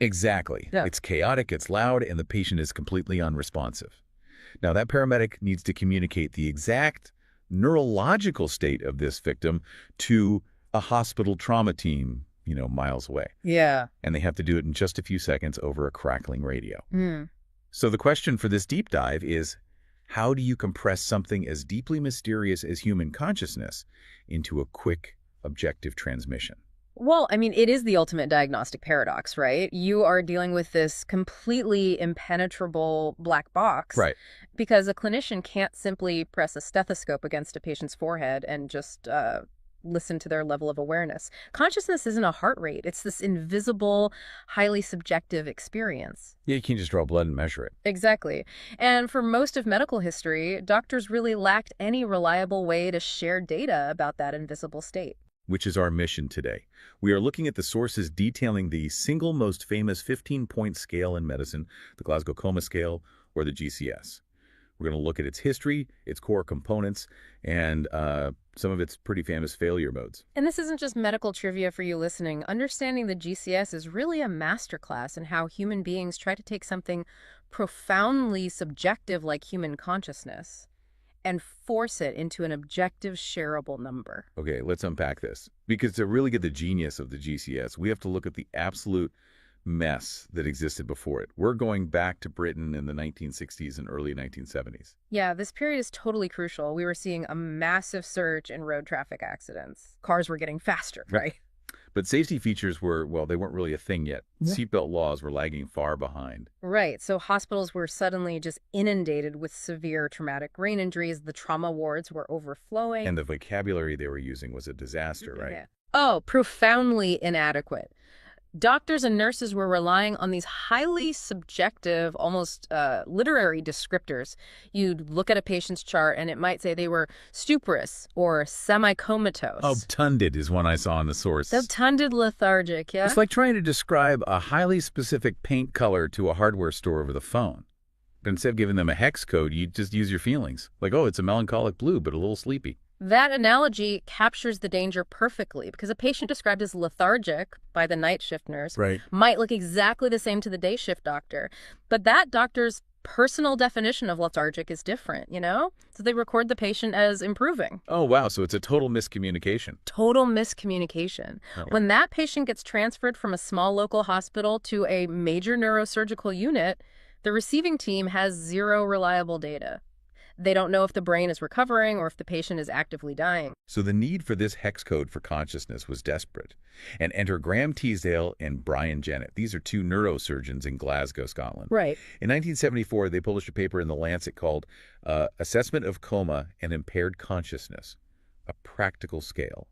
Exactly. Yeah. It's chaotic, it's loud, and the patient is completely unresponsive. Now, that paramedic needs to communicate the exact neurological state of this victim to a hospital trauma team, miles away. Yeah. And they have to do it in just a few seconds over a crackling radio. Hmm. So the question for this deep dive is, how do you compress something as deeply mysterious as human consciousness into a quick, objective transmission? Well, I mean, it is the ultimate diagnostic paradox, right? You are dealing with this completely impenetrable black box. Right. Because a clinician can't simply press a stethoscope against a patient's forehead and just listen to their level of awareness. Consciousness isn't a heart rate. It's this invisible, highly subjective experience. Yeah, you can't just draw blood and measure it. Exactly. And for most of medical history, doctors really lacked any reliable way to share data about that invisible state. Which is our mission today. We are looking at the sources detailing the single most famous 15-point scale in medicine, the Glasgow Coma Scale, or the GCS. We're going to look at its history, its core components, and some of its pretty famous failure modes. And this isn't just medical trivia for you listening. Understanding the GCS is really a masterclass in how human beings try to take something profoundly subjective like human consciousness and force it into an objective, shareable number. Okay, let's unpack this. Because to really get the genius of the GCS, we have to look at the absolute mess that existed before it. We're going back to Britain in the 1960s and early 1970s. Yeah, this period is totally crucial. We were seeing a massive surge in road traffic accidents. Cars were getting faster, right? But safety features were, well, they weren't really a thing yet. Yeah. Seatbelt laws were lagging far behind. Right. So hospitals were suddenly just inundated with severe traumatic brain injuries. The trauma wards were overflowing. And the vocabulary they were using was a disaster, right? Yeah. Oh, profoundly inadequate. Doctors and nurses were relying on these highly subjective, almost literary descriptors. You'd look at a patient's chart and it might say they were stuporous or semi-comatose. Obtunded is one I saw in the source. Obtunded lethargic, yeah? It's like trying to describe a highly specific paint color to a hardware store over the phone. But instead of giving them a hex code, you just use your feelings. Like, oh, it's a melancholic blue, but a little sleepy. That analogy captures the danger perfectly because a patient described as lethargic by the night shift nurse might look exactly the same to the day shift doctor. But that doctor's personal definition of lethargic is different, So they record the patient as improving. Oh, wow. So it's a total miscommunication. Total miscommunication. Oh. When that patient gets transferred from a small local hospital to a major neurosurgical unit, the receiving team has zero reliable data. They don't know if the brain is recovering or if the patient is actively dying. So the need for this hex code for consciousness was desperate. And enter Graham Teasdale and Brian Jennett. These are two neurosurgeons in Glasgow, Scotland. Right. In 1974, they published a paper in The Lancet called Assessment of Coma and Impaired Consciousness, a Practical Scale.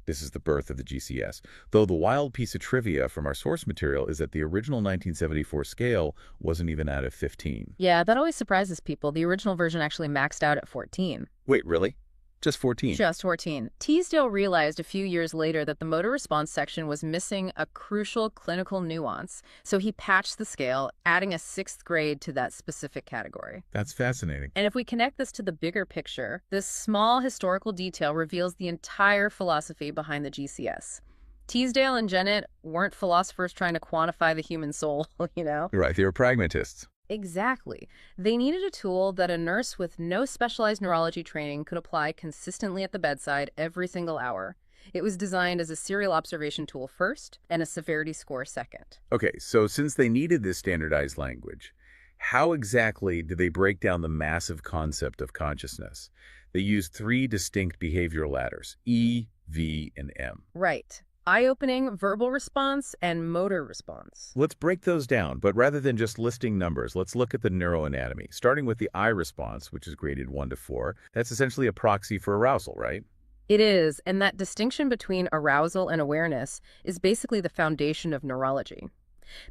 This is the birth of the GCS. Though the wild piece of trivia from our source material is that the original 1974 scale wasn't even out of 15. Yeah, that always surprises people. The original version actually maxed out at 14. Wait, really? Just 14? Just 14. Teasdale realized a few years later that the motor response section was missing a crucial clinical nuance, so he patched the scale, adding a 6th grade to that specific category. That's fascinating. And if we connect this to the bigger picture, this small historical detail reveals the entire philosophy behind the GCS. Teasdale and Jennett weren't philosophers trying to quantify the human soul, Right, they were pragmatists. Exactly. They needed a tool that a nurse with no specialized neurology training could apply consistently at the bedside every single hour. It was designed as a serial observation tool first and a severity score second. Okay, so since they needed this standardized language, how exactly did they break down the massive concept of consciousness? They used 3 distinct behavioral ladders, E, V, and M. Right. Eye-opening verbal response and motor response. Let's break those down, but rather than just listing numbers, let's look at the neuroanatomy. Starting with the eye response, which is graded 1 to 4, that's essentially a proxy for arousal, right? It is, and that distinction between arousal and awareness is basically the foundation of neurology.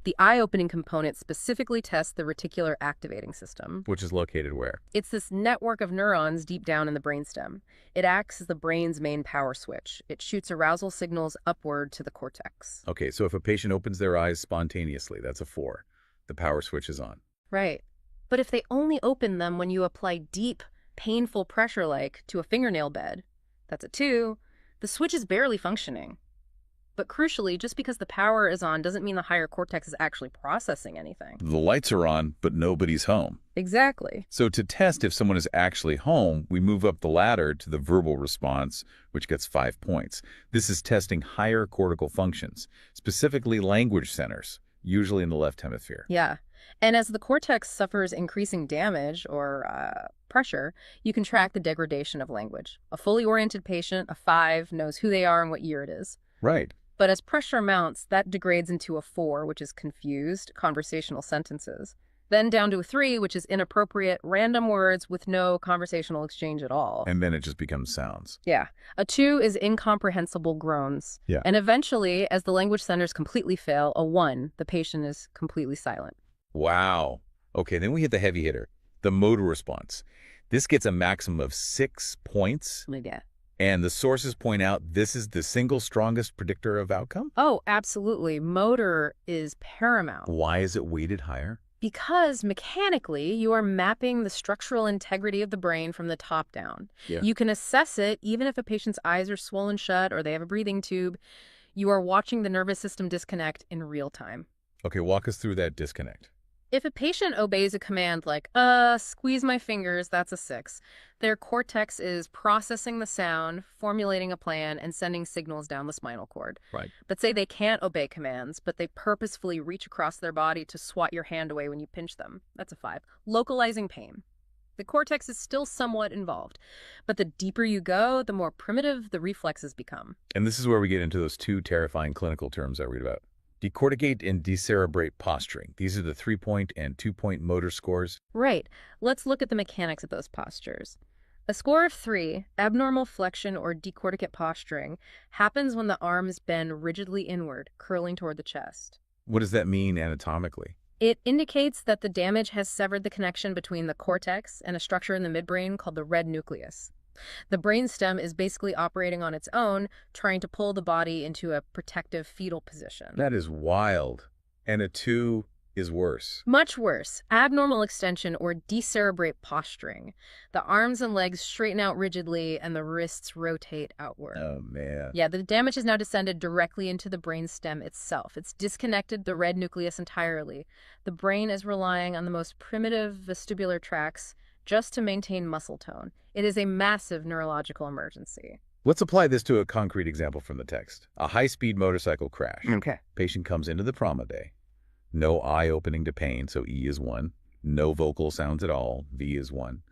The eye-opening component specifically tests the reticular activating system. Which is located where? It's this network of neurons deep down in the brainstem. It acts as the brain's main power switch. It shoots arousal signals upward to the cortex. Okay, so if a patient opens their eyes spontaneously, that's a 4. The power switch is on. Right. But if they only open them when you apply deep, painful pressure to a fingernail bed, that's a 2. The switch is barely functioning. But crucially, just because the power is on doesn't mean the higher cortex is actually processing anything. The lights are on, but nobody's home. Exactly. So to test if someone is actually home, we move up the ladder to the verbal response, which gets 5 points. This is testing higher cortical functions, specifically language centers, usually in the left hemisphere. Yeah. And as the cortex suffers increasing damage or pressure, you can track the degradation of language. A fully oriented patient, a 5, knows who they are and what year it is. Right. But as pressure mounts, that degrades into a 4, which is confused, conversational sentences. Then down to a 3, which is inappropriate, random words with no conversational exchange at all. And then it just becomes sounds. Yeah. A 2 is incomprehensible groans. Yeah. And eventually, as the language centers completely fail, a 1, the patient is completely silent. Wow. Okay, then we hit the heavy hitter, the motor response. This gets a maximum of 6 points. Yeah. And the sources point out this is the single strongest predictor of outcome? Oh, absolutely. Motor is paramount. Why is it weighted higher? Because mechanically, you are mapping the structural integrity of the brain from the top down. Yeah. You can assess it even if a patient's eyes are swollen shut or they have a breathing tube. You are watching the nervous system disconnect in real time. Okay, walk us through that disconnect. If a patient obeys a command like, squeeze my fingers, that's a 6. Their cortex is processing the sound, formulating a plan, and sending signals down the spinal cord. Right. But say they can't obey commands, but they purposefully reach across their body to swat your hand away when you pinch them. That's a 5. Localizing pain. The cortex is still somewhat involved, but the deeper you go, the more primitive the reflexes become. And this is where we get into those 2 terrifying clinical terms I read about. Decorticate and decerebrate posturing. These are the 3-point and 2-point motor scores. Right. Let's look at the mechanics of those postures. A score of 3, abnormal flexion or decorticate posturing, happens when the arms bend rigidly inward, curling toward the chest. What does that mean anatomically? It indicates that the damage has severed the connection between the cortex and a structure in the midbrain called the red nucleus. The brainstem is basically operating on its own, trying to pull the body into a protective fetal position. That is wild. And a 2 is worse. Much worse. Abnormal extension or decerebrate posturing. The arms and legs straighten out rigidly and the wrists rotate outward. Oh, man. Yeah, the damage has now descended directly into the brainstem itself. It's disconnected the red nucleus entirely. The brain is relying on the most primitive vestibular tracts just to maintain muscle tone. It is a massive neurological emergency. Let's apply this to a concrete example from the text. A high-speed motorcycle crash. Okay. Patient comes into the trauma day. No eye opening to pain, so E is 1. No vocal sounds at all, V is 1.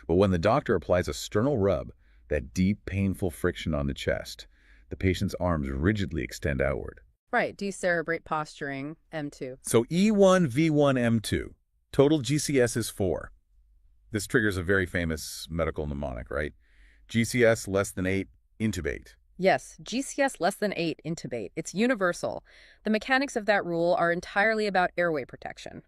But when the doctor applies a sternal rub, that deep, painful friction on the chest, the patient's arms rigidly extend outward. Right, decerebrate posturing, M2. So E1, V1, M2. Total GCS is 4. This triggers a very famous medical mnemonic, right? GCS less than 8, intubate. Yes, GCS less than 8, intubate. It's universal. The mechanics of that rule are entirely about airway protection.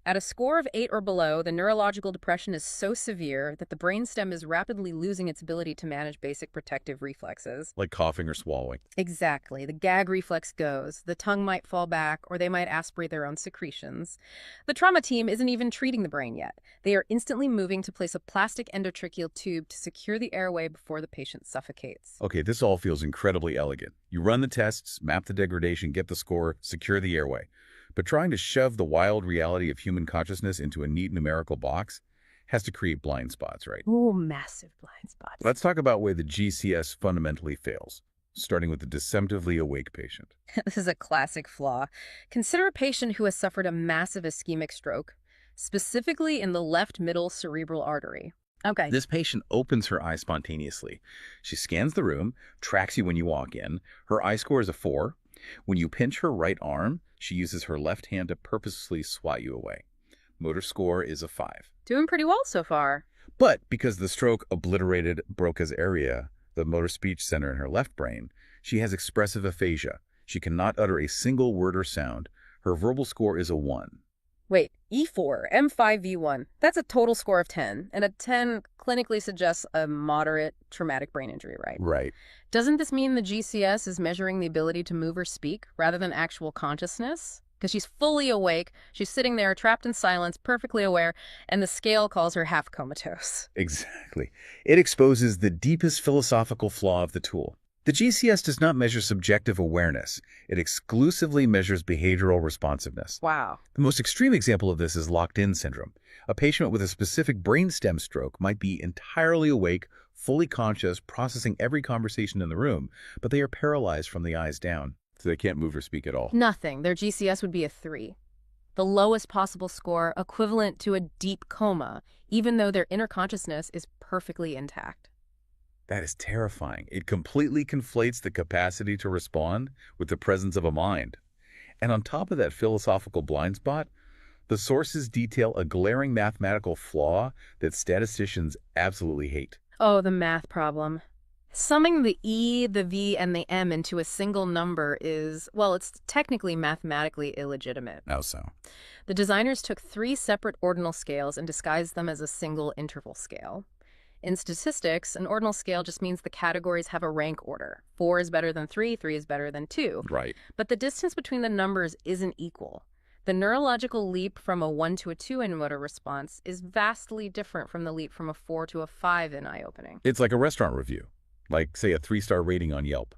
At a score of 8 or below, the neurological depression is so severe that the brainstem is rapidly losing its ability to manage basic protective reflexes. Like coughing or swallowing. Exactly. The gag reflex goes. The tongue might fall back, or they might aspirate their own secretions. The trauma team isn't even treating the brain yet. They are instantly moving to place a plastic endotracheal tube to secure the airway before the patient suffocates. Okay, this all feels incredibly elegant. You run the tests, map the degradation, get the score, secure the airway. But trying to shove the wild reality of human consciousness into a neat numerical box has to create blind spots, right? Oh, massive blind spots. Let's talk about where the GCS fundamentally fails, starting with the deceptively awake patient. This is a classic flaw. Consider a patient who has suffered a massive ischemic stroke, specifically in the left middle cerebral artery. Okay. This patient opens her eye spontaneously. She scans the room, tracks you when you walk in. Her eye score is a 4. When you pinch her right arm, she uses her left hand to purposely swat you away. Motor score is a 5. Doing pretty well so far. But because the stroke obliterated Broca's area, the motor speech center in her left brain, she has expressive aphasia. She cannot utter a single word or sound. Her verbal score is a 1. Wait, E4, M5V1. That's a total score of 10, and a 10 clinically suggests a moderate traumatic brain injury, right? Right. Doesn't this mean the GCS is measuring the ability to move or speak rather than actual consciousness? Because she's fully awake, she's sitting there trapped in silence, perfectly aware, and the scale calls her half comatose. Exactly. It exposes the deepest philosophical flaw of the tool. The GCS does not measure subjective awareness. It exclusively measures behavioral responsiveness. Wow. The most extreme example of this is locked-in syndrome. A patient with a specific brainstem stroke might be entirely awake, fully conscious, processing every conversation in the room, but they are paralyzed from the eyes down, so they can't move or speak at all. Nothing. Their GCS would be a 3. The lowest possible score, equivalent to a deep coma, even though their inner consciousness is perfectly intact. That is terrifying. It completely conflates the capacity to respond with the presence of a mind. And on top of that philosophical blind spot, the sources detail a glaring mathematical flaw that statisticians absolutely hate. Oh, the math problem. Summing the E, the V, and the M into a single number is, well, it's technically mathematically illegitimate. How so? The designers took 3 separate ordinal scales and disguised them as a single interval scale. In statistics, an ordinal scale just means the categories have a rank order. 4 is better than 3, 3 is better than 2. Right. But the distance between the numbers isn't equal. The neurological leap from a 1 to a 2 in motor response is vastly different from the leap from a 4 to a 5 in eye-opening. It's like a restaurant review, like, say, a 3-star rating on Yelp.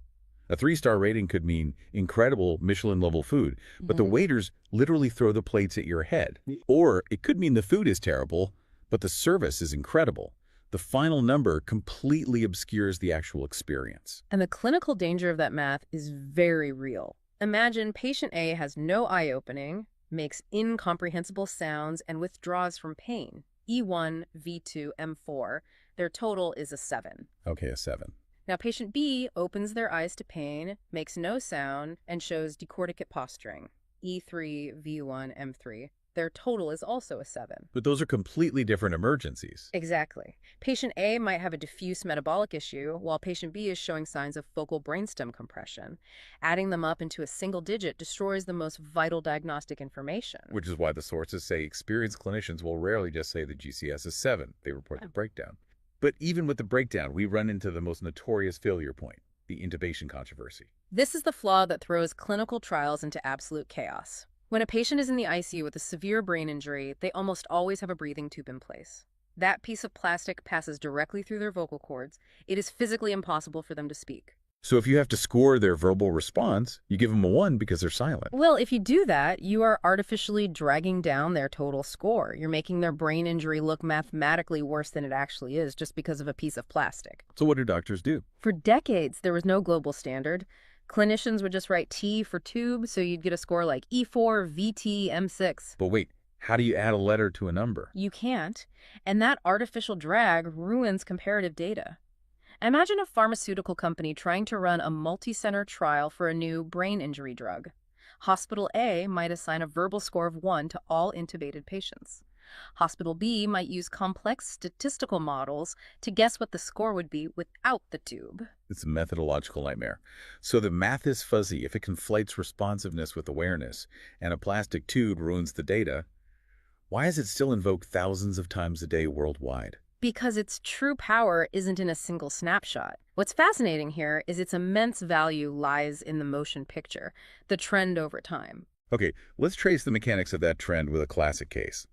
A 3-star rating could mean incredible Michelin-level food, but the waiters literally throw the plates at your head. Or it could mean the food is terrible, but the service is incredible. The final number completely obscures the actual experience. And the clinical danger of that math is very real. Imagine patient A has no eye-opening, makes incomprehensible sounds, and withdraws from pain. E1, V2, M4. Their total is a 7. Okay, a 7. Now, patient B opens their eyes to pain, makes no sound, and shows decorticate posturing. E3, V1, M3. Their total is also a 7. But those are completely different emergencies. Exactly. Patient A might have a diffuse metabolic issue, while patient B is showing signs of focal brainstem compression. Adding them up into a single digit destroys the most vital diagnostic information. Which is why the sources say experienced clinicians will rarely just say the GCS is 7. They report the breakdown. But even with the breakdown, we run into the most notorious failure point, the intubation controversy. This is the flaw that throws clinical trials into absolute chaos. When a patient is in the ICU with a severe brain injury, they almost always have a breathing tube in place. That piece of plastic passes directly through their vocal cords. It is physically impossible for them to speak. So if you have to score their verbal response, you give them a 1 because they're silent. Well, if you do that, you are artificially dragging down their total score. You're making their brain injury look mathematically worse than it actually is just because of a piece of plastic. So what do doctors do? For decades, there was no global standard. Clinicians would just write T for tube, so you'd get a score like E4, VT, M6. But wait, how do you add a letter to a number? You can't, and that artificial drag ruins comparative data. Imagine a pharmaceutical company trying to run a multi-center trial for a new brain injury drug. Hospital A might assign a verbal score of 1 to all intubated patients. Hospital B might use complex statistical models to guess what the score would be without the tube. It's a methodological nightmare. So the math is fuzzy if it conflates responsiveness with awareness, and a plastic tube ruins the data. Why is it still invoked thousands of times a day worldwide? Because its true power isn't in a single snapshot. What's fascinating here is its immense value lies in the motion picture, the trend over time. Okay, let's trace the mechanics of that trend with a classic case.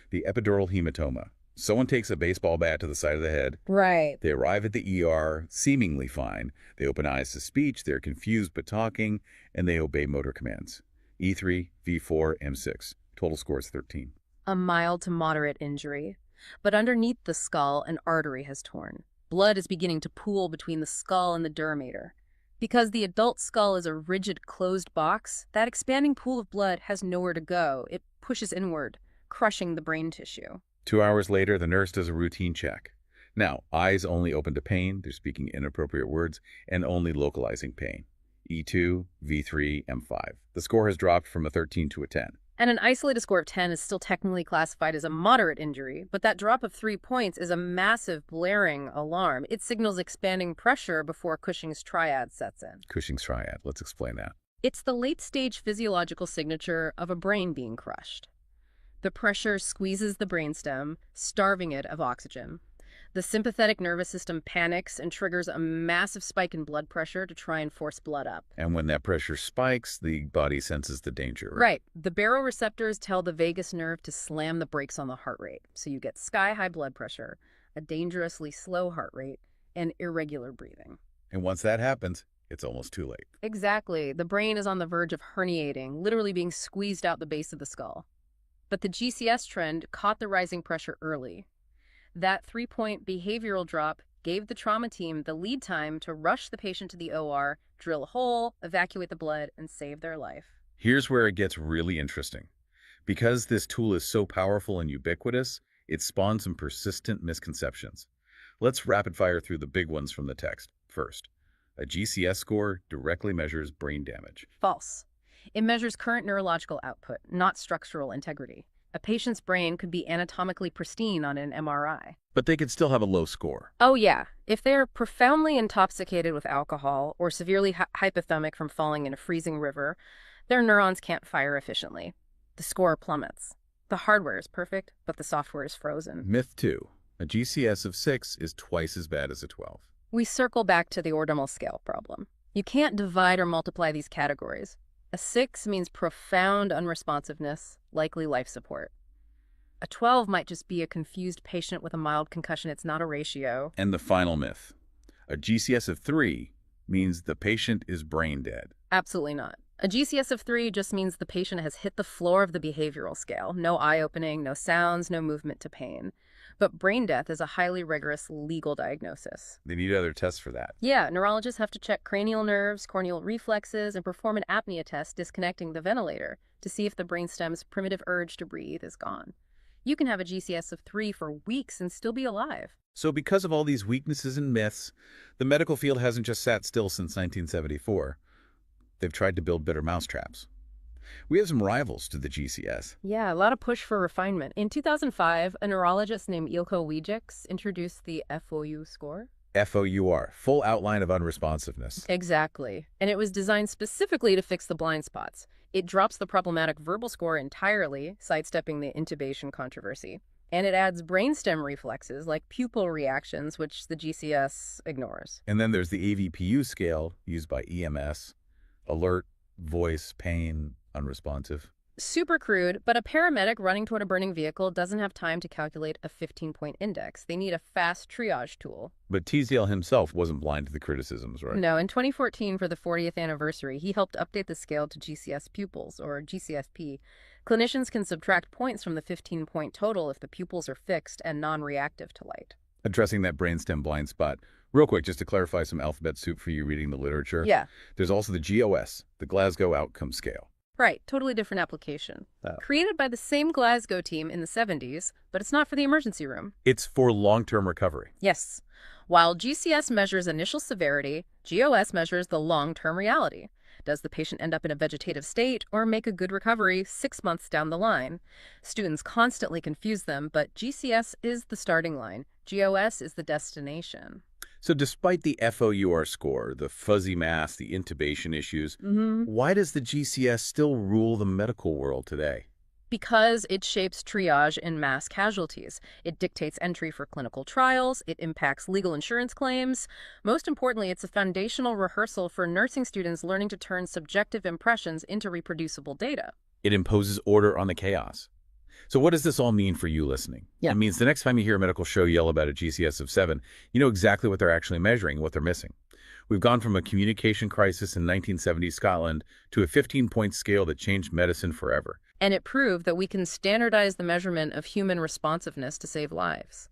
The epidural hematoma. Someone takes a baseball bat to the side of the head. Right. They arrive at the ER, seemingly fine. They open eyes to speech, they're confused but talking, and they obey motor commands. E3, V4, M6. Total score is 13. A mild to moderate injury. But underneath the skull, an artery has torn. Blood is beginning to pool between the skull and the duramater. Because the adult skull is a rigid, closed box, that expanding pool of blood has nowhere to go. It pushes inward, crushing the brain tissue. 2 hours later, the nurse does a routine check. Now, eyes only open to pain, they're speaking inappropriate words, and only localizing pain. E2, V3, M5. The score has dropped from a 13 to a 10. And an isolated score of 10 is still technically classified as a moderate injury, but that drop of 3 points is a massive blaring alarm. It signals expanding pressure before Cushing's triad sets in. Cushing's triad. Let's explain that. It's the late-stage physiological signature of a brain being crushed. The pressure squeezes the brainstem, starving it of oxygen. The sympathetic nervous system panics and triggers a massive spike in blood pressure to try and force blood up. And when that pressure spikes, the body senses the danger. Right. The baroreceptors tell the vagus nerve to slam the brakes on the heart rate. So you get sky-high blood pressure, a dangerously slow heart rate, and irregular breathing. And once that happens, it's almost too late. Exactly. The brain is on the verge of herniating, literally being squeezed out the base of the skull. But the GCS trend caught the rising pressure early. That 3-point behavioral drop gave the trauma team the lead time to rush the patient to the OR, drill a hole, evacuate the blood, and save their life. Here's where it gets really interesting. Because this tool is so powerful and ubiquitous, it spawns some persistent misconceptions. Let's rapid fire through the big ones from the text. First, a GCS score directly measures brain damage. False. It measures current neurological output, not structural integrity. A patient's brain could be anatomically pristine on an MRI. But they could still have a low score. Oh yeah, if they're profoundly intoxicated with alcohol or severely hypothermic from falling in a freezing river, their neurons can't fire efficiently. The score plummets. The hardware is perfect, but the software is frozen. Myth 2. A GCS of 6 is twice as bad as a 12. We circle back to the ordinal scale problem. You can't divide or multiply these categories. A 6 means profound unresponsiveness, likely life support. A 12 might just be a confused patient with a mild concussion. It's not a ratio. And the final myth. A GCS of 3 means the patient is brain dead. Absolutely not. A GCS of 3 just means the patient has hit the floor of the behavioral scale. No eye opening, no sounds, no movement to pain. But brain death is a highly rigorous legal diagnosis. They need other tests for that. Yeah, neurologists have to check cranial nerves, corneal reflexes, and perform an apnea test disconnecting the ventilator to see if the brainstem's primitive urge to breathe is gone. You can have a GCS of 3 for weeks and still be alive. So because of all these weaknesses and myths, the medical field hasn't just sat still since 1974. They've tried to build better mousetraps. We have some rivals to the GCS. Yeah, a lot of push for refinement. In 2005, a neurologist named Ilko Wijeks introduced the FOU score. FOUR, full outline of unresponsiveness. Exactly. And it was designed specifically to fix the blind spots. It drops the problematic verbal score entirely, sidestepping the intubation controversy. And it adds brainstem reflexes like pupil reactions, which the GCS ignores. And then there's the AVPU scale used by EMS. Alert, voice, pain, unresponsive. Super crude, but a paramedic running toward a burning vehicle doesn't have time to calculate a 15-point index. They need a fast triage tool. But TZL himself wasn't blind to the criticisms, right? No, in 2014, for the 40th anniversary, he helped update the scale to GCS pupils, or GCFP. Clinicians can subtract points from the 15-point total if the pupils are fixed and non-reactive to light. Addressing that brainstem blind spot. Real quick, just to clarify some alphabet soup for you reading the literature. Yeah. There's also the GOS, the Glasgow Outcome Scale. Right, totally different application. Oh. Created by the same Glasgow team in the 70s, but it's not for the emergency room. It's for long-term recovery. Yes. While GCS measures initial severity, GOS measures the long-term reality. Does the patient end up in a vegetative state or make a good recovery 6 months down the line? Students constantly confuse them, but GCS is the starting line. GOS is the destination. So despite the FOUR score, the fuzzy math, the intubation issues, why does the GCS still rule the medical world today? Because it shapes triage and mass casualties. It dictates entry for clinical trials. It impacts legal insurance claims. Most importantly, it's a foundational rehearsal for nursing students learning to turn subjective impressions into reproducible data. It imposes order on the chaos. So what does this all mean for you listening? Yeah. It means the next time you hear a medical show yell about a GCS of 7, you know exactly what they're actually measuring and what they're missing. We've gone from a communication crisis in 1970s Scotland to a 15-point scale that changed medicine forever. And it proved that we can standardize the measurement of human responsiveness to save lives.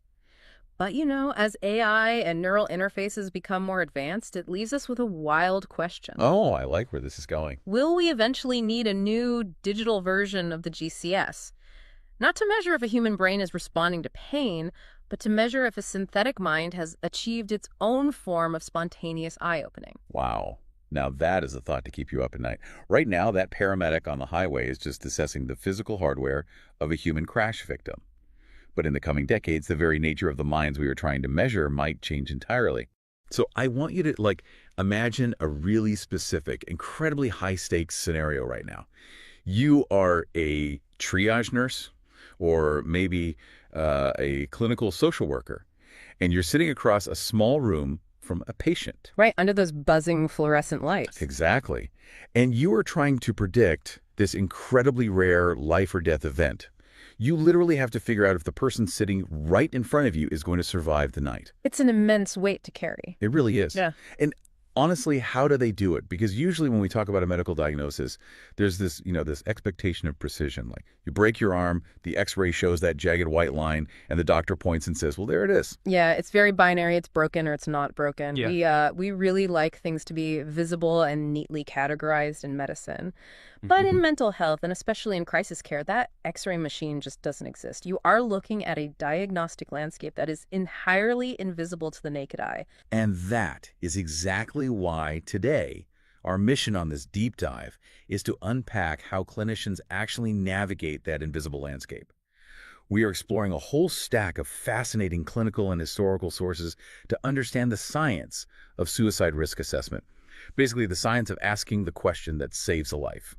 But you know, as AI and neural interfaces become more advanced, it leaves us with a wild question. Oh, I like where this is going. Will we eventually need a new digital version of the GCS? Not to measure if a human brain is responding to pain, but to measure if a synthetic mind has achieved its own form of spontaneous eye-opening. Wow. Now that is a thought to keep you up at night. Right now, that paramedic on the highway is just assessing the physical hardware of a human crash victim. But in the coming decades, the very nature of the minds we are trying to measure might change entirely. So I want you to, imagine a really specific, incredibly high-stakes scenario right now. You are a triage nurse, or maybe a clinical social worker, and you're sitting across a small room from a patient. Right, under those buzzing fluorescent lights. Exactly. And you are trying to predict this incredibly rare life or death event. You literally have to figure out if the person sitting right in front of you is going to survive the night. It's an immense weight to carry. It really is. Yeah. And Honestly, how do they do it? Because usually when we talk about a medical diagnosis, there's this, this expectation of precision. Like you break your arm, the x-ray shows that jagged white line, and the doctor points and says, well, there it is. Yeah, it's very binary. It's broken or it's not broken. Yeah. We really like things to be visible and neatly categorized in medicine. But in mental health, and especially in crisis care, that X-ray machine just doesn't exist. You are looking at a diagnostic landscape that is entirely invisible to the naked eye. And that is exactly why today our mission on this deep dive is to unpack how clinicians actually navigate that invisible landscape. We are exploring a whole stack of fascinating clinical and historical sources to understand the science of suicide risk assessment. Basically, the science of asking the question that saves a life.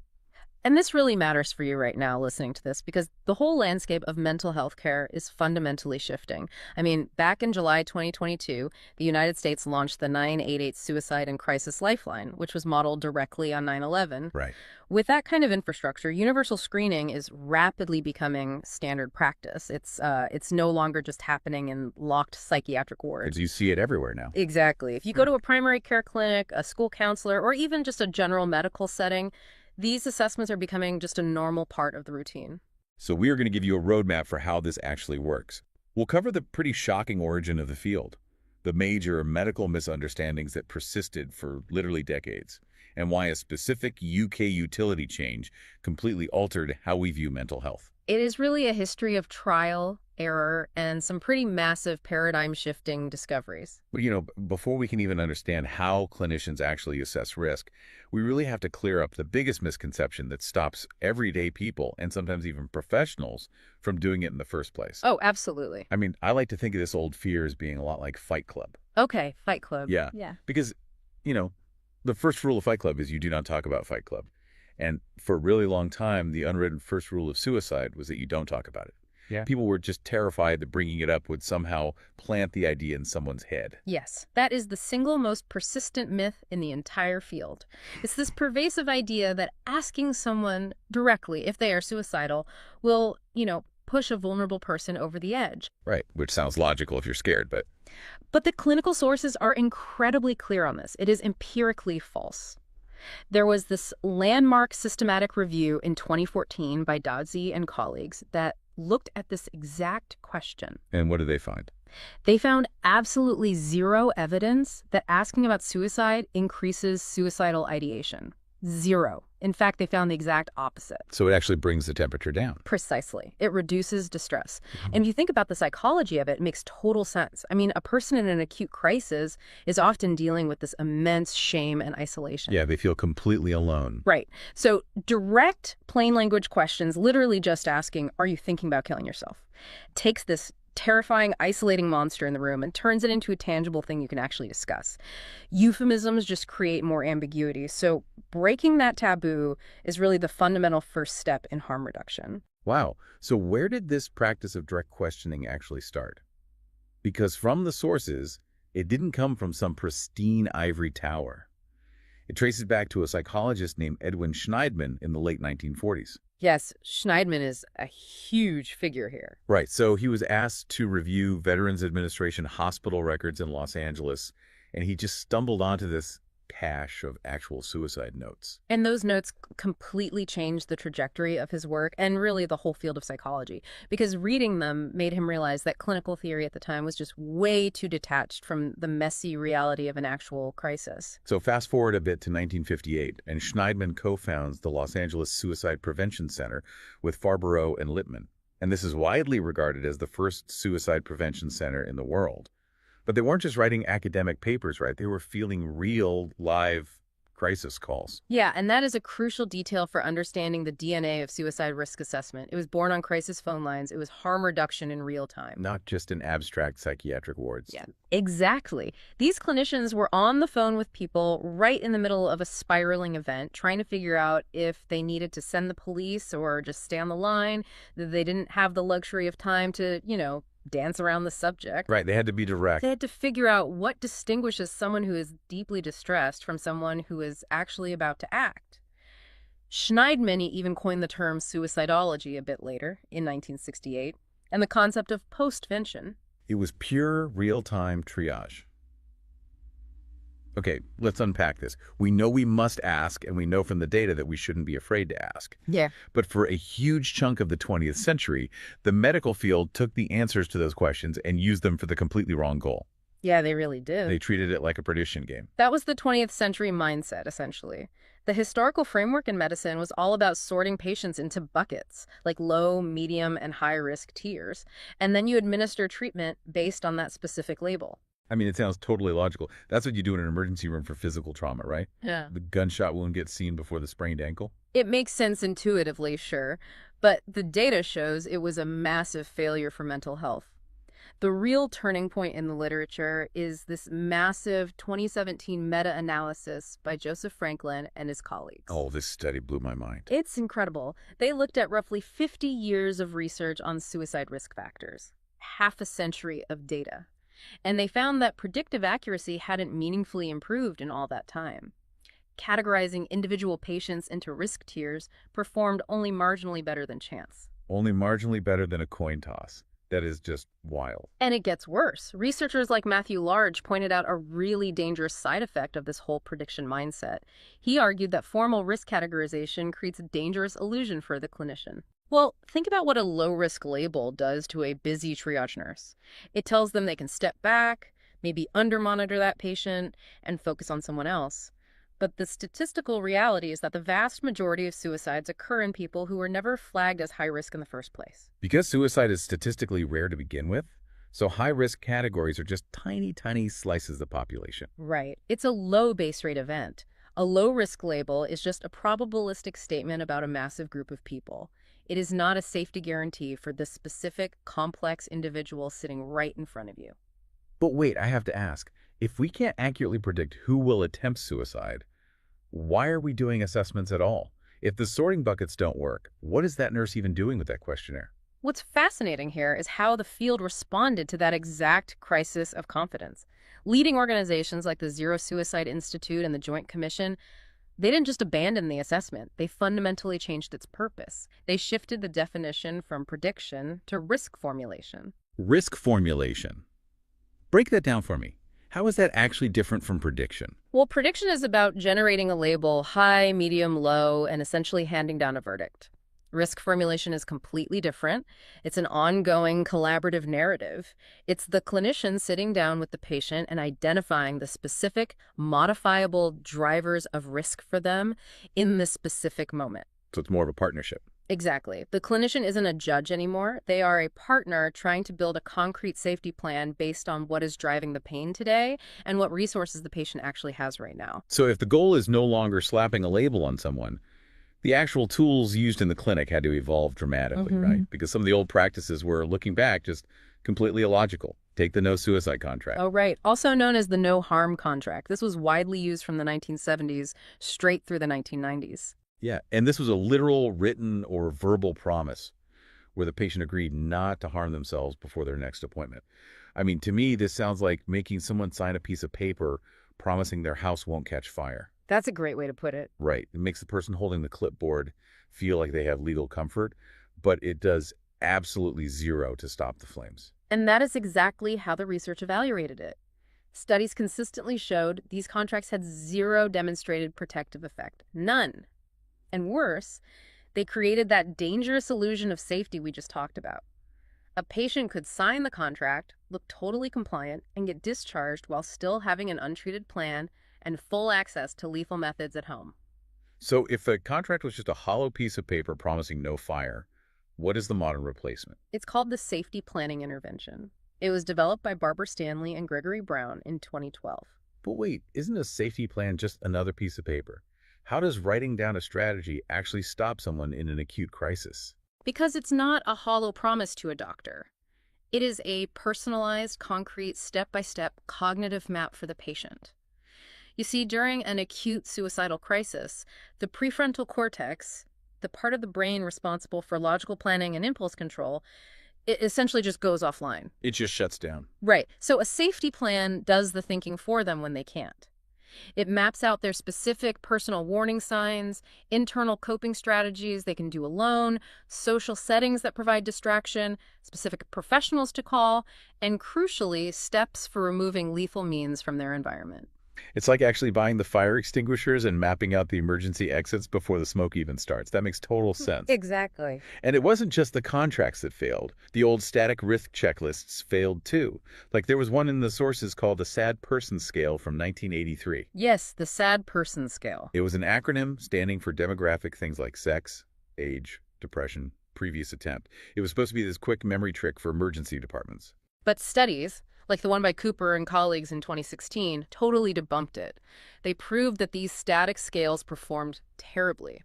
And this really matters for you right now listening to this because the whole landscape of mental health care is fundamentally shifting. I mean, back in July 2022, the United States launched the 988 Suicide and Crisis Lifeline, which was modeled directly on 9/11. Right. With that kind of infrastructure, universal screening is rapidly becoming standard practice. It's no longer just happening in locked psychiatric wards. Because you see it everywhere now. Exactly. If you go to a primary care clinic, a school counselor, or even just a general medical setting, these assessments are becoming just a normal part of the routine. So we are going to give you a roadmap for how this actually works. We'll cover the pretty shocking origin of the field, the major medical misunderstandings that persisted for literally decades, and why a specific UK utility change completely altered how we view mental health. It is really a history of trial, error, and some pretty massive paradigm-shifting discoveries. But, before we can even understand how clinicians actually assess risk, we really have to clear up the biggest misconception that stops everyday people, and sometimes even professionals, from doing it in the first place. Oh, absolutely. I mean, I like to think of this old fear as being a lot like Fight Club. Okay, Fight Club. Yeah. Because, the first rule of Fight Club is you do not talk about Fight Club. And for a really long time, the unwritten first rule of suicide was that you don't talk about it. Yeah. People were just terrified that bringing it up would somehow plant the idea in someone's head. Yes, that is the single most persistent myth in the entire field. It's this pervasive idea that asking someone directly if they are suicidal will, push a vulnerable person over the edge. Right, which sounds logical if you're scared, but... But the clinical sources are incredibly clear on this. It is empirically false. There was this landmark systematic review in 2014 by Doddsey and colleagues that looked at this exact question. And what did they find? They found absolutely zero evidence that asking about suicide increases suicidal ideation. Zero. In fact, they found the exact opposite. So it actually brings the temperature down. Precisely. It reduces distress. And if you think about the psychology of it, it makes total sense. I mean, a person in an acute crisis is often dealing with this immense shame and isolation. Yeah, they feel completely alone. Right. So direct, plain language questions, literally just asking, are you thinking about killing yourself, takes this terrifying, isolating monster in the room and turns it into a tangible thing you can actually discuss. Euphemisms just create more ambiguity. So breaking that taboo is really the fundamental first step in harm reduction. Wow. So where did this practice of direct questioning actually start? Because from the sources, it didn't come from some pristine ivory tower. It traces back to a psychologist named Edwin Schneidman in the late 1940s. Yes, Schneidman is a huge figure here. Right. So he was asked to review Veterans Administration hospital records in Los Angeles, and he just stumbled onto this cache of actual suicide notes. And those notes completely changed the trajectory of his work and really the whole field of psychology, because reading them made him realize that clinical theory at the time was just way too detached from the messy reality of an actual crisis. So fast forward a bit to 1958, and Schneidman co-founds the Los Angeles Suicide Prevention Center with Farborough and Lippman. And this is widely regarded as the first suicide prevention center in the world. But they weren't just writing academic papers, right? They were fielding real, live crisis calls. Yeah, and that is a crucial detail for understanding the DNA of suicide risk assessment. It was born on crisis phone lines. It was harm reduction in real time. Not just in abstract psychiatric wards. Yeah, exactly. These clinicians were on the phone with people right in the middle of a spiraling event, trying to figure out if they needed to send the police or just stay on the line, that they didn't have the luxury of time to, dance around the subject. Right, they had to be direct. They had to figure out what distinguishes someone who is deeply distressed from someone who is actually about to act. Schneidman even coined the term suicidology a bit later, in 1968, and the concept of postvention. It was pure real-time triage. Okay, let's unpack this. We know we must ask, and we know from the data that we shouldn't be afraid to ask. Yeah. But for a huge chunk of the 20th century, the medical field took the answers to those questions and used them for the completely wrong goal. Yeah, they really did. They treated it like a perdition game. That was the 20th century mindset, essentially. The historical framework in medicine was all about sorting patients into buckets, like low, medium, and high-risk tiers, and then you administer treatment based on that specific label. I mean, it sounds totally logical. That's what you do in an emergency room for physical trauma, right? Yeah. The gunshot wound gets seen before the sprained ankle. It makes sense intuitively, sure, but the data shows it was a massive failure for mental health. The real turning point in the literature is this massive 2017 meta-analysis by Joseph Franklin and his colleagues. Oh, this study blew my mind. It's incredible. They looked at roughly 50 years of research on suicide risk factors, half a century of data. And they found that predictive accuracy hadn't meaningfully improved in all that time. Categorizing individual patients into risk tiers performed only marginally better than chance. Only marginally better than a coin toss. That is just wild. And it gets worse. Researchers like Matthew Large pointed out a really dangerous side effect of this whole prediction mindset. He argued that formal risk categorization creates a dangerous illusion for the clinician. Well, think about what a low-risk label does to a busy triage nurse. It tells them they can step back, maybe under-monitor that patient, and focus on someone else. But the statistical reality is that the vast majority of suicides occur in people who were never flagged as high risk in the first place. Because suicide is statistically rare to begin with, so high-risk categories are just tiny, tiny slices of the population. Right. It's a low base rate event. A low-risk label is just a probabilistic statement about a massive group of people. It is not a safety guarantee for the specific, complex individual sitting right in front of you. But wait, I have to ask, if we can't accurately predict who will attempt suicide, why are we doing assessments at all? If the sorting buckets don't work, what is that nurse even doing with that questionnaire? What's fascinating here is how the field responded to that exact crisis of confidence. Leading organizations like the Zero Suicide Institute and the Joint Commission, they didn't just abandon the assessment. They fundamentally changed its purpose. They shifted the definition from prediction to risk formulation. Risk formulation. Break that down for me. How is that actually different from prediction? Well, prediction is about generating a label high, medium, low, and essentially handing down a verdict. Risk formulation is completely different. It's an ongoing collaborative narrative. It's the clinician sitting down with the patient and identifying the specific modifiable drivers of risk for them in the specific moment. So it's more of a partnership. Exactly. The clinician isn't a judge anymore. They are a partner trying to build a concrete safety plan based on what is driving the pain today and what resources the patient actually has right now. So if the goal is no longer slapping a label on someone, the actual tools used in the clinic had to evolve dramatically, right? Because some of the old practices were, looking back, just completely illogical. Take the no suicide contract. Oh, right. Also known as the no harm contract. This was widely used from the 1970s straight through the 1990s. Yeah, and this was a literal written or verbal promise where the patient agreed not to harm themselves before their next appointment. I mean, to me, this sounds like making someone sign a piece of paper promising their house won't catch fire. That's a great way to put it. Right. It makes the person holding the clipboard feel like they have legal comfort, but it does absolutely zero to stop the flames. And that is exactly how the research evaluated it. Studies consistently showed these contracts had zero demonstrated protective effect. None. And worse, they created that dangerous illusion of safety we just talked about. A patient could sign the contract, look totally compliant, and get discharged while still having an untreated plan and full access to lethal methods at home. So if a contract was just a hollow piece of paper promising no fire, what is the modern replacement? It's called the Safety Planning Intervention. It was developed by Barbara Stanley and Gregory Brown in 2012. But wait, isn't a safety plan just another piece of paper? How does writing down a strategy actually stop someone in an acute crisis? Because it's not a hollow promise to a doctor. It is a personalized, concrete, step-by-step cognitive map for the patient. You see, during an acute suicidal crisis, the prefrontal cortex, the part of the brain responsible for logical planning and impulse control, it essentially just goes offline. It just shuts down. Right. So a safety plan does the thinking for them when they can't. It maps out their specific personal warning signs, internal coping strategies they can do alone, social settings that provide distraction, specific professionals to call, and crucially, steps for removing lethal means from their environment. It's like actually buying the fire extinguishers and mapping out the emergency exits before the smoke even starts. That makes total sense. Exactly. And it wasn't just the contracts that failed. The old static risk checklists failed too. Like there was one in the sources called the SAD Person Scale from 1983. Yes, the SAD Person Scale. It was an acronym standing for demographic things like sex, age, depression, previous attempt. It was supposed to be this quick memory trick for emergency departments. But studies, like the one by Cooper and colleagues in 2016, totally debunked it. They proved that these static scales performed terribly.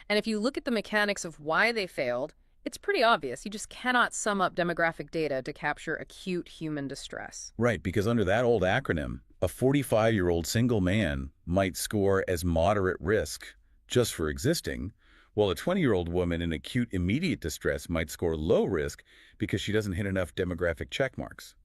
And if you look at the mechanics of why they failed, it's pretty obvious. You just cannot sum up demographic data to capture acute human distress. Right, because under that old acronym, a 45-year-old single man might score as moderate risk just for existing, while a 20-year-old woman in acute immediate distress might score low risk because she doesn't hit enough demographic check marks.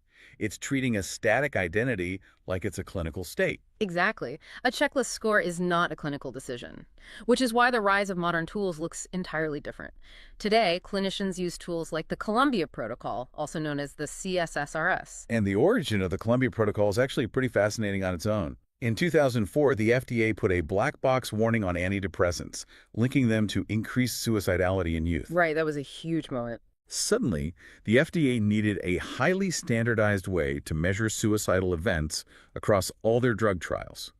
It's treating a static identity like it's a clinical state. Exactly. A checklist score is not a clinical decision, which is why the rise of modern tools looks entirely different. Today, clinicians use tools like the Columbia Protocol, also known as the CSSRS. And the origin of the Columbia Protocol is actually pretty fascinating on its own. In 2004, the FDA put a black box warning on antidepressants, linking them to increased suicidality in youth. Right, that was a huge moment. Suddenly, the FDA needed a highly standardized way to measure suicidal events across all their drug trials.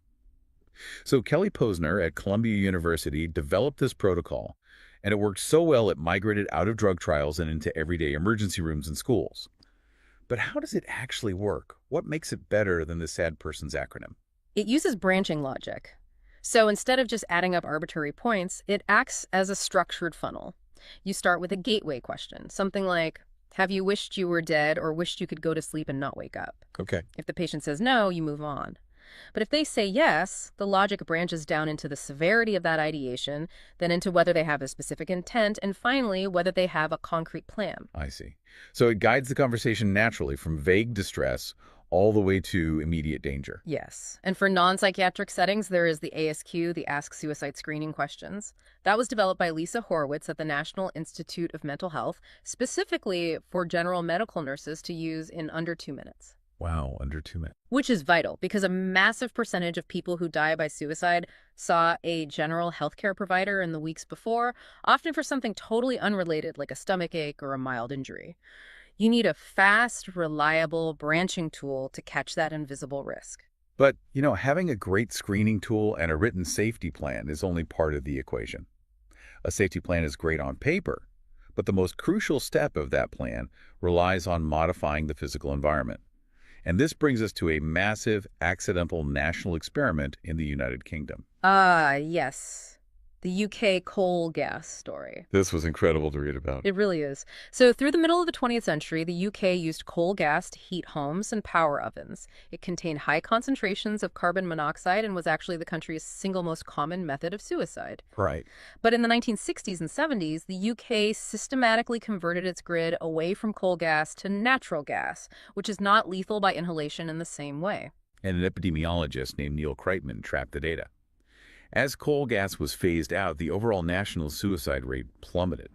So Kelly Posner at Columbia University developed this protocol, and it worked so well it migrated out of drug trials and into everyday emergency rooms and schools. But how does it actually work? What makes it better than the SAD Person's acronym? It uses branching logic. So instead of just adding up arbitrary points, it acts as a structured funnel. You start with a gateway question, something like, have you wished you were dead or wished you could go to sleep and not wake up? Okay. If the patient says no, you move on. But if they say yes, the logic branches down into the severity of that ideation, then into whether they have a specific intent, and finally, whether they have a concrete plan. I see. So it guides the conversation naturally from vague distress all the way to immediate danger. Yes. And for non-psychiatric settings, there is the ASQ, the Ask Suicide Screening Questions. That was developed by Lisa Horowitz at the National Institute of Mental Health, specifically for general medical nurses to use in under 2 minutes. Wow, under 2 minutes. Which is vital because a massive percentage of people who die by suicide saw a general healthcare provider in the weeks before, often for something totally unrelated like a stomach ache or a mild injury. You need a fast, reliable branching tool to catch that invisible risk. But, having a great screening tool and a written safety plan is only part of the equation. A safety plan is great on paper, but the most crucial step of that plan relies on modifying the physical environment. And this brings us to a massive accidental national experiment in the United Kingdom. Yes. The UK coal gas story. This was incredible to read about. It really is. So through the middle of the 20th century, the UK used coal gas to heat homes and power ovens. It contained high concentrations of carbon monoxide and was actually the country's single most common method of suicide. Right. But in the 1960s and 70s, the UK systematically converted its grid away from coal gas to natural gas, which is not lethal by inhalation in the same way. And an epidemiologist named Neil Kreitman tracked the data. As coal gas was phased out, the overall national suicide rate plummeted.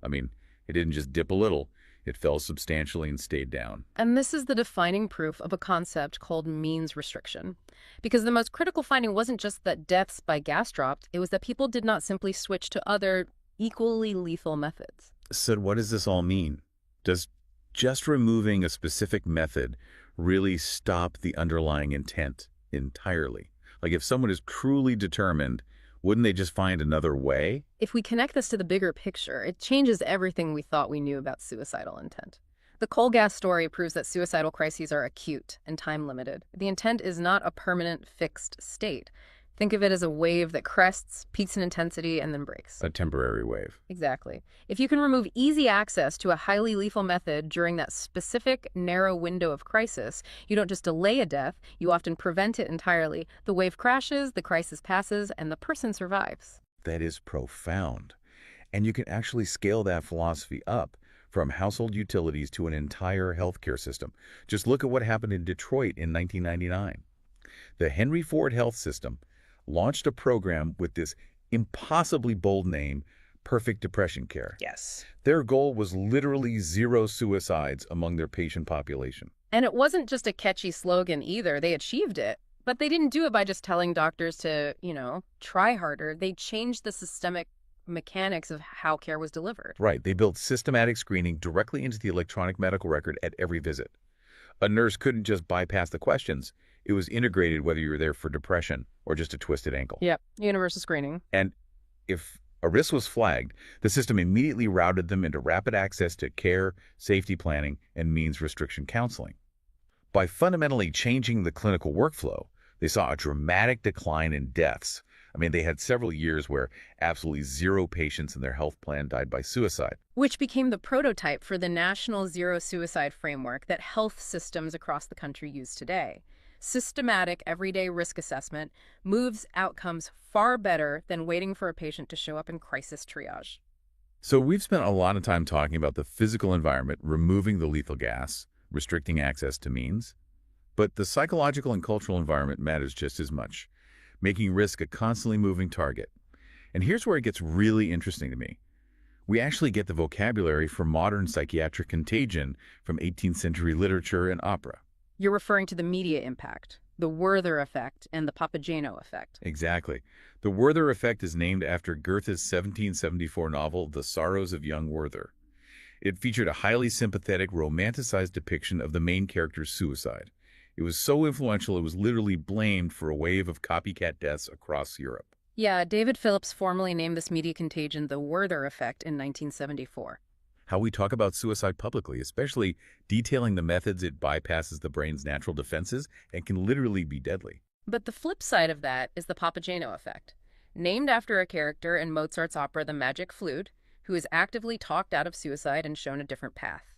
I mean, it didn't just dip a little, it fell substantially and stayed down. And this is the defining proof of a concept called means restriction. Because the most critical finding wasn't just that deaths by gas dropped, it was that people did not simply switch to other, equally lethal methods. So what does this all mean? Does just removing a specific method really stop the underlying intent entirely? Like if someone is truly determined, wouldn't they just find another way? If we connect this to the bigger picture, it changes everything we thought we knew about suicidal intent. The coal gas story proves that suicidal crises are acute and time-limited. The intent is not a permanent, fixed state. Think of it as a wave that crests, peaks in intensity, and then breaks. A temporary wave. Exactly. If you can remove easy access to a highly lethal method during that specific, narrow window of crisis, you don't just delay a death, you often prevent it entirely. The wave crashes, the crisis passes, and the person survives. That is profound. And you can actually scale that philosophy up from household utilities to an entire healthcare system. Just look at what happened in Detroit in 1999. The Henry Ford Health System launched a program with this impossibly bold name, Perfect Depression Care. Yes. Their goal was literally 0 suicides among their patient population. And it wasn't just a catchy slogan either. They achieved it. But they didn't do it by just telling doctors to, try harder. They changed the systemic mechanics of how care was delivered. Right. They built systematic screening directly into the electronic medical record at every visit. A nurse couldn't just bypass the questions. It was integrated whether you were there for depression or just a twisted ankle. Yep, universal screening. And if a risk was flagged, the system immediately routed them into rapid access to care, safety planning, and means restriction counseling. By fundamentally changing the clinical workflow, they saw a dramatic decline in deaths. I mean, they had several years where absolutely zero patients in their health plan died by suicide. Which became the prototype for the National Zero Suicide Framework that health systems across the country use today. Systematic everyday risk assessment moves outcomes far better than waiting for a patient to show up in crisis triage. So we've spent a lot of time talking about the physical environment, removing the lethal gas, restricting access to means. But the psychological and cultural environment matters just as much, making risk a constantly moving target. And here's where it gets really interesting to me. We actually get the vocabulary for modern psychiatric contagion from 18th century literature and opera. You're referring to the media impact, the Werther effect, and the Papageno effect. Exactly. The Werther effect is named after Goethe's 1774 novel, The Sorrows of Young Werther. It featured a highly sympathetic, romanticized depiction of the main character's suicide. It was so influential it was literally blamed for a wave of copycat deaths across Europe. Yeah, David Phillips formally named this media contagion the Werther effect in 1974. How we talk about suicide publicly, especially detailing the methods it bypasses the brain's natural defenses and can literally be deadly. But the flip side of that is the Papageno effect. Named after a character in Mozart's opera The Magic Flute, who is actively talked out of suicide and shown a different path.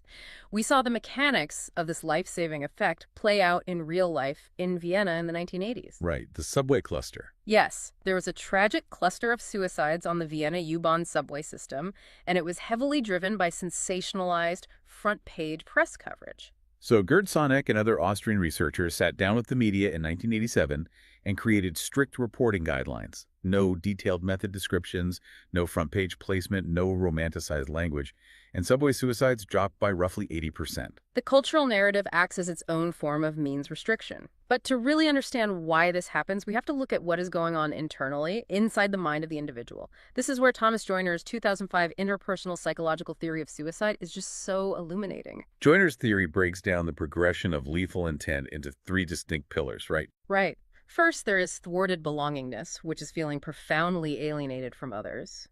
We saw the mechanics of this life-saving effect play out in real life in Vienna in the 1980s. Right, the subway cluster. Yes, there was a tragic cluster of suicides on the Vienna U-Bahn subway system, and it was heavily driven by sensationalized front-page press coverage. So Gerd Sonneck and other Austrian researchers sat down with the media in 1987 and created strict reporting guidelines. No detailed method descriptions, no front-page placement, no romanticized language. And subway suicides dropped by roughly 80%. The cultural narrative acts as its own form of means restriction. But to really understand why this happens, we have to look at what is going on internally, inside the mind of the individual. This is where Thomas Joiner's 2005 interpersonal psychological theory of suicide is just so illuminating. Joiner's theory breaks down the progression of lethal intent into three distinct pillars, right? Right. First, there is thwarted belongingness, which is feeling profoundly alienated from others.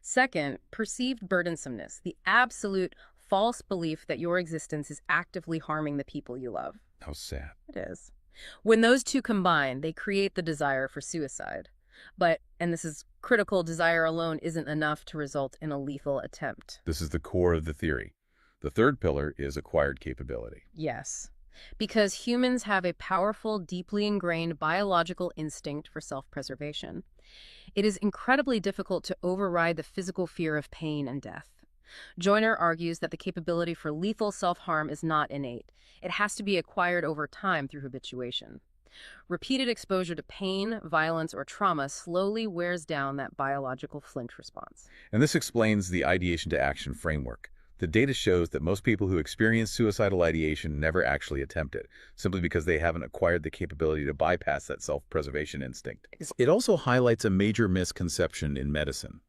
Second, perceived burdensomeness, the absolute false belief that your existence is actively harming the people you love. How sad. It is. When those two combine, they create the desire for suicide. But, and this is critical, desire alone isn't enough to result in a lethal attempt. This is the core of the theory. The third pillar is acquired capability. Yes. Because humans have a powerful, deeply ingrained biological instinct for self-preservation. It is incredibly difficult to override the physical fear of pain and death. Joiner argues that the capability for lethal self-harm is not innate. It has to be acquired over time through habituation. Repeated exposure to pain, violence, or trauma slowly wears down that biological flinch response. And this explains the ideation to action framework. The data shows that most people who experience suicidal ideation never actually attempt it, simply because they haven't acquired the capability to bypass that self-preservation instinct. It also highlights a major misconception in medicine.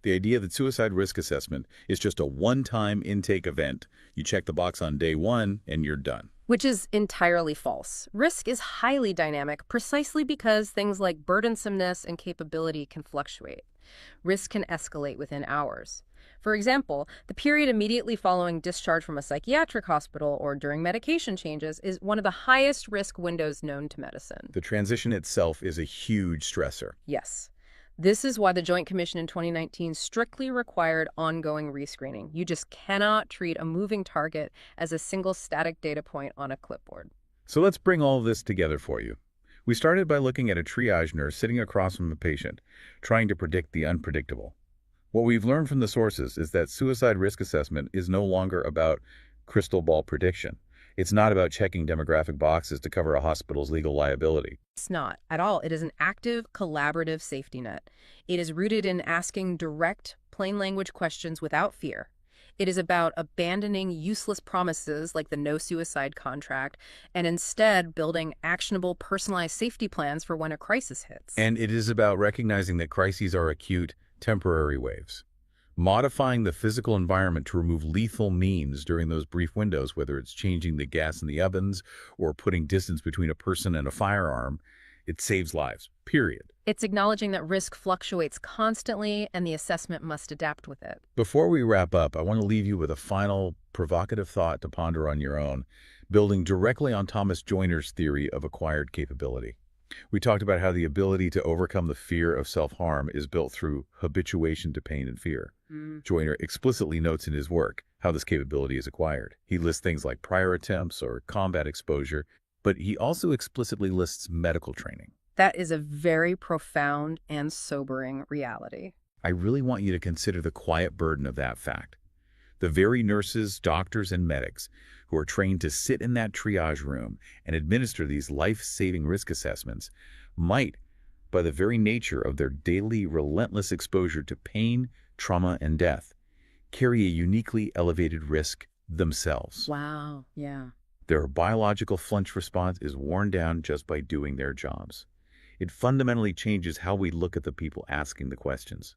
The idea that suicide risk assessment is just a one-time intake event. You check the box on day one and you're done. Which is entirely false. Risk is highly dynamic precisely because things like burdensomeness and capability can fluctuate. Risk can escalate within hours. For example, the period immediately following discharge from a psychiatric hospital or during medication changes is one of the highest risk windows known to medicine. The transition itself is a huge stressor. Yes. This is why the Joint Commission in 2019 strictly required ongoing rescreening. You just cannot treat a moving target as a single static data point on a clipboard. So let's bring all of this together for you. We started by looking at a triage nurse sitting across from a patient, trying to predict the unpredictable. What we've learned from the sources is that suicide risk assessment is no longer about crystal ball prediction. It's not about checking demographic boxes to cover a hospital's legal liability. It's not at all. It is an active, collaborative safety net. It is rooted in asking direct, plain language questions without fear. It is about abandoning useless promises like the no suicide contract and instead building actionable, personalized safety plans for when a crisis hits. And it is about recognizing that crises are acute, temporary waves. Modifying the physical environment to remove lethal means during those brief windows, whether it's changing the gas in the ovens or putting distance between a person and a firearm, it saves lives, period. It's acknowledging that risk fluctuates constantly and the assessment must adapt with it. Before we wrap up, I want to leave you with a final provocative thought to ponder on your own, building directly on Thomas Joiner's theory of acquired capability. We talked about how the ability to overcome the fear of self-harm is built through habituation to pain and fear. Joiner explicitly notes in his work how this capability is acquired. He lists things like prior attempts or combat exposure, but he also explicitly lists medical training. That is a very profound and sobering reality. I really want you to consider the quiet burden of that fact. The very nurses, doctors, and medics who are trained to sit in that triage room and administer these life-saving risk assessments might, by the very nature of their daily relentless exposure to pain, trauma, and death, carry a uniquely elevated risk themselves. Wow, yeah. Their biological flinch response is worn down just by doing their jobs. It fundamentally changes how we look at the people asking the questions.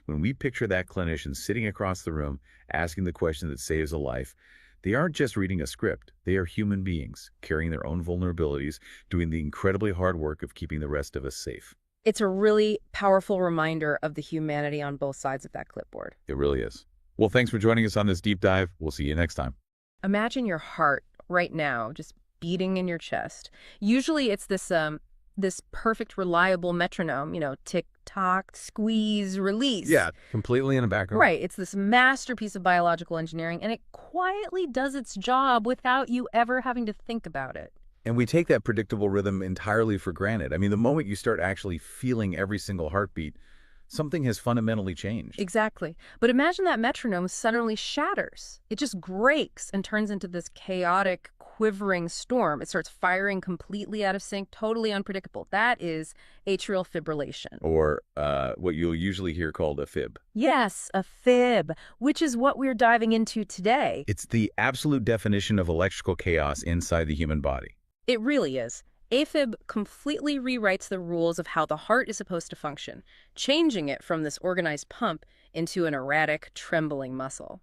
When we picture that clinician sitting across the room asking the question that saves a life, they aren't just reading a script. They are human beings, carrying their own vulnerabilities, doing the incredibly hard work of keeping the rest of us safe. It's a really powerful reminder of the humanity on both sides of that clipboard. It really is. Well, thanks for joining us on this deep dive. We'll see you next time. Imagine your heart right now just beating in your chest. Usually it's this perfect, reliable metronome, tick, tock, squeeze, release. Yeah, completely in the background. Right. It's this masterpiece of biological engineering, and it quietly does its job without you ever having to think about it. And we take that predictable rhythm entirely for granted. I mean, the moment you start actually feeling every single heartbeat, something has fundamentally changed. Exactly. But imagine that metronome suddenly shatters. It just breaks and turns into this chaotic, quivering storm. It starts firing completely out of sync, totally unpredictable. That is atrial fibrillation. Or what you'll usually hear called a fib. Yes, a fib, which is what we're diving into today. It's the absolute definition of electrical chaos inside the human body. It really is. AFib completely rewrites the rules of how the heart is supposed to function, changing it from this organized pump into an erratic, trembling muscle.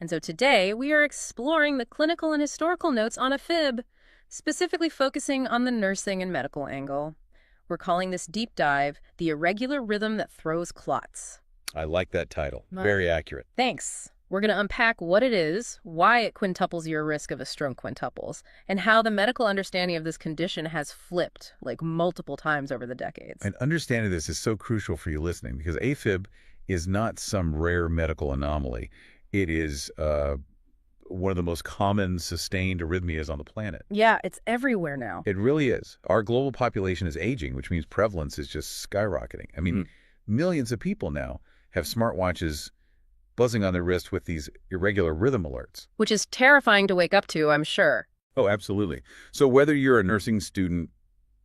And so today, we are exploring the clinical and historical notes on a fib, specifically focusing on the nursing and medical angle. We're calling this deep dive the irregular rhythm that throws clots. I like that title. Very accurate. Thanks. We're going to unpack what it is, why it quintuples your risk of a stroke quintuples, and how the medical understanding of this condition has flipped like multiple times over the decades. And understanding this is so crucial for you listening because AFib is not some rare medical anomaly. It is one of the most common sustained arrhythmias on the planet. Yeah, it's everywhere now. It really is. Our global population is aging, which means prevalence is just skyrocketing. I mean, millions of people now have smartwatches buzzing on their wrist with these irregular rhythm alerts. Which is terrifying to wake up to, I'm sure. Oh, absolutely. So whether you're a nursing student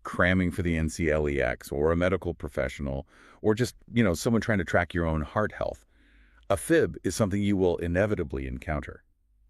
cramming for the NCLEX or a medical professional or just, someone trying to track your own heart health, a fib is something you will inevitably encounter.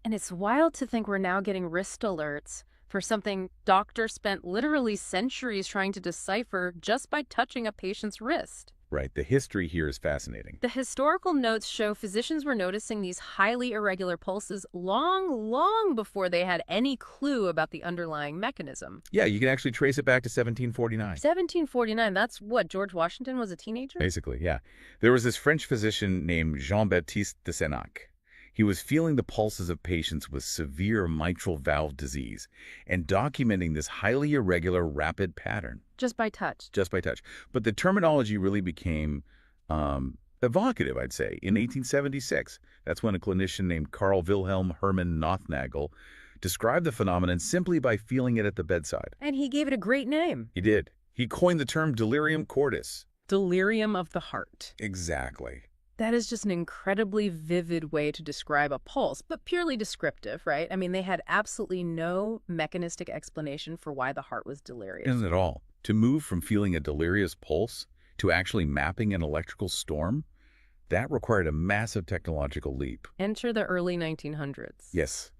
And it's wild to think we're now getting wrist alerts for something doctors spent literally centuries trying to decipher just by touching a patient's wrist. Right. The history here is fascinating. The historical notes show physicians were noticing these highly irregular pulses long before they had any clue about the underlying mechanism. Yeah, you can actually trace it back to 1749. 1749, that's what, George Washington was a teenager? Basically, yeah. There was this French physician named Jean-Baptiste de Sénac. He was feeling the pulses of patients with severe mitral valve disease and documenting this highly irregular, rapid pattern. Just by touch. Just by touch. But the terminology really became evocative, I'd say, in 1876. That's when a clinician named Carl Wilhelm Hermann Nothnagel described the phenomenon simply by feeling it at the bedside. And he gave it a great name. He did. He coined the term delirium cordis. Delirium of the heart. Exactly. That is just an incredibly vivid way to describe a pulse, but purely descriptive, right? I mean, they had absolutely no mechanistic explanation for why the heart was delirious. Isn't it all? To move from feeling a delirious pulse to actually mapping an electrical storm, That required a massive technological leap. Enter the early 1900s. Yes.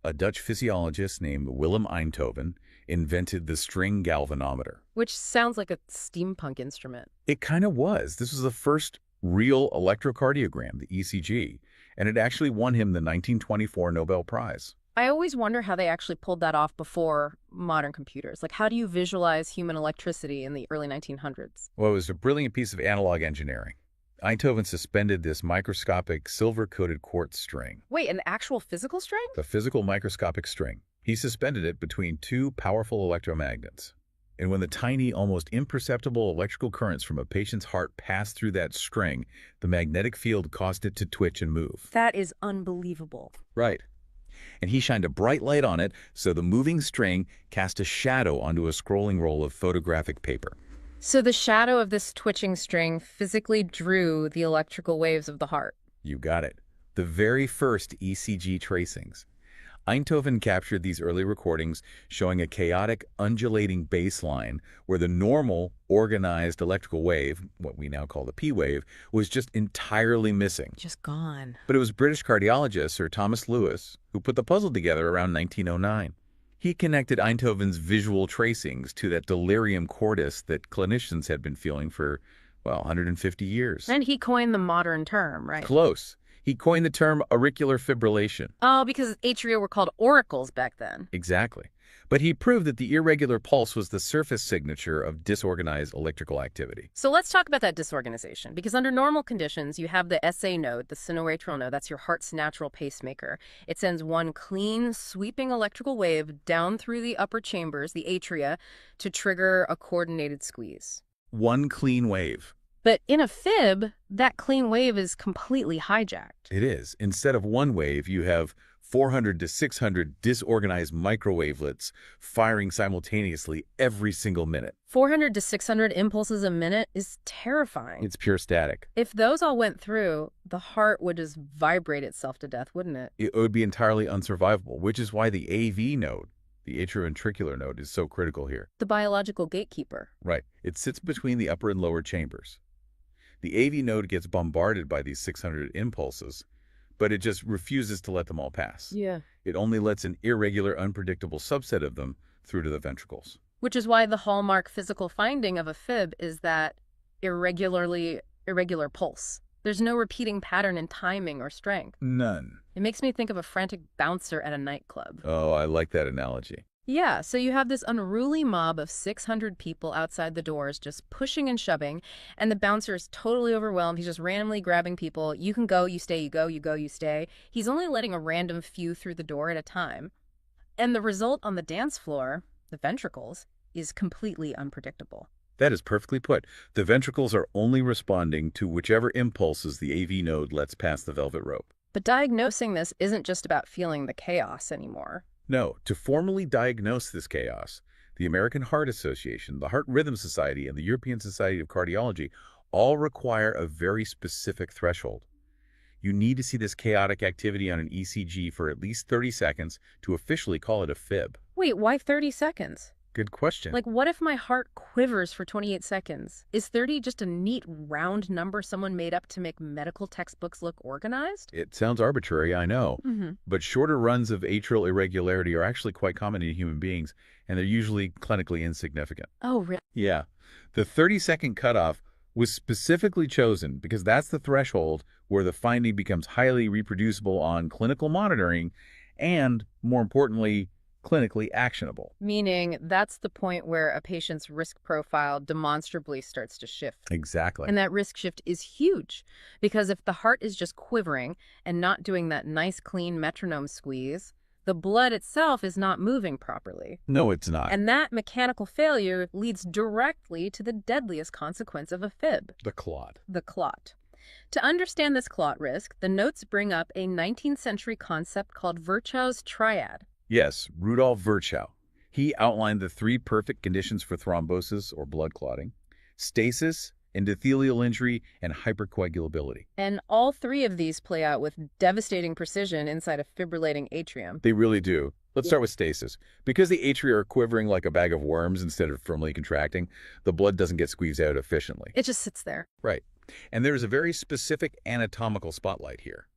A Dutch physiologist named Willem Einthoven invented the string galvanometer. Which sounds like a steampunk instrument. It kind of was. This was the first real electrocardiogram, the ECG, and it actually won him the 1924 Nobel Prize. I always wonder how they actually pulled that off before modern computers. Like, how do you visualize human electricity in the early 1900s? Well, it was a brilliant piece of analog engineering. Einthoven suspended this microscopic silver-coated quartz string. Wait, an actual physical string? The physical microscopic string. He suspended it between two powerful electromagnets. And when the tiny, almost imperceptible electrical currents from a patient's heart passed through that string, the magnetic field caused it to twitch and move. That is unbelievable. Right. And he shined a bright light on it, so the moving string cast a shadow onto a scrolling roll of photographic paper. So the shadow of this twitching string physically drew the electrical waves of the heart. You got it. The very first ECG tracings. Einthoven captured these early recordings showing a chaotic, undulating baseline where the normal, organized electrical wave, what we now call the P wave, was just entirely missing. Just gone. But it was British cardiologist Sir Thomas Lewis who put the puzzle together around 1909. He connected Einthoven's visual tracings to that delirium cordis that clinicians had been feeling for, well, 150 years. And he coined the modern term, right? Close. He coined the term auricular fibrillation. Oh, because atria were called auricles back then. Exactly. But he proved that the irregular pulse was the surface signature of disorganized electrical activity. So let's talk about that disorganization, because under normal conditions, you have the SA node, the sinoatrial node. That's your heart's natural pacemaker. It sends one clean, sweeping electrical wave down through the upper chambers, the atria, to trigger a coordinated squeeze. One clean wave. But in a fib, that clean wave is completely hijacked. It is. Instead of one wave, you have 400 to 600 disorganized microwavelets firing simultaneously every single minute. 400 to 600 impulses a minute is terrifying. It's pure static. If those all went through, the heart would just vibrate itself to death, wouldn't it? It would be entirely unsurvivable, which is why the AV node, the atrioventricular node, is so critical here. The biological gatekeeper. Right. It sits between the upper and lower chambers. The AV node gets bombarded by these 600 impulses, but it just refuses to let them all pass. Yeah. It only lets an irregular, unpredictable subset of them through to the ventricles. Which is why the hallmark physical finding of a fib is that irregular pulse. There's no repeating pattern in timing or strength. None. It makes me think of a frantic bouncer at a nightclub. Oh, I like that analogy. Yeah, so you have this unruly mob of 600 people outside the doors just pushing and shoving, and the bouncer is totally overwhelmed. He's just randomly grabbing people. You can go, you stay, you go, you go, you stay. He's only letting a random few through the door at a time. And the result on the dance floor, the ventricles, is completely unpredictable. That is perfectly put. The ventricles are only responding to whichever impulses the AV node lets pass the velvet rope. But diagnosing this isn't just about feeling the chaos anymore. No, to formally diagnose this chaos, the American Heart Association, the Heart Rhythm Society, and the European Society of Cardiology all require a very specific threshold. You need to see this chaotic activity on an ECG for at least 30 seconds to officially call it a fib. Wait, why 30 seconds? Good question. Like, what if my heart quivers for 28 seconds? Is 30 just a neat round number someone made up to make medical textbooks look organized? It sounds arbitrary, I know, but shorter runs of atrial irregularity are actually quite common in human beings, and they're usually clinically insignificant. Oh, really? Yeah. The 30-second cutoff was specifically chosen because that's the threshold where the finding becomes highly reproducible on clinical monitoring and, more importantly, clinically actionable. Meaning that's the point where a patient's risk profile demonstrably starts to shift. Exactly. And that risk shift is huge because if the heart is just quivering and not doing that nice clean metronome squeeze, the blood itself is not moving properly. No, it's not. And that mechanical failure leads directly to the deadliest consequence of a fib. The clot. The clot. To understand this clot risk, the notes bring up a 19th century concept called Virchow's triad. Yes, Rudolf Virchow. He outlined the three perfect conditions for thrombosis or blood clotting: stasis, endothelial injury, and hypercoagulability. And all three of these play out with devastating precision inside a fibrillating atrium. They really do. Let's start with stasis. Because the atria are quivering like a bag of worms instead of firmly contracting, the blood doesn't get squeezed out efficiently. It just sits there. Right. And there's a very specific anatomical spotlight here,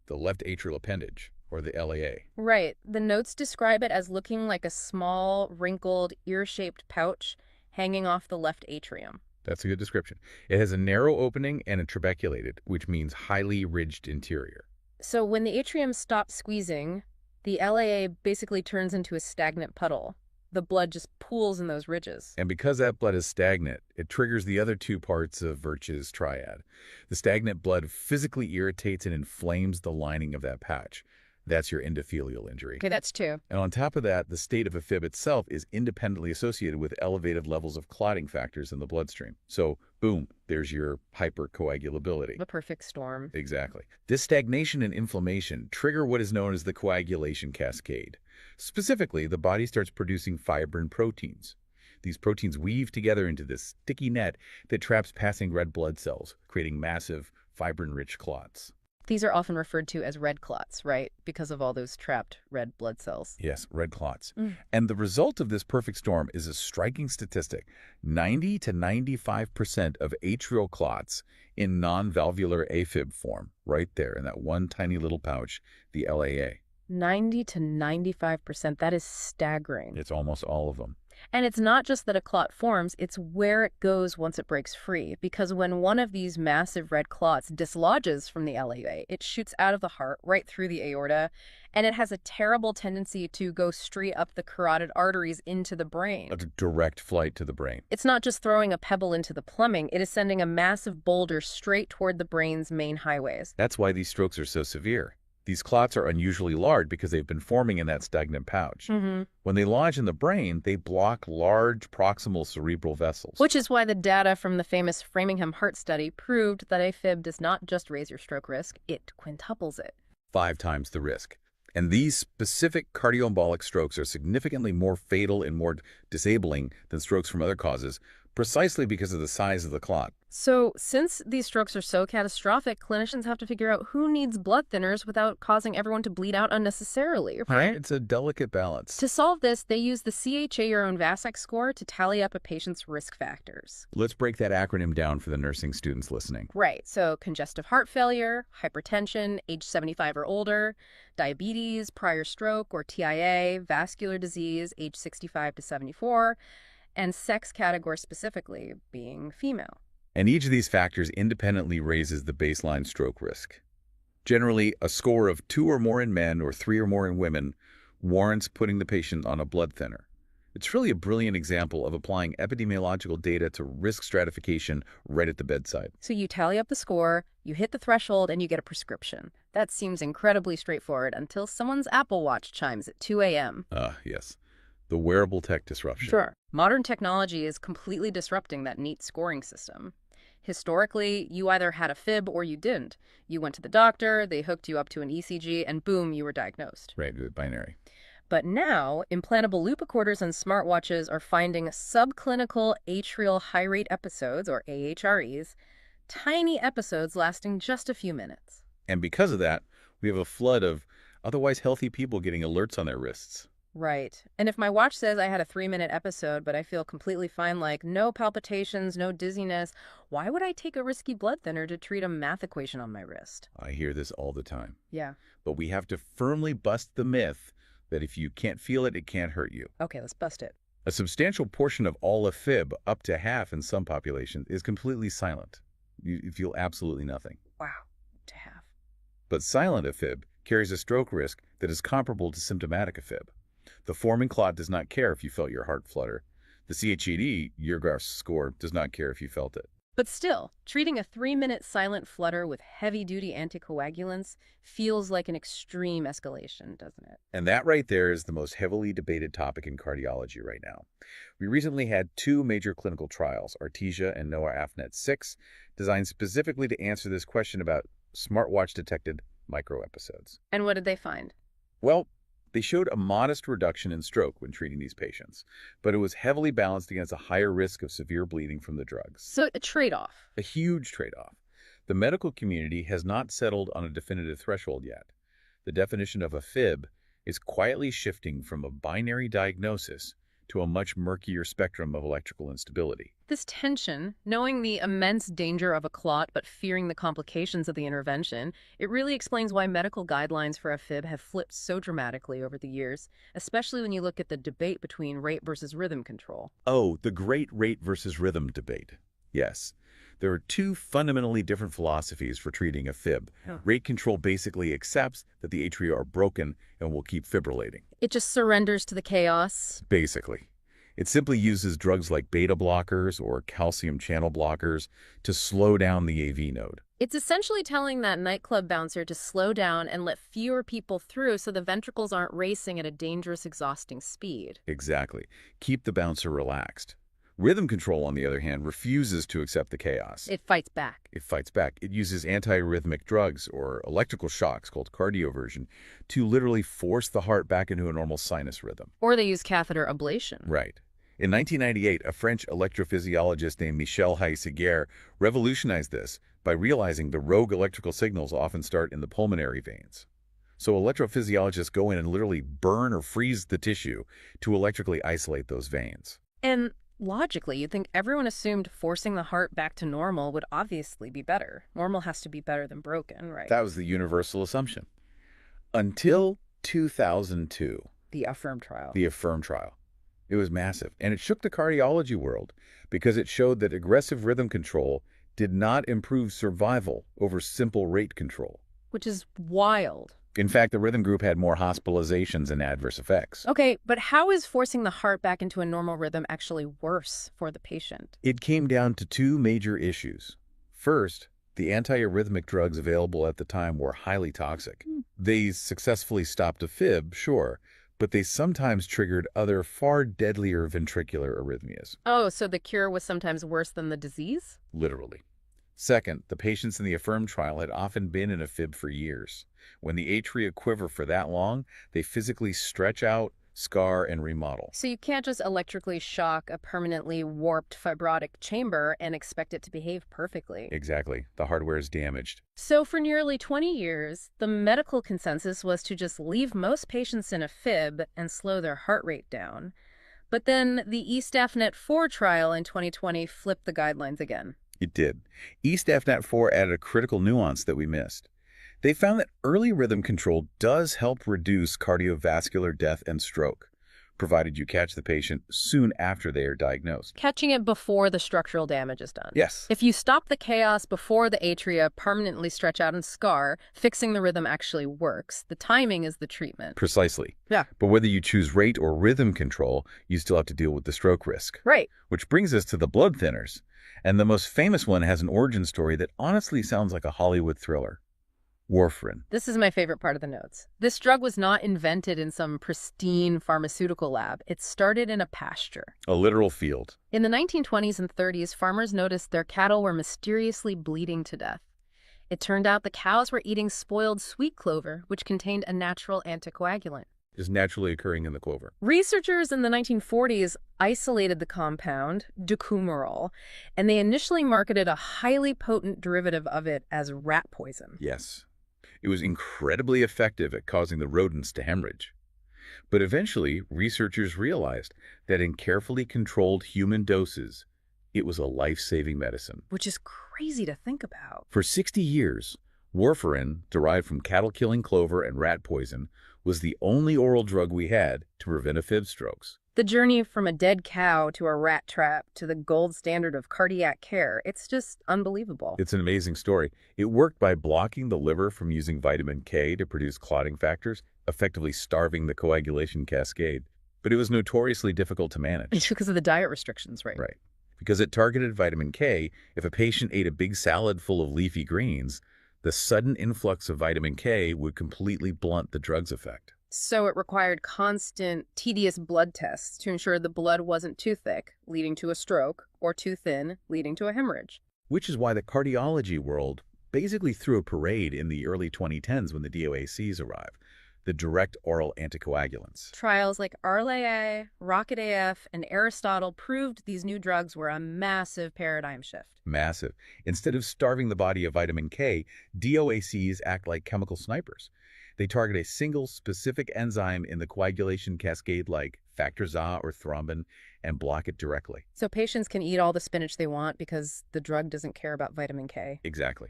the left atrial appendage, or the LAA. Right. The notes describe it as looking like a small, wrinkled, ear-shaped pouch hanging off the left atrium. That's a good description. It has a narrow opening and a trabeculated, which means highly ridged interior. So when the atrium stops squeezing, the LAA basically turns into a stagnant puddle. The blood just pools in those ridges. And because that blood is stagnant, it triggers the other two parts of Virch's triad. The stagnant blood physically irritates and inflames the lining of that patch. That's your endothelial injury. Okay, that's two. And on top of that, the state of a fib itself is independently associated with elevated levels of clotting factors in the bloodstream. So, boom, there's your hypercoagulability. The perfect storm. Exactly. This stagnation and inflammation trigger what is known as the coagulation cascade. Specifically, the body starts producing fibrin proteins. These proteins weave together into this sticky net that traps passing red blood cells, creating massive fibrin-rich clots. These are often referred to as red clots, right? Because of all those trapped red blood cells. Yes, red clots. And the result of this perfect storm is a striking statistic. 90 to 95% of atrial clots in non-valvular AFib form, right there in that one tiny little pouch, the LAA. 90 to 95%. That is staggering. It's almost all of them. And it's not just that a clot forms, it's where it goes once it breaks free. Because when one of these massive red clots dislodges from the LAA, it shoots out of the heart right through the aorta, and it has a terrible tendency to go straight up the carotid arteries into the brain. A direct flight to the brain. It's not just throwing a pebble into the plumbing, it is sending a massive boulder straight toward the brain's main highways. That's why these strokes are so severe. These clots are unusually large because they've been forming in that stagnant pouch. When they lodge in the brain, they block large proximal cerebral vessels. Which is why the data from the famous Framingham Heart Study proved that AFib does not just raise your stroke risk, it quintuples it. 5 times the risk. And these specific cardioembolic strokes are significantly more fatal and more disabling than strokes from other causes, precisely because of the size of the clot. So, since these strokes are so catastrophic, clinicians have to figure out who needs blood thinners without causing everyone to bleed out unnecessarily, right? It's a delicate balance. To solve this, they use the CHA or VASAC score to tally up a patient's risk factors. Let's break that acronym down for the nursing students listening. Right, so congestive heart failure, hypertension, age 75 or older, diabetes, prior stroke or TIA, vascular disease, age 65 to 74, and sex category specifically being female. And each of these factors independently raises the baseline stroke risk. Generally, a score of 2 or more in men or 3 or more in women warrants putting the patient on a blood thinner. It's really a brilliant example of applying epidemiological data to risk stratification right at the bedside. So you tally up the score, you hit the threshold, and you get a prescription. That seems incredibly straightforward until someone's Apple Watch chimes at 2 a.m. Yes. The wearable tech disruption. Sure. Modern technology is completely disrupting that neat scoring system. Historically, you either had a fib or you didn't. You went to the doctor, they hooked you up to an ECG, and boom, you were diagnosed. Right, binary. But now, implantable loop recorders and smartwatches are finding subclinical atrial high rate episodes, or AHREs, tiny episodes lasting just a few minutes. And because of that, we have a flood of otherwise healthy people getting alerts on their wrists. Right. And if my watch says I had a 3-minute episode, but I feel completely fine, like no palpitations, no dizziness, why would I take a risky blood thinner to treat a math equation on my wrist? I hear this all the time. Yeah. But we have to firmly bust the myth that if you can't feel it, it can't hurt you. Okay, let's bust it. A substantial portion of all AFib, up to half in some populations, is completely silent. You feel absolutely nothing. Wow, to half. But silent AFib carries a stroke risk that is comparable to symptomatic AFib. The forming clot does not care if you felt your heart flutter. The CHED, your graph score, does not care if you felt it. But still, treating a 3-minute silent flutter with heavy-duty anticoagulants feels like an extreme escalation, doesn't it? And that right there is the most heavily debated topic in cardiology right now. We recently had 2 major clinical trials, Artesia and NOAA-AFNET 6, designed specifically to answer this question about smartwatch-detected microepisodes. And what did they find? Well, they showed a modest reduction in stroke when treating these patients, but it was heavily balanced against a higher risk of severe bleeding from the drugs. So a trade-off. A huge trade-off. The medical community has not settled on a definitive threshold yet. The definition of a fib is quietly shifting from a binary diagnosis to a much murkier spectrum of electrical instability. This tension, knowing the immense danger of a clot but fearing the complications of the intervention, it really explains why medical guidelines for AFib have flipped so dramatically over the years, especially when you look at the debate between rate versus rhythm control. Oh, the great rate versus rhythm debate. Yes. There are two fundamentally different philosophies for treating AFib. Rate control basically accepts that the atria are broken and will keep fibrillating. It just surrenders to the chaos? Basically. It simply uses drugs like beta blockers or calcium channel blockers to slow down the AV node. It's essentially telling that nightclub bouncer to slow down and let fewer people through so the ventricles aren't racing at a dangerous, exhausting speed. Exactly. Keep the bouncer relaxed. Rhythm control, on the other hand, refuses to accept the chaos. It fights back. It fights back. It uses antiarrhythmic drugs, or electrical shocks called cardioversion, to literally force the heart back into a normal sinus rhythm. Or they use catheter ablation. Right. In 1998, a French electrophysiologist named Michel Haït-Séguier revolutionized this by realizing the rogue electrical signals often start in the pulmonary veins. So electrophysiologists go in and literally burn or freeze the tissue to electrically isolate those veins. And logically, you'd think everyone assumed forcing the heart back to normal would obviously be better. Normal has to be better than broken, right? That was the universal assumption. Until 2002. The AFFIRM trial. The AFFIRM trial. It was massive, and it shook the cardiology world because it showed that aggressive rhythm control did not improve survival over simple rate control. Which is wild. In fact, the rhythm group had more hospitalizations and adverse effects. Okay, but how is forcing the heart back into a normal rhythm actually worse for the patient? It came down to two major issues. First, the antiarrhythmic drugs available at the time were highly toxic. They successfully stopped AFib, sure, but they sometimes triggered other far deadlier ventricular arrhythmias. Oh, so the cure was sometimes worse than the disease? Literally. Second, the patients in the AFFIRM trial had often been in AFib for years. When the atria quiver for that long, they physically stretch out, scar, and remodel. So you can't just electrically shock a permanently warped fibrotic chamber and expect it to behave perfectly. Exactly. The hardware is damaged. So for nearly 20 years, the medical consensus was to just leave most patients in AFib and slow their heart rate down. But then the eStaffNet-4 trial in 2020 flipped the guidelines again. It did. eStaffNet-4 added a critical nuance that we missed. They found that early rhythm control does help reduce cardiovascular death and stroke, provided you catch the patient soon after they are diagnosed. Catching it before the structural damage is done. Yes. If you stop the chaos before the atria permanently stretch out and scar, fixing the rhythm actually works. The timing is the treatment. Precisely. Yeah. But whether you choose rate or rhythm control, you still have to deal with the stroke risk. Right. Which brings us to the blood thinners. And the most famous one has an origin story that honestly sounds like a Hollywood thriller. Warfarin. This is my favorite part of the notes. This drug was not invented in some pristine pharmaceutical lab. It started in a pasture. A literal field. In the 1920s and 30s, farmers noticed their cattle were mysteriously bleeding to death. It turned out the cows were eating spoiled sweet clover, which contained a natural anticoagulant. Is naturally occurring in the clover. Researchers in the 1940s isolated the compound, decumerol, and they initially marketed a highly potent derivative of it as rat poison. Yes. It was incredibly effective at causing the rodents to hemorrhage. But eventually, researchers realized that in carefully controlled human doses, it was a life-saving medicine. Which is crazy to think about. For 60 years, warfarin, derived from cattle-killing clover and rat poison, was the only oral drug we had to prevent AFib strokes. The journey from a dead cow to a rat trap to the gold standard of cardiac care, it's just unbelievable. It's an amazing story. It worked by blocking the liver from using vitamin K to produce clotting factors, effectively starving the coagulation cascade. But it was notoriously difficult to manage. It's because of the diet restrictions, right? Right. Because it targeted vitamin K, if a patient ate a big salad full of leafy greens, the sudden influx of vitamin K would completely blunt the drug's effect. So it required constant, tedious blood tests to ensure the blood wasn't too thick, leading to a stroke, or too thin, leading to a hemorrhage. Which is why the cardiology world basically threw a parade in the early 2010s when the DOACs arrived, the direct oral anticoagulants. Trials like ARLE-A, ROCKET-AF, and Aristotle proved these new drugs were a massive paradigm shift. Massive. Instead of starving the body of vitamin K, DOACs act like chemical snipers. They target a single specific enzyme in the coagulation cascade like factor ZA or thrombin and block it directly. So patients can eat all the spinach they want because the drug doesn't care about vitamin K. Exactly.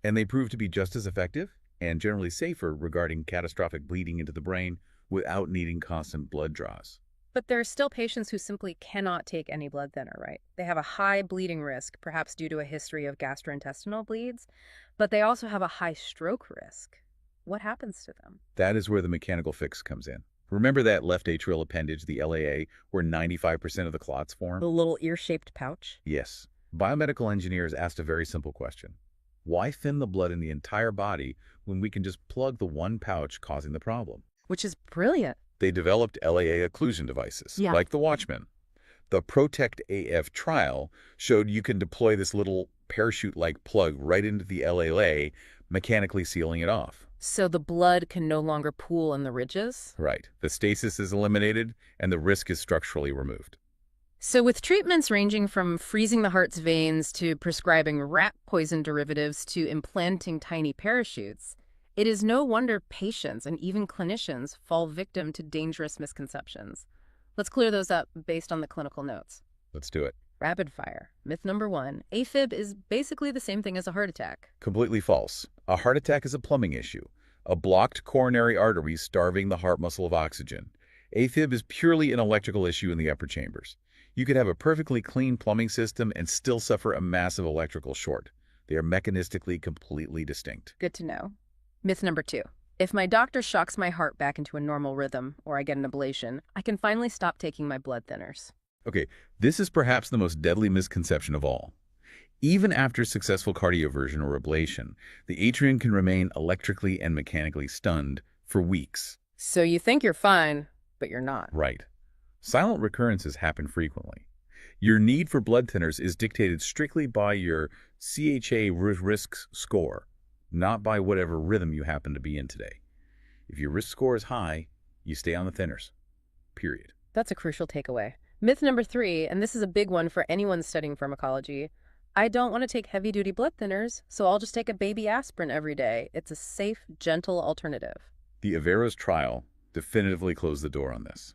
And they prove to be just as effective and generally safer regarding catastrophic bleeding into the brain without needing constant blood draws. But there are still patients who simply cannot take any blood thinner, right? They have a high bleeding risk, perhaps due to a history of gastrointestinal bleeds, but they also have a high stroke risk. What happens to them? That is where the mechanical fix comes in. Remember that left atrial appendage, the LAA, where 95% of the clots form? The little ear-shaped pouch? Yes. Biomedical engineers asked a very simple question. Why thin the blood in the entire body when we can just plug the one pouch causing the problem? Which is brilliant. They developed LAA occlusion devices, like the Watchman. The Protect AF trial showed you can deploy this little parachute-like plug right into the LAA, mechanically sealing it off. So the blood can no longer pool in the ridges? Right. The stasis is eliminated, and the risk is structurally removed. So with treatments ranging from freezing the heart's veins to prescribing rat poison derivatives to implanting tiny parachutes, it is no wonder patients and even clinicians fall victim to dangerous misconceptions. Let's clear those up based on the clinical notes. Let's do it. Rapid fire. Myth number 1. AFib is basically the same thing as a heart attack. Completely false. A heart attack is a plumbing issue. A blocked coronary artery starving the heart muscle of oxygen. AFib is purely an electrical issue in the upper chambers. You could have a perfectly clean plumbing system and still suffer a massive electrical short. They are mechanistically completely distinct. Good to know. Myth number 2. If my doctor shocks my heart back into a normal rhythm, or I get an ablation, I can finally stop taking my blood thinners. Okay, this is perhaps the most deadly misconception of all. Even after successful cardioversion or ablation, the atrium can remain electrically and mechanically stunned for weeks. So you think you're fine, but you're not. Right. Silent recurrences happen frequently. Your need for blood thinners is dictated strictly by your CHA risk score, not by whatever rhythm you happen to be in today. If your risk score is high, you stay on the thinners. Period. That's a crucial takeaway. Myth number 3, and this is a big one for anyone studying pharmacology. I don't want to take heavy-duty blood thinners, so I'll just take a baby aspirin every day. It's a safe, gentle alternative. The Averos trial definitively closed the door on this.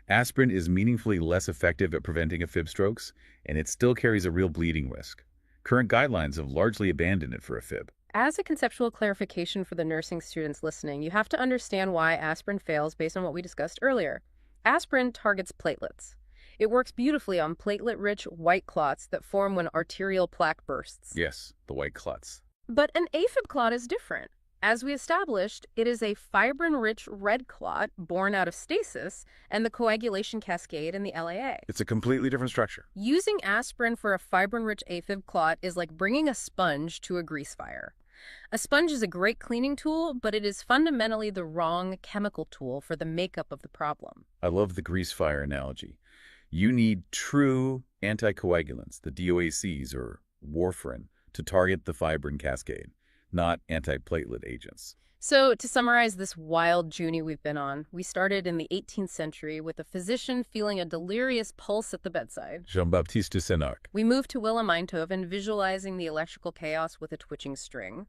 Aspirin is meaningfully less effective at preventing AFib strokes, and it still carries a real bleeding risk. Current guidelines have largely abandoned it for AFib. As a conceptual clarification for the nursing students listening, you have to understand why aspirin fails based on what we discussed earlier. Aspirin targets platelets. It works beautifully on platelet-rich white clots that form when arterial plaque bursts. Yes, the white clots. But an AFib clot is different. As we established, it is a fibrin-rich red clot born out of stasis and the coagulation cascade in the LAA. It's a completely different structure. Using aspirin for a fibrin-rich AFib clot is like bringing a sponge to a grease fire. A sponge is a great cleaning tool, but it is fundamentally the wrong chemical tool for the makeup of the problem. I love the grease fire analogy. You need true anticoagulants, the DOACs or warfarin, to target the fibrin cascade, not antiplatelet agents. So, to summarize this wild journey we've been on, we started in the 18th century with a physician feeling a delirious pulse at the bedside. Jean-Baptiste de Sénac. We moved to Willem Einthoven, visualizing the electrical chaos with a twitching string.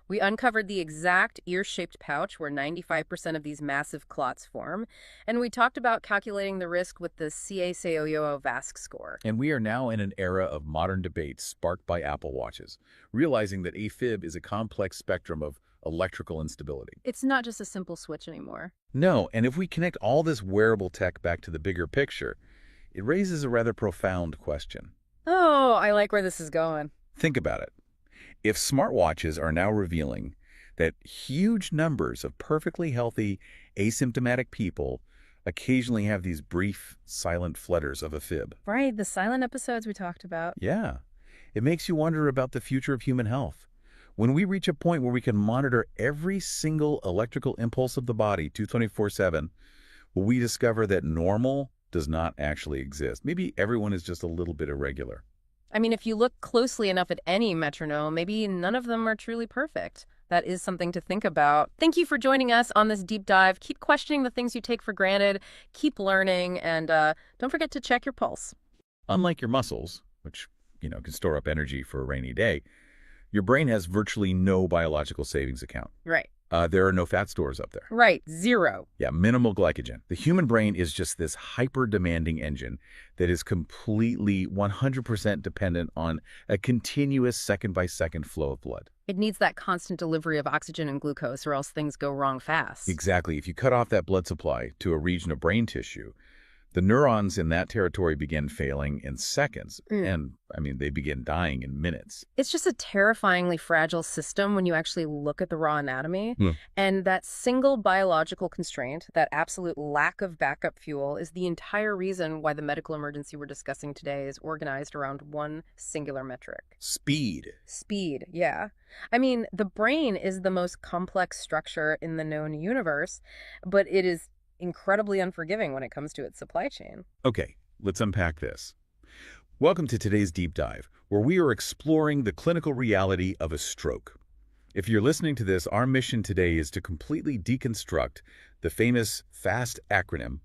We uncovered the exact ear-shaped pouch where 95% of these massive clots form, and we talked about calculating the risk with the CACOYO VASC score. And we are now in an era of modern debate sparked by Apple Watches, realizing that AFib is a complex spectrum of electrical instability. It's not just a simple switch anymore. No, and if we connect all this wearable tech back to the bigger picture, it raises a rather profound question. Oh, I like where this is going. Think about it. If smartwatches are now revealing that huge numbers of perfectly healthy, asymptomatic people occasionally have these brief, silent flutters of AFib. Right, the silent episodes we talked about. Yeah. It makes you wonder about the future of human health. When we reach a point where we can monitor every single electrical impulse of the body 24/7, will we discover that normal does not actually exist? Maybe everyone is just a little bit irregular. I mean, if you look closely enough at any metronome, maybe none of them are truly perfect. That is something to think about. Thank you for joining us on this deep dive. Keep questioning the things you take for granted, keep learning, and don't forget to check your pulse. Unlike your muscles, which, can store up energy for a rainy day, your brain has virtually no biological savings account. Right. There are no fat stores up there. Right, zero. Yeah, minimal glycogen. The human brain is just this hyper-demanding engine that is completely 100% dependent on a continuous second-by-second flow of blood. It needs that constant delivery of oxygen and glucose or else things go wrong fast. Exactly. If you cut off that blood supply to a region of brain tissue, the neurons in that territory begin failing in seconds, and, they begin dying in minutes. It's just a terrifyingly fragile system when you actually look at the raw anatomy. And that single biological constraint, that absolute lack of backup fuel, is the entire reason why the medical emergency we're discussing today is organized around one singular metric. Speed. Speed, yeah. The brain is the most complex structure in the known universe, but it is incredibly unforgiving when it comes to its supply chain. Okay, let's unpack this. Welcome to today's deep dive, where we are exploring the clinical reality of a stroke. If you're listening to this, our mission today is to completely deconstruct the famous FAST acronym,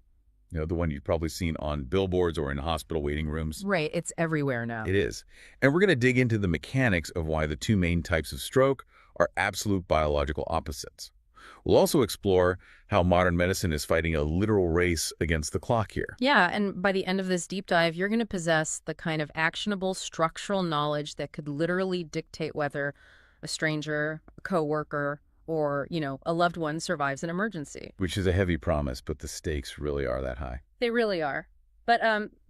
the one you've probably seen on billboards or in hospital waiting rooms. Right, it's everywhere now. It is. And we're going to dig into the mechanics of why the two main types of stroke are absolute biological opposites. We'll also explore how modern medicine is fighting a literal race against the clock here. Yeah, and by the end of this deep dive, you're going to possess the kind of actionable structural knowledge that could literally dictate whether a stranger, a coworker, or, a loved one survives an emergency. Which is a heavy promise, but the stakes really are that high. They really are. But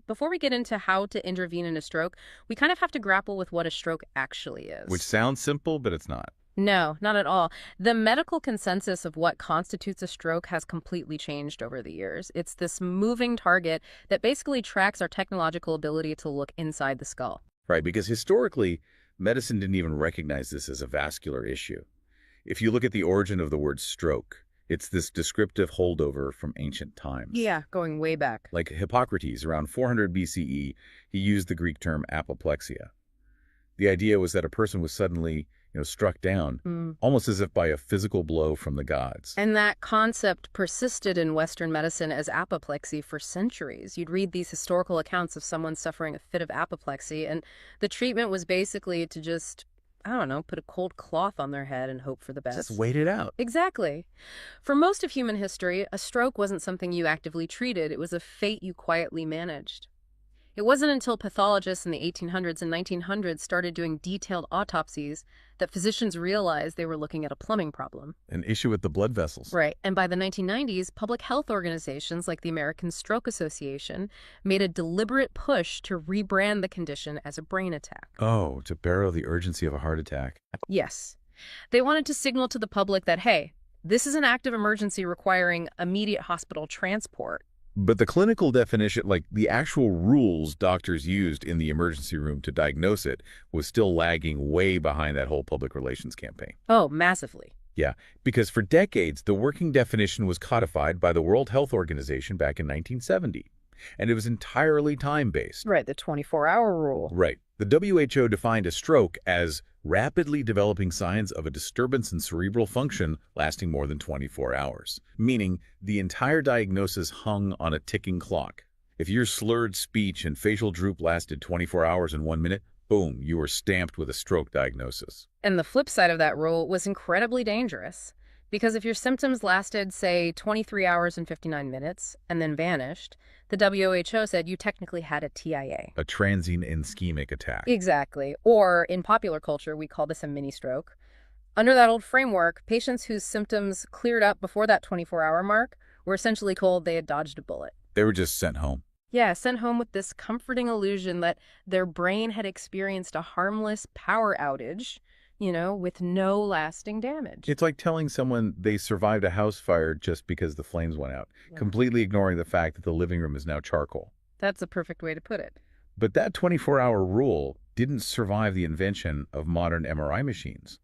before we get into how to intervene in a stroke, we kind of have to grapple with what a stroke actually is. Which sounds simple, but it's not. No, not at all. The medical consensus of what constitutes a stroke has completely changed over the years. It's this moving target that basically tracks our technological ability to look inside the skull. Right, because historically, medicine didn't even recognize this as a vascular issue. If you look at the origin of the word stroke, it's this descriptive holdover from ancient times. Yeah, going way back. Like Hippocrates, around 400 BCE, he used the Greek term apoplexia. The idea was that a person was suddenly struck down, almost as if by a physical blow from the gods. And that concept persisted in Western medicine as apoplexy for centuries. You'd read these historical accounts of someone suffering a fit of apoplexy, and the treatment was basically to just, put a cold cloth on their head and hope for the best. Just wait it out. Exactly. For most of human history, a stroke wasn't something you actively treated. It was a fate you quietly managed. It wasn't until pathologists in the 1800s and 1900s started doing detailed autopsies that physicians realized they were looking at a plumbing problem. An issue with the blood vessels. Right. And by the 1990s, public health organizations like the American Stroke Association made a deliberate push to rebrand the condition as a brain attack. Oh, to borrow the urgency of a heart attack. Yes. They wanted to signal to the public that, hey, this is an active emergency requiring immediate hospital transport. But the clinical definition, like the actual rules doctors used in the emergency room to diagnose it, was still lagging way behind that whole public relations campaign. Oh, massively. Yeah, because for decades, the working definition was codified by the World Health Organization back in 1970. And it was entirely time-based. Right, the 24-hour rule. Right. The WHO defined a stroke as rapidly developing signs of a disturbance in cerebral function lasting more than 24 hours, meaning the entire diagnosis hung on a ticking clock. If your slurred speech and facial droop lasted 24 hours and 1 minute, boom, you were stamped with a stroke diagnosis. And the flip side of that rule was incredibly dangerous. Because if your symptoms lasted, say, 23 hours and 59 minutes and then vanished, the WHO said you technically had a TIA. A transient ischemic attack. Exactly. Or, in popular culture, we call this a mini-stroke. Under that old framework, patients whose symptoms cleared up before that 24-hour mark were essentially told they had dodged a bullet. They were just sent home. Yeah, sent home with this comforting illusion that their brain had experienced a harmless power outage, with no lasting damage. It's like telling someone they survived a house fire just because the flames went out, completely ignoring the fact that the living room is now charcoal. That's a perfect way to put it. But that 24-hour rule didn't survive the invention of modern MRI machines.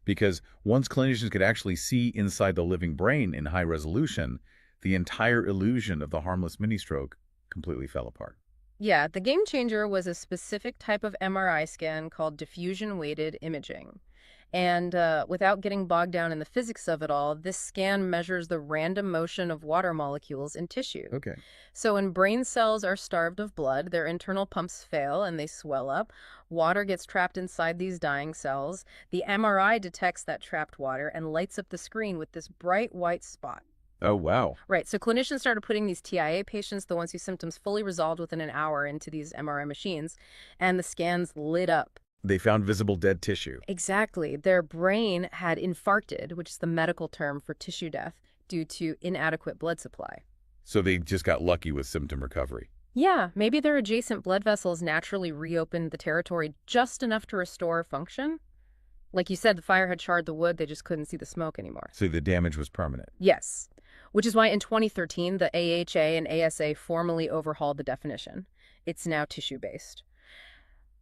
Because once clinicians could actually see inside the living brain in high resolution, the entire illusion of the harmless mini-stroke completely fell apart. Yeah, the game changer was a specific type of MRI scan called diffusion-weighted imaging. And without getting bogged down in the physics of it all, this scan measures the random motion of water molecules in tissue. Okay. So when brain cells are starved of blood, their internal pumps fail and they swell up. Water gets trapped inside these dying cells. The MRI detects that trapped water and lights up the screen with this bright white spot. Oh, wow. Right. So clinicians started putting these TIA patients, the ones whose symptoms fully resolved within an hour, into these MRI machines, and the scans lit up. They found visible dead tissue. Exactly. Their brain had infarcted, which is the medical term for tissue death, due to inadequate blood supply. So they just got lucky with symptom recovery. Yeah, maybe their adjacent blood vessels naturally reopened the territory just enough to restore function. Like you said, the fire had charred the wood, they just couldn't see the smoke anymore. So the damage was permanent. Yes. Which is why in 2013, the AHA and ASA formally overhauled the definition. It's now tissue-based.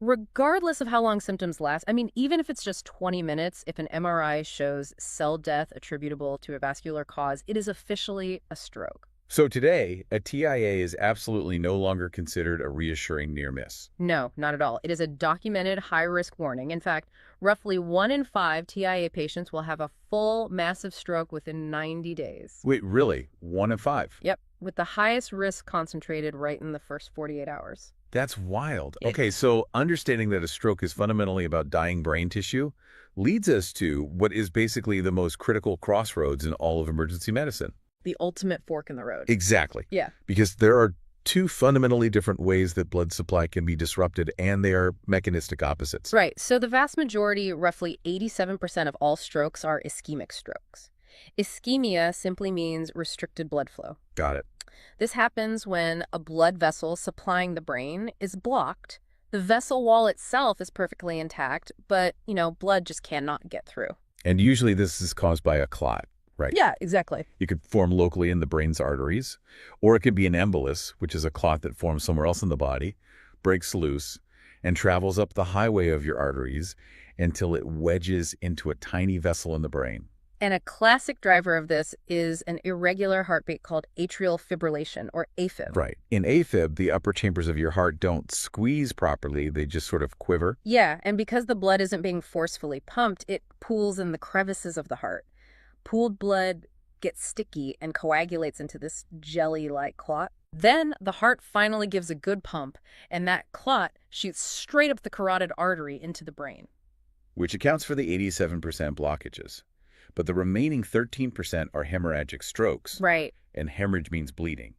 Regardless of how long symptoms last, I mean, even if it's just 20 minutes, if an MRI shows cell death attributable to a vascular cause, it is officially a stroke. So today, a TIA is absolutely no longer considered a reassuring near miss. No, not at all. It is a documented high-risk warning. In fact, roughly 1 in 5 TIA patients will have a full massive stroke within 90 days. Wait, really? 1 in 5? Yep, with the highest risk concentrated right in the first 48 hours. That's wild. Okay, so understanding that a stroke is fundamentally about dying brain tissue leads us to what is basically the most critical crossroads in all of emergency medicine. The ultimate fork in the road. Exactly. Yeah. Because there are two fundamentally different ways that blood supply can be disrupted, and they are mechanistic opposites. Right. So the vast majority, roughly 87% of all strokes, are ischemic strokes. Ischemia simply means restricted blood flow. Got it. This happens when a blood vessel supplying the brain is blocked. The vessel wall itself is perfectly intact, but, blood just cannot get through. And usually this is caused by a clot. Right. Yeah, exactly. It could form locally in the brain's arteries, or it could be an embolus, which is a clot that forms somewhere else in the body, breaks loose, and travels up the highway of your arteries until it wedges into a tiny vessel in the brain. And a classic driver of this is an irregular heartbeat called atrial fibrillation, or AFib. Right. In AFib, the upper chambers of your heart don't squeeze properly. They just sort of quiver. Yeah, and because the blood isn't being forcefully pumped, it pools in the crevices of the heart. Pooled blood gets sticky and coagulates into this jelly-like clot. Then the heart finally gives a good pump, and that clot shoots straight up the carotid artery into the brain. Which accounts for the 87% blockages. But the remaining 13% are hemorrhagic strokes. Right. And hemorrhage means bleeding.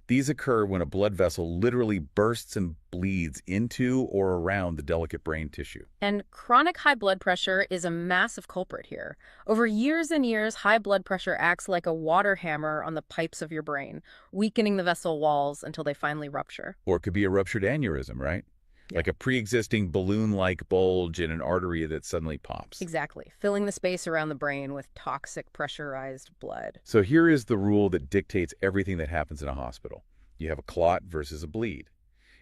These occur when a blood vessel literally bursts and bleeds into or around the delicate brain tissue. And chronic high blood pressure is a massive culprit here. Over years and years, high blood pressure acts like a water hammer on the pipes of your brain, weakening the vessel walls until they finally rupture. Or it could be a ruptured aneurysm, right? Yeah. Like a pre-existing balloon-like bulge in an artery that suddenly pops. Exactly, filling the space around the brain with toxic pressurized blood. So here is the rule that dictates everything that happens in a hospital. You have a clot versus a bleed,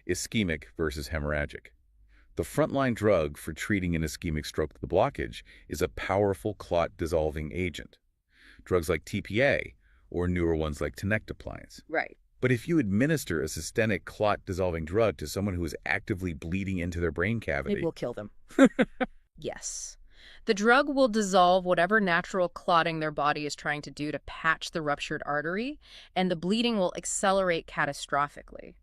ischemic versus hemorrhagic. The frontline drug for treating an ischemic stroke to the blockage is a powerful clot-dissolving agent. Drugs like TPA, or newer ones like tenecteplase. Right. But if you administer a systemic clot-dissolving drug to someone who is actively bleeding into their brain cavity... It will kill them. Yes. The drug will dissolve whatever natural clotting their body is trying to do to patch the ruptured artery, and the bleeding will accelerate catastrophically.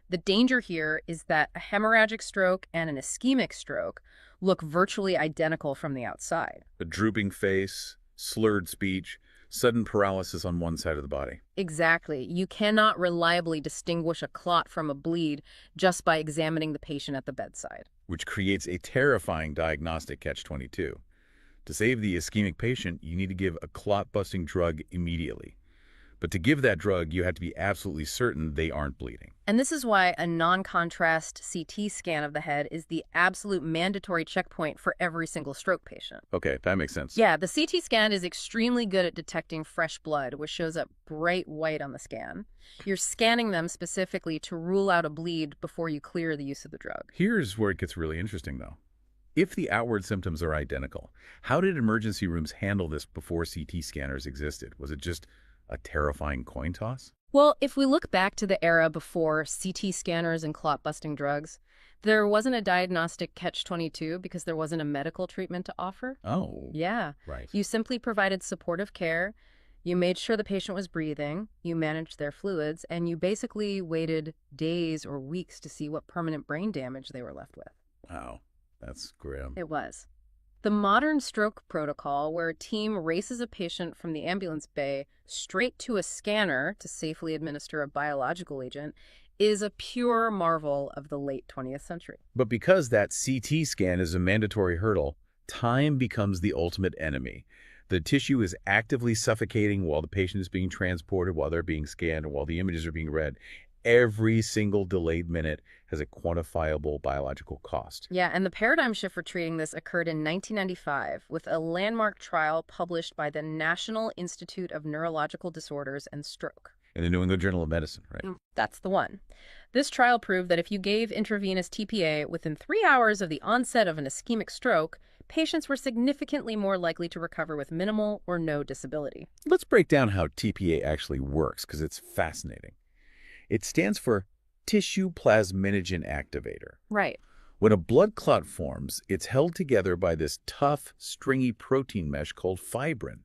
The danger here is that a hemorrhagic stroke and an ischemic stroke look virtually identical from the outside. A drooping face, slurred speech, sudden paralysis on one side of the body. Exactly. You cannot reliably distinguish a clot from a bleed just by examining the patient at the bedside. Which creates a terrifying diagnostic catch-22. To save the ischemic patient, you need to give a clot-busting drug immediately. But to give that drug, you have to be absolutely certain they aren't bleeding. And this is why a non-contrast CT scan of the head is the absolute mandatory checkpoint for every single stroke patient. Okay, that makes sense. Yeah, the CT scan is extremely good at detecting fresh blood, which shows up bright white on the scan. You're scanning them specifically to rule out a bleed before you clear the use of the drug. Here's where it gets really interesting, though. If the outward symptoms are identical, how did emergency rooms handle this before CT scanners existed? Was it just a terrifying coin toss? Well, if we look back to the era before CT scanners and clot-busting drugs, There wasn't a diagnostic catch-22 because there wasn't a medical treatment to offer. Oh, Yeah. right. You simply provided supportive care, you made sure the patient was breathing, you managed their fluids, and you basically waited days or weeks to see what permanent brain damage they were left with. Wow, that's grim. It was. The modern stroke protocol, where a team races a patient from the ambulance bay straight to a scanner to safely administer a biological agent, is a pure marvel of the late 20th century. But because that CT scan is a mandatory hurdle, time becomes the ultimate enemy. The tissue is actively suffocating while the patient is being transported, while they're being scanned, and while the images are being read. Every single delayed minute has a quantifiable biological cost. Yeah, and the paradigm shift for treating this occurred in 1995 with a landmark trial published by the National Institute of Neurological Disorders and Stroke. In the New England Journal of Medicine, right? That's the one. This trial proved that if you gave intravenous TPA within 3 hours of the onset of an ischemic stroke, patients were significantly more likely to recover with minimal or no disability. Let's break down how TPA actually works, because it's fascinating. It stands for tissue plasminogen activator. Right. When a blood clot forms, it's held together by this tough, stringy protein mesh called fibrin.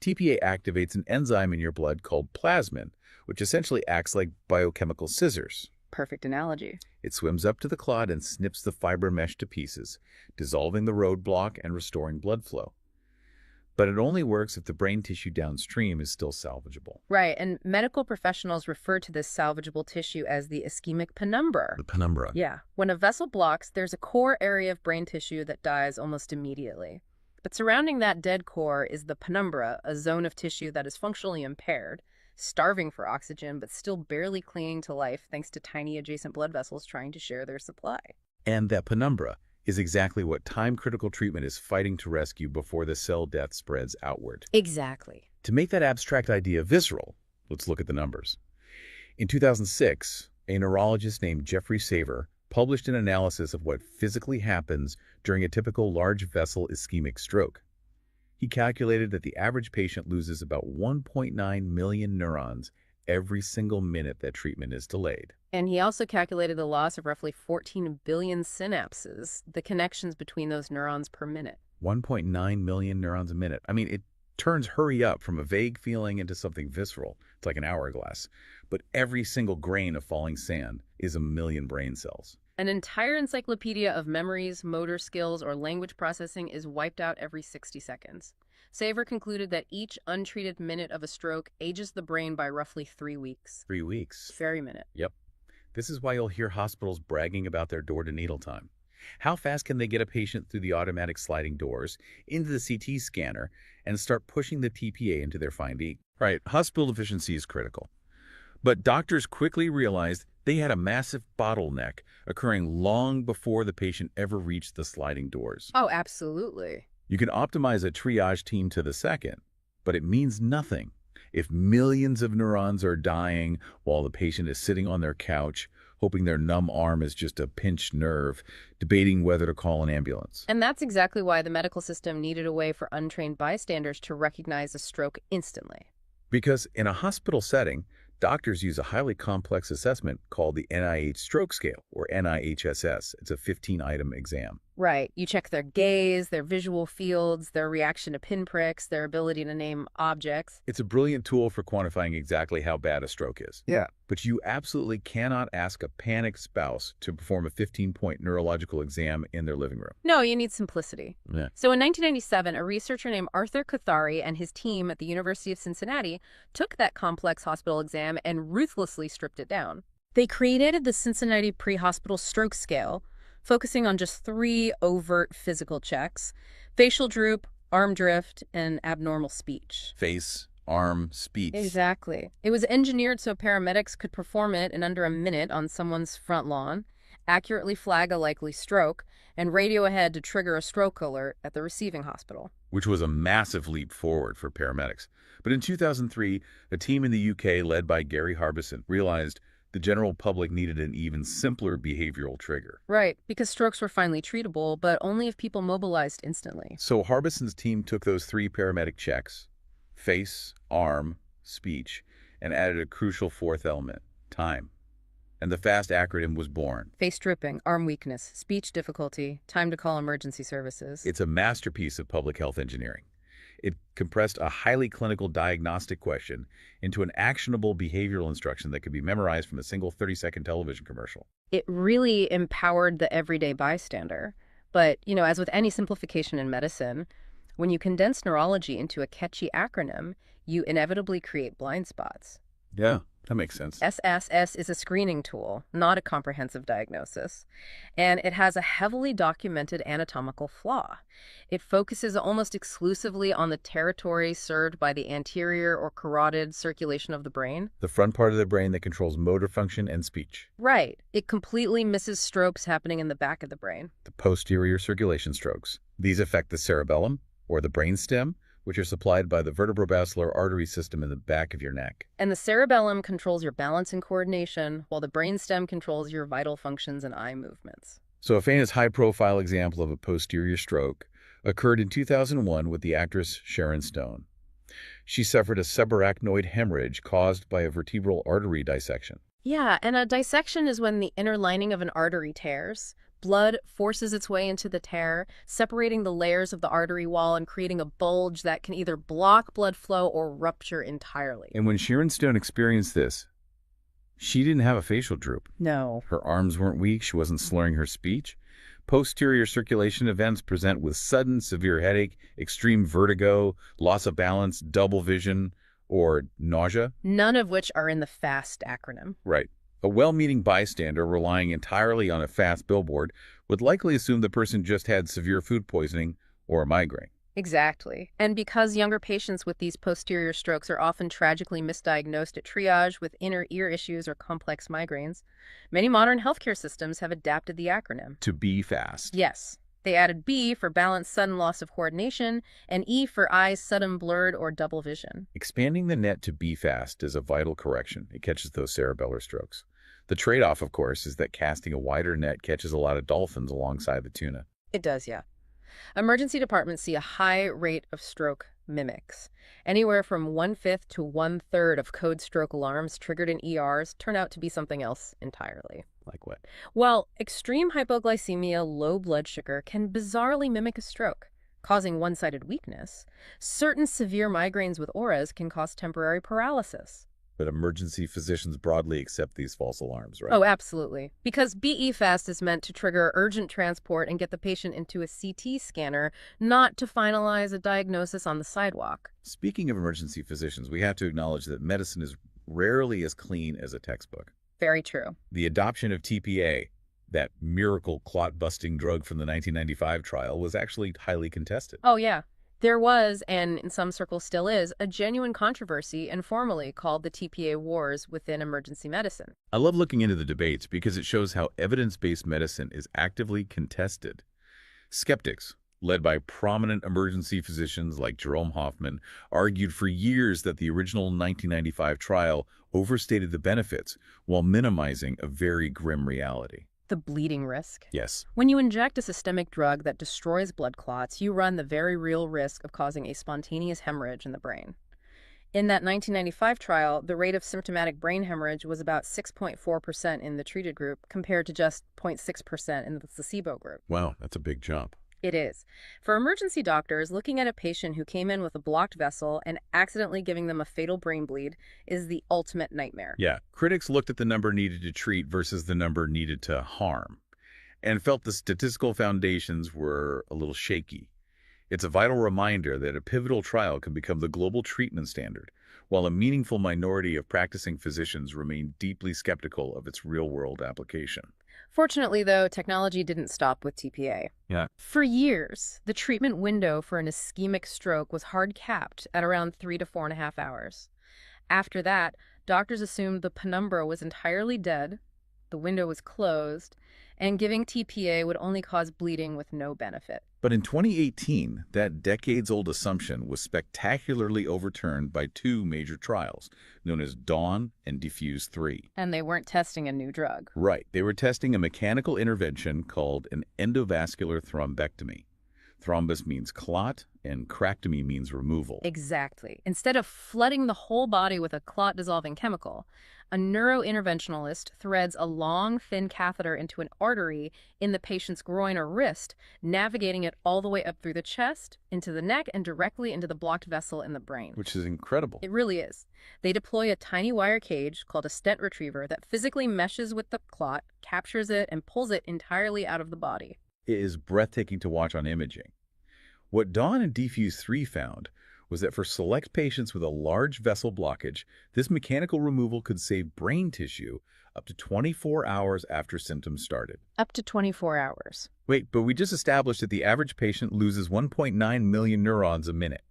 TPA activates an enzyme in your blood called plasmin, which essentially acts like biochemical scissors. Perfect analogy. It swims up to the clot and snips the fibrin mesh to pieces, dissolving the roadblock and restoring blood flow. But it only works if the brain tissue downstream is still salvageable. Right, and medical professionals refer to this salvageable tissue as the ischemic penumbra. The penumbra. Yeah. When a vessel blocks, there's a core area of brain tissue that dies almost immediately. But surrounding that dead core is the penumbra, a zone of tissue that is functionally impaired, starving for oxygen, but still barely clinging to life thanks to tiny adjacent blood vessels trying to share their supply. And that penumbra is exactly what time-critical treatment is fighting to rescue before the cell death spreads outward. Exactly. To make that abstract idea visceral, let's look at the numbers. In 2006, a neurologist named Jeffrey Saver published an analysis of what physically happens during a typical large vessel ischemic stroke. He calculated that the average patient loses about 1.9 million neurons every single minute that treatment is delayed. And he also calculated the loss of roughly 14 billion synapses, the connections between those neurons per minute. 1.9 million neurons a minute. I mean, it turns hurry up from a vague feeling into something visceral. It's like an hourglass. But every single grain of falling sand is a million brain cells. An entire encyclopedia of memories, motor skills, or language processing is wiped out every 60 seconds. Saver concluded that each untreated minute of a stroke ages the brain by roughly 3 weeks. 3 weeks. Very minute. Yep. This is why you'll hear hospitals bragging about their door-to-needle time. How fast can they get a patient through the automatic sliding doors, into the CT scanner, and start pushing the TPA into their findee? Right, hospital efficiency is critical. But doctors quickly realized they had a massive bottleneck occurring long before the patient ever reached the sliding doors. Oh, absolutely. You can optimize a triage team to the second, but it means nothing if millions of neurons are dying while the patient is sitting on their couch, hoping their numb arm is just a pinched nerve, debating whether to call an ambulance. And that's exactly why the medical system needed a way for untrained bystanders to recognize a stroke instantly. Because in a hospital setting, doctors use a highly complex assessment called the NIH Stroke Scale, or NIHSS. It's a 15-item exam. Right. You check their gaze, their visual fields, their reaction to pinpricks, their ability to name objects. It's a brilliant tool for quantifying exactly how bad a stroke is. Yeah. But you absolutely cannot ask a panicked spouse to perform a 15-point neurological exam in their living room. No, you need simplicity. Yeah. So in 1997, a researcher named Arthur Kothari and his team at the University of Cincinnati took that complex hospital exam and ruthlessly stripped it down. They created the Cincinnati Pre-Hospital Stroke Scale, focusing on just 3 overt physical checks: facial droop, arm drift, and abnormal speech. Face, arm, speech. Exactly. It was engineered so paramedics could perform it in under a minute on someone's front lawn, accurately flag a likely stroke, and radio ahead to trigger a stroke alert at the receiving hospital. Which was a massive leap forward for paramedics. But in 2003, a team in the UK led by Gary Harbison realized the general public needed an even simpler behavioral trigger. Right, because strokes were finally treatable, but only if people mobilized instantly. So Harbison's team took those 3 paramedic checks, face, arm, speech, and added a crucial 4th element, time. and the FAST acronym was born. Face dripping, arm weakness, speech difficulty, time to call emergency services. It's a masterpiece of public health engineering. It compressed a highly clinical diagnostic question into an actionable behavioral instruction that could be memorized from a single 30-second television commercial. It really empowered the everyday bystander. But, as with any simplification in medicine, when you condense neurology into a catchy acronym, you inevitably create blind spots. Yeah, that makes sense. SSS is a screening tool, not a comprehensive diagnosis. And it has a heavily documented anatomical flaw. It focuses almost exclusively on the territory served by the anterior or carotid circulation of the brain. The front part of the brain that controls motor function and speech. Right. It completely misses strokes happening in the back of the brain. The posterior circulation strokes. These affect the cerebellum, or the brainstem, which are supplied by the vertebrobasilar artery system in the back of your neck. And the cerebellum controls your balance and coordination, while the brainstem controls your vital functions and eye movements. So a famous high-profile example of a posterior stroke occurred in 2001 with the actress Sharon Stone. She suffered a subarachnoid hemorrhage caused by a vertebral artery dissection. Yeah, and a dissection is when the inner lining of an artery tears. Blood forces its way into the tear, separating the layers of the artery wall and creating a bulge that can either block blood flow or rupture entirely. And when Sharon Stone experienced this, she didn't have a facial droop. No. Her arms weren't weak. She wasn't slurring her speech. Posterior circulation events present with sudden severe headache, extreme vertigo, loss of balance, double vision, or nausea. None of which are in the FAST acronym. Right. A well-meaning bystander relying entirely on a FAST billboard would likely assume the person just had severe food poisoning or a migraine. Exactly. And because younger patients with these posterior strokes are often tragically misdiagnosed at triage with inner ear issues or complex migraines, many modern healthcare systems have adapted the acronym. To be FAST. Yes. They added B for balance sudden loss of coordination and E for eyes sudden blurred or double vision. Expanding the net to be FAST is a vital correction. It catches those cerebellar strokes. The trade-off, of course, is that casting a wider net catches a lot of dolphins alongside the tuna. It does, yeah. Emergency departments see a high rate of stroke mimics. Anywhere from 1/5 to 1/3 of code stroke alarms triggered in ERs turn out to be something else entirely. Like what? Well, extreme hypoglycemia, low blood sugar, can bizarrely mimic a stroke, causing one-sided weakness. Certain severe migraines with auras can cause temporary paralysis. But emergency physicians broadly accept these false alarms, right? Oh, absolutely. Because BE-FAST is meant to trigger urgent transport and get the patient into a CT scanner, not to finalize a diagnosis on the sidewalk. Speaking of emergency physicians, we have to acknowledge that medicine is rarely as clean as a textbook. Very true. The adoption of TPA, that miracle clot-busting drug from the 1995 trial, was actually highly contested. Oh, yeah. There was, and in some circles still is, a genuine controversy informally called the TPA wars within emergency medicine. I love looking into the debates because it shows how evidence-based medicine is actively contested. Skeptics, led by prominent emergency physicians like Jerome Hoffman, argued for years that the original 1995 trial overstated the benefits while minimizing a very grim reality. The bleeding risk. Yes. When you inject a systemic drug that destroys blood clots, you run the very real risk of causing a spontaneous hemorrhage in the brain. In that 1995 trial, the rate of symptomatic brain hemorrhage was about 6.4% in the treated group compared to just 0.6% in the placebo group. Wow, that's a big jump. It is. For emergency doctors, looking at a patient who came in with a blocked vessel and accidentally giving them a fatal brain bleed is the ultimate nightmare. Yeah, critics looked at the number needed to treat versus the number needed to harm, and felt the statistical foundations were a little shaky. It's a vital reminder that a pivotal trial can become the global treatment standard, while a meaningful minority of practicing physicians remain deeply skeptical of its real-world application. Fortunately, though, technology didn't stop with TPA. Yeah. For years, the treatment window for an ischemic stroke was hard-capped at around 3 to 4.5 hours. After that, doctors assumed the penumbra was entirely dead, the window was closed, and giving TPA would only cause bleeding with no benefit. But in 2018, that decades-old assumption was spectacularly overturned by two major trials, known as DAWN and DEFUSE 3. And they weren't testing a new drug. Right. They were testing a mechanical intervention called an endovascular thrombectomy. Thrombus means clot, and cractomy means removal. Exactly. Instead of flooding the whole body with a clot-dissolving chemical, a neurointerventionalist threads a long, thin catheter into an artery in the patient's groin or wrist, navigating it all the way up through the chest, into the neck, and directly into the blocked vessel in the brain. Which is incredible. It really is. They deploy a tiny wire cage called a stent retriever that physically meshes with the clot, captures it, and pulls it entirely out of the body. It is breathtaking to watch on imaging. What Dawn and Defuse 3 found was that for select patients with a large vessel blockage, this mechanical removal could save brain tissue up to 24 hours after symptoms started. Up to 24 hours. Wait, but we just established that the average patient loses 1.9 million neurons a minute.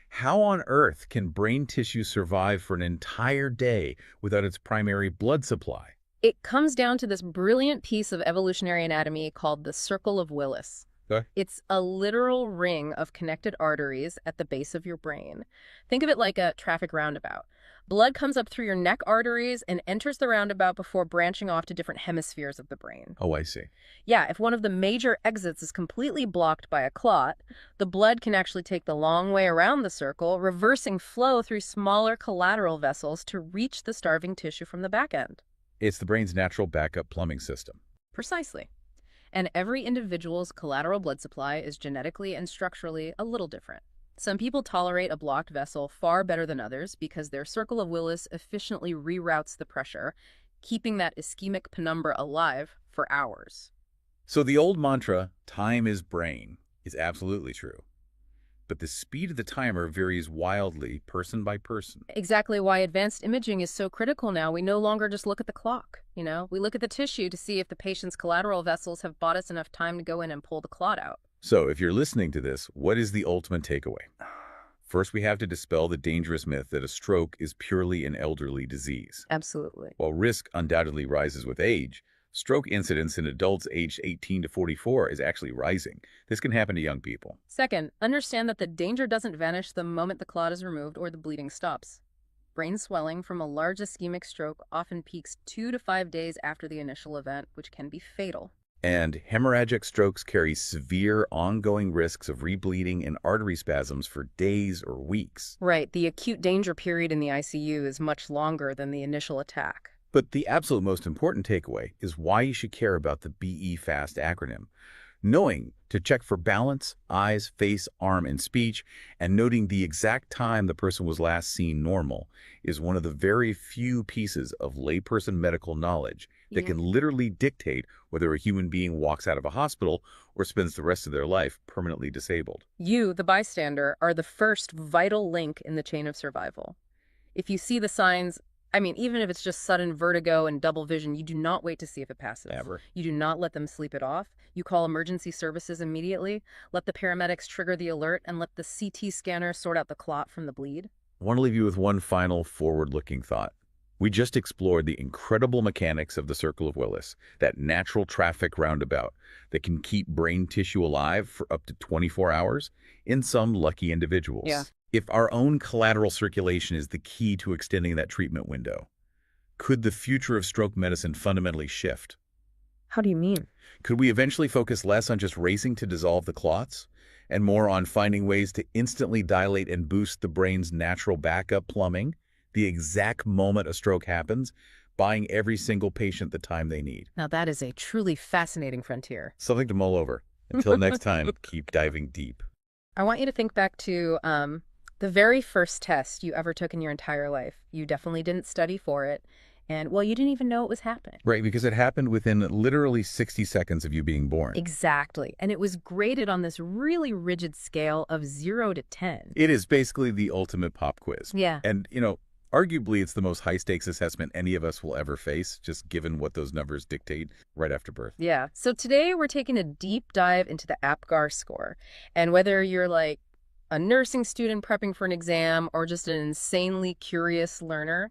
How on earth can brain tissue survive for an entire day without its primary blood supply? It comes down to this brilliant piece of evolutionary anatomy called the circle of Willis. Okay. It's a literal ring of connected arteries at the base of your brain. Think of it like a traffic roundabout. Blood comes up through your neck arteries and enters the roundabout before branching off to different hemispheres of the brain. Oh, I see. Yeah, if one of the major exits is completely blocked by a clot, the blood can actually take the long way around the circle, reversing flow through smaller collateral vessels to reach the starving tissue from the back end. It's the brain's natural backup plumbing system. Precisely. And every individual's collateral blood supply is genetically and structurally a little different. Some people tolerate a blocked vessel far better than others because their circle of Willis efficiently reroutes the pressure, keeping that ischemic penumbra alive for hours. So the old mantra, time is brain, is absolutely true. But the speed of the timer varies wildly person by person. Exactly why advanced imaging is so critical now. We no longer just look at the clock, We look at the tissue to see if the patient's collateral vessels have bought us enough time to go in and pull the clot out. So if you're listening to this, what is the ultimate takeaway? First, we have to dispel the dangerous myth that a stroke is purely an elderly disease. Absolutely. While risk undoubtedly rises with age, stroke incidence in adults aged 18 to 44 is actually rising. This can happen to young people. Second, understand that the danger doesn't vanish the moment the clot is removed or the bleeding stops. Brain swelling from a large ischemic stroke often peaks 2 to 5 days after the initial event, which can be fatal. And hemorrhagic strokes carry severe ongoing risks of rebleeding and artery spasms for days or weeks. Right. The acute danger period in the ICU is much longer than the initial attack. But the absolute most important takeaway is why you should care about the BE FAST acronym. Knowing to check for balance, eyes, face, arm, and speech, and noting the exact time the person was last seen normal is one of the very few pieces of layperson medical knowledge that can literally dictate whether a human being walks out of a hospital or spends the rest of their life permanently disabled. You, the bystander, are the first vital link in the chain of survival. If you see the signs, even if it's just sudden vertigo and double vision, you do not wait to see if it passes. Ever. You do not let them sleep it off. You call emergency services immediately, let the paramedics trigger the alert, and let the CT scanner sort out the clot from the bleed. I want to leave you with one final forward-looking thought. We just explored the incredible mechanics of the Circle of Willis, that natural traffic roundabout that can keep brain tissue alive for up to 24 hours in some lucky individuals. Yeah. If our own collateral circulation is the key to extending that treatment window, could the future of stroke medicine fundamentally shift? How do you mean? Could we eventually focus less on just racing to dissolve the clots and more on finding ways to instantly dilate and boost the brain's natural backup plumbing the exact moment a stroke happens, buying every single patient the time they need? Now that is a truly fascinating frontier. Something to mull over. Until next time, keep diving deep. I want you to think back to the very first test you ever took in your entire life. You definitely didn't study for it. And, you didn't even know it was happening. Right, because it happened within literally 60 seconds of you being born. Exactly. And it was graded on this really rigid scale of 0 to 10. It is basically the ultimate pop quiz. Yeah. And, arguably it's the most high-stakes assessment any of us will ever face, just given what those numbers dictate right after birth. Yeah. So today we're taking a deep dive into the APGAR score. And whether you're like a nursing student prepping for an exam or just an insanely curious learner,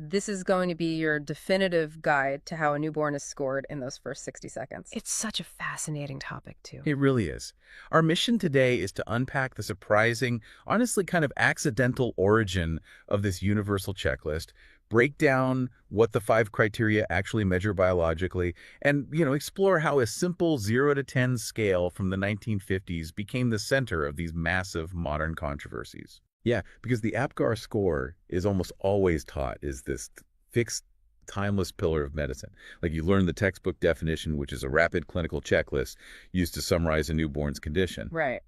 this is going to be your definitive guide to how a newborn is scored in those first 60 seconds. It's such a fascinating topic, too. It really is. Our mission today is to unpack the surprising, honestly kind of accidental origin of this universal checklist, break down what the 5 criteria actually measure biologically, and, explore how a simple 0 to 10 scale from the 1950s became the center of these massive modern controversies. Yeah, because the APGAR score is almost always taught as this fixed, timeless pillar of medicine. Like you learn the textbook definition, which is a rapid clinical checklist used to summarize a newborn's condition. Right.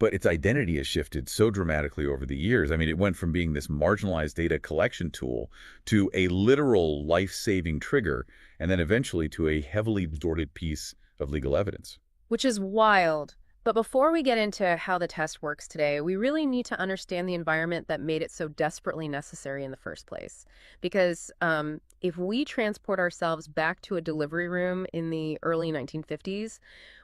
But its identity has shifted so dramatically over the years. I mean, it went from being this marginalized data collection tool to a literal life-saving trigger, and then eventually to a heavily distorted piece of legal evidence. Which is wild. But before we get into how the test works today, we really need to understand the environment that made it so desperately necessary in the first place. Because if we transport ourselves back to a delivery room in the early 1950s,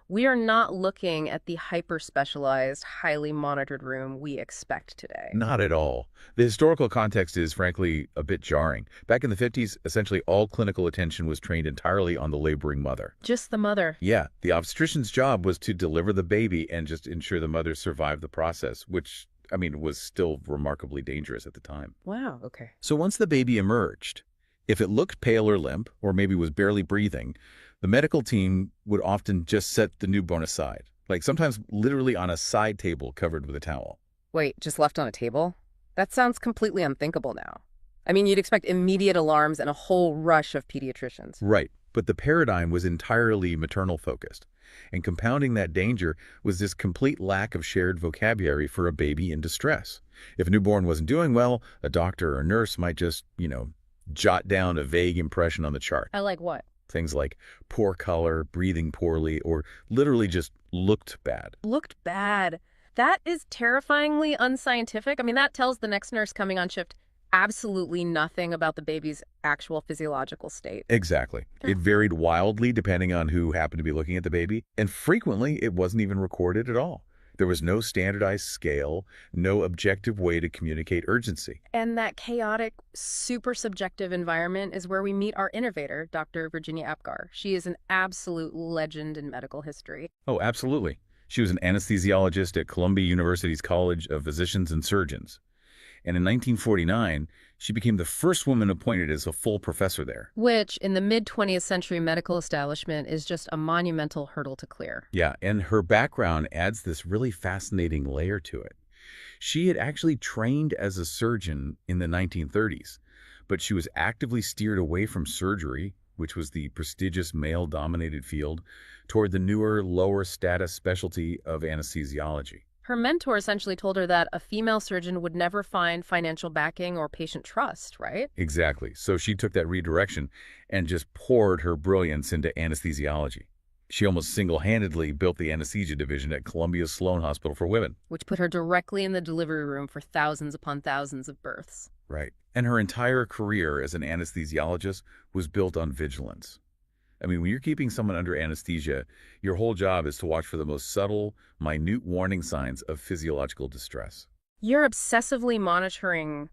we are not looking at the hyper-specialized, highly monitored room we expect today. Not at all. The historical context is, frankly, a bit jarring. Back in the 50s, essentially all clinical attention was trained entirely on the laboring mother. Just the mother. Yeah, the obstetrician's job was to deliver the baby and just ensure the mother survived the process, which, was still remarkably dangerous at the time. Wow, okay. So once the baby emerged, if it looked pale or limp, or maybe was barely breathing, the medical team would often just set the newborn aside, like sometimes literally on a side table covered with a towel. Wait, just left on a table? That sounds completely unthinkable now. You'd expect immediate alarms and a whole rush of pediatricians. Right, but the paradigm was entirely maternal-focused, and compounding that danger was this complete lack of shared vocabulary for a baby in distress. If a newborn wasn't doing well, a doctor or nurse might just, jot down a vague impression on the chart. I like what? Things like poor color, breathing poorly, or literally just looked bad. Looked bad. That is terrifyingly unscientific. That tells the next nurse coming on shift absolutely nothing about the baby's actual physiological state. Exactly. It varied wildly depending on who happened to be looking at the baby, and frequently it wasn't even recorded at all. There was no standardized scale, no objective way to communicate urgency. And that chaotic, super subjective environment is where we meet our innovator, Dr. Virginia Apgar. She is an absolute legend in medical history. Oh, absolutely. She was an anesthesiologist at Columbia University's College of Physicians and Surgeons. And in 1949, she became the first woman appointed as a full professor there. Which, in the mid-20th century medical establishment, is just a monumental hurdle to clear. Yeah, and her background adds this really fascinating layer to it. She had actually trained as a surgeon in the 1930s, but she was actively steered away from surgery, which was the prestigious male-dominated field, toward the newer, lower-status specialty of anesthesiology. Her mentor essentially told her that a female surgeon would never find financial backing or patient trust, right? Exactly. So she took that redirection and just poured her brilliance into anesthesiology. She almost single-handedly built the anesthesia division at Columbia's Sloan Hospital for Women. Which put her directly in the delivery room for thousands upon thousands of births. Right. And her entire career as an anesthesiologist was built on vigilance. When you're keeping someone under anesthesia, your whole job is to watch for the most subtle, minute warning signs of physiological distress. You're obsessively monitoring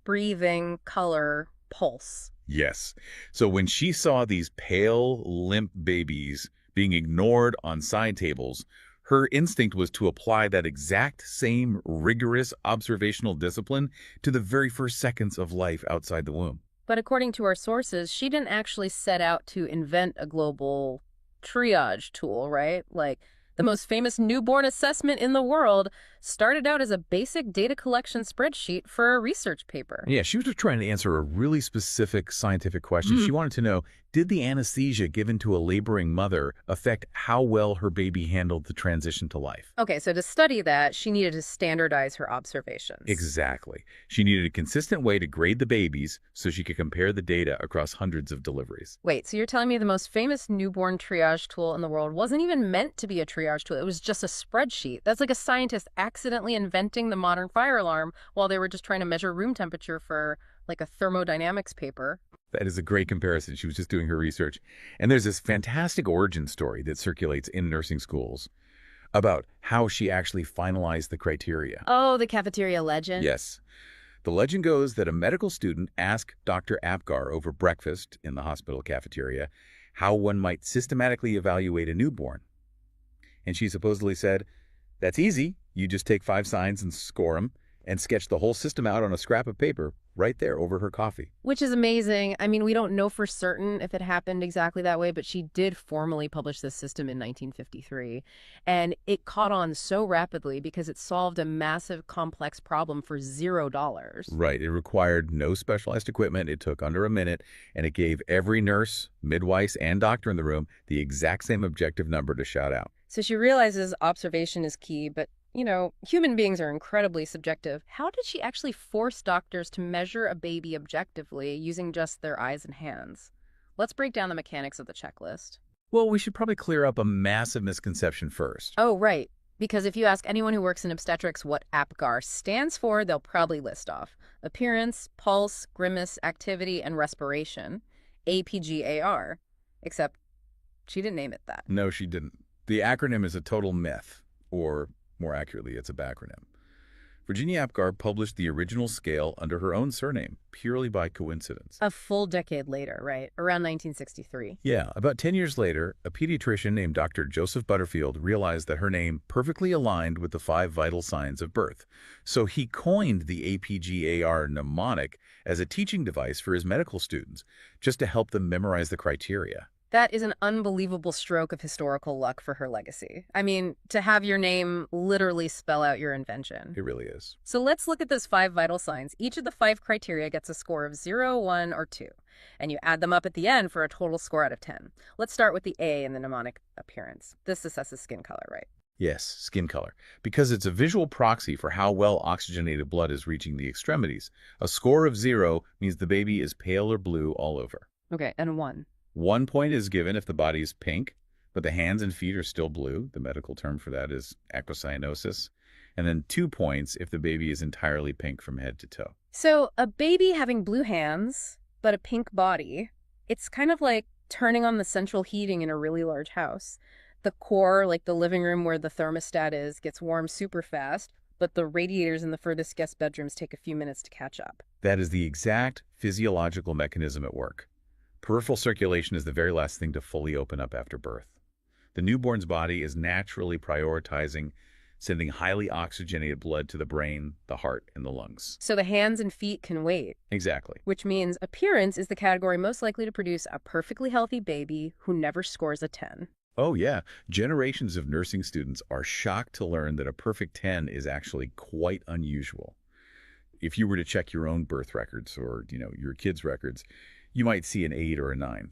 breathing, color, pulse. Yes. So when she saw these pale, limp babies being ignored on side tables, her instinct was to apply that exact same rigorous observational discipline to the very first seconds of life outside the womb. But according to our sources, she didn't actually set out to invent a global triage tool, right? Like, the most famous newborn assessment in the world started out as a basic data collection spreadsheet for a research paper. Yeah, she was just trying to answer a really specific scientific question. She wanted to know, did the anesthesia given to a laboring mother affect how well her baby handled the transition to life? Okay, so to study that, she needed to standardize her observations. Exactly. She needed a consistent way to grade the babies so she could compare the data across hundreds of deliveries. Wait, so you're telling me the most famous newborn triage tool in the world wasn't even meant to be a triage tool? It was just a spreadsheet. That's like a scientist accidentally inventing the modern fire alarm while they were just trying to measure room temperature for like a thermodynamics paper. That is a great comparison. She was just doing her research. And there's this fantastic origin story that circulates in nursing schools about how she actually finalized the criteria. Oh, the cafeteria legend? Yes. The legend goes that a medical student asked Dr. Apgar over breakfast in the hospital cafeteria how one might systematically evaluate a newborn. And she supposedly said, "That's easy. You just take 5 signs and score them, and sketched the whole system out on a scrap of paper right there over her coffee. Which is amazing. I mean, we don't know for certain if it happened exactly that way, but she did formally publish this system in 1953. And it caught on so rapidly because it solved a massive, complex problem for $0. Right. It required no specialized equipment. It took under a minute, and it gave every nurse, midwife, and doctor in the room the exact same objective number to shout out. So she realizes observation is key, but human beings are incredibly subjective. How did she actually force doctors to measure a baby objectively using just their eyes and hands? Let's break down the mechanics of the checklist. Well, we should probably clear up a massive misconception first. Oh, right. Because if you ask anyone who works in obstetrics what APGAR stands for, they'll probably list off appearance, pulse, grimace, activity, and respiration. APGAR. Except she didn't name it that. No, she didn't. The acronym is a total myth, or more accurately, it's a backronym. Virginia Apgar published the original scale under her own surname, purely by coincidence. A full decade later, right? Around 1963. Yeah, about 10 years later, a pediatrician named Dr. Joseph Butterfield realized that her name perfectly aligned with the 5 vital signs of birth. So he coined the APGAR mnemonic as a teaching device for his medical students, just to help them memorize the criteria. That is an unbelievable stroke of historical luck for her legacy. I mean, to have your name literally spell out your invention. It really is. So let's look at those 5 vital signs. Each of the 5 criteria gets a score of 0, 1, or 2. And you add them up at the end for a total score out of 10. Let's start with the A in the mnemonic appearance. This assesses skin color, right? Yes, skin color. Because it's a visual proxy for how well oxygenated blood is reaching the extremities. A score of 0 means the baby is pale or blue all over. Okay, and 1. 1 point is given if the body is pink, but the hands and feet are still blue. The medical term for that is aquacyanosis. And then 2 points if the baby is entirely pink from head to toe. So a baby having blue hands, but a pink body, it's kind of like turning on the central heating in a really large house. The core, like the living room where the thermostat is, gets warm super fast, but the radiators in the furthest guest bedrooms take a few minutes to catch up. That is the exact physiological mechanism at work. Peripheral circulation is the very last thing to fully open up after birth. The newborn's body is naturally prioritizing sending highly oxygenated blood to the brain, the heart, and the lungs. So the hands and feet can wait. Exactly. Which means appearance is the category most likely to produce a perfectly healthy baby who never scores a 10. Oh, yeah. Generations of nursing students are shocked to learn that a perfect 10 is actually quite unusual. If you were to check your own birth records or, your kids' records, you might see an 8 or a 9.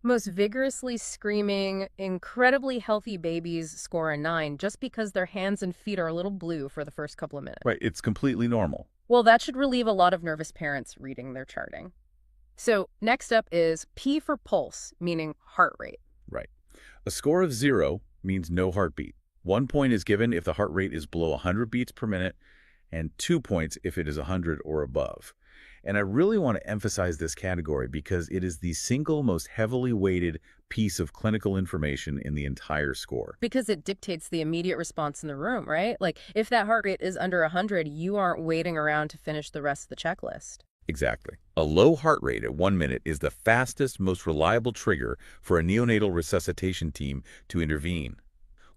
Most vigorously screaming, incredibly healthy babies score a 9 just because their hands and feet are a little blue for the first couple of minutes. Right, it's completely normal. Well, that should relieve a lot of nervous parents reading their charting. So next up is P for pulse, meaning heart rate. Right. A score of 0 means no heartbeat. 1 point is given if the heart rate is below 100 beats per minute, and 2 points if it is 100 or above. And I really want to emphasize this category because it is the single most heavily weighted piece of clinical information in the entire score. Because it dictates the immediate response in the room, right? Like, if that heart rate is under 100, you aren't waiting around to finish the rest of the checklist. Exactly. A low heart rate at 1 minute is the fastest, most reliable trigger for a neonatal resuscitation team to intervene.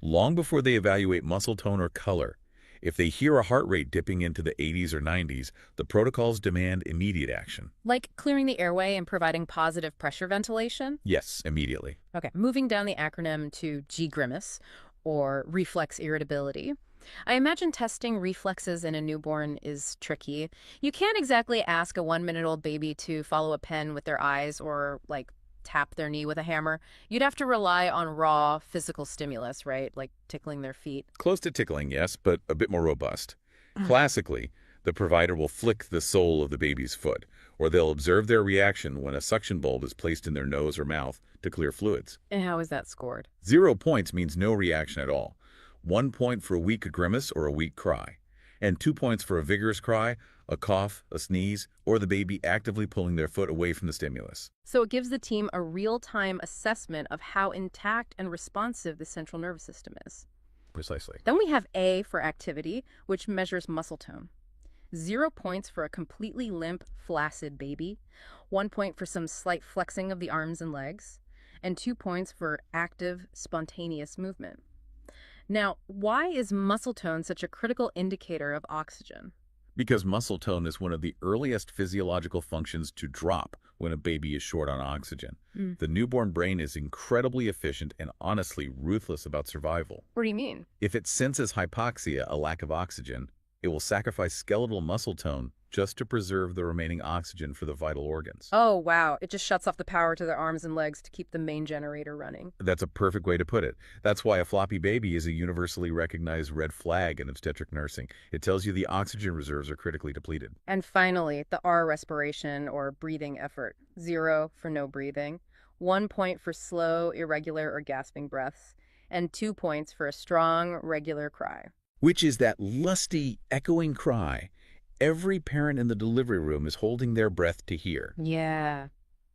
Long before they evaluate muscle tone or color, if they hear a heart rate dipping into the 80s or 90s, the protocols demand immediate action. Like clearing the airway and providing positive pressure ventilation? Yes, immediately. Okay, moving down the acronym to G-grimace, or reflex irritability. I imagine testing reflexes in a newborn is tricky. You can't exactly ask a 1-minute-old baby to follow a pen with their eyes or, tap their knee with a hammer. You'd have to rely on raw physical stimulus, right? Like tickling their feet. Close to tickling, yes, but a bit more robust. Classically, the provider will flick the sole of the baby's foot, or they'll observe their reaction when a suction bulb is placed in their nose or mouth to clear fluids. And how is that scored? 0 points means no reaction at all. 1 point for a weak grimace or a weak cry. And 2 points for a vigorous cry, a cough, a sneeze, or the baby actively pulling their foot away from the stimulus. So it gives the team a real-time assessment of how intact and responsive the central nervous system is. Precisely. Then we have A for activity, which measures muscle tone. 0 points for a completely limp, flaccid baby. 1 point for some slight flexing of the arms and legs. And 2 points for active, spontaneous movement. Now, why is muscle tone such a critical indicator of oxygen? Because muscle tone is one of the earliest physiological functions to drop when a baby is short on oxygen. Mm. The newborn brain is incredibly efficient and honestly ruthless about survival. What do you mean? If it senses hypoxia, a lack of oxygen, it will sacrifice skeletal muscle tone just to preserve the remaining oxygen for the vital organs. Oh, wow. It just shuts off the power to their arms and legs to keep the main generator running. That's a perfect way to put it. That's why a floppy baby is a universally recognized red flag in obstetric nursing. It tells you the oxygen reserves are critically depleted. And finally, the R respiration or breathing effort. 0 for no breathing, 1 point for slow, irregular, or gasping breaths, and 2 points for a strong, regular cry. Which is that lusty, echoing cry every parent in the delivery room is holding their breath to hear. Yeah.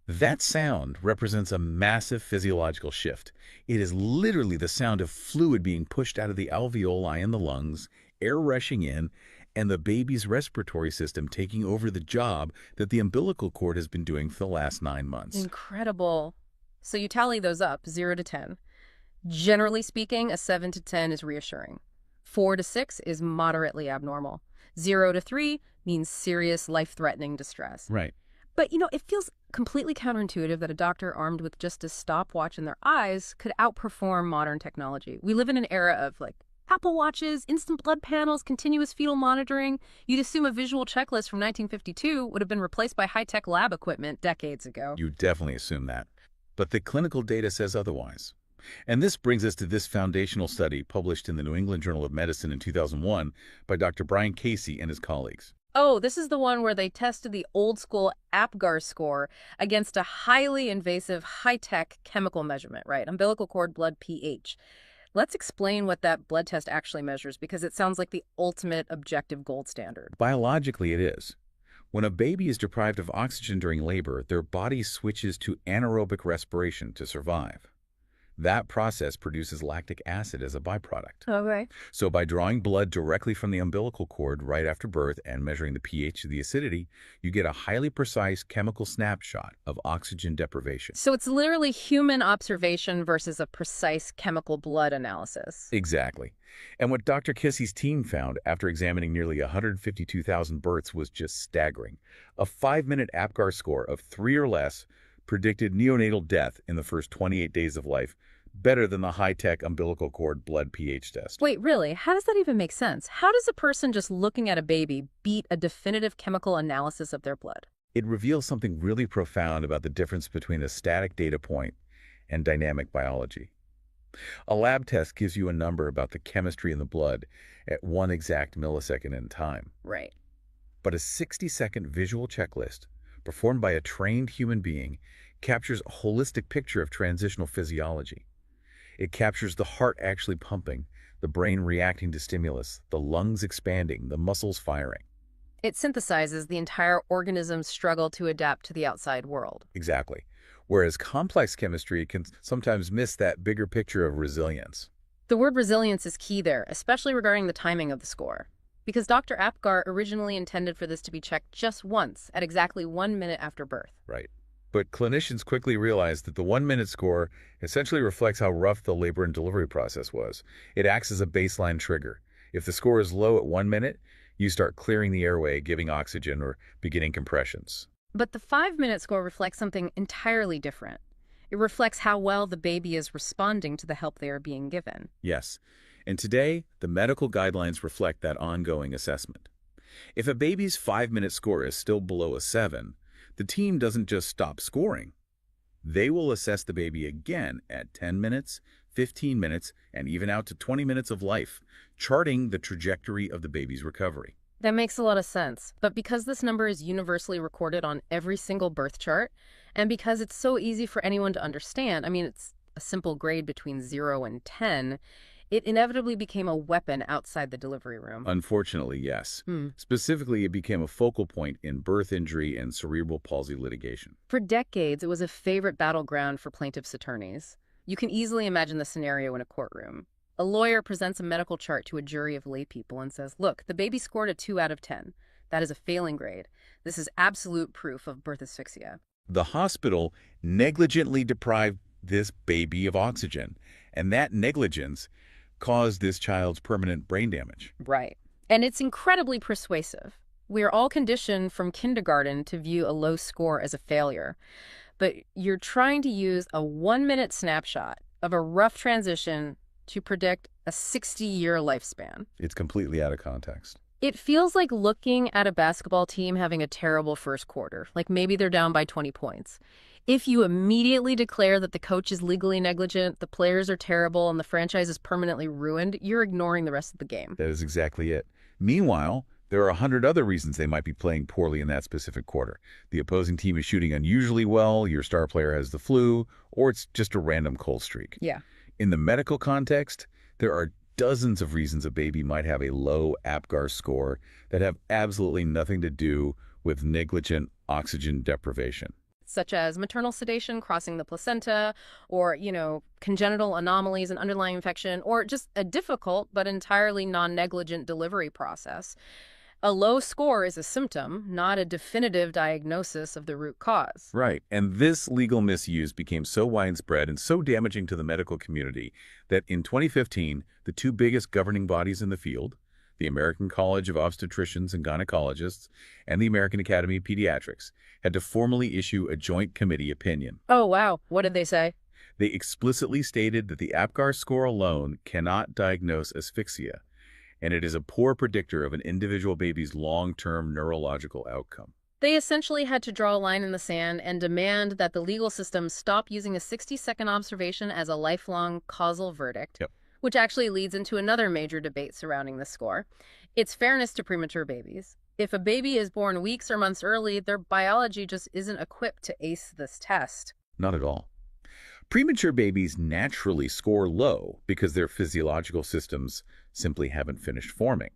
That sound represents a massive physiological shift. It is literally the sound of fluid being pushed out of the alveoli in the lungs, air rushing in, and the baby's respiratory system taking over the job that the umbilical cord has been doing for the last 9 months. Incredible. So you tally those up, 0 to 10. Generally speaking, a 7 to 10 is reassuring. 4 to 6 is moderately abnormal. 0 to 3 means serious, life-threatening distress. Right. But, it feels completely counterintuitive that a doctor armed with just a stopwatch in their eyes could outperform modern technology. We live in an era of, Apple Watches, instant blood panels, continuous fetal monitoring. You'd assume a visual checklist from 1952 would have been replaced by high-tech lab equipment decades ago. You definitely assume that. But the clinical data says otherwise. And this brings us to this foundational study published in the New England Journal of Medicine in 2001 by Dr. Brian Casey and his colleagues. Oh, this is the one where they tested the old-school APGAR score against a highly invasive, high-tech chemical measurement, right? Umbilical cord blood pH. Let's explain what that blood test actually measures, because it sounds like the ultimate objective gold standard. Biologically, it is. When a baby is deprived of oxygen during labor, their body switches to anaerobic respiration to survive. That process produces lactic acid as a byproduct. Okay. So by drawing blood directly from the umbilical cord right after birth and measuring the pH of the acidity, you get a highly precise chemical snapshot of oxygen deprivation. So it's literally human observation versus a precise chemical blood analysis. Exactly. And what Dr. Kissey's team found after examining nearly 152,000 births was just staggering. A 5-minute APGAR score of 3 or less predicted neonatal death in the first 28 days of life, better than the high-tech umbilical cord blood pH test. Wait, really? How does that even make sense? How does a person just looking at a baby beat a definitive chemical analysis of their blood? It reveals something really profound about the difference between a static data point and dynamic biology. A lab test gives you a number about the chemistry in the blood at 1 exact millisecond in time. Right. But a 60-second visual checklist performed by a trained human being captures a holistic picture of transitional physiology. It captures the heart actually pumping, the brain reacting to stimulus, the lungs expanding, the muscles firing. It synthesizes the entire organism's struggle to adapt to the outside world. Exactly. Whereas complex chemistry can sometimes miss that bigger picture of resilience. The word resilience is key there, especially regarding the timing of the score. Because Dr. Apgar originally intended for this to be checked just once, at exactly 1 minute after birth. Right. But clinicians quickly realized that the 1-minute score essentially reflects how rough the labor and delivery process was. It acts as a baseline trigger. If the score is low at 1 minute, you start clearing the airway, giving oxygen, or beginning compressions. But the 5-minute score reflects something entirely different. It reflects how well the baby is responding to the help they are being given. Yes. And today, the medical guidelines reflect that ongoing assessment. If a baby's 5-minute score is still below a 7, the team doesn't just stop scoring. They will assess the baby again at 10 minutes, 15 minutes, and even out to 20 minutes of life, charting the trajectory of the baby's recovery. That makes a lot of sense. But because this number is universally recorded on every single birth chart, and because it's so easy for anyone to understand, it's a simple grade between 0 and 10, it inevitably became a weapon outside the delivery room. Unfortunately, yes. Specifically, it became a focal point in birth injury and cerebral palsy litigation. For decades, it was a favorite battleground for plaintiffs' attorneys. You can easily imagine the scenario in a courtroom. A lawyer presents a medical chart to a jury of laypeople and says, look, the baby scored a 2 out of 10. That is a failing grade. This is absolute proof of birth asphyxia. The hospital negligently deprived this baby of oxygen, and that negligence caused this child's permanent brain damage. Right. And it's incredibly persuasive. We are all conditioned from kindergarten to view a low score as a failure. But you're trying to use a 1-minute snapshot of a rough transition to predict a 60-year lifespan. It's completely out of context. It feels like looking at a basketball team having a terrible first quarter, like maybe they're down by 20 points. If you immediately declare that the coach is legally negligent, the players are terrible, and the franchise is permanently ruined, you're ignoring the rest of the game. That is exactly it. Meanwhile, there are 100 other reasons they might be playing poorly in that specific quarter. The opposing team is shooting unusually well, your star player has the flu, or it's just a random cold streak. Yeah. In the medical context, there are dozens of reasons a baby might have a low APGAR score that have absolutely nothing to do with negligent oxygen deprivation. Such as maternal sedation crossing the placenta, or, congenital anomalies and underlying infection, or just a difficult but entirely non-negligent delivery process. A low score is a symptom, not a definitive diagnosis of the root cause. Right, and this legal misuse became so widespread and so damaging to the medical community that in 2015, the two biggest governing bodies in the field, the American College of Obstetricians and Gynecologists and the American Academy of Pediatrics, had to formally issue a joint committee opinion. Oh, wow. What did they say? They explicitly stated that the APGAR score alone cannot diagnose asphyxia, and it is a poor predictor of an individual baby's long-term neurological outcome. They essentially had to draw a line in the sand and demand that the legal system stop using a 60-second observation as a lifelong causal verdict, which actually leads into another major debate surrounding the score. It's fairness to premature babies. If a baby is born weeks or months early, their biology just isn't equipped to ace this test. Not at all. Premature babies naturally score low because their physiological systems simply haven't finished forming.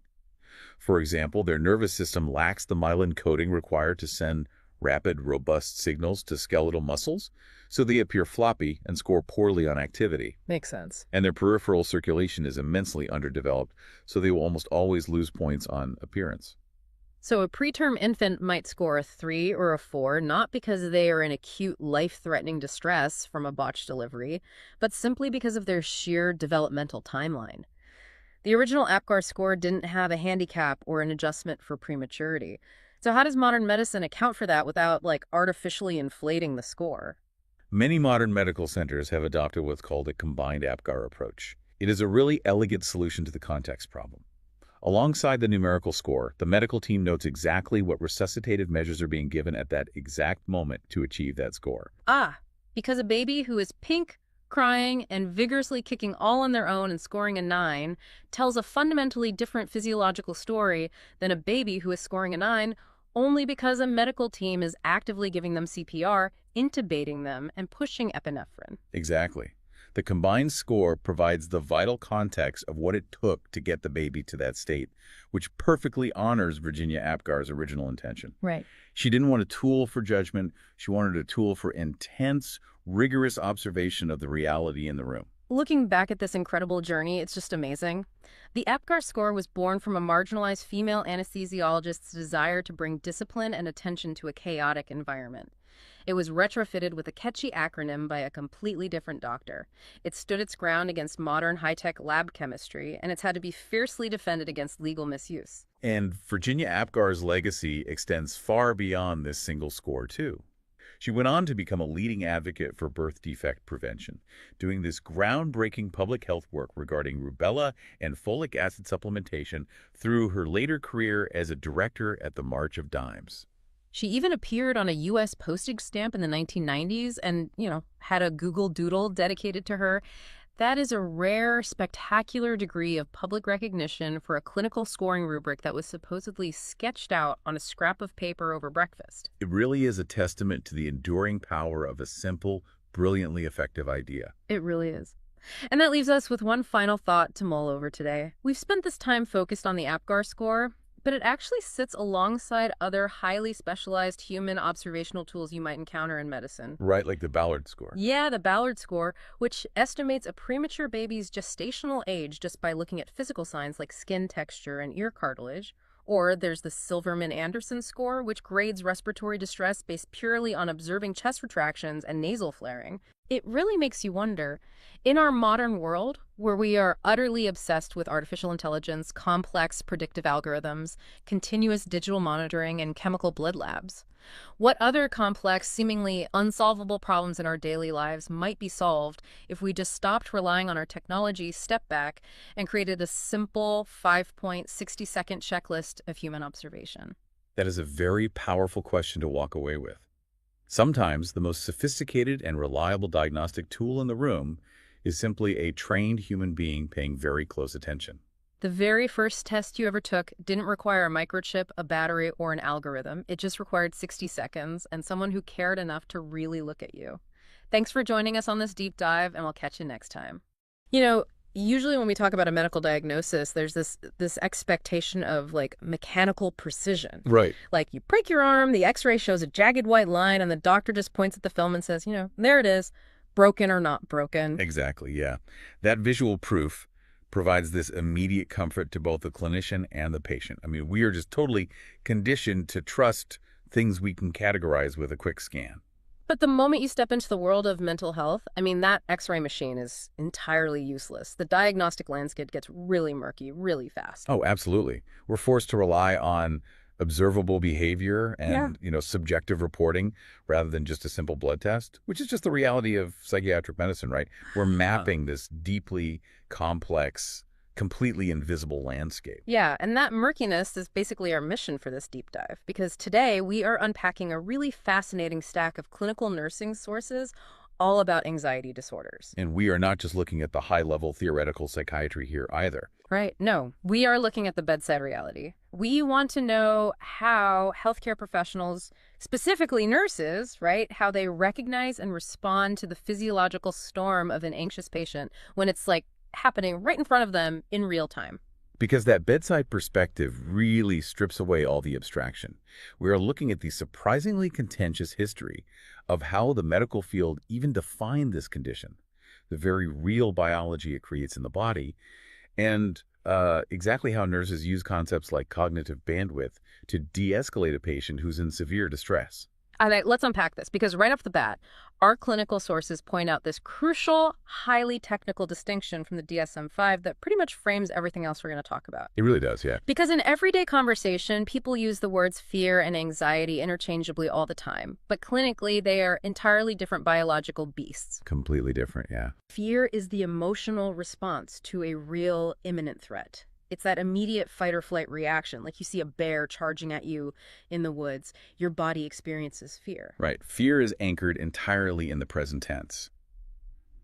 For example, their nervous system lacks the myelin coating required to send rapid, robust signals to skeletal muscles, so they appear floppy and score poorly on activity. Makes sense. And their peripheral circulation is immensely underdeveloped, so they will almost always lose points on appearance. So a preterm infant might score a 3 or a 4, not because they are in acute life-threatening distress from a botched delivery, but simply because of their sheer developmental timeline. The original APGAR score didn't have a handicap or an adjustment for prematurity. So how does modern medicine account for that without, artificially inflating the score? Many modern medical centers have adopted what's called a combined APGAR approach. It is a really elegant solution to the context problem. Alongside the numerical score, the medical team notes exactly what resuscitative measures are being given at that exact moment to achieve that score. Because a baby who is pink, crying, and vigorously kicking all on their own and scoring a 9 tells a fundamentally different physiological story than a baby who is scoring a 9 only because a medical team is actively giving them CPR, intubating them, and pushing epinephrine. Exactly. The combined score provides the vital context of what it took to get the baby to that state, which perfectly honors Virginia APGAR's original intention. Right. She didn't want a tool for judgment. She wanted a tool for intense, rigorous observation of the reality in the room. Looking back at this incredible journey, it's just amazing. The APGAR score was born from a marginalized female anesthesiologist's desire to bring discipline and attention to a chaotic environment. It was retrofitted with a catchy acronym by a completely different doctor. It stood its ground against modern high-tech lab chemistry, and it's had to be fiercely defended against legal misuse. And Virginia APGAR's legacy extends far beyond this single score, too. She went on to become a leading advocate for birth defect prevention, doing this groundbreaking public health work regarding rubella and folic acid supplementation through her later career as a director at the March of Dimes. She even appeared on a U.S. postage stamp in the 1990s and, had a Google Doodle dedicated to her. That is a rare, spectacular degree of public recognition for a clinical scoring rubric that was supposedly sketched out on a scrap of paper over breakfast. It really is a testament to the enduring power of a simple, brilliantly effective idea. It really is. And that leaves us with one final thought to mull over today. We've spent this time focused on the APGAR score, but it actually sits alongside other highly specialized human observational tools you might encounter in medicine. Right, like the Ballard score. Yeah, the Ballard score, which estimates a premature baby's gestational age just by looking at physical signs like skin texture and ear cartilage, Or there's the Silverman-Anderson score, which grades respiratory distress based purely on observing chest retractions and nasal flaring. It really makes you wonder, in our modern world, where we are utterly obsessed with artificial intelligence, complex predictive algorithms, continuous digital monitoring, and chemical blood labs, what other complex, seemingly unsolvable problems in our daily lives might be solved if we just stopped relying on our technology, stepped back, and created a simple 5-point, 60-second checklist of human observation? That is a very powerful question to walk away with. Sometimes the most sophisticated and reliable diagnostic tool in the room is simply a trained human being paying very close attention. The very first test you ever took didn't require a microchip, a battery, or an algorithm. It just required 60 seconds and someone who cared enough to really look at you. Thanks for joining us on this deep dive, and we'll catch you next time. Usually when we talk about a medical diagnosis, there's this expectation of like mechanical precision. Right. Like you break your arm, the x-ray shows a jagged white line, and the doctor just points at the film and says, there it is, broken or not broken. Exactly, yeah. That visual proof provides this immediate comfort to both the clinician and the patient. I mean, we are just totally conditioned to trust things we can categorize with a quick scan. But the moment you step into the world of mental health, that x-ray machine is entirely useless. The diagnostic landscape gets really murky really fast. Oh, absolutely. We're forced to rely on observable behavior and, subjective reporting rather than just a simple blood test, which is just the reality of psychiatric medicine, right? We're mapping this deeply complex, completely invisible landscape. Yeah, and that murkiness is basically our mission for this deep dive, because today we are unpacking a really fascinating stack of clinical nursing sources all about anxiety disorders. And we are not just looking at the high-level theoretical psychiatry here either. Right. No, we are looking at the bedside reality. We want to know how healthcare professionals, specifically nurses, right, how they recognize and respond to the physiological storm of an anxious patient when it's like happening right in front of them in real time. Because that bedside perspective really strips away all the abstraction. We are looking at the surprisingly contentious history of how the medical field even defined this condition, the very real biology it creates in the body, and exactly how nurses use concepts like cognitive bandwidth to de-escalate a patient who's in severe distress. All right, let's unpack this, because right off the bat, our clinical sources point out this crucial, highly technical distinction from the DSM-5 that pretty much frames everything else we're going to talk about. It really does, yeah. Because in everyday conversation, people use the words fear and anxiety interchangeably all the time. But clinically, they are entirely different biological beasts. Completely different, yeah. Fear is the emotional response to a real imminent threat. It's that immediate fight or flight reaction. Like you see a bear charging at you in the woods, your body experiences fear. Right. Fear is anchored entirely in the present tense.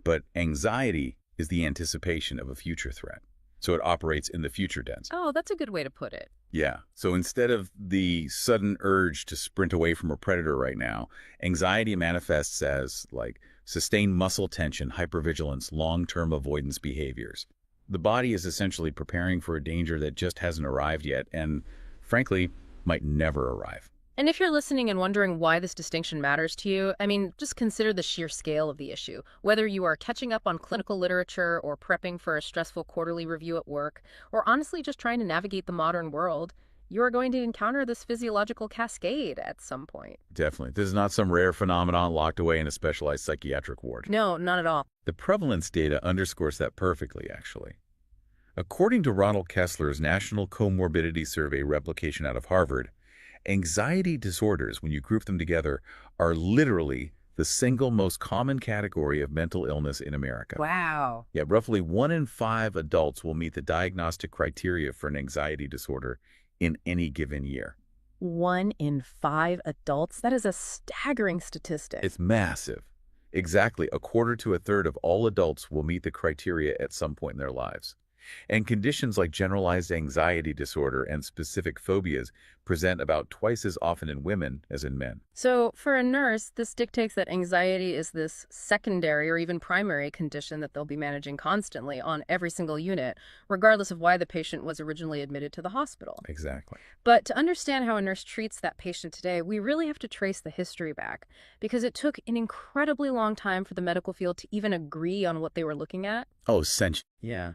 But anxiety is the anticipation of a future threat. So it operates in the future tense. Oh, that's a good way to put it. Yeah. So instead of the sudden urge to sprint away from a predator right now, anxiety manifests as like sustained muscle tension, hypervigilance, long-term avoidance behaviors. The body is essentially preparing for a danger that just hasn't arrived yet and, frankly, might never arrive. And if you're listening and wondering why this distinction matters to you, just consider the sheer scale of the issue. Whether you are catching up on clinical literature or prepping for a stressful quarterly review at work, or honestly just trying to navigate the modern world, you are going to encounter this physiological cascade at some point. Definitely. This is not some rare phenomenon locked away in a specialized psychiatric ward. No, not at all. The prevalence data underscores that perfectly, actually. According to Ronald Kessler's National Comorbidity Survey replication out of Harvard, anxiety disorders, when you group them together, are literally the single most common category of mental illness in America. Wow. Yeah, roughly 1 in 5 adults will meet the diagnostic criteria for an anxiety disorder in any given year. 1 in 5 adults? That is a staggering statistic. It's massive. Exactly, a quarter to a third of all adults will meet the criteria at some point in their lives. And conditions like generalized anxiety disorder and specific phobias present about twice as often in women as in men. So for a nurse, this dictates that anxiety is this secondary or even primary condition that they'll be managing constantly on every single unit, regardless of why the patient was originally admitted to the hospital. Exactly. But to understand how a nurse treats that patient today, we really have to trace the history back, because it took an incredibly long time for the medical field to even agree on what they were looking at. Oh, centuries. Yeah.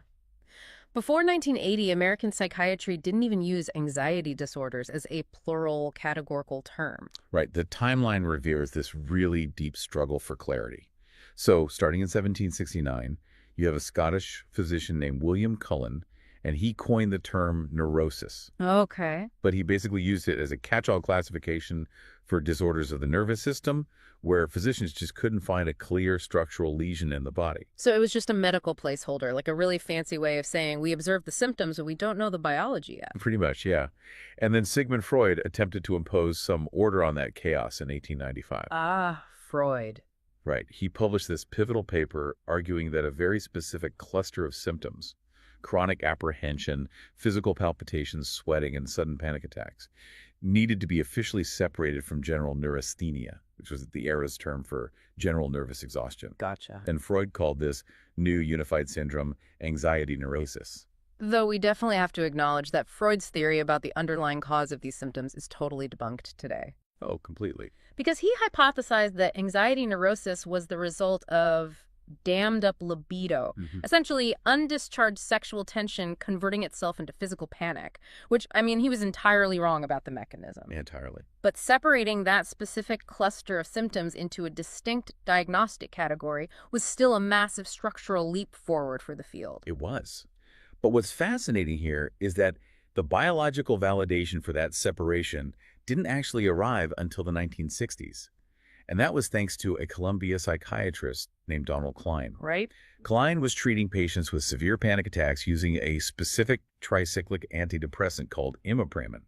Before 1980, American psychiatry didn't even use anxiety disorders as a plural categorical term. Right. The timeline reveals this really deep struggle for clarity. So, starting in 1769, you have a Scottish physician named William Cullen, and he coined the term neurosis. Okay. But he basically used it as a catch-all classification for disorders of the nervous system, where physicians just couldn't find a clear structural lesion in the body. So it was just a medical placeholder, like a really fancy way of saying we observe the symptoms, but we don't know the biology yet. Pretty much, yeah. And then Sigmund Freud attempted to impose some order on that chaos in 1895. Ah, Freud. Right. He published this pivotal paper arguing that a very specific cluster of symptoms, chronic apprehension, physical palpitations, sweating, and sudden panic attacks, needed to be officially separated from general neurasthenia, which was the era's term for general nervous exhaustion. Gotcha. And Freud called this new unified syndrome anxiety neurosis. Though we definitely have to acknowledge that Freud's theory about the underlying cause of these symptoms is totally debunked today. Oh, completely. Because he hypothesized that anxiety neurosis was the result of dammed up libido, essentially undischarged sexual tension converting itself into physical panic, which, I mean, he was entirely wrong about the mechanism. Entirely. But separating that specific cluster of symptoms into a distinct diagnostic category was still a massive structural leap forward for the field. It was. But what's fascinating here is that the biological validation for that separation didn't actually arrive until the 1960s. And that was thanks to a Columbia psychiatrist named Donald Klein. Right? Klein was treating patients with severe panic attacks using a specific tricyclic antidepressant called imipramine.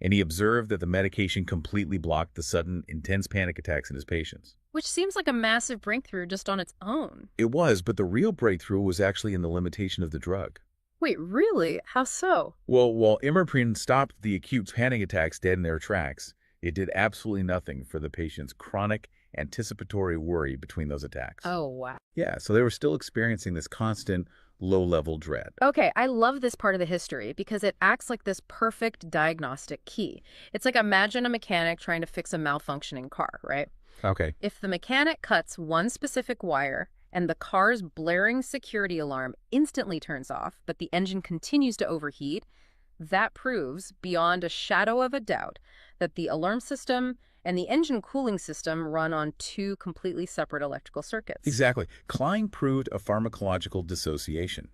And he observed that the medication completely blocked the sudden, intense panic attacks in his patients. Which seems like a massive breakthrough just on its own. It was, but the real breakthrough was actually in the limitation of the drug. Wait, really? How so? Well, while imipramine stopped the acute panic attacks dead in their tracks, it did absolutely nothing for the patient's chronic anticipatory worry between those attacks. Oh, wow. Yeah, so they were still experiencing this constant low-level dread. Okay, I love this part of the history because it acts like this perfect diagnostic key. It's like imagine a mechanic trying to fix a malfunctioning car, right? Okay. If the mechanic cuts one specific wire and the car's blaring security alarm instantly turns off, but the engine continues to overheat, that proves, beyond a shadow of a doubt, that the alarm system and the engine cooling system run on two completely separate electrical circuits. Exactly. Klein proved a pharmacological dissociation.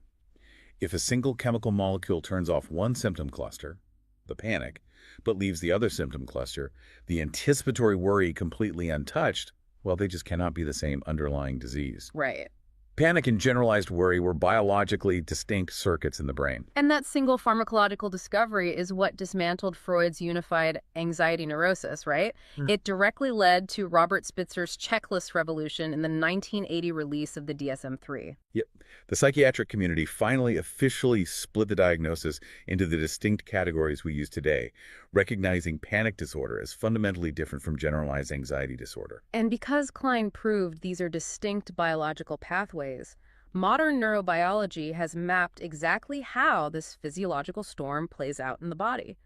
If a single chemical molecule turns off one symptom cluster, the panic, but leaves the other symptom cluster, the anticipatory worry, completely untouched, well, they just cannot be the same underlying disease. Right. Panic and generalized worry were biologically distinct circuits in the brain. And that single pharmacological discovery is what dismantled Freud's unified anxiety neurosis, right? It directly led to Robert Spitzer's checklist revolution in the 1980 release of the DSM-3. Yep. The psychiatric community finally officially split the diagnosis into the distinct categories we use today, recognizing panic disorder as fundamentally different from generalized anxiety disorder. And because Klein proved these are distinct biological pathways, modern neurobiology has mapped exactly how this physiological storm plays out in the body,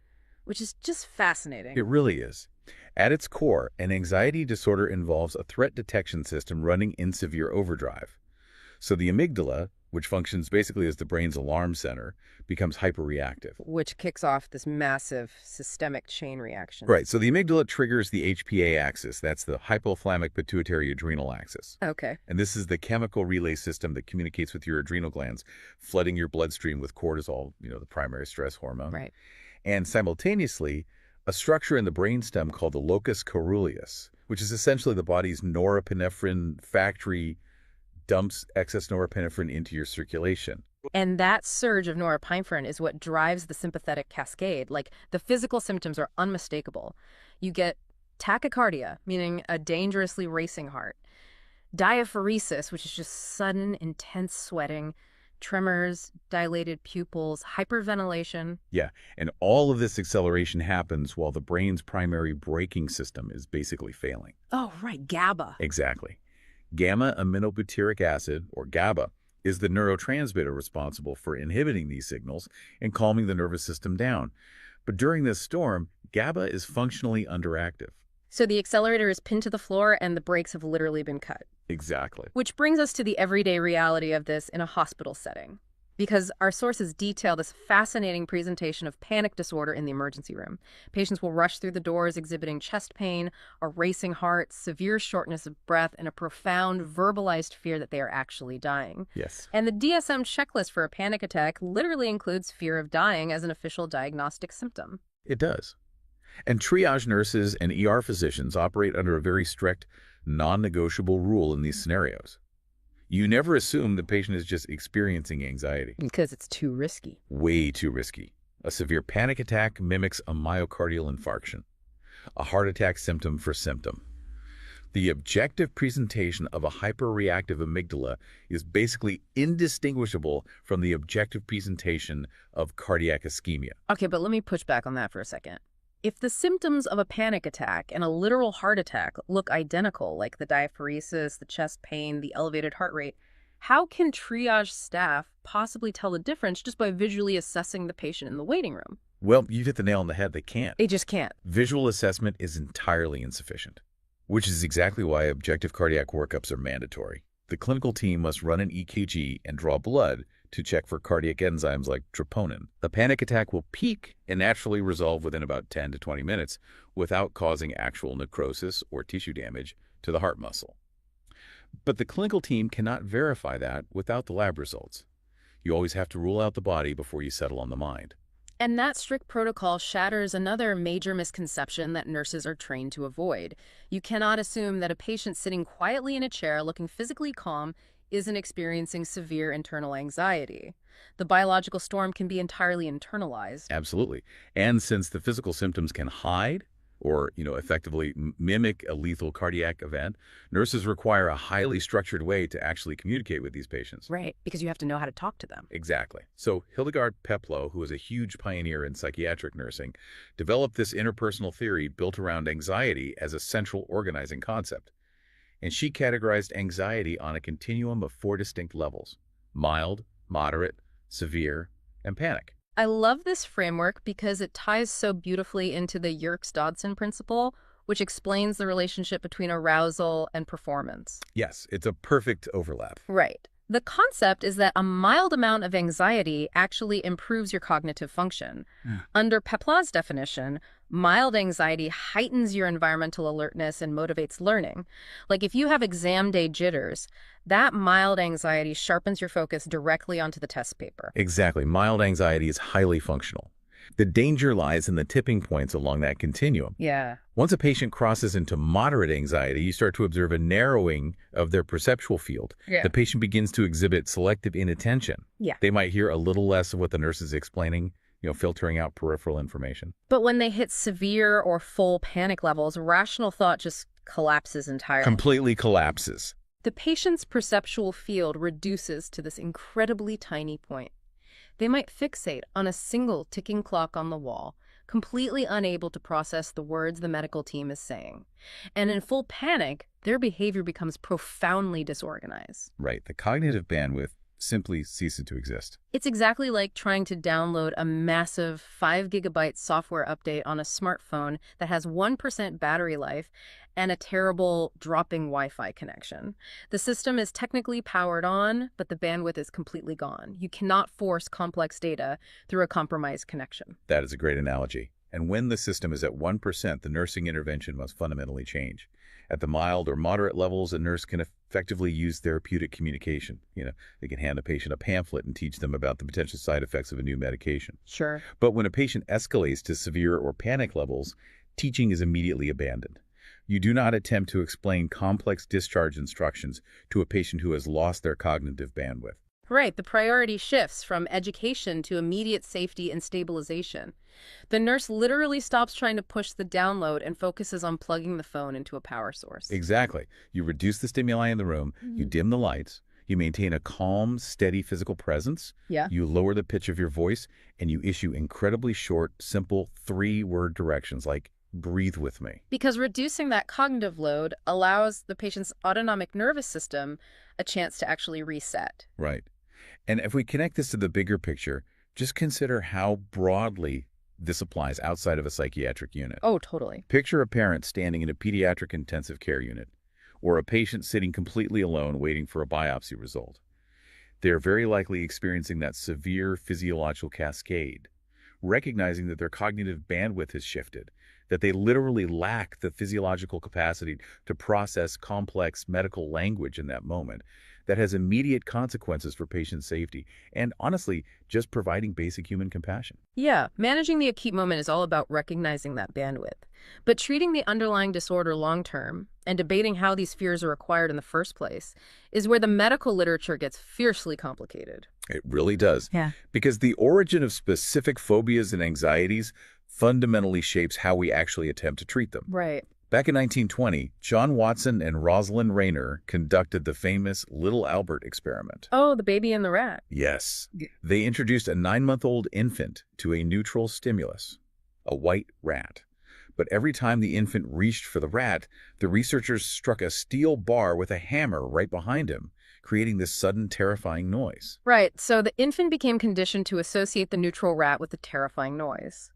which is just fascinating. It really is. At its core, an anxiety disorder involves a threat detection system running in severe overdrive. So the amygdala, which functions basically as the brain's alarm center, becomes hyperreactive. Which kicks off this massive systemic chain reaction. Right. So the amygdala triggers the HPA axis. That's the hypothalamic pituitary adrenal axis. Okay. And this is the chemical relay system that communicates with your adrenal glands, flooding your bloodstream with cortisol, the primary stress hormone. Right. And simultaneously, a structure in the brainstem called the locus coeruleus, which is essentially the body's norepinephrine factory, dumps excess norepinephrine into your circulation. And that surge of norepinephrine is what drives the sympathetic cascade. Like, the physical symptoms are unmistakable. You get tachycardia, meaning a dangerously racing heart, diaphoresis, which is just sudden, intense sweating, tremors, dilated pupils, hyperventilation. Yeah, and all of this acceleration happens while the brain's primary braking system is basically failing. Oh, right, GABA. Exactly. Gamma-aminobutyric acid, or GABA, is the neurotransmitter responsible for inhibiting these signals and calming the nervous system down. But during this storm, GABA is functionally underactive. So the accelerator is pinned to the floor and the brakes have literally been cut. Exactly. Which brings us to the everyday reality of this in a hospital setting. because our sources detail this fascinating presentation of panic disorder in the emergency room. Patients will rush through the doors exhibiting chest pain, a racing heart, severe shortness of breath, and a profound verbalized fear that they are actually dying. Yes. And the DSM checklist for a panic attack literally includes fear of dying as an official diagnostic symptom. It does. And triage nurses and ER physicians operate under a very strict, non-negotiable rule in these scenarios. You never assume the patient is just experiencing anxiety. Because it's too risky. Way too risky. A severe panic attack mimics a myocardial infarction, a heart attack symptom for symptom. The objective presentation of a hyperreactive amygdala is basically indistinguishable from the objective presentation of cardiac ischemia. Okay, but let me push back on that for a second. If the symptoms of a panic attack and a literal heart attack look identical, like the diaphoresis, the chest pain, the elevated heart rate, how can triage staff possibly tell the difference just by visually assessing the patient in the waiting room? Well, you've hit the nail on the head. They can't. They just can't. Visual assessment is entirely insufficient, which is exactly why objective cardiac workups are mandatory. The clinical team must run an EKG and draw blood to check for cardiac enzymes like troponin. A panic attack will peak and naturally resolve within about 10 to 20 minutes without causing actual necrosis or tissue damage to the heart muscle. But the clinical team cannot verify that without the lab results. You always have to rule out the body before you settle on the mind. And that strict protocol shatters another major misconception that nurses are trained to avoid. You cannot assume that a patient sitting quietly in a chair looking physically calm isn't experiencing severe internal anxiety. The biological storm can be entirely internalized. Absolutely. And since the physical symptoms can hide or, effectively mimic a lethal cardiac event, nurses require a highly structured way to actually communicate with these patients. Right, because you have to know how to talk to them. Exactly. So Hildegard Peplow, who is a huge pioneer in psychiatric nursing, developed this interpersonal theory built around anxiety as a central organizing concept. And she categorized anxiety on a continuum of 4 distinct levels: mild, moderate, severe, and panic. I love this framework because it ties so beautifully into the Yerkes-Dodson principle, which explains the relationship between arousal and performance. Yes, it's a perfect overlap. Right. The concept is that a mild amount of anxiety actually improves your cognitive function. Under Peplaw's definition, mild anxiety heightens your environmental alertness and motivates learning. Like if you have exam day jitters, that mild anxiety sharpens your focus directly onto the test paper. Exactly. Mild anxiety is highly functional. The danger lies in the tipping points along that continuum. Yeah. Once a patient crosses into moderate anxiety, you start to observe a narrowing of their perceptual field. Yeah. The patient begins to exhibit selective inattention. Yeah. They might hear a little less of what the nurse is explaining, filtering out peripheral information. But when they hit severe or full panic levels, rational thought just collapses entirely. Completely collapses. The patient's perceptual field reduces to this incredibly tiny point. They might fixate on a single ticking clock on the wall, completely unable to process the words the medical team is saying. And in full panic, their behavior becomes profoundly disorganized. Right. The cognitive bandwidth simply ceases to exist. It's exactly like trying to download a massive 5 GB software update on a smartphone that has 1% battery life and a terrible dropping Wi-Fi connection. The system is technically powered on, but the bandwidth is completely gone. You cannot force complex data through a compromised connection. That is a great analogy. And when the system is at 1%, the nursing intervention must fundamentally change. At the mild or moderate levels, a nurse can effectively use therapeutic communication. They can hand a patient a pamphlet and teach them about the potential side effects of a new medication. Sure. But when a patient escalates to severe or panic levels, teaching is immediately abandoned. You do not attempt to explain complex discharge instructions to a patient who has lost their cognitive bandwidth. Right, the priority shifts from education to immediate safety and stabilization. The nurse literally stops trying to push the download and focuses on plugging the phone into a power source. Exactly. You reduce the stimuli in the room, you dim the lights, you maintain a calm, steady physical presence, you lower the pitch of your voice, and you issue incredibly short, simple 3-word directions like, breathe with me. Because reducing that cognitive load allows the patient's autonomic nervous system a chance to actually reset. Right. And if we connect this to the bigger picture, just consider how broadly this applies outside of a psychiatric unit. Oh, totally. Picture a parent standing in a pediatric intensive care unit, or a patient sitting completely alone waiting for a biopsy result. They are very likely experiencing that severe physiological cascade, recognizing that their cognitive bandwidth has shifted, that they literally lack the physiological capacity to process complex medical language in that moment. That has immediate consequences for patient safety and, honestly, just providing basic human compassion. Yeah, managing the acute moment is all about recognizing that bandwidth. But treating the underlying disorder long-term and debating how these fears are acquired in the first place is where the medical literature gets fiercely complicated. It really does. Yeah. Because the origin of specific phobias and anxieties fundamentally shapes how we actually attempt to treat them. Right. Back in 1920, John Watson and Rosalind Rayner conducted the famous Little Albert experiment. Oh, the baby and the rat. Yes. They introduced a 9-month-old infant to a neutral stimulus, a white rat. But every time the infant reached for the rat, the researchers struck a steel bar with a hammer right behind him, creating this sudden, terrifying noise. Right, so the infant became conditioned to associate the neutral rat with the terrifying noise.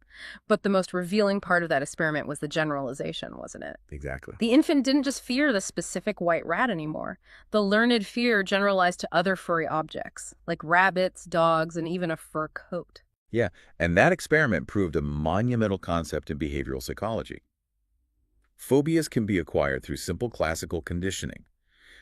But the most revealing part of that experiment was the generalization, wasn't it? Exactly. The infant didn't just fear the specific white rat anymore. The learned fear generalized to other furry objects, like rabbits, dogs, and even a fur coat. Yeah, and that experiment proved a monumental concept in behavioral psychology. Phobias can be acquired through simple classical conditioning.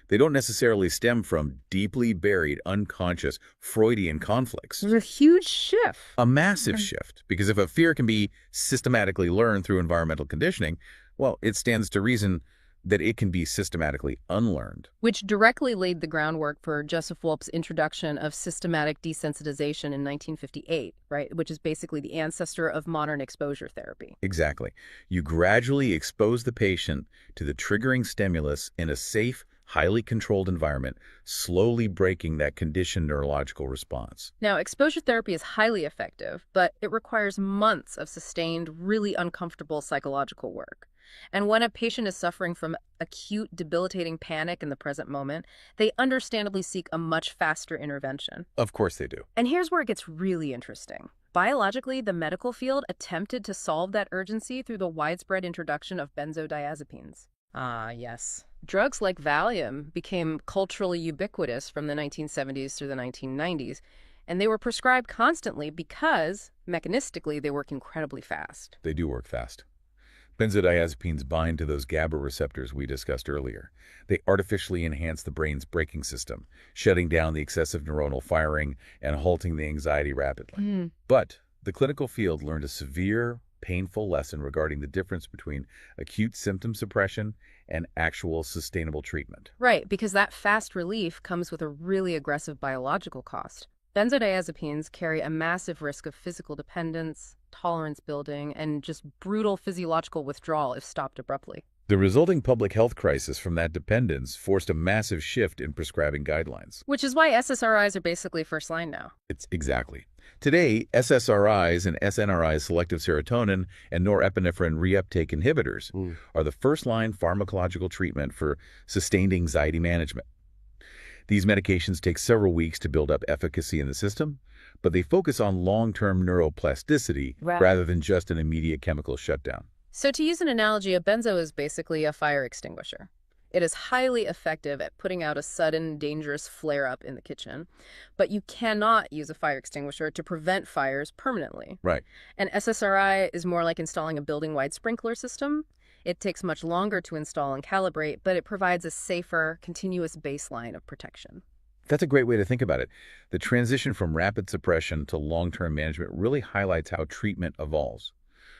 They don't necessarily stem from deeply buried, unconscious Freudian conflicts. There's a huge shift. A massive shift, because if a fear can be systematically learned through environmental conditioning, well, it stands to reason that it can be systematically unlearned. Which directly laid the groundwork for Joseph Wolp's introduction of systematic desensitization in 1958, right? Which is basically the ancestor of modern exposure therapy. Exactly. You gradually expose the patient to the triggering stimulus in a safe, highly controlled environment, slowly breaking that conditioned neurological response. Now, exposure therapy is highly effective, but it requires months of sustained, really uncomfortable psychological work. And when a patient is suffering from acute, debilitating panic in the present moment, they understandably seek a much faster intervention. Of course they do. And here's where it gets really interesting. Biologically, the medical field attempted to solve that urgency through the widespread introduction of benzodiazepines. Ah, yes. Drugs like Valium became culturally ubiquitous from the 1970s through the 1990s, and they were prescribed constantly because, mechanistically, they work incredibly fast. They do work fast. Benzodiazepines bind to those GABA receptors we discussed earlier. They artificially enhance the brain's braking system, shutting down the excessive neuronal firing and halting the anxiety rapidly. But the clinical field learned a severe, painful lesson regarding the difference between acute symptom suppression and actual sustainable treatment. Right, because that fast relief comes with a really aggressive biological cost. Benzodiazepines carry a massive risk of physical dependence, tolerance building, and just brutal physiological withdrawal if stopped abruptly. The resulting public health crisis from that dependence forced a massive shift in prescribing guidelines. Which is why SSRIs are basically first line now. It's exactly. Today, SSRIs and SNRIs, selective serotonin and norepinephrine reuptake inhibitors, are the first-line pharmacological treatment for sustained anxiety management. These medications take several weeks to build up efficacy in the system, but they focus on long-term neuroplasticity rather than just an immediate chemical shutdown. So to use an analogy, a benzo is basically a fire extinguisher. It is highly effective at putting out a sudden, dangerous flare-up in the kitchen, but you cannot use a fire extinguisher to prevent fires permanently. Right. An SSRI is more like installing a building-wide sprinkler system. It takes much longer to install and calibrate, but it provides a safer, continuous baseline of protection. That's a great way to think about it. The transition from rapid suppression to long-term management really highlights how treatment evolves.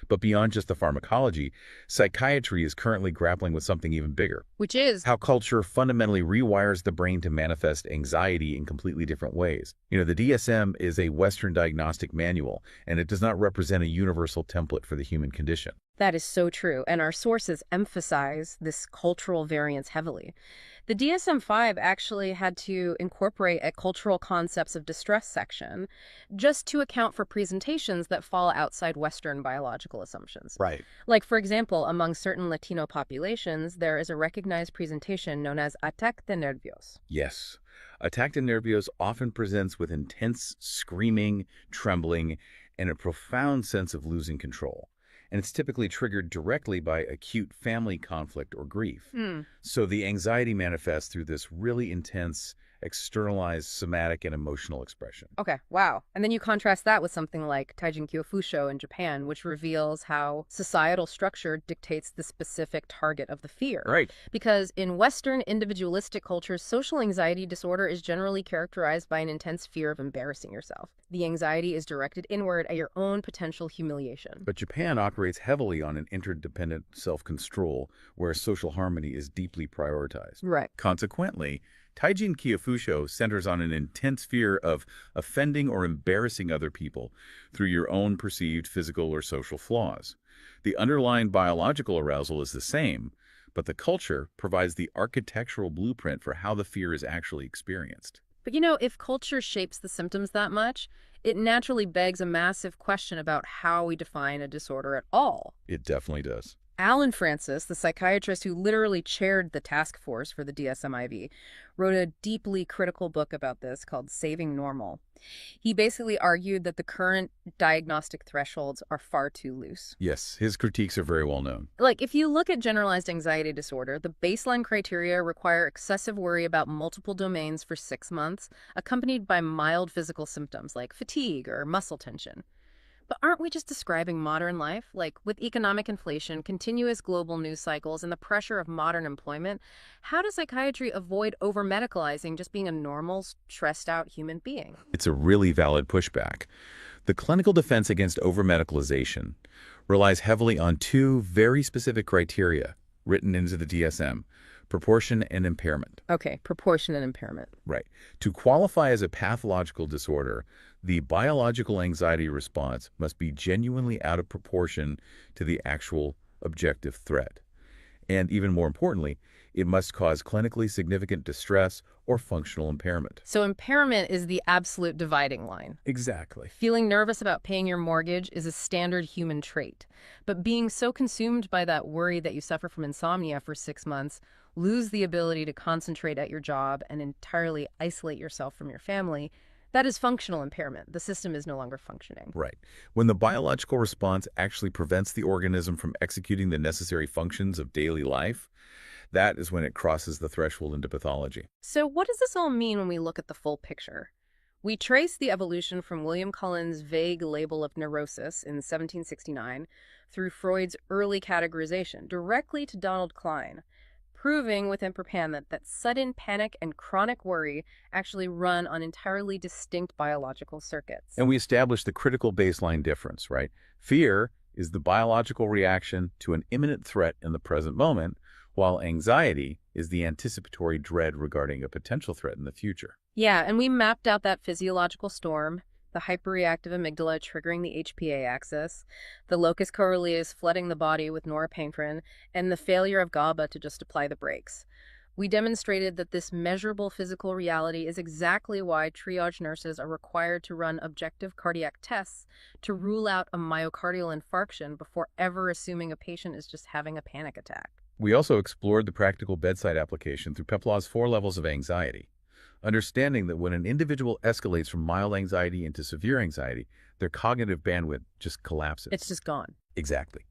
But beyond just the pharmacology, psychiatry is currently grappling with something even bigger. Which is how culture fundamentally rewires the brain to manifest anxiety in completely different ways. You know, the DSM is a Western diagnostic manual, and it does not represent a universal template for the human condition. That is so true, and our sources emphasize this cultural variance heavily. The DSM-5 actually had to incorporate a cultural concepts of distress section just to account for presentations that fall outside Western biological assumptions. Right. Like, for example, among certain Latino populations, there is a recognized presentation known as ataque de nervios. Yes. Ataque de nervios often presents with intense screaming, trembling, and a profound sense of losing control. And it's typically triggered directly by acute family conflict or grief. So the anxiety manifests through this really intense externalized somatic and emotional expression. Okay, wow. And then you contrast that with something like Taijin Kyofusho in Japan, which reveals how societal structure dictates the specific target of the fear. Right. Because in Western individualistic cultures, social anxiety disorder is generally characterized by an intense fear of embarrassing yourself. The anxiety is directed inward at your own potential humiliation. But Japan operates heavily on an interdependent self-control where social harmony is deeply prioritized. Right. Consequently, Taijin Kyofusho centers on an intense fear of offending or embarrassing other people through your own perceived physical or social flaws. The underlying biological arousal is the same, but the culture provides the architectural blueprint for how the fear is actually experienced. But if culture shapes the symptoms that much, it naturally begs a massive question about how we define a disorder at all. It definitely does. Alan Francis, the psychiatrist who literally chaired the task force for the DSM-IV, wrote a deeply critical book about this called Saving Normal. He basically argued that the current diagnostic thresholds are far too loose. Yes, his critiques are very well known. Like, if you look at generalized anxiety disorder, the baseline criteria require excessive worry about multiple domains for 6 months, accompanied by mild physical symptoms like fatigue or muscle tension. But aren't we just describing modern life? Like, with economic inflation, continuous global news cycles, and the pressure of modern employment, how does psychiatry avoid over-medicalizing just being a normal, stressed-out human being? It's a really valid pushback. The clinical defense against over-medicalization relies heavily on two very specific criteria written into the DSM: proportion and impairment. Okay, proportion and impairment. Right. To qualify as a pathological disorder, the biological anxiety response must be genuinely out of proportion to the actual objective threat. And even more importantly, it must cause clinically significant distress or functional impairment. So impairment is the absolute dividing line. Exactly. Feeling nervous about paying your mortgage is a standard human trait. But being so consumed by that worry that you suffer from insomnia for 6 months, lose the ability to concentrate at your job, and entirely isolate yourself from your family, that is functional impairment. The system is no longer functioning. Right. When the biological response actually prevents the organism from executing the necessary functions of daily life, that is when it crosses the threshold into pathology. So what does this all mean when we look at the full picture? We trace the evolution from William Cullen's vague label of neurosis in 1769 through Freud's early categorization directly to Donald Klein, proving within impairment that sudden panic and chronic worry actually run on entirely distinct biological circuits. And we established the critical baseline difference, right? Fear is the biological reaction to an imminent threat in the present moment, while anxiety is the anticipatory dread regarding a potential threat in the future. Yeah, and we mapped out that physiological storm, the hyperreactive amygdala triggering the HPA axis, the locus coeruleus flooding the body with norepinephrine, and the failure of GABA to just apply the brakes. We demonstrated that this measurable physical reality is exactly why triage nurses are required to run objective cardiac tests to rule out a myocardial infarction before ever assuming a patient is just having a panic attack. We also explored the practical bedside application through Peplaw's 4 levels of anxiety, understanding that when an individual escalates from mild anxiety into severe anxiety, their cognitive bandwidth just collapses. It's just gone. Exactly.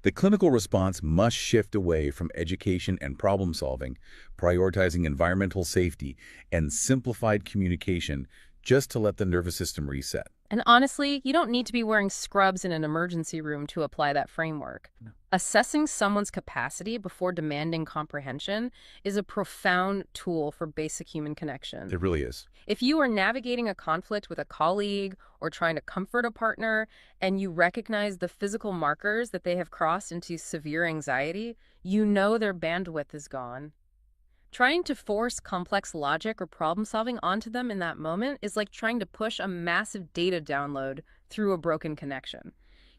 The clinical response must shift away from education and problem solving, prioritizing environmental safety and simplified communication just to let the nervous system reset. And honestly, you don't need to be wearing scrubs in an emergency room to apply that framework. No. Assessing someone's capacity before demanding comprehension is a profound tool for basic human connection. It really is. If you are navigating a conflict with a colleague or trying to comfort a partner and you recognize the physical markers that they have crossed into severe anxiety, you know their bandwidth is gone. Trying to force complex logic or problem solving onto them in that moment is like trying to push a massive data download through a broken connection.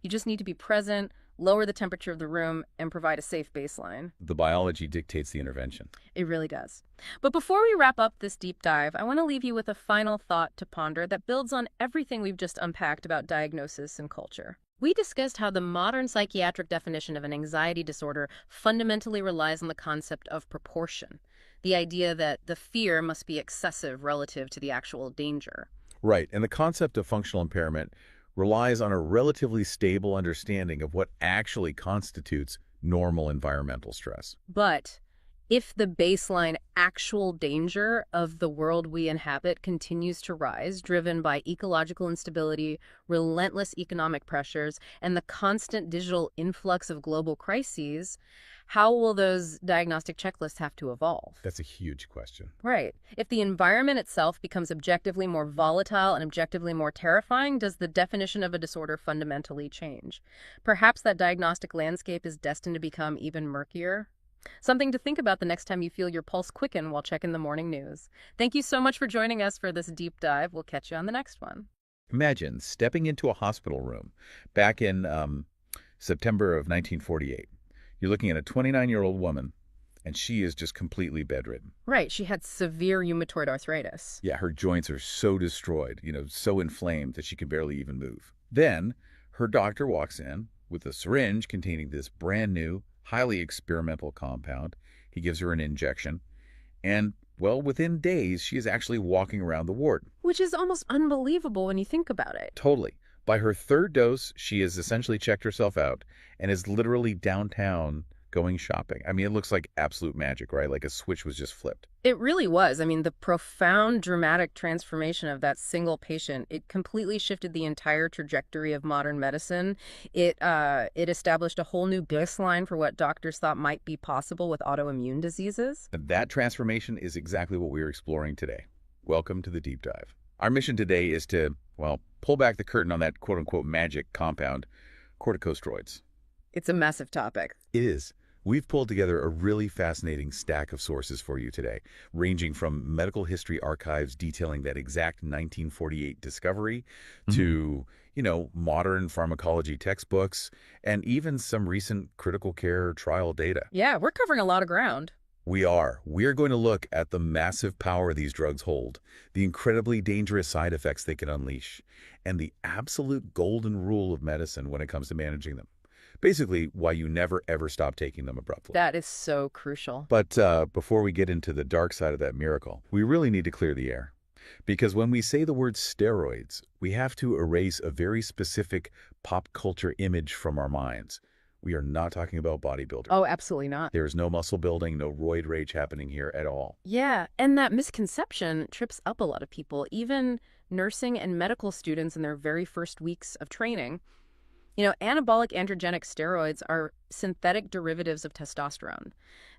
You just need to be present, lower the temperature of the room, and provide a safe baseline. The biology dictates the intervention. It really does. But before we wrap up this deep dive, I want to leave you with a final thought to ponder that builds on everything we've just unpacked about diagnosis and culture. We discussed how the modern psychiatric definition of an anxiety disorder fundamentally relies on the concept of proportion, the idea that the fear must be excessive relative to the actual danger. Right, and the concept of functional impairment relies on a relatively stable understanding of what actually constitutes normal environmental stress. But If the baseline actual danger of the world we inhabit continues to rise, driven by ecological instability, relentless economic pressures, and the constant digital influx of global crises, how will those diagnostic checklists have to evolve? That's a huge question. Right. If the environment itself becomes objectively more volatile and objectively more terrifying, does the definition of a disorder fundamentally change? Perhaps that diagnostic landscape is destined to become even murkier. Something to think about the next time you feel your pulse quicken while checking the morning news. Thank you so much for joining us for this deep dive. We'll catch you on the next one. Imagine stepping into a hospital room back in September of 1948. You're looking at a 29-year-old woman, and she is just completely bedridden. Right. She had severe rheumatoid arthritis. Yeah, her joints are so destroyed, so inflamed that she can barely even move. Then her doctor walks in with a syringe containing this brand new, highly experimental compound. He gives her an injection, and, well, within days, she is actually walking around the ward. Which is almost unbelievable when you think about it. Totally. By her third dose, she has essentially checked herself out and is literally downtown going shopping. I mean, it looks like absolute magic, right? Like a switch was just flipped. It really was. I mean, the profound dramatic transformation of that single patient, it completely shifted the entire trajectory of modern medicine. It established a whole new baseline for what doctors thought might be possible with autoimmune diseases. And that transformation is exactly what we're exploring today. Welcome to the Deep Dive. Our mission today is to, well, pull back the curtain on that quote-unquote magic compound, corticosteroids. It's a massive topic. It is. We've pulled together a really fascinating stack of sources for you today, ranging from medical history archives detailing that exact 1948 discovery to, modern pharmacology textbooks and even some recent critical care trial data. Yeah, we're covering a lot of ground. We are. We're going to look at the massive power these drugs hold, the incredibly dangerous side effects they can unleash, and the absolute golden rule of medicine when it comes to managing them. Basically, why you never, ever stop taking them abruptly. That is so crucial. But before we get into the dark side of that miracle, we really need to clear the air. Because when we say the word steroids, we have to erase a very specific pop culture image from our minds. We are not talking about bodybuilders. Oh, absolutely not. There's no muscle building, no roid rage happening here at all. Yeah, and that misconception trips up a lot of people, even nursing and medical students in their very first weeks of training. Anabolic androgenic steroids are synthetic derivatives of testosterone.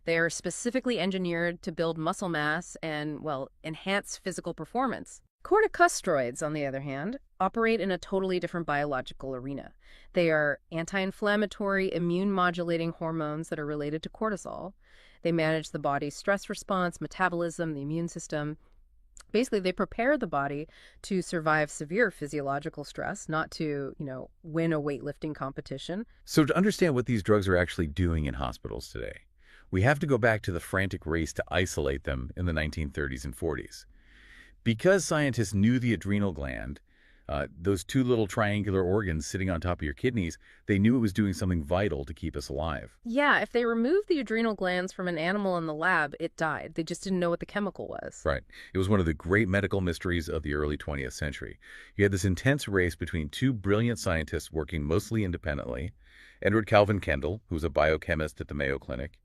They are specifically engineered to build muscle mass and, well, enhance physical performance. Corticosteroids, on the other hand, operate in a totally different biological arena. They are anti-inflammatory, immune-modulating hormones that are related to cortisol. They manage the body's stress response, metabolism, the immune system. Basically, they prepare the body to survive severe physiological stress, not to, win a weightlifting competition. So to understand what these drugs are actually doing in hospitals today, we have to go back to the frantic race to isolate them in the 1930s and 40s. Because scientists knew the adrenal gland, those two little triangular organs sitting on top of your kidneys, they knew it was doing something vital to keep us alive. Yeah, if they removed the adrenal glands from an animal in the lab, it died. They just didn't know what the chemical was. Right. It was one of the great medical mysteries of the early 20th century. You had this intense race between two brilliant scientists working mostly independently, Edward Calvin Kendall, who was a biochemist at the Mayo Clinic,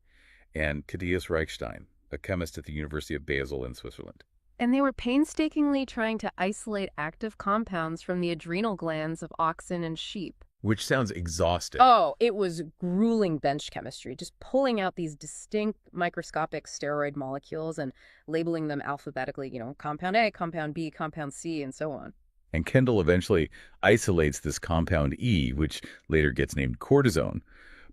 and Thaddeus Reichstein, a chemist at the University of Basel in Switzerland. And they were painstakingly trying to isolate active compounds from the adrenal glands of oxen and sheep. Which sounds exhausting. Oh, it was grueling bench chemistry, just pulling out these distinct microscopic steroid molecules and labeling them alphabetically, compound A, compound B, compound C, and so on. And Kendall eventually isolates this compound E, which later gets named cortisone.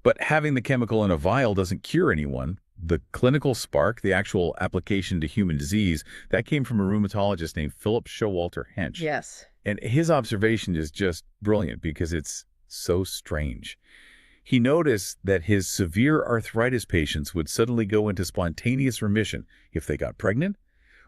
But having the chemical in a vial doesn't cure anyone. The clinical spark, the actual application to human disease, that came from a rheumatologist named Philip Showalter Hensch. Yes. And his observation is just brilliant because it's so strange. He noticed that his severe arthritis patients would suddenly go into spontaneous remission if they got pregnant,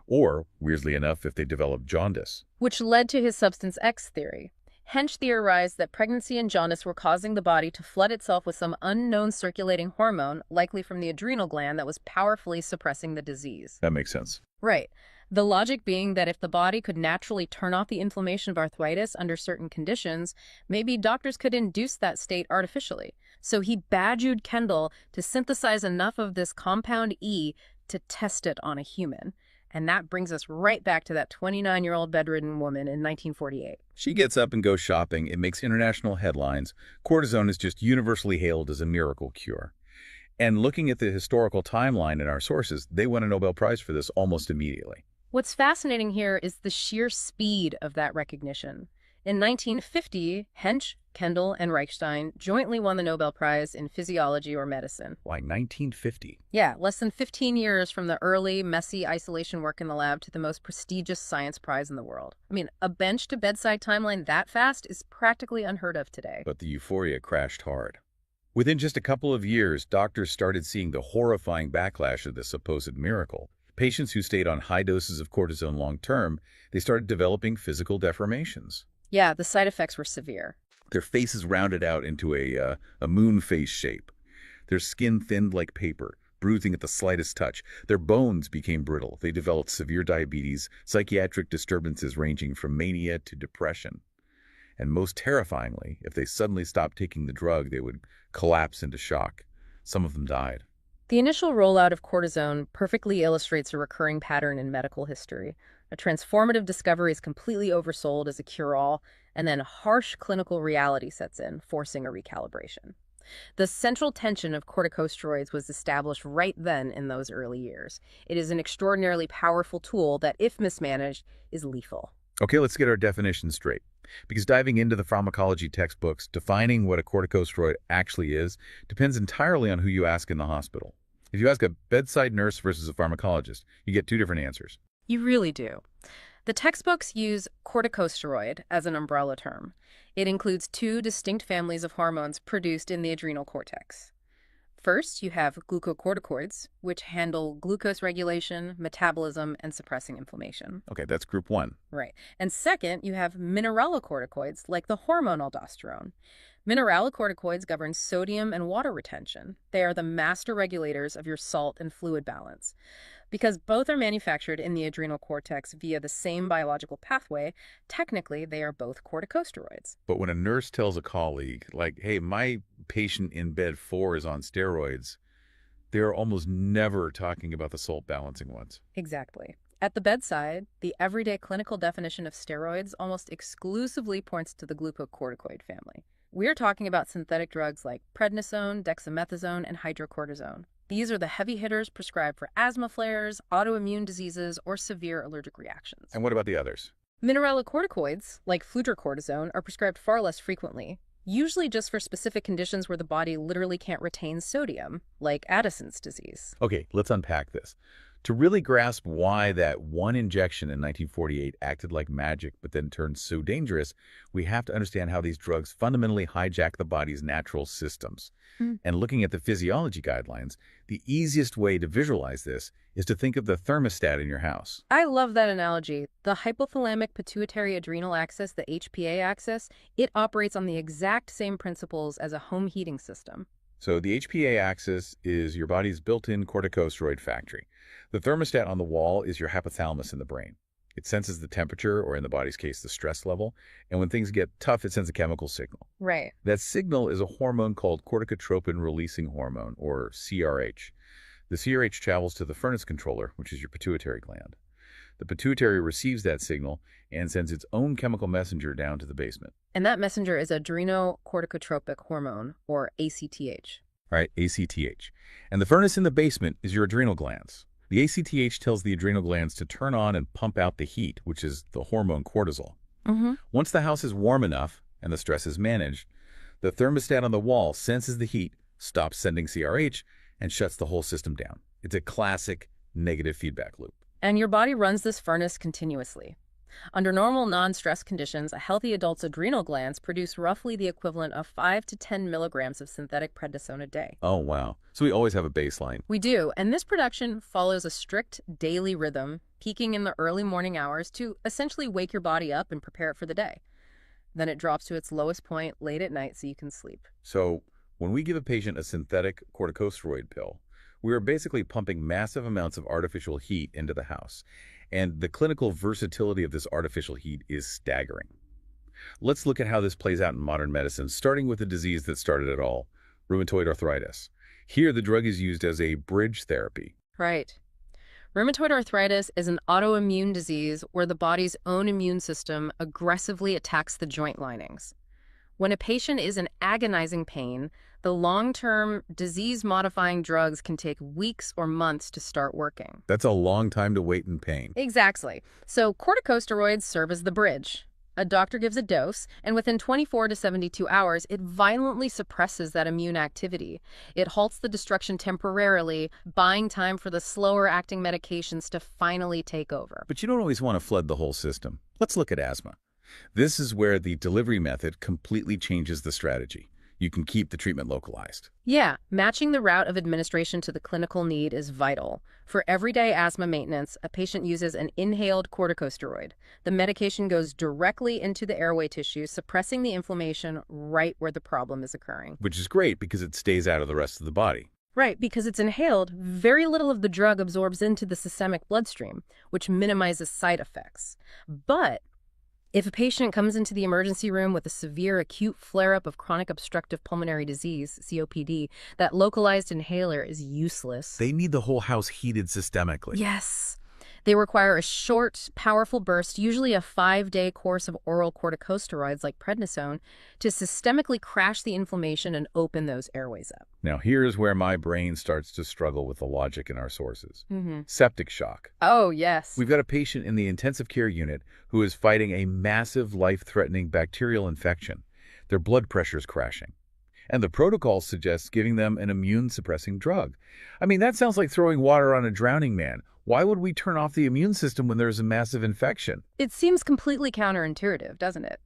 or, weirdly enough, if they developed jaundice. Which led to his substance X theory. Hensch theorized that pregnancy and jaundice were causing the body to flood itself with some unknown circulating hormone, likely from the adrenal gland, that was powerfully suppressing the disease. That makes sense. Right. The logic being that if the body could naturally turn off the inflammation of arthritis under certain conditions, maybe doctors could induce that state artificially. So he badgered Kendall to synthesize enough of this compound E to test it on a human. And that brings us right back to that 29-year-old bedridden woman in 1948. She gets up and goes shopping. It makes international headlines. Cortisone is just universally hailed as a miracle cure. And looking at the historical timeline in our sources, they won a Nobel Prize for this almost immediately. What's fascinating here is the sheer speed of that recognition. In 1950, Hench, Kendall, and Reichstein jointly won the Nobel Prize in Physiology or Medicine. Why 1950? Yeah, less than 15 years from the early, messy isolation work in the lab to the most prestigious science prize in the world. I mean, a bench-to-bedside timeline that fast is practically unheard of today. But the euphoria crashed hard. Within just a couple of years, doctors started seeing the horrifying backlash of this supposed miracle. Patients who stayed on high doses of cortisone long-term, they started developing physical deformations. Yeah, the side effects were severe. Their faces rounded out into a moon face shape. Their skin thinned like paper, bruising at the slightest touch. Their bones became brittle. They developed severe diabetes, psychiatric disturbances ranging from mania to depression. And most terrifyingly, if they suddenly stopped taking the drug, they would collapse into shock. Some of them died. The initial rollout of cortisone perfectly illustrates a recurring pattern in medical history. A transformative discovery is completely oversold as a cure-all, and then harsh clinical reality sets in, forcing a recalibration. The central tension of corticosteroids was established right then in those early years. It is an extraordinarily powerful tool that, if mismanaged, is lethal. Okay, let's get our definition straight. Because diving into the pharmacology textbooks, defining what a corticosteroid actually is depends entirely on who you ask in the hospital. If you ask a bedside nurse versus a pharmacologist, you get two different answers. You really do. The textbooks use corticosteroid as an umbrella term. It includes two distinct families of hormones produced in the adrenal cortex. First, you have glucocorticoids, which handle glucose regulation, metabolism, and suppressing inflammation. Okay, that's group one. Right. And second, you have mineralocorticoids, like the hormone aldosterone. Mineralocorticoids govern sodium and water retention. They are the master regulators of your salt and fluid balance. Because both are manufactured in the adrenal cortex via the same biological pathway, technically they are both corticosteroids. But when a nurse tells a colleague, like, hey, my patient in bed 4 is on steroids, they're almost never talking about the salt balancing ones. Exactly. At the bedside, the everyday clinical definition of steroids almost exclusively points to the glucocorticoid family. We're talking about synthetic drugs like prednisone, dexamethasone, and hydrocortisone. These are the heavy hitters prescribed for asthma flares, autoimmune diseases, or severe allergic reactions. And what about the others? Mineralocorticoids, like fludrocortisone, are prescribed far less frequently, usually just for specific conditions where the body literally can't retain sodium, like Addison's disease. Okay, let's unpack this. To really grasp why that one injection in 1948 acted like magic but then turned so dangerous, we have to understand how these drugs fundamentally hijack the body's natural systems. And looking at the physiology guidelines, the easiest way to visualize this is to think of the thermostat in your house. I love that analogy. The hypothalamic pituitary adrenal axis, the HPA axis, it operates on the exact same principles as a home heating system. So the HPA axis is your body's built-in corticosteroid factory. The thermostat on the wall is your hypothalamus in the brain. It senses the temperature, or in the body's case, the stress level. And when things get tough, it sends a chemical signal. Right. That signal is a hormone called corticotropin-releasing hormone, or CRH. The CRH travels to the furnace controller, which is your pituitary gland. The pituitary receives that signal and sends its own chemical messenger down to the basement. And that messenger is adrenocorticotropic hormone, or ACTH. Right, ACTH. And the furnace in the basement is your adrenal glands. The ACTH tells the adrenal glands to turn on and pump out the heat, which is the hormone cortisol. Once the house is warm enough and the stress is managed, the thermostat on the wall senses the heat, stops sending CRH, and shuts the whole system down. It's a classic negative feedback loop. And your body runs this furnace continuously. Under normal non-stress conditions, a healthy adult's adrenal glands produce roughly the equivalent of 5 to 10 milligrams of synthetic prednisone a day. Oh, wow. So we always have a baseline. We do, and this production follows a strict daily rhythm, peaking in the early morning hours to essentially wake your body up and prepare it for the day. Then it drops to its lowest point late at night so you can sleep. So when we give a patient a synthetic corticosteroid pill, we are basically pumping massive amounts of artificial heat into the house. And the clinical versatility of this artificial heat is staggering. Let's look at how this plays out in modern medicine, starting with the disease that started it all, Rheumatoid arthritis. Here, the drug is used as a bridge therapy. Right. Rheumatoid arthritis is an autoimmune disease where the body's own immune system aggressively attacks the joint linings. When a patient is in agonizing pain, the long-term disease-modifying drugs can take weeks or months to start working. That's a long time to wait in pain. Exactly. So corticosteroids serve as the bridge. A doctor gives a dose, and within 24 to 72 hours, it violently suppresses that immune activity. It halts the destruction temporarily, buying time for the slower-acting medications to finally take over. But you don't always want to flood the whole system. Let's look at asthma. This is where the delivery method completely changes the strategy. You can keep the treatment localized. Yeah, matching the route of administration to the clinical need is vital. For everyday asthma maintenance, a patient uses an inhaled corticosteroid. The medication goes directly into the airway tissue, suppressing the inflammation right where the problem is occurring. Which is great because it stays out of the rest of the body. Right, because it's inhaled, very little of the drug absorbs into the systemic bloodstream, which minimizes side effects. But if a patient comes into the emergency room with a severe acute flare-up of chronic obstructive pulmonary disease, COPD, that localized inhaler is useless. They need the whole house heated systemically. Yes. They require a short, powerful burst, usually a 5-day course of oral corticosteroids like prednisone, to systemically crash the inflammation and open those airways up. Now, here's where my brain starts to struggle with the logic in our sources. Septic shock. Oh, yes. We've got a patient in the intensive care unit who is fighting a massive life-threatening bacterial infection. Their blood pressure is crashing. And the protocol suggests giving them an immune-suppressing drug. I mean, that sounds like throwing water on a drowning man. Why would we turn off the immune system when there's a massive infection? It seems completely counterintuitive, doesn't it?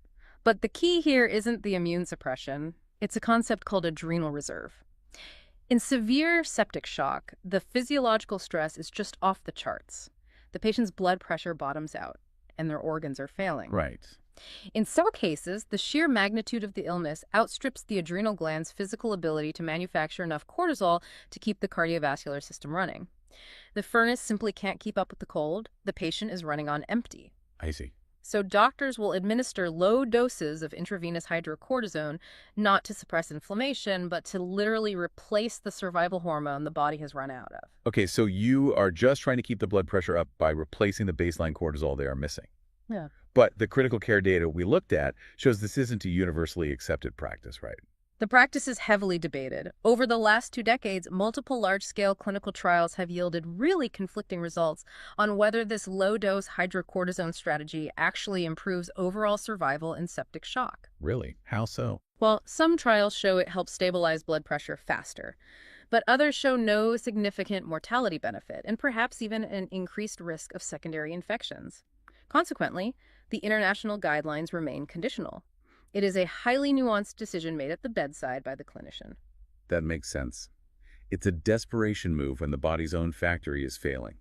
But the key here isn't the immune suppression. It's a concept called adrenal reserve. In severe septic shock, the physiological stress is just off the charts. The patient's blood pressure bottoms out, and their organs are failing. Right. In some cases, the sheer magnitude of the illness outstrips the adrenal gland's physical ability to manufacture enough cortisol to keep the cardiovascular system running. The furnace simply can't keep up with the cold. The patient is running on empty. I see. So doctors will administer low doses of intravenous hydrocortisone, not to suppress inflammation, but to literally replace the survival hormone the body has run out of. Okay, so you are just trying to keep the blood pressure up by replacing the baseline cortisol they are missing. Yeah. But the critical care data we looked at shows this isn't a universally accepted practice, right? The practice is heavily debated. Over the last 2 decades, multiple large-scale clinical trials have yielded really conflicting results on whether this low-dose hydrocortisone strategy actually improves overall survival in septic shock. Really? How so? Well, some trials show it helps stabilize blood pressure faster, but others show no significant mortality benefit and perhaps even an increased risk of secondary infections. Consequently, the international guidelines remain conditional. It is a highly nuanced decision made at the bedside by the clinician. That makes sense. It's a desperation move when the body's own factory is failing.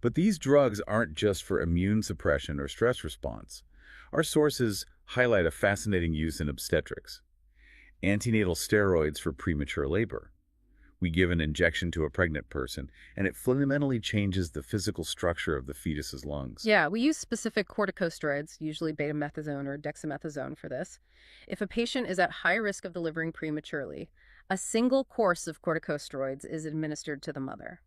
But these drugs aren't just for immune suppression or stress response. Our sources highlight a fascinating use in obstetrics. Antenatal steroids for premature labor. We give an injection to a pregnant person, and it fundamentally changes the physical structure of the fetus's lungs. Yeah, we use specific corticosteroids, usually betamethasone or dexamethasone for this. If a patient is at high risk of delivering prematurely, a single course of corticosteroids is administered to the mother.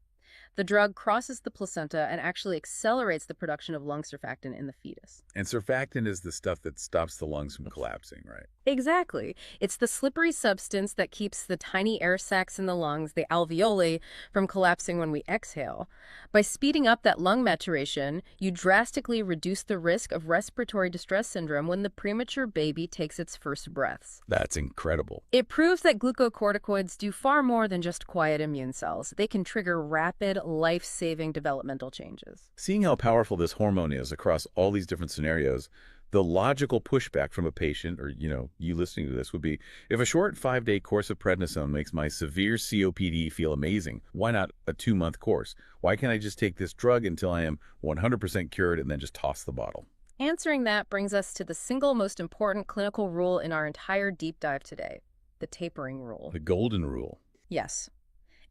The drug crosses the placenta and actually accelerates the production of lung surfactant in the fetus. And surfactant is the stuff that stops the lungs from collapsing, right? Exactly. It's the slippery substance that keeps the tiny air sacs in the lungs, the alveoli, from collapsing when we exhale. By speeding up that lung maturation, you drastically reduce the risk of respiratory distress syndrome when the premature baby takes its first breaths. That's incredible. It proves that glucocorticoids do far more than just quiet immune cells. They can trigger rapid, life-saving developmental changes. Seeing how powerful this hormone is across all these different scenarios, the logical pushback from a patient, or, you listening to this, would be, if a short 5-day course of prednisone makes my severe COPD feel amazing, why not a 2-month course? Why can't I just take this drug until I am 100% cured and then just toss the bottle? Answering that brings us to the single most important clinical rule in our entire deep dive today, the tapering rule. The golden rule. Yes.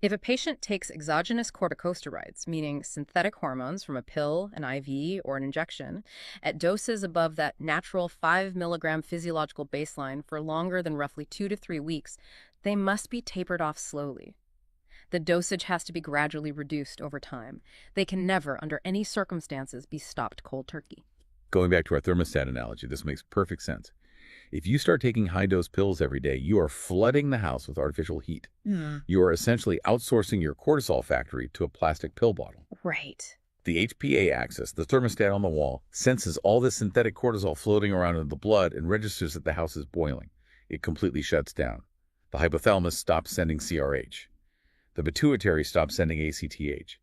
If a patient takes exogenous corticosteroids, meaning synthetic hormones from a pill, an IV, or an injection, at doses above that natural 5 milligram physiological baseline for longer than roughly 2 to 3 weeks, They must be tapered off slowly. The dosage has to be gradually reduced over time. They can never, under any circumstances, be stopped cold turkey. Going back to our thermostat analogy, this makes perfect sense. If you start taking high-dose pills every day, you are flooding the house with artificial heat. You are essentially outsourcing your cortisol factory to a plastic pill bottle. Right. The HPA axis, the thermostat on the wall, senses all this synthetic cortisol floating around in the blood and registers that the house is boiling. It completely shuts down. The hypothalamus stops sending CRH. The pituitary stops sending ACTH.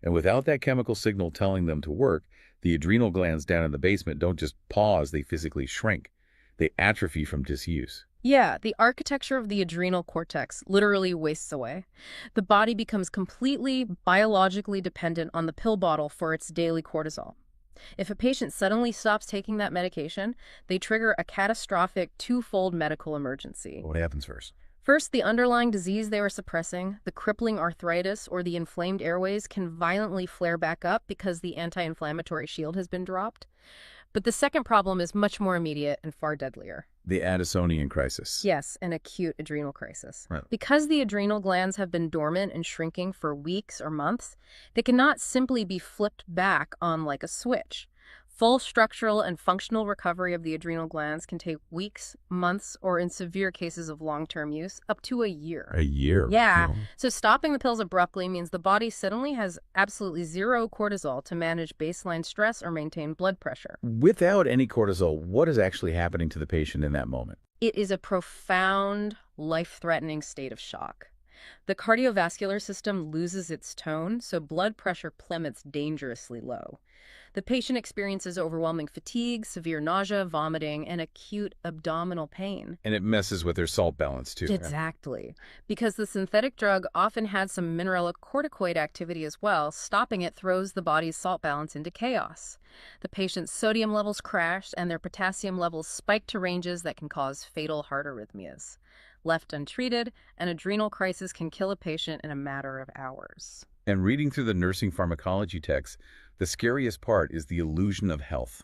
And without that chemical signal telling them to work, the adrenal glands down in the basement don't just pause, they physically shrink. They atrophy from disuse. Yeah, the architecture of the adrenal cortex literally wastes away. The body becomes completely biologically dependent on the pill bottle for its daily cortisol. If a patient suddenly stops taking that medication, they trigger a catastrophic twofold medical emergency. What happens first? First, the underlying disease they were suppressing, the crippling arthritis or the inflamed airways, can violently flare back up because the anti-inflammatory shield has been dropped. But the second problem is much more immediate and far deadlier. The Addisonian crisis. Yes, an acute adrenal crisis. Right. Because the adrenal glands have been dormant and shrinking for weeks or months, they cannot simply be flipped back on like a switch. Full structural and functional recovery of the adrenal glands can take weeks, months, or in severe cases of long-term use, up to a year. A year? Yeah. Oh. So stopping the pills abruptly means the body suddenly has absolutely zero cortisol to manage baseline stress or maintain blood pressure. Without any cortisol, what is actually happening to the patient in that moment? It is a profound, life-threatening state of shock. The cardiovascular system loses its tone, so blood pressure plummets dangerously low. The patient experiences overwhelming fatigue, severe nausea, vomiting, and acute abdominal pain. And it messes with their salt balance, too. Exactly. Because the synthetic drug often had some mineralocorticoid activity as well, stopping it throws the body's salt balance into chaos. The patient's sodium levels crash, and their potassium levels spike to ranges that can cause fatal heart arrhythmias. Left untreated, an adrenal crisis can kill a patient in a matter of hours. And reading through the nursing pharmacology text, the scariest part is the illusion of health.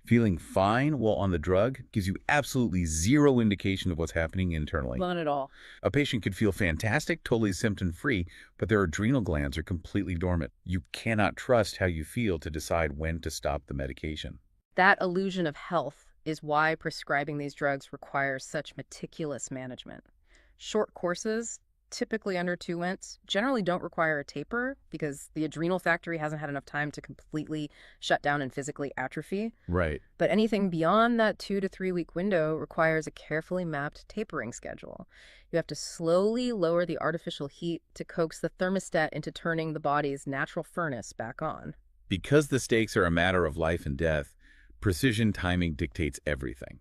Feeling fine while on the drug gives you absolutely zero indication of what's happening internally. Not at all. A patient could feel fantastic, totally symptom-free, but their adrenal glands are completely dormant. You cannot trust how you feel to decide when to stop the medication. That illusion of health is why prescribing these drugs requires such meticulous management. Short courses, typically under 2 wints, generally don't require a taper because the adrenal factory hasn't had enough time to completely shut down and physically atrophy. Right. But anything beyond that 2 to 3 week window requires a carefully mapped tapering schedule. You have to slowly lower the artificial heat to coax the thermostat into turning the body's natural furnace back on. Because the stakes are a matter of life and death, precision timing dictates everything.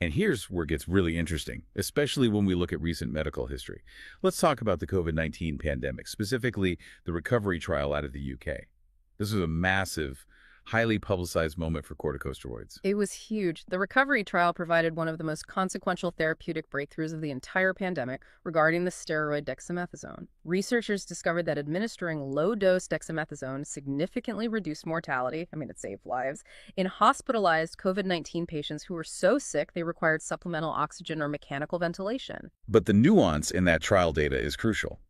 And here's where it gets really interesting, especially when we look at recent medical history. Let's talk about the COVID-19 pandemic, specifically the recovery trial out of the UK. This was a massive, highly publicized moment for corticosteroids. It was huge. The recovery trial provided one of the most consequential therapeutic breakthroughs of the entire pandemic regarding the steroid dexamethasone. Researchers discovered that administering low-dose dexamethasone significantly reduced mortality, it saved lives, in hospitalized COVID-19 patients who were so sick they required supplemental oxygen or mechanical ventilation. But the nuance in that trial data is crucial.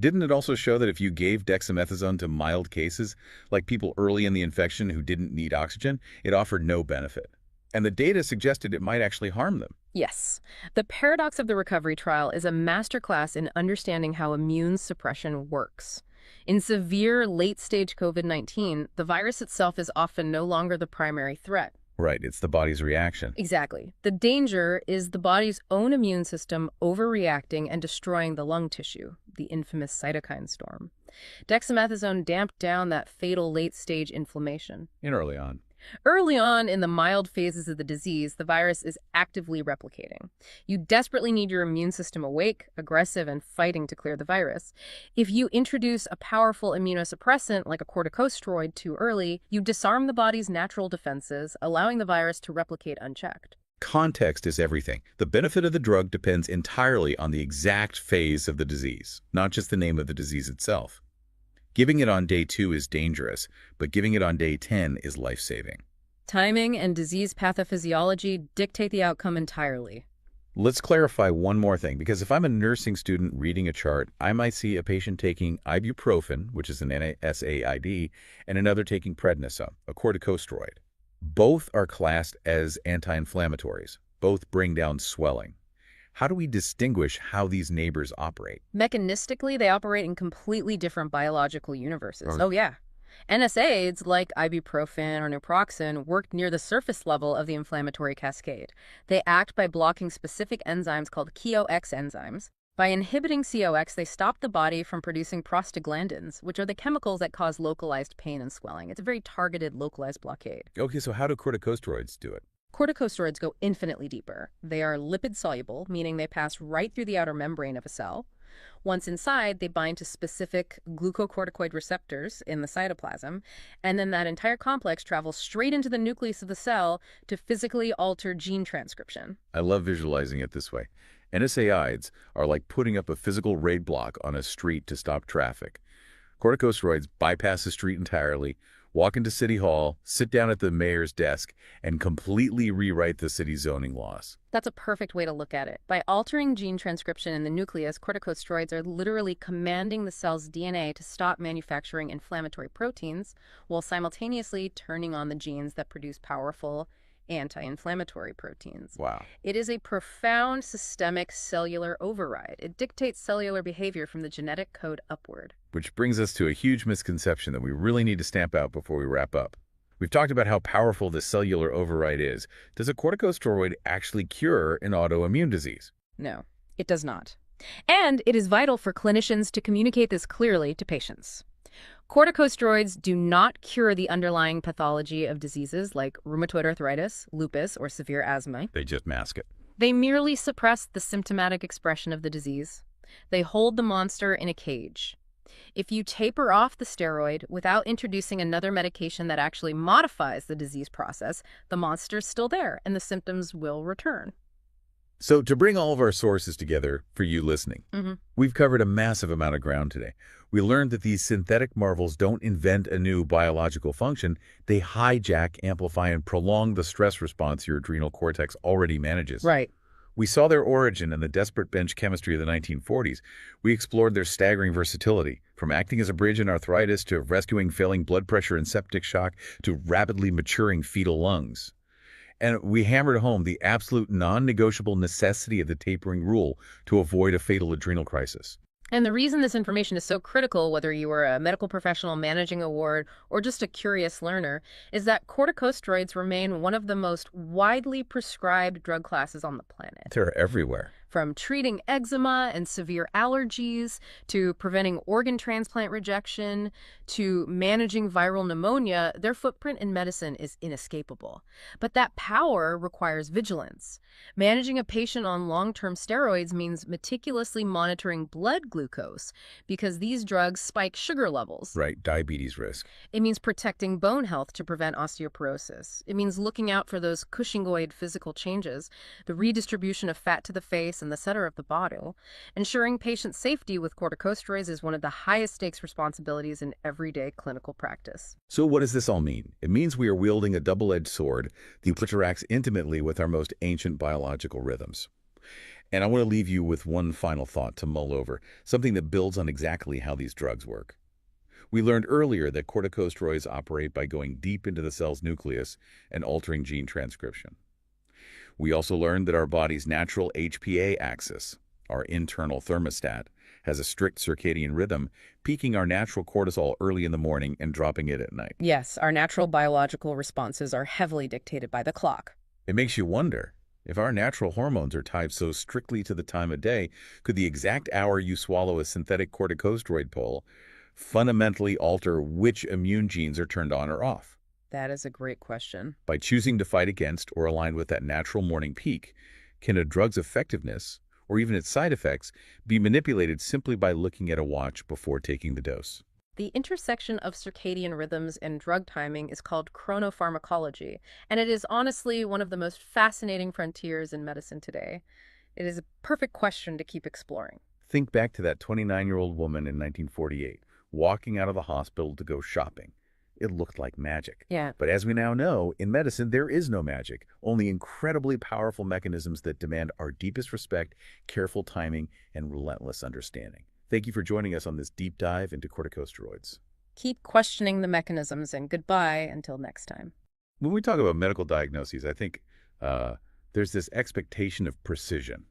Didn't it also show that if you gave dexamethasone to mild cases, like people early in the infection who didn't need oxygen, it offered no benefit? And the data suggested it might actually harm them. Yes. The paradox of the recovery trial is a masterclass in understanding how immune suppression works. In severe late-stage COVID-19, the virus itself is often no longer the primary threat. Right, it's the body's reaction. Exactly. The danger is the body's own immune system overreacting and destroying the lung tissue, the infamous cytokine storm. Dexamethasone damped down that fatal late-stage inflammation. And early on. Early on in the mild phases of the disease, the virus is actively replicating. You desperately need your immune system awake, aggressive, and fighting to clear the virus. If you introduce a powerful immunosuppressant like a corticosteroid too early, you disarm the body's natural defenses, allowing the virus to replicate unchecked. Context is everything. The benefit of the drug depends entirely on the exact phase of the disease, not just the name of the disease itself. Giving it on day 2 is dangerous, but giving it on day 10 is life-saving. Timing and disease pathophysiology dictate the outcome entirely. Let's clarify one more thing, because if I'm a nursing student reading a chart, I might see a patient taking ibuprofen, which is an NSAID, and another taking prednisone, a corticosteroid. Both are classed as anti-inflammatories. Both bring down swelling. How do we distinguish how these neighbors operate? Mechanistically, they operate in completely different biological universes. Or- Oh, yeah. NSAIDs, like ibuprofen or naproxen, work near the surface level of the inflammatory cascade. They act by blocking specific enzymes called COX enzymes. By inhibiting COX, they stop the body from producing prostaglandins, which are the chemicals that cause localized pain and swelling. It's a very targeted, localized blockade. Okay, so how do corticosteroids do it? Corticosteroids go infinitely deeper. They are lipid-soluble, meaning they pass right through the outer membrane of a cell. Once inside, they bind to specific glucocorticoid receptors in the cytoplasm, and then that entire complex travels straight into the nucleus of the cell to physically alter gene transcription. I love visualizing it this way. NSAIDs are like putting up a physical roadblock on a street to stop traffic. Corticosteroids bypass the street entirely, walk into City Hall, sit down at the mayor's desk, and completely rewrite the city's zoning laws. That's a perfect way to look at it. By altering gene transcription in the nucleus, corticosteroids are literally commanding the cell's DNA to stop manufacturing inflammatory proteins while simultaneously turning on the genes that produce powerful anti-inflammatory proteins. Wow. It is a profound systemic cellular override. It dictates cellular behavior from the genetic code upward. Which brings us to a huge misconception that we really need to stamp out before we wrap up. We've talked about how powerful the cellular override is. Does a corticosteroid actually cure an autoimmune disease? No, it does not. And it is vital for clinicians to communicate this clearly to patients. Corticosteroids do not cure the underlying pathology of diseases like rheumatoid arthritis, lupus, or severe asthma. They just mask it. They merely suppress the symptomatic expression of the disease. They hold the monster in a cage. If you taper off the steroid without introducing another medication that actually modifies the disease process, the monster's still there and the symptoms will return. So to bring all of our sources together for you listening, we've covered a massive amount of ground today. We learned that these synthetic marvels don't invent a new biological function. They hijack, amplify, and prolong the stress response your adrenal cortex already manages. Right. We saw their origin in the desperate bench chemistry of the 1940s. We explored their staggering versatility, from acting as a bridge in arthritis to rescuing failing blood pressure and septic shock to rapidly maturing fetal lungs. And we hammered home the absolute non-negotiable necessity of the tapering rule to avoid a fatal adrenal crisis. And the reason this information is so critical, whether you are a medical professional managing a ward or just a curious learner, is that corticosteroids remain one of the most widely prescribed drug classes on the planet. They're everywhere. From treating eczema and severe allergies, to preventing organ transplant rejection, to managing viral pneumonia, their footprint in medicine is inescapable. But that power requires vigilance. Managing a patient on long-term steroids means meticulously monitoring blood glucose, because these drugs spike sugar levels. Right, diabetes risk. It means protecting bone health to prevent osteoporosis. It means looking out for those Cushingoid physical changes, the redistribution of fat to the face and the center of the bottle. Ensuring patient safety with corticosteroids is one of the highest stakes responsibilities in everyday clinical practice. So what does this all mean? It means we are wielding a double-edged sword that interacts intimately with our most ancient biological rhythms. And I want to leave you with one final thought to mull over, something that builds on exactly how these drugs work. We learned earlier that corticosteroids operate by going deep into the cell's nucleus and altering gene transcription. We also learned that our body's natural HPA axis, our internal thermostat, has a strict circadian rhythm, peaking our natural cortisol early in the morning and dropping it at night. Yes, our natural biological responses are heavily dictated by the clock. It makes you wonder, if our natural hormones are tied so strictly to the time of day, could the exact hour you swallow a synthetic corticosteroid pill fundamentally alter which immune genes are turned on or off? That is a great question. By choosing to fight against or align with that natural morning peak, can a drug's effectiveness, or even its side effects, be manipulated simply by looking at a watch before taking the dose? The intersection of circadian rhythms and drug timing is called chronopharmacology, and it is honestly one of the most fascinating frontiers in medicine today. It is a perfect question to keep exploring. Think back to that 29-year-old woman in 1948, walking out of the hospital to go shopping. It looked like magic. Yeah. But as we now know, in medicine, there is no magic, only incredibly powerful mechanisms that demand our deepest respect, careful timing, and relentless understanding. Thank you for joining us on this deep dive into corticosteroids. Keep questioning the mechanisms, and goodbye until next time. When we talk about medical diagnoses, I think there's this expectation of precision,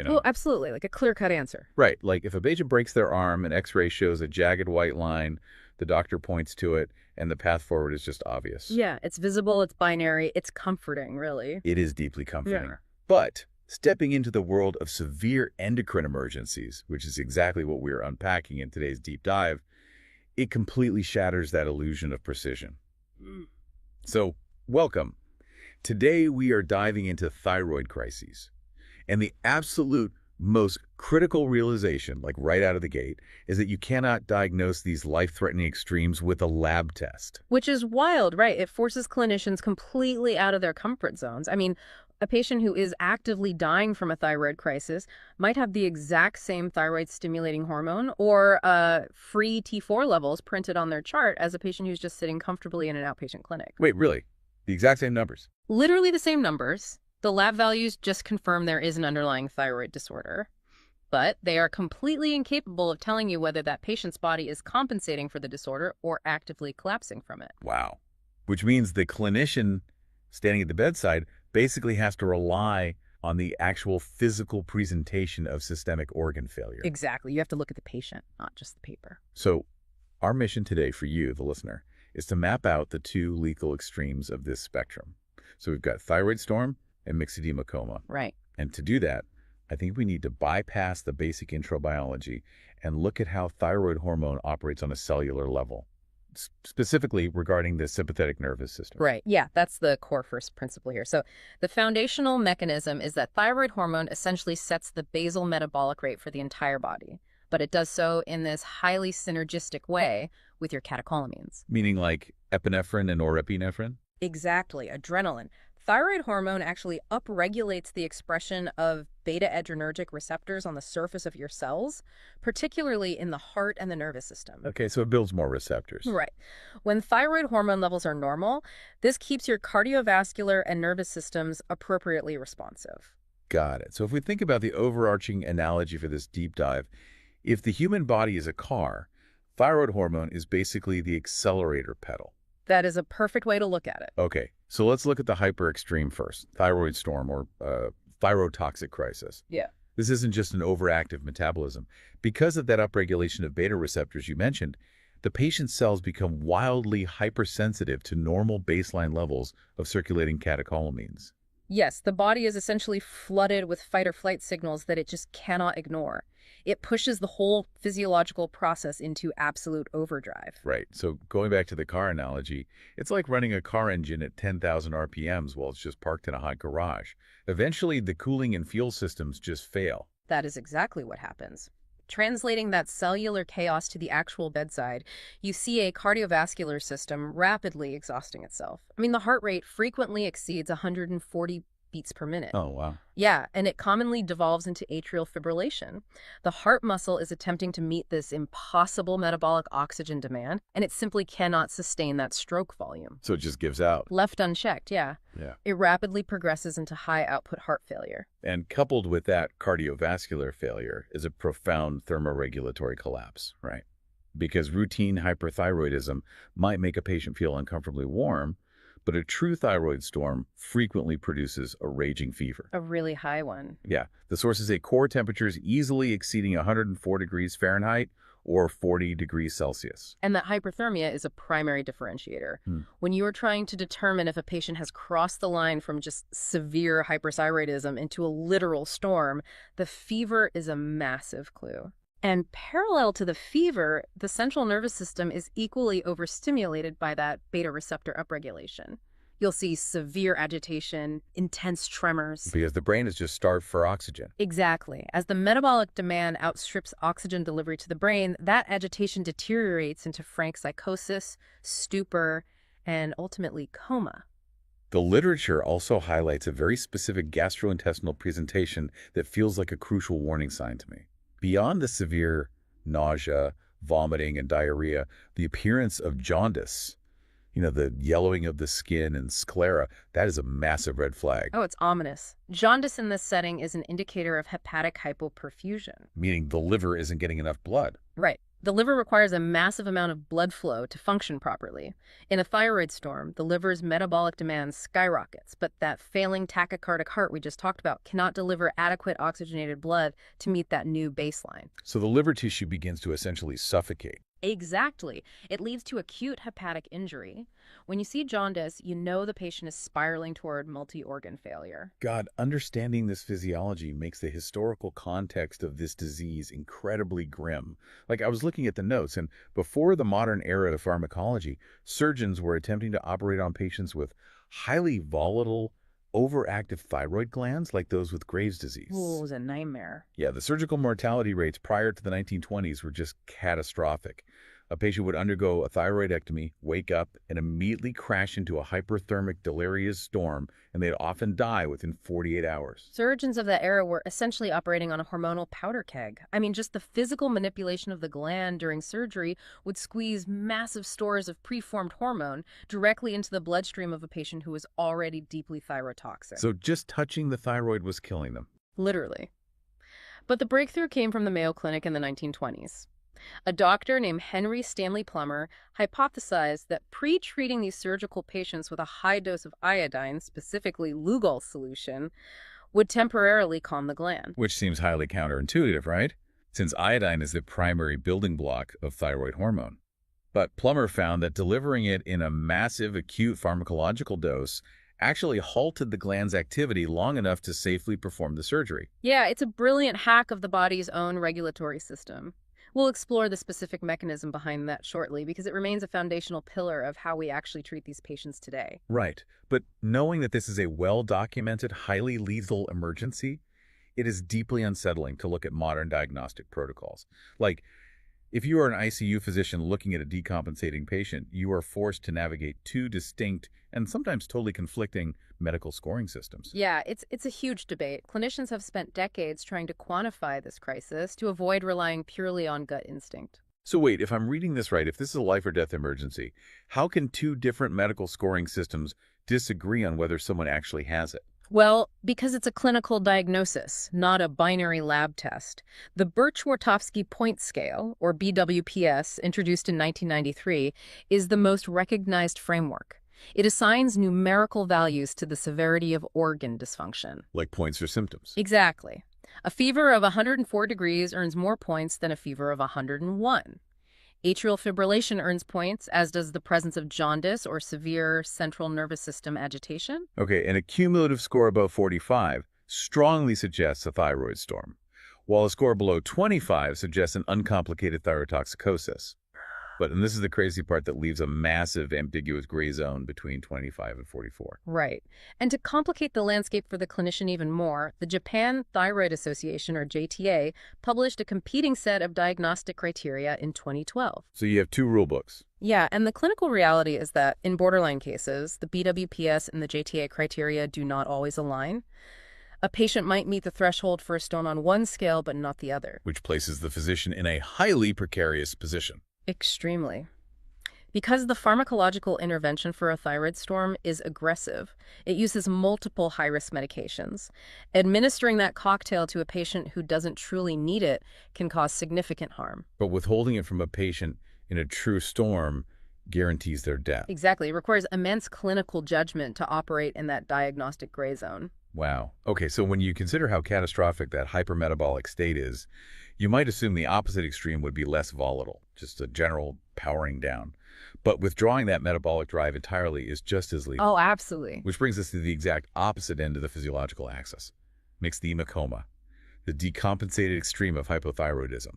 Oh, absolutely. Like a clear-cut answer. Right. Like if a patient breaks their arm, an X-ray shows a jagged white line, the doctor points to it, and the path forward is just obvious. Yeah, it's visible, it's binary, it's comforting, really. It is deeply comforting. Yeah. But stepping into the world of severe endocrine emergencies, which is exactly what we're unpacking in today's deep dive, it completely shatters that illusion of precision. So, welcome. Today we are diving into thyroid crises. And the absolute most critical realization, like right out of the gate, is that you cannot diagnose these life-threatening extremes with a lab test. Which is wild, right? It forces clinicians completely out of their comfort zones. I mean, a patient who is actively dying from a thyroid crisis might have the exact same thyroid-stimulating hormone or free T4 levels printed on their chart as a patient who's just sitting comfortably in an outpatient clinic. Wait, really? The exact same numbers? Literally the same numbers. The lab values just confirm there is an underlying thyroid disorder, but they are completely incapable of telling you whether that patient's body is compensating for the disorder or actively collapsing from it. Wow. Which means the clinician standing at the bedside basically has to rely on the actual physical presentation of systemic organ failure. Exactly. You have to look at the patient, not just the paper. So our mission today for you, the listener, is to map out the two lethal extremes of this spectrum. So we've got thyroid storm and myxedema coma. Right. And to do that, I think we need to bypass the basic intro biology and look at how thyroid hormone operates on a cellular level, specifically regarding the sympathetic nervous system. Right. Yeah, that's the core first principle here. So the foundational mechanism is that thyroid hormone essentially sets the basal metabolic rate for the entire body, but it does so in this highly synergistic way with your catecholamines. Meaning like epinephrine and norepinephrine? Exactly. Adrenaline. Thyroid hormone actually upregulates the expression of beta-adrenergic receptors on the surface of your cells, particularly in the heart and the nervous system. Okay, so it builds more receptors. Right. When thyroid hormone levels are normal, this keeps your cardiovascular and nervous systems appropriately responsive. Got it. So if we think about the overarching analogy for this deep dive, if the human body is a car, thyroid hormone is basically the accelerator pedal. That is a perfect way to look at it. Okay, so let's look at the hyper-extreme first, thyroid storm or thyrotoxic crisis. Yeah. This isn't just an overactive metabolism. Because of that upregulation of beta receptors you mentioned, the patient's cells become wildly hypersensitive to normal baseline levels of circulating catecholamines. Yes, the body is essentially flooded with fight or flight signals that it just cannot ignore. It pushes the whole physiological process into absolute overdrive. Right. So going back to the car analogy, it's like running a car engine at 10,000 RPMs while it's just parked in a hot garage. Eventually, the cooling and fuel systems just fail. That is exactly what happens. Translating that cellular chaos to the actual bedside, you see a cardiovascular system rapidly exhausting itself. I mean, the heart rate frequently exceeds 140 beats per minute. Oh, wow. Yeah, and it commonly devolves into atrial fibrillation. The heart muscle is attempting to meet this impossible metabolic oxygen demand, and it simply cannot sustain that stroke volume. So it just gives out. Left unchecked, yeah. Yeah. It rapidly progresses into high-output heart failure. And coupled with that cardiovascular failure is a profound thermoregulatory collapse, right? Because routine hyperthyroidism might make a patient feel uncomfortably warm, but a true thyroid storm frequently produces a raging fever. A really high one. Yeah. The source is core temperatures easily exceeding 104 degrees Fahrenheit or 40 degrees Celsius. And that hyperthermia is a primary differentiator. When you are trying to determine if a patient has crossed the line from just severe hyperthyroidism into a literal storm, the fever is a massive clue. And parallel to the fever, the central nervous system is equally overstimulated by that beta receptor upregulation. You'll see severe agitation, intense tremors. Because the brain is just starved for oxygen. Exactly. As the metabolic demand outstrips oxygen delivery to the brain, that agitation deteriorates into frank psychosis, stupor, and ultimately coma. The literature also highlights a very specific gastrointestinal presentation that feels like a crucial warning sign to me. Beyond the severe nausea, vomiting, and diarrhea, the appearance of jaundice, The yellowing of the skin and sclera, that is a massive red flag, Oh, it's ominous. Jaundice in this setting is an indicator of hepatic hypoperfusion. meaning the liver isn't getting enough blood. Right. The liver requires a massive amount of blood flow to function properly. In a thyroid storm, the liver's metabolic demand skyrockets, but that failing tachycardic heart we just talked about cannot deliver adequate oxygenated blood to meet that new baseline. So the liver tissue begins to essentially suffocate. Exactly. It leads to acute hepatic injury. When you see jaundice, you know the patient is spiraling toward multi-organ failure. God, understanding this physiology makes the historical context of this disease incredibly grim. Like, I was looking at the notes, and before the modern era of pharmacology, surgeons were attempting to operate on patients with highly volatile, overactive thyroid glands like those with Graves' disease. Ooh, it was a nightmare. Yeah, the surgical mortality rates prior to the 1920s were just catastrophic. A patient would undergo a thyroidectomy, wake up, and immediately crash into a hyperthermic delirious storm, and they'd often die within 48 hours. Surgeons of that era were essentially operating on a hormonal powder keg. I mean, just the physical manipulation of the gland during surgery would squeeze massive stores of preformed hormone directly into the bloodstream of a patient who was already deeply thyrotoxic. So just touching the thyroid was killing them. Literally. But the breakthrough came from the Mayo Clinic in the 1920s. A doctor named Henry Stanley Plummer hypothesized that pre-treating these surgical patients with a high dose of iodine, specifically Lugol solution, would temporarily calm the gland. Which seems highly counterintuitive, right? Since iodine is the primary building block of thyroid hormone. But Plummer found that delivering it in a massive acute pharmacological dose actually halted the gland's activity long enough to safely perform the surgery. Yeah, it's a brilliant hack of the body's own regulatory system. We'll explore the specific mechanism behind that shortly because it remains a foundational pillar of how we actually treat these patients today. Right. But knowing that this is a well-documented, highly lethal emergency, it is deeply unsettling to look at modern diagnostic protocols. Like, if you are an ICU physician looking at a decompensating patient, you are forced to navigate two distinct and sometimes totally conflicting medical scoring systems. Yeah, it's a huge debate. Clinicians have spent decades trying to quantify this crisis to avoid relying purely on gut instinct. So wait, if I'm reading this right, if this is a life or death emergency, how can two different medical scoring systems disagree on whether someone actually has it? Well, because it's a clinical diagnosis, not a binary lab test. The Birch-Wartofsky Point Scale, or BWPS, introduced in 1993, is the most recognized framework. It assigns numerical values to the severity of organ dysfunction. Like points or symptoms. Exactly. A fever of 104 degrees earns more points than a fever of 101. Atrial fibrillation earns points, as does the presence of jaundice or severe central nervous system agitation. Okay, and a cumulative score above 45 strongly suggests a thyroid storm, while a score below 25 suggests an uncomplicated thyrotoxicosis. And this is the crazy part that leaves a massive ambiguous gray zone between 25 and 44. Right. And to complicate the landscape for the clinician even more, the Japan Thyroid Association, or JTA, published a competing set of diagnostic criteria in 2012. So you have two rule books. Yeah, and the clinical reality is that in borderline cases, the BWPS and the JTA criteria do not always align. A patient might meet the threshold for a stone on one scale, but not the other. Which places the physician in a highly precarious position. Extremely. Because the pharmacological intervention for a thyroid storm is aggressive, it uses multiple high-risk medications. Administering that cocktail to a patient who doesn't truly need it can cause significant harm. But withholding it from a patient in a true storm guarantees their death. Exactly. It requires immense clinical judgment to operate in that diagnostic gray zone. Wow. Okay, so when you consider how catastrophic that hypermetabolic state is, you might assume the opposite extreme would be less volatile, just a general powering down. But withdrawing that metabolic drive entirely is just as lethal. Oh, absolutely. Which brings us to the exact opposite end of the physiological axis, myxedema coma, the decompensated extreme of hypothyroidism.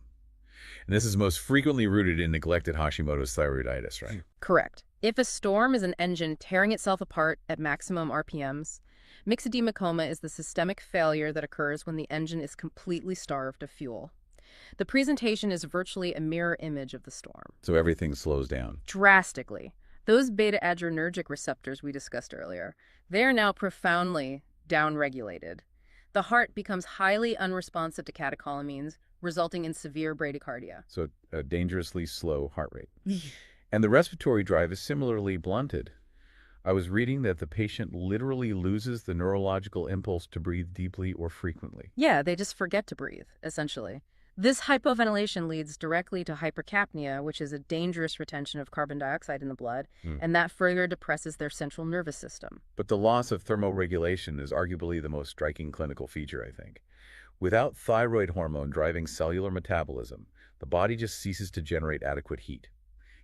And this is most frequently rooted in neglected Hashimoto's thyroiditis, right? Correct. If a storm is an engine tearing itself apart at maximum RPMs, myxedema coma is the systemic failure that occurs when the engine is completely starved of fuel. The presentation is virtually a mirror image of the storm. So everything slows down. Drastically. Those beta-adrenergic receptors we discussed earlier, they are now profoundly downregulated. The heart becomes highly unresponsive to catecholamines, resulting in severe bradycardia. So a dangerously slow heart rate. And the respiratory drive is similarly blunted. I was reading that the patient literally loses the neurological impulse to breathe deeply or frequently. Yeah, they just forget to breathe, essentially. This hypoventilation leads directly to hypercapnia, which is a dangerous retention of carbon dioxide in the blood, and that further depresses their central nervous system. But the loss of thermoregulation is arguably the most striking clinical feature, I think. Without thyroid hormone driving cellular metabolism, the body just ceases to generate adequate heat.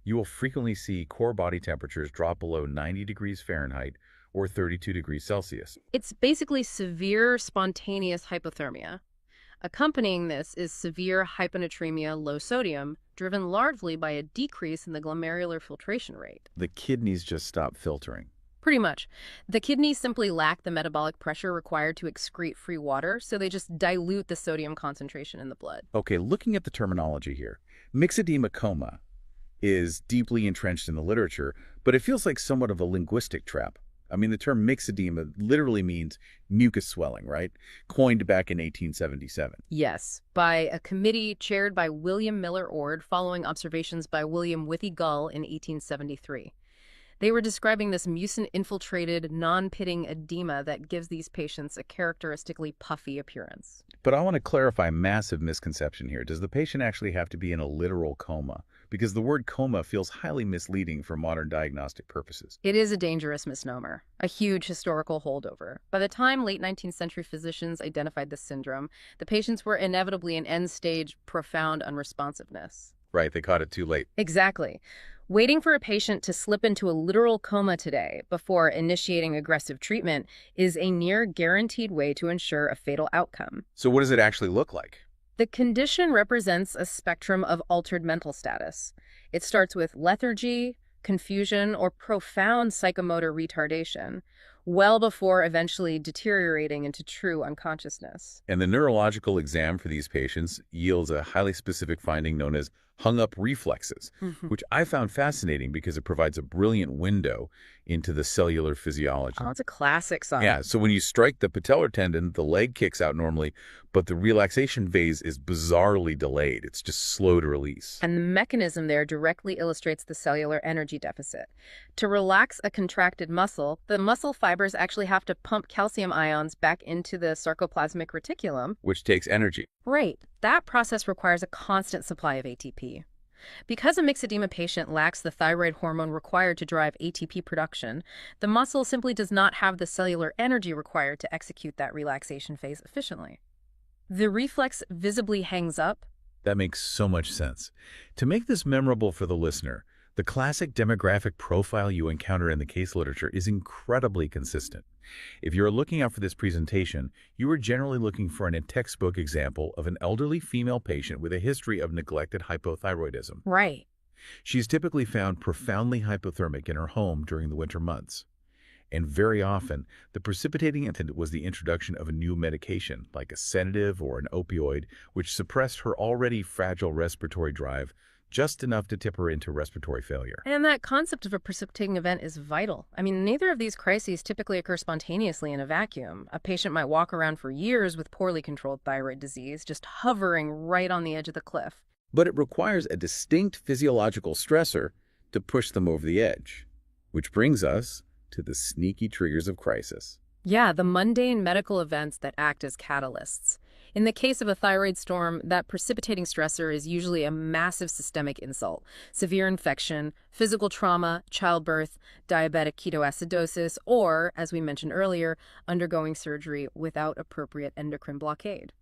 You will frequently see core body temperatures drop below 90 degrees Fahrenheit or 32 degrees Celsius. It's basically severe spontaneous hypothermia. Accompanying this is severe hyponatremia, low sodium, driven largely by a decrease in the glomerular filtration rate. The kidneys just stop filtering. Pretty much. The kidneys simply lack the metabolic pressure required to excrete free water, so they just dilute the sodium concentration in the blood. Okay, looking at the terminology here, myxedema coma is deeply entrenched in the literature, but it feels like somewhat of a linguistic trap. I mean, the term myxedema literally means mucus swelling, right? Coined back in 1877. Yes, by a committee chaired by William Miller Ord following observations by William Withy Gull in 1873. They were describing this mucin-infiltrated, non-pitting edema that gives these patients a characteristically puffy appearance. But I want to clarify a massive misconception here. Does the patient actually have to be in a literal coma? Because the word coma feels highly misleading for modern diagnostic purposes. It is a dangerous misnomer, a huge historical holdover. By the time late 19th century physicians identified this syndrome, the patients were inevitably in end-stage profound unresponsiveness. Right, they caught it too late. Exactly. Waiting for a patient to slip into a literal coma today before initiating aggressive treatment is a near guaranteed way to ensure a fatal outcome. So what does it actually look like? The condition represents a spectrum of altered mental status. It starts with lethargy, confusion, or profound psychomotor retardation, well before eventually deteriorating into true unconsciousness. And the neurological exam for these patients yields a highly specific finding known as hung-up reflexes, which I found fascinating because it provides a brilliant window into the cellular physiology. Oh, it's a classic sign. Yeah, so when you strike the patellar tendon, the leg kicks out normally, but the relaxation phase is bizarrely delayed. It's just slow to release. And the mechanism there directly illustrates the cellular energy deficit. To relax a contracted muscle, the muscle fibers actually have to pump calcium ions back into the sarcoplasmic reticulum, which takes energy. Right. That process requires a constant supply of ATP. Because a myxedema patient lacks the thyroid hormone required to drive ATP production, the muscle simply does not have the cellular energy required to execute that relaxation phase efficiently. The reflex visibly hangs up. That makes so much sense. To make this memorable for the listener, the classic demographic profile you encounter in the case literature is incredibly consistent. If you're looking out for this presentation, you are generally looking for a textbook example of an elderly female patient with a history of neglected hypothyroidism. Right. She's typically found profoundly hypothermic in her home during the winter months. And very often, the precipitating incident was the introduction of a new medication, like a sedative or an opioid, which suppressed her already fragile respiratory drive just enough to tip her into respiratory failure. And that concept of a precipitating event is vital. I mean, neither of these crises typically occur spontaneously in a vacuum. A patient might walk around for years with poorly controlled thyroid disease, just hovering right on the edge of the cliff. But it requires a distinct physiological stressor to push them over the edge, which brings us to the sneaky triggers of crisis. Yeah, the mundane medical events that act as catalysts. In the case of a thyroid storm, that precipitating stressor is usually a massive systemic insult. Severe infection, physical trauma, childbirth, diabetic ketoacidosis, or, as we mentioned earlier, undergoing surgery without appropriate endocrine blockade.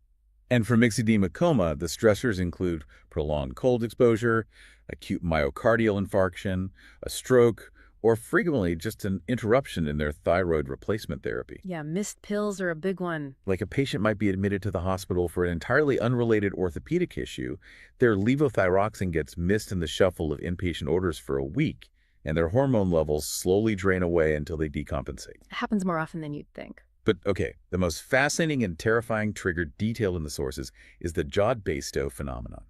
And for myxedema coma, the stressors include prolonged cold exposure, acute myocardial infarction, a stroke, or frequently just an interruption in their thyroid replacement therapy. Yeah, missed pills are a big one. Like a patient might be admitted to the hospital for an entirely unrelated orthopedic issue, their levothyroxine gets missed in the shuffle of inpatient orders for a week, and their hormone levels slowly drain away until they decompensate. It happens more often than you'd think. But okay, the most fascinating and terrifying trigger detailed in the sources is the Jod-Basedow phenomenon.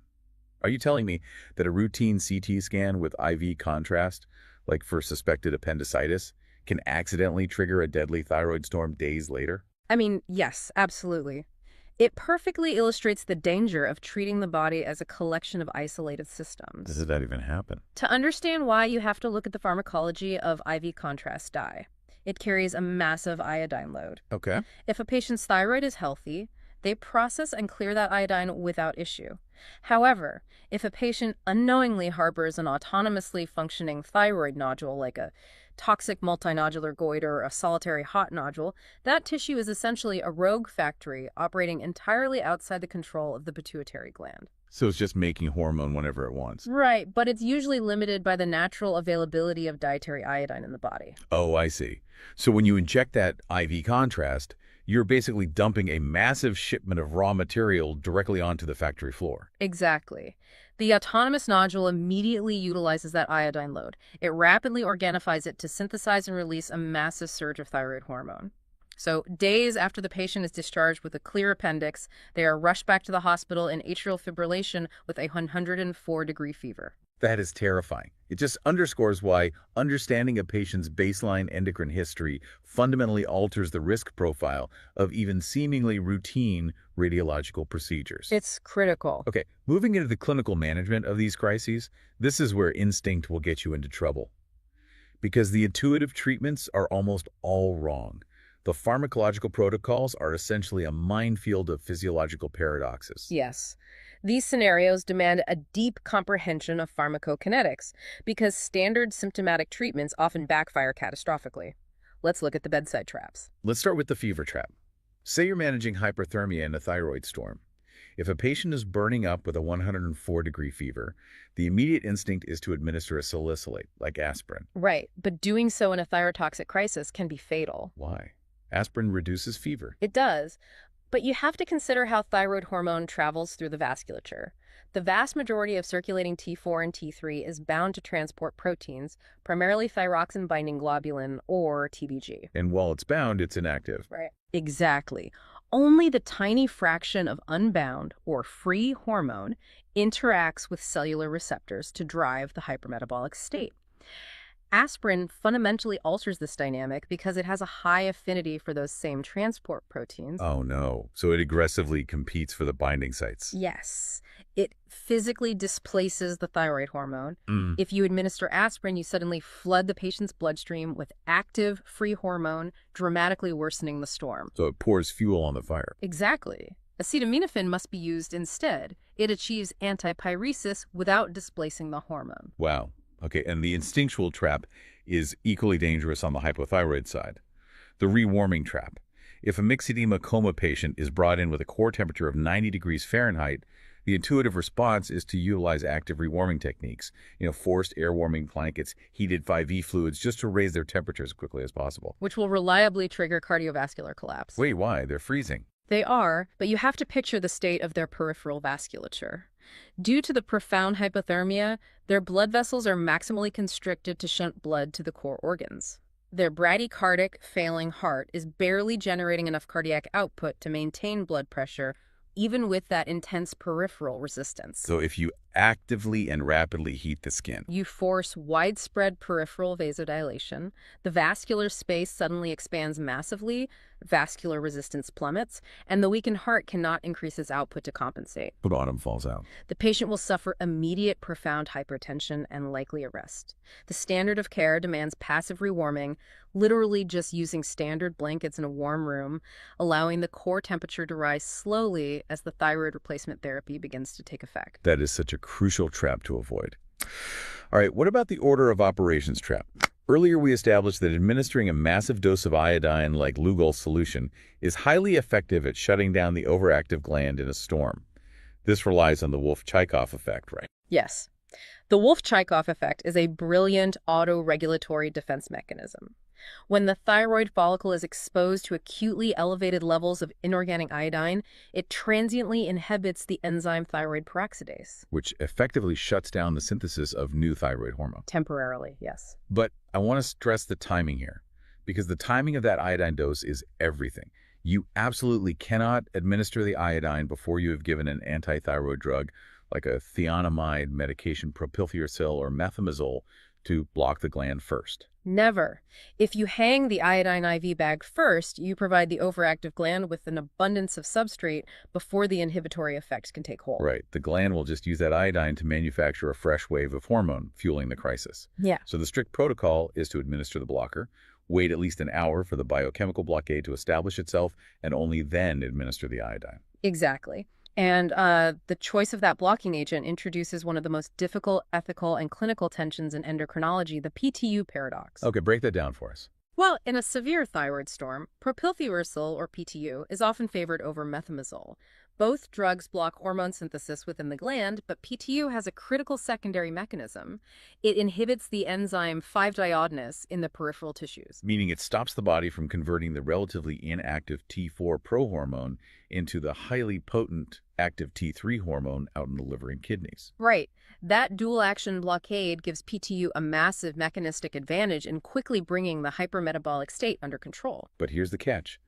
Are you telling me that a routine CT scan with IV contrast, like for suspected appendicitis, can accidentally trigger a deadly thyroid storm days later? I mean, yes, absolutely. It perfectly illustrates the danger of treating the body as a collection of isolated systems. Does that even happen? To understand why, you have to look at the pharmacology of IV contrast dye. It carries a massive iodine load. Okay. If a patient's thyroid is healthy, they process and clear that iodine without issue. However, if a patient unknowingly harbors an autonomously functioning thyroid nodule, like a toxic multinodular goiter or a solitary hot nodule, that tissue is essentially a rogue factory operating entirely outside the control of the pituitary gland. So it's just making hormone whenever it wants. Right, but it's usually limited by the natural availability of dietary iodine in the body. Oh, I see. So when you inject that IV contrast, you're basically dumping a massive shipment of raw material directly onto the factory floor. Exactly. The autonomous nodule immediately utilizes that iodine load. It rapidly organifies it to synthesize and release a massive surge of thyroid hormone. So days after the patient is discharged with a clear appendix, they are rushed back to the hospital in atrial fibrillation with a 104-degree fever. That is terrifying. It just underscores why understanding a patient's baseline endocrine history fundamentally alters the risk profile of even seemingly routine radiological procedures. It's critical. Okay, moving into the clinical management of these crises, this is where instinct will get you into trouble. Because the intuitive treatments are almost all wrong. The pharmacological protocols are essentially a minefield of physiological paradoxes. Yes. These scenarios demand a deep comprehension of pharmacokinetics because standard symptomatic treatments often backfire catastrophically. Let's look at the bedside traps. Let's start with the fever trap. Say you're managing hyperthermia in a thyroid storm. If a patient is burning up with a 104-degree fever, the immediate instinct is to administer a salicylate, like aspirin. Right, but doing so in a thyrotoxic crisis can be fatal. Why? Aspirin reduces fever. It does, but you have to consider how thyroid hormone travels through the vasculature. The vast majority of circulating T4 and T3 is bound to transport proteins, primarily thyroxine-binding globulin, or TBG. And while it's bound, it's inactive. Right. Exactly. Only the tiny fraction of unbound, or free hormone, interacts with cellular receptors to drive the hypermetabolic state. Aspirin fundamentally alters this dynamic because it has a high affinity for those same transport proteins. Oh no, so it aggressively competes for the binding sites. Yes. It physically displaces the thyroid hormone. If you administer aspirin, you suddenly flood the patient's bloodstream with active free hormone, dramatically worsening the storm. So it pours fuel on the fire. Exactly. Acetaminophen must be used instead. It achieves antipyresis without displacing the hormone. Wow. Okay, and the instinctual trap is equally dangerous on the hypothyroid side. The rewarming trap. If a myxedema coma patient is brought in with a core temperature of 90 degrees Fahrenheit, the intuitive response is to utilize active rewarming techniques, forced air warming blankets, heated 5E fluids, just to raise their temperature as quickly as possible. Which will reliably trigger cardiovascular collapse. Wait, why? They're freezing. They are, but you have to picture the state of their peripheral vasculature. Due to the profound hypothermia, their blood vessels are maximally constricted to shunt blood to the core organs. Their bradycardic, failing heart is barely generating enough cardiac output to maintain blood pressure, even with that intense peripheral resistance. So if you actively and rapidly heat the skin, you force widespread peripheral vasodilation, the vascular space suddenly expands massively, vascular resistance plummets, and the weakened heart cannot increase its output to compensate. the bottom falls out. The patient will suffer immediate profound hypertension and likely arrest. The standard of care demands passive rewarming, literally just using standard blankets in a warm room, allowing the core temperature to rise slowly as the thyroid replacement therapy begins to take effect. That is such a crucial trap to avoid. All right, what about the order of operations trap? Earlier, we established that administering a massive dose of iodine like Lugol solution is highly effective at shutting down the overactive gland in a storm. This relies on the Wolff-Chaikoff effect, right? Yes. The Wolff-Chaikoff effect is a brilliant auto-regulatory defense mechanism. When the thyroid follicle is exposed to acutely elevated levels of inorganic iodine, it transiently inhibits the enzyme thyroid peroxidase. Which effectively shuts down the synthesis of new thyroid hormone. Temporarily, yes. But I want to stress the timing here, because the timing of that iodine dose is everything. You absolutely cannot administer the iodine before you have given an antithyroid drug like a thionamide medication, propylthiouracil, or methimazole to block the gland first. Never. If you hang the iodine IV bag first, you provide the overactive gland with an abundance of substrate before the inhibitory effects can take hold. Right. The gland will just use that iodine to manufacture a fresh wave of hormone, fueling the crisis. Yeah. So the strict protocol is to administer the blocker, wait at least an hour for the biochemical blockade to establish itself, and only then administer the iodine. Exactly. And the choice of that blocking agent introduces one of the most difficult ethical and clinical tensions in endocrinology, the PTU paradox. Okay, break that down for us. Well, in a severe thyroid storm, propylthiouracil, or PTU, is often favored over methimazole. Both drugs block hormone synthesis within the gland, but PTU has a critical secondary mechanism. It inhibits the enzyme 5-deiodinase in the peripheral tissues. Meaning it stops the body from converting the relatively inactive T4 prohormone into the highly potent active T3 hormone out in the liver and kidneys. Right. That dual-action blockade gives PTU a massive mechanistic advantage in quickly bringing the hypermetabolic state under control. But here's the catch.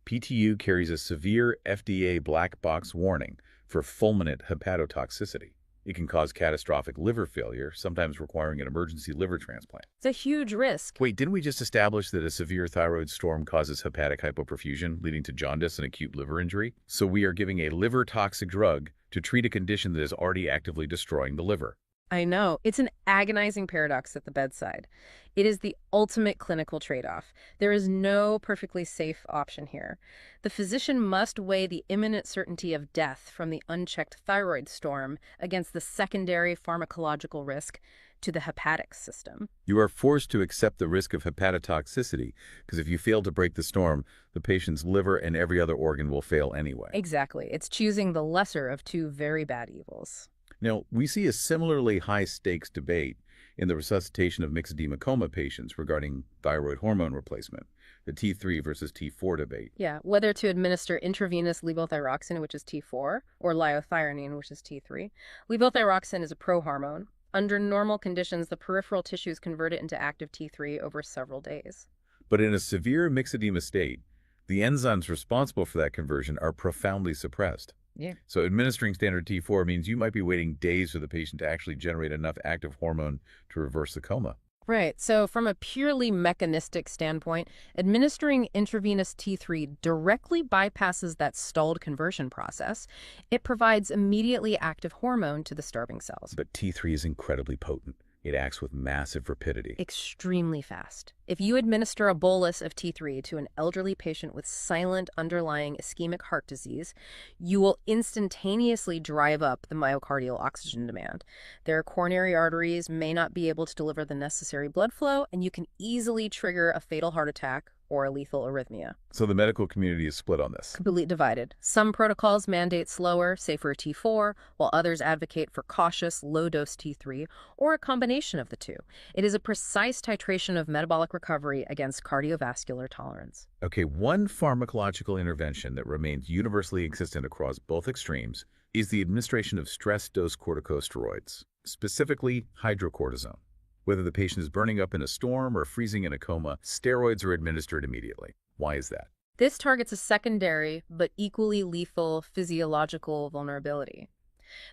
PTU carries a severe FDA black box warning for fulminant hepatotoxicity. It can cause catastrophic liver failure, sometimes requiring an emergency liver transplant. It's a huge risk. Wait, didn't we just establish that a severe thyroid storm causes hepatic hypoperfusion, leading to jaundice and acute liver injury? So we are giving a liver-toxic drug to treat a condition that is already actively destroying the liver. I know. It's an agonizing paradox at the bedside. It is the ultimate clinical trade-off. There is no perfectly safe option here. The physician must weigh the imminent certainty of death from the unchecked thyroid storm against the secondary pharmacological risk to the hepatic system. You are forced to accept the risk of hepatotoxicity, because if you fail to break the storm, the patient's liver and every other organ will fail anyway. Exactly. It's choosing the lesser of two very bad evils. Now, we see a similarly high-stakes debate in the resuscitation of myxedema coma patients regarding thyroid hormone replacement, the T3 versus T4 debate. Yeah, whether to administer intravenous levothyroxine, which is T4, or liothyronine, which is T3. Levothyroxine is a prohormone. Under normal conditions, the peripheral tissues convert it into active T3 over several days. But in a severe myxedema state, the enzymes responsible for that conversion are profoundly suppressed. Yeah. So administering standard T4 means you might be waiting days for the patient to actually generate enough active hormone to reverse the coma. Right. So from a purely mechanistic standpoint, administering intravenous T3 directly bypasses that stalled conversion process. It provides immediately active hormone to the starving cells. But T3 is incredibly potent. It acts with massive rapidity. Extremely fast. If you administer a bolus of T3 to an elderly patient with silent underlying ischemic heart disease, you will instantaneously drive up the myocardial oxygen demand. Their coronary arteries may not be able to deliver the necessary blood flow, and you can easily trigger a fatal heart attack or a lethal arrhythmia. So the medical community is split on this. Completely divided. Some protocols mandate slower, safer T4, while others advocate for cautious, low-dose T3, or a combination of the two. It is a precise titration of metabolic recovery against cardiovascular tolerance. Okay, one pharmacological intervention that remains universally consistent across both extremes is the administration of stress-dose corticosteroids, specifically hydrocortisone. Whether the patient is burning up in a storm or freezing in a coma, steroids are administered immediately. Why is that? This targets a secondary but equally lethal physiological vulnerability.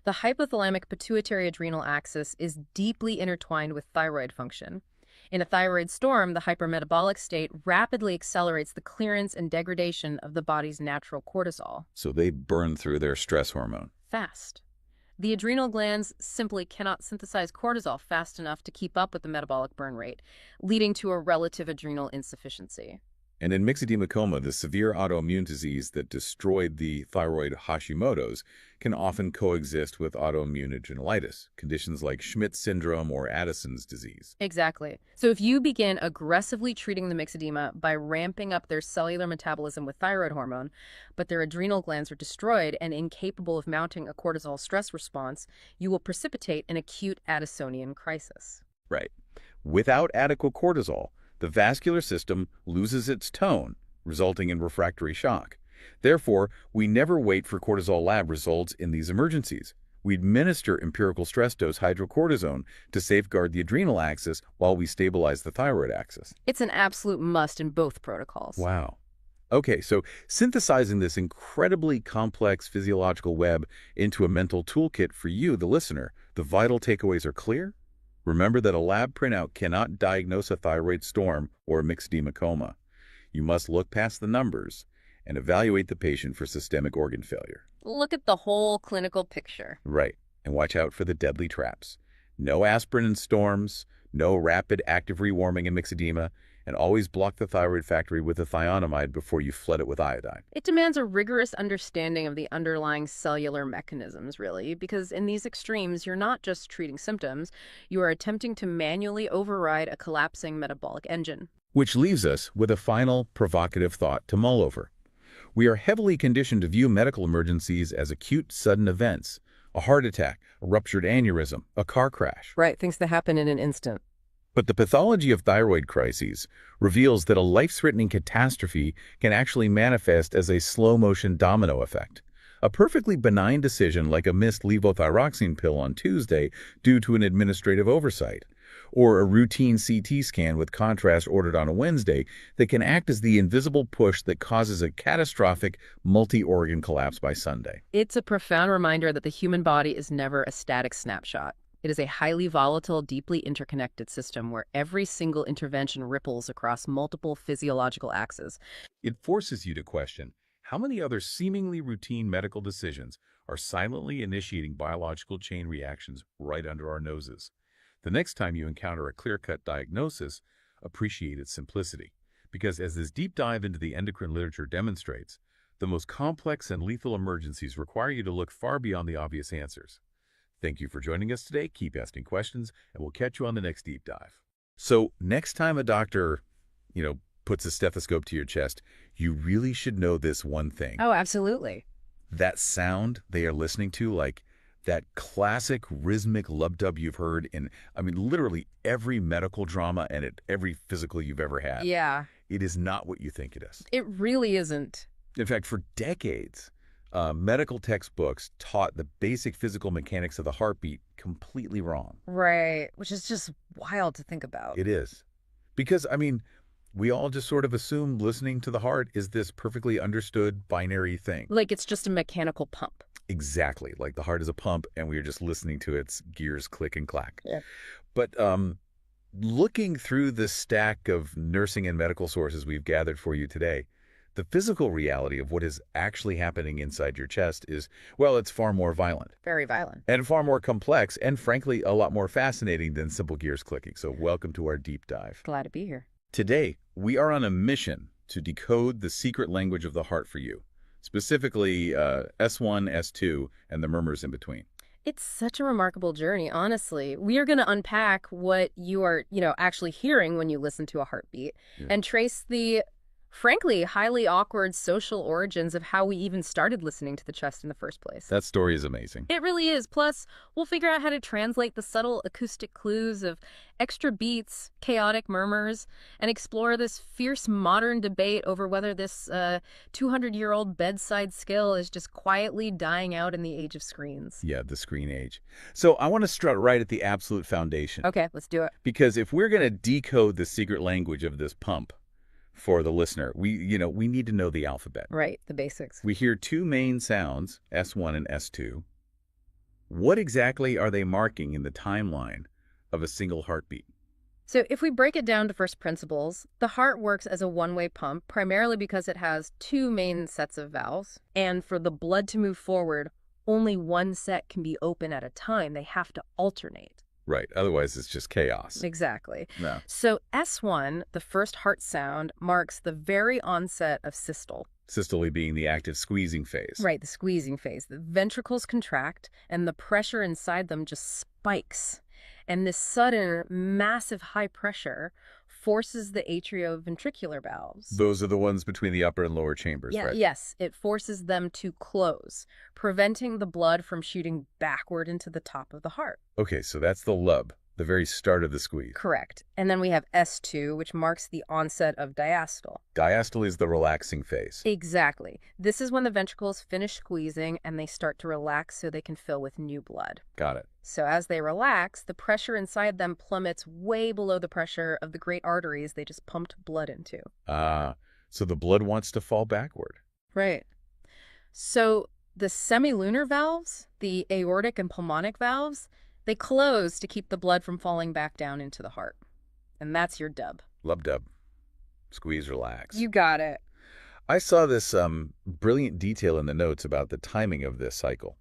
The hypothalamic pituitary adrenal axis is deeply intertwined with thyroid function. In a thyroid storm, the hypermetabolic state rapidly accelerates the clearance and degradation of the body's natural cortisol. So they burn through their stress hormone. Fast. The adrenal glands simply cannot synthesize cortisol fast enough to keep up with the metabolic burn rate, leading to a relative adrenal insufficiency. And in myxedema coma, the severe autoimmune disease that destroyed the thyroid Hashimoto's can often coexist with autoimmune adrenalitis, conditions like Schmidt syndrome or Addison's disease. Exactly. So if you begin aggressively treating the myxedema by ramping up their cellular metabolism with thyroid hormone, but their adrenal glands are destroyed and incapable of mounting a cortisol stress response, you will precipitate an acute Addisonian crisis. Right. Without adequate cortisol, the vascular system loses its tone, resulting in refractory shock. Therefore, we never wait for cortisol lab results in these emergencies. We administer empirical stress dose hydrocortisone to safeguard the adrenal axis while we stabilize the thyroid axis. It's an absolute must in both protocols. Wow. Okay, so synthesizing this incredibly complex physiological web into a mental toolkit for you, the listener, the vital takeaways are clear? Remember that a lab printout cannot diagnose a thyroid storm or a myxedema coma. You must look past the numbers and evaluate the patient for systemic organ failure. Look at the whole clinical picture. Right, and watch out for the deadly traps. No aspirin in storms, no rapid active rewarming in myxedema, and always block the thyroid factory with a thionamide before you flood it with iodine. It demands a rigorous understanding of the underlying cellular mechanisms, really, because in these extremes, you're not just treating symptoms, you are attempting to manually override a collapsing metabolic engine. Which leaves us with a final provocative thought to mull over. We are heavily conditioned to view medical emergencies as acute, sudden events. A heart attack, a ruptured aneurysm, a car crash. Right, things that happen in an instant. But the pathology of thyroid crises reveals that a life-threatening catastrophe can actually manifest as a slow-motion domino effect. A perfectly benign decision like a missed levothyroxine pill on Tuesday due to an administrative oversight, or a routine CT scan with contrast ordered on a Wednesday that can act as the invisible push that causes a catastrophic multi-organ collapse by Sunday. It's a profound reminder that the human body is never a static snapshot. It is a highly volatile, deeply interconnected system where every single intervention ripples across multiple physiological axes. It forces you to question how many other seemingly routine medical decisions are silently initiating biological chain reactions right under our noses. The next time you encounter a clear-cut diagnosis, appreciate its simplicity. Because as this deep dive into the endocrine literature demonstrates, the most complex and lethal emergencies require you to look far beyond the obvious answers. Thank you for joining us today. Keep asking questions, and we'll catch you on the next deep dive. So next time a doctor, puts a stethoscope to your chest, you really should know this one thing. Oh, absolutely. That sound they are listening to, like that classic rhythmic lub-dub you've heard in, literally every medical drama and at every physical you've ever had. Yeah. It is not what you think it is. It really isn't. In fact, for decades, medical textbooks taught the basic physical mechanics of the heartbeat completely wrong. Right, which is just wild to think about. It is. Because, we all just sort of assume listening to the heart is this perfectly understood binary thing. Like it's just a mechanical pump. Exactly. Like the heart is a pump and we are just listening to its gears click and clack. Yeah. But looking through the stack of nursing and medical sources we've gathered for you today, the physical reality of what is actually happening inside your chest is, well, it's far more violent. Very violent. And far more complex and, frankly, a lot more fascinating than simple gears clicking. So welcome to our deep dive. Glad to be here. Today, we are on a mission to decode the secret language of the heart for you, specifically S1, S2, and the murmurs in between. It's such a remarkable journey, honestly. We are going to unpack what you are, actually hearing when you listen to a heartbeat and trace the, frankly, highly awkward social origins of how we even started listening to the chest in the first place. That story is amazing. It really is. Plus, we'll figure out how to translate the subtle acoustic clues of extra beats, chaotic murmurs, and explore this fierce modern debate over whether this 200-year-old bedside skill is just quietly dying out in the age of screens. Yeah, the screen age. So I want to start right at the absolute foundation. Okay, let's do it. Because if we're going to decode the secret language of this pump, for the listener, we need to know the alphabet. Right, the basics. We hear two main sounds, S1 and S2. What exactly are they marking in the timeline of a single heartbeat? So if we break it down to first principles, the heart works as a one-way pump, primarily because it has two main sets of valves. And for the blood to move forward, only one set can be open at a time. They have to alternate. Right. Otherwise, it's just chaos. Exactly. No. So S1, the first heart sound, marks the very onset of systole. Systole being the active squeezing phase. Right, the squeezing phase. The ventricles contract, and the pressure inside them just spikes. And this sudden, massive high pressure forces the atrioventricular valves. Those are the ones between the upper and lower chambers, Yeah, right? yes, it forces them to close, preventing the blood from shooting backward into the top of the heart. Okay, so that's the lub, the very start of the squeeze. Correct. And then we have S2, which marks the onset of diastole. Diastole is the relaxing phase. Exactly. This is when the ventricles finish squeezing and they start to relax so they can fill with new blood. Got it. So as they relax, the pressure inside them plummets way below the pressure of the great arteries they just pumped blood into. So the blood wants to fall backward. Right. So the semilunar valves, the aortic and pulmonic valves, They close to keep the blood from falling back down into the heart. And that's your dub. Lub-dub. Squeeze, relax. You got it. I saw this brilliant detail in the notes about the timing of this cycle.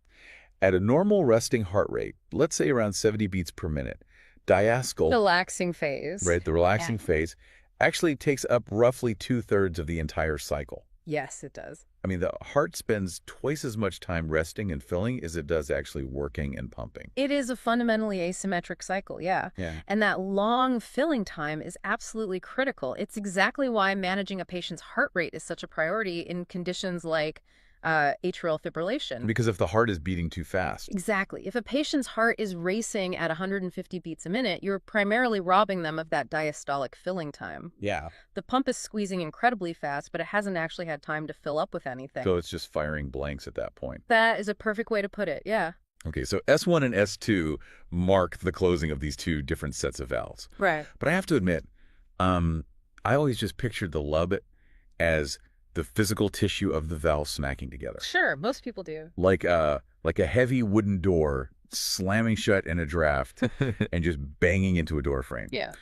At a normal resting heart rate, let's say around 70 beats per minute, diastole, Relaxing phase. right, the relaxing phase, actually takes up roughly 2/3 of the entire cycle. Yes, it does. I mean, the heart spends twice as much time resting and filling as it does actually working and pumping. It is a fundamentally asymmetric cycle, yeah. And that long filling time is absolutely critical. It's exactly why managing a patient's heart rate is such a priority in conditions like atrial fibrillation. Because if the heart is beating too fast. Exactly. If a patient's heart is racing at 150 beats a minute, you're primarily robbing them of that diastolic filling time. Yeah. The pump is squeezing incredibly fast, but it hasn't actually had time to fill up with anything. So it's just firing blanks at that point. That is a perfect way to put it, yeah. Okay, so S1 and S2 mark the closing of these two different sets of valves. Right. But I have to admit, I always just pictured the lub as the physical tissue of the valve smacking together. Sure, most people do. Like a heavy wooden door slamming shut in a draft and just banging into a door frame. Yeah.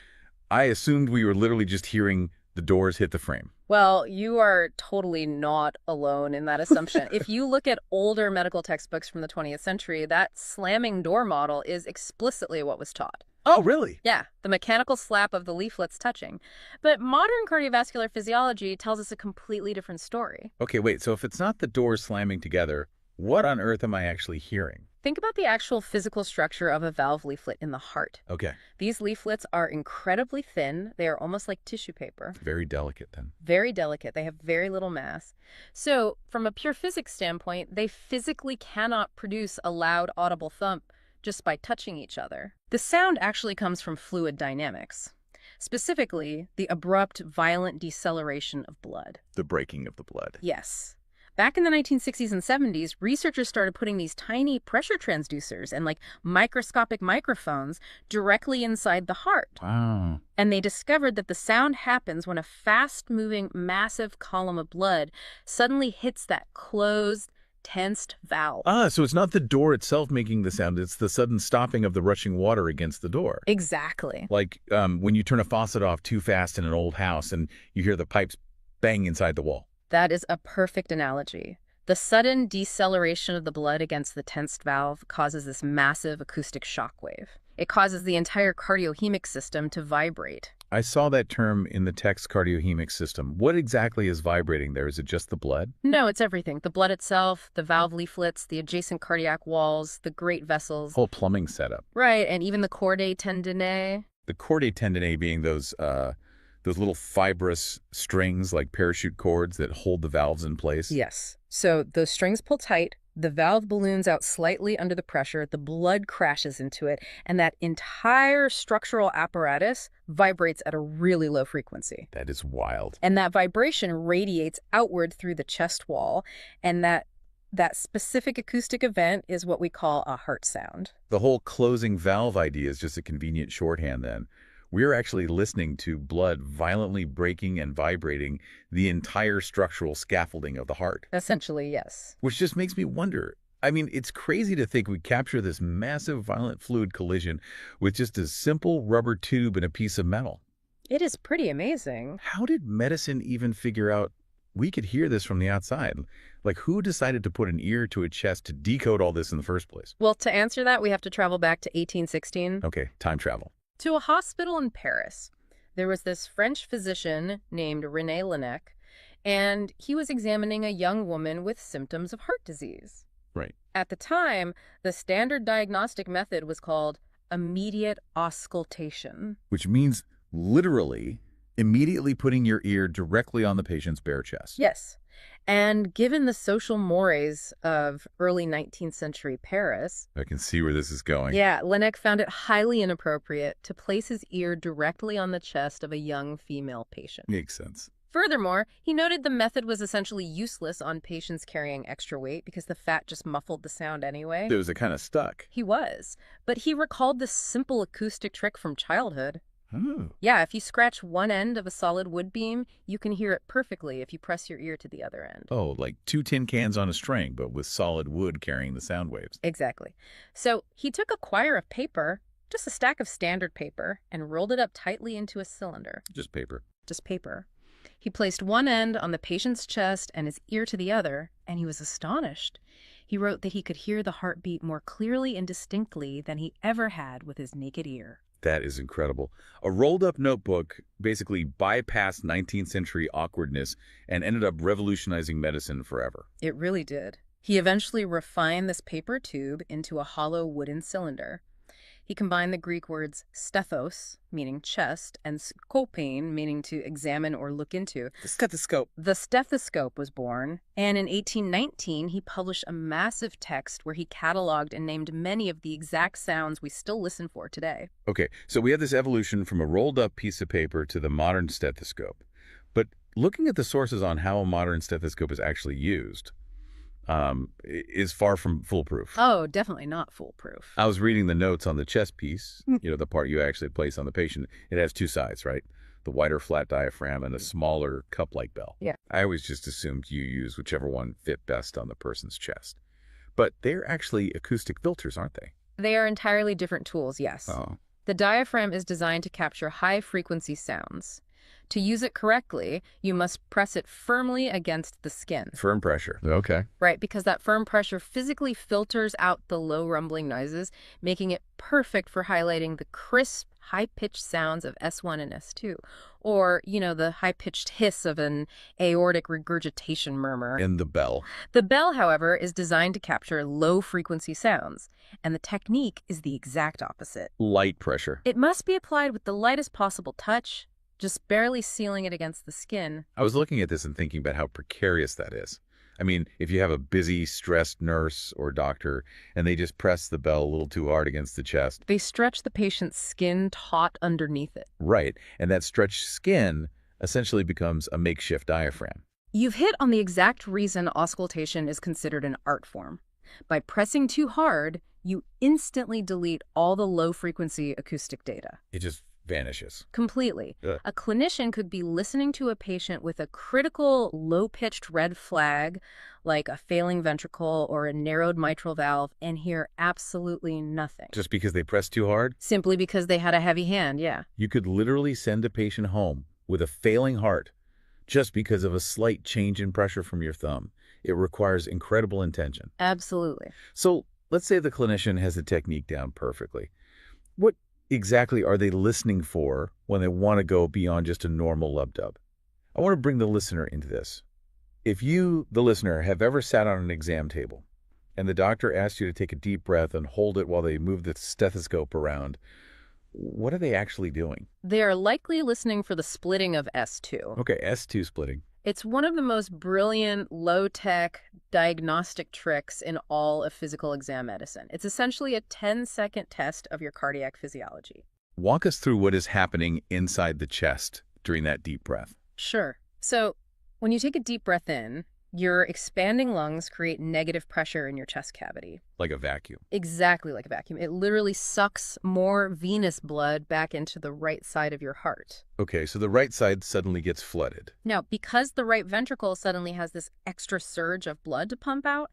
I assumed we were literally just hearing the doors hit the frame. Well, you are totally not alone in that assumption. If you look at older medical textbooks from the 20th century, that slamming door model is explicitly what was taught. Oh, really? Yeah, the mechanical slap of the leaflets touching. But modern cardiovascular physiology tells us a completely different story. Okay, wait, so if it's not the doors slamming together, what on earth am I actually hearing? Think about the actual physical structure of a valve leaflet in the heart. Okay. These leaflets are incredibly thin. They are almost like tissue paper. Very delicate then. Very delicate. They have very little mass. So, from a pure physics standpoint, they physically cannot produce a loud, audible thump just by touching each other. The sound actually comes from fluid dynamics, specifically the abrupt, violent deceleration of blood. The breaking of the blood. Yes. Back in the 1960s and 70s, researchers started putting these tiny pressure transducers and microscopic microphones directly inside the heart. Wow. And they discovered that the sound happens when a fast-moving, massive column of blood suddenly hits that closed, tensed valve. So it's not the door itself making the sound, it's the sudden stopping of the rushing water against the door. Exactly. Like when you turn a faucet off too fast in an old house and you hear the pipes bang inside the wall. That is a perfect analogy. The sudden deceleration of the blood against the tensed valve causes this massive acoustic shock wave. It causes the entire cardiohemic system to vibrate. I saw that term in the text cardiohemic system. What exactly is vibrating there? Is it just the blood? No, it's everything. The blood itself, the valve leaflets, the adjacent cardiac walls, the great vessels. Whole plumbing setup. Right, and even the chordae tendineae. The chordae tendineae being those little fibrous strings like parachute cords that hold the valves in place. Yes. So those strings pull tight, the valve balloons out slightly under the pressure, the blood crashes into it, and that entire structural apparatus vibrates at a really low frequency. That is wild. And that vibration radiates outward through the chest wall, and that specific acoustic event is what we call a heart sound. The whole closing valve idea is just a convenient shorthand then. We're actually listening to blood violently breaking and vibrating the entire structural scaffolding of the heart. Essentially, yes. Which just makes me wonder. I mean, it's crazy to think we capture this massive violent fluid collision with just a simple rubber tube and a piece of metal. It is pretty amazing. How did medicine even figure out we could hear this from the outside? Like, who decided to put an ear to a chest to decode all this in the first place? Well, to answer that, we have to travel back to 1816. Okay, time travel. To a hospital in Paris. There was this French physician named René Laennec, and he was examining a young woman with symptoms of heart disease. Right. At the time, the standard diagnostic method was called immediate auscultation. Which means literally immediately putting your ear directly on the patient's bare chest. Yes. And given the social mores of early 19th century Paris... I can see where this is going. Yeah, Laennec found it highly inappropriate to place his ear directly on the chest of a young female patient. Makes sense. Furthermore, he noted the method was essentially useless on patients carrying extra weight because the fat just muffled the sound anyway. It was kind of stuck. He was. But he recalled this simple acoustic trick from childhood. Oh. Yeah, if you scratch one end of a solid wood beam, you can hear it perfectly if you press your ear to the other end. Oh, like two tin cans on a string, but with solid wood carrying the sound waves. Exactly. So he took a quire of paper, just a stack of standard paper, and rolled it up tightly into a cylinder. Just paper. Just paper. He placed one end on the patient's chest and his ear to the other, and he was astonished. He wrote that he could hear the heartbeat more clearly and distinctly than he ever had with his naked ear. That is incredible. A rolled-up notebook basically bypassed 19th century awkwardness and ended up revolutionizing medicine forever. It really did. He eventually refined this paper tube into a hollow wooden cylinder. He combined the Greek words stethos, meaning chest, and skopein, meaning to examine or look into. The stethoscope. The stethoscope was born, and in 1819 he published a massive text where he cataloged and named many of the exact sounds we still listen for today. Okay, so we have this evolution from a rolled-up piece of paper to the modern stethoscope. But looking at the sources on how a modern stethoscope is actually used, is far from foolproof. Oh, definitely not foolproof. I was reading the notes on the chest piece, the part you actually place on the patient. It has two sides, right? The wider flat diaphragm and a smaller cup-like bell. Yeah. I always just assumed you use whichever one fit best on the person's chest. But they're actually acoustic filters, aren't they? They are entirely different tools, yes. Oh. The diaphragm is designed to capture high-frequency sounds. To use it correctly, you must press it firmly against the skin. Firm pressure. Okay. Right, because that firm pressure physically filters out the low rumbling noises, making it perfect for highlighting the crisp, high-pitched sounds of S1 and S2, or, the high-pitched hiss of an aortic regurgitation murmur. And the bell. The bell, however, is designed to capture low-frequency sounds, and the technique is the exact opposite. Light pressure. It must be applied with the lightest possible touch, just barely sealing it against the skin. I was looking at this and thinking about how precarious that is. I mean, if you have a busy, stressed nurse or doctor and they just press the bell a little too hard against the chest. They stretch the patient's skin taut underneath it. Right. And that stretched skin essentially becomes a makeshift diaphragm. You've hit on the exact reason auscultation is considered an art form. By pressing too hard, you instantly delete all the low-frequency acoustic data. It just vanishes. Completely. A clinician could be listening to a patient with a critical low-pitched red flag, like a failing ventricle or a narrowed mitral valve, and hear absolutely nothing. Just because they pressed too hard? Simply because they had a heavy hand, yeah. You could literally send a patient home with a failing heart just because of a slight change in pressure from your thumb. It requires incredible intention. Absolutely. So let's say the clinician has the technique down perfectly. What exactly are they listening for when they want to go beyond just a normal lub-dub? I want to bring the listener into this. If you, the listener, have ever sat on an exam table and the doctor asks you to take a deep breath and hold it while they move the stethoscope around, what are they actually doing? They are likely listening for the splitting of S2. Okay, S2 splitting. It's one of the most brilliant, low-tech diagnostic tricks in all of physical exam medicine. It's essentially a 10-second test of your cardiac physiology. Walk us through what is happening inside the chest during that deep breath. Sure. So when you take a deep breath in, your expanding lungs create negative pressure in your chest cavity. Like a vacuum. Exactly like a vacuum. It literally sucks more venous blood back into the right side of your heart. Okay, so the right side suddenly gets flooded. Now, because the right ventricle suddenly has this extra surge of blood to pump out,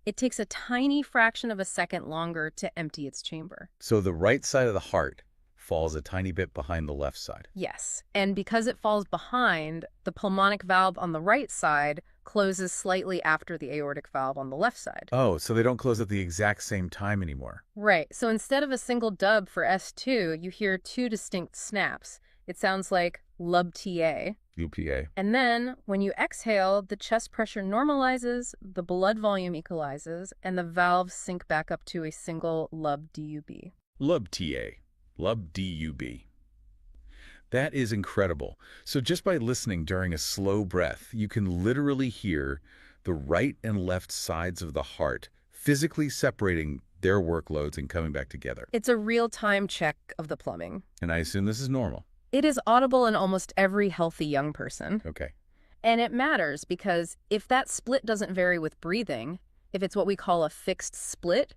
it takes a tiny fraction of a second longer to empty its chamber. So the right side of the heart falls a tiny bit behind the left side. Yes, and because it falls behind, the pulmonic valve on the right side closes slightly after the aortic valve on the left side. Oh, so they don't close at the exact same time anymore. Right, so instead of a single dub for S2, you hear two distinct snaps. It sounds like lub-TA. UPA. And then, when you exhale, the chest pressure normalizes, the blood volume equalizes, and the valves sink back up to a single lub-DUB. Lub-TA. Lub-DUB. That is incredible. So just by listening during a slow breath, you can literally hear the right and left sides of the heart physically separating their workloads and coming back together. It's a real-time check of the plumbing. And I assume this is normal. It is audible in almost every healthy young person. Okay. And it matters because if that split doesn't vary with breathing, if it's what we call a fixed split,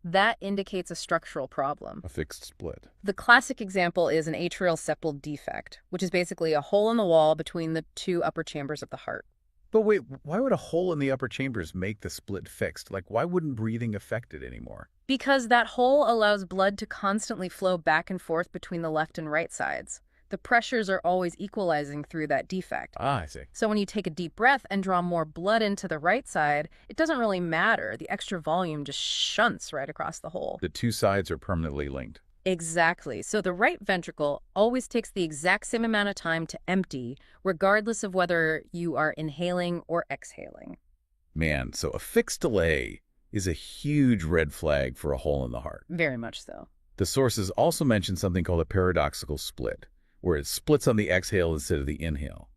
that indicates a structural problem. A fixed split. The classic example is an atrial septal defect, which is basically a hole in the wall between the two upper chambers of the heart. But wait, why would a hole in the upper chambers make the split fixed? Like, why wouldn't breathing affect it anymore? Because that hole allows blood to constantly flow back and forth between the left and right sides. The pressures are always equalizing through that defect. Ah, I see. So when you take a deep breath and draw more blood into the right side, it doesn't really matter. The extra volume just shunts right across the hole. The two sides are permanently linked. Exactly. So the right ventricle always takes the exact same amount of time to empty, regardless of whether you are inhaling or exhaling. Man, so a fixed delay is a huge red flag for a hole in the heart. Very much so. The sources also mention something called a paradoxical split, where it splits on the exhale instead of the inhale.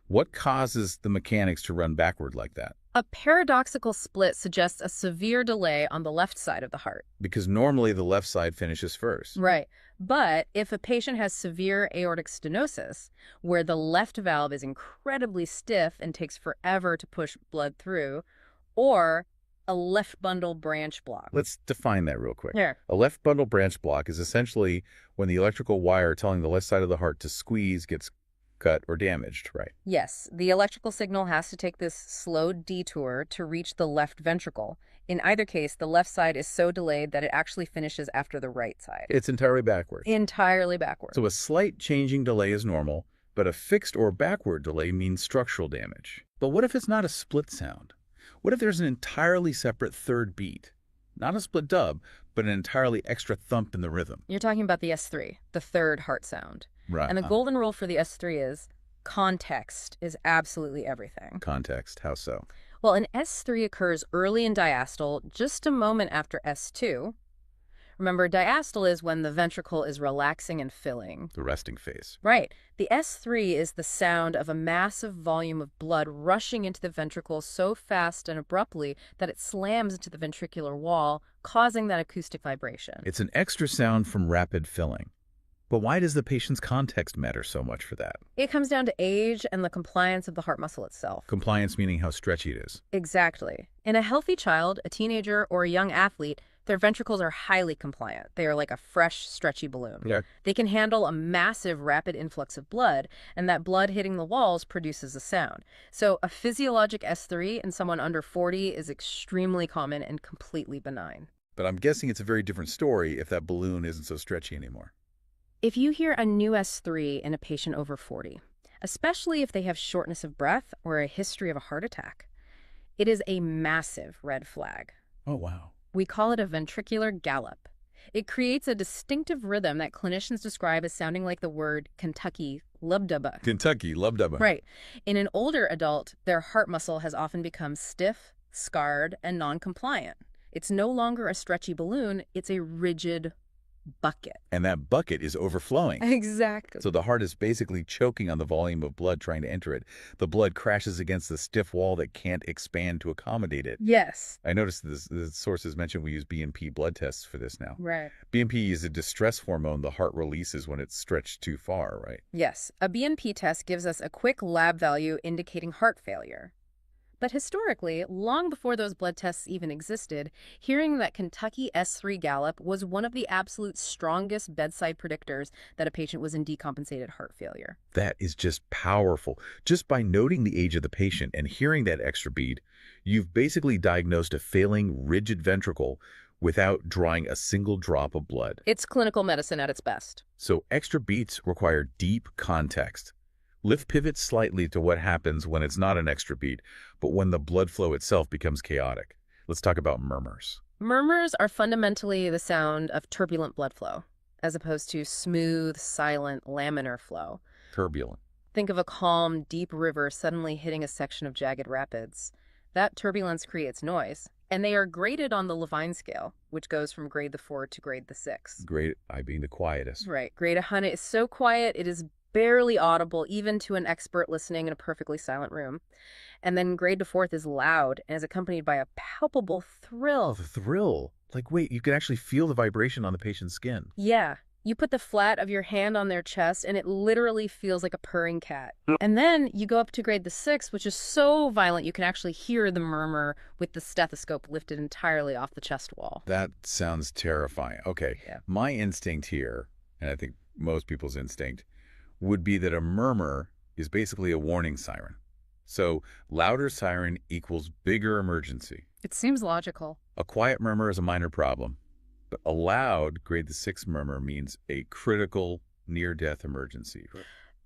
What causes the mechanics to run backward like that? A paradoxical split suggests a severe delay on the left side of the heart. Because normally the left side finishes first. Right. But if a patient has severe aortic stenosis, where the left valve is incredibly stiff and takes forever to push blood through, or a left bundle branch block. Let's define that real quick. Here. A left bundle branch block is essentially when the electrical wire telling the left side of the heart to squeeze gets cut or damaged, right? Yes, the electrical signal has to take this slow detour to reach the left ventricle. In either case, the left side is so delayed that it actually finishes after the right side. It's entirely backwards. Entirely backwards. So a slight changing delay is normal, but a fixed or backward delay means structural damage. But what if it's not a split sound? What if there's an entirely separate third beat? Not a split dub, but an entirely extra thump in the rhythm. You're talking about the S3, the third heart sound. Right. And the golden rule for the S3 is context is absolutely everything. Context, how so? Well, an S3 occurs early in diastole, just a moment after S2. Remember, diastole is when the ventricle is relaxing and filling. The resting phase. Right. The S3 is the sound of a massive volume of blood rushing into the ventricle so fast and abruptly that it slams into the ventricular wall, causing that acoustic vibration. It's an extra sound from rapid filling. But why does the patient's context matter so much for that? It comes down to age and the compliance of the heart muscle itself. Compliance meaning how stretchy it is. Exactly. In a healthy child, a teenager, or a young athlete, their ventricles are highly compliant. They are like a fresh, stretchy balloon. Yeah. They can handle a massive, rapid influx of blood, and that blood hitting the walls produces a sound. So a physiologic S3 in someone under 40 is extremely common and completely benign. But I'm guessing it's a very different story if that balloon isn't so stretchy anymore. If you hear a new S3 in a patient over 40, especially if they have shortness of breath or a history of a heart attack, it is a massive red flag. Oh, wow. We call it a ventricular gallop. It creates a distinctive rhythm that clinicians describe as sounding like the word Kentucky lubdubba. Kentucky lubdubba. Right. In an older adult, their heart muscle has often become stiff, scarred, and non-compliant. It's no longer a stretchy balloon, it's a rigid bucket. And that bucket is overflowing. Exactly. So the heart is basically choking on the volume of blood trying to enter it. The blood crashes against the stiff wall that can't expand to accommodate it. Yes. I noticed the sources mentioned we use BNP blood tests for this now. Right. BNP is a distress hormone the heart releases when it's stretched too far, right? Yes. A BNP test gives us a quick lab value indicating heart failure. But historically, long before those blood tests even existed, hearing that Kentucky S3 gallop was one of the absolute strongest bedside predictors that a patient was in decompensated heart failure. That is just powerful. Just by noting the age of the patient and hearing that extra beat, you've basically diagnosed a failing, rigid ventricle without drawing a single drop of blood. It's clinical medicine at its best. So extra beats require deep context. Lift pivots slightly to what happens when it's not an extra beat, but when the blood flow itself becomes chaotic. Let's talk about murmurs. Murmurs are fundamentally the sound of turbulent blood flow, as opposed to smooth, silent, laminar flow. Turbulent. Think of a calm, deep river suddenly hitting a section of jagged rapids. That turbulence creates noise, and they are graded on the Levine scale, which goes from grade the 4 to grade the 6. Grade I being the quietest. Right. Grade 100 is so quiet it is barely audible even to an expert listening in a perfectly silent room. And then grade to 4th is loud and is accompanied by a palpable thrill. Oh, the thrill. Like, wait, you can actually feel the vibration on the patient's skin. Yeah. You put the flat of your hand on their chest, and it literally feels like a purring cat. And then you go up to grade the 6, which is so violent you can actually hear the murmur with the stethoscope lifted entirely off the chest wall. That sounds terrifying. Okay, Yeah. my instinct here, and I think most people's instinct, would be that a murmur is basically a warning siren. So louder siren equals bigger emergency. It seems logical. A quiet murmur is a minor problem, but a loud grade the 6 murmur means a critical near-death emergency.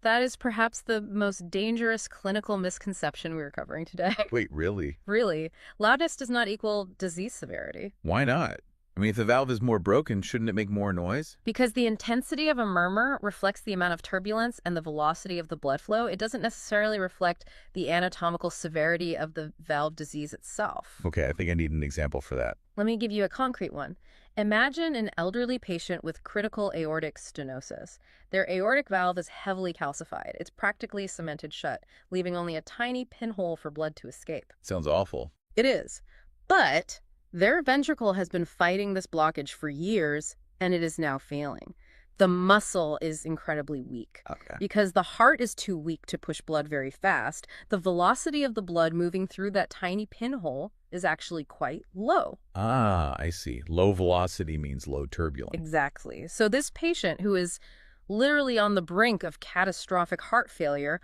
That is perhaps the most dangerous clinical misconception we're covering today. Wait, really? Really, loudness does not equal disease severity. Why not? I mean, if the valve is more broken, shouldn't it make more noise? Because the intensity of a murmur reflects the amount of turbulence and the velocity of the blood flow. It doesn't necessarily reflect the anatomical severity of the valve disease itself. Okay, I think I need an example for that. Let me give you a concrete one. Imagine an elderly patient with critical aortic stenosis. Their aortic valve is heavily calcified. It's practically cemented shut, leaving only a tiny pinhole for blood to escape. Sounds awful. It is. But their ventricle has been fighting this blockage for years, and it is now failing. The muscle is incredibly weak. Okay. Because the heart is too weak to push blood very fast, the velocity of the blood moving through that tiny pinhole is actually quite low. Ah, I see. Low velocity means low turbulence. Exactly. So this patient, who is literally on the brink of catastrophic heart failure,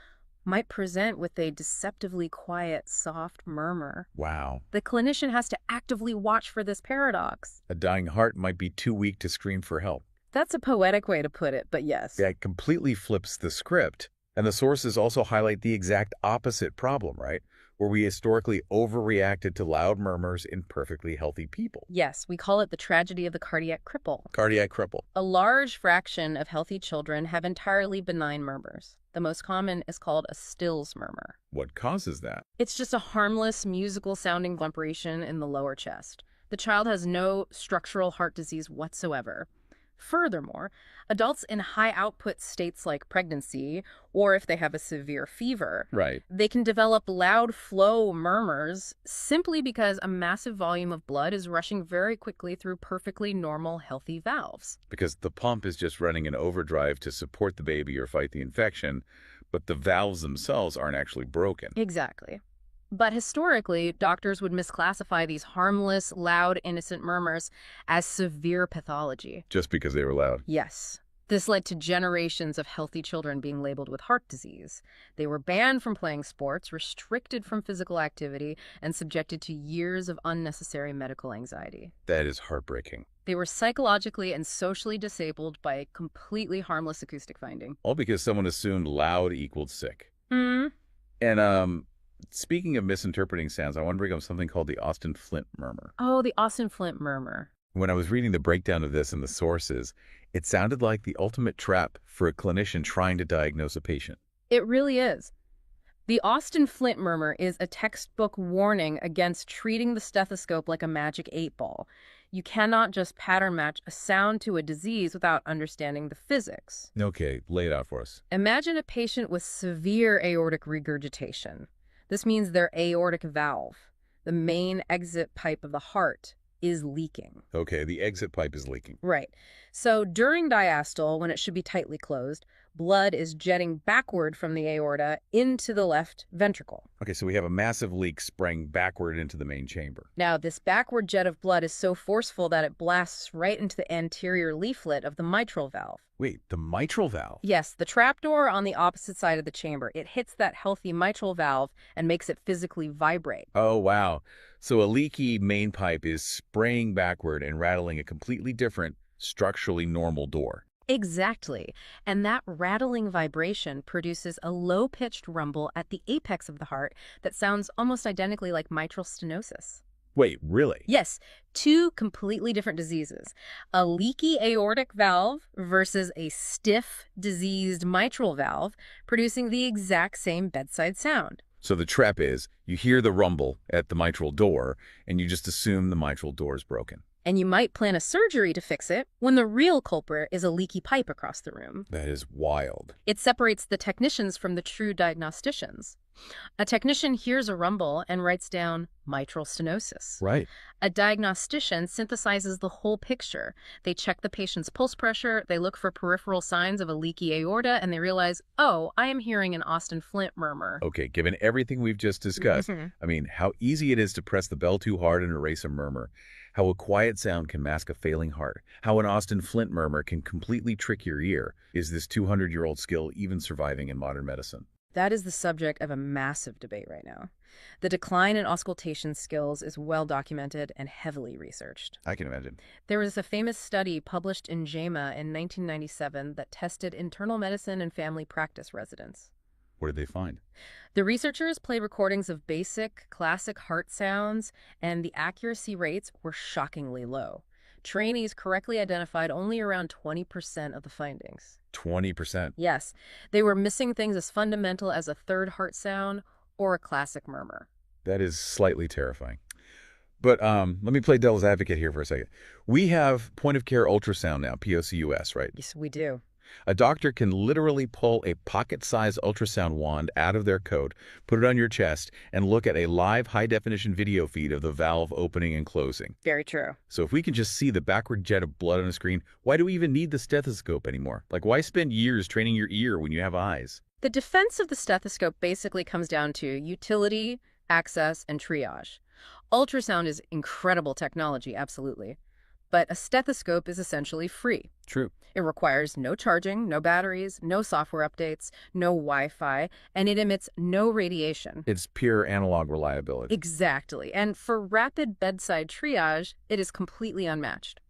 might present with a deceptively quiet, soft murmur. Wow. The clinician has to actively watch for this paradox. A dying heart might be too weak to scream for help. That's a poetic way to put it, but yes. Yeah, it completely flips the script. And the sources also highlight the exact opposite problem, right? Where we historically overreacted to loud murmurs in perfectly healthy people. Yes, we call it the tragedy of the cardiac cripple. Cardiac cripple. A large fraction of healthy children have entirely benign murmurs. The most common is called a Still's murmur. What causes that? It's just a harmless, musical-sounding vibration in the lower chest. The child has no structural heart disease whatsoever. Furthermore, adults in high-output states like pregnancy, or if they have a severe fever, they can develop loud flow murmurs simply because a massive volume of blood is rushing very quickly through perfectly normal, healthy valves. Because the pump is just running in overdrive to support the baby or fight the infection, but the valves themselves aren't actually broken. Exactly. But historically, doctors would misclassify these harmless, loud, innocent murmurs as severe pathology. Just because they were loud. Yes. This led to generations of healthy children being labeled with heart disease. They were banned from playing sports, restricted from physical activity, and subjected to years of unnecessary medical anxiety. That is heartbreaking. They were psychologically and socially disabled by a completely harmless acoustic finding. All because someone assumed loud equaled sick. Hmm. And, speaking of misinterpreting sounds, I want to bring up something called the Austin Flint murmur. Oh, the Austin Flint murmur. When I was reading the breakdown of this in the sources, it sounded like the ultimate trap for a clinician trying to diagnose a patient. It really is. The Austin Flint murmur is a textbook warning against treating the stethoscope like a magic 8-ball. You cannot just pattern match a sound to a disease without understanding the physics. Okay, lay it out for us. Imagine a patient with severe aortic regurgitation. This means their aortic valve, the main exit pipe of the heart, is leaking. Okay, the exit pipe is leaking. Right. So during diastole, when it should be tightly closed, blood is jetting backward from the aorta into the left ventricle. Okay, so we have a massive leak spraying backward into the main chamber. Now, this backward jet of blood is so forceful that it blasts right into the anterior leaflet of the mitral valve. Wait, the mitral valve? Yes, the trapdoor on the opposite side of the chamber. It hits that healthy mitral valve and makes it physically vibrate. Oh, wow. So a leaky main pipe is spraying backward and rattling a completely different, structurally normal door. Exactly. And that rattling vibration produces a low-pitched rumble at the apex of the heart that sounds almost identically like mitral stenosis. Wait, really? Yes, two completely different diseases. A leaky aortic valve versus a stiff, diseased mitral valve producing the exact same bedside sound. So the trap is, you hear the rumble at the mitral door, and you just assume the mitral door is broken. And you might plan a surgery to fix it when the real culprit is a leaky pipe across the room. That is wild. It separates the technicians from the true diagnosticians. A technician hears a rumble and writes down mitral stenosis. Right. A diagnostician synthesizes the whole picture. They check the patient's pulse pressure, they look for peripheral signs of a leaky aorta, and they realize, oh, I am hearing an Austin Flint murmur. Okay, given everything we've just discussed, I mean, how easy it is to press the bell too hard and erase a murmur, how a quiet sound can mask a failing heart, how an Austin Flint murmur can completely trick your ear. Is this 200-year-old skill even surviving in modern medicine? That is the subject of a massive debate right now. The decline in auscultation skills is well documented and heavily researched. I can imagine. There was a famous study published in JAMA in 1997 that tested internal medicine and family practice residents. What did they find? The researchers played recordings of basic, classic heart sounds, and the accuracy rates were shockingly low. Trainees correctly identified only around 20% of the findings. 20%? Yes. They were missing things as fundamental as a third heart sound or a classic murmur. That is slightly terrifying. But let me play devil's advocate here for a second. We have point-of-care ultrasound now, POCUS, right? Yes, we do. A doctor can literally pull a pocket-sized ultrasound wand out of their coat, put it on your chest, and look at a live high-definition video feed of the valve opening and closing. Very true. So if we can just see the backward jet of blood on a screen, why do we even need the stethoscope anymore? Like, why spend years training your ear when you have eyes? The defense of the stethoscope basically comes down to utility, access, and triage. Ultrasound is incredible technology, absolutely. But a stethoscope is essentially free. True. It requires no charging, no batteries, no software updates, no Wi-Fi, and it emits no radiation. It's pure analog reliability. Exactly. And for rapid bedside triage, it is completely unmatched.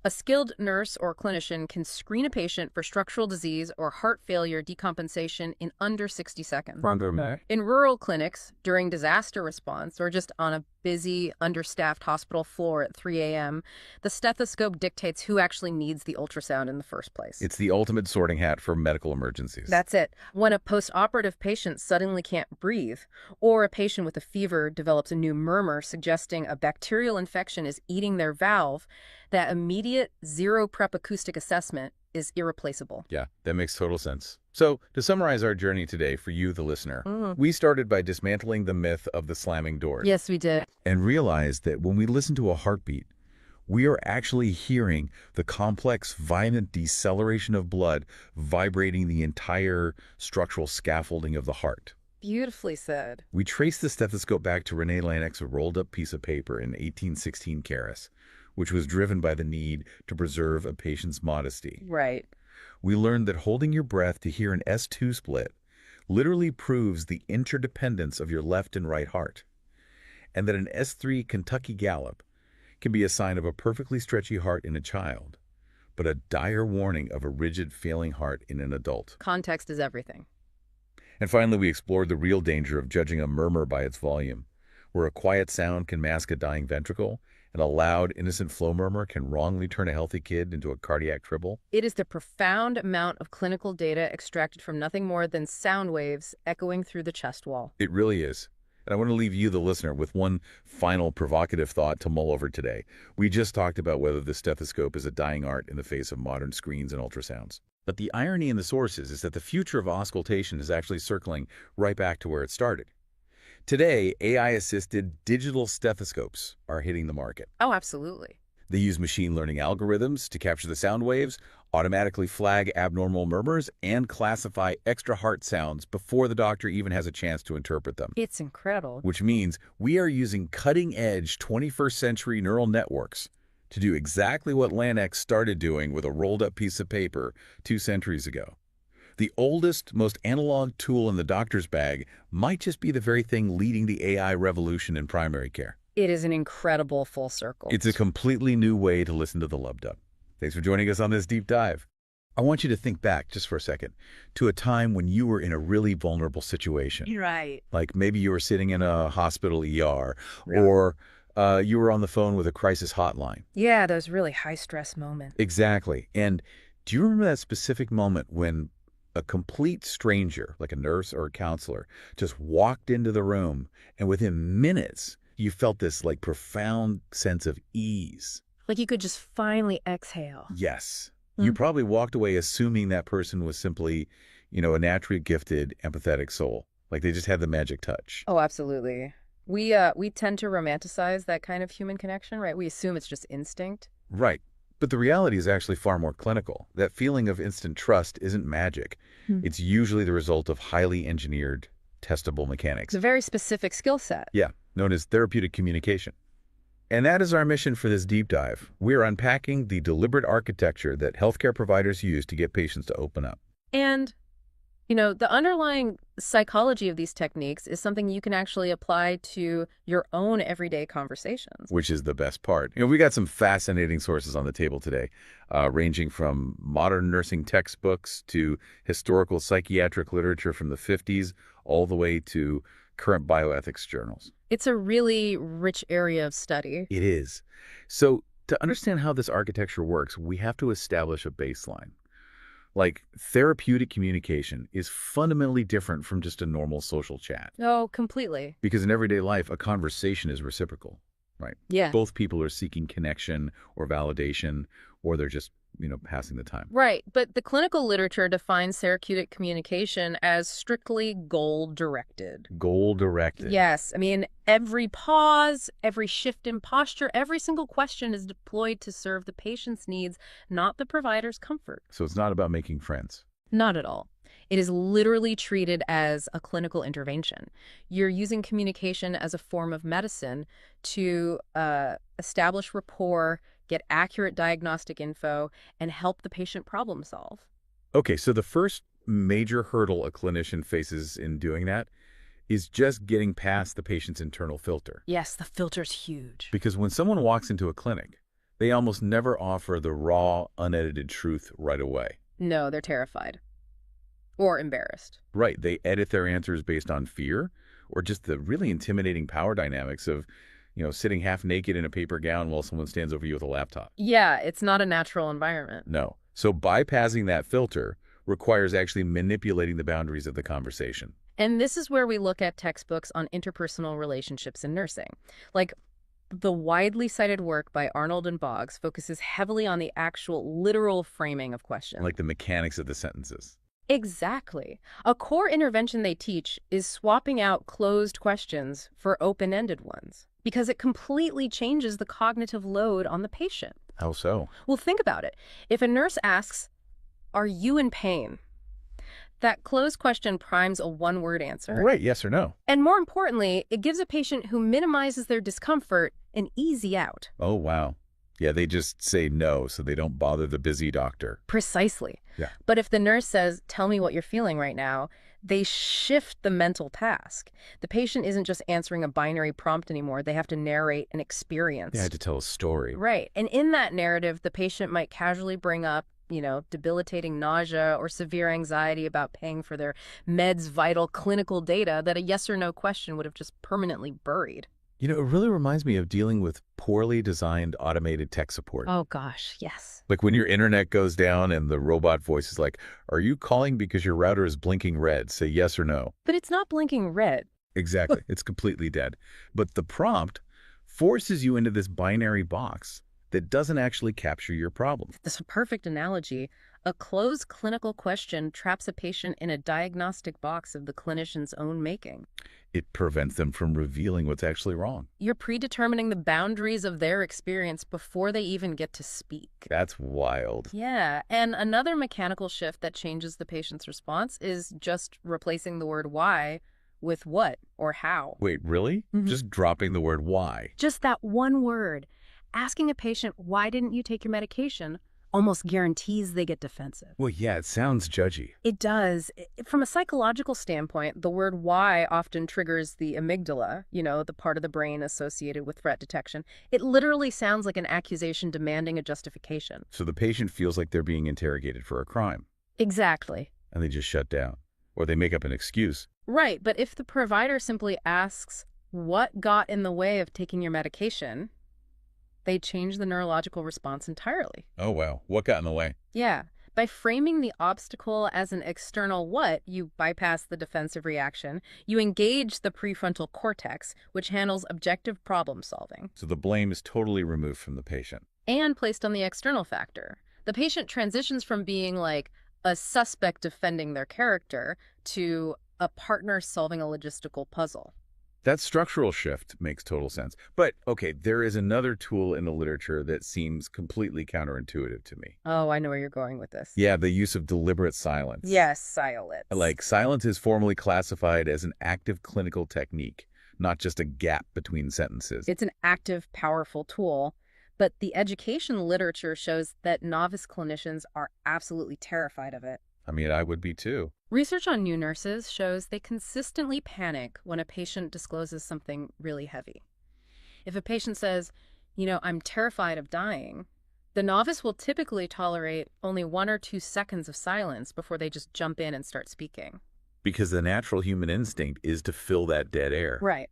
A skilled nurse or clinician can screen a patient for structural disease or heart failure decompensation in under 60 seconds. In rural clinics, during disaster response, or just on a busy, understaffed hospital floor at 3 a.m., the stethoscope dictates who actually needs the ultrasound in the first place. It's the ultimate sorting hat for medical emergencies. That's it. When a post-operative patient suddenly can't breathe, or a patient with a fever develops a new murmur suggesting a bacterial infection is eating their valve, that immediate zero-prep acoustic assessment is irreplaceable. Yeah, that makes total sense. So, to summarize our journey today for you, the listener, we started by dismantling the myth of the slamming doors. Yes, we did. And realized that when we listen to a heartbeat, we are actually hearing the complex, violent deceleration of blood vibrating the entire structural scaffolding of the heart. Beautifully said. We trace the stethoscope back to René Laennec's rolled-up piece of paper in 1816 Caris, which was driven by the need to preserve a patient's modesty. Right. We learned that holding your breath to hear an S2 split literally proves the interdependence of your left and right heart, and that an S3 Kentucky gallop can be a sign of a perfectly stretchy heart in a child, but a dire warning of a rigid, failing heart in an adult. Context is everything. And finally, we explored the real danger of judging a murmur by its volume, where a quiet sound can mask a dying ventricle, and a loud, innocent flow murmur can wrongly turn a healthy kid into a cardiac triple. It is the profound amount of clinical data extracted from nothing more than sound waves echoing through the chest wall. It really is. And I want to leave you, the listener, with one final provocative thought to mull over today. We just talked about whether the stethoscope is a dying art in the face of modern screens and ultrasounds. But the irony in the sources is that the future of auscultation is actually circling right back to where it started. Today, AI-assisted digital stethoscopes are hitting the market. Oh, absolutely. They use machine learning algorithms to capture the sound waves, automatically flag abnormal murmurs, and classify extra heart sounds before the doctor even has a chance to interpret them. It's incredible. Which means we are using cutting-edge 21st century neural networks to do exactly what Laennec started doing with a rolled-up piece of paper 2 centuries ago. The oldest, most analog tool in the doctor's bag might just be the very thing leading the AI revolution in primary care. It is an incredible full circle. It's a completely new way to listen to the lub-dub. Thanks for joining us on this deep dive. I want you to think back just for a second to a time when you were in a really vulnerable situation. Right. Like maybe you were sitting in a hospital ER, Yeah. or you were on the phone with a crisis hotline. Yeah, those really high-stress moments. Exactly. And do you remember that specific moment when a complete stranger, like a nurse or a counselor, just walked into the room, and within minutes, you felt this like profound sense of ease? Like you could just finally exhale. Yes. You probably walked away assuming that person was simply, a naturally gifted, empathetic soul. Like they just had the magic touch. Oh, absolutely. We tend to romanticize that kind of human connection, right? We assume it's just instinct. Right. But the reality is actually far more clinical. That feeling of instant trust isn't magic. It's usually the result of highly engineered, testable mechanics. It's a very specific skill set. Yeah, known as therapeutic communication. And that is our mission for this deep dive. We're unpacking the deliberate architecture that healthcare providers use to get patients to open up. And, the underlying psychology of these techniques is something you can actually apply to your own everyday conversations. Which is the best part. We got some fascinating sources on the table today, ranging from modern nursing textbooks to historical psychiatric literature from the 50s, all the way to current bioethics journals. It's a really rich area of study. It is. So to understand how this architecture works, we have to establish a baseline. Like, therapeutic communication is fundamentally different from just a normal social chat. Oh, completely. Because in everyday life, a conversation is reciprocal, right? Yeah. Both people are seeking connection or validation, or they're just, passing the time. Right. But the clinical literature defines therapeutic communication as strictly goal-directed. Goal-directed. Yes. I mean, every pause, every shift in posture, every single question is deployed to serve the patient's needs, not the provider's comfort. So it's not about making friends. Not at all. It is literally treated as a clinical intervention. You're using communication as a form of medicine to establish rapport, get accurate diagnostic info, and help the patient problem solve. Okay, so the first major hurdle a clinician faces in doing that is just getting past the patient's internal filter. Yes, the filter's huge. Because when someone walks into a clinic, they almost never offer the raw, unedited truth right away. No, they're terrified. Or embarrassed. Right. They edit their answers based on fear or just the really intimidating power dynamics of, sitting half naked in a paper gown while someone stands over you with a laptop. Yeah, it's not a natural environment. No. So bypassing that filter requires actually manipulating the boundaries of the conversation. And this is where we look at textbooks on interpersonal relationships in nursing. Like, the widely cited work by Arnold and Boggs focuses heavily on the actual literal framing of questions. Like the mechanics of the sentences. Exactly. A core intervention they teach is swapping out closed questions for open-ended ones, because it completely changes the cognitive load on the patient. How so? Well, think about it. If a nurse asks, "Are you in pain?" that closed question primes a one-word answer. Right, yes or no. And more importantly, it gives a patient who minimizes their discomfort an easy out. Oh, wow. Yeah, they just say no, so they don't bother the busy doctor. Precisely. Yeah. But if the nurse says, "Tell me what you're feeling right now," they shift the mental task. The patient isn't just answering a binary prompt anymore. They have to narrate an experience. They had to tell a story. Right. And in that narrative, the patient might casually bring up, debilitating nausea or severe anxiety about paying for their meds' vital clinical data that a yes or no question would have just permanently buried. It really reminds me of dealing with poorly designed automated tech support. Oh, gosh, yes. Like when your internet goes down and the robot voice is like, "Are you calling because your router is blinking red? Say yes or no." But it's not blinking red. Exactly. It's completely dead. But the prompt forces you into this binary box that doesn't actually capture your problem. This is a perfect analogy. A closed clinical question traps a patient in a diagnostic box of the clinician's own making. It prevents them from revealing what's actually wrong. You're predetermining the boundaries of their experience before they even get to speak. That's wild. Yeah, and another mechanical shift that changes the patient's response is just replacing the word why with what or how. Wait, really? Just dropping the word why? Just that one word. Asking a patient, "Why didn't you take your medication?" almost guarantees they get defensive. Well, yeah, it sounds judgy. It does. From a psychological standpoint, the word why often triggers the amygdala, the part of the brain associated with threat detection. It literally sounds like an accusation demanding a justification. So the patient feels like they're being interrogated for a crime. Exactly. And they just shut down. Or they make up an excuse. Right, but if the provider simply asks, "What got in the way of taking your medication?" they change the neurological response entirely. Oh, wow. What got in the way? Yeah. By framing the obstacle as an external what, you bypass the defensive reaction. You engage the prefrontal cortex, which handles objective problem solving. So the blame is totally removed from the patient. and placed on the external factor. The patient transitions from being like a suspect defending their character to a partner solving a logistical puzzle. That structural shift makes total sense. But, okay, there is another tool in the literature that seems completely counterintuitive to me. Oh, I know where you're going with this. Yeah, the use of deliberate silence. Yes, silence. Like, silence is formally classified as an active clinical technique, not just a gap between sentences. It's an active, powerful tool, but the education literature shows that novice clinicians are absolutely terrified of it. I mean, I would be too. Research on new nurses shows they consistently panic when a patient discloses something really heavy. If a patient says, I'm terrified of dying, the novice will typically tolerate only 1 or 2 seconds of silence before they just jump in and start speaking. Because the natural human instinct is to fill that dead air. Right.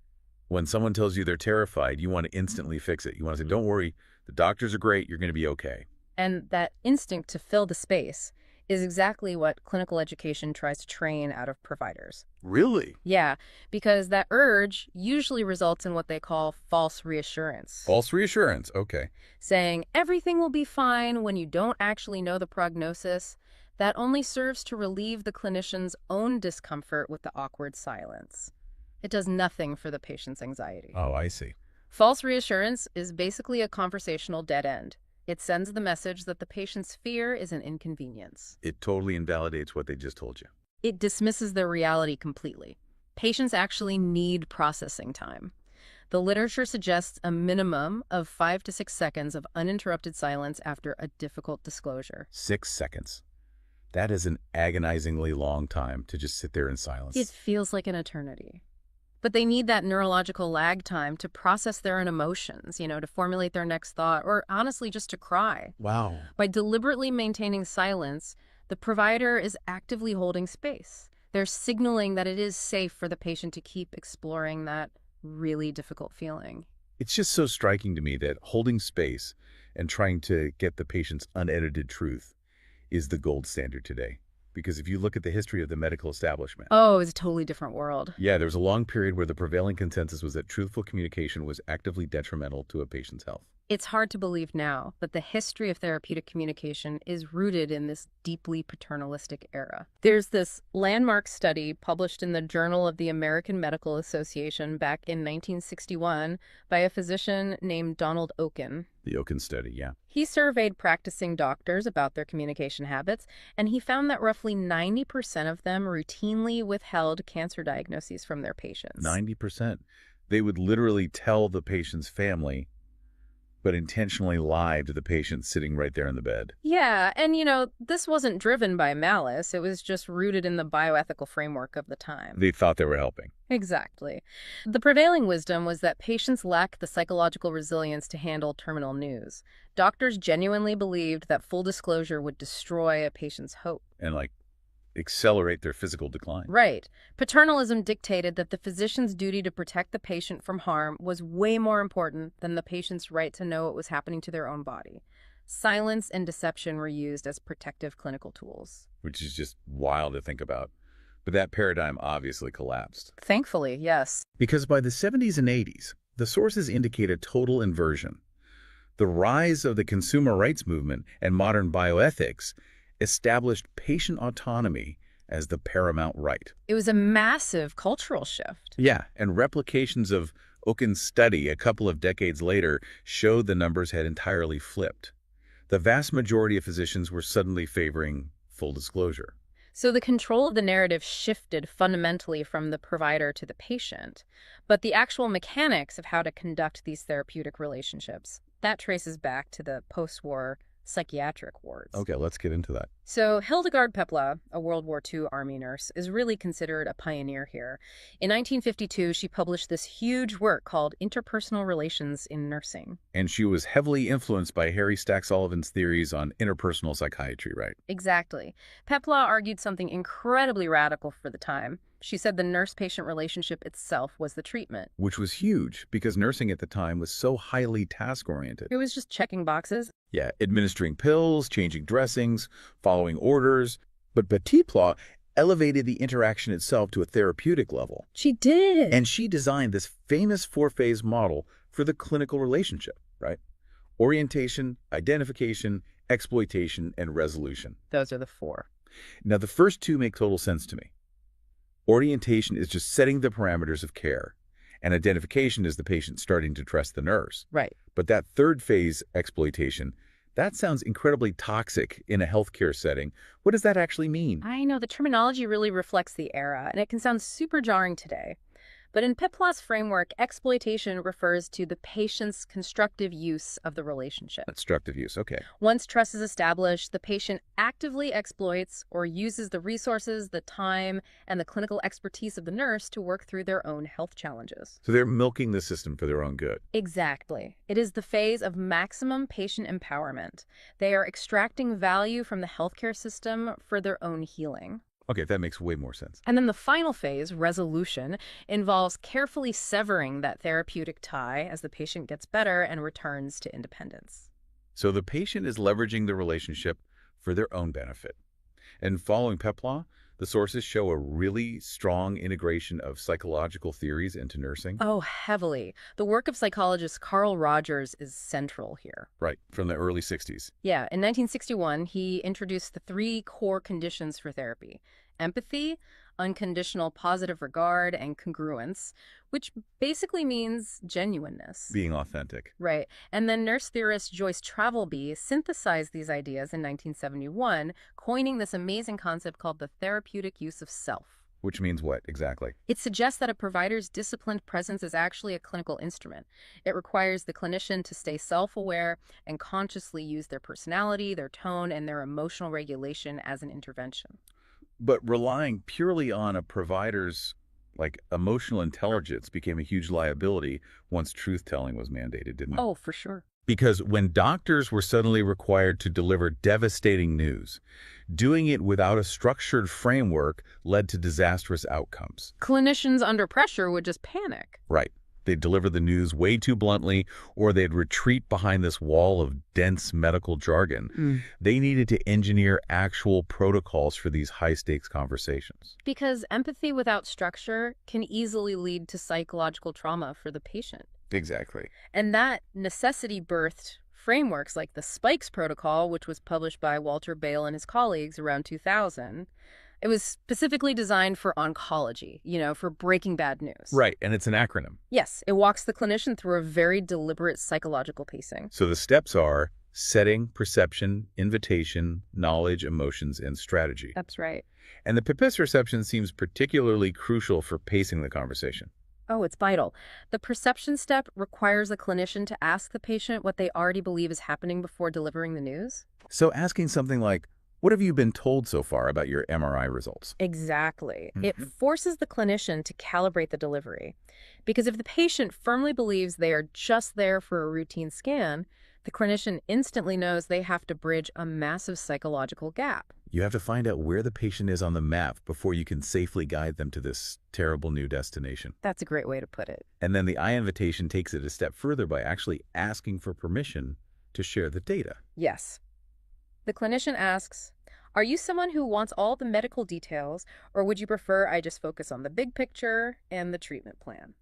When someone tells you they're terrified, you want to instantly fix it. You want to say, don't worry, the doctors are great, you're going to be okay. And that instinct to fill the space is exactly what clinical education tries to train out of providers. Really? Yeah, because that urge usually results in what they call false reassurance. False reassurance, okay. Saying everything will be fine when you don't actually know the prognosis, that only serves to relieve the clinician's own discomfort with the awkward silence. It does nothing for the patient's anxiety. Oh, I see. False reassurance is basically a conversational dead end. It sends the message that the patient's fear is an inconvenience. It totally invalidates what they just told you. It dismisses their reality completely. Patients actually need processing time. The literature suggests a minimum of 5 to 6 seconds of uninterrupted silence after a difficult disclosure. 6 seconds. That is an agonizingly long time to just sit there in silence. It feels like an eternity. But they need that neurological lag time to process their own emotions, to formulate their next thought, or honestly just to cry. Wow. By deliberately maintaining silence, the provider is actively holding space. They're signaling that it is safe for the patient to keep exploring that really difficult feeling. It's just so striking to me that holding space and trying to get the patient's unedited truth is the gold standard today. Because if you look at the history of the medical establishment... Oh, it's a totally different world. Yeah, there was a long period where the prevailing consensus was that truthful communication was actively detrimental to a patient's health. It's hard to believe now, but the history of therapeutic communication is rooted in this deeply paternalistic era. There's this landmark study published in the Journal of the American Medical Association back in 1961 by a physician named Donald Oken. The Oken study, yeah. He surveyed practicing doctors about their communication habits, and he found that roughly 90% of them routinely withheld cancer diagnoses from their patients. 90%. They would literally tell the patient's family, but intentionally lied to the patient sitting right there in the bed. Yeah, and this wasn't driven by malice. It was just rooted in the bioethical framework of the time. They thought they were helping. Exactly. The prevailing wisdom was that patients lacked the psychological resilience to handle terminal news. Doctors genuinely believed that full disclosure would destroy a patient's hope. And accelerate their physical decline. Right. Paternalism dictated that the physician's duty to protect the patient from harm was way more important than the patient's right to know what was happening to their own body. Silence and deception were used as protective clinical tools. Which is just wild to think about. But that paradigm obviously collapsed. Thankfully, yes. Because by the 70s and 80s, the sources indicate a total inversion. The rise of the consumer rights movement and modern bioethics established patient autonomy as the paramount right. It was a massive cultural shift. Yeah, and replications of Oken's study a couple of decades later showed the numbers had entirely flipped. The vast majority of physicians were suddenly favoring full disclosure. So the control of the narrative shifted fundamentally from the provider to the patient. But the actual mechanics of how to conduct these therapeutic relationships, that traces back to the post-war psychiatric wards. Okay, let's get into that. So Hildegard Pepla, a World War II Army nurse, is really considered a pioneer here. In 1952, she published this huge work called Interpersonal Relations in Nursing. And she was heavily influenced by Harry Stack Sullivan's theories on interpersonal psychiatry, right? Exactly. Pepla argued something incredibly radical for the time. She said the nurse-patient relationship itself was the treatment. Which was huge, because nursing at the time was so highly task-oriented. It was just checking boxes. Yeah, administering pills, changing dressings, following orders. But Pepla elevated the interaction itself to a therapeutic level. She did. And she designed this famous 4-phase model for the clinical relationship, right? Orientation, identification, exploitation, and resolution. Those are the 4. Now, the first 2 make total sense to me. Orientation is just setting the parameters of care, and identification is the patient starting to trust the nurse. Right. But that third phase, exploitation, that sounds incredibly toxic in a healthcare setting. What does that actually mean? I know the terminology really reflects the era, and it can sound super jarring today. But in Piplaw's framework, exploitation refers to the patient's constructive use of the relationship. Constructive use, okay. Once trust is established, the patient actively exploits or uses the resources, the time, and the clinical expertise of the nurse to work through their own health challenges. So they're milking the system for their own good. Exactly. It is the phase of maximum patient empowerment. They are extracting value from the healthcare system for their own healing. Okay, that makes way more sense. And then the final phase, resolution, involves carefully severing that therapeutic tie as the patient gets better and returns to independence. So the patient is leveraging the relationship for their own benefit. And following Peplau, the sources show a really strong integration of psychological theories into nursing. Oh, heavily. The work of psychologist Carl Rogers is central here. Right, from the early 60s. Yeah, in 1961, he introduced the 3 core conditions for therapy: empathy, unconditional positive regard, and congruence, which basically means genuineness. Being authentic. Right. And then nurse theorist Joyce Travelby synthesized these ideas in 1971, coining this amazing concept called the therapeutic use of self. Which means what, exactly? It suggests that a provider's disciplined presence is actually a clinical instrument. It requires the clinician to stay self-aware and consciously use their personality, their tone, and their emotional regulation as an intervention. But relying purely on a provider's emotional intelligence became a huge liability once truth-telling was mandated, didn't it? Oh, for sure. Because when doctors were suddenly required to deliver devastating news, doing it without a structured framework led to disastrous outcomes. Clinicians under pressure would just panic. Right. They'd deliver the news way too bluntly, or they'd retreat behind this wall of dense medical jargon. They needed to engineer actual protocols for these high-stakes conversations. Because empathy without structure can easily lead to psychological trauma for the patient. Exactly. And that necessity birthed frameworks like the Spikes protocol, which was published by Walter Bale and his colleagues around 2000. It was specifically designed for oncology, for breaking bad news. Right, and it's an acronym. Yes, it walks the clinician through a very deliberate psychological pacing. So the steps are setting, perception, invitation, knowledge, emotions, and strategy. That's right. And the PIPIS reception seems particularly crucial for pacing the conversation. Oh, it's vital. The perception step requires a clinician to ask the patient what they already believe is happening before delivering the news. So asking something like, what have you been told so far about your MRI results? Exactly. It forces the clinician to calibrate the delivery. Because if the patient firmly believes they are just there for a routine scan, the clinician instantly knows they have to bridge a massive psychological gap. You have to find out where the patient is on the map before you can safely guide them to this terrible new destination. That's a great way to put it. And then the I invitation takes it a step further by actually asking for permission to share the data. Yes. The clinician asks, are you someone who wants all the medical details, or would you prefer I just focus on the big picture and the treatment plan?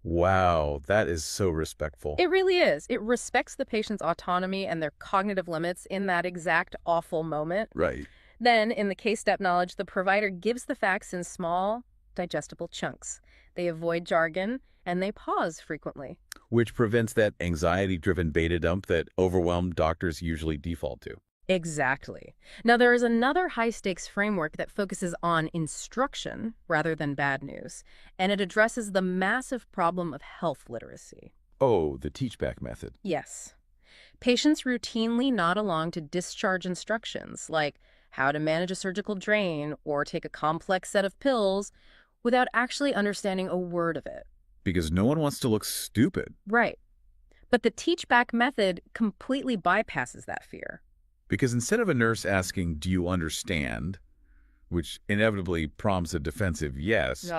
Wow, that is so respectful. It really is. It respects the patient's autonomy and their cognitive limits in that exact awful moment. Right. Then, in the case step knowledge, the provider gives the facts in small, digestible chunks. They avoid jargon, and they pause frequently. Which prevents that anxiety-driven beta dump that overwhelmed doctors usually default to. Exactly. Now, there is another high-stakes framework that focuses on instruction rather than bad news, and it addresses the massive problem of health literacy. Oh, the teach-back method. Yes. Patients routinely nod along to discharge instructions, like how to manage a surgical drain or take a complex set of pills, without actually understanding a word of it. Because no one wants to look stupid. Right. But the teach-back method completely bypasses that fear. Because instead of a nurse asking, do you understand, which inevitably prompts a defensive yes,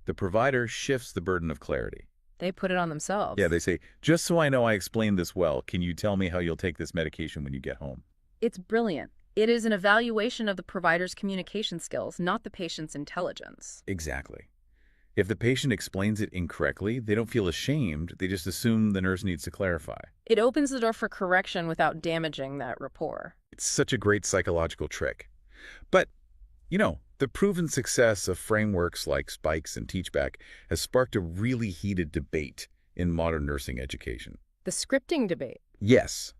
the provider shifts the burden of clarity. They put it on themselves. Yeah, they say, just so I know I explained this well, can you tell me how you'll take this medication when you get home? It's brilliant. It is an evaluation of the provider's communication skills, not the patient's intelligence. Exactly. If the patient explains it incorrectly, they don't feel ashamed. They just assume the nurse needs to clarify. It opens the door for correction without damaging that rapport. It's such a great psychological trick. But, the proven success of frameworks like Spikes and Teachback has sparked a really heated debate in modern nursing education. The scripting debate. Yes,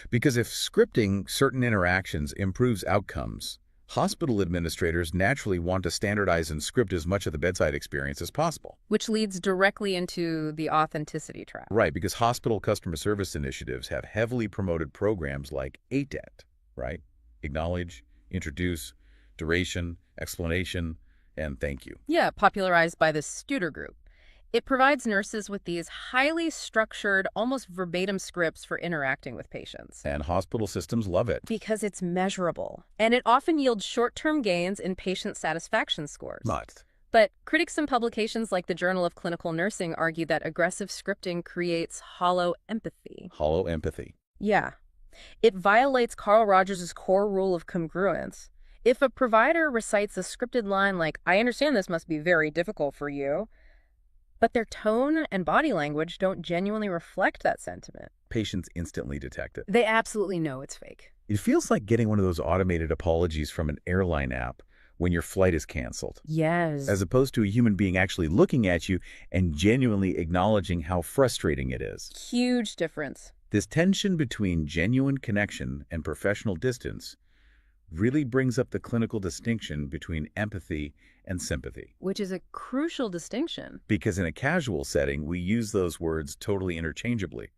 because if scripting certain interactions improves outcomes, hospital administrators naturally want to standardize and script as much of the bedside experience as possible. Which leads directly into the authenticity trap. Right, because hospital customer service initiatives have heavily promoted programs like ATET, right? Acknowledge, introduce, duration, explanation, and thank you. Yeah, popularized by the Studer Group. It provides nurses with these highly structured, almost verbatim scripts for interacting with patients. And hospital systems love it. Because it's measurable. And it often yields short-term gains in patient satisfaction scores. But critics in publications like the Journal of Clinical Nursing argue that aggressive scripting creates hollow empathy. Hollow empathy. Yeah. It violates Carl Rogers' core rule of congruence. If a provider recites a scripted line like, "I understand this must be very difficult for you," but their tone and body language don't genuinely reflect that sentiment, Patients instantly detect it. they absolutely know it's fake. It feels like getting one of those automated apologies from an airline app when your flight is canceled. Yes. As opposed to a human being actually looking at you and genuinely acknowledging how frustrating it is. Huge difference. This tension between genuine connection and professional distance really brings up the clinical distinction between empathy and sympathy. Which is a crucial distinction. Because in a casual setting, we use those words totally interchangeably.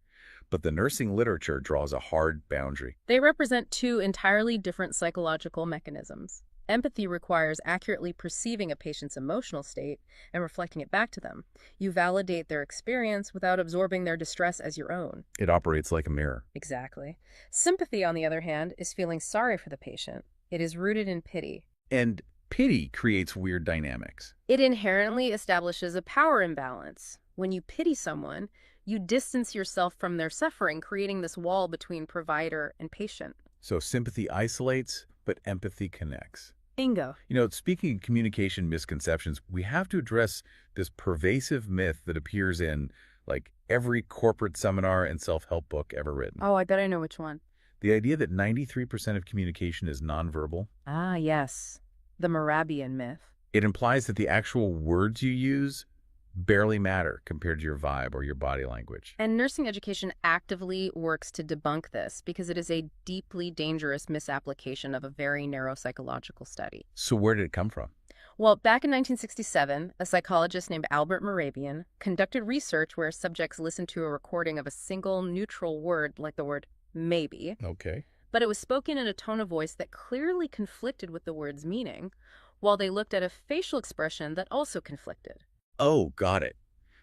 But the nursing literature draws a hard boundary. They represent two entirely different psychological mechanisms. Empathy requires accurately perceiving a patient's emotional state and reflecting it back to them. You validate their experience without absorbing their distress as your own. It operates like a mirror. Exactly. Sympathy, on the other hand, is feeling sorry for the patient. It is rooted in pity. And pity creates weird dynamics. It inherently establishes a power imbalance. When you pity someone, you distance yourself from their suffering, creating this wall between provider and patient. So sympathy isolates, but empathy connects. Bingo. Speaking of communication misconceptions, we have to address this pervasive myth that appears in, every corporate seminar and self-help book ever written. Oh, I bet I know which one. The idea that 93% of communication is nonverbal. Ah, yes. The Morabian myth. It implies that the actual words you use barely matter compared to your vibe or your body language. And nursing education actively works to debunk this because it is a deeply dangerous misapplication of a very narrow psychological study. So where did it come from? Well, back in 1967, a psychologist named Albert Morabian conducted research where subjects listened to a recording of a single neutral word like the word maybe. Okay. But it was spoken in a tone of voice that clearly conflicted with the word's meaning, while they looked at a facial expression that also conflicted. Oh, got it.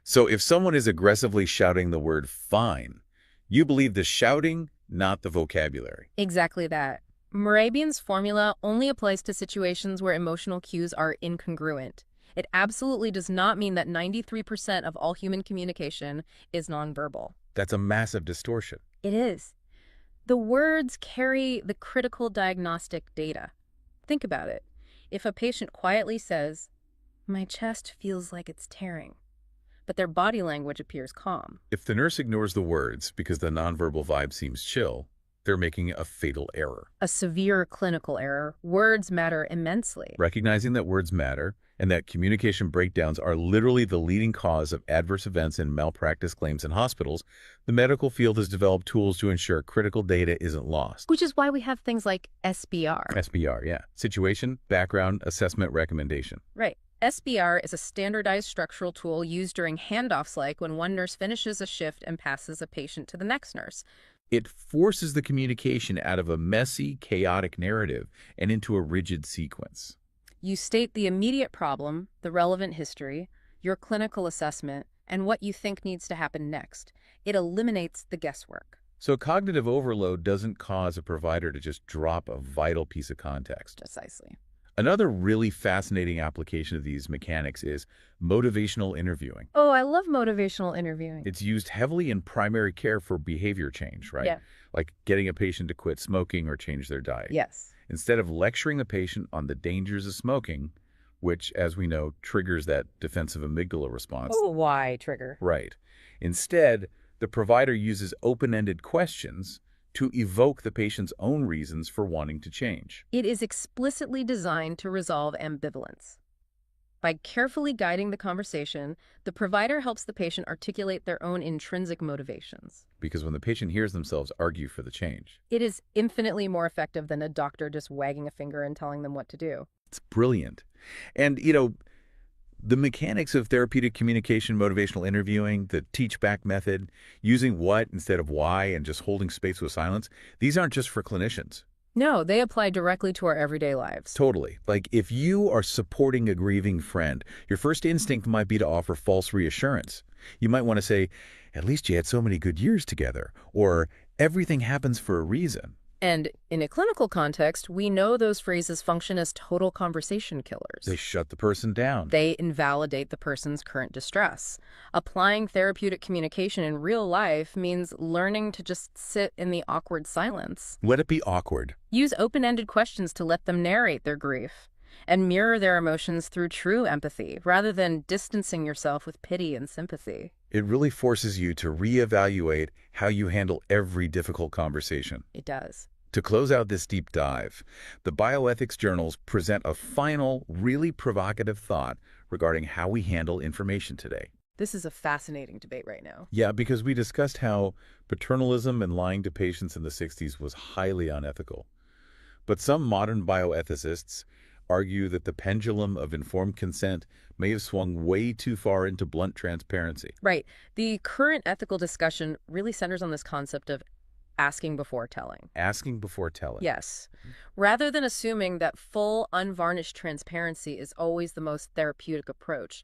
So if someone is aggressively shouting the word fine, you believe the shouting, not the vocabulary. Exactly that. Morabian's formula only applies to situations where emotional cues are incongruent. It absolutely does not mean that 93% of all human communication is nonverbal. That's a massive distortion. It is. The words carry the critical diagnostic data. Think about it. If a patient quietly says, "My chest feels like it's tearing," but their body language appears calm. If the nurse ignores the words because the nonverbal vibe seems chill, they're making a fatal error. A severe clinical error. Words matter immensely. Recognizing that words matter and that communication breakdowns are literally the leading cause of adverse events and malpractice claims in hospitals, the medical field has developed tools to ensure critical data isn't lost. Which is why we have things like SBR. SBR, yeah. Situation, background, assessment, recommendation. Right. SBR is a standardized structural tool used during handoffs, like when one nurse finishes a shift and passes a patient to the next nurse. It forces the communication out of a messy, chaotic narrative and into a rigid sequence. You state the immediate problem, the relevant history, your clinical assessment, and what you think needs to happen next. It eliminates the guesswork. So cognitive overload doesn't cause a provider to just drop a vital piece of context. Precisely. Another really fascinating application of these mechanics is motivational interviewing. Oh, I love motivational interviewing. It's used heavily in primary care for behavior change, right? Yeah. Like getting a patient to quit smoking or change their diet. Yes. Instead of lecturing the patient on the dangers of smoking, which, as we know, triggers that defensive amygdala response. Oh, why trigger? Right. Instead, The provider uses open-ended questions to evoke the patient's own reasons for wanting to change. It is explicitly designed to resolve ambivalence. By carefully guiding the conversation, the provider helps the patient articulate their own intrinsic motivations. Because when the patient hears themselves argue for the change, It is infinitely more effective than a doctor just wagging a finger and telling them what to do. it's brilliant. And, the mechanics of therapeutic communication, motivational interviewing, the teach-back method, using what instead of why, and just holding space with silence, these aren't just for clinicians. No, they apply directly to our everyday lives. Totally. Like, if you are supporting a grieving friend, your first instinct might be to offer false reassurance. You might want to say, at least you had so many good years together, or everything happens for a reason. And in a clinical context, we know those phrases function as total conversation killers. They shut the person down. They invalidate the person's current distress. Applying therapeutic communication in real life means learning to just sit in the awkward silence. Let it be awkward. Use open-ended questions to let them narrate their grief and mirror their emotions through true empathy rather than distancing yourself with pity and sympathy. It really forces you to reevaluate how you handle every difficult conversation. It does. To close out this deep dive, the bioethics journals present a final, really provocative thought regarding how we handle information today. This is a fascinating debate right now. Yeah, because we discussed how paternalism and lying to patients in the 60s was highly unethical. But some modern bioethicists argue that the pendulum of informed consent may have swung way too far into blunt transparency. Right. The current ethical discussion really centers on this concept of asking before telling. Asking before telling. Yes. Rather than assuming that full, unvarnished transparency is always the most therapeutic approach,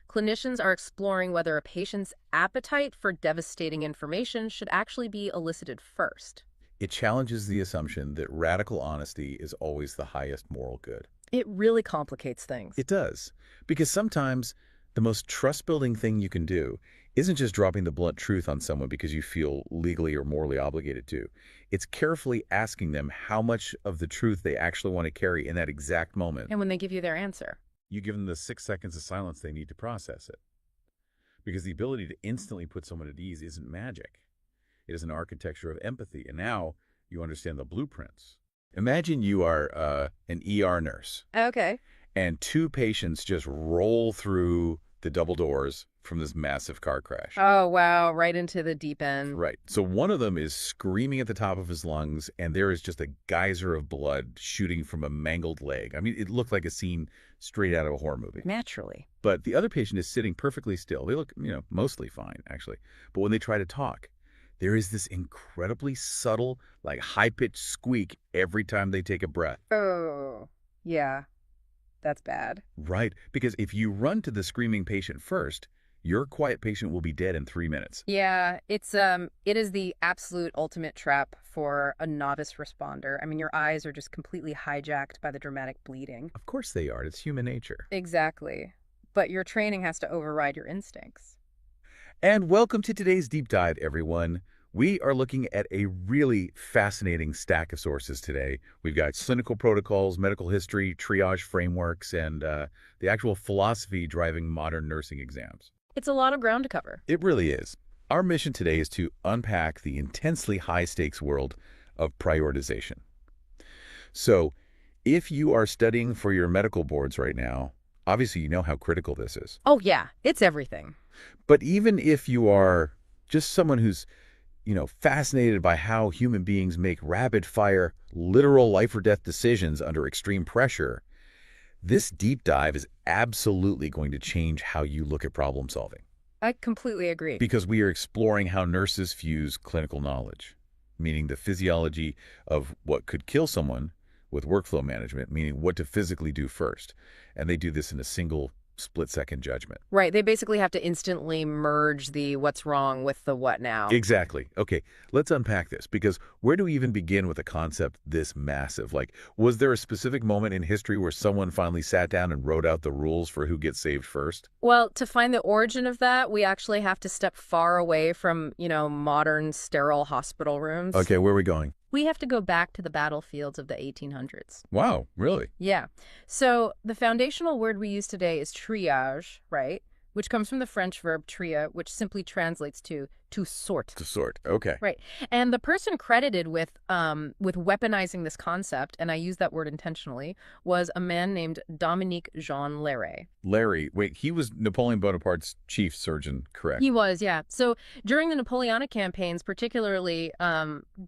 clinicians are exploring whether a patient's appetite for devastating information should actually be elicited first. It challenges the assumption that radical honesty is always the highest moral good. It really complicates things. It does. Because sometimes the most trust-building thing you can do isn't just dropping the blunt truth on someone because you feel legally or morally obligated to. It's carefully asking them how much of the truth they actually want to carry in that exact moment. And when they give you their answer. You give them the 6 seconds of silence they need to process it. Because the ability to instantly put someone at ease isn't magic. It is an architecture of empathy, and now you understand the blueprints. Imagine you are an ER nurse. Okay. And 2 patients just roll through the double doors from this massive car crash. Oh, wow. Right into the deep end. Right. So one of them is screaming at the top of his lungs, and there is just a geyser of blood shooting from a mangled leg. I mean, it looked like a scene straight out of a horror movie. Naturally. But the other patient is sitting perfectly still. They look, mostly fine, actually. But when they try to talk, there is this incredibly subtle, like high-pitched squeak every time they take a breath. Oh, yeah. That's bad. Right. Because if you run to the screaming patient first, your quiet patient will be dead in 3 minutes. Yeah, it is the absolute ultimate trap for a novice responder. I mean, your eyes are just completely hijacked by the dramatic bleeding. Of course they are. It's human nature. Exactly. But your training has to override your instincts. And welcome to today's deep dive, everyone. We are looking at a really fascinating stack of sources today. We've got clinical protocols, medical history, triage frameworks, and the actual philosophy driving modern nursing exams. It's a lot of ground to cover. It really is. Our mission today is to unpack the intensely high-stakes world of prioritization. So, if you are studying for your medical boards right now, obviously you know how critical this is. Oh, yeah. It's everything. But even if you are just someone who's fascinated by how human beings make rapid-fire, literal life-or-death decisions under extreme pressure, this deep dive is absolutely going to change how you look at problem solving. I completely agree. Because we are exploring how nurses fuse clinical knowledge, meaning the physiology of what could kill someone, with workflow management, meaning what to physically do first. And they do this in a single split-second judgment. Right. They basically have to instantly merge the what's wrong with the what now. Exactly. Okay, let's unpack this, because where do we even begin with a concept this massive? Like, was there a specific moment in history where someone finally sat down and wrote out the rules for who gets saved first? Well, to find the origin of that, we actually have to step far away from, modern sterile hospital rooms. Okay, where are we going? We have to go back to the battlefields of the 1800s. Wow, really? Yeah. So the foundational word we use today is triage, right? Which comes from the French verb tria, which simply translates to to sort. To sort. Okay. Right. And the person credited with weaponizing this concept, and I use that word intentionally, was a man named Dominique Jean Larrey. Larry, wait, he was Napoleon Bonaparte's chief surgeon, correct? He was, yeah. So during the Napoleonic campaigns, particularly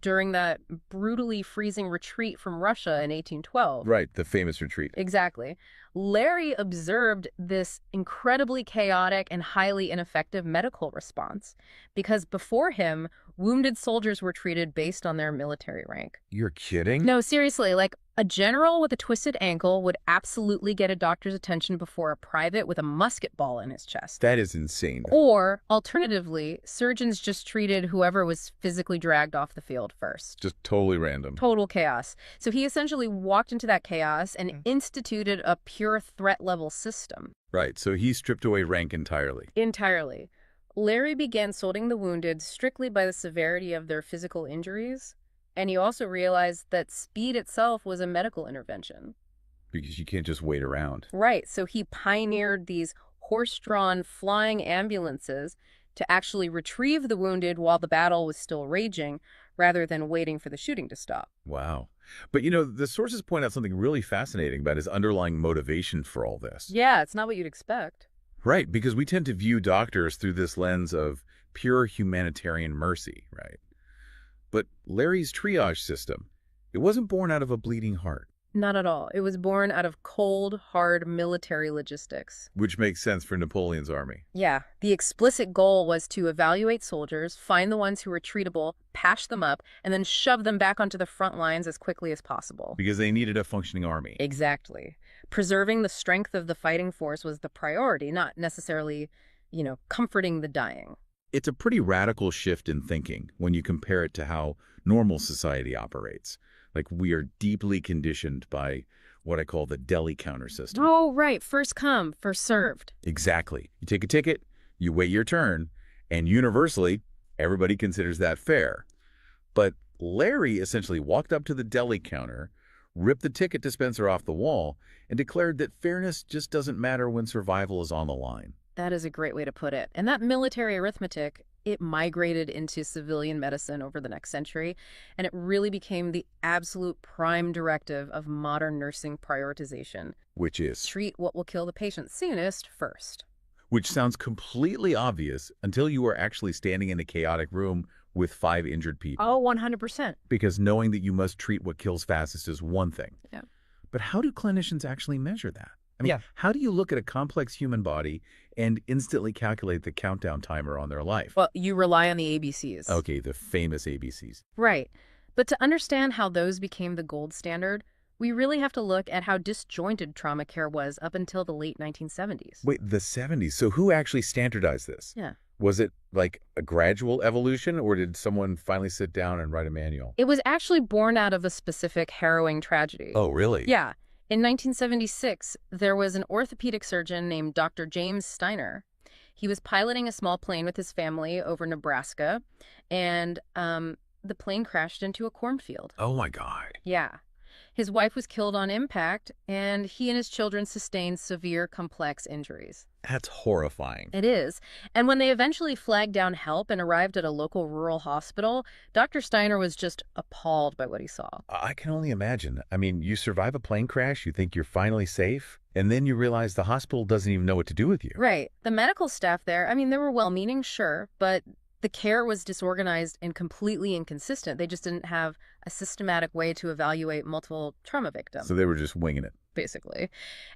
during that brutally freezing retreat from Russia in 1812. Right, the famous retreat. Exactly. Larry observed this incredibly chaotic and highly ineffective medical response because before him, wounded soldiers were treated based on their military rank. You're kidding? No, seriously, like a general with a twisted ankle would absolutely get a doctor's attention before a private with a musket ball in his chest. That is insane. Or, alternatively, surgeons just treated whoever was physically dragged off the field first. Just totally random. Total chaos. So he essentially walked into that chaos and instituted a pure threat level system. Right, so he stripped away rank entirely. Entirely. Larry began sorting the wounded strictly by the severity of their physical injuries, and he also realized that speed itself was a medical intervention. Because you can't just wait around. Right, so he pioneered these horse-drawn flying ambulances to actually retrieve the wounded while the battle was still raging, rather than waiting for the shooting to stop. Wow. But, the sources point out something really fascinating about his underlying motivation for all this. Yeah, it's not what you'd expect. Right, because we tend to view doctors through this lens of pure humanitarian mercy, right? But Larry's triage system, it wasn't born out of a bleeding heart. Not at all. It was born out of cold, hard military logistics. Which makes sense for Napoleon's army. Yeah. The explicit goal was to evaluate soldiers, find the ones who were treatable, patch them up, and then shove them back onto the front lines as quickly as possible. Because they needed a functioning army. Exactly. Preserving the strength of the fighting force was the priority, not necessarily, comforting the dying. It's a pretty radical shift in thinking when you compare it to how normal society operates. Like, we are deeply conditioned by what I call the deli counter system. Oh, right. First come, first served. Exactly. You take a ticket, you wait your turn, and universally, everybody considers that fair. But Larry essentially walked up to the deli counter, ripped the ticket dispenser off the wall, and declared that fairness just doesn't matter when survival is on the line. That is a great way to put it. And that military arithmetic, it migrated into civilian medicine over the next century, and it really became the absolute prime directive of modern nursing prioritization. Which is? Treat what will kill the patient soonest first. Which sounds completely obvious until you are actually standing in a chaotic room with 5 injured people. Oh, 100%. Because knowing that you must treat what kills fastest is one thing. Yeah. But how do clinicians actually measure that? I mean, how do you look at a complex human body and instantly calculate the countdown timer on their life? Well, you rely on the ABCs. Okay, the famous ABCs. Right. But to understand how those became the gold standard, we really have to look at how disjointed trauma care was up until the late 1970s. Wait, the 70s? So who actually standardized this? Yeah. Was it like a gradual evolution, or did someone finally sit down and write a manual? It was actually born out of a specific harrowing tragedy. Oh, really? Yeah. In 1976, there was an orthopedic surgeon named Dr. James Steiner. He was piloting a small plane with his family over Nebraska, and the plane crashed into a cornfield. Oh, my God. Yeah. His wife was killed on impact, and he and his children sustained severe, complex injuries. That's horrifying. It is. And when they eventually flagged down help and arrived at a local rural hospital, Dr. Steiner was just appalled by what he saw. I can only imagine. I mean, you survive a plane crash, you think you're finally safe, and then you realize the hospital doesn't even know what to do with you. Right. The medical staff there, they were well-meaning, sure, but the care was disorganized and completely inconsistent. They just didn't have a systematic way to evaluate multiple trauma victims. So they were just winging it. Basically.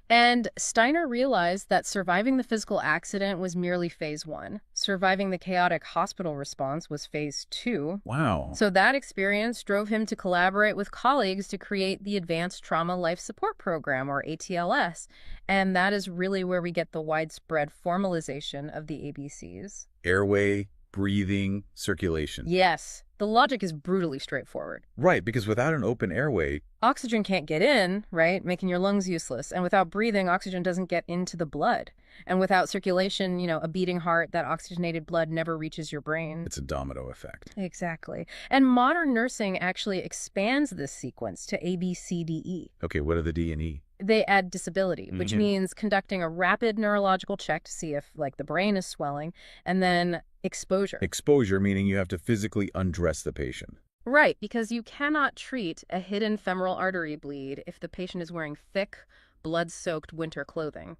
And Steiner realized that surviving the physical accident was merely phase 1. Surviving the chaotic hospital response was phase 2. Wow. So that experience drove him to collaborate with colleagues to create the Advanced Trauma Life Support Program, or ATLS. And that is really where we get the widespread formalization of the ABCs. Airway, breathing, circulation. Yes. The logic is brutally straightforward. Right, because without an open airway, oxygen can't get in, right, making your lungs useless. And without breathing, oxygen doesn't get into the blood. And without circulation, a beating heart, that oxygenated blood never reaches your brain. It's a domino effect. Exactly. And modern nursing actually expands this sequence to A, B, C, D, E. Okay, what are the D and E? They add disability, which means conducting a rapid neurological check to see if, like, the brain is swelling, and then exposure. Exposure, meaning you have to physically undress the patient. Right, because you cannot treat a hidden femoral artery bleed if the patient is wearing thick, blood-soaked winter clothing.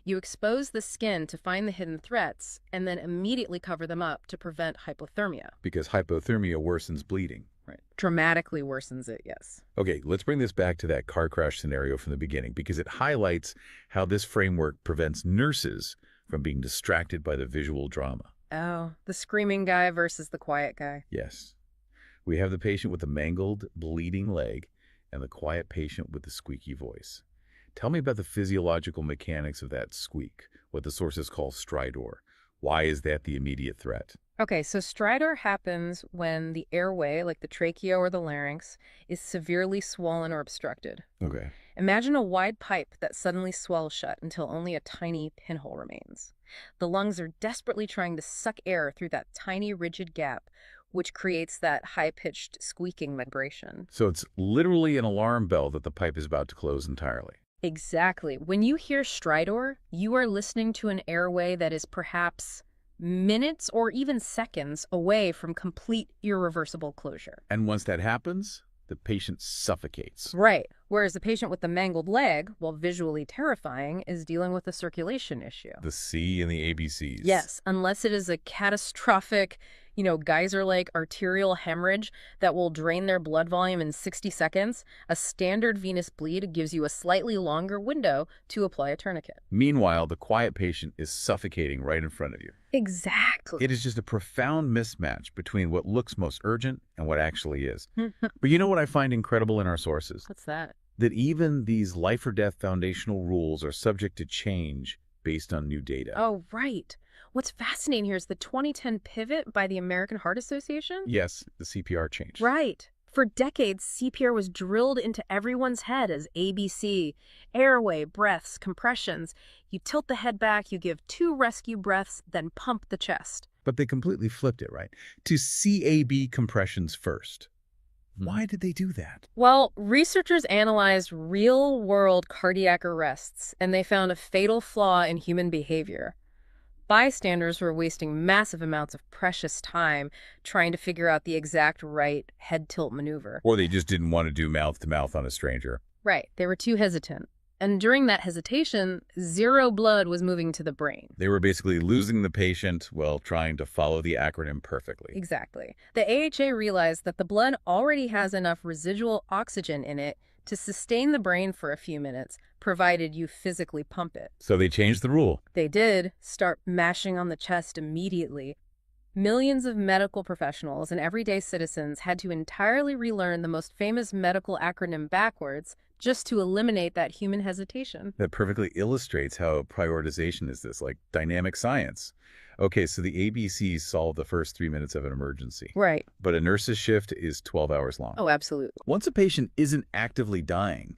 You expose the skin to find the hidden threats and then immediately cover them up to prevent hypothermia. Because hypothermia worsens bleeding. Right. Dramatically worsens it, yes. Okay, let's bring this back to that car crash scenario from the beginning, because it highlights how this framework prevents nurses from being distracted by the visual drama. Oh, the screaming guy versus the quiet guy. Yes. We have the patient with the mangled, bleeding leg and the quiet patient with the squeaky voice. Tell me about the physiological mechanics of that squeak, what the sources call stridor. Why is that the immediate threat? Okay, so stridor happens when the airway, like the trachea or the larynx, is severely swollen or obstructed. Okay. Imagine a wide pipe that suddenly swells shut until only a tiny pinhole remains. The lungs are desperately trying to suck air through that tiny, rigid gap, which creates that high-pitched squeaking vibration. So it's literally an alarm bell that the pipe is about to close entirely. Exactly. When you hear stridor, you are listening to an airway that is perhaps minutes or even seconds away from complete irreversible closure. And once that happens, the patient suffocates. Right. Whereas the patient with the mangled leg, while visually terrifying, is dealing with a circulation issue. The C and the ABCs. Yes, unless it is a catastrophic, geyser-like arterial hemorrhage that will drain their blood volume in 60 seconds, a standard venous bleed gives you a slightly longer window to apply a tourniquet. Meanwhile, the quiet patient is suffocating right in front of you. Exactly. It is just a profound mismatch between what looks most urgent and what actually is. But you know what I find incredible in our sources? What's that? That even these life-or-death foundational rules are subject to change based on new data. Oh, right. What's fascinating here is the 2010 pivot by the American Heart Association. Yes, the CPR changed. Right. For decades, CPR was drilled into everyone's head as ABC, airway, breaths, compressions. You tilt the head back, you give 2 rescue breaths, then pump the chest. But they completely flipped it, right? To CAB compressions first. Why did they do that? Well, researchers analyzed real-world cardiac arrests, and they found a fatal flaw in human behavior. Bystanders were wasting massive amounts of precious time trying to figure out the exact right head tilt maneuver. Or they just didn't want to do mouth-to-mouth on a stranger. Right. They were too hesitant. And during that hesitation, 0 blood was moving to the brain. They were basically losing the patient while trying to follow the acronym perfectly. Exactly. The AHA realized that the blood already has enough residual oxygen in it to sustain the brain for a few minutes, provided you physically pump it. So they changed the rule. They did start mashing on the chest immediately. Millions of medical professionals and everyday citizens had to entirely relearn the most famous medical acronym backwards just to eliminate that human hesitation. That perfectly illustrates how prioritization is this, like dynamic science. Okay, so the ABCs solve the first 3 minutes of an emergency. Right. But a nurse's shift is 12 hours long. Oh, absolutely. Once a patient isn't actively dying,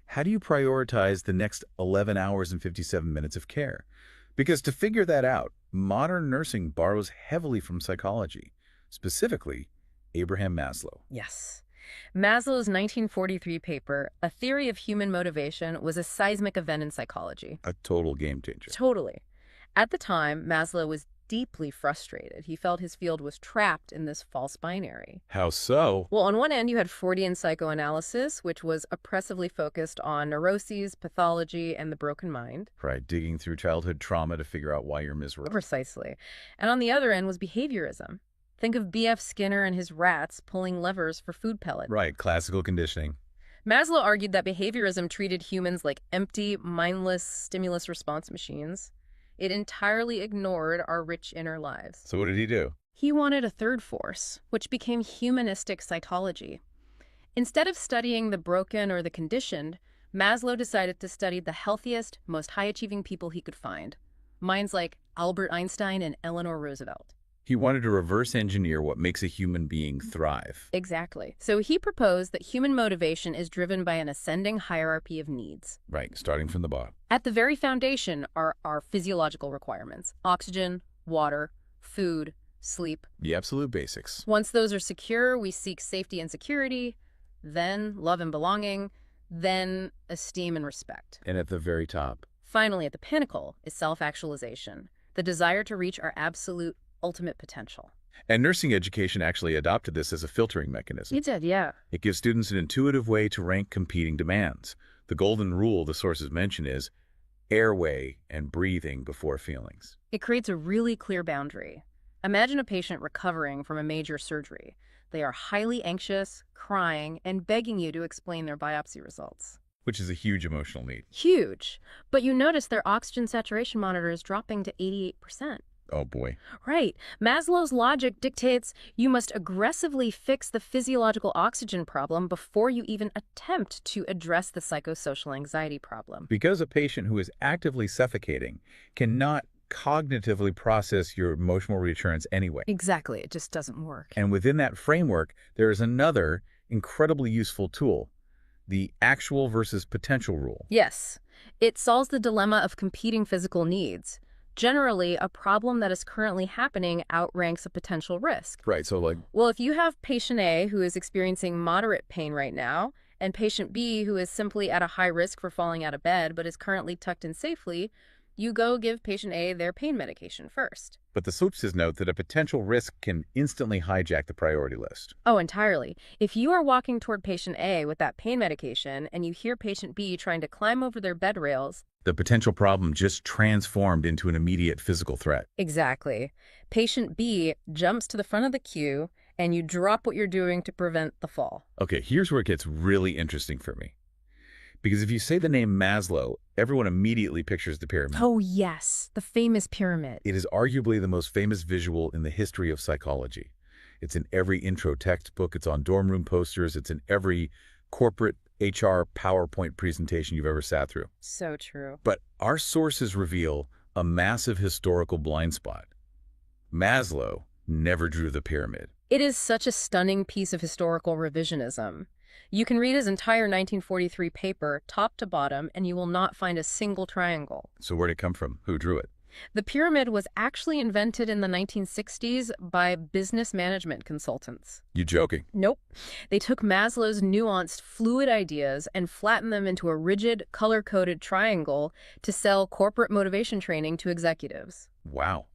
how do you prioritize the next 11 hours and 57 minutes of care? Because to figure that out, modern nursing borrows heavily from psychology, specifically Abraham Maslow. Yes. Maslow's 1943 paper, A Theory of Human Motivation, was a seismic event in psychology. A total game changer. Totally. At the time, Maslow was deeply frustrated. He felt his field was trapped in this false binary. How so? Well, on one end, you had Freudian psychoanalysis, which was oppressively focused on neuroses, pathology, and the broken mind. Right, digging through childhood trauma to figure out why you're miserable. Precisely. And on the other end was behaviorism. Think of B.F. Skinner and his rats pulling levers for food pellets. Right, classical conditioning. Maslow argued that behaviorism treated humans like empty, mindless stimulus response machines. It entirely ignored our rich inner lives. So what did he do? He wanted a third force, which became humanistic psychology. Instead of studying the broken or the conditioned, Maslow decided to study the healthiest, most high-achieving people he could find. Minds like Albert Einstein and Eleanor Roosevelt. He wanted to reverse engineer what makes a human being thrive. Exactly. So he proposed that human motivation is driven by an ascending hierarchy of needs. Right, starting from the bottom. At the very foundation are our physiological requirements: oxygen, water, food, sleep. The absolute basics. Once those are secure, we seek safety and security, then love and belonging, then esteem and respect. And at the very top. Finally, at the pinnacle is self-actualization, the desire to reach our absolute ultimate potential. And nursing education actually adopted this as a filtering mechanism. It did, yeah. It gives students an intuitive way to rank competing demands. The golden rule the sources mention is airway and breathing before feelings. It creates a really clear boundary. Imagine a patient recovering from a major surgery. They are highly anxious, crying, and begging you to explain their biopsy results. Which is a huge emotional need. Huge. But you notice their oxygen saturation monitor is dropping to 88%. Oh boy. Right. Maslow's logic dictates you must aggressively fix the physiological oxygen problem before you even attempt to address the psychosocial anxiety problem. Because a patient who is actively suffocating cannot cognitively process your emotional reassurance anyway. Exactly. It just doesn't work. And within that framework, there is another incredibly useful tool, the actual versus potential rule. Yes. It solves the dilemma of competing physical needs. Generally, a problem that is currently happening outranks a potential risk. Right, so like... Well, if you have patient A who is experiencing moderate pain right now, and patient B who is simply at a high risk for falling out of bed but is currently tucked in safely, you go give patient A their pain medication first. But the sources note that a potential risk can instantly hijack the priority list. Oh, entirely. If you are walking toward patient A with that pain medication and you hear patient B trying to climb over their bed rails, the potential problem just transformed into an immediate physical threat. Exactly. Patient B jumps to the front of the queue and you drop what you're doing to prevent the fall. Okay, here's where it gets really interesting for me. Because if you say the name Maslow, everyone immediately pictures the pyramid. Oh, yes, the famous pyramid. It is arguably the most famous visual in the history of psychology. It's in every intro textbook, it's on dorm room posters, it's in every corporate HR PowerPoint presentation you've ever sat through. So true. But our sources reveal a massive historical blind spot. Maslow never drew the pyramid. It is such a stunning piece of historical revisionism. You can read his entire 1943 paper, top to bottom, and you will not find a single triangle. So where'd it come from? Who drew it? The pyramid was actually invented in the 1960s by business management consultants. You joking? Nope. They took Maslow's nuanced, fluid ideas and flattened them into a rigid, color-coded triangle to sell corporate motivation training to executives. Wow.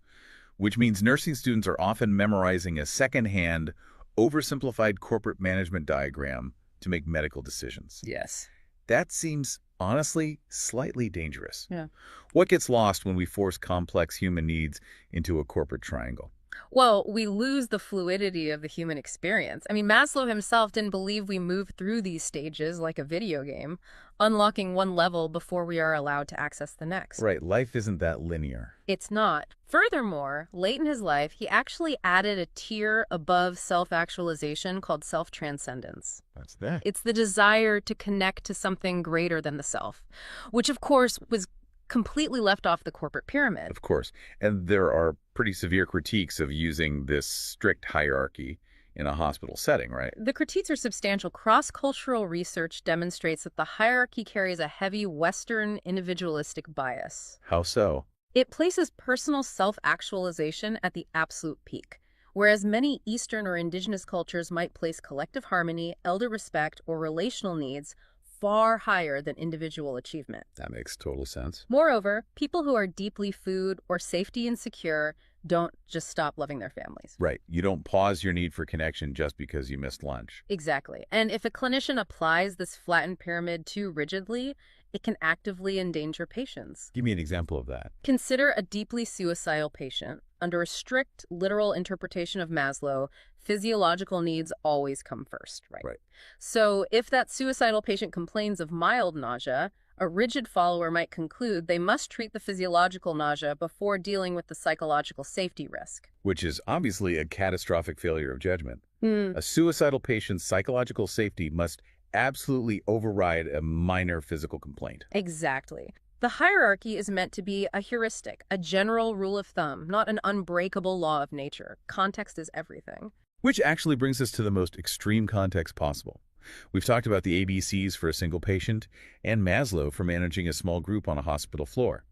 Which means nursing students are often memorizing a second-hand, oversimplified corporate management diagram to make medical decisions. Yes. That seems, honestly, slightly dangerous. Yeah. What gets lost when we force complex human needs into a corporate triangle? Well, we lose the fluidity of the human experience. I mean, Maslow himself didn't believe we move through these stages like a video game, unlocking one level before we are allowed to access the next. Right, life isn't that linear. It's not. Furthermore, late in his life, he actually added a tier above self-actualization called self-transcendence. What's that? It's the desire to connect to something greater than the self, which of course was completely left off the corporate pyramid. Of course. And there are pretty severe critiques of using this strict hierarchy in a hospital setting, right? The critiques are substantial. Cross-cultural research demonstrates that the hierarchy carries a heavy Western individualistic bias. How so? It places personal self-actualization at the absolute peak, whereas many Eastern or indigenous cultures might place collective harmony, elder respect, or relational needs far higher than individual achievement. That makes total sense. Moreover, people who are deeply food or safety insecure don't just stop loving their families. Right. You don't pause your need for connection just because you missed lunch. Exactly. And if a clinician applies this flattened pyramid too rigidly, it can actively endanger patients. Give me an example of that. Consider a deeply suicidal patient. Under a strict, literal interpretation of Maslow, physiological needs always come first, right? Right. So if that suicidal patient complains of mild nausea, a rigid follower might conclude they must treat the physiological nausea before dealing with the psychological safety risk. Which is obviously a catastrophic failure of judgment. A suicidal patient's psychological safety must absolutely override a minor physical complaint. Exactly. The hierarchy is meant to be a heuristic, a general rule of thumb, not an unbreakable law of nature. Context is everything. Which actually brings us to the most extreme context possible. We've talked about the ABCs for a single patient and Maslow for managing a small group on a hospital floor.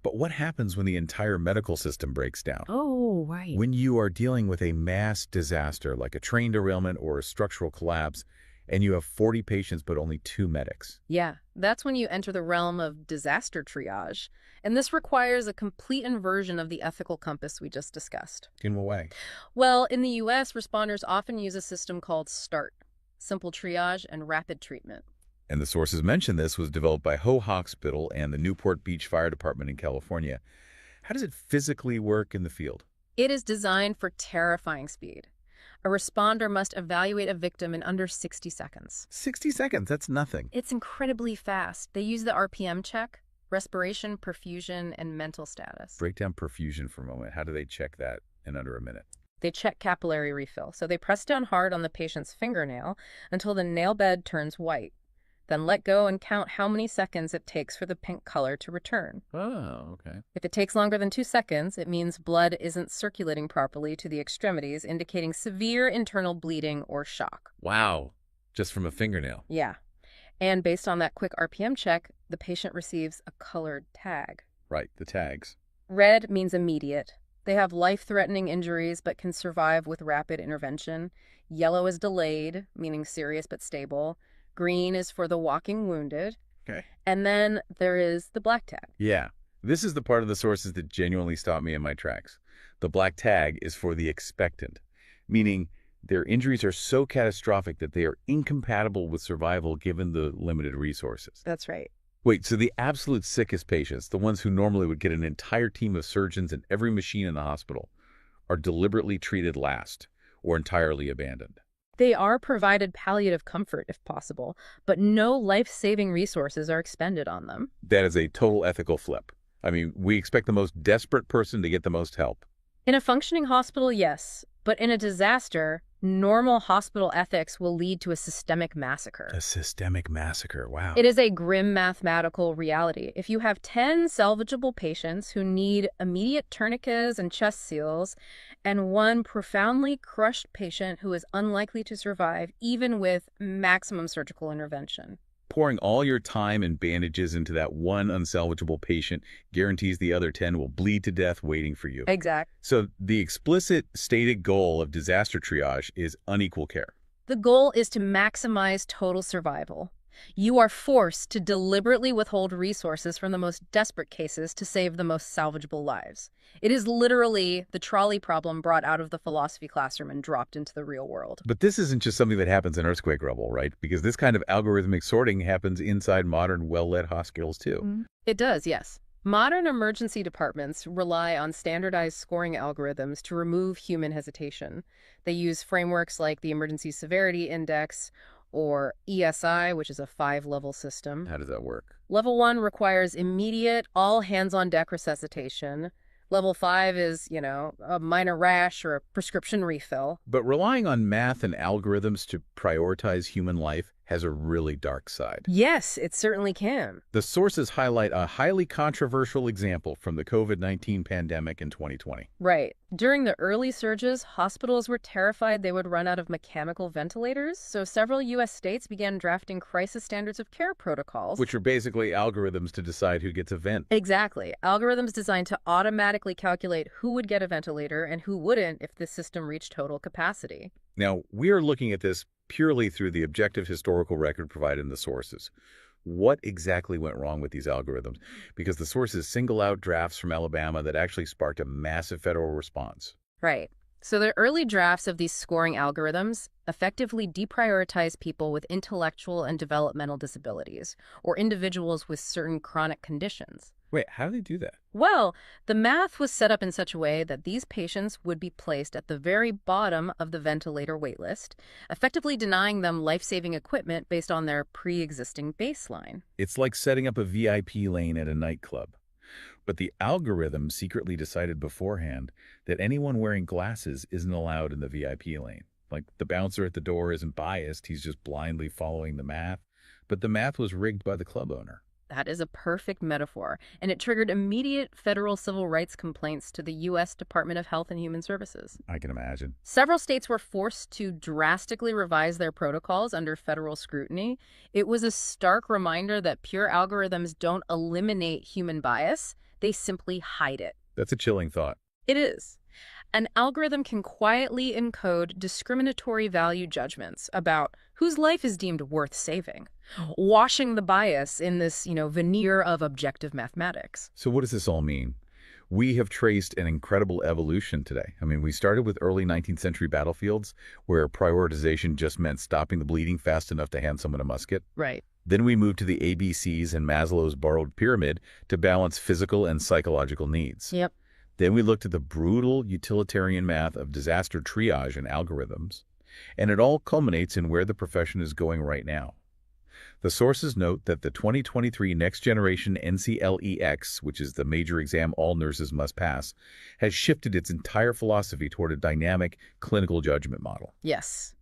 But what happens when the entire medical system breaks down? Oh, right. When you are dealing with a mass disaster like a train derailment or a structural collapse, And you have 40 patients, but only 2 medics. Yeah, that's when you enter the realm of disaster triage. And this requires a complete inversion of the ethical compass we just discussed. In what way? Well, in the U.S., responders often use a system called START, simple triage and rapid treatment. And the sources mentioned this was developed by Ho Hospital and the Newport Beach Fire Department in California. How does it physically work in the field? It is designed for terrifying speed. A responder must evaluate a victim in under 60 seconds. 60 seconds, that's nothing. It's incredibly fast. They use the RPM check, respiration, perfusion, and mental status. Break down perfusion for a moment. How do they check that in under a minute? They check capillary refill. So they press down hard on the patient's fingernail until the nail bed turns white. Then let go and count how many seconds it takes for the pink color to return. Oh, okay. If it takes longer than 2 seconds, it means blood isn't circulating properly to the extremities, indicating severe internal bleeding or shock. Wow. Just from a fingernail. Yeah. And based on that quick RPM check, the patient receives a colored tag. Right, the tags. Red means immediate. They have life-threatening injuries but can survive with rapid intervention. Yellow is delayed, meaning serious but stable. Green is for the walking wounded. Okay. And then there is the black tag. Yeah. This is the part of the sources that genuinely stopped me in my tracks. The black tag is for the expectant, meaning their injuries are so catastrophic that they are incompatible with survival given the limited resources. That's right. Wait, so the absolute sickest patients, the ones who normally would get an entire team of surgeons and every machine in the hospital, are deliberately treated last or entirely abandoned. They are provided palliative comfort if possible, but no life-saving resources are expended on them. That is a total ethical flip. I mean, we expect the most desperate person to get the most help. In a functioning hospital, yes, but in a disaster, normal hospital ethics will lead to a systemic massacre. A systemic massacre, wow. It is a grim mathematical reality. If you have 10 salvageable patients who need immediate tourniquets and chest seals, and one profoundly crushed patient who is unlikely to survive even with maximum surgical intervention. Pouring all your time and bandages into that one unsalvageable patient guarantees the other 10 will bleed to death waiting for you. Exactly. So the explicit stated goal of disaster triage is unequal care. The goal is to maximize total survival. You are forced to deliberately withhold resources from the most desperate cases to save the most salvageable lives. It is literally the trolley problem brought out of the philosophy classroom and dropped into the real world. But this isn't just something that happens in earthquake rubble, right? Because this kind of algorithmic sorting happens inside modern, well-led hospitals too. It does, yes. Modern emergency departments rely on standardized scoring algorithms to remove human hesitation. They use frameworks like the Emergency Severity Index or ESI, which is a 5-level system. How does that work? Level 1 requires immediate, all-hands-on-deck resuscitation. Level 5 is, a minor rash or a prescription refill. But relying on math and algorithms to prioritize human life has a really dark side. Yes, it certainly can. The sources highlight a highly controversial example from the COVID-19 pandemic in 2020. Right. During the early surges, hospitals were terrified they would run out of mechanical ventilators, so several U.S. states began drafting crisis standards of care protocols. Which are basically algorithms to decide who gets a vent. Exactly. Algorithms designed to automatically calculate who would get a ventilator and who wouldn't if the system reached total capacity. Now, we are looking at this purely through the objective historical record provided in the sources. What exactly went wrong with these algorithms? Because the sources single out drafts from Alabama that actually sparked a massive federal response. Right. So the early drafts of these scoring algorithms effectively deprioritize people with intellectual and developmental disabilities or individuals with certain chronic conditions. Wait, how do they do that? Well, the math was set up in such a way that these patients would be placed at the very bottom of the ventilator waitlist, effectively denying them life-saving equipment based on their pre-existing baseline. It's like setting up a VIP lane at a nightclub. But the algorithm secretly decided beforehand that anyone wearing glasses isn't allowed in the VIP lane. Like the bouncer at the door isn't biased, he's just blindly following the math. But the math was rigged by the club owner. That is a perfect metaphor, and it triggered immediate federal civil rights complaints to the U.S. Department of Health and Human Services. I can imagine. Several states were forced to drastically revise their protocols under federal scrutiny. It was a stark reminder that pure algorithms don't eliminate human bias, they simply hide it. That's a chilling thought. It is. An algorithm can quietly encode discriminatory value judgments about whose life is deemed worth saving, washing the bias in this, veneer of objective mathematics. So what does this all mean? We have traced an incredible evolution today. I mean, we started with early 19th century battlefields where prioritization just meant stopping the bleeding fast enough to hand someone a musket. Right. Then we moved to the ABCs and Maslow's borrowed pyramid to balance physical and psychological needs. Yep. Then we looked at the brutal utilitarian math of disaster triage and algorithms. And it all culminates in where the profession is going right now. The sources note that the 2023 Next Generation NCLEX, which is the major exam all nurses must pass, has shifted its entire philosophy toward a dynamic clinical judgment model. Yes.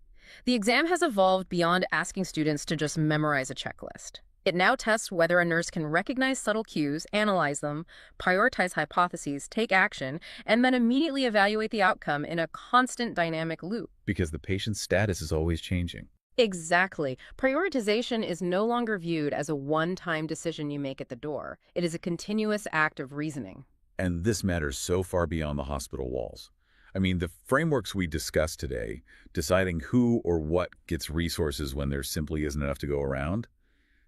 The exam has evolved beyond asking students to just memorize a checklist. It now tests whether a nurse can recognize subtle cues, analyze them, prioritize hypotheses, take action, and then immediately evaluate the outcome in a constant dynamic loop. Because the patient's status is always changing. Exactly. Prioritization is no longer viewed as a one-time decision you make at the door. It is a continuous act of reasoning. And this matters so far beyond the hospital walls. I mean, the frameworks we discussed today, deciding who or what gets resources when there simply isn't enough to go around,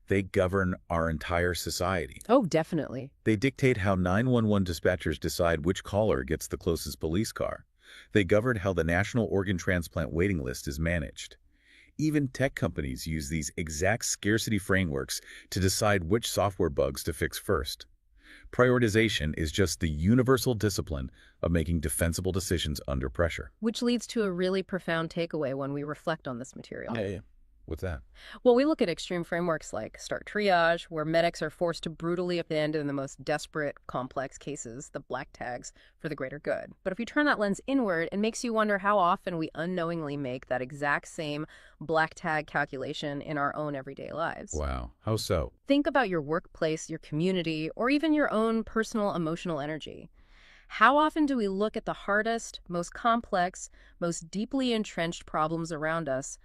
they govern our entire society. Oh, definitely. They dictate how 911 dispatchers decide which caller gets the closest police car. They govern how the national organ transplant waiting list is managed. Even tech companies use these exact scarcity frameworks to decide which software bugs to fix first. Prioritization is just the universal discipline of making defensible decisions under pressure. Which leads to a really profound takeaway when we reflect on this material. Yeah. What's that? Well, we look at extreme frameworks like start triage, where medics are forced to brutally abandon the most desperate, complex cases, the black tags, for the greater good. But if you turn that lens inward, it makes you wonder how often we unknowingly make that exact same black tag calculation in our own everyday lives. Wow. How so? Think about your workplace, your community, or even your own personal emotional energy. How often do we look at the hardest, most complex, most deeply entrenched problems around us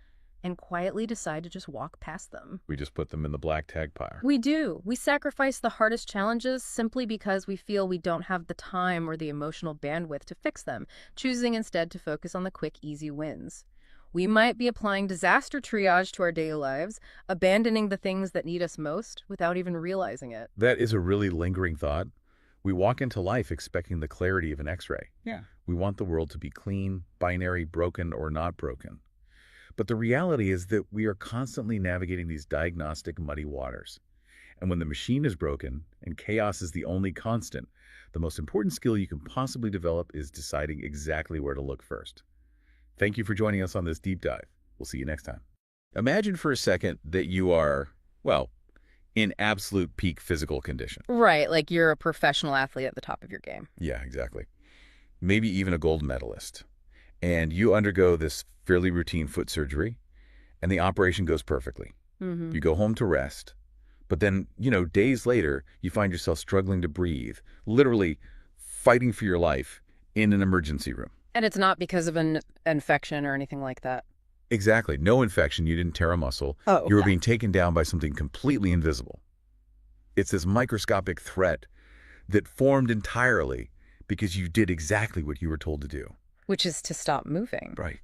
and quietly decide to just walk past them? We just put them in the black tag pile. We do. We sacrifice the hardest challenges simply because we feel we don't have the time or the emotional bandwidth to fix them, choosing instead to focus on the quick, easy wins. We might be applying disaster triage to our daily lives, abandoning the things that need us most without even realizing it. That is a really lingering thought. We walk into life expecting the clarity of an X-ray. Yeah. We want the world to be clean, binary, broken, or not broken. But the reality is that we are constantly navigating these diagnostic muddy waters. And when the machine is broken and chaos is the only constant, the most important skill you can possibly develop is deciding exactly where to look first. Thank you for joining us on this deep dive. We'll see you next time. Imagine for a second that you are, well, in absolute peak physical condition. Right, like you're a professional athlete at the top of your game. Yeah, exactly. Maybe even a gold medalist. And you undergo this fairly routine foot surgery, and the operation goes perfectly. Mm-hmm. You go home to rest. But then, days later, you find yourself struggling to breathe, literally fighting for your life in an emergency room. And it's not because of an infection or anything like that. Exactly. No infection. You didn't tear a muscle. Oh, You were being taken down by something completely invisible. It's this microscopic threat that formed entirely because you did exactly what you were told to do. Which is to stop moving. Right.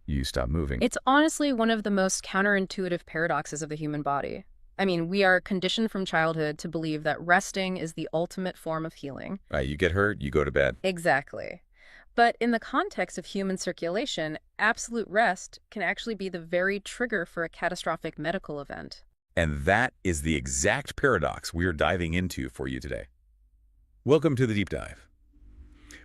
You stop moving. It's honestly one of the most counterintuitive paradoxes of the human body. I mean, we are conditioned from childhood to believe that resting is the ultimate form of healing. Right. You get hurt, you go to bed. Exactly. But in the context of human circulation, absolute rest can actually be the very trigger for a catastrophic medical event. And that is the exact paradox we are diving into for you today. Welcome to the Deep Dive.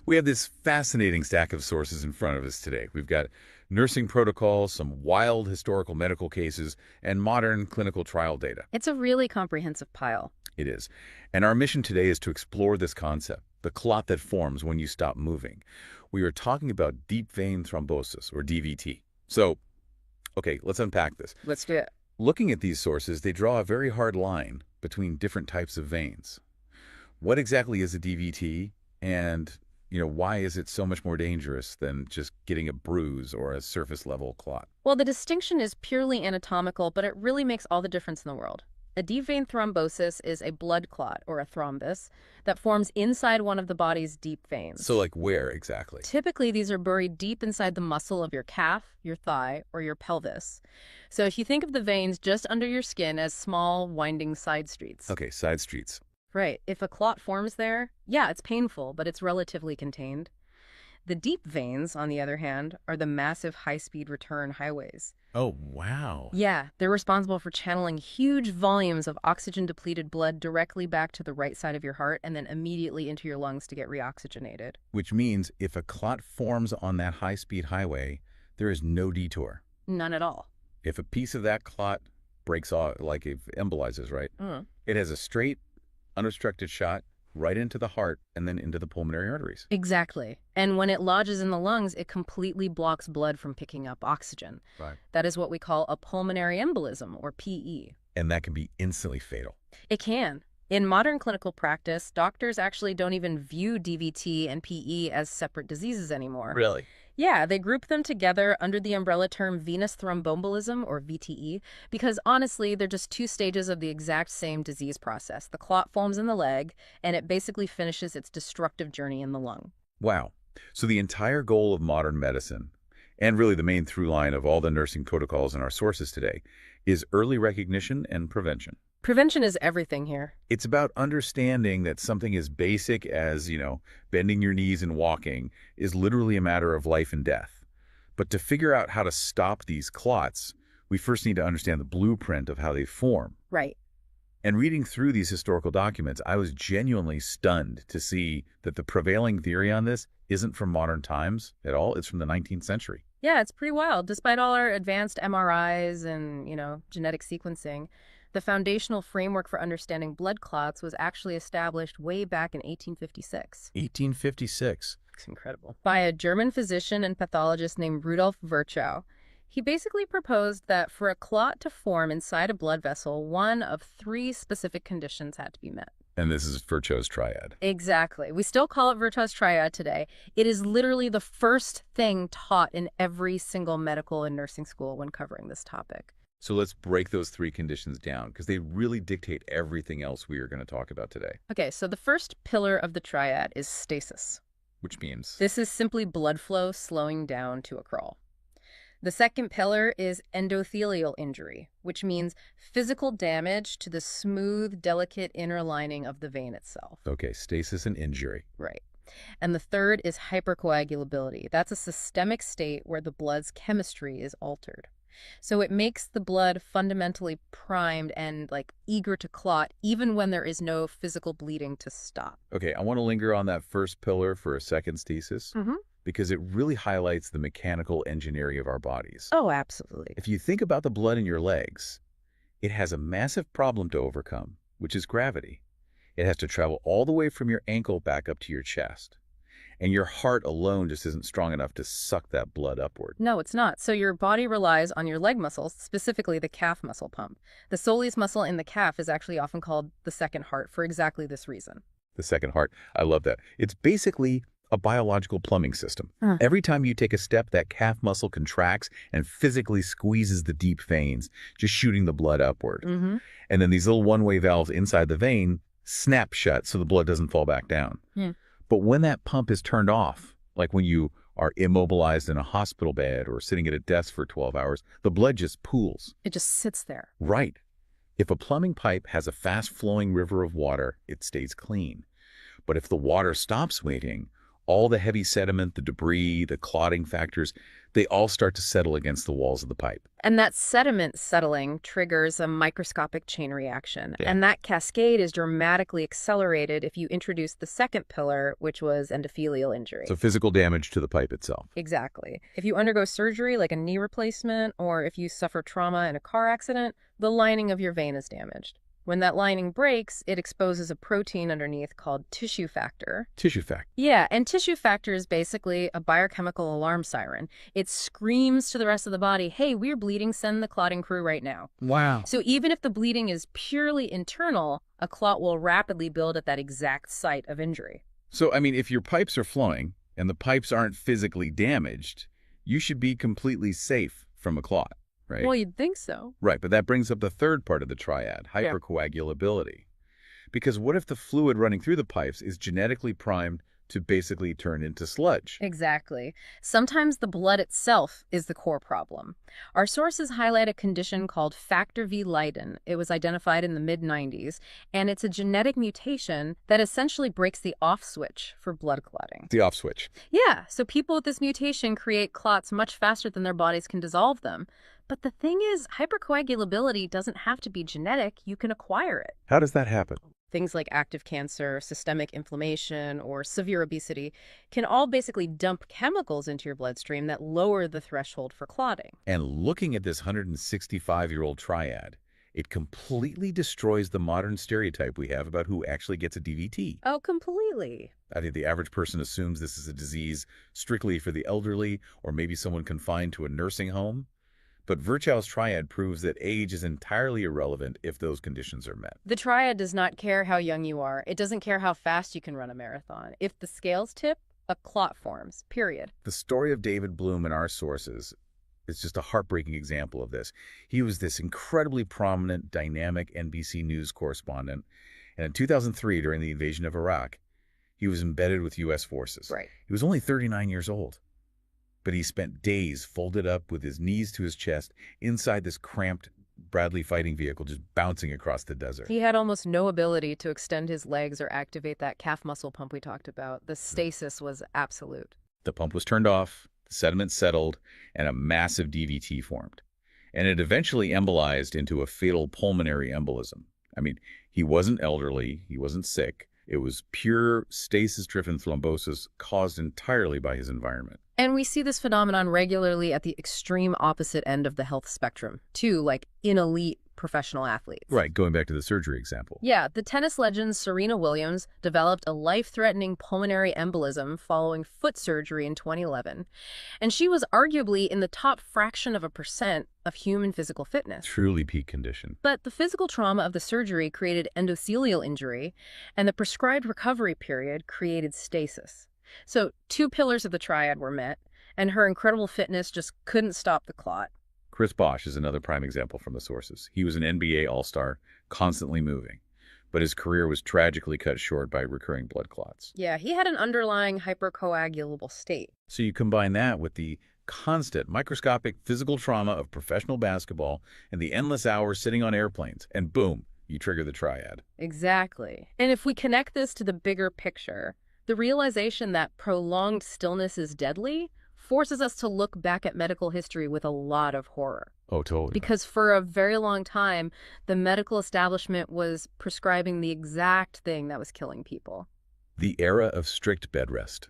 We have this fascinating stack of sources in front of us today. We've got nursing protocols, some wild historical medical cases, and modern clinical trial data. It's a really comprehensive pile. It is. And our mission today is to explore this concept, the clot that forms when you stop moving. We are talking about deep vein thrombosis, or DVT. So, okay, let's unpack this. Let's do it. Looking at these sources, they draw a very hard line between different types of veins. What exactly is a DVT, and why is it so much more dangerous than just getting a bruise or a surface level clot? Well, the distinction is purely anatomical, but it really makes all the difference in the world. A deep vein thrombosis is a blood clot, or a thrombus, that forms inside one of the body's deep veins. So like where exactly? Typically, these are buried deep inside the muscle of your calf, your thigh, or your pelvis. So if you think of the veins just under your skin as small, winding side streets. Okay, side streets. Right. If a clot forms there, yeah, it's painful, but it's relatively contained. The deep veins, on the other hand, are the massive high-speed return highways. Oh, wow. Yeah, they're responsible for channeling huge volumes of oxygen-depleted blood directly back to the right side of your heart and then immediately into your lungs to get reoxygenated. Which means if a clot forms on that high-speed highway, there is no detour. None at all. If a piece of that clot breaks off, like it embolizes, right? It has a straight, unobstructed shot right into the heart and then into the pulmonary arteries. Exactly. And when it lodges in the lungs, it completely blocks blood from picking up oxygen. Right. That is what we call a pulmonary embolism, or PE. And that can be instantly fatal. It can. In modern clinical practice, doctors actually don't even view DVT and PE as separate diseases anymore. Really? Yeah, they group them together under the umbrella term venous thromboembolism, or VTE, because honestly, they're just two stages of the exact same disease process. The clot forms in the leg, and it basically finishes its destructive journey in the lung. Wow. So the entire goal of modern medicine, and really the main through line of all the nursing protocols in our sources today, is early recognition and prevention. Prevention is everything here. It's about understanding that something as basic as, bending your knees and walking is literally a matter of life and death. But to figure out how to stop these clots, we first need to understand the blueprint of how they form. Right. And reading through these historical documents, I was genuinely stunned to see that the prevailing theory on this isn't from modern times at all. It's from the 19th century. Yeah, it's pretty wild. Despite all our advanced MRIs and, genetic sequencing, the foundational framework for understanding blood clots was actually established way back in 1856. 1856. It's incredible. By a German physician and pathologist named Rudolf Virchow. He basically proposed that for a clot to form inside a blood vessel, one of three specific conditions had to be met. And this is Virchow's triad. Exactly. We still call it Virchow's triad today. It is literally the first thing taught in every single medical and nursing school when covering this topic. So let's break those three conditions down because they really dictate everything else we are going to talk about today. Okay, so the first pillar of the triad is stasis. Which means? This is simply blood flow slowing down to a crawl. The second pillar is endothelial injury, which means physical damage to the smooth, delicate inner lining of the vein itself. Okay, stasis and injury. Right. And the third is hypercoagulability. That's a systemic state where the blood's chemistry is altered. So it makes the blood fundamentally primed and eager to clot even when there is no physical bleeding to stop. Okay, I want to linger on that first pillar for a second, stasis, because it really highlights the mechanical engineering of our bodies. Oh, absolutely. If you think about the blood in your legs, it has a massive problem to overcome, which is gravity. It has to travel all the way from your ankle back up to your chest. And your heart alone just isn't strong enough to suck that blood upward. No, it's not. So your body relies on your leg muscles, specifically the calf muscle pump. The soleus muscle in the calf is actually often called the second heart for exactly this reason. The second heart. I love that. It's basically a biological plumbing system. Every time you take a step, that calf muscle contracts and physically squeezes the deep veins, just shooting the blood upward. And then these little one-way valves inside the vein snap shut so the blood doesn't fall back down. But when that pump is turned off, like when you are immobilized in a hospital bed or sitting at a desk for 12 hours, the blood just pools. It just sits there. Right. If a plumbing pipe has a fast-flowing river of water, it stays clean. But if the water stops waiting, all the heavy sediment, the debris, the clotting factors, they all start to settle against the walls of the pipe. And that sediment settling triggers a microscopic chain reaction. Yeah. And that cascade is dramatically accelerated if you introduce the second pillar, which was endothelial injury. So physical damage to the pipe itself. Exactly. If you undergo surgery like a knee replacement, or if you suffer trauma in a car accident, the lining of your vein is damaged. When that lining breaks, it exposes a protein underneath called tissue factor. Tissue factor. Yeah, and tissue factor is basically a biochemical alarm siren. It screams to the rest of the body, hey, we're bleeding, send the clotting crew right now. Wow. So even if the bleeding is purely internal, a clot will rapidly build at that exact site of injury. So, if your pipes are flowing and the pipes aren't physically damaged, you should be completely safe from a clot. right? Well, you'd think so. Right, but that brings up the third part of the triad, hypercoagulability. Because what if the fluid running through the pipes is genetically primed to basically turn into sludge? Exactly. Sometimes the blood itself is the core problem. Our sources highlight a condition called factor V Leiden. It was identified in the mid-90s, and it's a genetic mutation that essentially breaks the off switch for blood clotting. The off switch. Yeah, so people with this mutation create clots much faster than their bodies can dissolve them. But the thing is, hypercoagulability doesn't have to be genetic. You can acquire it. How does that happen? Things like active cancer, systemic inflammation, or severe obesity can all basically dump chemicals into your bloodstream that lower the threshold for clotting. And looking at this 165-year-old triad, it completely destroys the modern stereotype we have about who actually gets a DVT. Oh, completely. I think the average person assumes this is a disease strictly for the elderly or maybe someone confined to a nursing home. But Virchow's triad proves that age is entirely irrelevant if those conditions are met. The triad does not care how young you are. It doesn't care how fast you can run a marathon. If the scales tip, a clot forms, period. The story of David Bloom in our sources is just a heartbreaking example of this. He was this incredibly prominent, dynamic NBC News correspondent. And in 2003, during the invasion of Iraq, he was embedded with U.S. forces. Right. He was only 39 years old. But he spent days folded up with his knees to his chest inside this cramped Bradley fighting vehicle just bouncing across the desert. He had almost no ability to extend his legs or activate that calf muscle pump we talked about. The stasis was absolute. The pump was turned off, the sediment settled, and a massive DVT formed. And it eventually embolized into a fatal pulmonary embolism. I mean, he wasn't elderly, he wasn't sick. It was pure stasis-driven thrombosis caused entirely by his environment. And we see this phenomenon regularly at the extreme opposite end of the health spectrum, too, like in elite professional athletes. Right, going back to the surgery example. Yeah, the tennis legend Serena Williams developed a life-threatening pulmonary embolism following foot surgery in 2011. And she was arguably in the top fraction of a percent of human physical fitness. Truly peak condition. But the physical trauma of the surgery created endothelial injury, and the prescribed recovery period created stasis. So 2 pillars of the triad were met, and her incredible fitness just couldn't stop the clot. Chris Bosh is another prime example from the sources. He was an NBA All-Star, constantly moving, but his career was tragically cut short by recurring blood clots. Yeah, he had an underlying hypercoagulable state. So you combine that with the constant microscopic physical trauma of professional basketball and the endless hours sitting on airplanes, and boom, you trigger the triad. Exactly. And if we connect this to the bigger picture, the realization that prolonged stillness is deadly forces us to look back at medical history with a lot of horror. Oh, totally. Because for a very long time, the medical establishment was prescribing the exact thing that was killing people. The era of strict bed rest.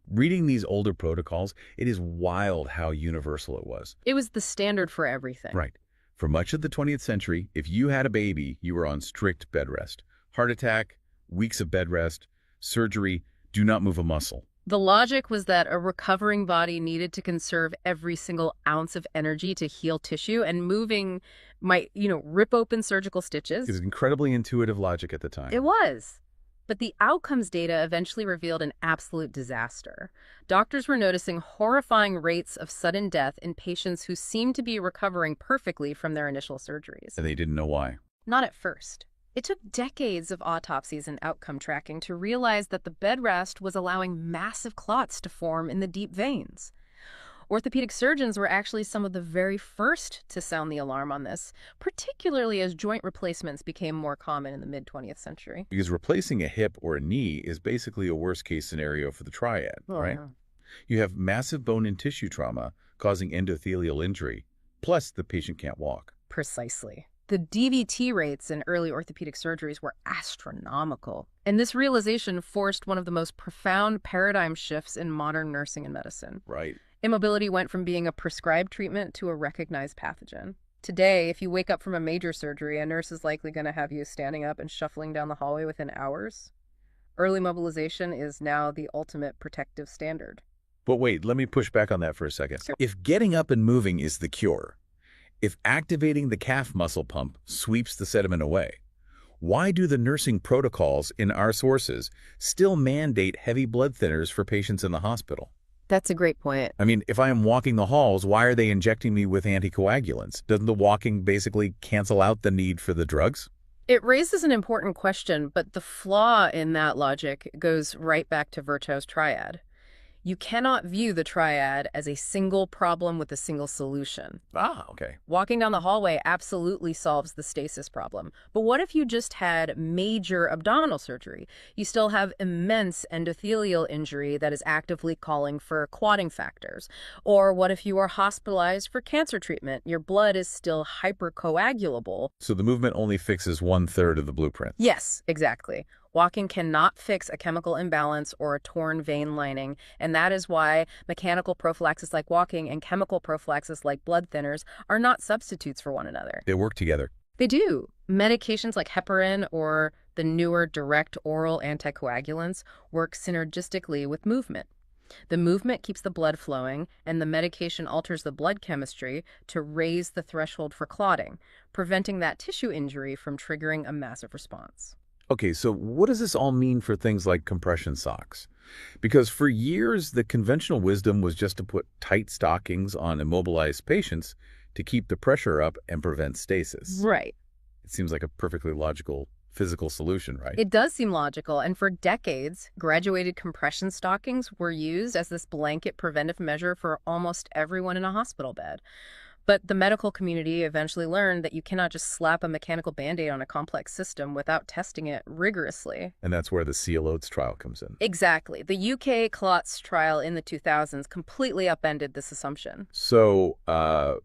Reading these older protocols, it is wild how universal it was. It was the standard for everything. Right. For much of the 20th century, if you had a baby, you were on strict bed rest. Heart attack, weeks of bed rest, surgery, do not move a muscle. The logic was that a recovering body needed to conserve every single ounce of energy to heal tissue, and moving might, rip open surgical stitches. It was incredibly intuitive logic at the time. It was. But the outcomes data eventually revealed an absolute disaster. Doctors were noticing horrifying rates of sudden death in patients who seemed to be recovering perfectly from their initial surgeries. And they didn't know why. Not at first. It took decades of autopsies and outcome tracking to realize that the bed rest was allowing massive clots to form in the deep veins. Orthopedic surgeons were actually some of the very first to sound the alarm on this, particularly as joint replacements became more common in the mid-20th century. Because replacing a hip or a knee is basically a worst-case scenario for the triad, right? Yeah. You have massive bone and tissue trauma causing endothelial injury, plus the patient can't walk. Precisely. The DVT rates in early orthopedic surgeries were astronomical, and this realization forced one of the most profound paradigm shifts in modern nursing and medicine. Right. Immobility went from being a prescribed treatment to a recognized pathogen. Today, if you wake up from a major surgery, a nurse is likely going to have you standing up and shuffling down the hallway within hours. Early mobilization is now the ultimate protective standard. But wait, let me push back on that for a second. Sure. If getting up and moving is the cure, if activating the calf muscle pump sweeps the sediment away, why do the nursing protocols in our sources still mandate heavy blood thinners for patients in the hospital? That's a great point. I mean, if I am walking the halls, why are they injecting me with anticoagulants? Doesn't the walking basically cancel out the need for the drugs? It raises an important question, but the flaw in that logic goes right back to Virchow's triad. You cannot view the triad as a single problem with a single solution. Ah, okay. Walking down the hallway absolutely solves the stasis problem. But what if you just had major abdominal surgery? You still have immense endothelial injury that is actively calling for clotting factors. Or what if you are hospitalized for cancer treatment? Your blood is still hypercoagulable. So the movement only fixes 1/3 of the blueprint. Yes, exactly. Walking cannot fix a chemical imbalance or a torn vein lining, and that is why mechanical prophylaxis like walking and chemical prophylaxis like blood thinners are not substitutes for one another. They work together. They do. Medications like heparin or the newer direct oral anticoagulants work synergistically with movement. The movement keeps the blood flowing, and the medication alters the blood chemistry to raise the threshold for clotting, preventing that tissue injury from triggering a massive response. Okay, so what does this all mean for things like compression socks? Because for years, the conventional wisdom was just to put tight stockings on immobilized patients to keep the pressure up and prevent stasis. Right. It seems like a perfectly logical physical solution, right? It does seem logical, and for decades, graduated compression stockings were used as this blanket preventive measure for almost everyone in a hospital bed. But the medical community eventually learned that you cannot just slap a mechanical Band-Aid on a complex system without testing it rigorously. And that's where the CLOTS trial comes in. Exactly. The UK CLOTS trial in the 2000s completely upended this assumption. So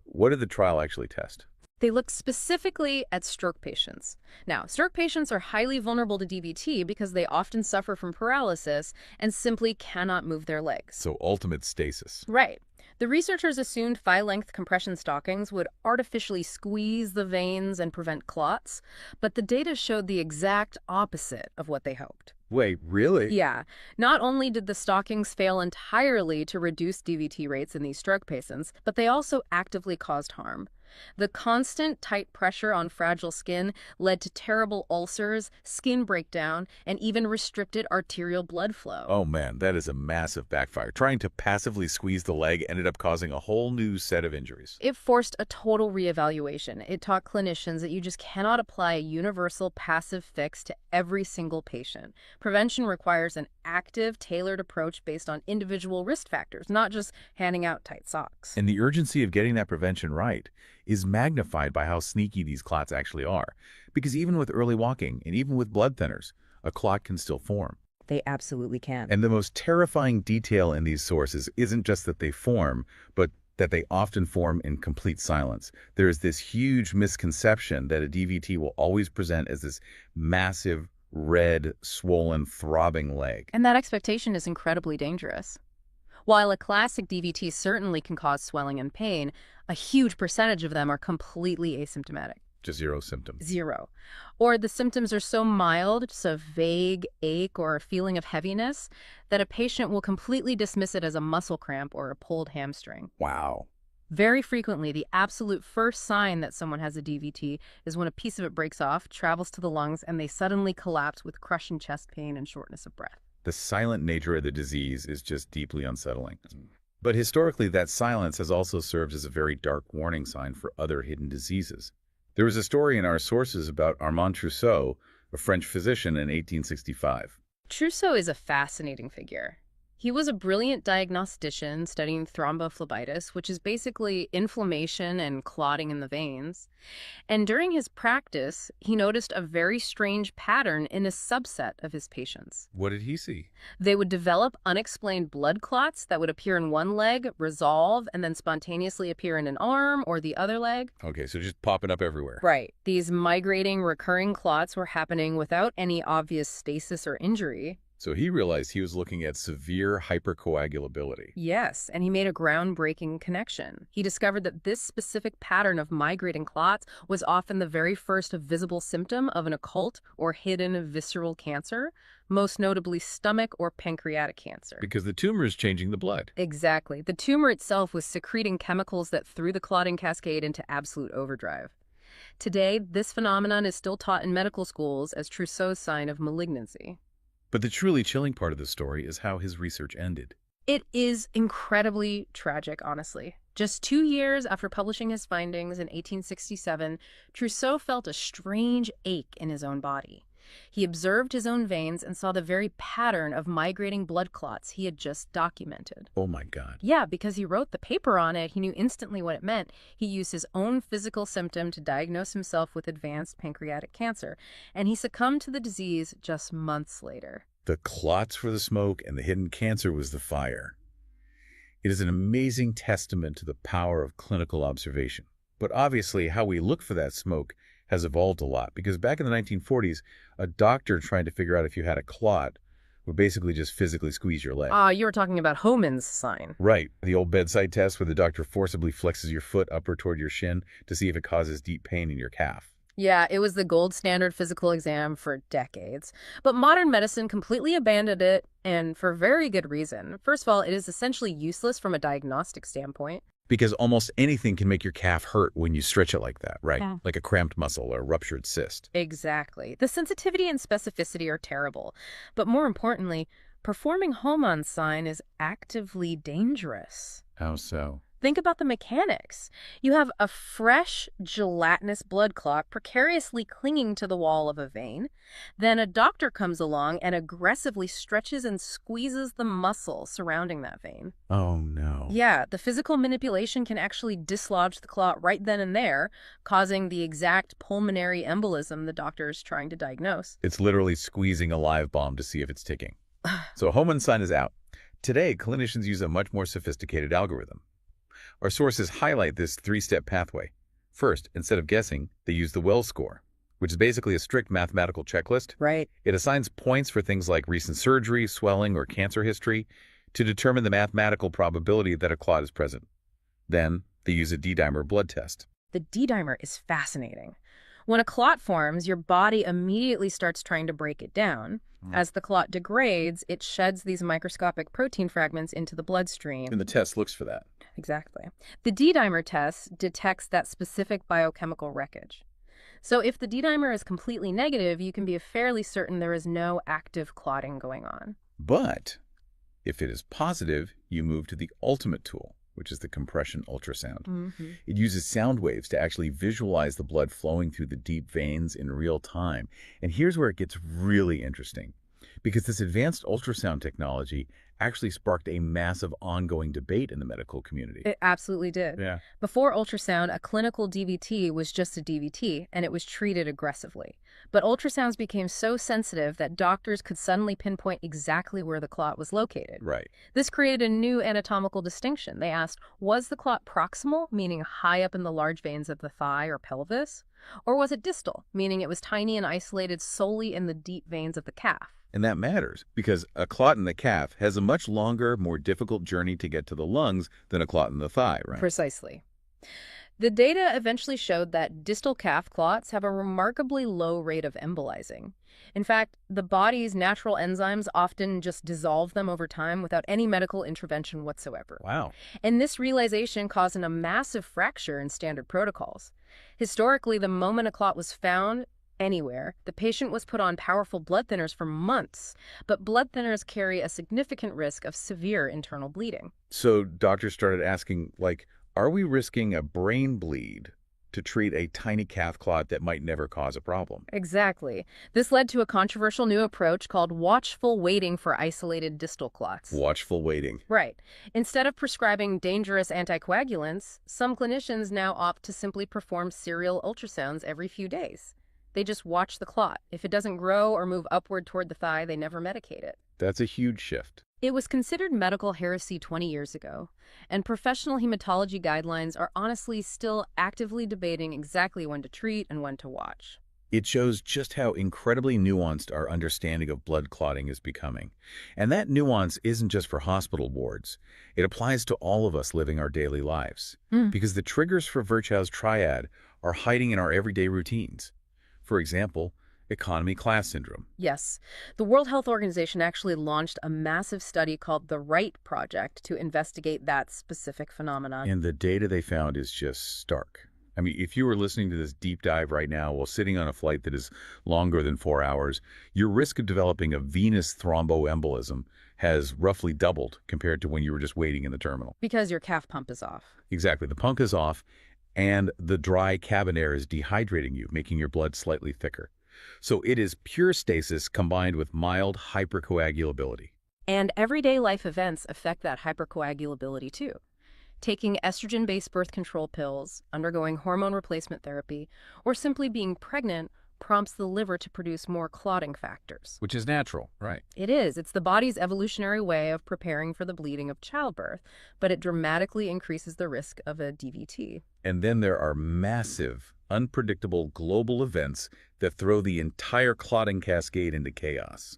what did the trial actually test? They looked specifically at stroke patients. Now, stroke patients are highly vulnerable to DVT because they often suffer from paralysis and simply cannot move their legs. So ultimate stasis. Right. The researchers assumed thigh-length compression stockings would artificially squeeze the veins and prevent clots, but the data showed the exact opposite of what they hoped. Wait, really? Yeah. Not only did the stockings fail entirely to reduce DVT rates in these stroke patients, but they also actively caused harm. The constant tight pressure on fragile skin led to terrible ulcers, skin breakdown, and even restricted arterial blood flow. Oh man, that is a massive backfire. Trying to passively squeeze the leg ended up causing a whole new set of injuries. It forced a total reevaluation. It taught clinicians that you just cannot apply a universal passive fix to every single patient. Prevention requires an active, tailored approach based on individual risk factors, not just handing out tight socks. And the urgency of getting that prevention right is magnified by how sneaky these clots actually are. Because even with early walking and even with blood thinners, a clot can still form. They absolutely can. And the most terrifying detail in these sources isn't just that they form, but that they often form in complete silence. There is this huge misconception that a DVT will always present as this massive, red, swollen, throbbing leg. And that expectation is incredibly dangerous. While a classic DVT certainly can cause swelling and pain, a huge percentage of them are completely asymptomatic. Just zero symptoms. Zero. Or the symptoms are so mild, just a vague ache or a feeling of heaviness, that a patient will completely dismiss it as a muscle cramp or a pulled hamstring. Wow. Very frequently, the absolute first sign that someone has a DVT is when a piece of it breaks off, travels to the lungs, and they suddenly collapse with crushing chest pain and shortness of breath. The silent nature of the disease is just deeply unsettling. But historically, that silence has also served as a very dark warning sign for other hidden diseases. There was a story in our sources about Armand Trousseau, a French physician in 1865. Trousseau is a fascinating figure. He was a brilliant diagnostician studying thrombophlebitis, which is basically inflammation and clotting in the veins. And during his practice, he noticed a very strange pattern in a subset of his patients. What did he see? They would develop unexplained blood clots that would appear in one leg, resolve, and then spontaneously appear in an arm or the other leg. Okay, so just popping up everywhere. Right. These migrating, recurring clots were happening without any obvious stasis or injury. So he realized he was looking at severe hypercoagulability. Yes, and he made a groundbreaking connection. He discovered that this specific pattern of migrating clots was often the very first visible symptom of an occult or hidden visceral cancer, most notably stomach or pancreatic cancer. Because the tumor is changing the blood. Exactly. The tumor itself was secreting chemicals that threw the clotting cascade into absolute overdrive. Today, this phenomenon is still taught in medical schools as Trousseau's sign of malignancy. But the truly chilling part of the story is how his research ended. It is incredibly tragic, honestly. Just 2 years after publishing his findings in 1867, Trousseau felt a strange ache in his own body. He observed his own veins and saw the very pattern of migrating blood clots he had just documented. Oh my God. Yeah, because he wrote the paper on it, he knew instantly what it meant. He used his own physical symptom to diagnose himself with advanced pancreatic cancer, and he succumbed to the disease just months later. The clots were the smoke, and the hidden cancer was the fire. It is an amazing testament to the power of clinical observation. But obviously, how we look for that smoke has evolved a lot, because back in the 1940s, a doctor trying to figure out if you had a clot would basically just physically squeeze your leg. You were talking about Hohmann's sign. Right. The old bedside test where the doctor forcibly flexes your foot upward toward your shin to see if it causes deep pain in your calf. Yeah, it was the gold standard physical exam for decades. But modern medicine completely abandoned it, and for very good reason. First of all, it is essentially useless from a diagnostic standpoint. Because almost anything can make your calf hurt when you stretch it like that, right? Yeah. Like a cramped muscle or a ruptured cyst. Exactly. The sensitivity and specificity are terrible. But more importantly, performing Hohmann's sign is actively dangerous. How so? Think about the mechanics. You have a fresh, gelatinous blood clot precariously clinging to the wall of a vein. Then a doctor comes along and aggressively stretches and squeezes the muscle surrounding that vein. Oh, no. Yeah, the physical manipulation can actually dislodge the clot right then and there, causing the exact pulmonary embolism the doctor is trying to diagnose. It's literally squeezing a live bomb to see if it's ticking. So Hohmann's sign is out. Today, clinicians use a much more sophisticated algorithm. Our sources highlight this three-step pathway. First, instead of guessing, they use the Wells score, which is basically a strict mathematical checklist. Right. It assigns points for things like recent surgery, swelling, or cancer history to determine the mathematical probability that a clot is present. Then, they use a D-dimer blood test. The D-dimer is fascinating. When a clot forms, your body immediately starts trying to break it down. As the clot degrades, it sheds these microscopic protein fragments into the bloodstream. And the test looks for that. Exactly. The D-dimer test detects that specific biochemical wreckage. So if the D-dimer is completely negative, you can be fairly certain there is no active clotting going on. But if it is positive, you move to the ultimate tool, which is the compression ultrasound. It uses sound waves to actually visualize the blood flowing through the deep veins in real time. And here's where it gets really interesting, because this advanced ultrasound technology actually sparked a massive ongoing debate in the medical community. It absolutely did. Yeah. Before ultrasound, a clinical DVT was just a DVT, and it was treated aggressively. But ultrasounds became so sensitive that doctors could suddenly pinpoint exactly where the clot was located. Right. This created a new anatomical distinction. They asked, was the clot proximal, meaning high up in the large veins of the thigh or pelvis? Or was it distal, meaning it was tiny and isolated solely in the deep veins of the calf? And that matters, because a clot in the calf has a much longer, more difficult journey to get to the lungs than a clot in the thigh, right? Precisely. The data eventually showed that distal calf clots have a remarkably low rate of embolizing. In fact, the body's natural enzymes often just dissolve them over time without any medical intervention whatsoever. Wow. And this realization caused a massive fracture in standard protocols. Historically, the moment a clot was found anywhere, the patient was put on powerful blood thinners for months, but blood thinners carry a significant risk of severe internal bleeding. So doctors started asking, like, are we risking a brain bleed to treat a tiny calf clot that might never cause a problem? Exactly. This led to a controversial new approach called watchful waiting for isolated distal clots. Watchful waiting. Right. Instead of prescribing dangerous anticoagulants, some clinicians now opt to simply perform serial ultrasounds every few days. They just watch the clot. If it doesn't grow or move upward toward the thigh, they never medicate it. That's a huge shift. It was considered medical heresy 20 years ago, and professional hematology guidelines are honestly still actively debating exactly when to treat and when to watch. It shows just how incredibly nuanced our understanding of blood clotting is becoming. And that nuance isn't just for hospital wards. It applies to all of us living our daily lives. Because the triggers for Virchow's triad are hiding in our everyday routines. For example, economy class syndrome. Yes. The World Health Organization actually launched a massive study called the RIGHT Project to investigate that specific phenomenon. And the data they found is just stark. I mean, if you were listening to this deep dive right now while sitting on a flight that is longer than 4 hours, your risk of developing a venous thromboembolism has roughly doubled compared to when you were just waiting in the terminal. Because your calf pump is off. Exactly. The pump is off, and the dry cabin air is dehydrating you, making your blood slightly thicker. So it is pure stasis combined with mild hypercoagulability. And everyday life events affect that hypercoagulability too. Taking estrogen-based birth control pills, undergoing hormone replacement therapy, or simply being pregnant prompts the liver to produce more clotting factors. Which is natural, right? It is. It's the body's evolutionary way of preparing for the bleeding of childbirth, but it dramatically increases the risk of a DVT. And then there are massive, unpredictable global events that throw the entire clotting cascade into chaos.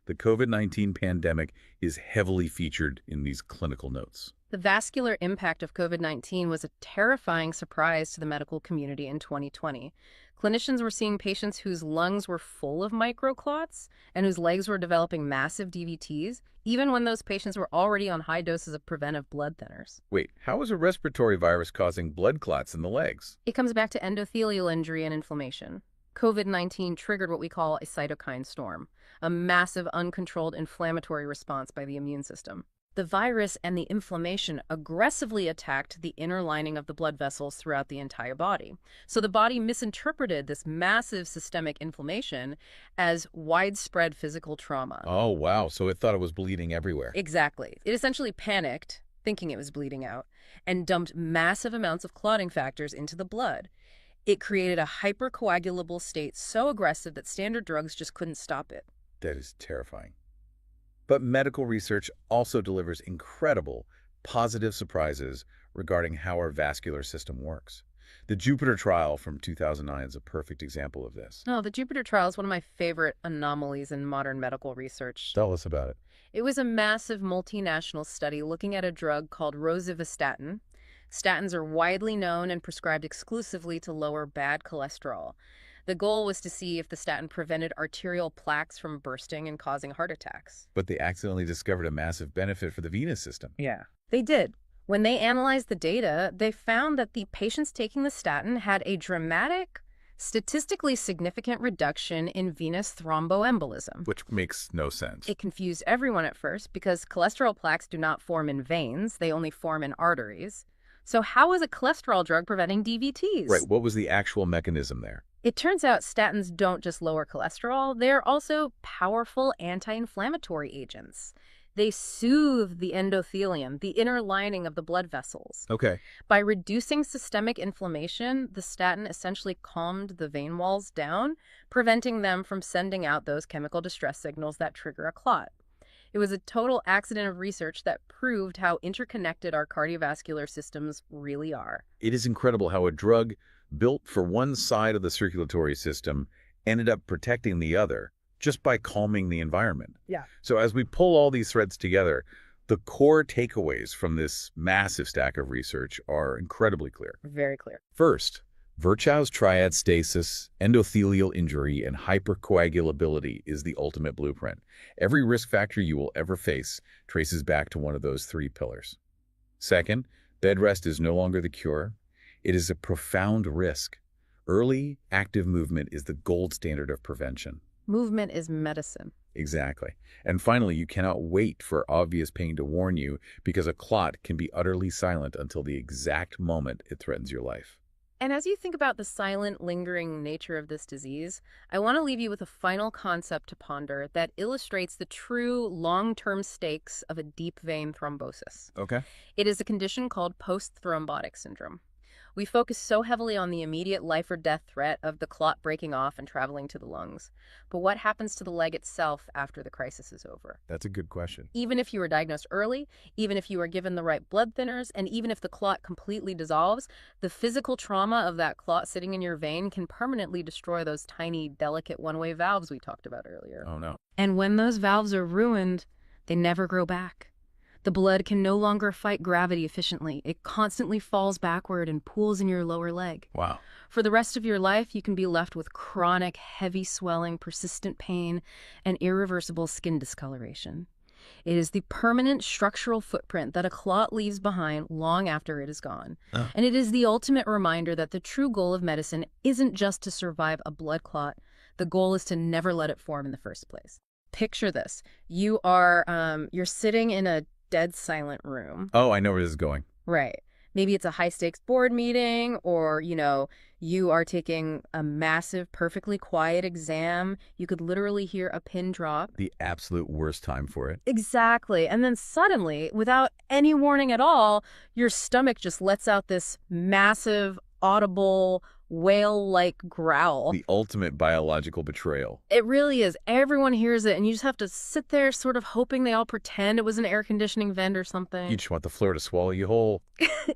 The COVID-19 pandemic is heavily featured in these clinical notes. The vascular impact of COVID-19 was a terrifying surprise to the medical community in 2020. Clinicians were seeing patients whose lungs were full of microclots and whose legs were developing massive DVTs, even when those patients were already on high doses of preventive blood thinners. Wait, how is a respiratory virus causing blood clots in the legs? It comes back to endothelial injury and inflammation. COVID-19 triggered what we call a cytokine storm, a massive uncontrolled inflammatory response by the immune system. The virus and the inflammation aggressively attacked the inner lining of the blood vessels throughout the entire body. So the body misinterpreted this massive systemic inflammation as widespread physical trauma. Oh, wow. So it thought it was bleeding everywhere. Exactly. It essentially panicked, thinking it was bleeding out, and dumped massive amounts of clotting factors into the blood. It created a hypercoagulable state so aggressive that standard drugs just couldn't stop it. That is terrifying. But medical research also delivers incredible, positive surprises regarding how our vascular system works. The Jupiter trial from 2009 is a perfect example of this. Oh, the Jupiter trial is one of my favorite anomalies in modern medical research. Tell us about it. It was a massive multinational study looking at a drug called rosuvastatin. Statins are widely known and prescribed exclusively to lower bad cholesterol. The goal was to see if the statin prevented arterial plaques from bursting and causing heart attacks. But they accidentally discovered a massive benefit for the venous system. Yeah. They did. When they analyzed the data, they found that the patients taking the statin had a dramatic, statistically significant reduction in venous thromboembolism. Which makes no sense. It confused everyone at first because cholesterol plaques do not form in veins, they only form in arteries. So how is a cholesterol drug preventing DVTs? Right, what was the actual mechanism there? It turns out statins don't just lower cholesterol, they're also powerful anti-inflammatory agents. They soothe the endothelium, the inner lining of the blood vessels. Okay. By reducing systemic inflammation, the statin essentially calmed the vein walls down, preventing them from sending out those chemical distress signals that trigger a clot. It was a total accident of research that proved how interconnected our cardiovascular systems really are. It is incredible how a drug built for one side of the circulatory system ended up protecting the other just by calming the environment. Yeah. So as we pull all these threads together, the core takeaways from this massive stack of research are incredibly clear. Very clear. First, Virchow's triad stasis, endothelial injury, and hypercoagulability is the ultimate blueprint. Every risk factor you will ever face traces back to one of those three pillars. Second, bed rest is no longer the cure. It is a profound risk. Early, active movement is the gold standard of prevention. Movement is medicine. Exactly. And finally, you cannot wait for obvious pain to warn you because a clot can be utterly silent until the exact moment it threatens your life. And as you think about the silent, lingering nature of this disease, I want to leave you with a final concept to ponder that illustrates the true long-term stakes of a deep vein thrombosis. Okay. It is a condition called post-thrombotic syndrome. We focus so heavily on the immediate life or death threat of the clot breaking off and traveling to the lungs. But what happens to the leg itself after the crisis is over? That's a good question. Even if you were diagnosed early, even if you were given the right blood thinners, and even if the clot completely dissolves, the physical trauma of that clot sitting in your vein can permanently destroy those tiny, delicate one-way valves we talked about earlier. Oh, no. And when those valves are ruined, they never grow back. The blood can no longer fight gravity efficiently. It constantly falls backward and pools in your lower leg. Wow. For the rest of your life, you can be left with chronic, heavy swelling, persistent pain, and irreversible skin discoloration. It is the permanent structural footprint that a clot leaves behind long after it is gone. Oh. And it is the ultimate reminder that the true goal of medicine isn't just to survive a blood clot. The goal is to never let it form in the first place. Picture this. You're sitting in a dead silent room. Oh, I know where this is going. Right. Maybe it's a high-stakes board meeting, or, you are taking a massive, perfectly quiet exam. You could literally hear a pin drop. The absolute worst time for it. Exactly. And then suddenly, without any warning at all, your stomach just lets out this massive, audible, whale-like growl. The ultimate biological betrayal. It really is. Everyone hears it, and you just have to sit there sort of hoping they all pretend it was an air conditioning vent or something. You just want the floor to swallow you whole.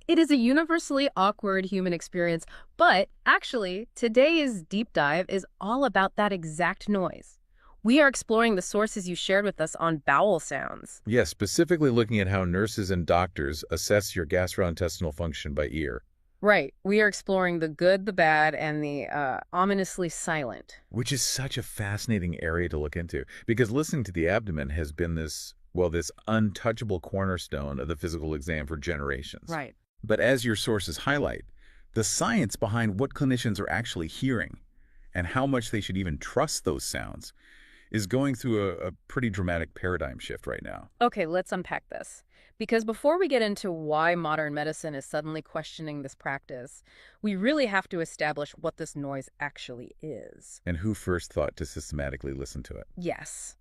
It is a universally awkward human experience, but actually, today's deep dive is all about that exact noise. We are exploring the sources you shared with us on bowel sounds. Yes, specifically looking at how nurses and doctors assess your gastrointestinal function by ear. Right. We are exploring the good, the bad, and the ominously silent. Which is such a fascinating area to look into, because listening to the abdomen has been this untouchable cornerstone of the physical exam for generations. Right. But as your sources highlight, the science behind what clinicians are actually hearing and how much they should even trust those sounds is going through a pretty dramatic paradigm shift right now. Okay, let's unpack this. Because before we get into why modern medicine is suddenly questioning this practice, we really have to establish what this noise actually is. And who first thought to systematically listen to it? Yes.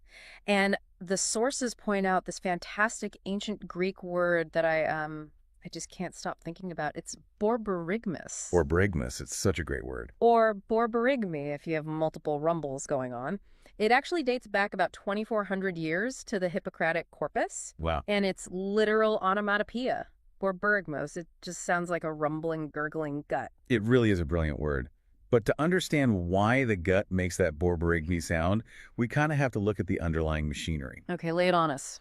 And the sources point out this fantastic ancient Greek word that I just can't stop thinking about. It's borborygmus. Borborygmus, it's such a great word. Or borborygmi if you have multiple rumbles going on. It actually dates back about 2,400 years to the Hippocratic corpus. Wow. And it's literal onomatopoeia, borborygmos. It just sounds like a rumbling, gurgling gut. It really is a brilliant word. But to understand why the gut makes that borborygmi sound, we kind of have to look at the underlying machinery. Okay, lay it on us.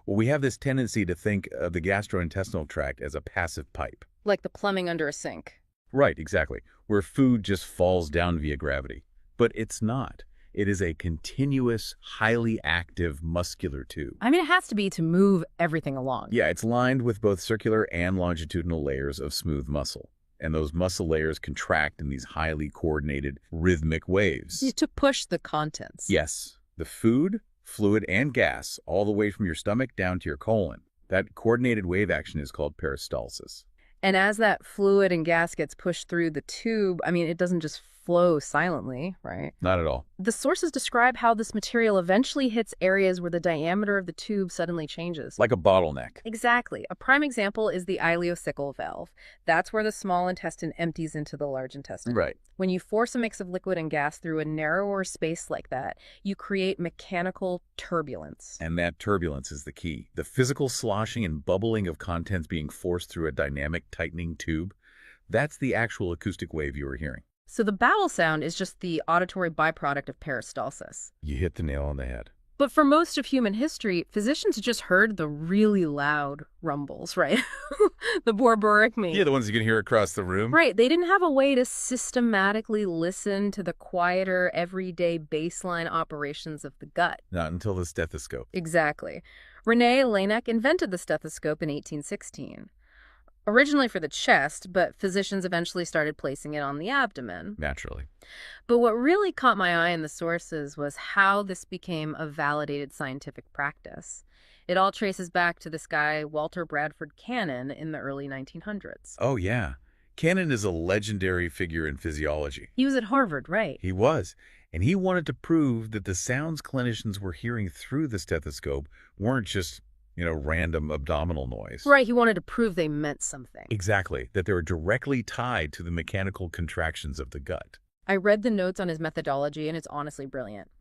Well, we have this tendency to think of the gastrointestinal tract as a passive pipe. Like the plumbing under a sink. Right, exactly, where food just falls down via gravity. But it's not. It is a continuous, highly active muscular tube. I mean, it has to be to move everything along. Yeah, it's lined with both circular and longitudinal layers of smooth muscle. And those muscle layers contract in these highly coordinated, rhythmic waves. To push the contents. Yes, the food, fluid, and gas, all the way from your stomach down to your colon. That coordinated wave action is called peristalsis. And as that fluid and gas gets pushed through the tube, I mean, it doesn't just flow silently, right? Not at all. The sources describe how this material eventually hits areas where the diameter of the tube suddenly changes. Like a bottleneck. Exactly. A prime example is the ileocecal valve. That's where the small intestine empties into the large intestine. Right. When you force a mix of liquid and gas through a narrower space like that, you create mechanical turbulence. And that turbulence is the key. The physical sloshing and bubbling of contents being forced through a dynamic, tightening tube. That's the actual acoustic wave you are hearing. So the bowel sound is just the auditory byproduct of peristalsis. You hit the nail on the head. But for most of human history, physicians just heard the really loud rumbles, right? The borborygmi. Yeah, the ones you can hear across the room. Right. They didn't have a way to systematically listen to the quieter, everyday baseline operations of the gut. Not until the stethoscope. Exactly. René Laennec invented the stethoscope in 1816. Originally for the chest, but physicians eventually started placing it on the abdomen. Naturally. But what really caught my eye in the sources was how this became a validated scientific practice. It all traces back to this guy, Walter Bradford Cannon, in the early 1900s. Oh, yeah. Cannon is a legendary figure in physiology. He was at Harvard, right? He was. And he wanted to prove that the sounds clinicians were hearing through the stethoscope weren't just random abdominal noise. Right, he wanted to prove they meant something. Exactly, that they were directly tied to the mechanical contractions of the gut. I read the notes on his methodology, and it's honestly brilliant.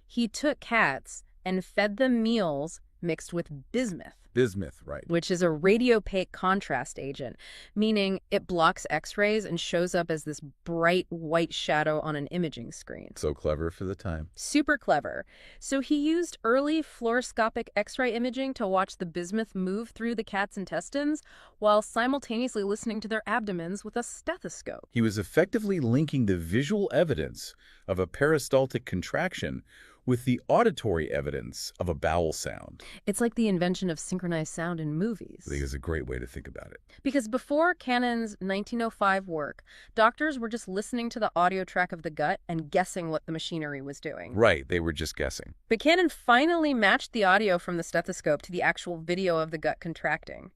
He took cats and fed them meals mixed with bismuth. Bismuth, right. Which is a radiopaque contrast agent, meaning it blocks X-rays and shows up as this bright white shadow on an imaging screen. So clever for the time. Super clever. So he used early fluoroscopic X-ray imaging to watch the bismuth move through the cat's intestines while simultaneously listening to their abdomens with a stethoscope. He was effectively linking the visual evidence of a peristaltic contraction with the auditory evidence of a bowel sound. It's like the invention of synchronized sound in movies. I think it's a great way to think about it. Because before Cannon's 1905 work, doctors were just listening to the audio track of the gut and guessing what the machinery was doing. Right, they were just guessing. But Cannon finally matched the audio from the stethoscope to the actual video of the gut contracting.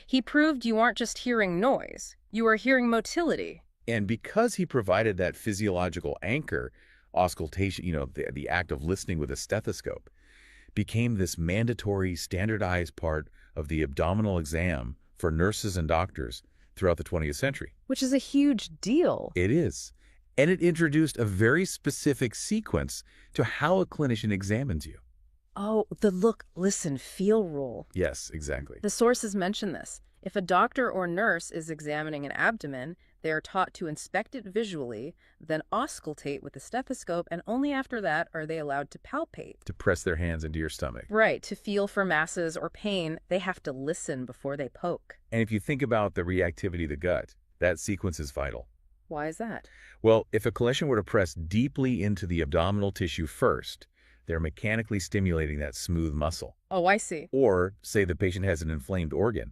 He proved you aren't just hearing noise, you are hearing motility. And because he provided that physiological anchor, auscultation, the act of listening with a stethoscope, became this mandatory, standardized part of the abdominal exam for nurses and doctors throughout the 20th century. Which is a huge deal. It is. And it introduced a very specific sequence to how a clinician examines you. Oh, the look, listen, feel rule. Yes, exactly. The sources mention this. If a doctor or nurse is examining an abdomen, they are taught to inspect it visually, then auscultate with the stethoscope, and only after that are they allowed to palpate. To press their hands into your stomach. Right, to feel for masses or pain, they have to listen before they poke. And if you think about the reactivity of the gut, that sequence is vital. Why is that? Well, if a clinician were to press deeply into the abdominal tissue first, they're mechanically stimulating that smooth muscle. Oh, I see. Or, say the patient has an inflamed organ.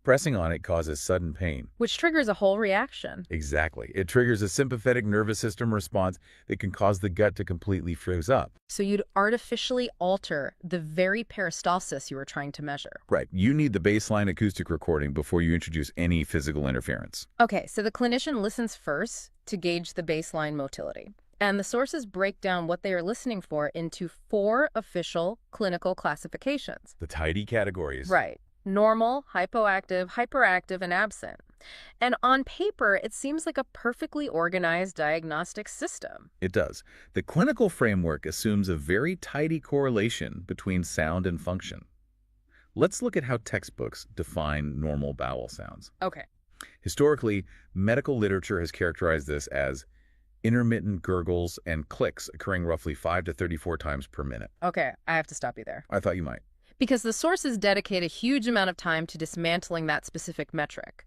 Pressing on it causes sudden pain. Which triggers a whole reaction. Exactly. It triggers a sympathetic nervous system response that can cause the gut to completely freeze up. So you'd artificially alter the very peristalsis you were trying to measure. Right. You need the baseline acoustic recording before you introduce any physical interference. Okay, so the clinician listens first to gauge the baseline motility. And the sources break down what they are listening for into 4 official clinical classifications. The tidy categories. Right. Normal, hypoactive, hyperactive, and absent. And on paper, it seems like a perfectly organized diagnostic system. It does. The clinical framework assumes a very tidy correlation between sound and function. Let's look at how textbooks define normal bowel sounds. Okay. Historically, medical literature has characterized this as intermittent gurgles and clicks occurring roughly 5 to 34 times per minute. Okay, I have to stop you there. I thought you might. Because the sources dedicate a huge amount of time to dismantling that specific metric.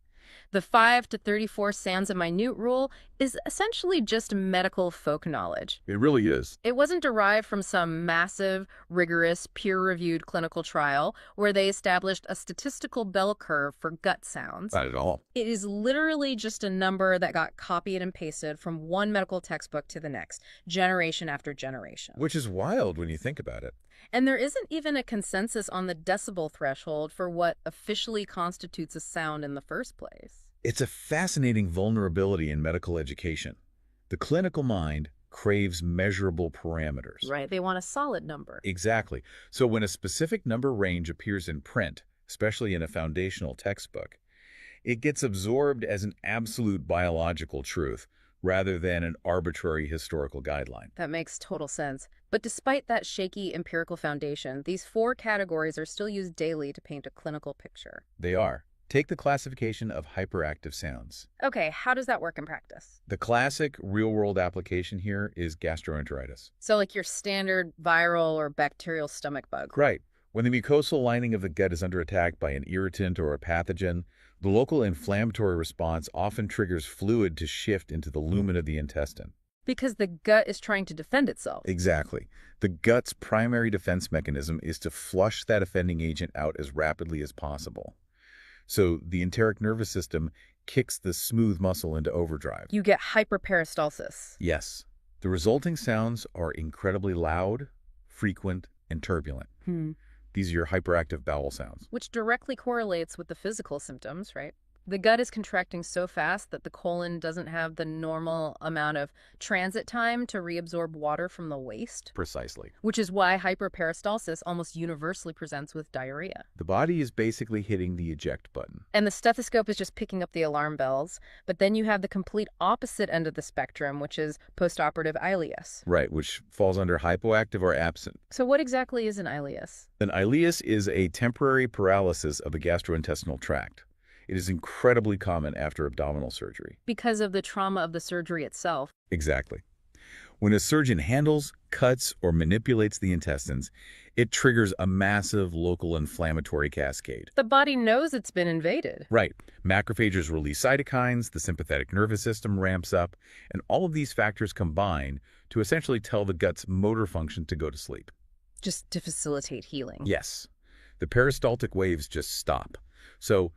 The 5 to 34 sounds a minute rule is essentially just medical folk knowledge. It really is. It wasn't derived from some massive, rigorous, peer-reviewed clinical trial where they established a statistical bell curve for gut sounds. Not at all. It is literally just a number that got copied and pasted from one medical textbook to the next, generation after generation. Which is wild when you think about it. And there isn't even a consensus on the decibel threshold for what officially constitutes a sound in the first place. It's a fascinating vulnerability in medical education. The clinical mind craves measurable parameters. Right, they want a solid number. Exactly. So when a specific number range appears in print, especially in a foundational textbook, it gets absorbed as an absolute biological truth rather than an arbitrary historical guideline. That makes total sense. But despite that shaky empirical foundation, these 4 categories are still used daily to paint a clinical picture. They are. Take the classification of hyperactive sounds. Okay, how does that work in practice? The classic real-world application here is gastroenteritis. So like your standard viral or bacterial stomach bug. Right. When the mucosal lining of the gut is under attack by an irritant or a pathogen, the local inflammatory response often triggers fluid to shift into the lumen of the intestine. Because the gut is trying to defend itself. Exactly. The gut's primary defense mechanism is to flush that offending agent out as rapidly as possible. So the enteric nervous system kicks the smooth muscle into overdrive. You get hyperperistalsis. Yes. The resulting sounds are incredibly loud, frequent, and turbulent. These are your hyperactive bowel sounds. Which directly correlates with the physical symptoms, right? The gut is contracting so fast that the colon doesn't have the normal amount of transit time to reabsorb water from the waste. Precisely. Which is why hyperperistalsis almost universally presents with diarrhea. The body is basically hitting the eject button. And the stethoscope is just picking up the alarm bells. But then you have the complete opposite end of the spectrum, which is postoperative ileus. Right, which falls under hypoactive or absent. So what exactly is an ileus? An ileus is a temporary paralysis of the gastrointestinal tract. It is incredibly common after abdominal surgery. Because of the trauma of the surgery itself. Exactly. When a surgeon handles, cuts, or manipulates the intestines, It triggers a massive local inflammatory cascade. The body knows it's been invaded. Right. Macrophages release cytokines, the sympathetic nervous system ramps up, and all of these factors combine to essentially tell the gut's motor function to go to sleep. Just to facilitate healing. Yes. The peristaltic waves just stop. So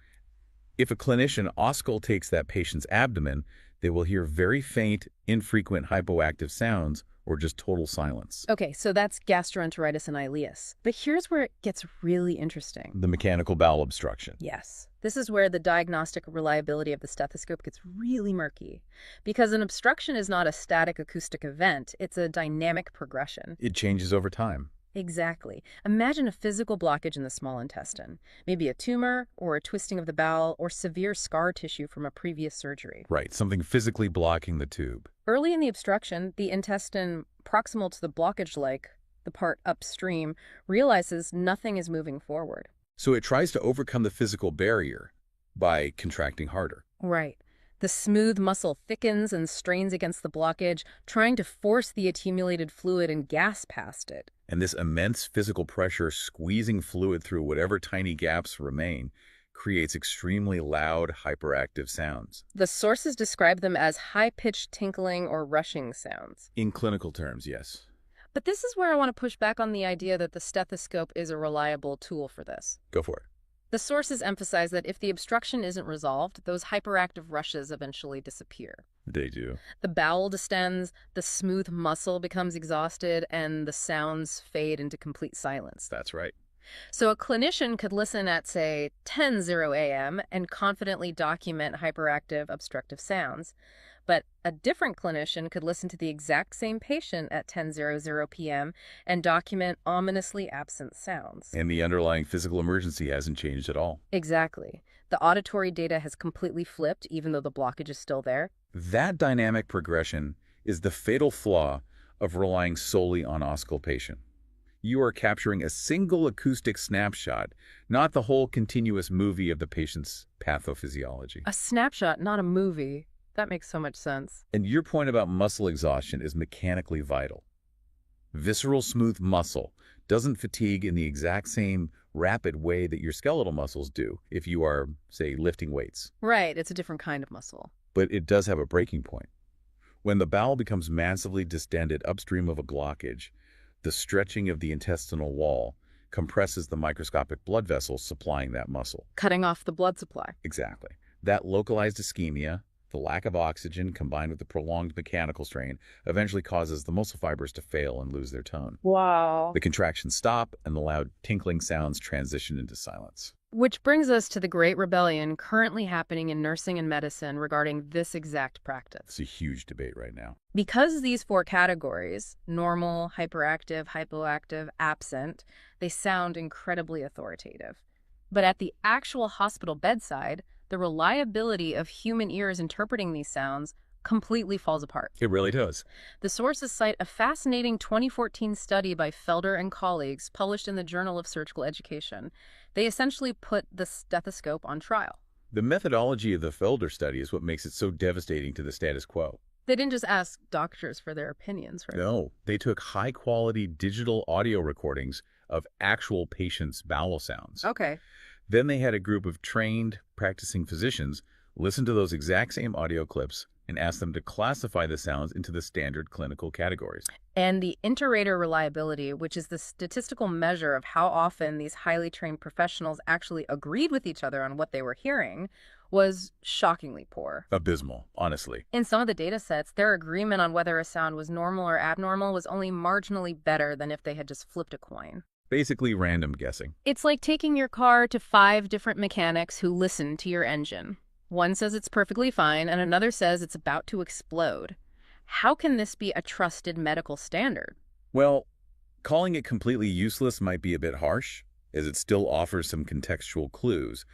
if a clinician auscultates that patient's abdomen, they will hear very faint, infrequent hypoactive sounds or just total silence. Okay, so that's gastroenteritis and ileus. But here's where it gets really interesting. The mechanical bowel obstruction. Yes. This is where the diagnostic reliability of the stethoscope gets really murky. Because an obstruction is not a static acoustic event, it's a dynamic progression. It changes over time. Exactly. Imagine a physical blockage in the small intestine, maybe a tumor or a twisting of the bowel or severe scar tissue from a previous surgery. Right, something physically blocking the tube. Early in the obstruction, the intestine proximal to the blockage, like the part upstream, realizes nothing is moving forward. So it tries to overcome the physical barrier by contracting harder. Right. The smooth muscle thickens and strains against the blockage, trying to force the accumulated fluid and gas past it. And this immense physical pressure squeezing fluid through whatever tiny gaps remain creates extremely loud, hyperactive sounds. The sources describe them as high-pitched tinkling or rushing sounds. In clinical terms, yes. But this is where I want to push back on the idea that the stethoscope is a reliable tool for this. Go for it. The sources emphasize that if the obstruction isn't resolved, those hyperactive rushes eventually disappear. They do. The bowel distends, the smooth muscle becomes exhausted, and the sounds fade into complete silence. That's right. So a clinician could listen at, say, 10:00 a.m. and confidently document hyperactive obstructive sounds. But a different clinician could listen to the exact same patient at 10:00 p.m. and document ominously absent sounds. And the underlying physical emergency hasn't changed at all. Exactly. The auditory data has completely flipped, even though the blockage is still there. That dynamic progression is the fatal flaw of relying solely on auscultation. You are capturing a single acoustic snapshot, not the whole continuous movie of the patient's pathophysiology. A snapshot, not a movie. That makes so much sense. And your point about muscle exhaustion is mechanically vital. Visceral smooth muscle doesn't fatigue in the exact same rapid way that your skeletal muscles do if you are, say, lifting weights. Right, it's a different kind of muscle. But it does have a breaking point. When the bowel becomes massively distended upstream of a blockage, the stretching of the intestinal wall compresses the microscopic blood vessels supplying that muscle. Cutting off the blood supply. Exactly. That localized ischemia, the lack of oxygen combined with the prolonged mechanical strain, eventually causes the muscle fibers to fail and lose their tone. Wow. The contractions stop, and the loud tinkling sounds transition into silence. Which brings us to the great rebellion currently happening in nursing and medicine regarding this exact practice. It's a huge debate right now. Because these four categories, normal, hyperactive, hypoactive, absent, they sound incredibly authoritative. But at the actual hospital bedside, the reliability of human ears interpreting these sounds completely falls apart. It really does. The sources cite a fascinating 2014 study by Felder and colleagues published in the Journal of Surgical Education. They essentially put the stethoscope on trial. The methodology of the Felder study is what makes it so devastating to the status quo. They didn't just ask doctors for their opinions, right? No, they took high-quality digital audio recordings of actual patients' bowel sounds. Okay. Then they had a group of trained, practicing physicians listen to those exact same audio clips and ask them to classify the sounds into the standard clinical categories. And the inter-rater reliability, which is the statistical measure of how often these highly trained professionals actually agreed with each other on what they were hearing, was shockingly poor. Abysmal, honestly. In some of the data sets, their agreement on whether a sound was normal or abnormal was only marginally better than if they had just flipped a coin. Basically random guessing. It's like taking your car to 5 different mechanics who listen to your engine. One says it's perfectly fine, and another says it's about to explode. How can this be a trusted medical standard? Well, calling it completely useless might be a bit harsh, as it still offers some contextual clues,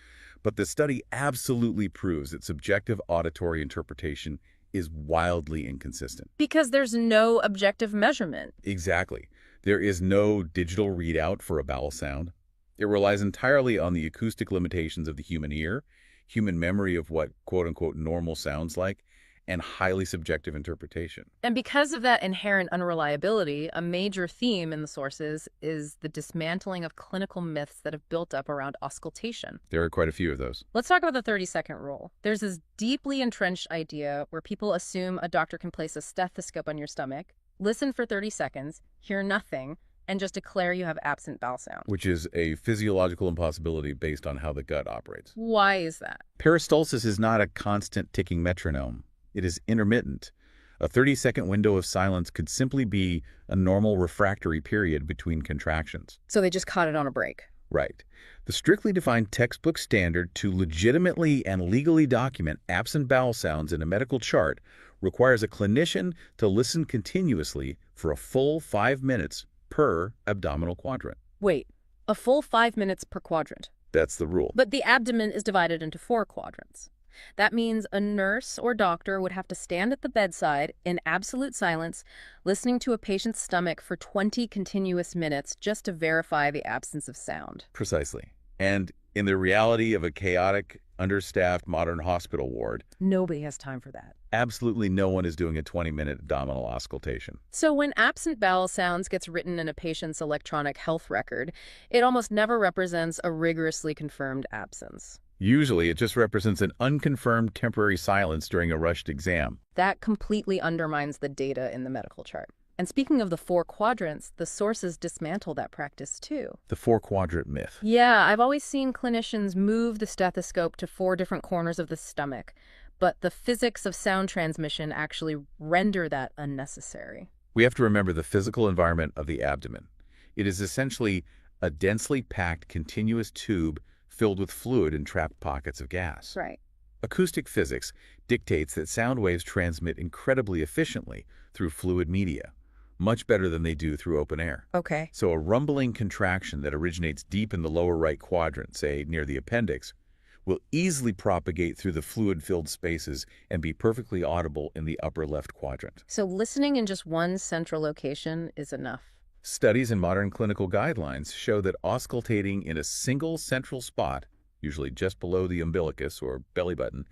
but the study absolutely proves that subjective auditory interpretation is wildly inconsistent. Because there's no objective measurement. Exactly. There is no digital readout for a bowel sound. It relies entirely on the acoustic limitations of the human ear, human memory of what quote-unquote normal sounds like, and highly subjective interpretation. And because of that inherent unreliability, a major theme in the sources is the dismantling of clinical myths that have built up around auscultation. There are quite a few of those. Let's talk about the 30-second rule. There's this deeply entrenched idea where people assume a doctor can place a stethoscope on your stomach, listen for 30 seconds, hear nothing, and just declare you have absent bowel sound. Which is a physiological impossibility based on how the gut operates. Why is that? Peristalsis is not a constant ticking metronome. It is intermittent. A 30-second window of silence could simply be a normal refractory period between contractions. So they just caught it on a break. Right. The strictly defined textbook standard to legitimately and legally document absent bowel sounds in a medical chart requires a clinician to listen continuously for a full 5 minutes per abdominal quadrant. Wait, a full 5 minutes per quadrant? That's the rule. But the abdomen is divided into 4 quadrants. That means a nurse or doctor would have to stand at the bedside in absolute silence, listening to a patient's stomach for 20 continuous minutes just to verify the absence of sound. Precisely. And in the reality of a chaotic, understaffed modern hospital ward, nobody has time for that. Absolutely no one is doing a 20-minute abdominal auscultation. So when absent bowel sounds gets written in a patient's electronic health record, it almost never represents a rigorously confirmed absence. Usually, it just represents an unconfirmed temporary silence during a rushed exam. That completely undermines the data in the medical chart. And speaking of the 4 quadrants, the sources dismantle that practice too. The 4-quadrant myth. Yeah, I've always seen clinicians move the stethoscope to 4 different corners of the stomach, but the physics of sound transmission actually render that unnecessary. We have to remember the physical environment of the abdomen. It is essentially a densely packed continuous tube filled with fluid and trapped pockets of gas. Right. Acoustic physics dictates that sound waves transmit incredibly efficiently through fluid media, much better than they do through open air. Okay. So a rumbling contraction that originates deep in the lower right quadrant, say near the appendix, will easily propagate through the fluid-filled spaces and be perfectly audible in the upper left quadrant. So listening in just one central location is enough. Studies and modern clinical guidelines show that auscultating in a single central spot, usually just below the umbilicus or belly button,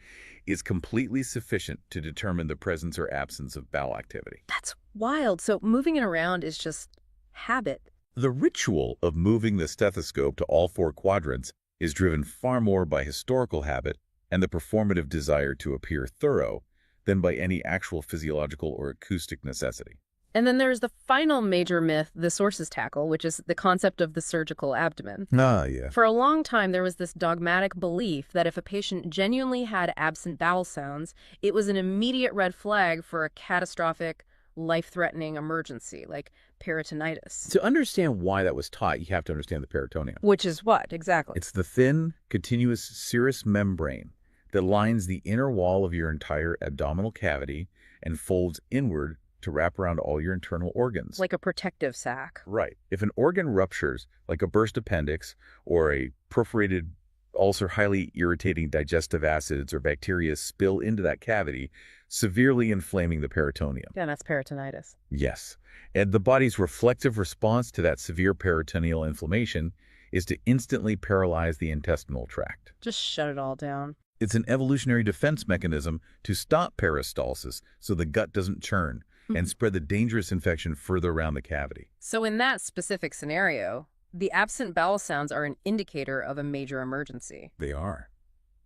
is completely sufficient to determine the presence or absence of bowel activity. That's wild. So moving it around is just habit. The ritual of moving the stethoscope to all 4 quadrants is driven far more by historical habit and the performative desire to appear thorough than by any actual physiological or acoustic necessity. And then there's the final major myth the sources tackle, which is the concept of the surgical abdomen. Ah, yeah. For a long time, there was this dogmatic belief that if a patient genuinely had absent bowel sounds, it was an immediate red flag for a catastrophic, life-threatening emergency, like peritonitis. To understand why that was taught, you have to understand the peritoneum. Which is what, exactly? It's the thin, continuous serous membrane that lines the inner wall of your entire abdominal cavity and folds inward to wrap around all your internal organs. Like a protective sac. Right. If an organ ruptures, like a burst appendix or a perforated ulcer, highly irritating digestive acids or bacteria spill into that cavity, severely inflaming the peritoneum. Yeah, that's peritonitis. Yes. And the body's reflexive response to that severe peritoneal inflammation is to instantly paralyze the intestinal tract. Just shut it all down. It's an evolutionary defense mechanism to stop peristalsis so the gut doesn't churn and spread the dangerous infection further around the cavity. So in that specific scenario, the absent bowel sounds are an indicator of a major emergency. They are.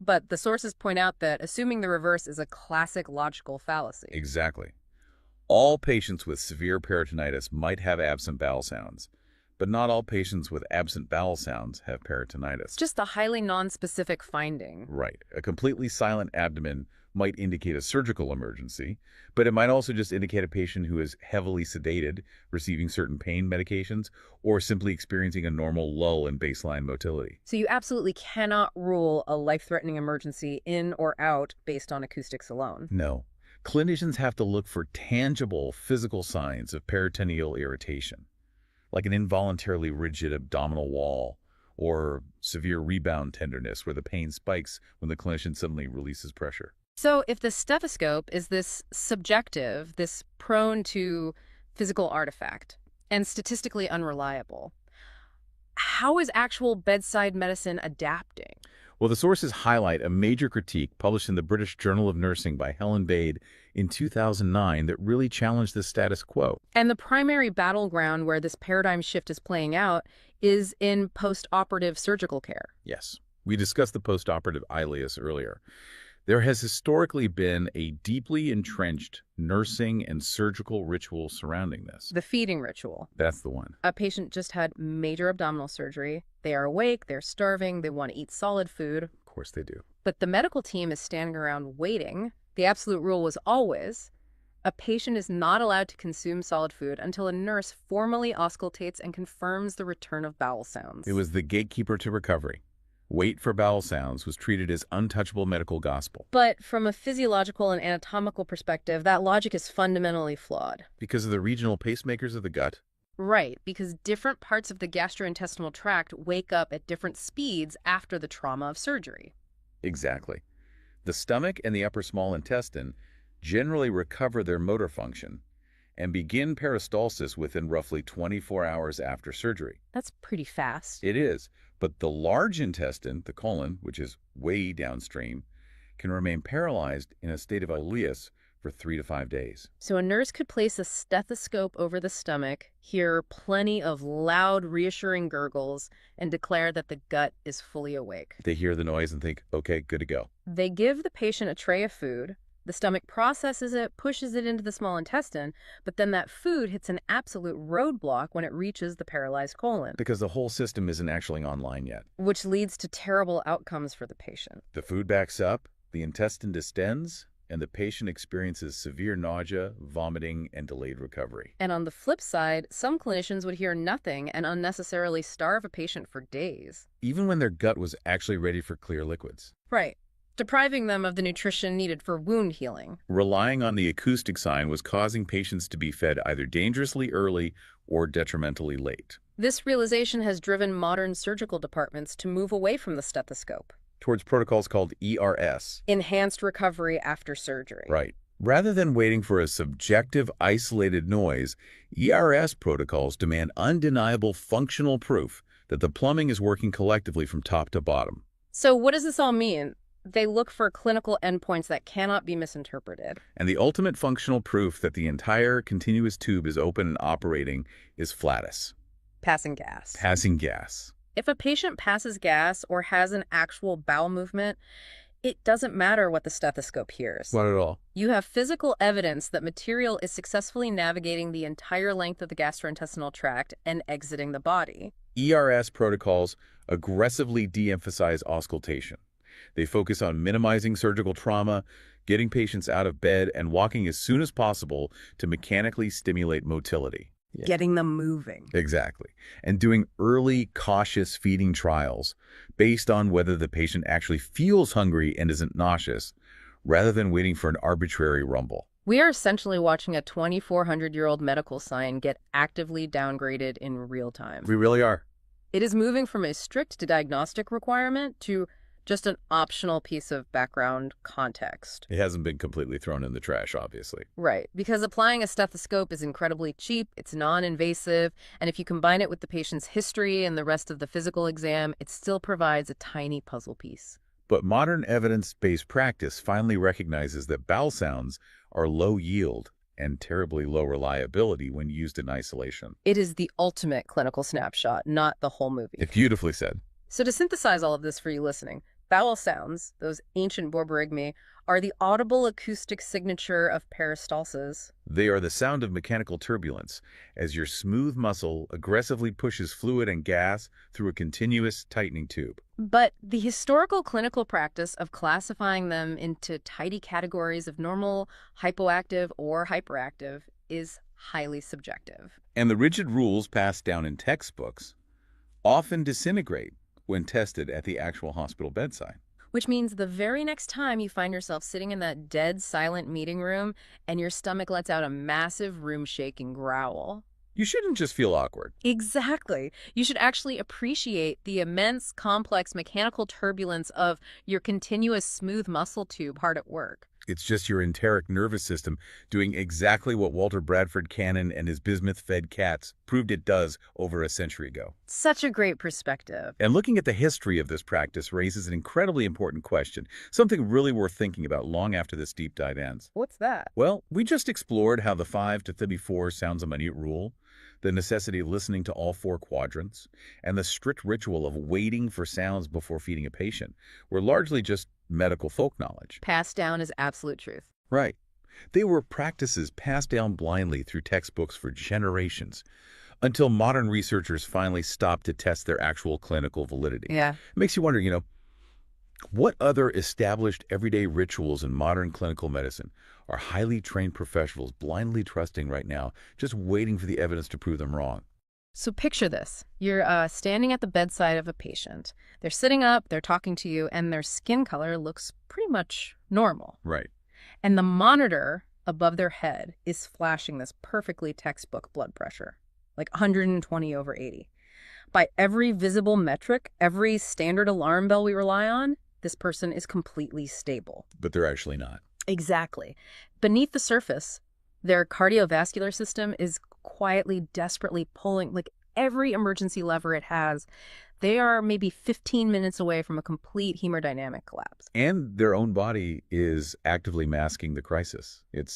But the sources point out that assuming the reverse is a classic logical fallacy. Exactly. All patients with severe peritonitis might have absent bowel sounds, but not all patients with absent bowel sounds have peritonitis. Just a highly non-specific finding. Right. A completely silent abdomen might indicate a surgical emergency, but it might also just indicate a patient who is heavily sedated, receiving certain pain medications, or simply experiencing a normal lull in baseline motility. So you absolutely cannot rule a life-threatening emergency in or out based on acoustics alone. No. Clinicians have to look for tangible physical signs of peritoneal irritation, like an involuntarily rigid abdominal wall, or severe rebound tenderness where the pain spikes when the clinician suddenly releases pressure. So if the stethoscope is this subjective, this prone to physical artifact, and statistically unreliable, how is actual bedside medicine adapting? Well, the sources highlight a major critique published in the British Journal of Nursing by Helen Bade in 2009 that really challenged the status quo. And the primary battleground where this paradigm shift is playing out is in post-operative surgical care. Yes, we discussed the post-operative ileus earlier. There has historically been a deeply entrenched nursing and surgical ritual surrounding this. The feeding ritual. That's the one. A patient just had major abdominal surgery. They are awake, they're starving, they want to eat solid food. Of course they do. But the medical team is standing around waiting. The absolute rule was always, a patient is not allowed to consume solid food until a nurse formally auscultates and confirms the return of bowel sounds. It was the gatekeeper to recovery. Wait for bowel sounds was treated as untouchable medical gospel. But from a physiological and anatomical perspective, that logic is fundamentally flawed. Because of the regional pacemakers of the gut? Right, because different parts of the gastrointestinal tract wake up at different speeds after the trauma of surgery. Exactly. The stomach and the upper small intestine generally recover their motor function and begin peristalsis within roughly 24 hours after surgery. That's pretty fast. It is. But the large intestine, the colon, which is way downstream, can remain paralyzed in a state of ileus for 3 to 5 days. So a nurse could place a stethoscope over the stomach, hear plenty of loud, reassuring gurgles, and declare that the gut is fully awake. They hear the noise and think, okay, good to go. They give the patient a tray of food. The stomach processes it, pushes it into the small intestine, but then that food hits an absolute roadblock when it reaches the paralyzed colon. Because the whole system isn't actually online yet. Which leads to terrible outcomes for the patient. The food backs up, the intestine distends, and the patient experiences severe nausea, vomiting, and delayed recovery. And on the flip side, some clinicians would hear nothing and unnecessarily starve a patient for days. Even when their gut was actually ready for clear liquids. Right. Depriving them of the nutrition needed for wound healing. Relying on the acoustic sign was causing patients to be fed either dangerously early or detrimentally late. This realization has driven modern surgical departments to move away from the stethoscope. Towards protocols called ERS. Enhanced recovery after surgery. Right. Rather than waiting for a subjective, isolated noise, ERS protocols demand undeniable functional proof that the plumbing is working collectively from top to bottom. So what does this all mean? They look for clinical endpoints that cannot be misinterpreted. And the ultimate functional proof that the entire continuous tube is open and operating is flatus. Passing gas. Passing gas. If a patient passes gas or has an actual bowel movement, it doesn't matter what the stethoscope hears. Not at all. You have physical evidence that material is successfully navigating the entire length of the gastrointestinal tract and exiting the body. ERS protocols aggressively de-emphasize auscultation. They focus on minimizing surgical trauma, getting patients out of bed, and walking as soon as possible to mechanically stimulate motility. Yeah. Getting them moving. Exactly. And doing early, cautious feeding trials based on whether the patient actually feels hungry and isn't nauseous, rather than waiting for an arbitrary rumble. We are essentially watching a 2,400-year-old medical sign get actively downgraded in real time. We really are. It is moving from a strict diagnostic requirement to just an optional piece of background context. It hasn't been completely thrown in the trash, obviously. Right, because applying a stethoscope is incredibly cheap, it's non-invasive, and if you combine it with the patient's history and the rest of the physical exam, it still provides a tiny puzzle piece. But modern evidence-based practice finally recognizes that bowel sounds are low yield and terribly low reliability when used in isolation. It is the ultimate clinical snapshot, not the whole movie. It's beautifully said. So to synthesize all of this for you listening, bowel sounds, those ancient borborygmi, are the audible acoustic signature of peristalsis. They are the sound of mechanical turbulence as your smooth muscle aggressively pushes fluid and gas through a continuous tightening tube. But the historical clinical practice of classifying them into tidy categories of normal, hypoactive, or hyperactive is highly subjective. And the rigid rules passed down in textbooks often disintegrate when tested at the actual hospital bedside. Which means the very next time you find yourself sitting in that dead, silent meeting room and your stomach lets out a massive room-shaking growl. You shouldn't just feel awkward. Exactly. You should actually appreciate the immense, complex mechanical turbulence of your continuous smooth muscle tube hard at work. It's just your enteric nervous system doing exactly what Walter Bradford Cannon and his bismuth-fed cats proved it does over a century ago. Such a great perspective. And looking at the history of this practice raises an incredibly important question, something really worth thinking about long after this deep dive ends. What's that? Well, we just explored how the 5 to 34 sounds a minute rule, the necessity of listening to all 4 quadrants, and the strict ritual of waiting for sounds before feeding a patient were largely just medical folk knowledge. Passed down as absolute truth. Right. They were practices passed down blindly through textbooks for generations until modern researchers finally stopped to test their actual clinical validity. Yeah. It makes you wonder, what other established everyday rituals in modern clinical medicine are highly trained professionals blindly trusting right now, just waiting for the evidence to prove them wrong? So picture this. You're standing at the bedside of a patient. They're sitting up, they're talking to you, and their skin color looks pretty much normal. Right. And the monitor above their head is flashing this perfectly textbook blood pressure, like 120/80. By every visible metric, every standard alarm bell we rely on, this person is completely stable. But they're actually not. Exactly. Beneath the surface, their cardiovascular system is quietly, desperately pulling, like every emergency lever it has. They are maybe 15 minutes away from a complete hemodynamic collapse. And their own body is actively masking the crisis. It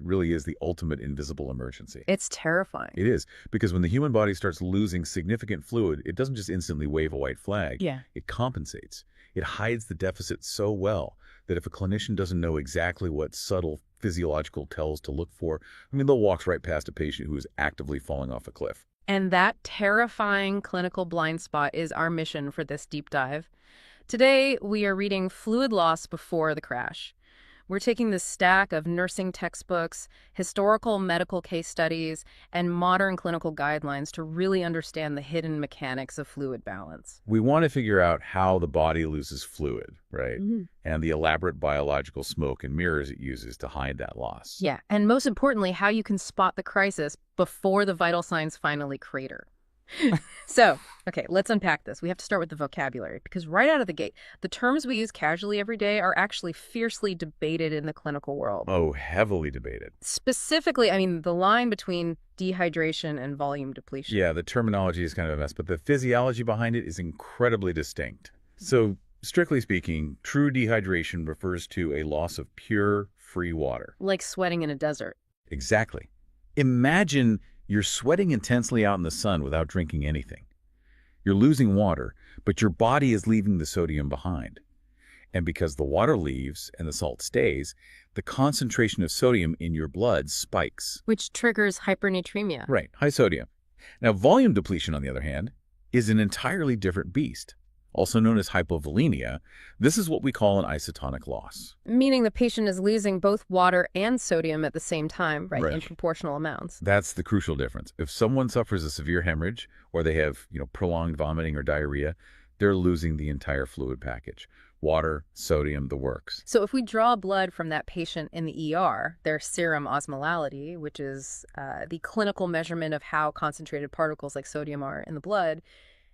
really is the ultimate invisible emergency. It's terrifying. It is, because when the human body starts losing significant fluid, it doesn't just instantly wave a white flag. Yeah. It compensates. It hides the deficit so well that if a clinician doesn't know exactly what subtle physiological tells to look for, they'll walk right past a patient who is actively falling off a cliff. And that terrifying clinical blind spot is our mission for this deep dive. Today, we are reading Fluid Loss Before the Crash. We're taking this stack of nursing textbooks, historical medical case studies, and modern clinical guidelines to really understand the hidden mechanics of fluid balance. We want to figure out how the body loses fluid, right? Mm-hmm. And the elaborate biological smoke and mirrors it uses to hide that loss. Yeah, and most importantly, how you can spot the crisis before the vital signs finally crater. So, okay, let's unpack this. We have to start with the vocabulary, because right out of the gate, the terms we use casually every day are actually fiercely debated in the clinical world. Oh, heavily debated. Specifically, the line between dehydration and volume depletion. Yeah, the terminology is kind of a mess, but the physiology behind it is incredibly distinct. So, strictly speaking, true dehydration refers to a loss of pure, free water. Like sweating in a desert. Exactly. Imagine you're sweating intensely out in the sun without drinking anything. You're losing water, but your body is leaving the sodium behind. And because the water leaves and the salt stays, the concentration of sodium in your blood spikes. Which triggers hypernatremia. Right, high sodium. Now, volume depletion, on the other hand, is an entirely different beast. Also known as hypovolemia, this is what we call an isotonic loss. Meaning the patient is losing both water and sodium at the same time, right? In proportional amounts. That's the crucial difference. If someone suffers a severe hemorrhage or they have, prolonged vomiting or diarrhea, they're losing the entire fluid package. Water, sodium, the works. So if we draw blood from that patient in the ER, their serum osmolality, which is the clinical measurement of how concentrated particles like sodium are in the blood,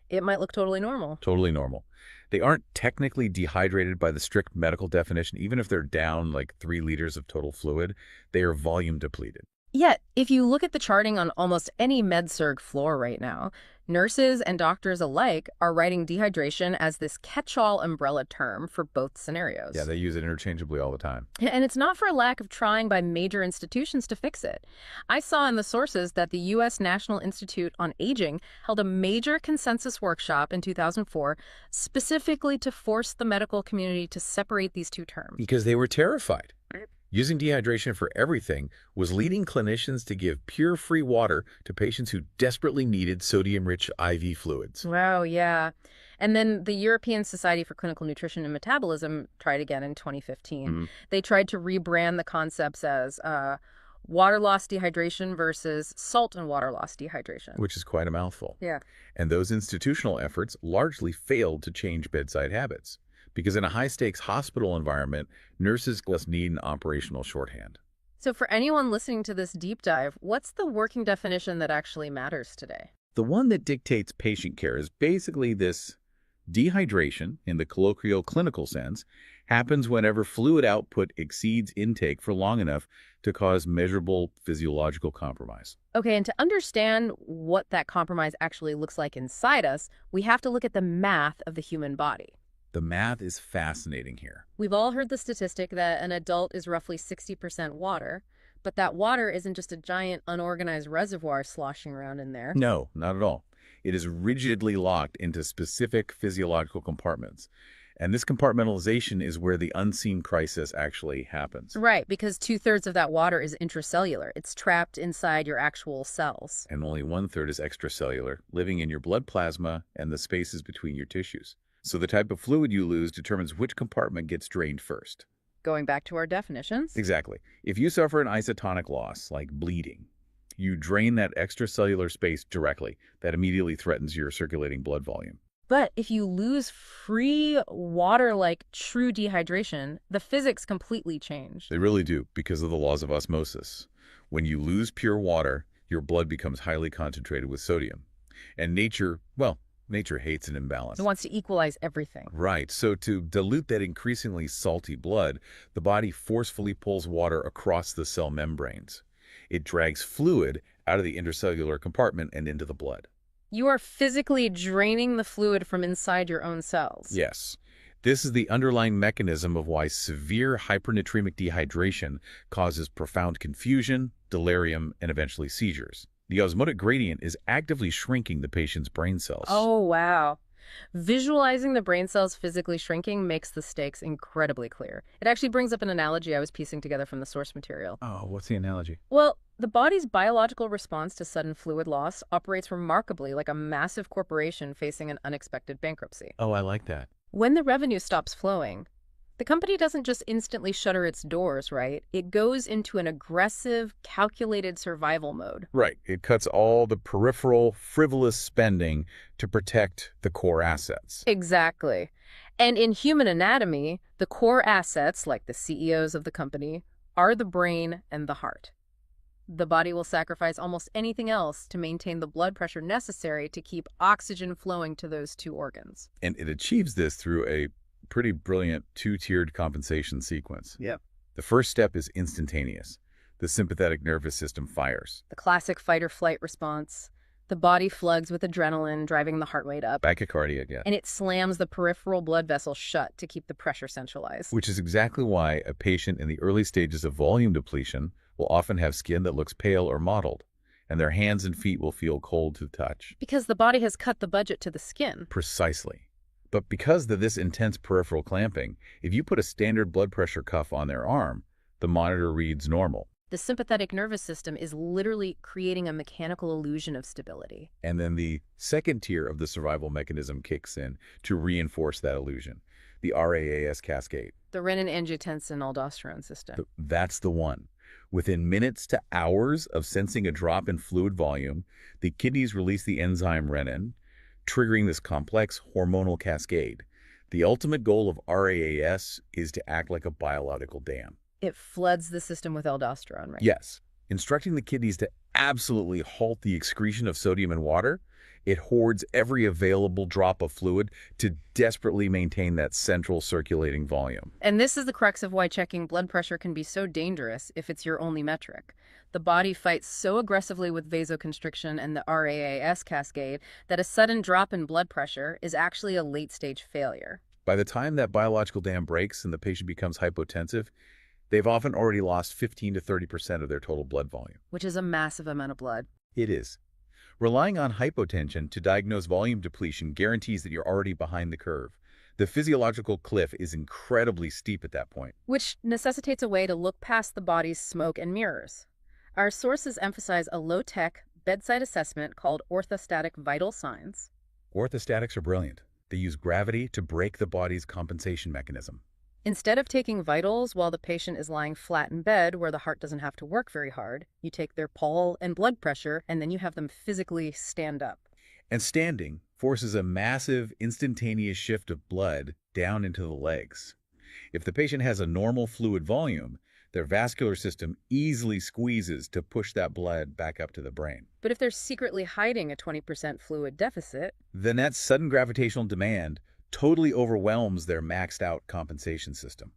it might look totally normal. Totally normal. They aren't technically dehydrated by the strict medical definition. Even if they're down like 3 liters of total fluid, they are volume depleted. Yet, if you look at the charting on almost any med-surg floor right now, nurses and doctors alike are writing dehydration as this catch-all umbrella term for both scenarios. Yeah, they use it interchangeably all the time. And it's not for a lack of trying by major institutions to fix it. I saw in the sources that the U.S. National Institute on Aging held a major consensus workshop in 2004 specifically to force the medical community to separate these two terms. Because they were terrified. Using dehydration for everything was leading clinicians to give pure free water to patients who desperately needed sodium-rich IV fluids. Wow, yeah. And then the European Society for Clinical Nutrition and Metabolism tried again in 2015. Mm-hmm. They tried to rebrand the concepts as water loss dehydration versus salt and water loss dehydration. Which is quite a mouthful. Yeah. And those institutional efforts largely failed to change bedside habits. Because in a high-stakes hospital environment, nurses just need an operational shorthand. So for anyone listening to this deep dive, what's the working definition that actually matters today? The one that dictates patient care is basically this: dehydration, in the colloquial clinical sense, Happens whenever fluid output exceeds intake for long enough to cause measurable physiological compromise. Okay, and to understand what that compromise actually looks like inside us, we have to look at the math of the human body. The math is fascinating here. We've all heard the statistic that an adult is roughly 60% water, but that water isn't just a giant unorganized reservoir sloshing around in there. No, not at all. It is rigidly locked into specific physiological compartments. And this compartmentalization is where the unseen crisis actually happens. Right, because 2/3 of that water is intracellular. It's trapped inside your actual cells. And only 1/3 is extracellular, living in your blood plasma and the spaces between your tissues. So the type of fluid you lose determines which compartment gets drained first. Going back to our definitions. Exactly. If you suffer an isotonic loss, like bleeding, you drain that extracellular space directly. That immediately threatens your circulating blood volume. But if you lose free water like true dehydration, the physics completely change. They really do, because of the laws of osmosis. When you lose pure water, your blood becomes highly concentrated with sodium. And nature hates an imbalance. It wants to equalize everything. Right. So to dilute that increasingly salty blood, the body forcefully pulls water across the cell membranes. It drags fluid out of the intercellular compartment and into the blood. You are physically draining the fluid from inside your own cells. Yes. This is the underlying mechanism of why severe hypernatremic dehydration causes profound confusion, delirium, and eventually seizures. The osmotic gradient is actively shrinking the patient's brain cells. Oh, wow. Visualizing the brain cells physically shrinking makes the stakes incredibly clear. It actually brings up an analogy I was piecing together from the source material. Oh, what's the analogy? Well, the body's biological response to sudden fluid loss operates remarkably like a massive corporation facing an unexpected bankruptcy. Oh, I like that. When the revenue stops flowing, the company doesn't just instantly shutter its doors, right? It goes into an aggressive, calculated survival mode. Right. It cuts all the peripheral, frivolous spending to protect the core assets. Exactly. And in human anatomy, the core assets, like the CEOs of the company, are the brain and the heart. The body will sacrifice almost anything else to maintain the blood pressure necessary to keep oxygen flowing to those two organs. And it achieves this through a pretty brilliant two-tiered compensation sequence. Yep. The first step is instantaneous. The sympathetic nervous system fires. The classic fight-or-flight response. The body floods with adrenaline, driving the heart rate up. Tachycardia, yeah. And it slams the peripheral blood vessels shut to keep the pressure centralized. Which is exactly why a patient in the early stages of volume depletion will often have skin that looks pale or mottled, and their hands and feet will feel cold to the touch. Because the body has cut the budget to the skin. Precisely. But because of this intense peripheral clamping, if you put a standard blood pressure cuff on their arm, the monitor reads normal. The sympathetic nervous system is literally creating a mechanical illusion of stability. And then the second tier of the survival mechanism kicks in to reinforce that illusion, the RAAS cascade. The renin-angiotensin-aldosterone system. That's the one. Within minutes to hours of sensing a drop in fluid volume, the kidneys release the enzyme renin, triggering this complex hormonal cascade. The ultimate goal of RAAS is to act like a biological dam. It floods the system with aldosterone, right? Yes. Instructing the kidneys to absolutely halt the excretion of sodium and water, it hoards every available drop of fluid to desperately maintain that central circulating volume. And this is the crux of why checking blood pressure can be so dangerous if it's your only metric. The body fights so aggressively with vasoconstriction and the RAAS cascade that a sudden drop in blood pressure is actually a late-stage failure. By the time that biological dam breaks and the patient becomes hypotensive, they've often already lost 15 to 30% of their total blood volume. Which is a massive amount of blood. It is. Relying on hypotension to diagnose volume depletion guarantees that you're already behind the curve. The physiological cliff is incredibly steep at that point. Which necessitates a way to look past the body's smoke and mirrors. Our sources emphasize a low-tech, bedside assessment called orthostatic vital signs. Orthostatics are brilliant. They use gravity to break the body's compensation mechanism. Instead of taking vitals while the patient is lying flat in bed where the heart doesn't have to work very hard, you take their pulse and blood pressure, and then you have them physically stand up. And standing forces a massive, instantaneous shift of blood down into the legs. If the patient has a normal fluid volume, their vascular system easily squeezes to push that blood back up to the brain. But if they're secretly hiding a 20% fluid deficit, then that sudden gravitational demand totally overwhelms their maxed-out compensation system.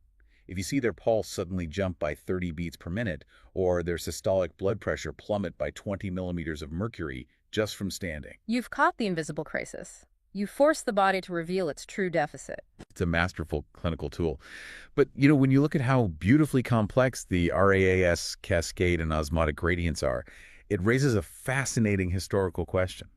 If you see their pulse suddenly jump by 30 beats per minute, or their systolic blood pressure plummet by 20 millimeters of mercury just from standing. You've caught the invisible crisis. You force the body to reveal its true deficit. It's a masterful clinical tool. But, when you look at how beautifully complex the RAAS cascade and osmotic gradients are, it raises a fascinating historical question.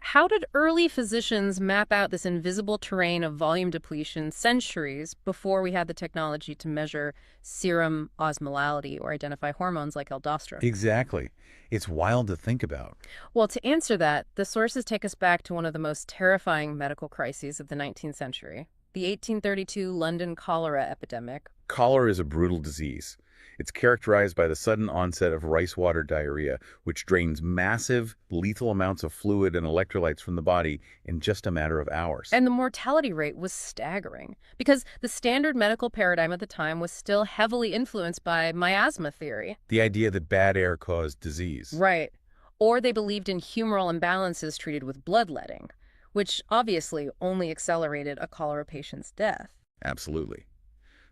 How did early physicians map out this invisible terrain of volume depletion centuries before we had the technology to measure serum osmolality or identify hormones like aldosterone? Exactly. It's wild to think about. Well, to answer that, the sources take us back to one of the most terrifying medical crises of the 19th century, the 1832 London cholera epidemic. Cholera is a brutal disease. It's characterized by the sudden onset of rice water diarrhea, which drains massive, lethal amounts of fluid and electrolytes from the body in just a matter of hours. And the mortality rate was staggering, because the standard medical paradigm at the time was still heavily influenced by miasma theory. The idea that bad air caused disease. Right. Or they believed in humoral imbalances treated with bloodletting, which obviously only accelerated a cholera patient's death. Absolutely.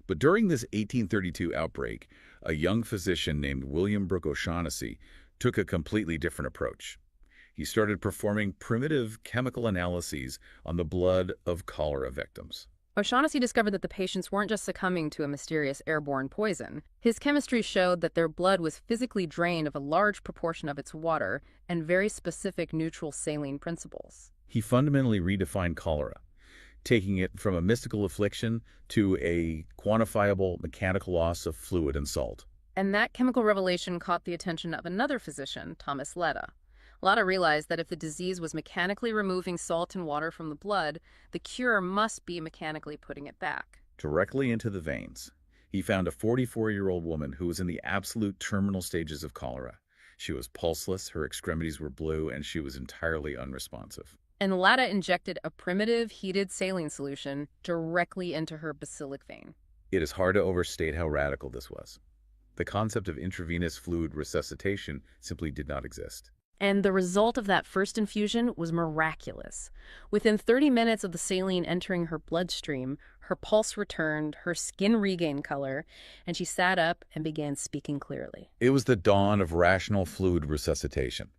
But during this 1832 outbreak, a young physician named William Brooke O'Shaughnessy took a completely different approach. He started performing primitive chemical analyses on the blood of cholera victims. O'Shaughnessy discovered that the patients weren't just succumbing to a mysterious airborne poison. His chemistry showed that their blood was physically drained of a large proportion of its water and very specific neutral saline principles. He fundamentally redefined cholera, taking it from a mystical affliction to a quantifiable mechanical loss of fluid and salt. And that chemical revelation caught the attention of another physician, Thomas Letta. Letta realized that if the disease was mechanically removing salt and water from the blood, the cure must be mechanically putting it back. Directly into the veins. He found a 44-year-old woman who was in the absolute terminal stages of cholera. She was pulseless, her extremities were blue, and she was entirely unresponsive. And Letta injected a primitive heated saline solution directly into her basilic vein. It is hard to overstate how radical this was. The concept of intravenous fluid resuscitation simply did not exist. And the result of that first infusion was miraculous. Within 30 minutes of the saline entering her bloodstream, her pulse returned, her skin regained color, and she sat up and began speaking clearly. It was the dawn of rational fluid resuscitation.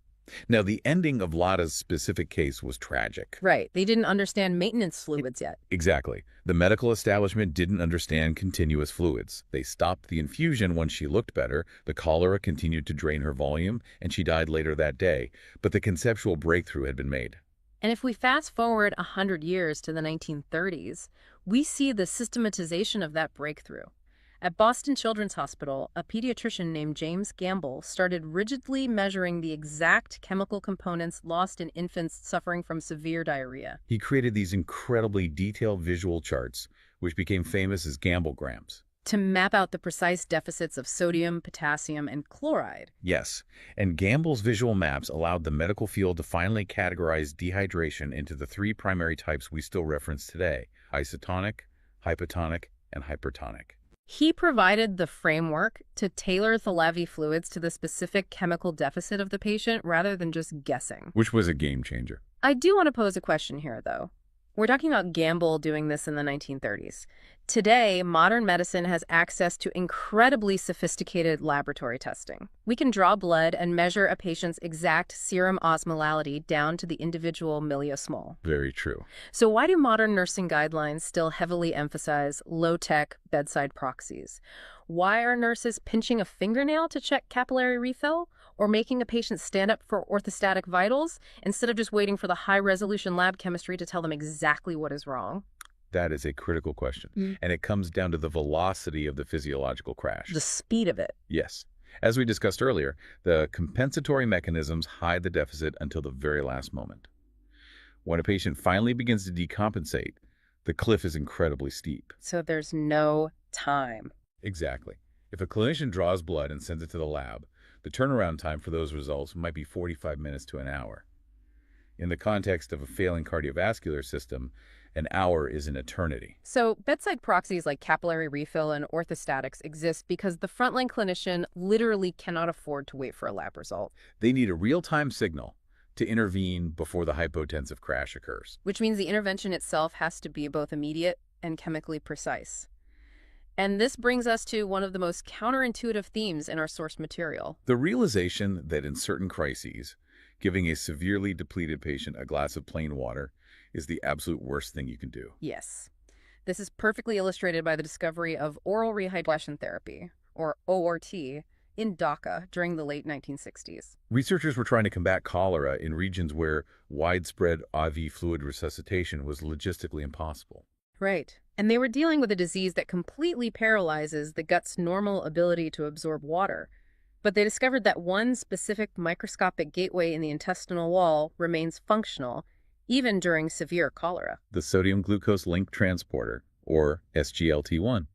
Now, the ending of Letta's specific case was tragic. Right. They didn't understand maintenance fluids yet. Exactly. The medical establishment didn't understand continuous fluids. They stopped the infusion when she looked better, the cholera continued to drain her volume, and she died later that day. But the conceptual breakthrough had been made. And if we fast forward 100 years to the 1930s, we see the systematization of that breakthrough. At Boston Children's Hospital, a pediatrician named James Gamble started rigidly measuring the exact chemical components lost in infants suffering from severe diarrhea. He created these incredibly detailed visual charts, which became famous as Gamblegrams. To map out the precise deficits of sodium, potassium, and chloride. Yes, and Gamble's visual maps allowed the medical field to finally categorize dehydration into the three primary types we still reference today: isotonic, hypotonic, and hypertonic. He provided the framework to tailor Thalavy fluids to the specific chemical deficit of the patient rather than just guessing. Which was a game changer. I do want to pose a question here, though. We're talking about Gamble doing this in the 1930s. Today, modern medicine has access to incredibly sophisticated laboratory testing. We can draw blood and measure a patient's exact serum osmolality down to the individual milliosmol. Very true. So why do modern nursing guidelines still heavily emphasize low-tech bedside proxies? Why are nurses pinching a fingernail to check capillary refill? Or making a patient stand up for orthostatic vitals instead of just waiting for the high-resolution lab chemistry to tell them exactly what is wrong? That is a critical question, and it comes down to the velocity of the physiological crash. The speed of it. Yes. As we discussed earlier, the compensatory mechanisms hide the deficit until the very last moment. When a patient finally begins to decompensate, the cliff is incredibly steep. So there's no time. Exactly. If a clinician draws blood and sends it to the lab, the turnaround time for those results might be 45 minutes to an hour. In the context of a failing cardiovascular system, an hour is an eternity. So bedside proxies like capillary refill and orthostatics exist because the frontline clinician literally cannot afford to wait for a lab result. They need a real-time signal to intervene before the hypotensive crash occurs. Which means the intervention itself has to be both immediate and chemically precise. And this brings us to one of the most counterintuitive themes in our source material. The realization that in certain crises, giving a severely depleted patient a glass of plain water is the absolute worst thing you can do. Yes. This is perfectly illustrated by the discovery of oral rehydration therapy, or ORT, in Dhaka during the late 1960s. Researchers were trying to combat cholera in regions where widespread IV fluid resuscitation was logistically impossible. Right. And they were dealing with a disease that completely paralyzes the gut's normal ability to absorb water. But they discovered that one specific microscopic gateway in the intestinal wall remains functional, even during severe cholera. The sodium glucose link transporter, or SGLT1.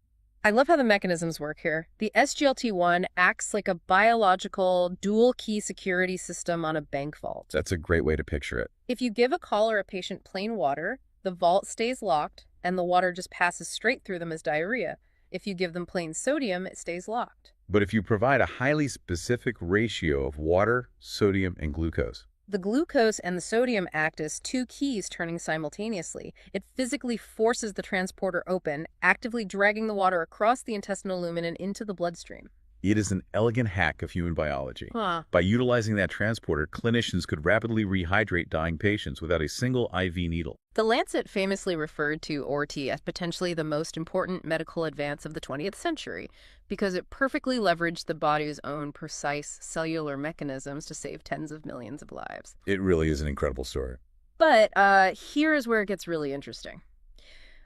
I love how the mechanisms work here. The SGLT1 acts like a biological dual-key security system on a bank vault. That's a great way to picture it. If you give a cholera patient plain water, the vault stays locked, and the water just passes straight through them as diarrhea. If you give them plain sodium, it stays locked. But if you provide a highly specific ratio of water, sodium, and glucose, the glucose and the sodium act as two keys turning simultaneously. It physically forces the transporter open, actively dragging the water across the intestinal lumen and into the bloodstream. It is an elegant hack of human biology. Huh. By utilizing that transporter, clinicians could rapidly rehydrate dying patients without a single IV needle. The Lancet famously referred to ORT as potentially the most important medical advance of the 20th century because it perfectly leveraged the body's own precise cellular mechanisms to save tens of millions of lives. It really is an incredible story. But here is where it gets really interesting.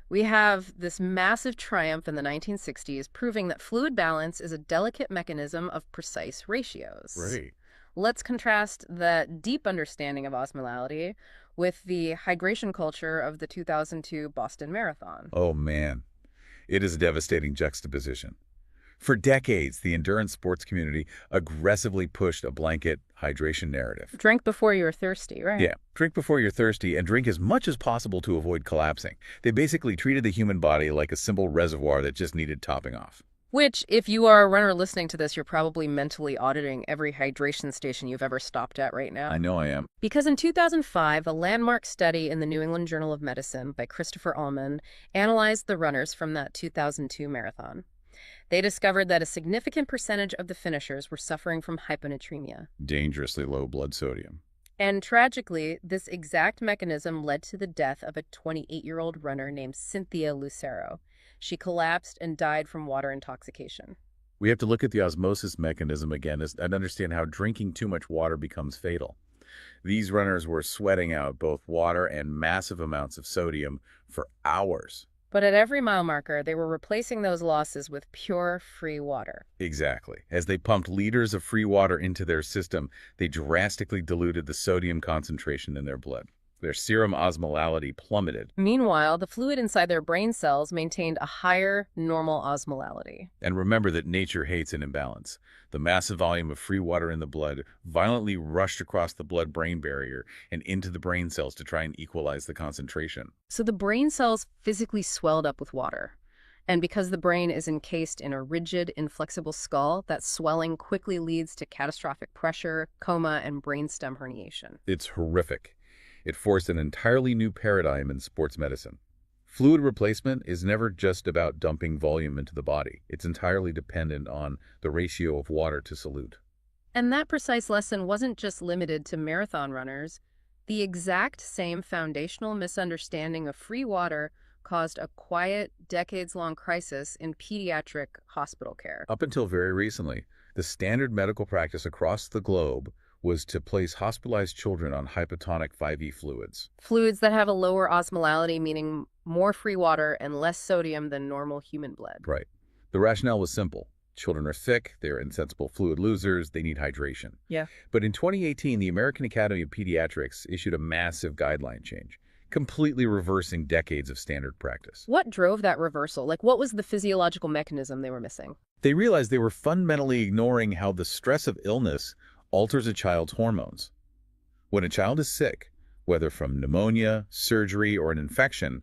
We have this massive triumph in the 1960s proving that fluid balance is a delicate mechanism of precise ratios. Right. Let's contrast that deep understanding of osmolality with the hydration culture of the 2002 Boston Marathon. Oh, man. It is a devastating juxtaposition. For decades, the endurance sports community aggressively pushed a blanket hydration narrative. Drink before you're thirsty, right? Yeah, drink before you're thirsty and drink as much as possible to avoid collapsing. They basically treated the human body like a simple reservoir that just needed topping off. Which, if you are a runner listening to this, you're probably mentally auditing every hydration station you've ever stopped at right now. I know I am. Because in 2005, a landmark study in the New England Journal of Medicine by Christopher Ullman analyzed the runners from that 2002 marathon. They discovered that a significant percentage of the finishers were suffering from hyponatremia. Dangerously low blood sodium. And tragically, this exact mechanism led to the death of a 28-year-old runner named Cynthia Lucero. She collapsed and died from water intoxication. We have to look at the osmosis mechanism again and understand how drinking too much water becomes fatal. These runners were sweating out both water and massive amounts of sodium for hours. But at every mile marker, they were replacing those losses with pure, free water. Exactly. As they pumped liters of free water into their system, they drastically diluted the sodium concentration in their blood. Their serum osmolality plummeted. Meanwhile, the fluid inside their brain cells maintained a higher normal osmolality. And remember that nature hates an imbalance. The massive volume of free water in the blood violently rushed across the blood-brain barrier and into the brain cells to try and equalize the concentration. So the brain cells physically swelled up with water. And because the brain is encased in a rigid, inflexible skull, that swelling quickly leads to catastrophic pressure, coma, and brainstem herniation. It's horrific. It forced an entirely new paradigm in sports medicine. Fluid replacement is never just about dumping volume into the body. It's entirely dependent on the ratio of water to solute. And that precise lesson wasn't just limited to marathon runners. The exact same foundational misunderstanding of free water caused a quiet, decades-long crisis in pediatric hospital care. Up until very recently, the standard medical practice across the globe was to place hospitalized children on hypotonic 5e fluids. Fluids that have a lower osmolality, meaning more free water and less sodium than normal human blood. Right. The rationale was simple. Children are sick, they're insensible fluid losers, they need hydration. Yeah. But in 2018, the American Academy of Pediatrics issued a massive guideline change, completely reversing decades of standard practice. What drove that reversal? What was the physiological mechanism they were missing? They realized they were fundamentally ignoring how the stress of illness alters a child's hormones. When a child is sick, whether from pneumonia, surgery, or an infection,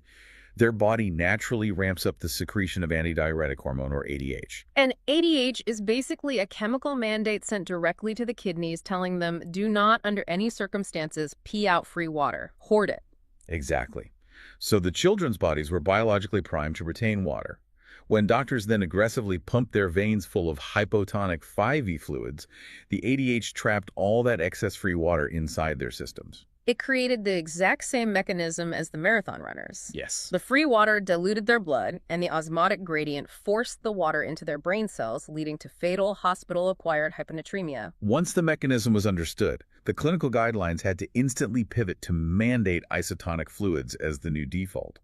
Their body naturally ramps up the secretion of antidiuretic hormone, or ADH. And ADH is basically a chemical mandate sent directly to the kidneys telling them, do not, under any circumstances, pee out free water. Hoard it. Exactly. So the children's bodies were biologically primed to retain water. When doctors then aggressively pumped their veins full of hypotonic 5e fluids, the ADH trapped all that excess free water inside their systems. It created the exact same mechanism as the marathon runners. Yes. The free water diluted their blood, and the osmotic gradient forced the water into their brain cells, leading to fatal hospital-acquired hyponatremia. Once the mechanism was understood, the clinical guidelines had to instantly pivot to mandate isotonic fluids as the new default,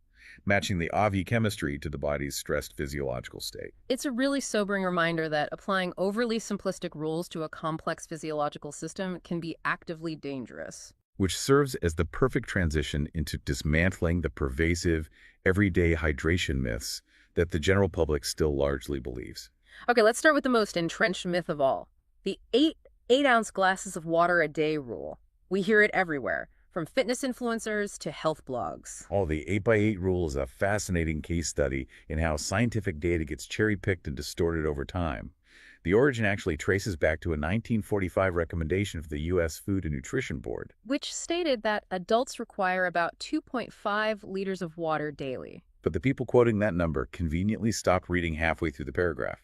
matching the AVI chemistry to the body's stressed physiological state. It's a really sobering reminder that applying overly simplistic rules to a complex physiological system can be actively dangerous. Which serves as the perfect transition into dismantling the pervasive, everyday hydration myths that the general public still largely believes. Okay, let's start with the most entrenched myth of all, the 8-ounce glasses of water a day rule. We hear it everywhere, from fitness influencers to health blogs. Oh, the 8x8 rule is a fascinating case study in how scientific data gets cherry-picked and distorted over time. The origin actually traces back to a 1945 recommendation of the U.S. Food and Nutrition Board, which stated that adults require about 2.5 liters of water daily. But the people quoting that number conveniently stopped reading halfway through the paragraph.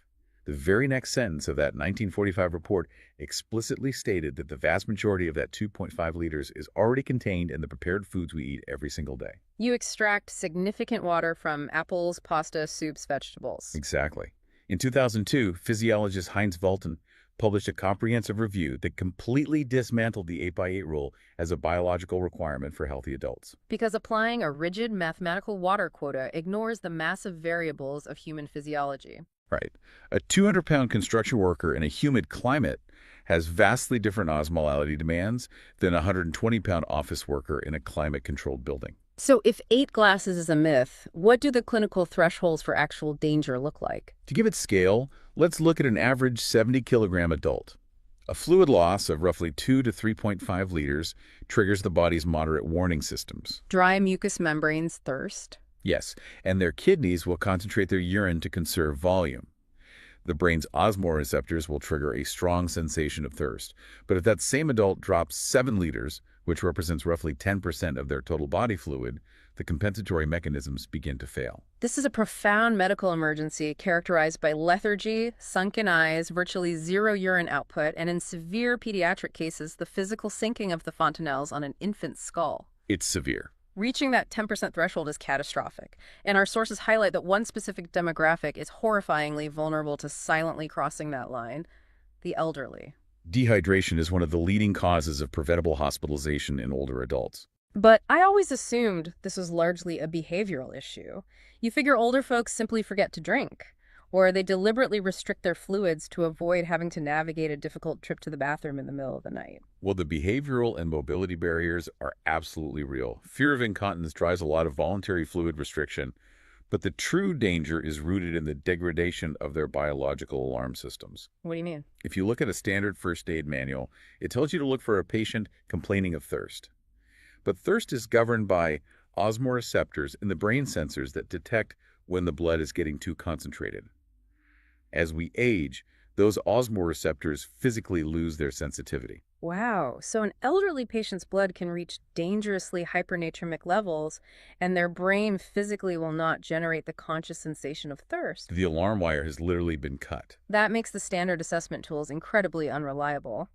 The very next sentence of that 1945 report explicitly stated that the vast majority of that 2.5 liters is already contained in the prepared foods we eat every single day. You extract significant water from apples, pasta, soups, vegetables. Exactly. In 2002, physiologist Heinz Walton published a comprehensive review that completely dismantled the 8x8 rule as a biological requirement for healthy adults. Because applying a rigid mathematical water quota ignores the massive variables of human physiology. Right. A 200-pound construction worker in a humid climate has vastly different osmolality demands than a 120-pound office worker in a climate-controlled building. So if 8 glasses is a myth, what do the clinical thresholds for actual danger look like? To give it scale, let's look at an average 70-kilogram adult. A fluid loss of roughly 2 to 3.5 liters triggers the body's moderate warning systems. Dry mucous membranes, thirst. Yes, and their kidneys will concentrate their urine to conserve volume. The brain's osmoreceptors will trigger a strong sensation of thirst. But if that same adult drops 7 liters, which represents roughly 10% of their total body fluid, the compensatory mechanisms begin to fail. This is a profound medical emergency characterized by lethargy, sunken eyes, virtually zero urine output, and in severe pediatric cases, the physical sinking of the fontanelles on an infant's skull. It's severe. Reaching that 10% threshold is catastrophic, and our sources highlight that one specific demographic is horrifyingly vulnerable to silently crossing that line: the elderly. Dehydration is one of the leading causes of preventable hospitalization in older adults. But I always assumed this was largely a behavioral issue. You figure older folks simply forget to drink, or they deliberately restrict their fluids to avoid having to navigate a difficult trip to the bathroom in the middle of the night. Well, the behavioral and mobility barriers are absolutely real. Fear of incontinence drives a lot of voluntary fluid restriction, but the true danger is rooted in the degradation of their biological alarm systems. What do you mean? If you look at a standard first aid manual, it tells you to look for a patient complaining of thirst. But thirst is governed by osmoreceptors in the brain sensors that detect when the blood is getting too concentrated. As we age, those osmoreceptors physically lose their sensitivity. Wow, so an elderly patient's blood can reach dangerously hypernatremic levels, and their brain physically will not generate the conscious sensation of thirst. The alarm wire has literally been cut. That makes the standard assessment tools incredibly unreliable.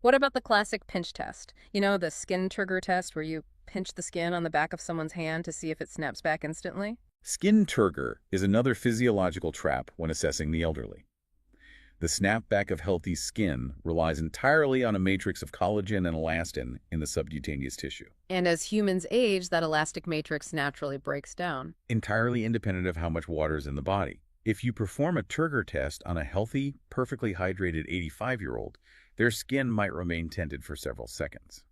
What about the classic pinch test? You know, the skin trigger test where you pinch the skin on the back of someone's hand to see if it snaps back instantly? Skin turgor is another physiological trap when assessing the elderly. The snapback of healthy skin relies entirely on a matrix of collagen and elastin in the subcutaneous tissue. And as humans age, that elastic matrix naturally breaks down. Entirely independent of how much water is in the body. If you perform a turgor test on a healthy, perfectly hydrated 85-year-old, their skin might remain tinted for several seconds.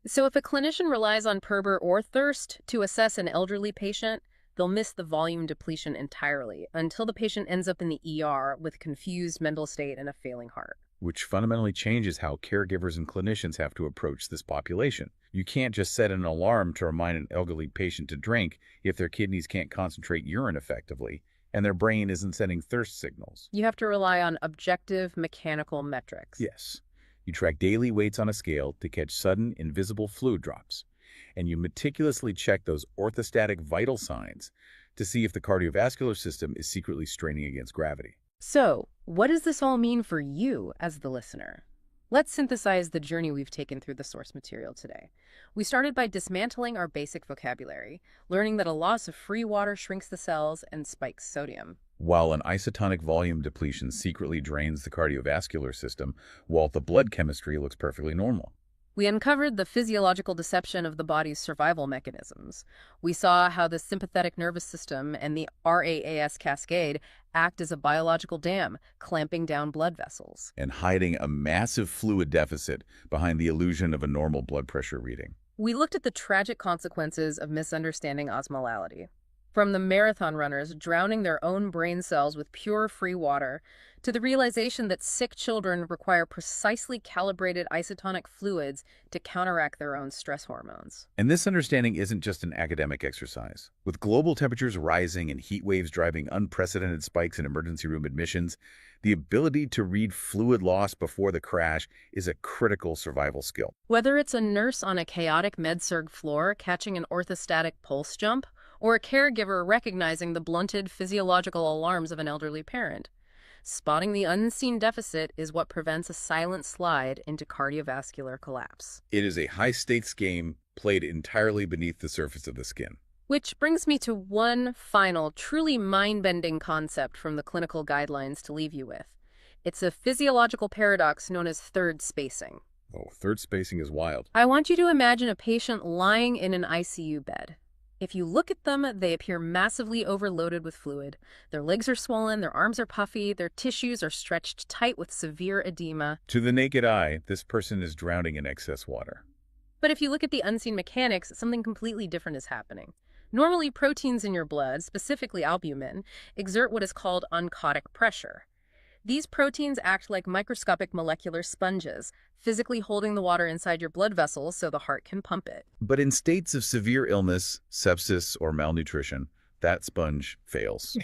So if a clinician relies on PERBR or thirst to assess an elderly patient, they'll miss the volume depletion entirely until the patient ends up in the ER with confused mental state and a failing heart. which fundamentally changes how caregivers and clinicians have to approach this population. You can't just set an alarm to remind an elderly patient to drink if their kidneys can't concentrate urine effectively and their brain isn't sending thirst signals. You have to rely on objective mechanical metrics. Yes. You track daily weights on a scale to catch sudden, invisible fluid drops, and you meticulously check those orthostatic vital signs to see if the cardiovascular system is secretly straining against gravity. So, what does this all mean for you as the listener? Let's synthesize the journey we've taken through the source material today. We started by dismantling our basic vocabulary, learning that a loss of free water shrinks the cells and spikes sodium, while an isotonic volume depletion secretly drains the cardiovascular system, while the blood chemistry looks perfectly normal. We uncovered the physiological deception of the body's survival mechanisms. We saw how the sympathetic nervous system and the RAAS cascade act as a biological dam, clamping down blood vessels and hiding a massive fluid deficit behind the illusion of a normal blood pressure reading. We looked at the tragic consequences of misunderstanding osmolality. From the marathon runners drowning their own brain cells with pure free water, to the realization that sick children require precisely calibrated isotonic fluids to counteract their own stress hormones. And this understanding isn't just an academic exercise. With global temperatures rising and heat waves driving unprecedented spikes in emergency room admissions, the ability to read fluid loss before the crash is a critical survival skill. Whether it's a nurse on a chaotic med-surg floor catching an orthostatic pulse jump, or a caregiver recognizing the blunted physiological alarms of an elderly parent, spotting the unseen deficit is what prevents a silent slide into cardiovascular collapse. It is a high-stakes game played entirely beneath the surface of the skin. Which brings me to one final, truly mind-bending concept from the clinical guidelines to leave you with. It's a physiological paradox known as third spacing. Oh, third spacing is wild. I want you to imagine a patient lying in an ICU bed. If you look at them, they appear massively overloaded with fluid. Their legs are swollen, their arms are puffy, their tissues are stretched tight with severe edema. To the naked eye, this person is drowning in excess water. But if you look at the unseen mechanics, something completely different is happening. Normally, proteins in your blood, specifically albumin, exert what is called oncotic pressure. These proteins act like microscopic molecular sponges, physically holding the water inside your blood vessels so the heart can pump it. But in states of severe illness, sepsis, or malnutrition, that sponge fails.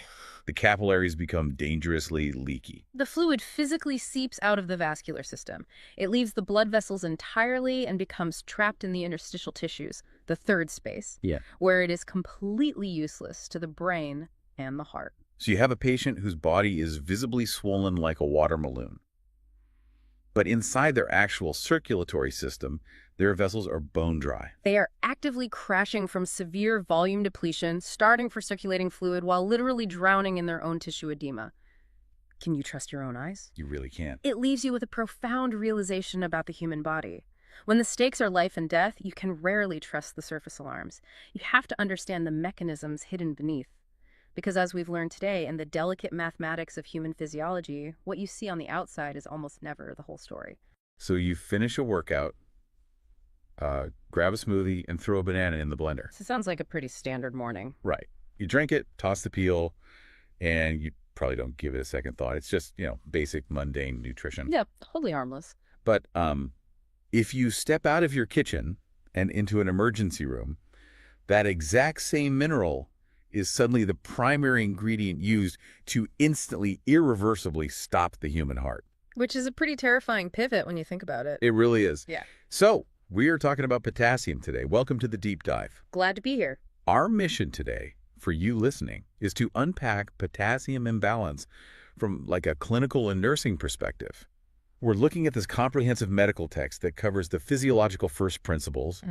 The capillaries become dangerously leaky. The fluid physically seeps out of the vascular system. It leaves the blood vessels entirely and becomes trapped in the interstitial tissues, the third space, where it is completely useless to the brain and the heart. So you have a patient whose body is visibly swollen like a water balloon. But inside their actual circulatory system, their vessels are bone dry. They are actively crashing from severe volume depletion, starting for circulating fluid while literally drowning in their own tissue edema. Can you trust your own eyes? You really can't. It leaves you with a profound realization about the human body. When the stakes are life and death, you can rarely trust the surface alarms. You have to understand the mechanisms hidden beneath. Because as we've learned today, in the delicate mathematics of human physiology, what you see on the outside is almost never the whole story. So you finish a workout, grab a smoothie, and throw a banana in the blender. So it sounds like a pretty standard morning. Right. You drink it, toss the peel, and you probably don't give it a second thought. It's just, basic, mundane nutrition. Yeah, totally harmless. But if you step out of your kitchen and into an emergency room, that exact same mineral is suddenly the primary ingredient used to instantly, irreversibly stop the human heart. Which is a pretty terrifying pivot when you think about it. It really is. Yeah. So, we are talking about potassium today. Welcome to the Deep Dive. Glad to be here. Our mission today, for you listening, is to unpack potassium imbalance from like a clinical and nursing perspective. We're looking at this comprehensive medical text that covers the physiological first principles,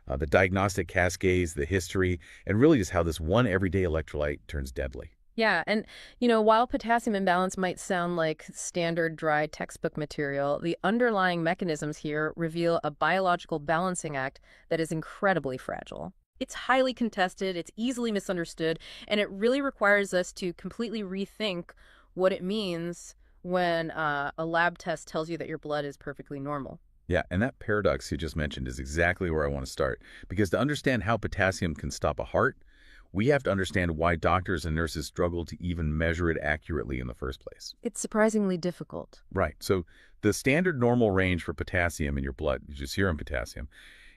the diagnostic cascades, the history, and really just how this one everyday electrolyte turns deadly. Yeah, and, while potassium imbalance might sound like standard dry textbook material, the underlying mechanisms here reveal a biological balancing act that is incredibly fragile. It's highly contested, it's easily misunderstood, and it really requires us to completely rethink what it means when a lab test tells you that your blood is perfectly normal. Yeah, and that paradox you just mentioned is exactly where I want to start. Because to understand how potassium can stop a heart, we have to understand why doctors and nurses struggle to even measure it accurately in the first place. It's surprisingly difficult. Right. So the standard normal range for potassium in your blood, your serum potassium,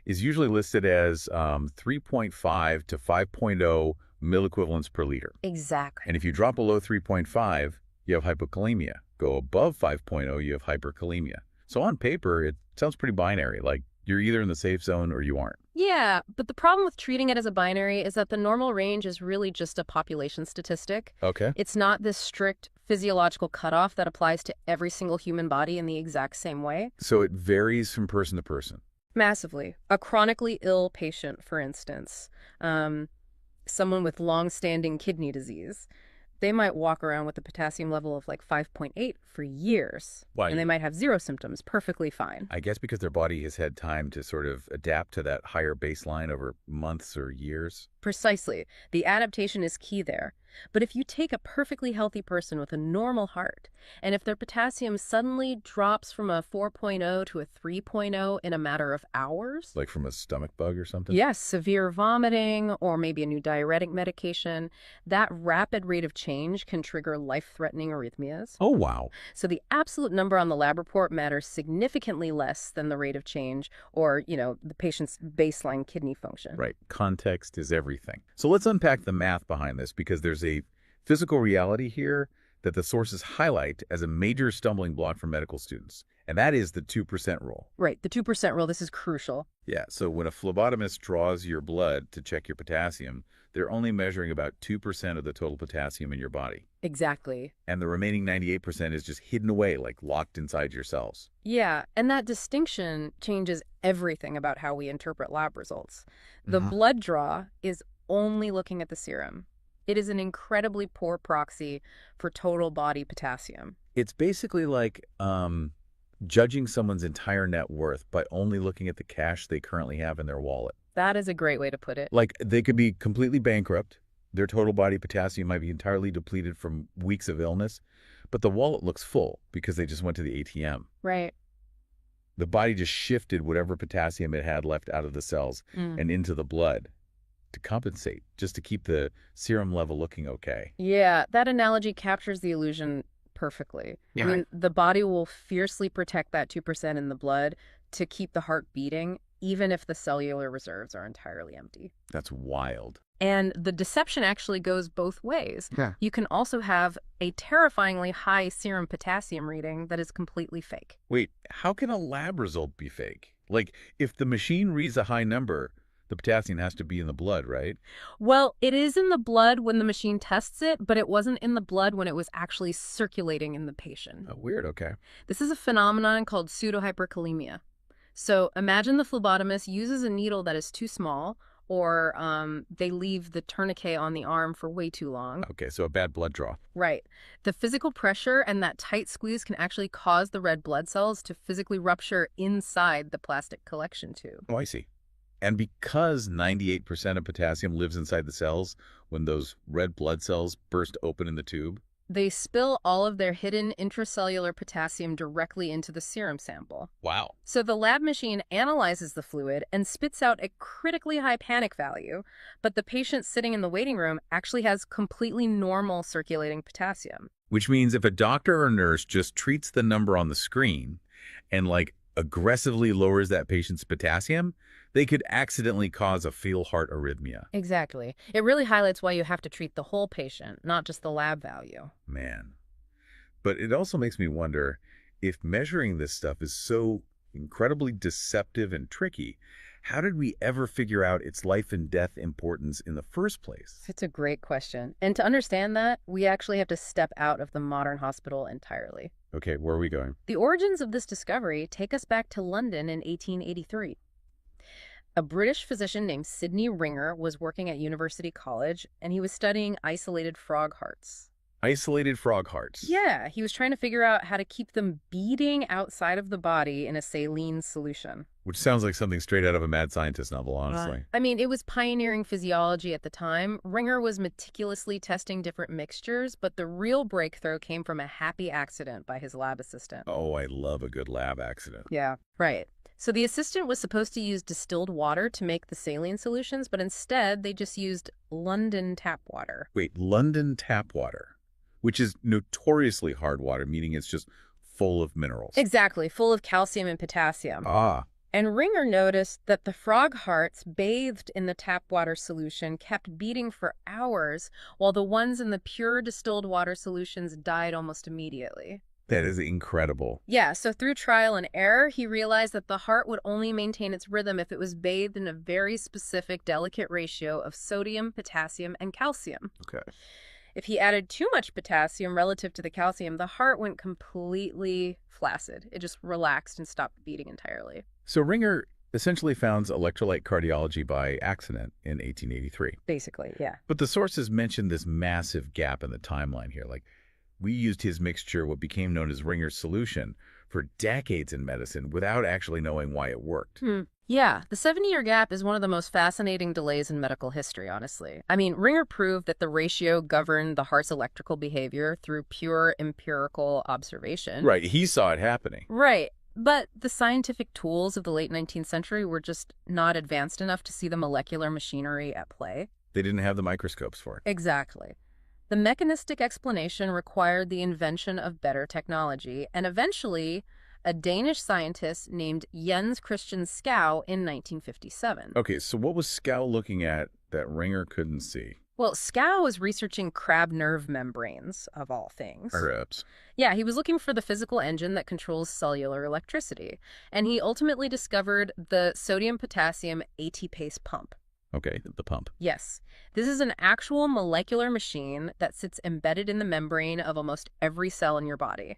is usually listed as 3.5 to 5.0 milliequivalents per liter. Exactly. And if you drop below 3.5, you have hypokalemia. Go above 5.0, you have hyperkalemia. So on paper, it sounds pretty binary, like you're either in the safe zone or you aren't. Yeah, but the problem with treating it as a binary is that the normal range is really just a population statistic. Okay. It's not this strict physiological cutoff that applies to every single human body in the exact same way. So it varies from person to person. Massively. A chronically ill patient, for instance, someone with long-standing kidney disease, they might walk around with a potassium level of like 5.8 for years. Why? And they might have zero symptoms, perfectly fine. I guess because their body has had time to sort of adapt to that higher baseline over months or years. Precisely. The adaptation is key there. But if you take a perfectly healthy person with a normal heart, and if their potassium suddenly drops from a 4.0 to a 3.0 in a matter of hours... Like from a stomach bug or something? Yes, severe vomiting or maybe a new diuretic medication, that rapid rate of change can trigger life-threatening arrhythmias. Oh, wow. So the absolute number on the lab report matters significantly less than the rate of change or, the patient's baseline kidney function. Right. Context is everything. So let's unpack the math behind this, because there's a physical reality here that the sources highlight as a major stumbling block for medical students, and that is the 2% rule. Right, the 2% rule, this is crucial. Yeah, so when a phlebotomist draws your blood to check your potassium, they're only measuring about 2% of the total potassium in your body. Exactly. And the remaining 98% is just hidden away, like locked inside your cells. Yeah, and that distinction changes everything about how we interpret lab results. The blood draw is only looking at the serum. It is an incredibly poor proxy for total body potassium. It's basically like judging someone's entire net worth by only looking at the cash they currently have in their wallet. That is a great way to put it. Like, they could be completely bankrupt. Their total body potassium might be entirely depleted from weeks of illness, but the wallet looks full because they just went to the ATM. Right. The body just shifted whatever potassium it had left out of the cells and into the blood to compensate, just to keep the serum level looking okay. Yeah, that analogy captures the illusion perfectly. Yeah. I mean, the body will fiercely protect that 2% in the blood to keep the heart beating, even if the cellular reserves are entirely empty. That's wild. And the deception actually goes both ways. Yeah. You can also have a terrifyingly high serum potassium reading that is completely fake. Wait, how can a lab result be fake? Like, if the machine reads a high number, the potassium has to be in the blood, right? Well, it is in the blood when the machine tests it, but it wasn't in the blood when it was actually circulating in the patient. Oh, weird, okay. This is a phenomenon called pseudohyperkalemia. So imagine the phlebotomist uses a needle that is too small, or they leave the tourniquet on the arm for way too long. Okay, so a bad blood draw. Right. The physical pressure and that tight squeeze can actually cause the red blood cells to physically rupture inside the plastic collection tube. Oh, I see. And because 98% of potassium lives inside the cells, when those red blood cells burst open in the tube, they spill all of their hidden intracellular potassium directly into the serum sample. wow. So the lab machine analyzes the fluid and spits out a critically high panic value, but the patient sitting in the waiting room actually has completely normal circulating potassium. Which means if a doctor or nurse just treats the number on the screen and aggressively lowers that patient's potassium, they could accidentally cause a fatal heart arrhythmia. Exactly. It really highlights why you have to treat the whole patient, not just the lab value. Man. But it also makes me wonder, if measuring this stuff is so incredibly deceptive and tricky, how did we ever figure out its life and death importance in the first place? It's a great question. And to understand that, we actually have to step out of the modern hospital entirely. Okay, where are we going? The origins of this discovery take us back to London in 1883. A British physician named Sidney Ringer was working at University College, and he was studying isolated frog hearts. Isolated frog hearts. Yeah, he was trying to figure out how to keep them beating outside of the body in a saline solution. Which sounds like something straight out of a mad scientist novel, honestly. I mean, it was pioneering physiology at the time. Ringer was meticulously testing different mixtures, but the real breakthrough came from a happy accident by his lab assistant. Oh, I love a good lab accident. Yeah, right. So the assistant was supposed to use distilled water to make the saline solutions, but instead they just used London tap water. Wait, London tap water, which is notoriously hard water, meaning it's just full of minerals. Exactly, full of calcium and potassium. Ah. And Ringer noticed that the frog hearts bathed in the tap water solution kept beating for hours, while the ones in the pure distilled water solutions died almost immediately. That is incredible. Yeah, so through trial and error, he realized that the heart would only maintain its rhythm if it was bathed in a very specific, delicate ratio of sodium, potassium, and calcium. Okay. If he added too much potassium relative to the calcium, the heart went completely flaccid. It just relaxed and stopped beating entirely. So Ringer essentially founds electrolyte cardiology by accident in 1883. Basically, yeah. But the sources mention this massive gap in the timeline here. Like, we used his mixture, what became known as Ringer's solution, for decades in medicine without actually knowing why it worked. Yeah, the 70-year gap is one of the most fascinating delays in medical history, honestly. I mean, Ringer proved that the ratio governed the heart's electrical behavior through pure empirical observation. Right, he saw it happening. Right, but the scientific tools of the late 19th century were just not advanced enough to see the molecular machinery at play. They didn't have the microscopes for it. Exactly. The mechanistic explanation required the invention of better technology, and eventually a Danish scientist named Jens Christian Skou in 1957. Okay, so what was Scow looking at that Ringer couldn't see? Well, Skou was researching crab nerve membranes, of all things. Perhaps. Yeah, he was looking for the physical engine that controls cellular electricity, and he ultimately discovered the sodium-potassium ATPase pump. Okay, the pump. Yes. This is an actual molecular machine that sits embedded in the membrane of almost every cell in your body.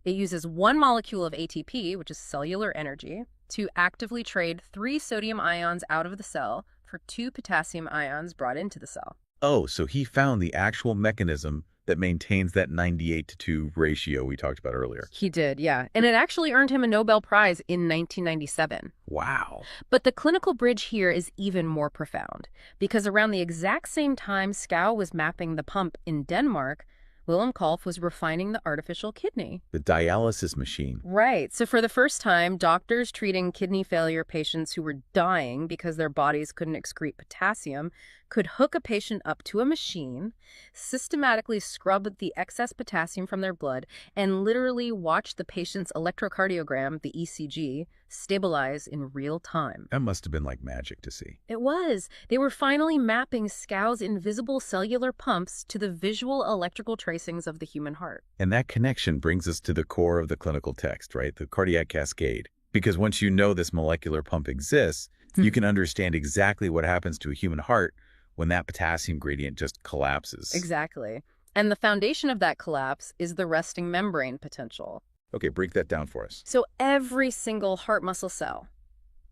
It uses one molecule of ATP, which is cellular energy, to actively trade 3 sodium ions out of the cell for 2 potassium ions brought into the cell. Oh, so he found the actual mechanism that maintains that 98-2 ratio we talked about earlier. He did, yeah. And it actually earned him a Nobel Prize in 1997. Wow. But the clinical bridge here is even more profound, because around the exact same time Skou was mapping the pump in Denmark, Willem Kolff was refining the artificial kidney. The dialysis machine. Right. So for the first time, doctors treating kidney failure patients who were dying because their bodies couldn't excrete potassium could hook a patient up to a machine, systematically scrub the excess potassium from their blood, and literally watch the patient's electrocardiogram, the ECG, stabilize in real time. That must have been like magic to see. It was. They were finally mapping Skou's invisible cellular pumps to the visual electrical tracings of the human heart. And that connection brings us to the core of the clinical text, right? The cardiac cascade. Because once you know this molecular pump exists, you can understand exactly what happens to a human heart when that potassium gradient just collapses. Exactly. And the foundation of that collapse is the resting membrane potential. Okay, break that down for us. So every single heart muscle cell,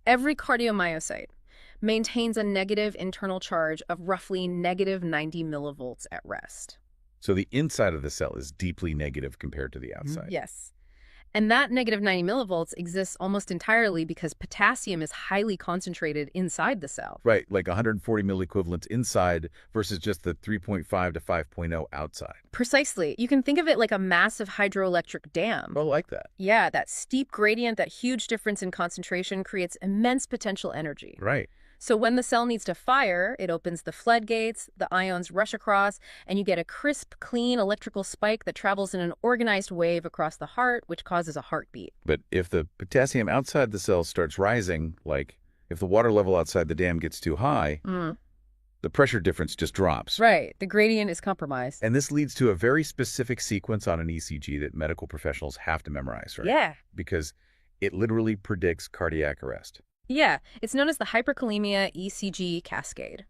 every cardiomyocyte, maintains a negative internal charge of roughly negative 90 millivolts at rest. So the inside of the cell is deeply negative compared to the outside. Yes. And that negative 90 millivolts exists almost entirely because potassium is highly concentrated inside the cell. Right, like 140 milliequivalents inside versus just the 3.5 to 5.0 outside. Precisely. You can think of it like a massive hydroelectric dam. Oh, like that. Yeah, that steep gradient, that huge difference in concentration creates immense potential energy. Right. So when the cell needs to fire, it opens the floodgates, the ions rush across, and you get a crisp, clean electrical spike that travels in an organized wave across the heart, which causes a heartbeat. But if the potassium outside the cell starts rising, like if the water level outside the dam gets too high, the pressure difference just drops. Right. The gradient is compromised. And this leads to a very specific sequence on an ECG that medical professionals have to memorize, right? Yeah. Because it literally predicts cardiac arrest. Yeah, it's known as the hyperkalemia ECG cascade.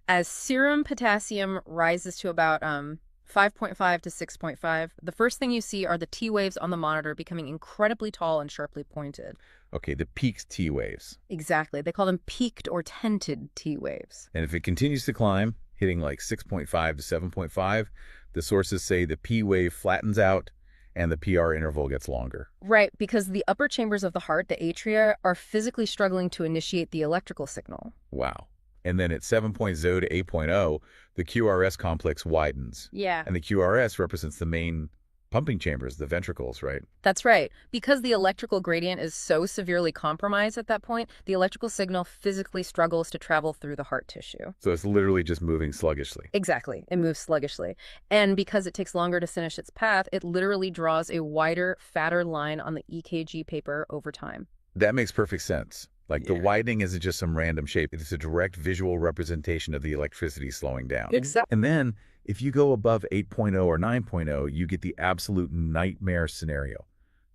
As serum potassium rises to about 5.5 to 6.5, the first thing you see are the T waves on the monitor becoming incredibly tall and sharply pointed. Okay, the peaked T waves. Exactly. They call them peaked or tented T waves. And if it continues to climb, hitting like 6.5 to 7.5, the sources say the P wave flattens out and the PR interval gets longer. Right, because the upper chambers of the heart, the atria, are physically struggling to initiate the electrical signal. Wow. And then at 7.0 to 8.0, the QRS complex widens. Yeah. And the QRS represents the main pumping chambers, the ventricles, right? That's right. Because the electrical gradient is so severely compromised at that point, the electrical signal physically struggles to travel through the heart tissue. So it's literally just moving sluggishly. Exactly. It moves sluggishly. And because it takes longer to finish its path, it literally draws a wider, fatter line on the EKG paper over time. That makes perfect sense. Like the widening isn't just some random shape. It's a direct visual representation of the electricity slowing down. Exactly. And then if you go above 8.0 or 9.0, you get the absolute nightmare scenario.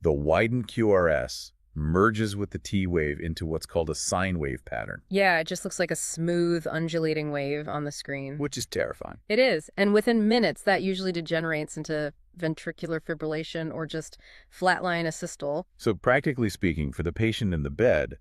The widened QRS merges with the T wave into what's called a sine wave pattern. Yeah, it just looks like a smooth, undulating wave on the screen. Which is terrifying. It is. And within minutes, that usually degenerates into ventricular fibrillation or just flatline asystole. So practically speaking, for the patient in the bed,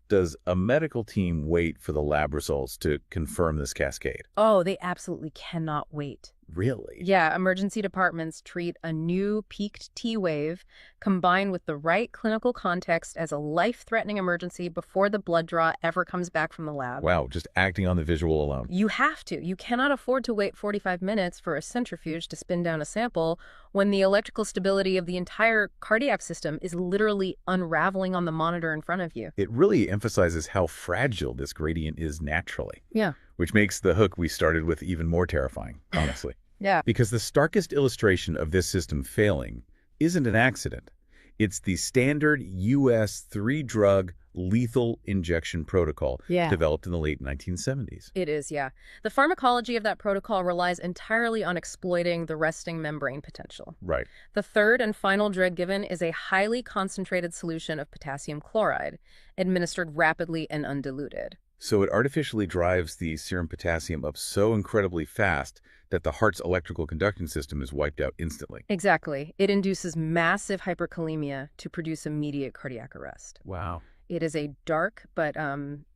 does a medical team wait for the lab results to confirm this cascade? Oh, they absolutely cannot wait. Really? Yeah, emergency departments treat a new peaked T wave combined with the right clinical context as a life-threatening emergency before the blood draw ever comes back from the lab. Wow, just acting on the visual alone. You have to. You cannot afford to wait 45 minutes for a centrifuge to spin down a sample when the electrical stability of the entire cardiac system is literally unraveling on the monitor in front of you. It really emphasizes how fragile this gradient is naturally. Yeah. Which makes the hook we started with even more terrifying, honestly. Yeah. Because the starkest illustration of this system failing isn't an accident. It's the standard U.S. 3-drug lethal injection protocol developed in the late 1970s. It is, yeah. The pharmacology of that protocol relies entirely on exploiting the resting membrane potential. Right. The third and final drug given is a highly concentrated solution of potassium chloride, administered rapidly and undiluted. So it artificially drives the serum potassium up so incredibly fast that the heart's electrical conducting system is wiped out instantly. Exactly. It induces massive hyperkalemia to produce immediate cardiac arrest. Wow. It is a dark but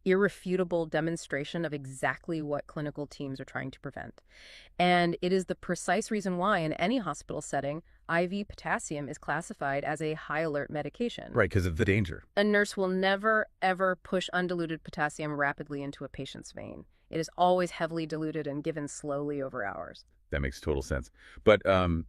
irrefutable demonstration of exactly what clinical teams are trying to prevent. And it is the precise reason why in any hospital setting, IV potassium is classified as a high alert medication. Right, because of the danger. A nurse will never, ever push undiluted potassium rapidly into a patient's vein. It is always heavily diluted and given slowly over hours. That makes total sense. But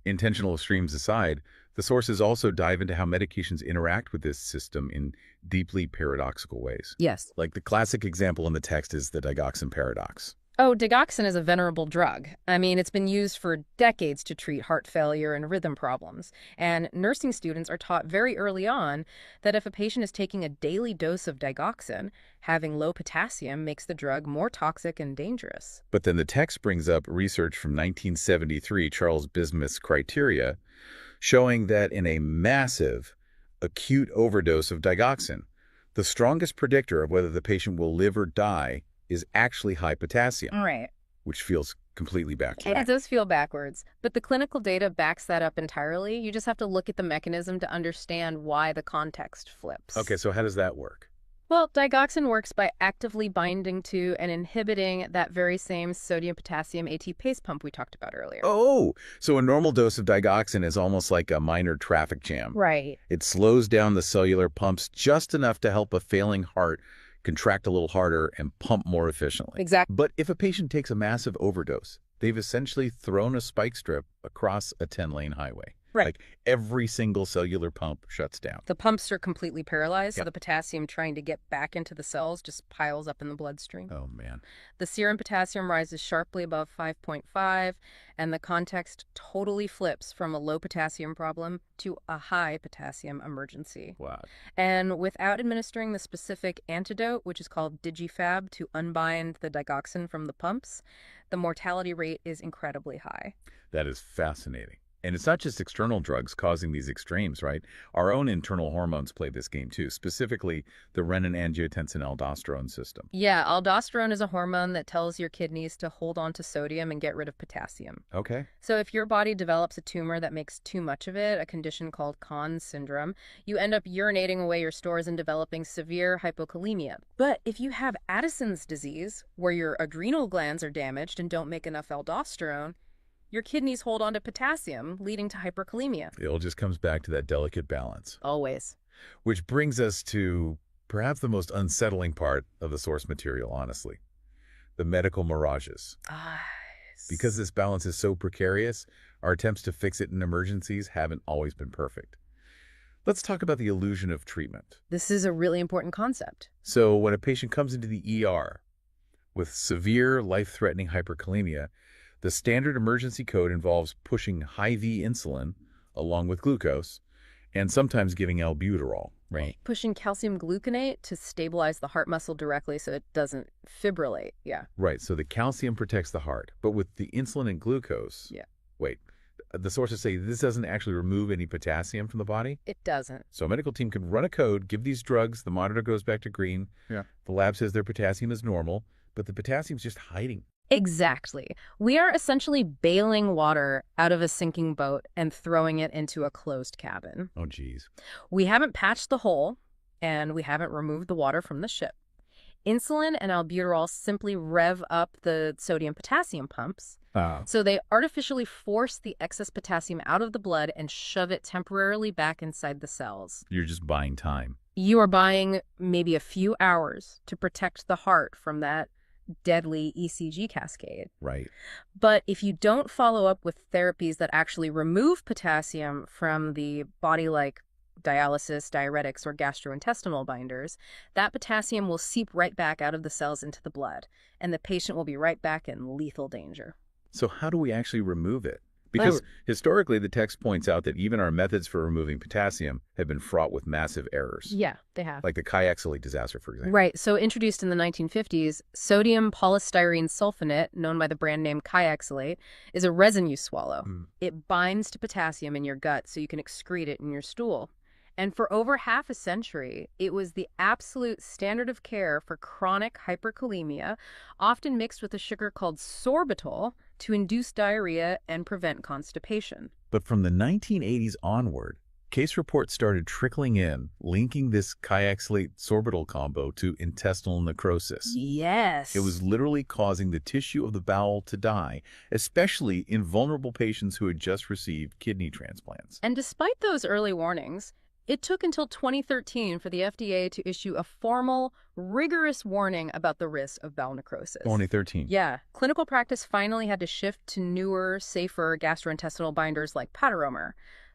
intentional extremes aside, the sources also dive into how medications interact with this system in deeply paradoxical ways. Yes. Like the classic example in the text is the digoxin paradox. Oh, digoxin is a venerable drug. I mean, it's been used for decades to treat heart failure and rhythm problems. And nursing students are taught very early on that if a patient is taking a daily dose of digoxin, having low potassium makes the drug more toxic and dangerous. But then the text brings up research from 1973, Charles Bismuth's criteria, showing that in a massive acute overdose of digoxin, the strongest predictor of whether the patient will live or die is actually high potassium, Right. which feels completely backwards. It does feel backwards, but the clinical data backs that up entirely. You just have to look at the mechanism to understand why the context flips. Okay, so how does that work? Well, digoxin works by actively binding to and inhibiting that very same sodium-potassium AT-PACE pump we talked about earlier. Oh, so a normal dose of digoxin is almost like a minor traffic jam. Right. It slows down the cellular pumps just enough to help a failing heart contract a little harder and pump more efficiently. Exactly. But if a patient takes a massive overdose, they've essentially thrown a spike strip across a 10-lane highway. Right. Like every single cellular pump shuts down. The pumps are completely paralyzed, so Yep. the potassium trying to get back into the cells just piles up in the bloodstream. Oh, man. The serum potassium rises sharply above 5.5, and the context totally flips from a low potassium problem to a high potassium emergency. Wow. And without administering the specific antidote, which is called DigiFab, to unbind the digoxin from the pumps, the mortality rate is incredibly high. That is fascinating. And it's not just external drugs causing these extremes, right? Our own internal hormones play this game too, specifically the renin-angiotensin-aldosterone system. Yeah, aldosterone is a hormone that tells your kidneys to hold on to sodium and get rid of potassium. Okay. So if your body develops a tumor that makes too much of it, a condition called Conn syndrome, you end up urinating away your stores and developing severe hypokalemia. But if you have Addison's disease, where your adrenal glands are damaged and don't make enough aldosterone, your kidneys hold on to potassium, leading to hyperkalemia. It all just comes back to that delicate balance. Always. Which brings us to perhaps the most unsettling part of the source material, honestly. The medical mirages. Because this balance is so precarious, Our attempts to fix it in emergencies haven't always been perfect. Let's talk about the illusion of treatment. This is a really important concept. So when a patient comes into the ER with severe life-threatening hyperkalemia, the standard emergency code involves pushing high-V insulin along with glucose and sometimes giving albuterol, right? Pushing calcium gluconate to stabilize the heart muscle directly so it doesn't fibrillate, yeah. Right, so the calcium protects the heart, but with the insulin and glucose, wait, the sources say this doesn't actually remove any potassium from the body? It doesn't. So a medical team can run a code, give these drugs, the monitor goes back to green, the lab says their potassium is normal, but the potassium's just hiding. Exactly. We are essentially bailing water out of a sinking boat and throwing it into a closed cabin. Oh, geez. We haven't patched the hole, and we haven't removed the water from the ship. Insulin and albuterol simply rev up the sodium-potassium pumps. So they artificially force the excess potassium out of the blood and shove it temporarily back inside the cells. You're just buying time. You are buying maybe a few hours to protect the heart from that deadly ECG cascade. Right. But if you don't follow up with therapies that actually remove potassium from the body, like dialysis, diuretics, or gastrointestinal binders, that potassium will seep right back out of the cells into the blood, and the patient will be right back in lethal danger. So how do we actually remove it? Because historically, the text points out that even our methods for removing potassium have been fraught with massive errors. Yeah, they have. Like the Kyaxylate disaster, for example. Right. So introduced in the 1950s, sodium polystyrene sulfonate, known by the brand name Kyaxylate, is a resin you swallow. It binds to potassium in your gut so you can excrete it in your stool. And for over half a century, it was the absolute standard of care for chronic hyperkalemia, often mixed with a sugar called sorbitol to induce diarrhea and prevent constipation. But from the 1980s onward, case reports started trickling in, linking this Kyaxylate-sorbitol combo to intestinal necrosis. Yes. It was literally causing the tissue of the bowel to die, especially in vulnerable patients who had just received kidney transplants. And despite those early warnings, it took until 2013 for the FDA to issue a formal, rigorous warning about the risk of bowel necrosis. 2013. Yeah. Clinical practice finally had to shift to newer, safer gastrointestinal binders like Pataromer.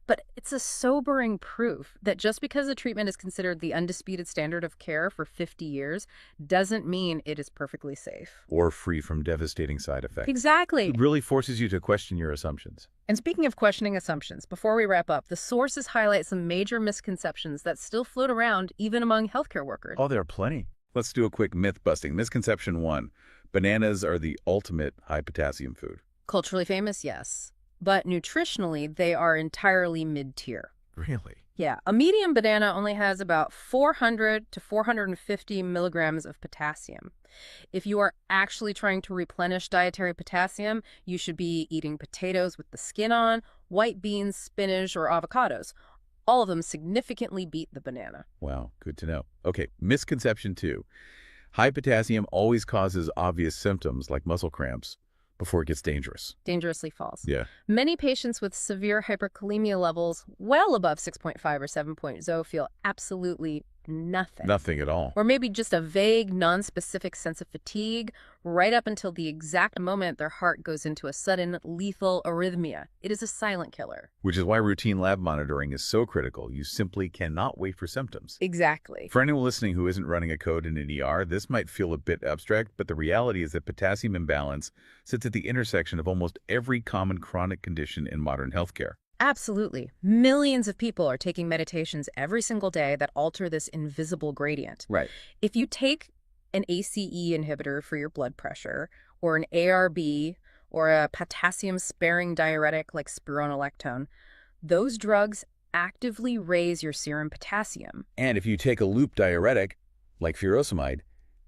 But it's a sobering proof that just because a treatment is considered the undisputed standard of care for 50 years doesn't mean it is perfectly safe. Or free from devastating side effects. Exactly. It really forces you to question your assumptions. And speaking of questioning assumptions, before we wrap up, the sources highlight some major misconceptions that still float around even among healthcare workers. Oh, there are plenty. Let's do a quick myth-busting. Misconception 1. Bananas are the ultimate high-potassium food. Culturally famous, yes. But nutritionally, they are entirely mid-tier. Really? Yeah. A medium banana only has about 400 to 450 milligrams of potassium. If you are actually trying to replenish dietary potassium, you should be eating potatoes with the skin on, white beans, spinach, or avocados. All of them significantly beat the banana. Wow, good to know. Okay, misconception 2. High potassium always causes obvious symptoms like muscle cramps before it gets dangerous. Dangerously false. Yeah. Many patients with severe hyperkalemia levels well above 6.5 or 7.0 feel absolutely nothing. Nothing at all. Or maybe just a vague, non-specific sense of fatigue right up until the exact moment their heart goes into a sudden, lethal arrhythmia. It is a silent killer. Which is why routine lab monitoring is so critical. You simply cannot wait for symptoms. Exactly. For anyone listening who isn't running a code in an ER, this might feel a bit abstract, but the reality is that potassium imbalance sits at the intersection of almost every common chronic condition in modern healthcare. Absolutely. Millions of people are taking medications every single day that alter this invisible gradient. Right. If you take an ACE inhibitor for your blood pressure, or an ARB, or a potassium-sparing diuretic like spironolactone, those drugs actively raise your serum potassium. And if you take a loop diuretic, like furosemide,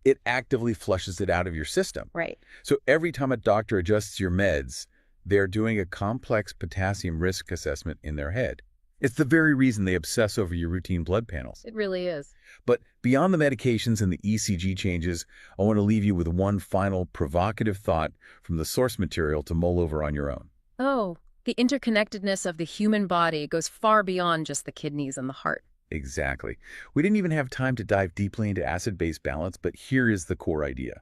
it actively flushes it out of your system. Right. So every time a doctor adjusts your meds, they're doing a complex potassium risk assessment in their head. It's the very reason they obsess over your routine blood panels. It really is. But beyond the medications and the ECG changes, I want to leave you with one final provocative thought from the source material to mull over on your own. Oh, the interconnectedness of the human body goes far beyond just the kidneys and the heart. Exactly. We didn't even have time to dive deeply into acid-base balance, but here is the core idea.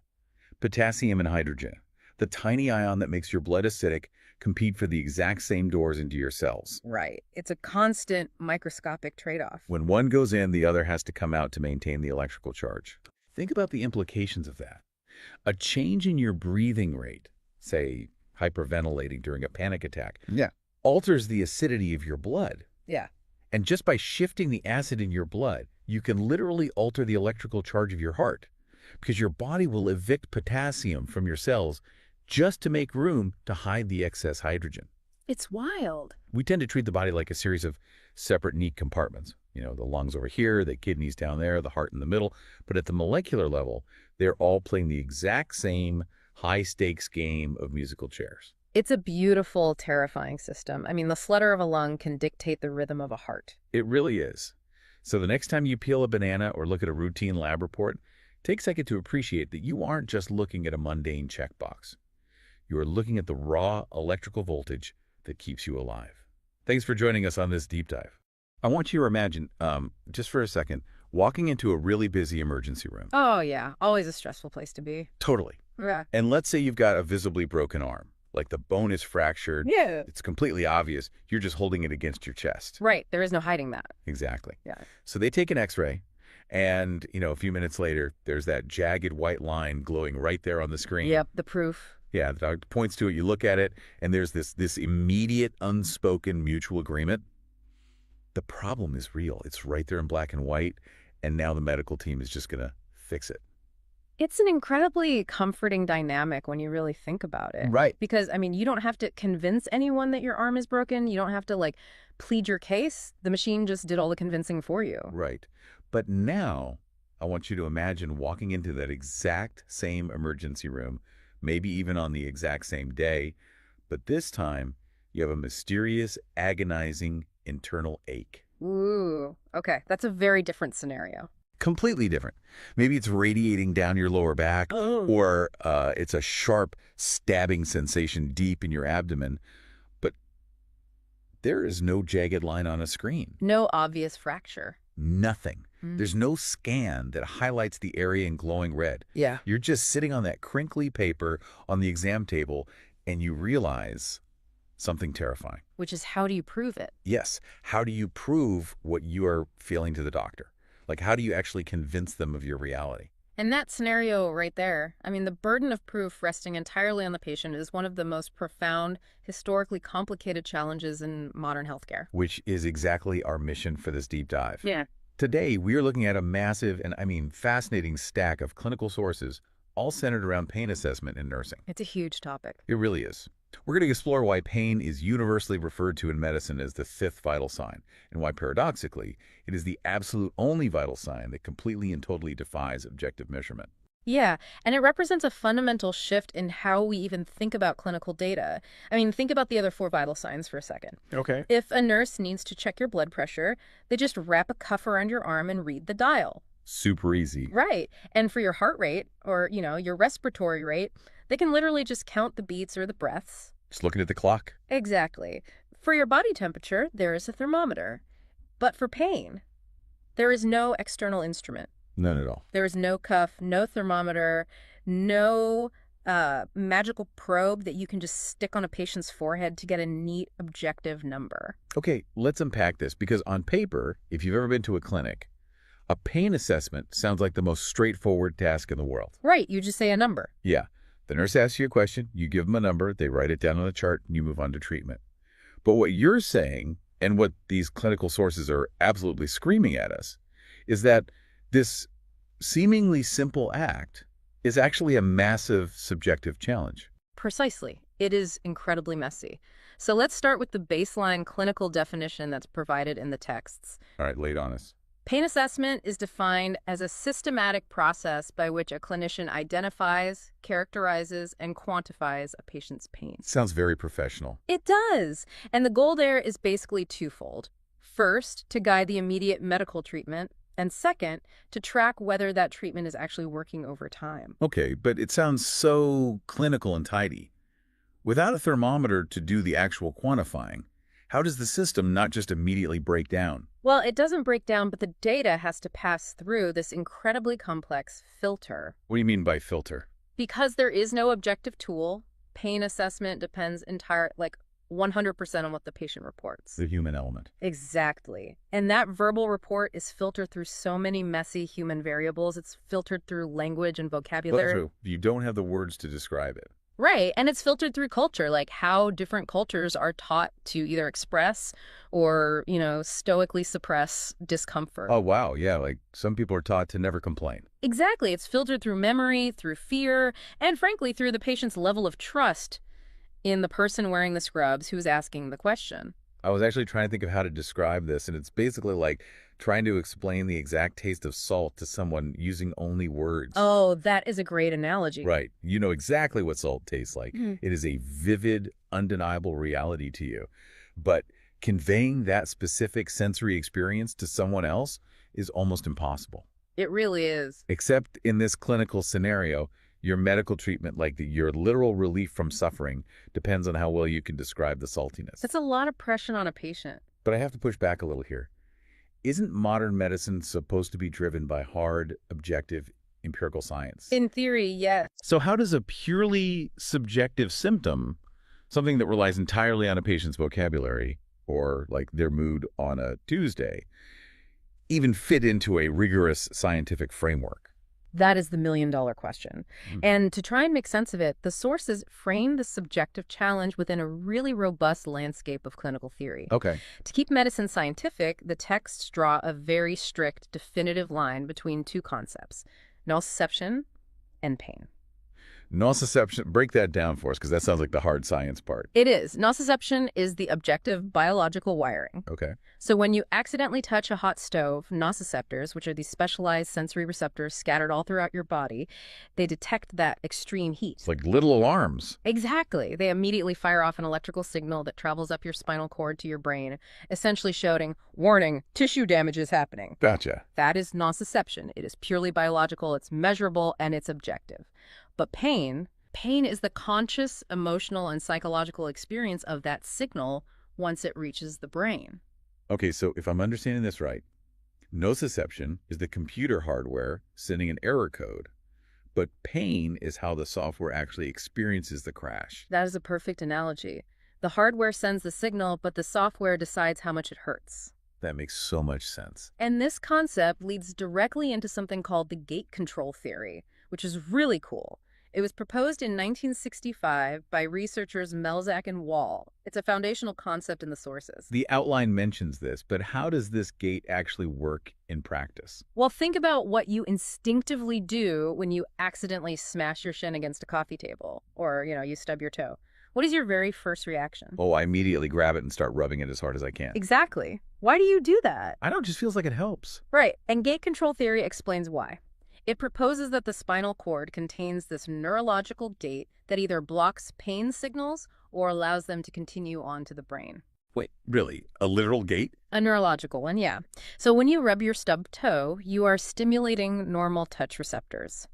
Potassium and hydrogen, the tiny ion that makes your blood acidic, compete for the exact same doors into your cells. Right. It's a constant microscopic trade-off. When one goes in, the other has to come out to maintain the electrical charge. Think about the implications of that. A change in your breathing rate, say hyperventilating during a panic attack, alters the acidity of your blood. Yeah. And just by shifting the acid in your blood, you can literally alter the electrical charge of your heart, because your body will evict potassium from your cells just to make room to hide the excess hydrogen. It's wild. We tend to treat the body like a series of separate, neat compartments. You know, the lungs over here, the kidneys down there, the heart in the middle. But at the molecular level, they're all playing the exact same high-stakes game of musical chairs. It's a beautiful, terrifying system. I mean, the flutter of a lung can dictate the rhythm of a heart. It really is. So the next time you peel a banana or look at a routine lab report, take a second to appreciate that you aren't just looking at a mundane checkbox. You are looking at the raw electrical voltage that keeps you alive. Thanks for joining us on this deep dive. I want you to imagine, just for a second, walking into a really busy emergency room. Oh, yeah. Always a stressful place to be. Totally. Yeah. And let's say you've got a visibly broken arm, like the bone is fractured. Yeah. It's completely obvious. You're just holding it against your chest. Right. There is no hiding that. Exactly. Yeah. So they take an x-ray, and, a few minutes later, there's that jagged white line glowing right there on the screen. Yep. The proof. Yeah, the doctor points to it, you look at it, and there's this immediate, unspoken mutual agreement. The problem is real. It's right there in black and white, and now the medical team is just going to fix it. It's an incredibly comforting dynamic when you really think about it. Right. Because, I mean, you don't have to convince anyone that your arm is broken. You don't have to, plead your case. The machine just did all the convincing for you. Right. But now, I want you to imagine walking into that exact same emergency room, maybe even on the exact same day, but this time you have a mysterious, agonizing internal ache. Ooh, okay. That's a very different scenario. Completely different. Maybe it's radiating down your lower back, or it's a sharp, stabbing sensation deep in your abdomen, but there is no jagged line on a screen. No obvious fracture. Nothing. There's no scan that highlights the area in glowing red. Yeah. You're just sitting on that crinkly paper on the exam table, and you realize something terrifying. Which is, how do you prove it? Yes. How do you prove what you are feeling to the doctor? Like, how do you actually convince them of your reality? And that scenario right there, I mean, the burden of proof resting entirely on the patient is one of the most profound, historically complicated challenges in modern healthcare. Which is exactly our mission for this deep dive. Yeah. Today, we are looking at a massive and, fascinating stack of clinical sources, all centered around pain assessment in nursing. It's a huge topic. It really is. We're going to explore why pain is universally referred to in medicine as the fifth vital sign, and why, paradoxically, it is the absolute only vital sign that completely and totally defies objective measurement. Yeah, and it represents a fundamental shift in how we even think about clinical data. I mean, think about the other four vital signs for a second. Okay. If a nurse needs to check your blood pressure, they just wrap a cuff around your arm and read the dial. Super easy. Right. And for your heart rate, or, your respiratory rate, they can literally just count the beats or the breaths. Just looking at the clock. Exactly. For your body temperature, there is a thermometer. But for pain, there is no external instrument. None at all. There is no cuff, no thermometer, no magical probe that you can just stick on a patient's forehead to get a neat, objective number. Okay, let's unpack this, because on paper, if you've ever been to a clinic, a pain assessment sounds like the most straightforward task in the world. Right, you just say a number. Yeah. The nurse asks you a question, you give them a number, they write it down on a chart, and you move on to treatment. But what you're saying, and what these clinical sources are absolutely screaming at us, is that this seemingly simple act is actually a massive subjective challenge. Precisely. It is incredibly messy. So let's start with the baseline clinical definition that's provided in the texts. All right, lay it on us. Pain assessment is defined as a systematic process by which a clinician identifies, characterizes, and quantifies a patient's pain. Sounds very professional. It does. And the goal there is basically twofold. First, to guide the immediate medical treatment, and second, to track whether that treatment is actually working over time. Okay, but it sounds so clinical and tidy. Without a thermometer to do the actual quantifying, how does the system not just immediately break down? Well, it doesn't break down, but the data has to pass through this incredibly complex filter. What do you mean by filter? Because there is no objective tool, pain assessment depends 100% on what the patient reports. The human element. Exactly. And that verbal report is filtered through so many messy human variables. It's filtered through language and vocabulary. Well, that's true. You don't have the words to describe it. Right. And it's filtered through culture, like how different cultures are taught to either express or, stoically suppress discomfort. Oh, wow. Yeah, like some people are taught to never complain. Exactly. It's filtered through memory, through fear, and frankly, through the patient's level of trust in the person wearing the scrubs who's asking the question. I was actually trying to think of how to describe this, and it's basically like trying to explain the exact taste of salt to someone using only words. Oh, that is a great analogy. Right. You know exactly what salt tastes like. Mm. It is a vivid, undeniable reality to you. But conveying that specific sensory experience to someone else is almost impossible. It really is. Except in this clinical scenario, your medical treatment, your literal relief from suffering, depends on how well you can describe the saltiness. That's a lot of pressure on a patient. But I have to push back a little here. Isn't modern medicine supposed to be driven by hard, objective, empirical science? In theory, yes. So how does a purely subjective symptom, something that relies entirely on a patient's vocabulary, or like their mood on a Tuesday, even fit into a rigorous scientific framework? That is the million-dollar question. And to try and make sense of it, the sources frame the subjective challenge within a really robust landscape of clinical theory. Okay. To keep medicine scientific, the texts draw a very strict, definitive line between two concepts, nociception and pain. Nociception, break that down for us, because that sounds like the hard science part. It is. Nociception is the objective biological wiring. Okay. So when you accidentally touch a hot stove, nociceptors, which are these specialized sensory receptors scattered all throughout your body, they detect that extreme heat. It's like little alarms. Exactly. They immediately fire off an electrical signal that travels up your spinal cord to your brain, essentially shouting, "Warning, tissue damage is happening." Gotcha. That is nociception. It is purely biological, it's measurable, and it's objective. But pain is the conscious, emotional, and psychological experience of that signal once it reaches the brain. Okay, so if I'm understanding this right, nociception is the computer hardware sending an error code, but pain is how the software actually experiences the crash. That is a perfect analogy. The hardware sends the signal, but the software decides how much it hurts. That makes so much sense. And this concept leads directly into something called the gate control theory, which is really cool. It was proposed in 1965 by researchers Melzack and Wall. It's a foundational concept in the sources. The outline mentions this, but how does this gate actually work in practice? Well, think about what you instinctively do when you accidentally smash your shin against a coffee table or, you stub your toe. What is your very first reaction? Oh, I immediately grab it and start rubbing it as hard as I can. Exactly. Why do you do that? I don't know, it just feels like it helps. Right. And gate control theory explains why. It proposes that the spinal cord contains this neurological gate that either blocks pain signals or allows them to continue on to the brain. Wait, really? A literal gate? A neurological one, yeah. So when you rub your stubbed toe, you are stimulating normal touch receptors.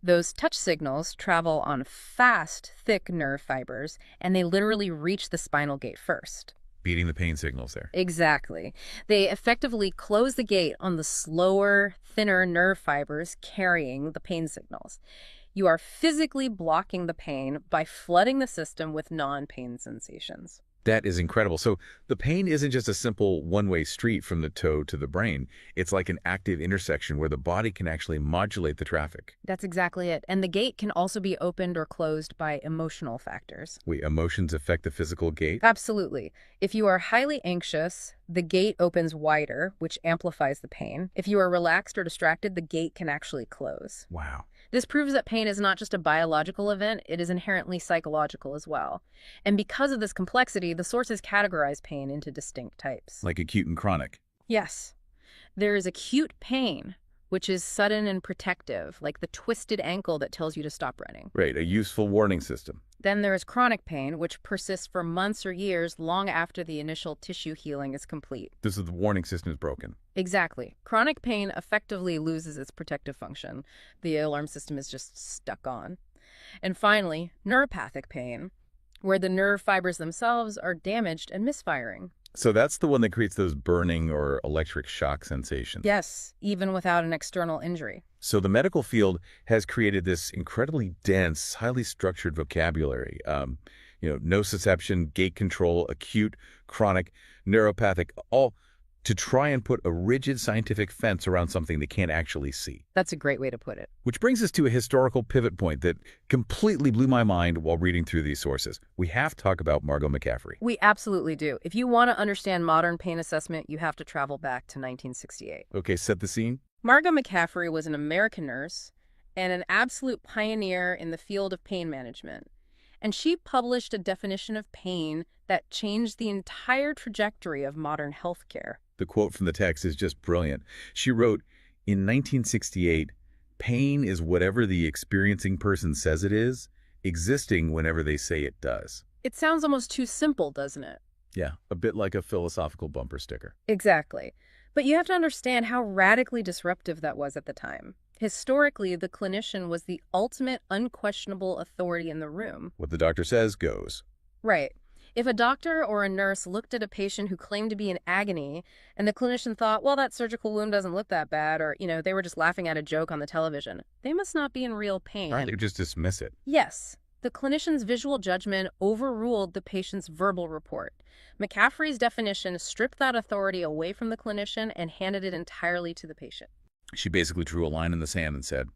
Those touch signals travel on fast, thick nerve fibers, and they literally reach the spinal gate first. Beating the pain signals there. Exactly. They effectively close the gate on the slower, thinner nerve fibers carrying the pain signals. You are physically blocking the pain by flooding the system with non-pain sensations. That is incredible. So the pain isn't just a simple one-way street from the toe to the brain. It's like an active intersection where the body can actually modulate the traffic. That's exactly it. And the gate can also be opened or closed by emotional factors. Wait, emotions affect the physical gate? Absolutely. If you are highly anxious, the gate opens wider, which amplifies the pain. If you are relaxed or distracted, the gate can actually close. Wow. This proves that pain is not just a biological event, it is inherently psychological as well. And because of this complexity, the sources categorize pain into distinct types. Like acute and chronic? Yes. There is acute pain, which is sudden and protective, like the twisted ankle that tells you to stop running. Right, a useful warning system. Then there is chronic pain, which persists for months or years long after the initial tissue healing is complete. This is the warning system is broken. Exactly. Chronic pain effectively loses its protective function. The alarm system is just stuck on. And finally, neuropathic pain, where the nerve fibers themselves are damaged and misfiring. So that's the one that creates those burning or electric shock sensations. Yes, even without an external injury. So the medical field has created this incredibly dense, highly structured vocabulary. Nociception, gait control, acute, chronic, neuropathic, all to try and put a rigid scientific fence around something they can't actually see. That's a great way to put it. Which brings us to a historical pivot point that completely blew my mind while reading through these sources. We have to talk about Margot McCaffrey. We absolutely do. If you want to understand modern pain assessment, you have to travel back to 1968. Okay, set the scene. Margot McCaffrey was an American nurse and an absolute pioneer in the field of pain management. And she published a definition of pain that changed the entire trajectory of modern healthcare. The quote from the text is just brilliant. She wrote, in 1968, pain is whatever the experiencing person says it is, existing whenever they say it does. It sounds almost too simple, doesn't it? Yeah, a bit like a philosophical bumper sticker. Exactly. But you have to understand how radically disruptive that was at the time. Historically, the clinician was the ultimate unquestionable authority in the room. What the doctor says goes. Right. If a doctor or a nurse looked at a patient who claimed to be in agony and the clinician thought, well, that surgical wound doesn't look that bad, or, they were just laughing at a joke on the television, they must not be in real pain. Right, they just dismiss it. Yes. The clinician's visual judgment overruled the patient's verbal report. McCaffrey's definition stripped that authority away from the clinician and handed it entirely to the patient. She basically drew a line in the sand and said,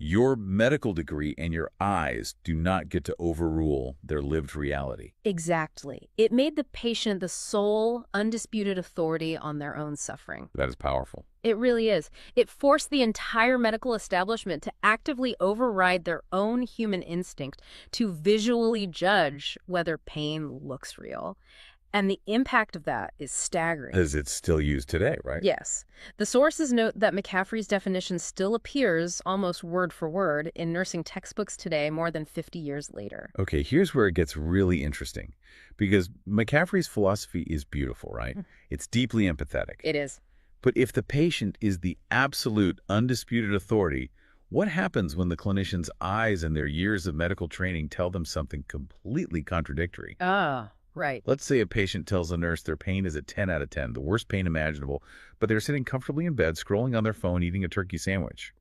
your medical degree and your eyes do not get to overrule their lived reality. Exactly. It made the patient the sole, undisputed authority on their own suffering. That is powerful. It really is. It forced the entire medical establishment to actively override their own human instinct to visually judge whether pain looks real. And the impact of that is staggering. As it's still used today, right? Yes. The sources note that McCaffrey's definition still appears, almost word for word, in nursing textbooks today more than 50 years later. Okay, here's where it gets really interesting. Because McCaffrey's philosophy is beautiful, right? It's deeply empathetic. It is. But if the patient is the absolute, undisputed authority, what happens when the clinician's eyes and their years of medical training tell them something completely contradictory? Right. Let's say a patient tells a nurse their pain is a 10 out of 10, the worst pain imaginable, but they're sitting comfortably in bed, scrolling on their phone, eating a turkey sandwich.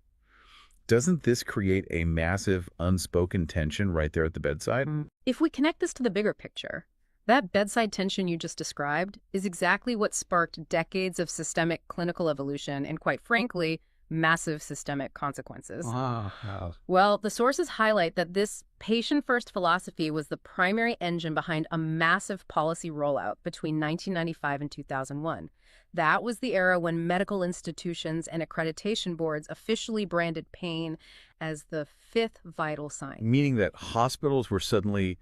Doesn't this create a massive, unspoken tension right there at the bedside? If we connect this to the bigger picture, that bedside tension you just described is exactly what sparked decades of systemic clinical evolution and, quite frankly, massive systemic consequences. Well, the sources highlight that this patient-first philosophy was the primary engine behind a massive policy rollout between 1995 and 2001. That was the era when medical institutions and accreditation boards officially branded pain as the fifth vital sign. Meaning that hospitals were suddenly,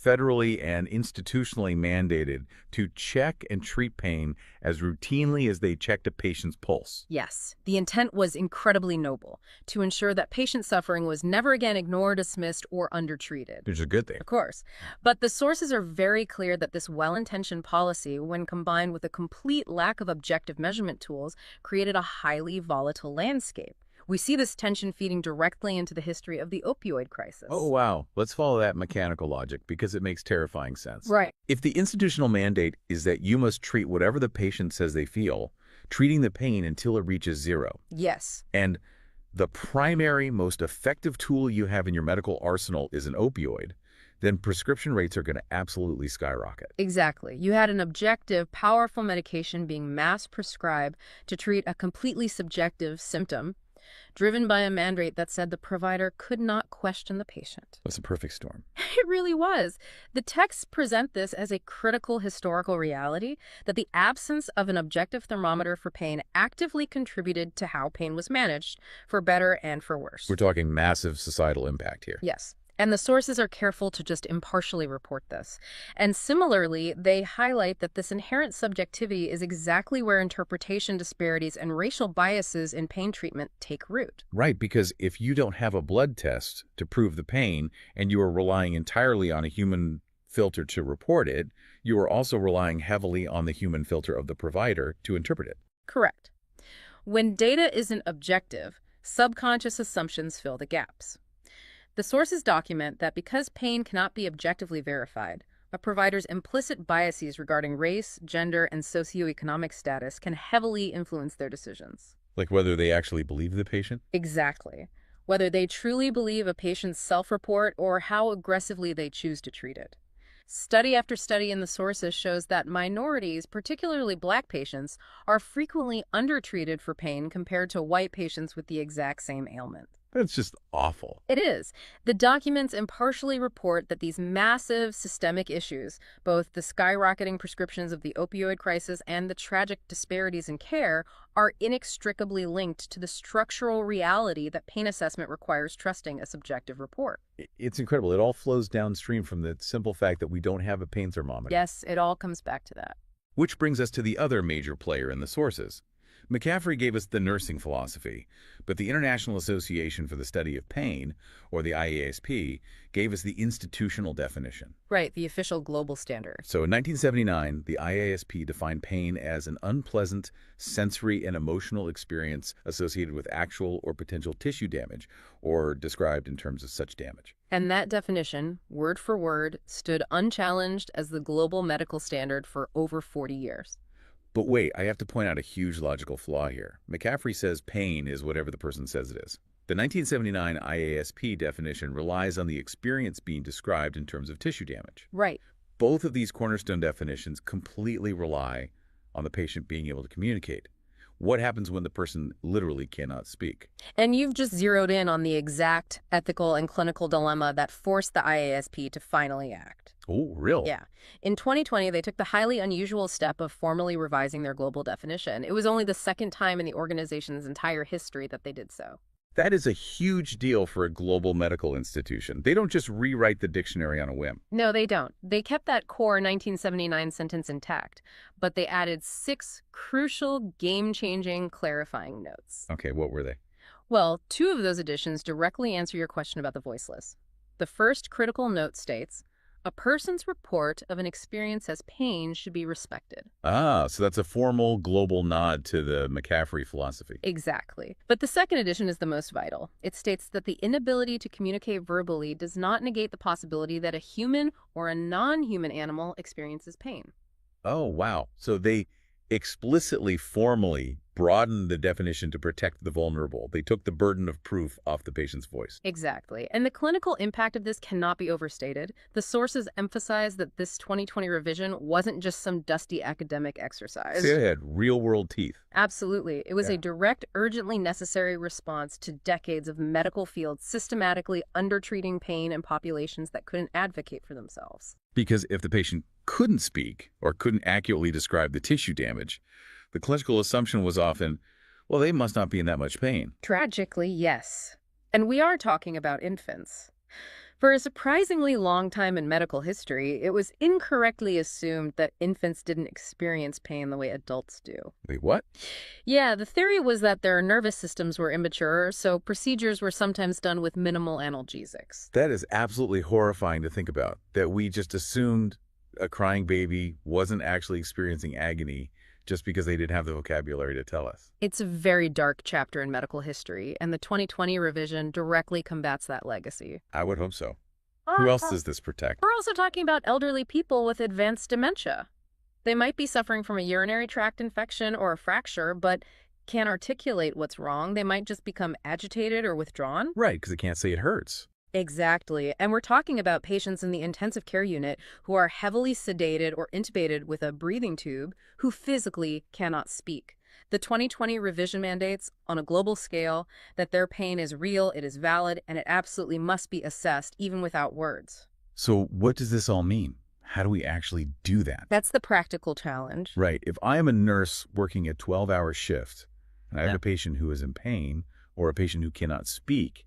federally and institutionally mandated to check and treat pain as routinely as they checked a patient's pulse. Yes, the intent was incredibly noble, to ensure that patient suffering was never again ignored, dismissed, or undertreated. Which is a good thing. Of course. But the sources are very clear that this well-intentioned policy, when combined with a complete lack of objective measurement tools, created a highly volatile landscape. We see this tension feeding directly into the history of the opioid crisis. Oh, wow. Let's follow that mechanical logic because it makes terrifying sense. Right. If the institutional mandate is that you must treat whatever the patient says they feel, treating the pain until it reaches zero. Yes. And the primary, most effective tool you have in your medical arsenal is an opioid, then prescription rates are going to absolutely skyrocket. Exactly. You had an objective, powerful medication being mass prescribed to treat a completely subjective symptom, driven by a mandate that said the provider could not question the patient. That's a perfect storm. It really was. The texts present this as a critical historical reality, that the absence of an objective thermometer for pain actively contributed to how pain was managed, for better and for worse. We're talking massive societal impact here. Yes. And the sources are careful to just impartially report this. And similarly, they highlight that this inherent subjectivity is exactly where interpretation disparities and racial biases in pain treatment take root. Right, because if you don't have a blood test to prove the pain and you are relying entirely on a human filter to report it, you are also relying heavily on the human filter of the provider to interpret it. Correct. When data isn't objective, subconscious assumptions fill the gaps. The sources document that because pain cannot be objectively verified, A provider's implicit biases regarding race, gender, and socioeconomic status can heavily influence their decisions. Like whether they actually believe the patient? Exactly. Whether they truly believe a patient's self-report or how aggressively they choose to treat it. Study after study in the sources shows that minorities, particularly Black patients, are frequently undertreated for pain compared to white patients with the exact same ailment. That's just awful. It is. The documents impartially report that these massive systemic issues, both the skyrocketing prescriptions of the opioid crisis and the tragic disparities in care, are inextricably linked to the structural reality that pain assessment requires trusting a subjective report. It's incredible. It all flows downstream from the simple fact that we don't have a pain thermometer. Yes, it all comes back to that. Which brings us to the other major player in the sources. McCaffrey gave us the nursing philosophy, but the International Association for the Study of Pain, or the IASP, gave us the institutional definition. Right, the official global standard. So in 1979, the IASP defined pain as an unpleasant sensory and emotional experience associated with actual or potential tissue damage, or described in terms of such damage. And that definition, word for word, stood unchallenged as the global medical standard for over 40 years. But wait, I have to point out a huge logical flaw here. McCaffrey says pain is whatever the person says it is. The 1979 IASP definition relies on the experience being described in terms of tissue damage. Right. Both of these cornerstone definitions completely rely on the patient being able to communicate. What happens when the person literally cannot speak? And you've just zeroed in on the exact ethical and clinical dilemma that forced the IASP to finally act. Oh, real? Yeah. In 2020, they took the highly unusual step of formally revising their global definition. It was only the second time in the organization's entire history that they did so. That is a huge deal for a global medical institution. They don't just rewrite the dictionary on a whim. No, they don't. They kept that core 1979 sentence intact, but they added 6 crucial, game-changing, clarifying notes. Okay, what were they? Well, 2 of those additions directly answer your question about the voiceless. The first critical note states, a person's report of an experience as pain should be respected. Ah, so that's a formal global nod to the McCaffrey philosophy. Exactly. But the second addition is the most vital. It states that the inability to communicate verbally does not negate the possibility that a human or a non-human animal experiences pain. Oh, wow. So they explicitly, formally broadened the definition to protect the vulnerable. They took the burden of proof off the patient's voice. Exactly. And the clinical impact of this cannot be overstated. The sources emphasize that this 2020 revision wasn't just some dusty academic exercise. See, it had real-world teeth. Absolutely. It was a direct, urgently necessary response to decades of medical fields systematically undertreating pain in populations that couldn't advocate for themselves. Because if the patient couldn't speak or couldn't accurately describe the tissue damage, the clinical assumption was often, well, they must not be in that much pain. Tragically, yes. And we are talking about infants. For a surprisingly long time in medical history, it was incorrectly assumed that infants didn't experience pain the way adults do. Wait, what? Yeah, the theory was that their nervous systems were immature, so procedures were sometimes done with minimal analgesics. That is absolutely horrifying to think about, that we just assumed a crying baby wasn't actually experiencing agony just because they didn't have the vocabulary to tell us. It's a very dark chapter in medical history, and the 2020 revision directly combats that legacy. I would hope so. Who else does this protect? We're also talking about elderly people with advanced dementia. They might be suffering from a urinary tract infection or a fracture, but can't articulate what's wrong. They might just become agitated or withdrawn. Right, because they can't say it hurts. Exactly. And we're talking about patients in the intensive care unit who are heavily sedated or intubated with a breathing tube who physically cannot speak. The 2020 revision mandates, on a global scale, that their pain is real, it is valid, and it absolutely must be assessed, even without words. So what does this all mean? How do we actually do that? That's the practical challenge. Right. If I am a nurse working a 12-hour shift, and I have a patient who is in pain, or a patient who cannot speak,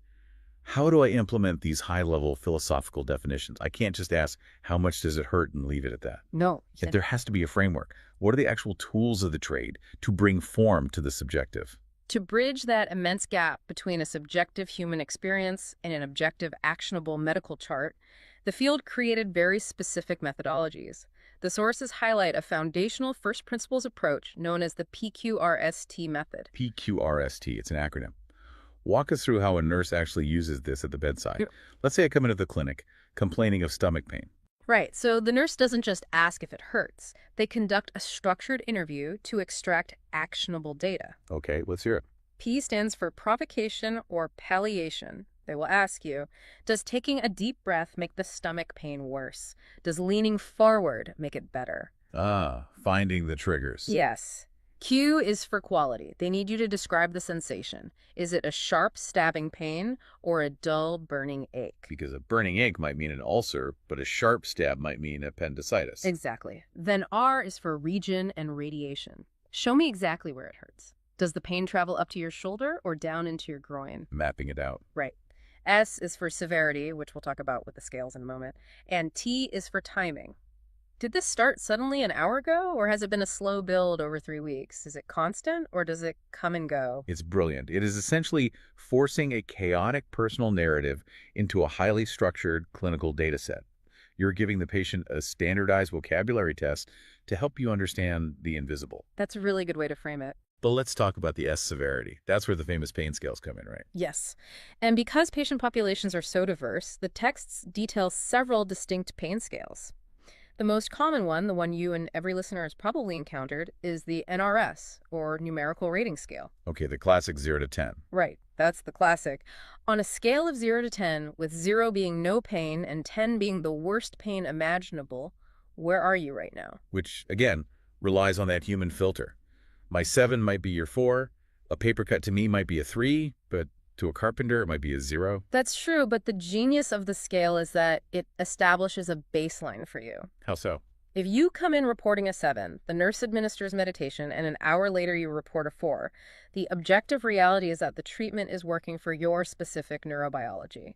how do I implement these high-level philosophical definitions? I can't just ask, how much does it hurt, and leave it at that. No. Yet there has to be a framework. What are the actual tools of the trade to bring form to the subjective? To bridge that immense gap between a subjective human experience and an objective, actionable medical chart, the field created very specific methodologies. The sources highlight a foundational first principles approach known as the PQRST method. PQRST, it's an acronym. Walk us through how a nurse actually uses this at the bedside. Sure. Let's say I come into the clinic complaining of stomach pain. Right, so the nurse doesn't just ask if it hurts. They conduct a structured interview to extract actionable data. Okay, let's hear it. P stands for provocation or palliation. They will ask you, does taking a deep breath make the stomach pain worse? Does leaning forward make it better? Ah, finding the triggers. Yes. Q is for quality. They need you to describe the sensation. Is it a sharp stabbing pain or a dull burning ache? Because a burning ache might mean an ulcer, but a sharp stab might mean appendicitis. Exactly. Then R is for region and radiation. Show me exactly where it hurts. Does the pain travel up to your shoulder or down into your groin? Mapping it out. Right. S is for severity, which we'll talk about with the scales in a moment. And T is for timing. Did this start suddenly an hour ago, or has it been a slow build over 3 weeks? Is it constant, or does it come and go? It's brilliant. It is essentially forcing a chaotic personal narrative into a highly structured clinical data set. You're giving the patient a standardized vocabulary test to help you understand the invisible. That's a really good way to frame it. But let's talk about the S severity. That's where the famous pain scales come in, right? Yes. And because patient populations are so diverse, the texts detail several distinct pain scales. The most common one, the one you and every listener has probably encountered, is the NRS, or Numerical Rating Scale. Okay, the classic 0 to 10. Right, that's the classic. On a scale of 0 to 10, with 0 being no pain and 10 being the worst pain imaginable, where are you right now? Which, again, relies on that human filter. My 7 might be your 4. A paper cut to me might be a 3, but to a carpenter, it might be a 0. That's true, but the genius of the scale is that it establishes a baseline for you. How so? If you come in reporting a 7, the nurse administers medication, and an hour later you report a 4, the objective reality is that the treatment is working for your specific neurobiology.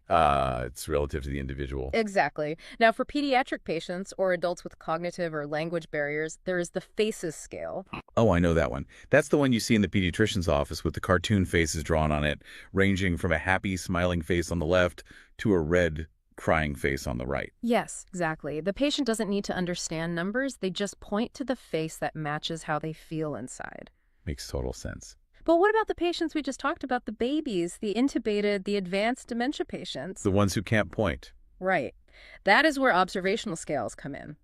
It's relative to the individual. Exactly. Now, for pediatric patients or adults with cognitive or language barriers, there is the FACES scale. Oh, I know that one. That's the one you see in the pediatrician's office with the cartoon faces drawn on it, ranging from a happy, smiling face on the left to a red, crying face on the right. Yes, exactly. The patient doesn't need to understand numbers. They just point to the face that matches how they feel inside. Makes total sense. But what about the patients we just talked about, the babies, the intubated, the advanced dementia patients? The ones who can't point. Right. That is where observational scales come in.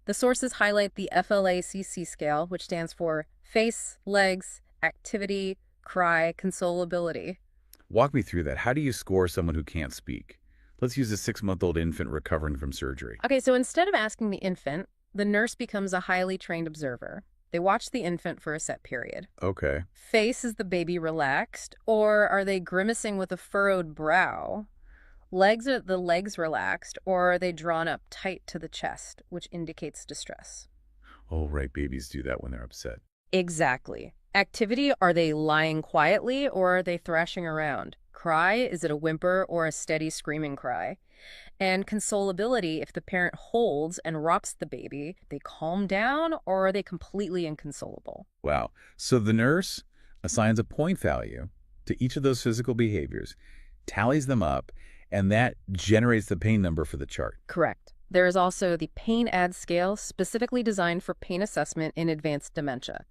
The sources highlight the FLACC scale, which stands for face, legs, activity, cry, consolability. Walk me through that. How do you score someone who can't speak? Let's use a 6-month-old infant recovering from surgery. Okay, so instead of asking the infant, the nurse becomes a highly trained observer. They watch the infant for a set period. Okay. Face, is the baby relaxed, or are they grimacing with a furrowed brow? Legs, are the legs relaxed, or are they drawn up tight to the chest, which indicates distress? Oh, right. Babies do that when they're upset. Exactly. Activity, are they lying quietly, or are they thrashing around? Cry, is it a whimper or a steady screaming cry? And consolability, if the parent holds and rocks the baby, they calm down, or are they completely inconsolable? Wow. So the nurse assigns a point value to each of those physical behaviors, tallies them up, and that generates the pain number for the chart. Correct. There is also the pain add scale, specifically designed for pain assessment in advanced dementia.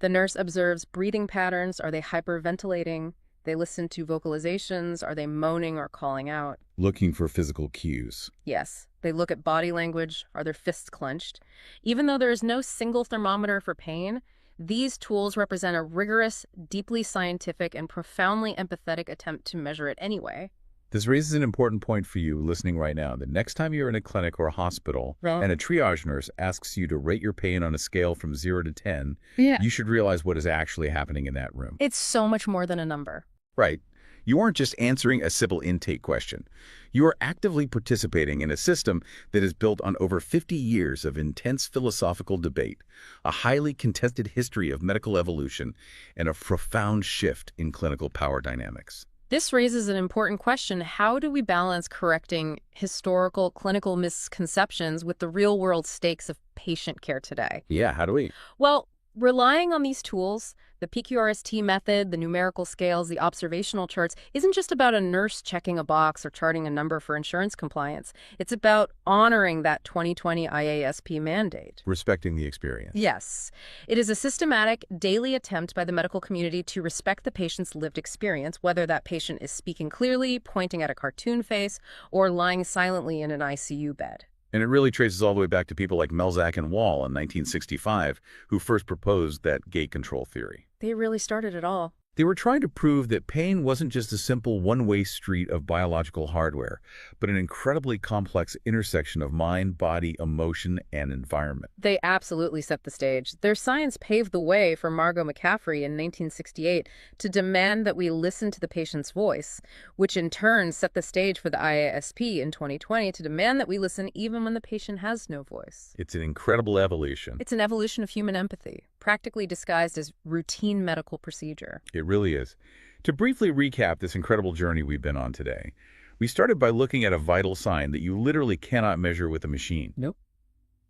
The nurse observes breathing patterns. Are they hyperventilating? They listen to vocalizations. Are they moaning or calling out? Looking for physical cues. Yes. They look at body language. Are their fists clenched? Even though there is no single thermometer for pain, these tools represent a rigorous, deeply scientific, and profoundly empathetic attempt to measure it anyway. This raises an important point for you listening right now. The next time you're in a clinic or a hospital and a triage nurse asks you to rate your pain on a scale from 0 to 10, you should realize what is actually happening in that room. It's so much more than a number. Right. You aren't just answering a simple intake question. You are actively participating in a system that is built on over 50 years of intense philosophical debate, a highly contested history of medical evolution, and a profound shift in clinical power dynamics. This raises an important question. How do we balance correcting historical clinical misconceptions with the real-world stakes of patient care today? Yeah, how do we? Well, relying on these tools, the PQRST method, the numerical scales, the observational charts, isn't just about a nurse checking a box or charting a number for insurance compliance. It's about honoring that 2020 IASP mandate. Respecting the experience. Yes. It is a systematic, daily attempt by the medical community to respect the patient's lived experience, whether that patient is speaking clearly, pointing at a cartoon face, or lying silently in an ICU bed. And it really traces all the way back to people like Melzack and Wall in 1965, who first proposed that gate control theory. They really started it all. They were trying to prove that pain wasn't just a simple one-way street of biological hardware, but an incredibly complex intersection of mind, body, emotion, and environment. They absolutely set the stage. Their science paved the way for Margot McCaffrey in 1968 to demand that we listen to the patient's voice, which in turn set the stage for the IASP in 2020 to demand that we listen even when the patient has no voice. It's an incredible evolution. It's an evolution of human empathy, practically disguised as routine medical procedure. It really is. To briefly recap this incredible journey we've been on today, we started by looking at a vital sign that you literally cannot measure with a machine. Nope.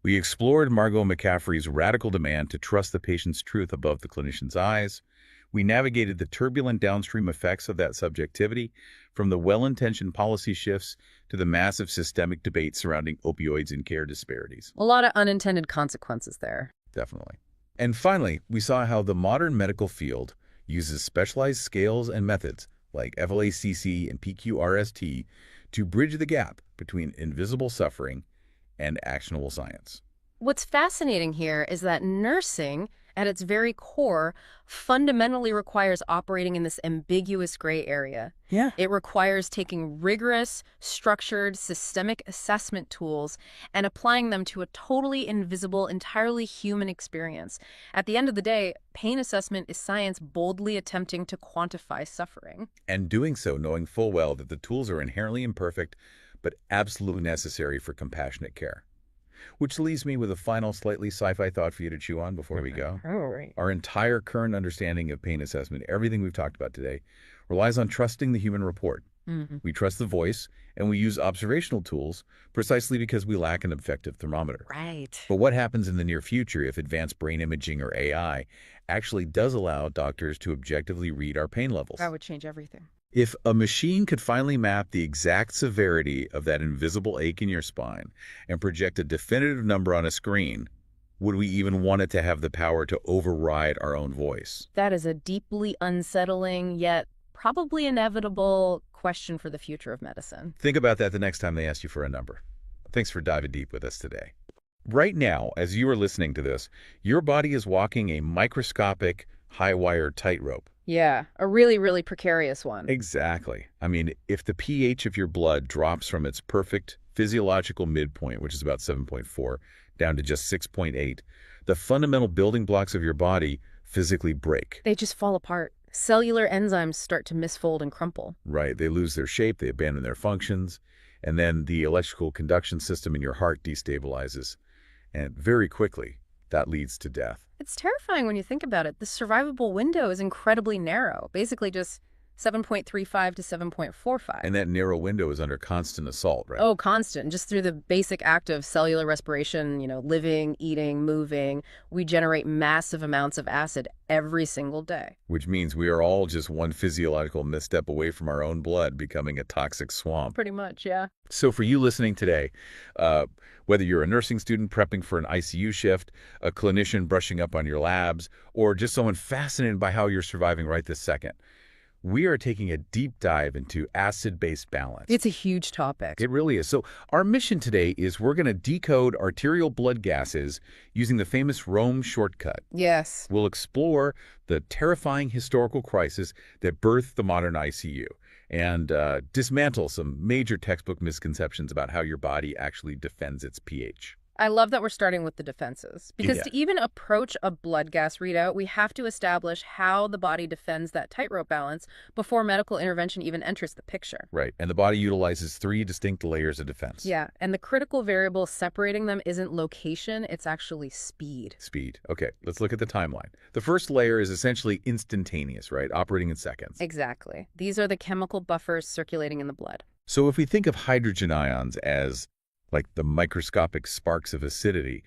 We explored Margot McCaffrey's radical demand to trust the patient's truth above the clinician's eyes. We navigated the turbulent downstream effects of that subjectivity, from the well-intentioned policy shifts to the massive systemic debate surrounding opioids and care disparities. A lot of unintended consequences there. Definitely. And finally, we saw how the modern medical field uses specialized scales and methods like FLACC and PQRST to bridge the gap between invisible suffering and actionable science. What's fascinating here is that nursing, at its very core, fundamentally requires operating in this ambiguous gray area. Yeah. It requires taking rigorous, structured, systemic assessment tools and applying them to a totally invisible, entirely human experience. At the end of the day, pain assessment is science boldly attempting to quantify suffering. And doing so knowing full well that the tools are inherently imperfect, but absolutely necessary for compassionate care. Which leaves me with a final slightly sci-fi thought for you to chew on before we go. All right. Our entire current understanding of pain assessment, everything we've talked about today, relies on trusting the human report. We trust the voice, and we use observational tools precisely because we lack an objective thermometer. Right. But what happens in the near future if advanced brain imaging or AI actually does allow doctors to objectively read our pain levels? That would change everything. If a machine could finally map the exact severity of that invisible ache in your spine and project a definitive number on a screen, would we even want it to have the power to override our own voice? That is a deeply unsettling, yet probably inevitable question for the future of medicine. Think about that the next time they ask you for a number. Thanks for diving deep with us today. Right now, as you are listening to this, your body is walking a microscopic, high-wire tightrope. Yeah, a really, really precarious one. Exactly. I mean, if the pH of your blood drops from its perfect physiological midpoint, which is about 7.4, down to just 6.8, the fundamental building blocks of your body physically break. They just fall apart. Cellular enzymes start to misfold and crumple. Right. They lose their shape, they abandon their functions, and then the electrical conduction system in your heart destabilizes. And very quickly, that leads to death. It's terrifying when you think about it. The survivable window is incredibly narrow, basically just 7.35 to 7.45. And that narrow window is under constant assault, right? Oh, constant. Just through the basic act of cellular respiration, living, eating, moving, we generate massive amounts of acid every single day. Which means we are all just one physiological misstep away from our own blood becoming a toxic swamp. Pretty much, yeah. So for you listening today, whether you're a nursing student prepping for an ICU shift, a clinician brushing up on your labs, or just someone fascinated by how you're surviving right this second, we are taking a deep dive into acid-base balance. It's a huge topic. It really is. So our mission today is we're going to decode arterial blood gases using the famous Rome shortcut. Yes. We'll explore the terrifying historical crisis that birthed the modern ICU and dismantle some major textbook misconceptions about how your body actually defends its pH. I love that we're starting with the defenses, because to even approach a blood gas readout, we have to establish how the body defends that tightrope balance before medical intervention even enters the picture. Right, and the body utilizes 3 distinct layers of defense. Yeah, and the critical variable separating them isn't location, it's actually speed. Speed. Okay, let's look at the timeline. The first layer is essentially instantaneous, right, operating in seconds. Exactly. These are the chemical buffers circulating in the blood. So if we think of hydrogen ions as like the microscopic sparks of acidity,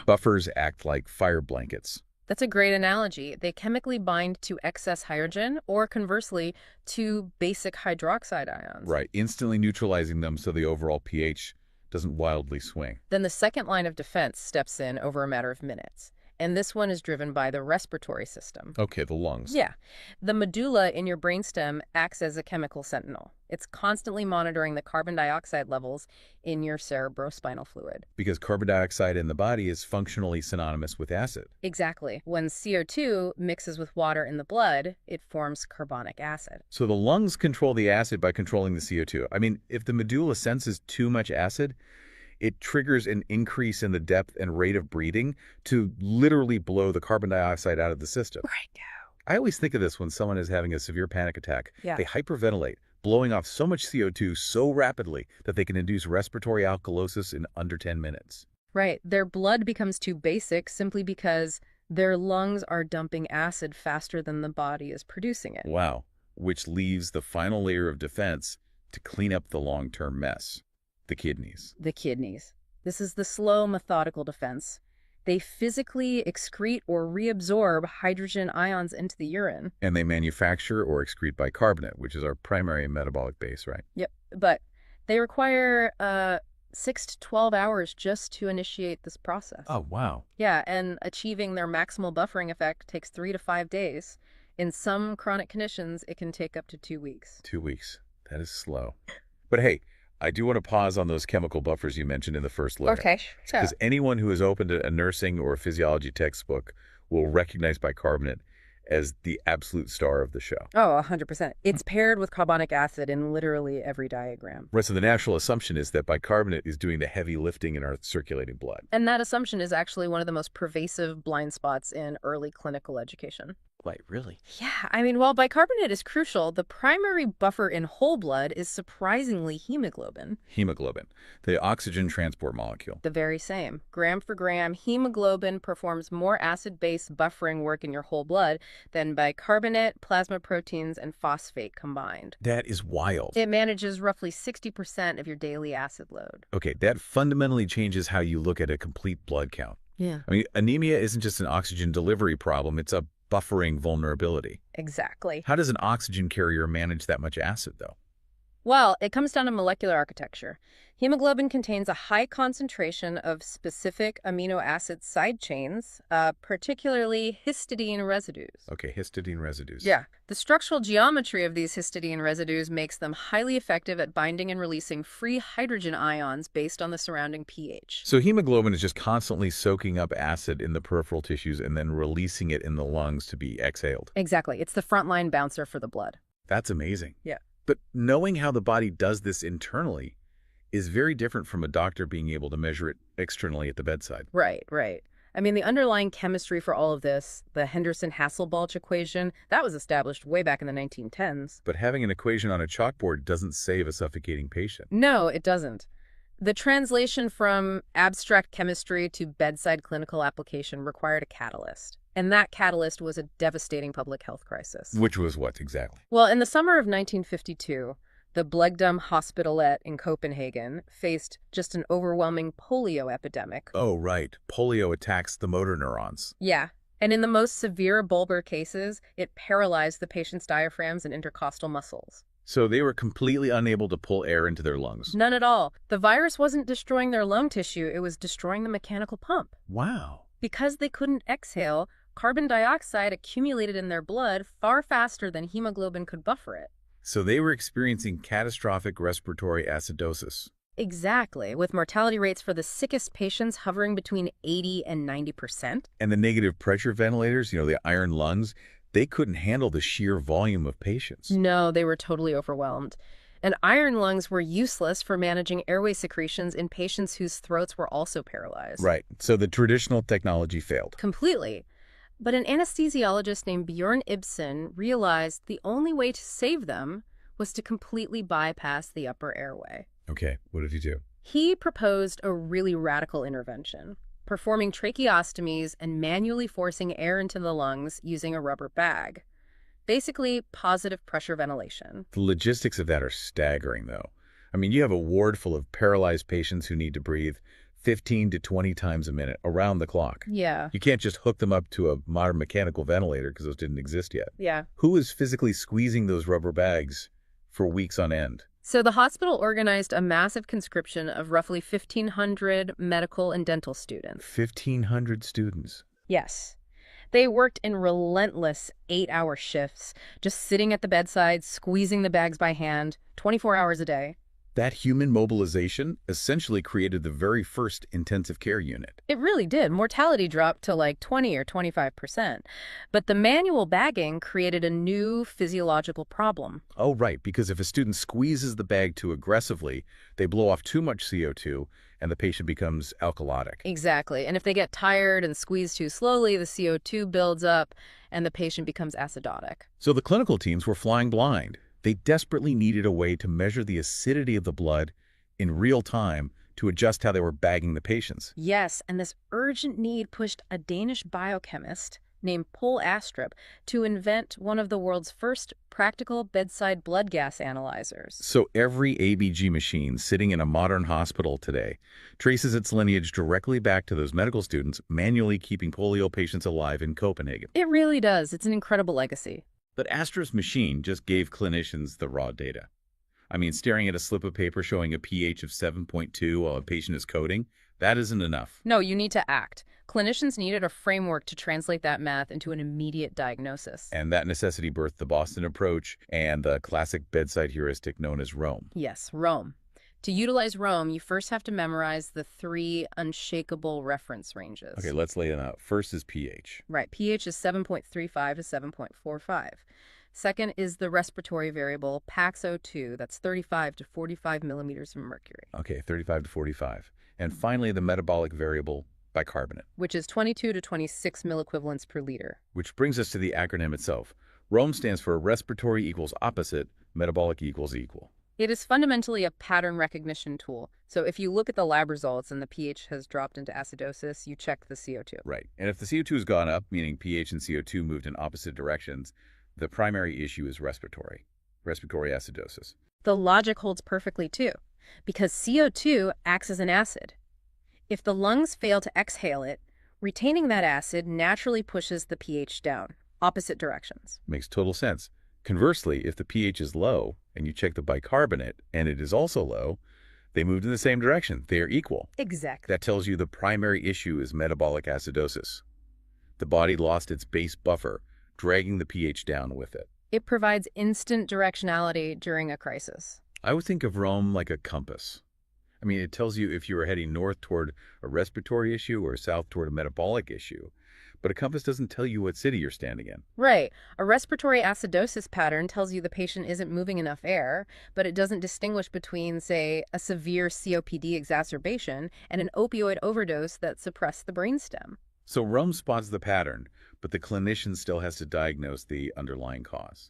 buffers act like fire blankets. That's a great analogy. They chemically bind to excess hydrogen or conversely to basic hydroxide ions. Right, instantly neutralizing them so the overall pH doesn't wildly swing. Then the second line of defense steps in over a matter of minutes. and this one is driven by the respiratory system. Okay, the lungs. Yeah. The medulla in your brainstem acts as a chemical sentinel. It's constantly monitoring the carbon dioxide levels in your cerebrospinal fluid. Because carbon dioxide in the body is functionally synonymous with acid. Exactly. When CO2 mixes with water in the blood, it forms carbonic acid. So the lungs control the acid by controlling the CO2. I mean, if the medulla senses too much acid, it triggers an increase in the depth and rate of breathing to literally blow the carbon dioxide out of the system. Right. I always think of this when someone is having a severe panic attack. Yeah. They hyperventilate, blowing off so much CO2 so rapidly that they can induce respiratory alkalosis in under 10 minutes. Right. Their blood becomes too basic simply because their lungs are dumping acid faster than the body is producing it. Wow. Which leaves the final layer of defense to clean up the long-term mess. The kidneys. The kidneys. This is the slow, methodical defense. They physically excrete or reabsorb hydrogen ions into the urine. And they manufacture or excrete bicarbonate, which is our primary metabolic base, right? Yep. But they require 6 to 12 hours just to initiate this process. Oh, wow. Yeah, and achieving their maximal buffering effect takes 3 to 5 days. In some chronic conditions, it can take up to 2 weeks. 2 weeks. That is slow. But hey, I do want to pause on those chemical buffers you mentioned in the first letter. Okay, sure. Because anyone who has opened a nursing or physiology textbook will recognize bicarbonate as the absolute star of the show. Oh, 100%. It's paired with carbonic acid in literally every diagram. Right, so the natural assumption is that bicarbonate is doing the heavy lifting in our circulating blood. And that assumption is actually one of the most pervasive blind spots in early clinical education. Wait, really? Yeah, I mean, while bicarbonate is crucial, the primary buffer in whole blood is surprisingly hemoglobin. Hemoglobin, the oxygen transport molecule. The very same. Gram for gram, hemoglobin performs more acid-base buffering work in your whole blood than bicarbonate, plasma proteins, and phosphate combined. That is wild. It manages roughly 60% of your daily acid load. Okay, that fundamentally changes how you look at a complete blood count. Yeah. I mean, anemia isn't just an oxygen delivery problem, it's a buffering vulnerability. Exactly. How does an oxygen carrier manage that much acid, though? Well, it comes down to molecular architecture. Hemoglobin contains a high concentration of specific amino acid side chains, particularly histidine residues. Okay, histidine residues. Yeah. The structural geometry of these histidine residues makes them highly effective at binding and releasing free hydrogen ions based on the surrounding pH. So hemoglobin is just constantly soaking up acid in the peripheral tissues and then releasing it in the lungs to be exhaled. Exactly. It's the frontline bouncer for the blood. That's amazing. Yeah. But knowing how the body does this internally is very different from a doctor being able to measure it externally at the bedside. Right. I mean, the underlying chemistry for all of this, the Henderson-Hasselbalch equation, that was established way back in the 1910s. But having an equation on a chalkboard doesn't save a suffocating patient. No, it doesn't. The translation from abstract chemistry to bedside clinical application required a catalyst. And that catalyst was a devastating public health crisis. Which was what exactly? Well, in the summer of 1952, the Blegdam Hospitalet in Copenhagen faced just an overwhelming polio epidemic. Oh, right. Polio attacks the motor neurons. Yeah. And in the most severe bulbar cases, it paralyzed the patient's diaphragms and intercostal muscles. So they were completely unable to pull air into their lungs. None at all. The virus wasn't destroying their lung tissue, it was destroying the mechanical pump. Wow. Because they couldn't exhale, carbon dioxide accumulated in their blood far faster than hemoglobin could buffer it. So they were experiencing catastrophic respiratory acidosis. Exactly, with mortality rates for the sickest patients hovering between 80 and 90%. And the negative pressure ventilators, the iron lungs, they couldn't handle the sheer volume of patients. No, they were totally overwhelmed. And iron lungs were useless for managing airway secretions in patients whose throats were also paralyzed. Right. So the traditional technology failed. Completely. But an anesthesiologist named Bjorn Ibsen realized the only way to save them was to completely bypass the upper airway. Okay, what did he do? He proposed a really radical intervention, performing tracheostomies and manually forcing air into the lungs using a rubber bag. Basically, positive pressure ventilation. The logistics of that are staggering, though. I mean, you have a ward full of paralyzed patients who need to breathe 15 to 20 times a minute, around the clock. Yeah. You can't just hook them up to a modern mechanical ventilator because those didn't exist yet. Yeah. Who is physically squeezing those rubber bags for weeks on end? So the hospital organized a massive conscription of roughly 1,500 medical and dental students. 1,500 students. Yes. They worked in relentless 8-hour shifts, just sitting at the bedside, squeezing the bags by hand, 24 hours a day. That human mobilization essentially created the very first intensive care unit. It really did. Mortality dropped to like 20 or 25%. But the manual bagging created a new physiological problem. Oh, right, because if a student squeezes the bag too aggressively, they blow off too much CO2 and the patient becomes alkalotic. Exactly. And if they get tired and squeeze too slowly, the CO2 builds up and the patient becomes acidotic. So the clinical teams were flying blind. They desperately needed a way to measure the acidity of the blood in real time to adjust how they were bagging the patients. Yes, and this urgent need pushed a Danish biochemist named Paul Astrup to invent one of the world's first practical bedside blood gas analyzers. So every ABG machine sitting in a modern hospital today traces its lineage directly back to those medical students manually keeping polio patients alive in Copenhagen. It really does. It's an incredible legacy. But Astrup's machine just gave clinicians the raw data. I mean, staring at a slip of paper showing a pH of 7.2 while a patient is coding, that isn't enough. No, you need to act. Clinicians needed a framework to translate that math into an immediate diagnosis. And that necessity birthed the Boston approach and the classic bedside heuristic known as ROAM. Yes, ROAM. To utilize ROAM, you first have to memorize the 3 unshakable reference ranges. Okay, let's lay them out. First is pH. Right, pH is 7.35 to 7.45. Second is the respiratory variable PaxO2, that's 35 to 45 millimeters of mercury. Okay, 35 to 45. And finally, the metabolic variable bicarbonate, which is 22 to 26 milliequivalents per liter. Which brings us to the acronym itself. ROAM stands for respiratory equals opposite, metabolic equals equal. It is fundamentally a pattern recognition tool. So if you look at the lab results and the pH has dropped into acidosis, you check the CO2. Right. And if the CO2 has gone up, meaning pH and CO2 moved in opposite directions, the primary issue is respiratory acidosis. The logic holds perfectly too, because CO2 acts as an acid. If the lungs fail to exhale it, retaining that acid naturally pushes the pH down, opposite directions. Makes total sense. Conversely, if the pH is low and you check the bicarbonate and it is also low, they moved in the same direction. They are equal. Exactly. That tells you the primary issue is metabolic acidosis. The body lost its base buffer, dragging the pH down with it. It provides instant directionality during a crisis. I would think of ROAM like a compass. I mean, it tells you if you are heading north toward a respiratory issue or south toward a metabolic issue. But a compass doesn't tell you what city you're standing in. Right. A respiratory acidosis pattern tells you the patient isn't moving enough air, but it doesn't distinguish between, say, a severe COPD exacerbation and an opioid overdose that suppressed the brainstem. So ROAM spots the pattern, but the clinician still has to diagnose the underlying cause.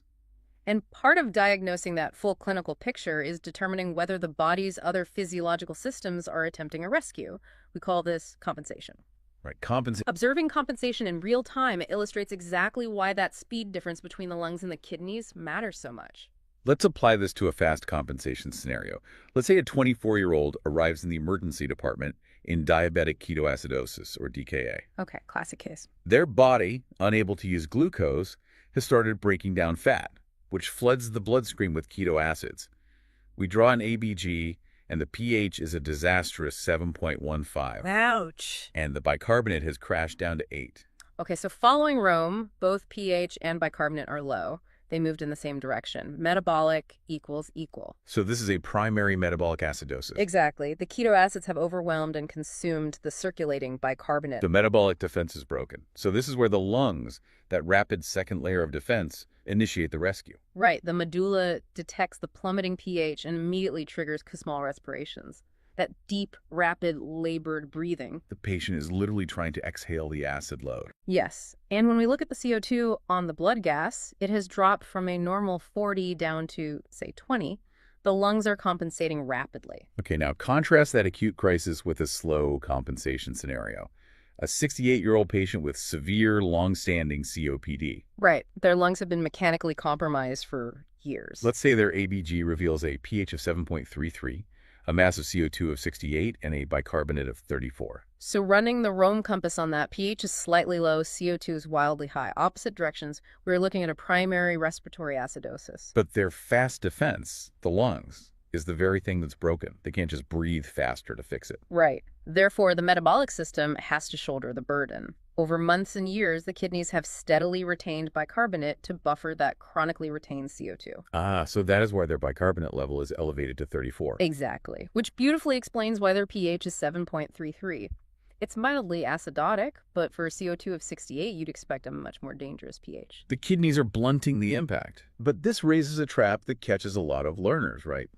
And part of diagnosing that full clinical picture is determining whether the body's other physiological systems are attempting a rescue. We call this compensation. Right, Observing compensation in real time illustrates exactly why that speed difference between the lungs and the kidneys matters so much. Let's apply this to a fast compensation scenario. Let's say a 24-year-old arrives in the emergency department in diabetic ketoacidosis, or DKA. Okay, classic case. Their body, unable to use glucose, has started breaking down fat, which floods the bloodstream with keto acids. We draw an ABG, and the pH is a disastrous 7.15. Ouch. And the bicarbonate has crashed down to 8. Okay, so following ROAM, both pH and bicarbonate are low. They moved in the same direction. Metabolic equals equal. So this is a primary metabolic acidosis. Exactly. The keto acids have overwhelmed and consumed the circulating bicarbonate. The metabolic defense is broken. So this is where the lungs, that rapid second layer of defense, initiate the rescue. Right. The medulla detects the plummeting pH and immediately triggers small respirations. That deep, rapid, labored breathing. The patient is literally trying to exhale the acid load. Yes. And when we look at the CO2 on the blood gas, it has dropped from a normal 40 down to, say, 20. The lungs are compensating rapidly. Okay, now contrast that acute crisis with a slow compensation scenario. A 68-year-old patient with severe, long-standing COPD. Right. Their lungs have been mechanically compromised for years. Let's say their ABG reveals a pH of 7.33, a mass of CO2 of 68, and a bicarbonate of 34. So running the ROAM compass on that, pH is slightly low, CO2 is wildly high. Opposite directions, we're looking at a primary respiratory acidosis. But their fast defense, the lungs, is the very thing that's broken. They can't just breathe faster to fix it. Right. Therefore, the metabolic system has to shoulder the burden. Over months and years, the kidneys have steadily retained bicarbonate to buffer that chronically retained CO2. Ah, so that is why their bicarbonate level is elevated to 34. Exactly, which beautifully explains why their pH is 7.33. It's mildly acidotic, but for a CO2 of 68, you'd expect a much more dangerous pH. The kidneys are blunting the impact. But this raises a trap that catches a lot of learners, right?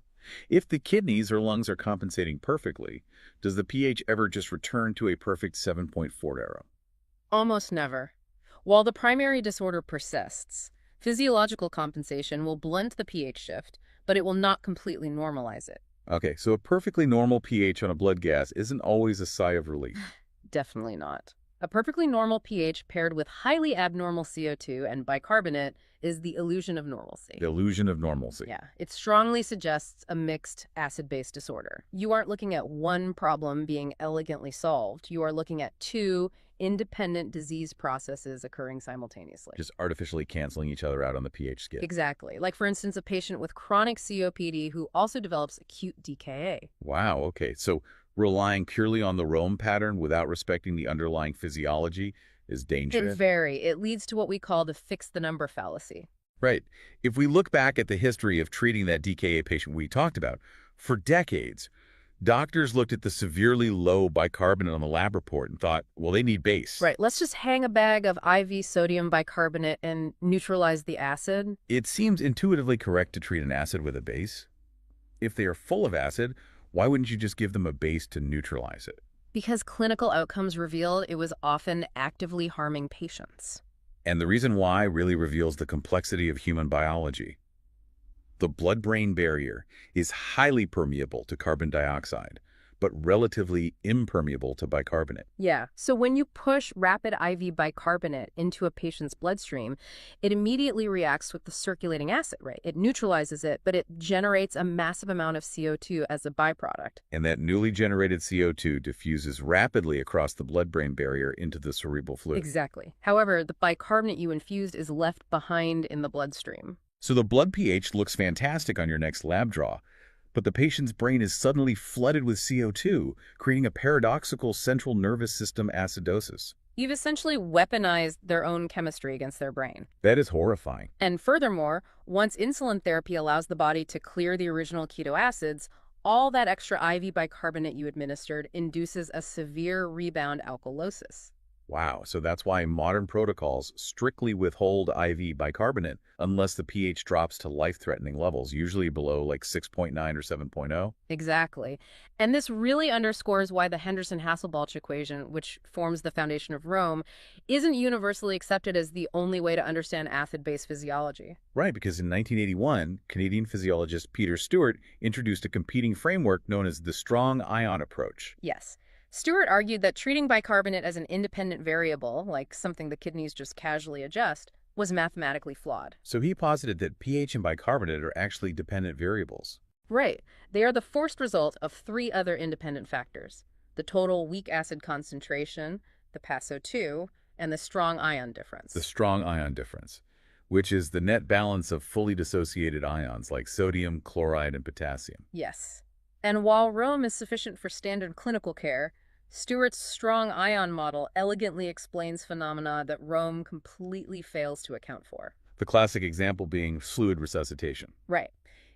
If the kidneys or lungs are compensating perfectly, does the pH ever just return to a perfect 7.40? Almost never. While the primary disorder persists, physiological compensation will blunt the pH shift, but it will not completely normalize it. Okay, so a perfectly normal pH on a blood gas isn't always a sigh of relief. Definitely not. A perfectly normal pH paired with highly abnormal CO2 and bicarbonate is the illusion of normalcy. The illusion of normalcy. Yeah, it strongly suggests a mixed acid-base disorder. You aren't looking at one problem being elegantly solved. You are looking at two independent disease processes occurring simultaneously. Just artificially canceling each other out on the pH scale. Exactly. Like, for instance, a patient with chronic COPD who also develops acute DKA. Wow, okay. So relying purely on the Rome pattern without respecting the underlying physiology is dangerous. It leads to what we call the fix the number fallacy. Right. If we look back at the history of treating that DKA patient we talked about, for decades, doctors looked at the severely low bicarbonate on the lab report and thought, well, they need base. Right. Let's just hang a bag of IV sodium bicarbonate and neutralize the acid. It seems intuitively correct to treat an acid with a base. If they are full of acid, why wouldn't you just give them a base to neutralize it? Because clinical outcomes revealed it was often actively harming patients. And the reason why really reveals the complexity of human biology. The blood-brain barrier is highly permeable to carbon dioxide, but relatively impermeable to bicarbonate. Yeah, so when you push rapid IV bicarbonate into a patient's bloodstream, it immediately reacts with the circulating acid, right? It neutralizes it, but it generates a massive amount of CO2 as a byproduct. And that newly generated CO2 diffuses rapidly across the blood-brain barrier into the cerebral fluid. Exactly. However, the bicarbonate you infused is left behind in the bloodstream. So the blood pH looks fantastic on your next lab draw, but the patient's brain is suddenly flooded with CO2, creating a paradoxical central nervous system acidosis. You've essentially weaponized their own chemistry against their brain. That is horrifying. And furthermore, once insulin therapy allows the body to clear the original keto acids, all that extra IV bicarbonate you administered induces a severe rebound alkalosis. Wow, so that's why modern protocols strictly withhold IV bicarbonate unless the pH drops to life-threatening levels, usually below like 6.9 or 7.0. Exactly. And this really underscores why the Henderson-Hasselbalch equation, which forms the foundation of Rome, isn't universally accepted as the only way to understand acid-base physiology. Right, because in 1981, Canadian physiologist Peter Stewart introduced a competing framework known as the strong ion approach. Yes. Stewart argued that treating bicarbonate as an independent variable, like something the kidneys just casually adjust, was mathematically flawed. So he posited that pH and bicarbonate are actually dependent variables. Right. They are the forced result of three other independent factors: the total weak acid concentration, the PaSO2, and the strong ion difference. The strong ion difference, which is the net balance of fully dissociated ions like sodium, chloride, and potassium. Yes. And while Rome is sufficient for standard clinical care, Stewart's strong ion model elegantly explains phenomena that Rome completely fails to account for. The classic example being fluid resuscitation. Right.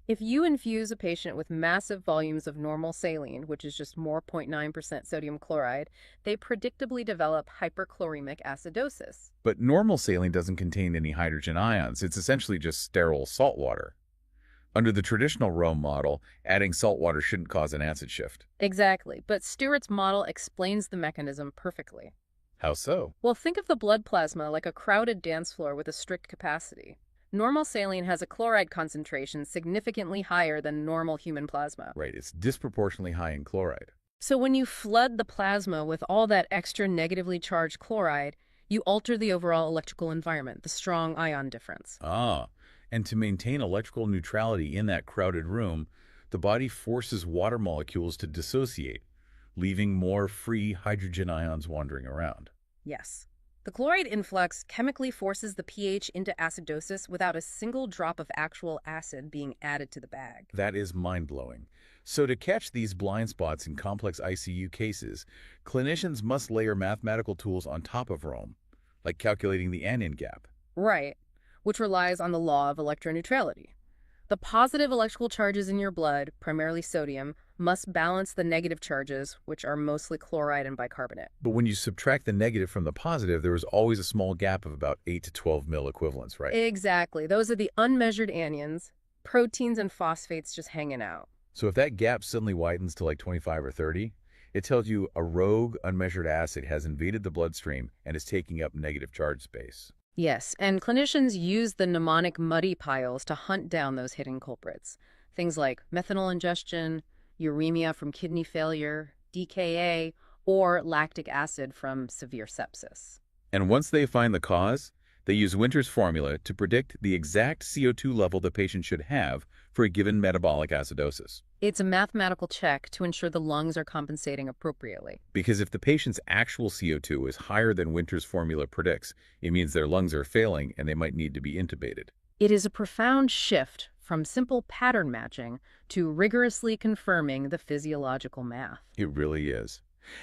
If you infuse a patient with massive volumes of normal saline, which is just more 0.9% sodium chloride, they predictably develop hyperchloremic acidosis. But normal saline doesn't contain any hydrogen ions. It's essentially just sterile salt water. Under the traditional Rome model, adding salt water shouldn't cause an acid shift. Exactly, but Stewart's model explains the mechanism perfectly. How so? Well, think of the blood plasma like a crowded dance floor with a strict capacity. Normal saline has a chloride concentration significantly higher than normal human plasma. Right, it's disproportionately high in chloride. So when you flood the plasma with all that extra negatively charged chloride, you alter the overall electrical environment, the strong ion difference. Ah, and to maintain electrical neutrality in that crowded room, the body forces water molecules to dissociate, leaving more free hydrogen ions wandering around. Yes. The chloride influx chemically forces the pH into acidosis without a single drop of actual acid being added to the bag. That is mind-blowing. So to catch these blind spots in complex ICU cases, clinicians must layer mathematical tools on top of Rome, like calculating the anion gap. Right, which relies on the law of electroneutrality. The positive electrical charges in your blood, primarily sodium, must balance the negative charges, which are mostly chloride and bicarbonate. But when you subtract the negative from the positive, there is always a small gap of about 8 to 12 mil equivalents, right? Exactly. Those are the unmeasured anions, proteins and phosphates just hanging out. So if that gap suddenly widens to like 25 or 30, it tells you a rogue unmeasured acid has invaded the bloodstream and is taking up negative charge space. Yes, and clinicians use the mnemonic muddy piles to hunt down those hidden culprits. Things like methanol ingestion, uremia from kidney failure, DKA, or lactic acid from severe sepsis. And once they find the cause, they use Winter's formula to predict the exact CO2 level the patient should have for a given metabolic acidosis. It's a mathematical check to ensure the lungs are compensating appropriately. Because if the patient's actual CO2 is higher than Winter's formula predicts, it means their lungs are failing and they might need to be intubated. It is a profound shift from simple pattern matching to rigorously confirming the physiological math. It really is.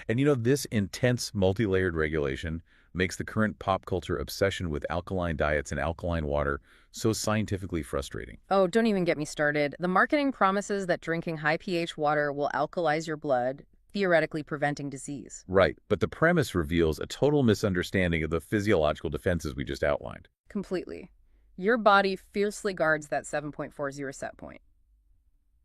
And this intense, multi-layered regulation makes the current pop culture obsession with alkaline diets and alkaline water so scientifically frustrating. Oh, don't even get me started. The marketing promises that drinking high pH water will alkalize your blood, theoretically preventing disease. Right, but the premise reveals a total misunderstanding of the physiological defenses we just outlined. Completely. Your body fiercely guards that 7.40 set point.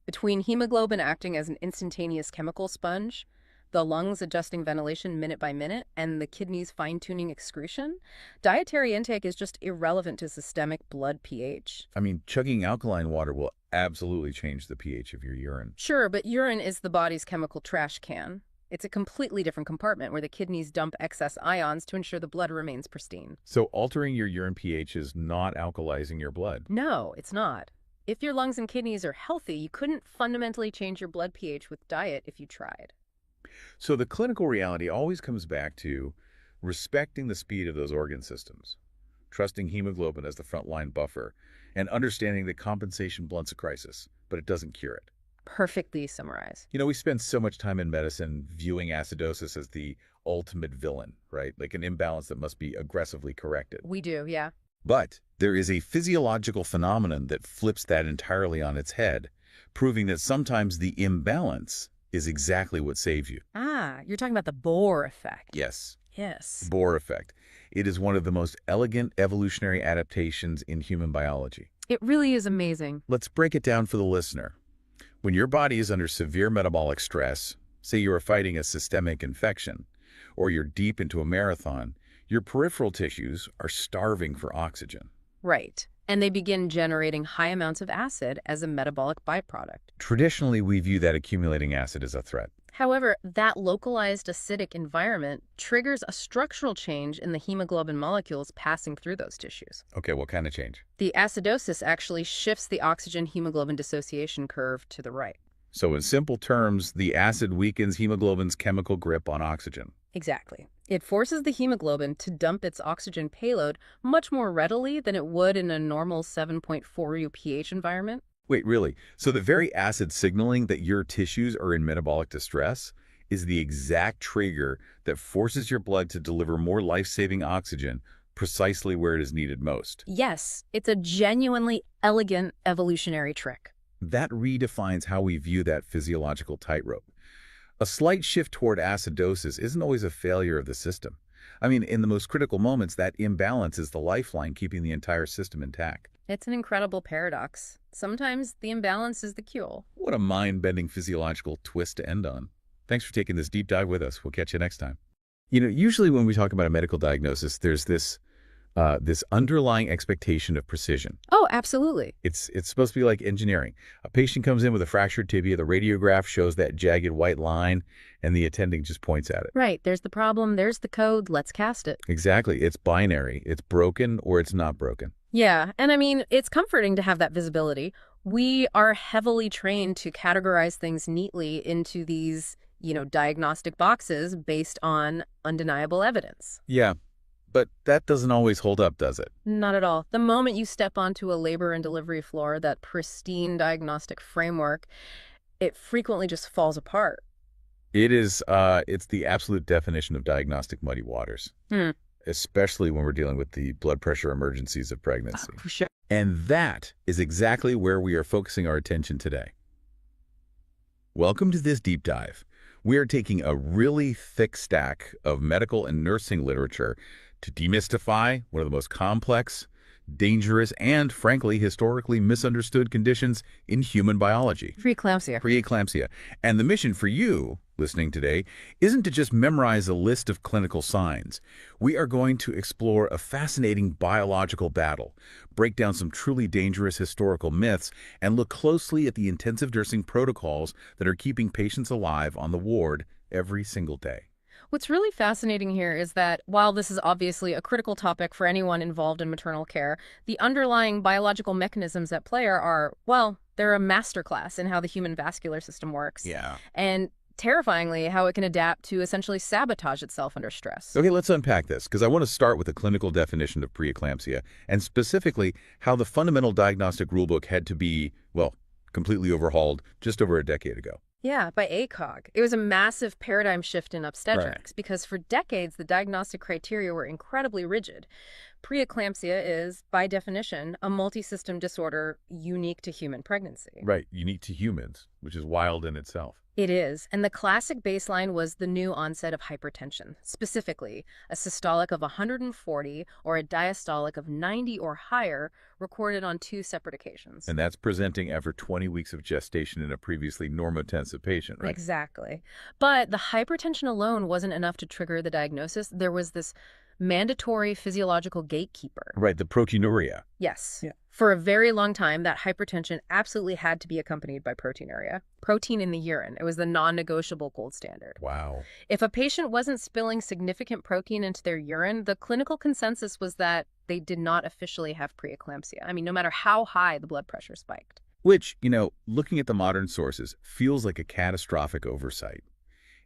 Between hemoglobin acting as an instantaneous chemical sponge, the lungs adjusting ventilation minute by minute, and the kidneys fine-tuning excretion, dietary intake is just irrelevant to systemic blood pH. I mean, chugging alkaline water will absolutely change the pH of your urine. Sure, but urine is the body's chemical trash can. It's a completely different compartment where the kidneys dump excess ions to ensure the blood remains pristine. So altering your urine pH is not alkalizing your blood? No, it's not. If your lungs and kidneys are healthy, you couldn't fundamentally change your blood pH with diet if you tried. So the clinical reality always comes back to respecting the speed of those organ systems, trusting hemoglobin as the frontline buffer, and understanding that compensation blunts a crisis, but it doesn't cure it. Perfectly summarized. We spend so much time in medicine viewing acidosis as the ultimate villain, right? Like an imbalance that must be aggressively corrected. We do, yeah. But there is a physiological phenomenon that flips that entirely on its head, proving that sometimes the imbalance is exactly what saves you. Ah, you're talking about the Bohr effect. Yes. Yes. Bohr effect. It is one of the most elegant evolutionary adaptations in human biology. It really is amazing. Let's break it down for the listener. When your body is under severe metabolic stress, say you are fighting a systemic infection, or you're deep into a marathon, your peripheral tissues are starving for oxygen. Right. And they begin generating high amounts of acid as a metabolic byproduct. Traditionally, we view that accumulating acid as a threat. However, that localized acidic environment triggers a structural change in the hemoglobin molecules passing through those tissues. Okay, what kind of change? The acidosis actually shifts the oxygen-hemoglobin dissociation curve to the right. So in simple terms, the acid weakens hemoglobin's chemical grip on oxygen. Exactly. It forces the hemoglobin to dump its oxygen payload much more readily than it would in a normal 7.4 pH environment. Wait, really? So the very acid signaling that your tissues are in metabolic distress is the exact trigger that forces your blood to deliver more life-saving oxygen precisely where it is needed most. Yes, it's a genuinely elegant evolutionary trick. That redefines how we view that physiological tightrope. A slight shift toward acidosis isn't always a failure of the system. I mean, in the most critical moments, that imbalance is the lifeline keeping the entire system intact. It's an incredible paradox. Sometimes the imbalance is the cure. What a mind-bending physiological twist to end on. Thanks for taking this deep dive with us. We'll catch you next time. Usually when we talk about a medical diagnosis, there's this underlying expectation of precision. Oh, absolutely. It's supposed to be like engineering. A patient comes in with a fractured tibia, the radiograph shows that jagged white line, and the attending just points at it. Right. There's the problem, there's the code, let's cast it. Exactly. It's binary. It's broken or it's not broken. Yeah, and I mean, it's comforting to have that visibility. We are heavily trained to categorize things neatly into these, diagnostic boxes based on undeniable evidence. Yeah. But that doesn't always hold up, does it? Not at all. The moment you step onto a labor and delivery floor, that pristine diagnostic framework, it frequently just falls apart. It's the absolute definition of diagnostic muddy waters, Hmm. especially when we're dealing with the blood pressure emergencies of pregnancy. For sure. And that is exactly where we are focusing our attention today. Welcome to this deep dive. We are taking a really thick stack of medical and nursing literature to demystify one of the most complex, dangerous, and frankly, historically misunderstood conditions in human biology. Preeclampsia. Preeclampsia. And the mission for you, listening today, isn't to just memorize a list of clinical signs. We are going to explore a fascinating biological battle, break down some truly dangerous historical myths, and look closely at the intensive nursing protocols that are keeping patients alive on the ward every single day. What's really fascinating here is that while this is obviously a critical topic for anyone involved in maternal care, the underlying biological mechanisms at play are, well, they're a masterclass in how the human vascular system works. Yeah. And terrifyingly, how it can adapt to essentially sabotage itself under stress. Okay, let's unpack this, because I want to start with a clinical definition of preeclampsia, and specifically how the fundamental diagnostic rulebook had to be, well, completely overhauled just over a decade ago. Yeah, by ACOG. It was a massive paradigm shift in obstetrics because for decades, the diagnostic criteria were incredibly rigid. Preeclampsia is, by definition, a multi-system disorder unique to human pregnancy. Right, unique to humans, which is wild in itself. It is, and the classic baseline was the new onset of hypertension, specifically a systolic of 140 or a diastolic of 90 or higher recorded on 2 separate occasions. And that's presenting after 20 weeks of gestation in a previously normotensive patient, right? Exactly. But the hypertension alone wasn't enough to trigger the diagnosis. There was this mandatory physiological gatekeeper. Right, the proteinuria. Yes. Yeah. For a very long time, that hypertension absolutely had to be accompanied by proteinuria. Protein in the urine. It was the non-negotiable gold standard. Wow. If a patient wasn't spilling significant protein into their urine, the clinical consensus was that they did not officially have preeclampsia. I mean, no matter how high the blood pressure spiked. Which, looking at the modern sources, feels like a catastrophic oversight.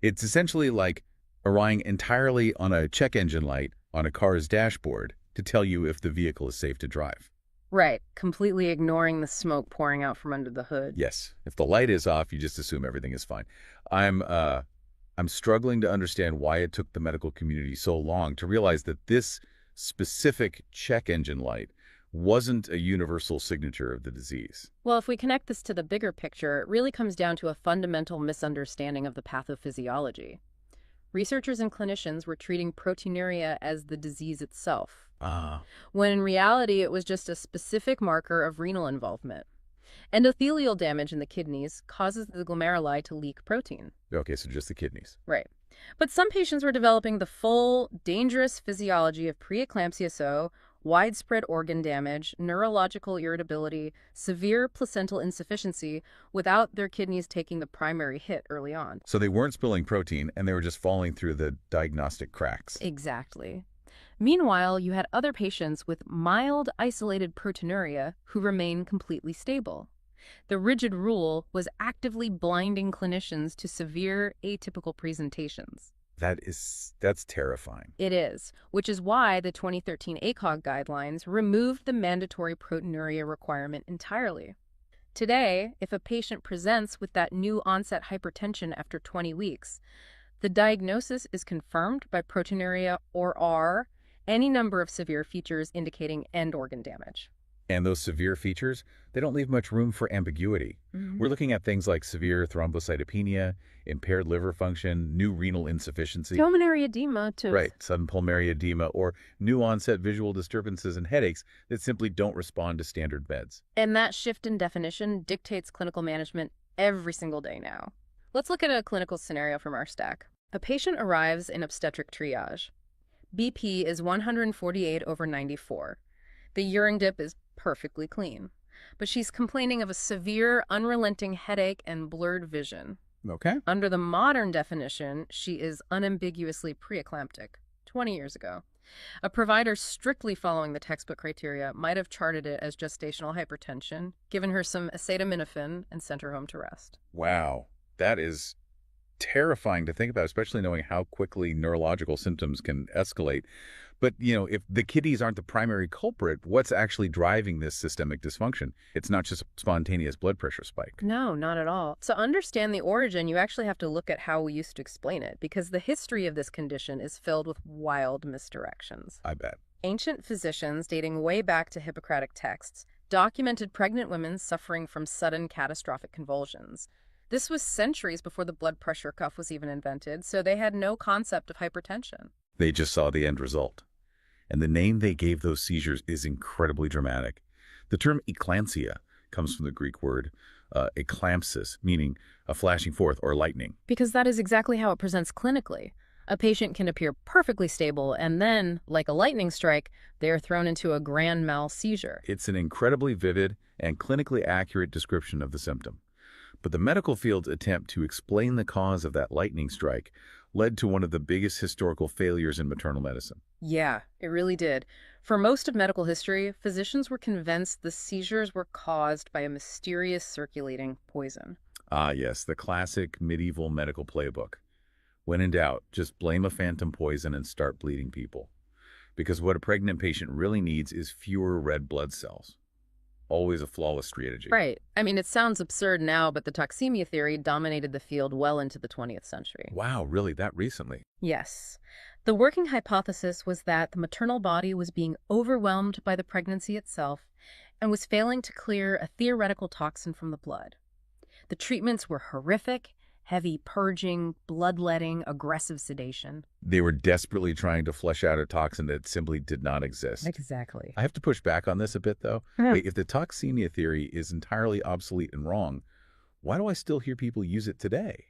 It's essentially like relying entirely on a check engine light on a car's dashboard to tell you if the vehicle is safe to drive. Right, completely ignoring the smoke pouring out from under the hood. Yes, if the light is off, you just assume everything is fine. I'm struggling to understand why it took the medical community so long to realize that this specific check engine light wasn't a universal signature of the disease. Well, if we connect this to the bigger picture, it really comes down to a fundamental misunderstanding of the pathophysiology. Researchers and clinicians were treating proteinuria as the disease itself, when in reality it was just a specific marker of renal involvement. Endothelial damage in the kidneys causes the glomeruli to leak protein. Okay, so just the kidneys. Right. But some patients were developing the full, dangerous physiology of preeclampsia, so widespread organ damage, neurological irritability, severe placental insufficiency without their kidneys taking the primary hit early on. So they weren't spilling protein, and they were just falling through the diagnostic cracks. Exactly. Meanwhile, you had other patients with mild, isolated proteinuria who remain completely stable. The rigid rule was actively blinding clinicians to severe atypical presentations. That's terrifying. It is, which is why the 2013 ACOG guidelines removed the mandatory proteinuria requirement entirely. Today, if a patient presents with that new onset hypertension after 20 weeks, the diagnosis is confirmed by proteinuria or R, any number of severe features indicating end organ damage. And those severe features, they don't leave much room for ambiguity. We're looking at things like severe thrombocytopenia, impaired liver function, new renal insufficiency. Pulmonary edema, too. Right, sudden pulmonary edema, or new onset visual disturbances and headaches that simply don't respond to standard meds. And that shift in definition dictates clinical management every single day now. Let's look at a clinical scenario from our stack. A patient arrives in obstetric triage. BP is 148/94. The urine dip is perfectly clean, but she's complaining of a severe, unrelenting headache and blurred vision. Okay. Under the modern definition, she is unambiguously preeclamptic, 20 years ago. A provider strictly following the textbook criteria might have charted it as gestational hypertension, given her some acetaminophen, and sent her home to rest. Wow, that is terrifying to think about, especially knowing how quickly neurological symptoms can escalate. But, if the kidneys aren't the primary culprit, what's actually driving this systemic dysfunction? It's not just a spontaneous blood pressure spike. No, not at all. To understand the origin, you actually have to look at how we used to explain it, because the history of this condition is filled with wild misdirections. I bet. Ancient physicians, dating way back to Hippocratic texts, documented pregnant women suffering from sudden catastrophic convulsions. This was centuries before the blood pressure cuff was even invented, so they had no concept of hypertension. They just saw the end result. And the name they gave those seizures is incredibly dramatic. The term eclampsia comes from the Greek word eklampsis, meaning a flashing forth or lightning. Because that is exactly how it presents clinically. A patient can appear perfectly stable, and then, like a lightning strike, they are thrown into a grand mal seizure. It's an incredibly vivid and clinically accurate description of the symptom. But the medical field's attempt to explain the cause of that lightning strike led to one of the biggest historical failures in maternal medicine. Yeah, it really did. For most of medical history, physicians were convinced the seizures were caused by a mysterious circulating poison. Ah, yes, the classic medieval medical playbook. When in doubt, just blame a phantom poison and start bleeding people. Because what a pregnant patient really needs is fewer red blood cells. Always a flawless strategy. Right. I mean, it sounds absurd now, but the toxemia theory dominated the field well into the 20th century. Wow, really? That recently? Yes. The working hypothesis was that the maternal body was being overwhelmed by the pregnancy itself and was failing to clear a theoretical toxin from the blood. The treatments were horrific: heavy purging, bloodletting, aggressive sedation. They were desperately trying to flush out a toxin that simply did not exist. Exactly. I have to push back on this a bit, though. Yeah. Wait, if the toxemia theory is entirely obsolete and wrong, why do I still hear people use it today?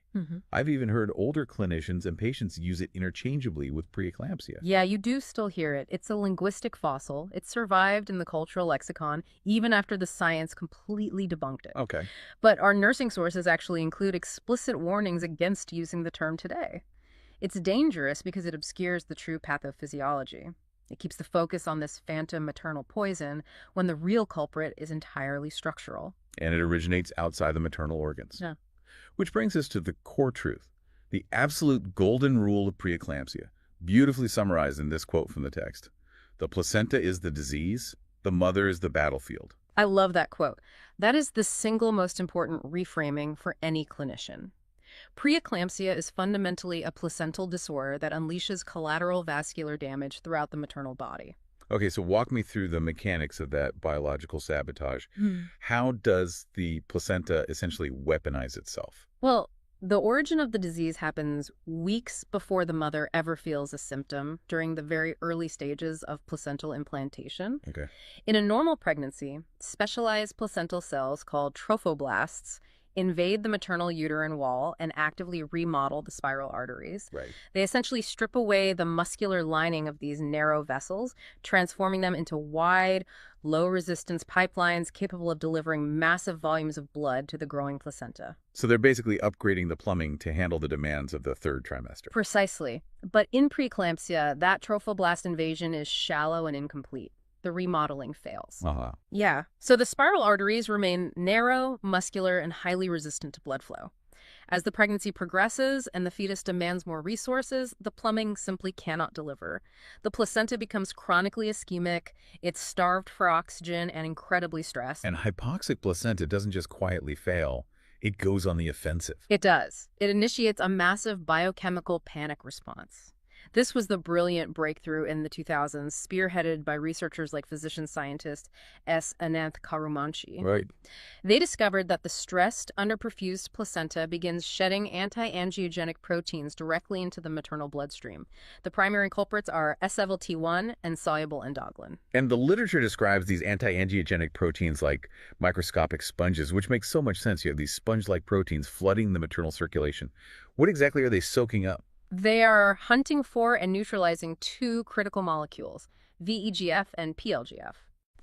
I've even heard older clinicians and patients use it interchangeably with preeclampsia. Yeah, you do still hear it. It's a linguistic fossil. It survived in the cultural lexicon even after the science completely debunked it. Okay. But our nursing sources actually include explicit warnings against using the term today. It's dangerous because it obscures the true pathophysiology. It keeps the focus on this phantom maternal poison when the real culprit is entirely structural. And it originates outside the maternal organs. Yeah. Which brings us to the core truth, the absolute golden rule of preeclampsia, beautifully summarized in this quote from the text. The placenta is the disease, the mother is the battlefield. I love that quote. That is the single most important reframing for any clinician. Preeclampsia is fundamentally a placental disorder that unleashes collateral vascular damage throughout the maternal body. Okay, so walk me through the mechanics of that biological sabotage. How does the placenta essentially weaponize itself? Well, the origin of the disease happens weeks before the mother ever feels a symptom during the very early stages of placental implantation. Okay. In a normal pregnancy, specialized placental cells called trophoblasts invade the maternal uterine wall and actively remodel the spiral arteries. Right. They essentially strip away the muscular lining of these narrow vessels, transforming them into wide, low-resistance pipelines capable of delivering massive volumes of blood to the growing placenta. So they're basically upgrading the plumbing to handle the demands of the third trimester. Precisely. But in preeclampsia, that trophoblast invasion is shallow and incomplete. The remodeling fails. Yeah. So the spiral arteries remain narrow, muscular, and highly resistant to blood flow. As the pregnancy progresses and the fetus demands more resources, the plumbing simply cannot deliver. The placenta becomes chronically ischemic, it's starved for oxygen and incredibly stressed. And hypoxic placenta doesn't just quietly fail, it goes on the offensive. It does. It initiates a massive biochemical panic response. This was the brilliant breakthrough in the 2000s, spearheaded by researchers like physician-scientist S. Ananth Karumanchi. Right. They discovered that the stressed, underperfused placenta begins shedding anti-angiogenic proteins directly into the maternal bloodstream. The primary culprits are SLT1 and soluble endoglin. And the literature describes these anti-angiogenic proteins like microscopic sponges, which makes so much sense. You have these sponge-like proteins flooding the maternal circulation. What exactly are they soaking up? They are hunting for and neutralizing two critical molecules, VEGF and PLGF.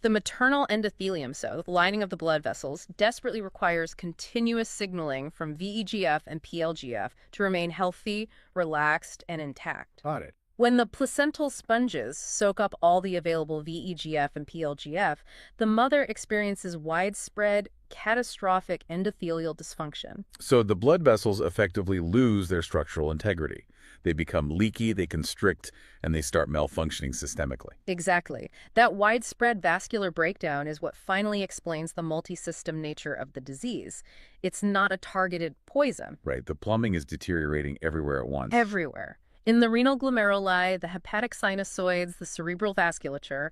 The maternal endothelium, so the lining of the blood vessels, desperately requires continuous signaling from VEGF and PLGF to remain healthy, relaxed, and intact. Got it. When the placental sponges soak up all the available VEGF and PLGF, the mother experiences widespread catastrophic endothelial dysfunction. So the blood vessels effectively lose their structural integrity. They become leaky, they constrict, and they start malfunctioning systemically. Exactly. That widespread vascular breakdown is what finally explains the multi-system nature of the disease. It's not a targeted poison. Right. The plumbing is deteriorating everywhere at once. Everywhere. In the renal glomeruli, the hepatic sinusoids, the cerebral vasculature,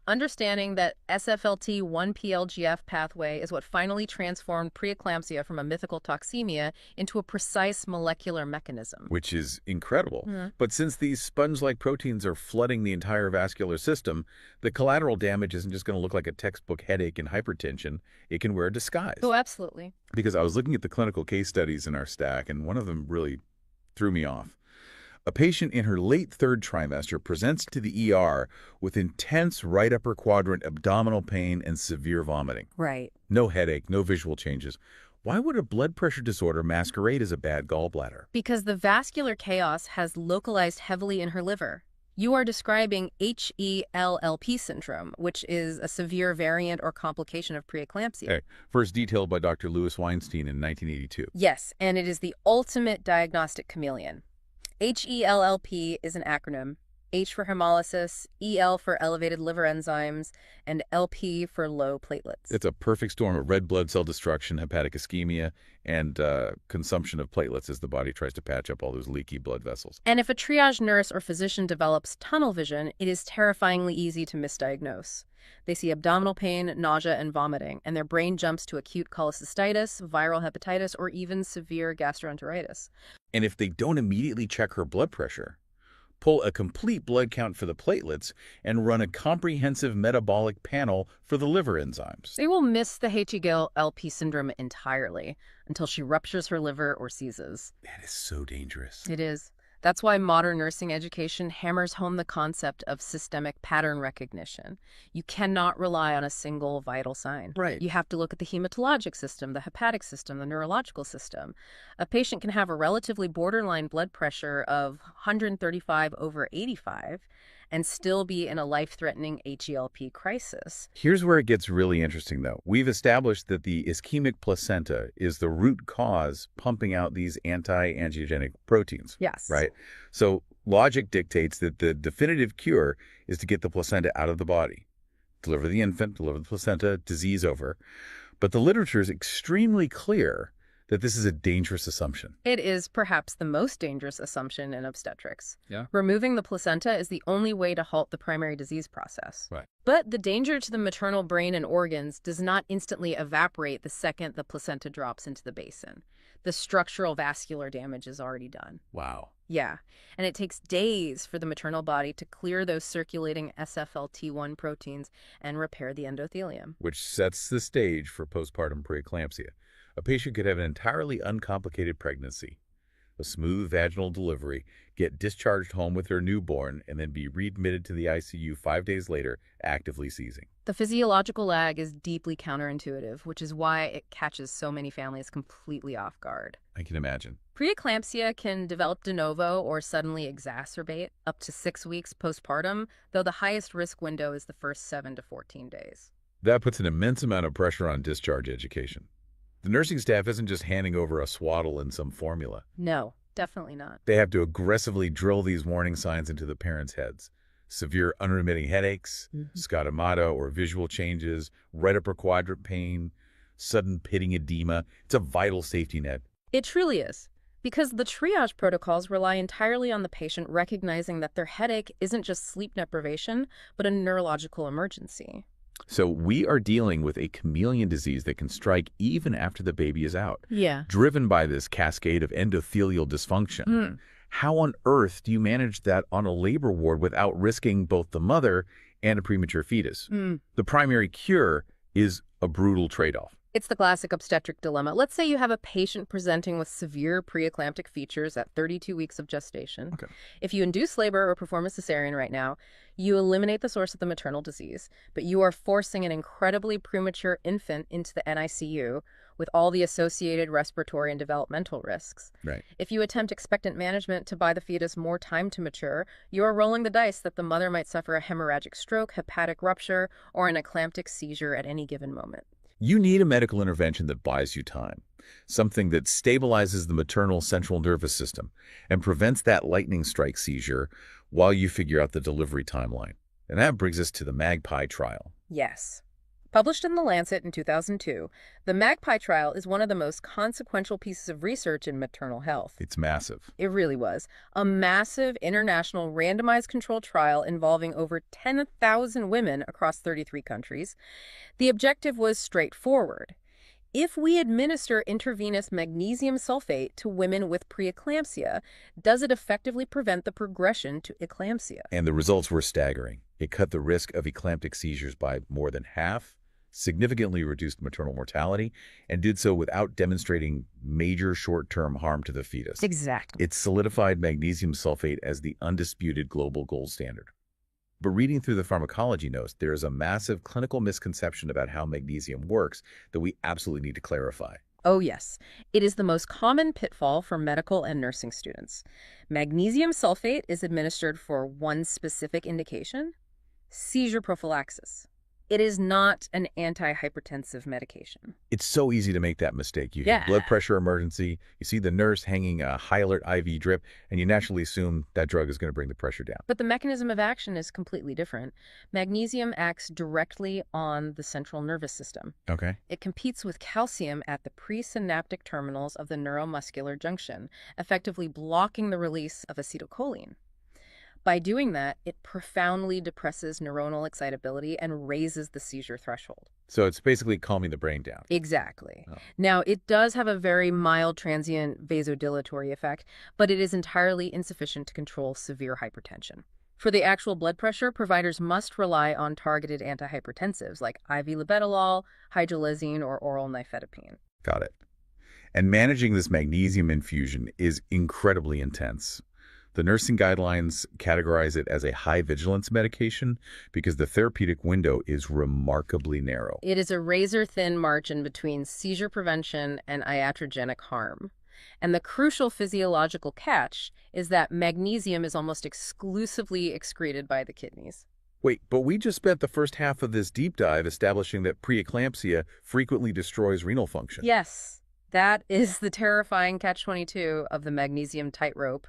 understanding that SFLT1-PLGF pathway is what finally transformed preeclampsia from a mythical toxemia into a precise molecular mechanism. Which is incredible. But since these sponge-like proteins are flooding the entire vascular system, the collateral damage isn't just going to look like a textbook headache and hypertension. It can wear a disguise. Oh, absolutely. Because I was looking at the clinical case studies in our stack, and one of them really threw me off. A patient in her late third trimester presents to the ER with intense right upper quadrant abdominal pain and severe vomiting. Right. No headache, no visual changes. Why would a blood pressure disorder masquerade as a bad gallbladder? Because the vascular chaos has localized heavily in her liver. You are describing HELLP syndrome, which is a severe variant or complication of preeclampsia. Okay. First detailed by Dr. Louis Weinstein in 1982. Yes, and it is the ultimate diagnostic chameleon. HELLP is an acronym. H for hemolysis, EL for elevated liver enzymes, and LP for low platelets. It's a perfect storm of red blood cell destruction, hepatic ischemia, and consumption of platelets as the body tries to patch up all those leaky blood vessels. And if a triage nurse or physician develops tunnel vision, it is terrifyingly easy to misdiagnose. They see abdominal pain, nausea, and vomiting, and their brain jumps to acute cholecystitis, viral hepatitis, or even severe gastroenteritis. And if they don't immediately check her blood pressure, pull a complete blood count for the platelets, and run a comprehensive metabolic panel for the liver enzymes, they will miss the HELLP syndrome entirely until she ruptures her liver or seizes. That is so dangerous. It is. That's why modern nursing education hammers home the concept of systemic pattern recognition. You cannot rely on a single vital sign. Right. You have to look at the hematologic system, the hepatic system, the neurological system. A patient can have a relatively borderline blood pressure of 135/85 and still be in a life-threatening HELP crisis. Here's where it gets really interesting, though. We've established that the ischemic placenta is the root cause pumping out these anti-angiogenic proteins. Yes. Right? So logic dictates that the definitive cure is to get the placenta out of the body. Deliver the infant, deliver the placenta, disease over. But the literature is extremely clear that this is a dangerous assumption. It is perhaps the most dangerous assumption in obstetrics. Yeah. Removing the placenta is the only way to halt the primary disease process. Right. But the danger to the maternal brain and organs does not instantly evaporate the second the placenta drops into the basin. The structural vascular damage is already done. Wow. Yeah, and it takes days for the maternal body to clear those circulating SFLT1 proteins and repair the endothelium. Which sets the stage for postpartum preeclampsia. A patient could have an entirely uncomplicated pregnancy, a smooth vaginal delivery, get discharged home with her newborn, and then be readmitted to the ICU 5 days later, actively seizing. The physiological lag is deeply counterintuitive, which is why it catches so many families completely off guard. I can imagine. Preeclampsia can develop de novo or suddenly exacerbate up to 6 weeks postpartum, though the highest risk window is the first 7 to 14 days. That puts an immense amount of pressure on discharge education. The nursing staff isn't just handing over a swaddle and some formula. No, definitely not. They have to aggressively drill these warning signs into the parents' heads. Severe unremitting headaches, scotomato or visual changes, right upper quadrant pain, sudden pitting edema. It's a vital safety net. It truly is. Because the triage protocols rely entirely on the patient recognizing that their headache isn't just sleep deprivation, but a neurological emergency. So we are dealing with a chameleon disease that can strike even after the baby is out. Yeah. Driven by this cascade of endothelial dysfunction. How on earth do you manage that on a labor ward without risking both the mother and a premature fetus? The primary cure is a brutal trade-off. It's the classic obstetric dilemma. Let's say you have a patient presenting with severe preeclamptic features at 32 weeks of gestation. Okay. If you induce labor or perform a cesarean right now, you eliminate the source of the maternal disease, but you are forcing an incredibly premature infant into the NICU with all the associated respiratory and developmental risks. Right. If you attempt expectant management to buy the fetus more time to mature, you are rolling the dice that the mother might suffer a hemorrhagic stroke, hepatic rupture, or an eclamptic seizure at any given moment. You need a medical intervention that buys you time, something that stabilizes the maternal central nervous system and prevents that lightning strike seizure while you figure out the delivery timeline. And that brings us to the MAGPIE trial. Yes. Published in The Lancet in 2002, the MAGPIE trial is one of the most consequential pieces of research in maternal health. It's massive. It really was. A massive international randomized controlled trial involving over 10,000 women across 33 countries. The objective was straightforward. If we administer intravenous magnesium sulfate to women with preeclampsia, does it effectively prevent the progression to eclampsia? And the results were staggering. It cut the risk of eclamptic seizures by more than half, significantly reduced maternal mortality, and did so without demonstrating major short-term harm to the fetus. Exactly. It solidified magnesium sulfate as the undisputed global gold standard. But reading through the pharmacology notes, there is a massive clinical misconception about how magnesium works that we absolutely need to clarify. Oh, yes. It is the most common pitfall for medical and nursing students. Magnesium sulfate is administered for one specific indication: seizure prophylaxis. It is not an antihypertensive medication. It's so easy to make that mistake. You Yeah. have blood pressure emergency, you see the nurse hanging a high alert IV drip, and you naturally assume that drug is going to bring the pressure down. But the mechanism of action is completely different. Magnesium acts directly on the central nervous system. Okay. It competes with calcium at the presynaptic terminals of the neuromuscular junction, effectively blocking the release of acetylcholine. By doing that, it profoundly depresses neuronal excitability and raises the seizure threshold. So it's basically calming the brain down. Exactly. Oh. Now, it does have a very mild transient vasodilatory effect, but it is entirely insufficient to control severe hypertension. For the actual blood pressure, providers must rely on targeted antihypertensives like IV labetalol, hydralazine, or oral nifedipine. Got it. And managing this magnesium infusion is incredibly intense. The nursing guidelines categorize it as a high vigilance medication because the therapeutic window is remarkably narrow. It is a razor-thin margin between seizure prevention and iatrogenic harm. And the crucial physiological catch is that magnesium is almost exclusively excreted by the kidneys. Wait, but we just spent the first half of this deep dive establishing that preeclampsia frequently destroys renal function. Yes, that is the terrifying catch-22 of the magnesium tightrope.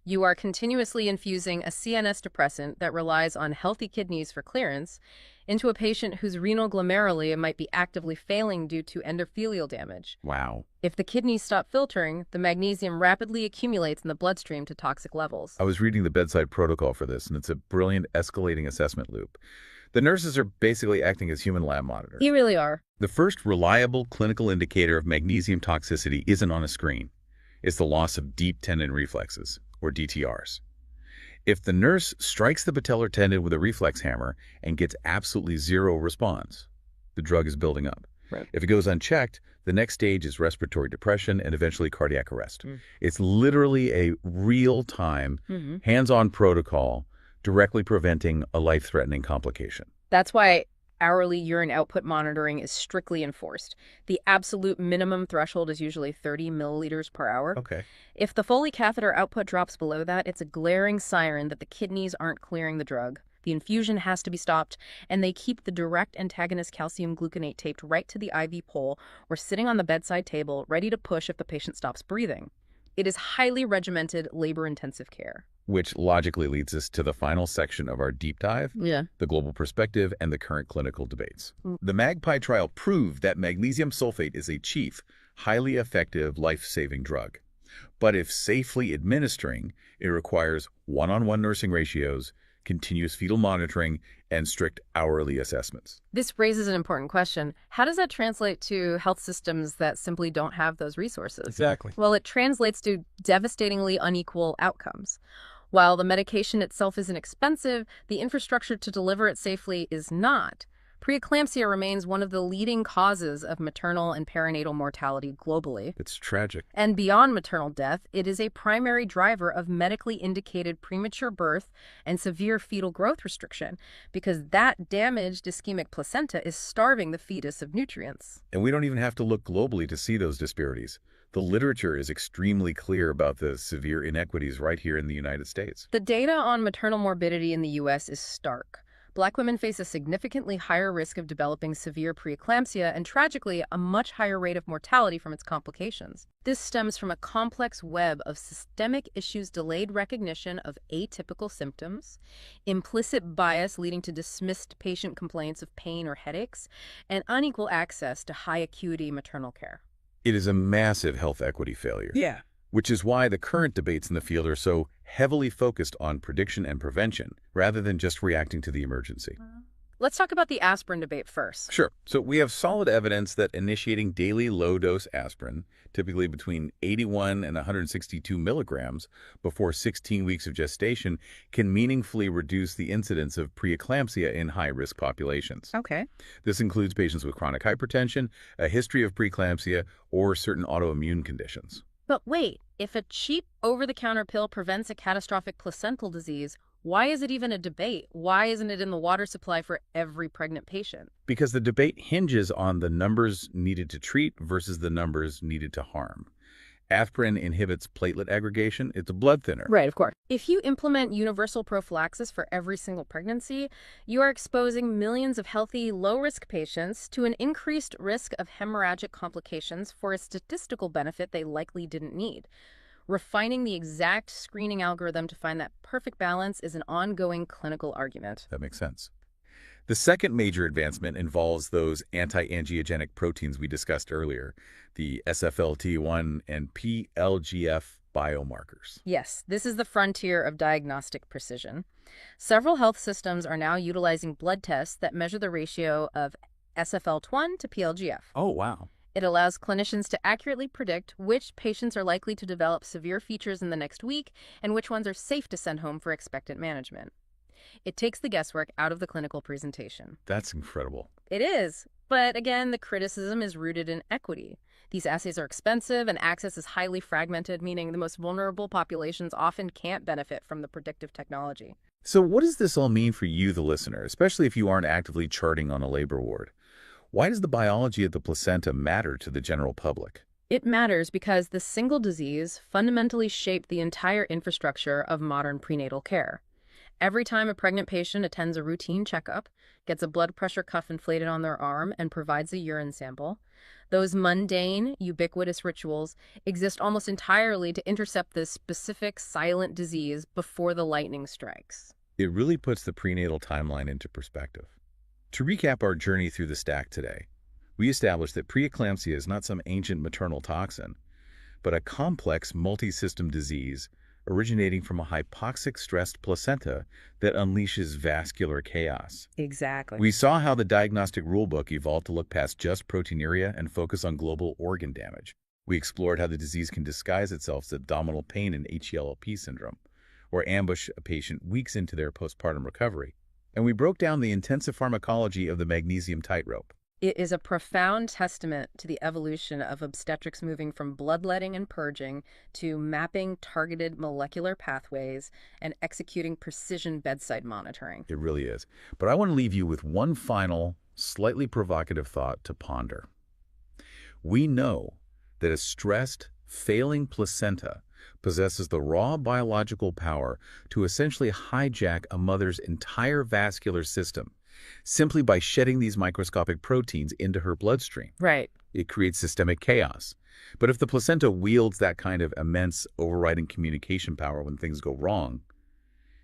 You are continuously infusing a CNS depressant that relies on healthy kidneys for clearance into a patient whose renal glomeruli might be actively failing due to endothelial damage. Wow. If the kidneys stop filtering, the magnesium rapidly accumulates in the bloodstream to toxic levels. I was reading the bedside protocol for this, and it's a brilliant escalating assessment loop. The nurses are basically acting as human lab monitors. You really are. The first reliable clinical indicator of magnesium toxicity isn't on a screen. It's the loss of deep tendon reflexes, or DTRs. If the nurse strikes the patellar tendon with a reflex hammer and gets absolutely zero response, the drug is building up. Right. If it goes unchecked, the next stage is respiratory depression and eventually cardiac arrest. It's literally a real-time, hands-on protocol directly preventing a life-threatening complication. That's why hourly urine output monitoring is strictly enforced. The absolute minimum threshold is usually 30 milliliters per hour. Okay. If the Foley catheter output drops below that, it's a glaring siren that the kidneys aren't clearing the drug. The infusion has to be stopped, and they keep the direct antagonist calcium gluconate taped right to the IV pole or sitting on the bedside table, ready to push if the patient stops breathing. It is highly regimented, labor-intensive care. Which logically leads us to the final section of our deep dive, the global perspective and the current clinical debates. The MAGPIE trial proved that magnesium sulfate is a chief, highly effective, life-saving drug. But if safely administering, it requires one-on-one nursing ratios, continuous fetal monitoring, and strict hourly assessments. This raises an important question. How does that translate to health systems that simply don't have those resources? Exactly. Well, it translates to devastatingly unequal outcomes. While the medication itself isn't expensive, the infrastructure to deliver it safely is not. Preeclampsia remains one of the leading causes of maternal and perinatal mortality globally. It's tragic. And beyond maternal death, it is a primary driver of medically indicated premature birth and severe fetal growth restriction, because that damaged ischemic placenta is starving the fetus of nutrients. And we don't even have to look globally to see those disparities. The literature is extremely clear about the severe inequities right here in the United States. The data on maternal morbidity in the U.S. is stark. Black women face a significantly higher risk of developing severe preeclampsia and, tragically, a much higher rate of mortality from its complications. This stems from a complex web of systemic issues: delayed recognition of atypical symptoms, implicit bias leading to dismissed patient complaints of pain or headaches, and unequal access to high-acuity maternal care. It is a massive health equity failure. Yeah. Which is why the current debates in the field are so heavily focused on prediction and prevention, rather than just reacting to the emergency. Let's talk about the aspirin debate first. Sure. So we have solid evidence that initiating daily low-dose aspirin, typically between 81 and 162 milligrams before 16 weeks of gestation, can meaningfully reduce the incidence of preeclampsia in high-risk populations. Okay. This includes patients with chronic hypertension, a history of preeclampsia, or certain autoimmune conditions. But wait, if a cheap over-the-counter pill prevents a catastrophic placental disease, why is it even a debate? Why isn't it in the water supply for every pregnant patient? Because the debate hinges on the numbers needed to treat versus the numbers needed to harm. Aspirin inhibits platelet aggregation. It's a blood thinner. Right, of course. If you implement universal prophylaxis for every single pregnancy, you are exposing millions of healthy, low-risk patients to an increased risk of hemorrhagic complications for a statistical benefit they likely didn't need. Refining the exact screening algorithm to find that perfect balance is an ongoing clinical argument. That makes sense. The second major advancement involves those anti-angiogenic proteins we discussed earlier, the SFLT1 and PLGF biomarkers. Yes, this is the frontier of diagnostic precision. Several health systems are now utilizing blood tests that measure the ratio of SFLT1 to PLGF. Oh, wow. It allows clinicians to accurately predict which patients are likely to develop severe features in the next week and which ones are safe to send home for expectant management. It takes the guesswork out of the clinical presentation. That's incredible. It is. But again, the criticism is rooted in equity. These assays are expensive and access is highly fragmented, meaning the most vulnerable populations often can't benefit from the predictive technology. So what does this all mean for you, the listener, especially if you aren't actively charting on a labor ward? Why does the biology of the placenta matter to the general public? It matters because the single disease fundamentally shaped the entire infrastructure of modern prenatal care. Every time a pregnant patient attends a routine checkup, gets a blood pressure cuff inflated on their arm, and provides a urine sample, those mundane, ubiquitous rituals exist almost entirely to intercept this specific silent disease before the lightning strikes. It really puts the prenatal timeline into perspective. To recap our journey through the stack today, we established that preeclampsia is not some ancient maternal toxin, but a complex multi-system disease originating from a hypoxic stressed placenta that unleashes vascular chaos. Exactly. We saw how the diagnostic rulebook evolved to look past just proteinuria and focus on global organ damage. We explored how the disease can disguise itself as abdominal pain and HELLP syndrome, or ambush a patient weeks into their postpartum recovery. And we broke down the intensive pharmacology of the magnesium tightrope. It is a profound testament to the evolution of obstetrics moving from bloodletting and purging to mapping targeted molecular pathways and executing precision bedside monitoring. It really is. But I want to leave you with one final, slightly provocative thought to ponder. We know that a stressed, failing placenta possesses the raw biological power to essentially hijack a mother's entire vascular system, simply by shedding these microscopic proteins into her bloodstream. Right. It creates systemic chaos. But if the placenta wields that kind of immense overriding communication power when things go wrong,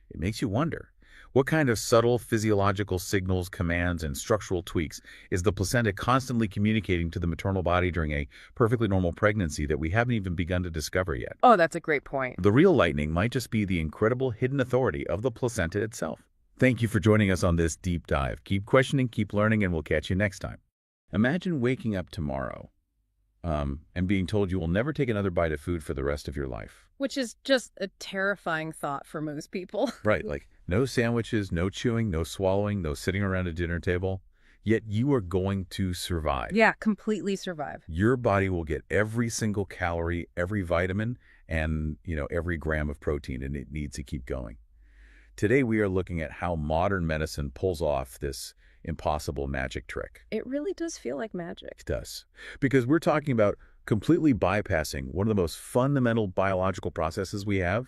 it makes you wonder, what kind of subtle physiological signals, commands, and structural tweaks is the placenta constantly communicating to the maternal body during a perfectly normal pregnancy that we haven't even begun to discover yet? Oh, that's a great point. The real lightning might just be the incredible hidden authority of the placenta itself. Thank you for joining us on this deep dive. Keep questioning, keep learning, and we'll catch you next time. Imagine waking up tomorrow and being told you will never take another bite of food for the rest of your life. Which is just a terrifying thought for most people. Right, like no sandwiches, no chewing, no swallowing, no sitting around a dinner table. Yet you are going to survive. Yeah, completely survive. Your body will get every single calorie, every vitamin, and every gram of protein, and it needs to keep going. Today we are looking at how modern medicine pulls off this impossible magic trick. It really does feel like magic. It does. Because we're talking about completely bypassing one of the most fundamental biological processes we have,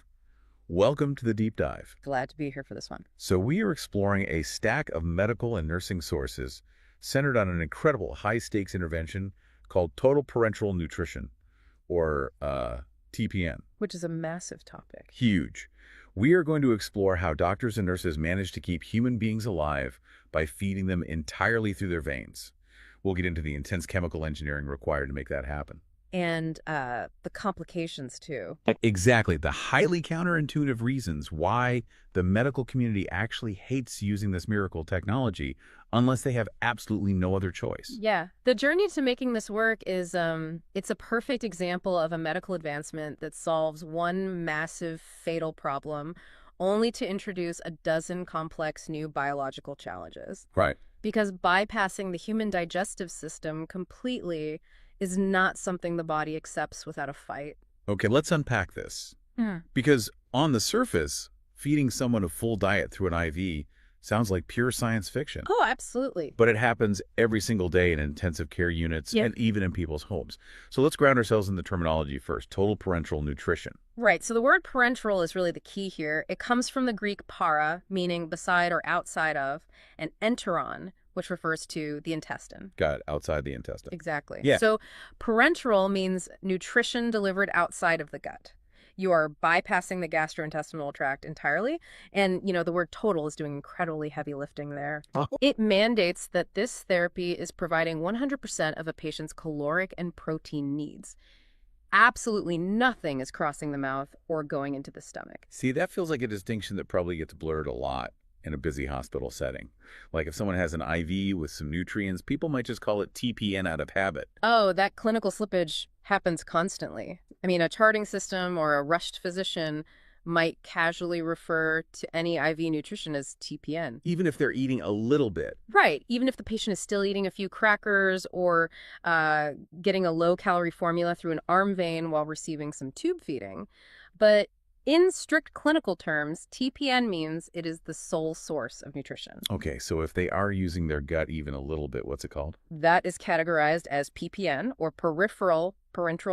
Welcome to the deep dive. Glad to be here for this one. So we are exploring a stack of medical and nursing sources centered on an incredible high-stakes intervention called total parenteral nutrition, or TPN. Which is a massive topic. Huge. We are going to explore how doctors and nurses manage to keep human beings alive by feeding them entirely through their veins. We'll get into the intense chemical engineering required to make that happen. And the complications, too. Exactly. The highly counterintuitive reasons why the medical community actually hates using this miracle technology unless they have absolutely no other choice. Yeah. The journey to making this work is, it's a perfect example of a medical advancement that solves one massive fatal problem only to introduce a dozen complex new biological challenges. Right. Because bypassing the human digestive system completely is not something the body accepts without a fight. Okay, let's unpack this. Because on the surface, feeding someone a full diet through an IV sounds like pure science fiction. Oh, absolutely. But it happens every single day in intensive care units and even in people's homes. So let's ground ourselves in the terminology first, total parenteral nutrition. Right. So the word parenteral is really the key here. It comes from the Greek para, meaning beside or outside of, and enteron, which refers to the intestine. Got it, outside the intestine. Exactly. Yeah. So parenteral means nutrition delivered outside of the gut. You are bypassing the gastrointestinal tract entirely. And, the word total is doing incredibly heavy lifting there. Oh. It mandates that this therapy is providing 100% of a patient's caloric and protein needs. Absolutely nothing is crossing the mouth or going into the stomach. See, that feels like a distinction that probably gets blurred a lot in a busy hospital setting. Like if someone has an IV with some nutrients, people might just call it TPN out of habit. Oh, that clinical slippage happens constantly. I mean, a charting system or a rushed physician might casually refer to any IV nutrition as TPN. Even if they're eating a little bit. Right. Even if the patient is still eating a few crackers or getting a low-calorie formula through an arm vein while receiving some tube feeding. But in strict clinical terms, TPN means it is the sole source of nutrition. Okay, so if they are using their gut even a little bit, what's it called? That is categorized as PPN, or parenteral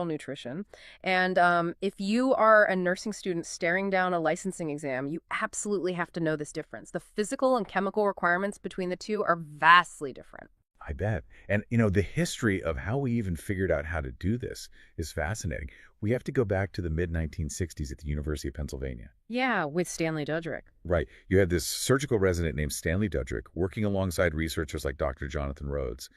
nutrition. And if you are a nursing student staring down a licensing exam, you absolutely have to know this difference. The physical and chemical requirements between the two are vastly different. I bet. And, the history of how we even figured out how to do this is fascinating. We have to go back to the mid-1960s at the University of Pennsylvania. Yeah, with Stanley Dudrick. Right. You had this surgical resident named Stanley Dudrick working alongside researchers like Dr. Jonathan Rhodes.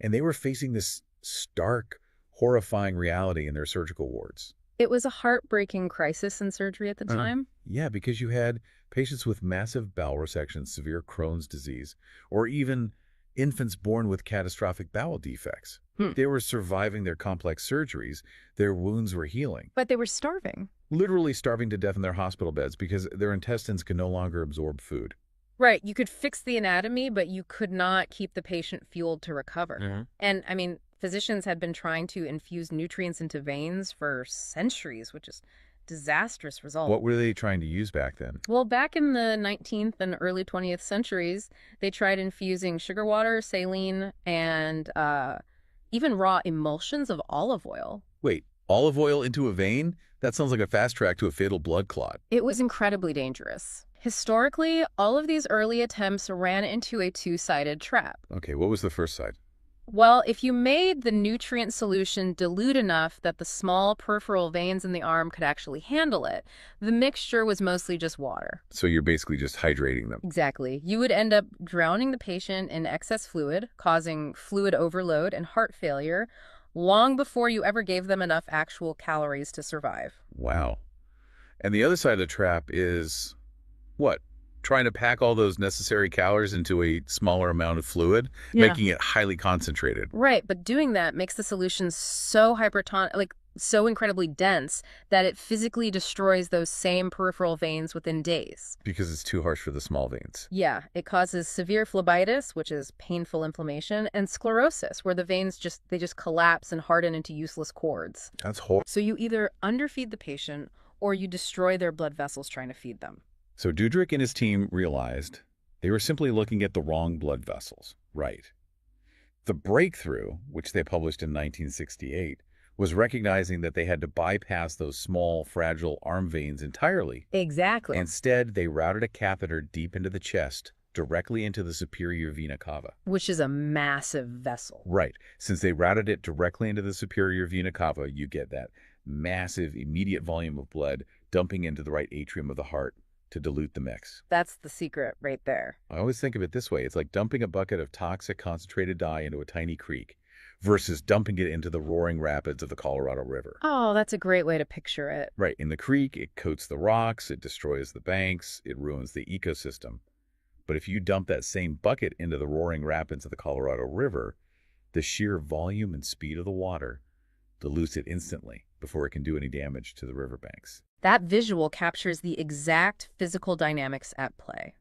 And they were facing this stark, horrifying reality in their surgical wards. It was a heartbreaking crisis in surgery at the time. Yeah, because you had patients with massive bowel resections, severe Crohn's disease, or even infants born with catastrophic bowel defects. They were surviving their complex surgeries. Their wounds were healing. But they were starving. Literally starving to death in their hospital beds because their intestines could no longer absorb food. Right. You could fix the anatomy, but you could not keep the patient fueled to recover. And, physicians had been trying to infuse nutrients into veins for centuries, which is disastrous result. What were they trying to use back then? Well, back in the 19th and early 20th centuries, they tried infusing sugar water, saline, and even raw emulsions of olive oil. Wait, olive oil into a vein? That sounds like a fast track to a fatal blood clot. It was incredibly dangerous. Historically, all of these early attempts ran into a two-sided trap. Okay, what was the first side? Well, if you made the nutrient solution dilute enough that the small peripheral veins in the arm could actually handle it, the mixture was mostly just water. So you're basically just hydrating them. Exactly. You would end up drowning the patient in excess fluid, causing fluid overload and heart failure, long before you ever gave them enough actual calories to survive. Wow. And the other side of the trap is, what? Trying to pack all those necessary calories into a smaller amount of fluid, making it highly concentrated. Right, but doing that makes the solution so so incredibly dense that it physically destroys those same peripheral veins within days. Because it's too harsh for the small veins. Yeah, it causes severe phlebitis, which is painful inflammation, and sclerosis, where the veins just collapse and harden into useless cords. That's horrible. So you either underfeed the patient or you destroy their blood vessels trying to feed them. So Dudrick and his team realized they were simply looking at the wrong blood vessels. Right. The breakthrough, which they published in 1968, was recognizing that they had to bypass those small, fragile arm veins entirely. Exactly. Instead, they routed a catheter deep into the chest, directly into the superior vena cava. Which is a massive vessel. Right. Since they routed it directly into the superior vena cava, you get that massive, immediate volume of blood dumping into the right atrium of the heart to dilute the mix. That's the secret right there. I always think of it this way. It's like dumping a bucket of toxic concentrated dye into a tiny creek versus dumping it into the roaring rapids of the Colorado River. Oh, that's a great way to picture it. Right. In the creek, it coats the rocks, it destroys the banks, it ruins the ecosystem. But if you dump that same bucket into the roaring rapids of the Colorado River, the sheer volume and speed of the water dilutes it instantly before it can do any damage to the riverbanks. That visual captures the exact physical dynamics at play.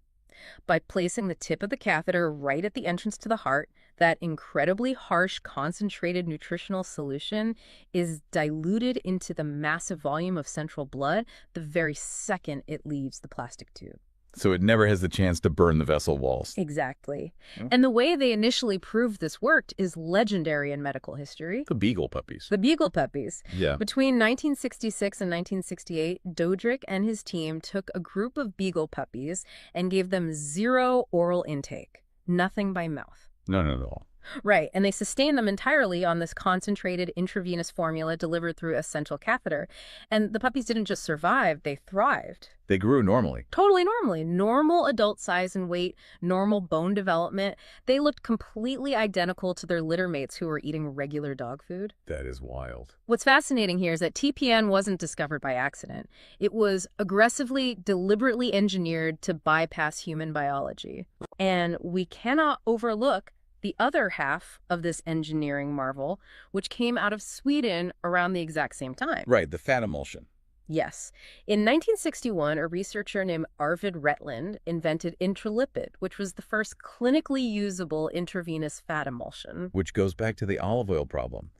By placing the tip of the catheter right at the entrance to the heart, that incredibly harsh, concentrated nutritional solution is diluted into the massive volume of central blood the very second it leaves the plastic tube. So it never has the chance to burn the vessel walls. Exactly. And the way they initially proved this worked is legendary in medical history. The beagle puppies. The beagle puppies. Yeah. Between 1966 and 1968, Dodrick and his team took a group of beagle puppies and gave them 0 oral intake. Nothing by mouth. None at all. Right, and they sustained them entirely on this concentrated intravenous formula delivered through a central catheter. And the puppies didn't just survive, they thrived. They grew normally. Totally normally. Normal adult size and weight, normal bone development. They looked completely identical to their litter mates who were eating regular dog food. That is wild. What's fascinating here is that TPN wasn't discovered by accident. It was aggressively, deliberately engineered to bypass human biology. And we cannot overlook the other half of this engineering marvel, which came out of Sweden around the exact same time. Right, the fat emulsion. Yes. In 1961, a researcher named Arvid Retland invented Intralipid, which was the first clinically usable intravenous fat emulsion. Which goes back to the olive oil problem.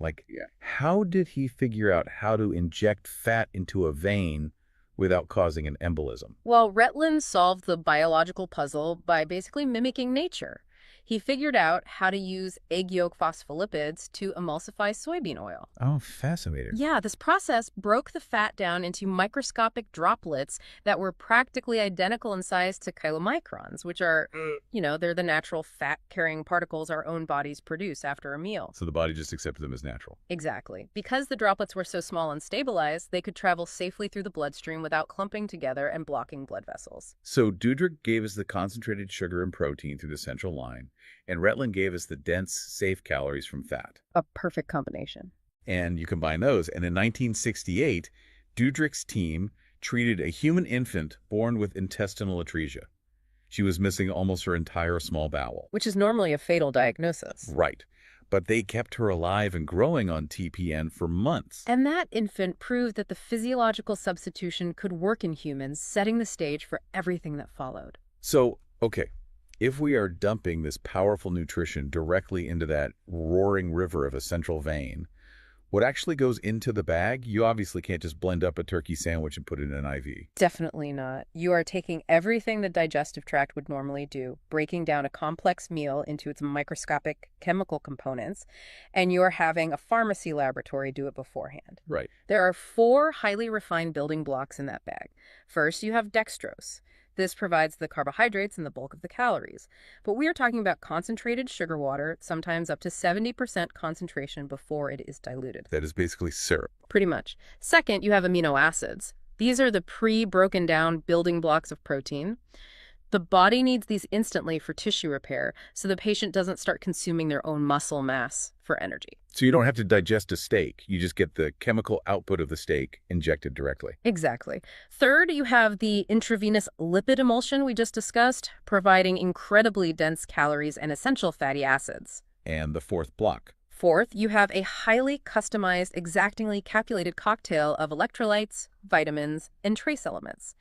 How did he figure out how to inject fat into a vein without causing an embolism? Well, Retland solved the biological puzzle by basically mimicking nature. He figured out how to use egg yolk phospholipids to emulsify soybean oil. Oh, fascinating. Yeah, this process broke the fat down into microscopic droplets that were practically identical in size to chylomicrons, which are, they're the natural fat-carrying particles our own bodies produce after a meal. So the body just accepted them as natural. Exactly. Because the droplets were so small and stabilized, they could travel safely through the bloodstream without clumping together and blocking blood vessels. So Dudrick gave us the concentrated sugar and protein through the central line, and Retland gave us the dense, safe calories from fat. A perfect combination. And you combine those, and in 1968, Dudrick's team treated a human infant born with intestinal atresia. She was missing almost her entire small bowel. Which is normally a fatal diagnosis. Right. But they kept her alive and growing on TPN for months. And that infant proved that the physiological substitution could work in humans, setting the stage for everything that followed. So, okay, if we are dumping this powerful nutrition directly into that roaring river of a central vein, what actually goes into the bag, you obviously can't just blend up a turkey sandwich and put it in an IV. Definitely not. You are taking everything the digestive tract would normally do, breaking down a complex meal into its microscopic chemical components, and you're having a pharmacy laboratory do it beforehand. Right. There are 4 highly refined building blocks in that bag. First, you have dextrose. This provides the carbohydrates and the bulk of the calories. But we are talking about concentrated sugar water, sometimes up to 70% concentration before it is diluted. That is basically syrup. Pretty much. Second, you have amino acids. These are the pre-broken down building blocks of protein. The body needs these instantly for tissue repair, so the patient doesn't start consuming their own muscle mass for energy. So you don't have to digest a steak. You just get the chemical output of the steak injected directly. Exactly. Third, you have the intravenous lipid emulsion we just discussed, providing incredibly dense calories and essential fatty acids. And the fourth block. Fourth, you have a highly customized, exactingly calculated cocktail of electrolytes, vitamins, and trace elements.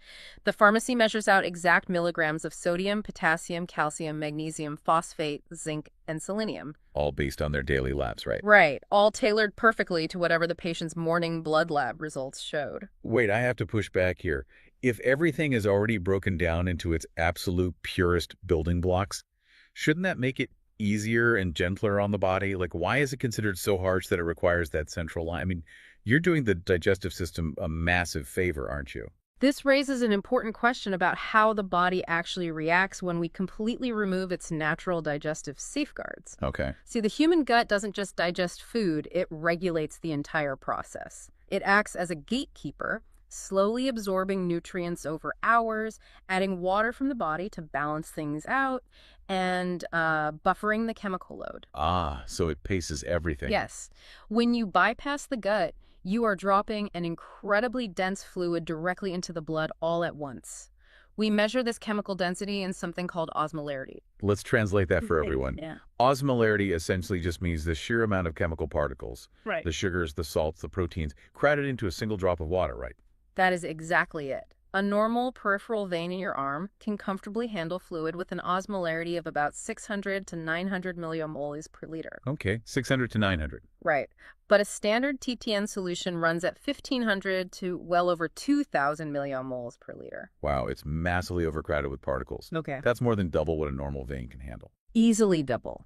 The pharmacy measures out exact milligrams of sodium, potassium, calcium, magnesium, phosphate, zinc, and selenium. All based on their daily labs, right? Right. All tailored perfectly to whatever the patient's morning blood lab results showed. Wait, I have to push back here. If everything is already broken down into its absolute purest building blocks, shouldn't that make it easier and gentler on the body? Like, why is it considered so harsh that it requires that central line? I mean, you're doing the digestive system a massive favor, aren't you? This raises an important question about how the body actually reacts when we completely remove its natural digestive safeguards. Okay. See, the human gut doesn't just digest food, it regulates the entire process. It acts as a gatekeeper, slowly absorbing nutrients over hours, adding water from the body to balance things out, and buffering the chemical load. Ah, so it paces everything. Yes. When you bypass the gut, you are dropping an incredibly dense fluid directly into the blood all at once. We measure this chemical density in something called osmolarity. Let's translate that for everyone. Yeah. Osmolarity essentially just means the sheer amount of chemical particles, Right. the sugars, the salts, the proteins, crowded into a single drop of water, right? That is exactly it. A normal peripheral vein in your arm can comfortably handle fluid with an osmolarity of about 600 to 900 millimoles per liter. Okay, 600 to 900. Right. But a standard TTN solution runs at 1,500 to well over 2,000 millimoles per liter. Wow, it's massively overcrowded with particles. Okay. That's more than double what a normal vein can handle. Easily double.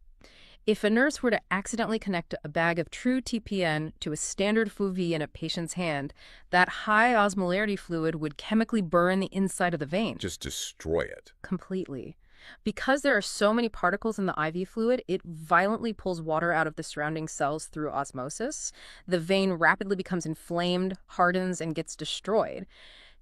If a nurse were to accidentally connect a bag of true TPN to a standard FUV in a patient's hand, that high osmolarity fluid would chemically burn the inside of the vein. Just destroy it. Completely. Because there are so many particles in the IV fluid, it violently pulls water out of the surrounding cells through osmosis. The vein rapidly becomes inflamed, hardens, and gets destroyed.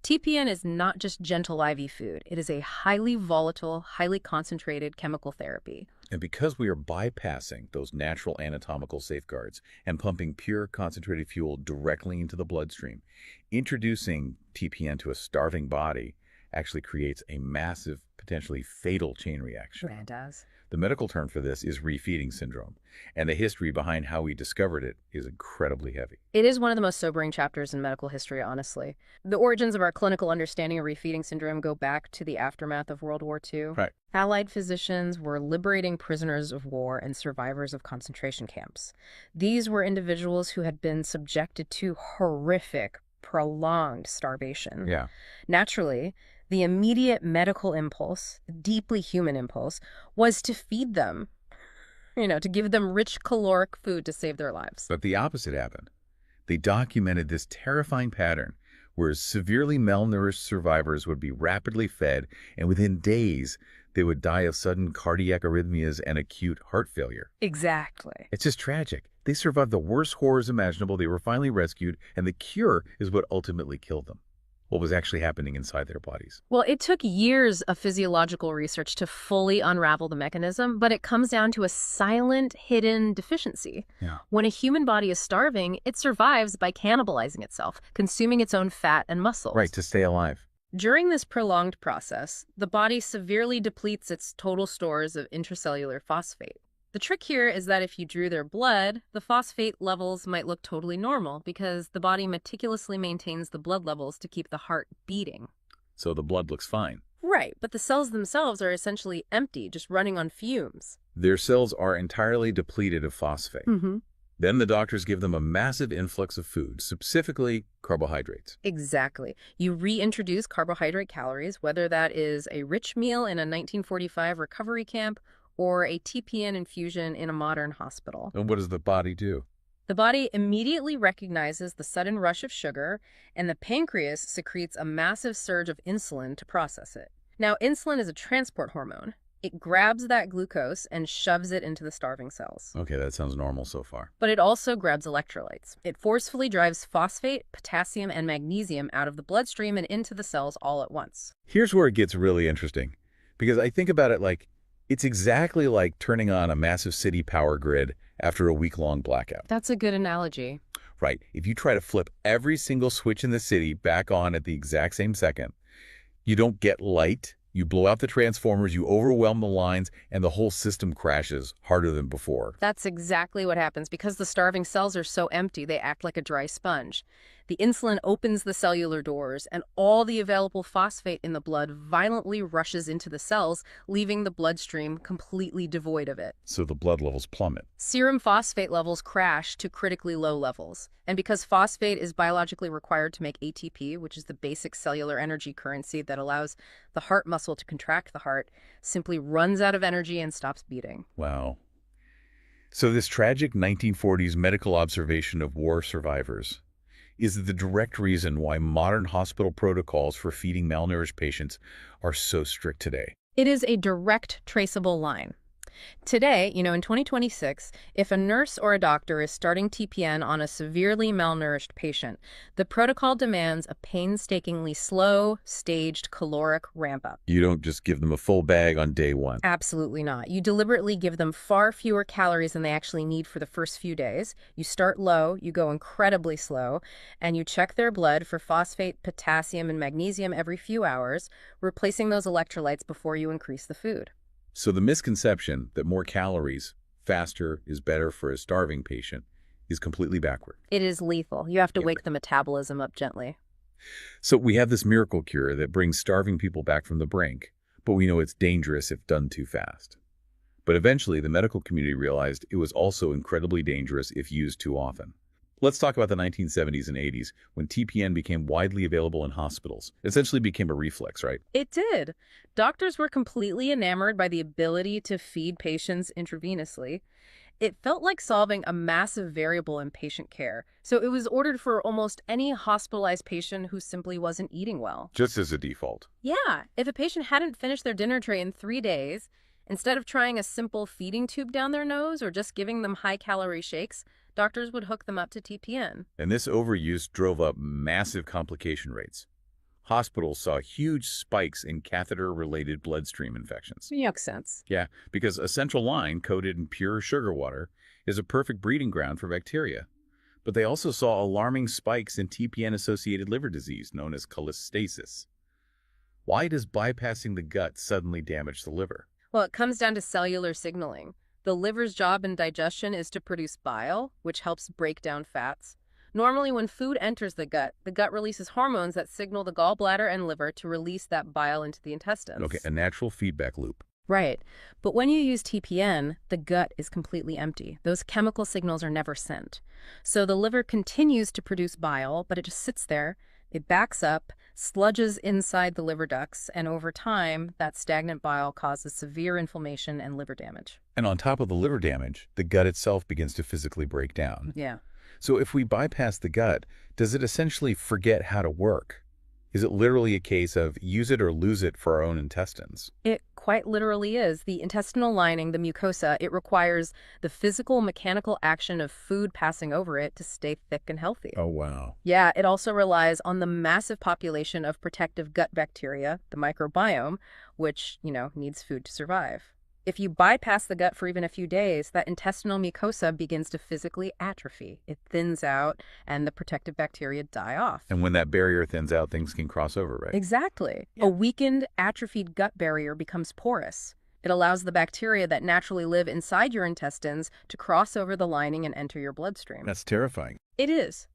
TPN is not just gentle IV food. It is a highly volatile, highly concentrated chemical therapy. And because we are bypassing those natural anatomical safeguards and pumping pure concentrated fuel directly into the bloodstream, introducing TPN to a starving body actually creates a massive, potentially fatal chain reaction. It does. The medical term for this is refeeding syndrome, and the history behind how we discovered it is incredibly heavy. It is one of the most sobering chapters in medical history, honestly. The origins of our clinical understanding of refeeding syndrome go back to the aftermath of World War II. Right. Allied physicians were liberating prisoners of war and survivors of concentration camps. These were individuals who had been subjected to horrific, prolonged starvation. Yeah. Naturally, the immediate medical impulse, deeply human impulse, was to feed them, to give them rich caloric food to save their lives. But the opposite happened. They documented this terrifying pattern where severely malnourished survivors would be rapidly fed, and within days, they would die of sudden cardiac arrhythmias and acute heart failure. Exactly. It's just tragic. They survived the worst horrors imaginable. They were finally rescued, and the cure is what ultimately killed them. What was actually happening inside their bodies. Well, it took years of physiological research to fully unravel the mechanism, but it comes down to a silent, hidden deficiency. Yeah. When a human body is starving, it survives by cannibalizing itself, consuming its own fat and muscles. Right, to stay alive. During this prolonged process, the body severely depletes its total stores of intracellular phosphate. The trick here is that if you drew their blood, the phosphate levels might look totally normal because the body meticulously maintains the blood levels to keep the heart beating. So the blood looks fine. Right, but the cells themselves are essentially empty, just running on fumes. Their cells are entirely depleted of phosphate. Mm-hmm. Then the doctors give them a massive influx of food, specifically carbohydrates. Exactly. You reintroduce carbohydrate calories, whether that is a rich meal in a 1945 recovery camp or a TPN infusion in a modern hospital. And what does the body do? The body immediately recognizes the sudden rush of sugar, and the pancreas secretes a massive surge of insulin to process it. Now, insulin is a transport hormone. It grabs that glucose and shoves it into the starving cells. Okay, that sounds normal so far. But it also grabs electrolytes. It forcefully drives phosphate, potassium, and magnesium out of the bloodstream and into the cells all at once. Here's where it gets really interesting, because I think about it like, it's exactly like turning on a massive city power grid after a week-long blackout. That's a good analogy. Right. If you try to flip every single switch in the city back on at the exact same second, you don't get light, you blow out the transformers, you overwhelm the lines, and the whole system crashes harder than before. That's exactly what happens. Because the starving cells are so empty, they act like a dry sponge. The insulin opens the cellular doors, and all the available phosphate in the blood violently rushes into the cells, leaving the bloodstream completely devoid of it. So the blood levels plummet. Serum phosphate levels crash to critically low levels. And because phosphate is biologically required to make ATP, which is the basic cellular energy currency that allows the heart muscle to contract the heart, simply runs out of energy and stops beating. Wow. So this tragic 1940s medical observation of war survivors is the direct reason why modern hospital protocols for feeding malnourished patients are so strict today. It is a direct, traceable line. Today, in 2026, if a nurse or a doctor is starting TPN on a severely malnourished patient, the protocol demands a painstakingly slow, staged caloric ramp-up. You don't just give them a full bag on day one. Absolutely not. You deliberately give them far fewer calories than they actually need for the first few days. You start low, you go incredibly slow, and you check their blood for phosphate, potassium, and magnesium every few hours, replacing those electrolytes before you increase the food. So the misconception that more calories, faster, is better for a starving patient is completely backward. It is lethal. You have to wake the metabolism up gently. So we have this miracle cure that brings starving people back from the brink, but we know it's dangerous if done too fast. But eventually, the medical community realized it was also incredibly dangerous if used too often. Let's talk about the 1970s and 80s, when TPN became widely available in hospitals. It essentially became a reflex, right? It did. Doctors were completely enamored by the ability to feed patients intravenously. It felt like solving a massive variable in patient care. So it was ordered for almost any hospitalized patient who simply wasn't eating well. Just as a default. Yeah. If a patient hadn't finished their dinner tray in 3 days, instead of trying a simple feeding tube down their nose or just giving them high-calorie shakes, doctors would hook them up to TPN. And this overuse drove up massive complication rates. Hospitals saw huge spikes in catheter-related bloodstream infections. Makes sense. Yeah, because a central line coated in pure sugar water is a perfect breeding ground for bacteria. But they also saw alarming spikes in TPN-associated liver disease known as cholestasis. Why does bypassing the gut suddenly damage the liver? Well, it comes down to cellular signaling. The liver's job in digestion is to produce bile, which helps break down fats. Normally, when food enters the gut releases hormones that signal the gallbladder and liver to release that bile into the intestines. Okay, a natural feedback loop. Right. But when you use TPN, the gut is completely empty. Those chemical signals are never sent. So the liver continues to produce bile, but it just sits there. It backs up, sludges inside the liver ducts, and over time, that stagnant bile causes severe inflammation and liver damage. And on top of the liver damage, the gut itself begins to physically break down. Yeah. So if we bypass the gut, does it essentially forget how to work? Is it literally a case of use it or lose it for our own intestines? It quite literally is. The intestinal lining, the mucosa, it requires the physical mechanical action of food passing over it to stay thick and healthy. Oh, wow. Yeah, it also relies on the massive population of protective gut bacteria, the microbiome, which, needs food to survive. If you bypass the gut for even a few days, that intestinal mucosa begins to physically atrophy. It thins out, and the protective bacteria die off. And when that barrier thins out, things can cross over, right? Exactly. Yeah. A weakened, atrophied gut barrier becomes porous. It allows the bacteria that naturally live inside your intestines to cross over the lining and enter your bloodstream. That's terrifying. It is.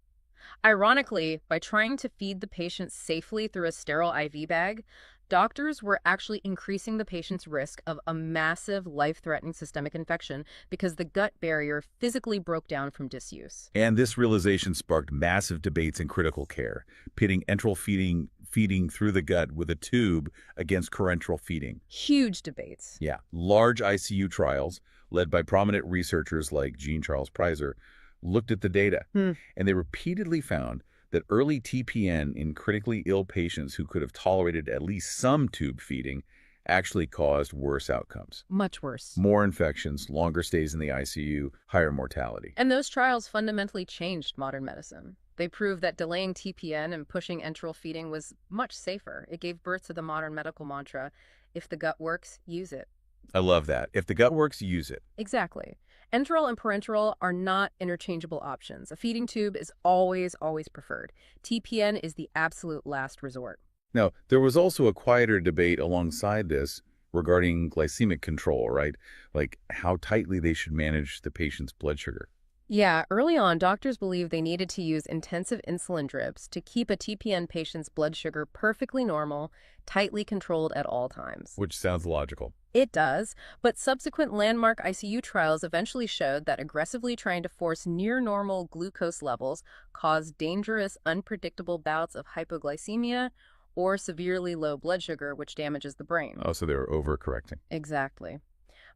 Ironically, by trying to feed the patient safely through a sterile IV bag, doctors were actually increasing the patient's risk of a massive life-threatening systemic infection because the gut barrier physically broke down from disuse. And this realization sparked massive debates in critical care, pitting enteral feeding through the gut with a tube against parenteral feeding. Huge debates. Yeah. Large ICU trials, led by prominent researchers like Jean-Charles Preiser, looked at the data, and they repeatedly found that early TPN in critically ill patients who could have tolerated at least some tube feeding actually caused worse outcomes. Much worse. More infections, longer stays in the ICU, higher mortality. And those trials fundamentally changed modern medicine. They proved that delaying TPN and pushing enteral feeding was much safer. It gave birth to the modern medical mantra, if the gut works, use it. I love that. If the gut works, use it. Exactly. Enteral and parenteral are not interchangeable options. A feeding tube is always, always preferred. TPN is the absolute last resort. Now, there was also a quieter debate alongside this regarding glycemic control, right? Like how tightly they should manage the patient's blood sugar. Yeah, early on, doctors believed they needed to use intensive insulin drips to keep a TPN patient's blood sugar perfectly normal, tightly controlled at all times. Which sounds logical. It does, but subsequent landmark ICU trials eventually showed that aggressively trying to force near-normal glucose levels caused dangerous, unpredictable bouts of hypoglycemia or severely low blood sugar, which damages the brain. Oh, so they were overcorrecting. Exactly.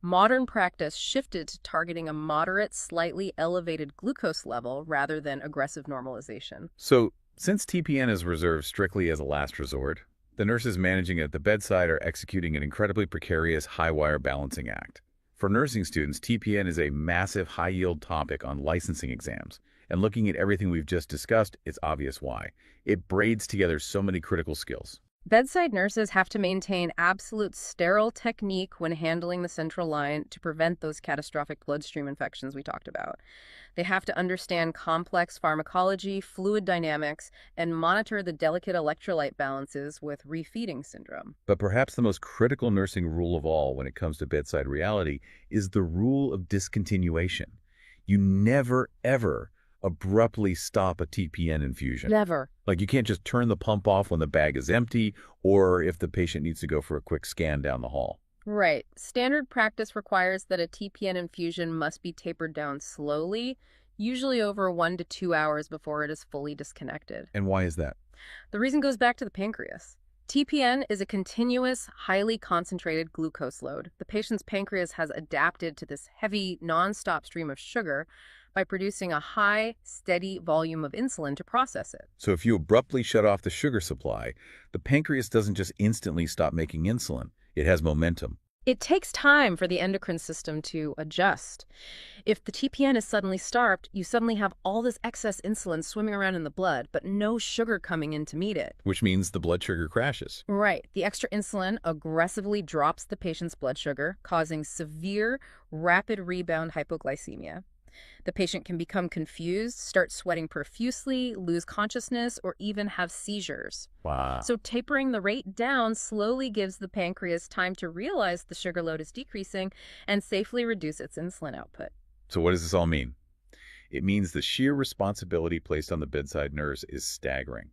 Modern practice shifted to targeting a moderate, slightly elevated glucose level rather than aggressive normalization. So, since TPN is reserved strictly as a last resort, the nurses managing it at the bedside are executing an incredibly precarious high-wire balancing act. For nursing students, TPN is a massive high-yield topic on licensing exams. And looking at everything we've just discussed, it's obvious why. It braids together so many critical skills. Bedside nurses have to maintain absolute sterile technique when handling the central line to prevent those catastrophic bloodstream infections we talked about. They have to understand complex pharmacology, fluid dynamics, and monitor the delicate electrolyte balances with refeeding syndrome. But perhaps the most critical nursing rule of all when it comes to bedside reality is the rule of discontinuation. You never, ever abruptly stop a TPN infusion. Never. Like you can't just turn the pump off when the bag is empty or if the patient needs to go for a quick scan down the hall. Right. Standard practice requires that a TPN infusion must be tapered down slowly, usually over 1 to 2 hours before it is fully disconnected. And why is that? The reason goes back to the pancreas. TPN is a continuous, highly concentrated glucose load. The patient's pancreas has adapted to this heavy, nonstop stream of sugar by producing a high, steady volume of insulin to process it. So if you abruptly shut off the sugar supply, the pancreas doesn't just instantly stop making insulin. It has momentum. It takes time for the endocrine system to adjust. If the TPN is suddenly stopped, you suddenly have all this excess insulin swimming around in the blood, but no sugar coming in to meet it. Which means the blood sugar crashes. Right. The extra insulin aggressively drops the patient's blood sugar, causing severe, rapid rebound hypoglycemia. The patient can become confused, start sweating profusely, lose consciousness, or even have seizures. Wow. So tapering the rate down slowly gives the pancreas time to realize the sugar load is decreasing and safely reduce its insulin output. So what does this all mean? It means the sheer responsibility placed on the bedside nurse is staggering.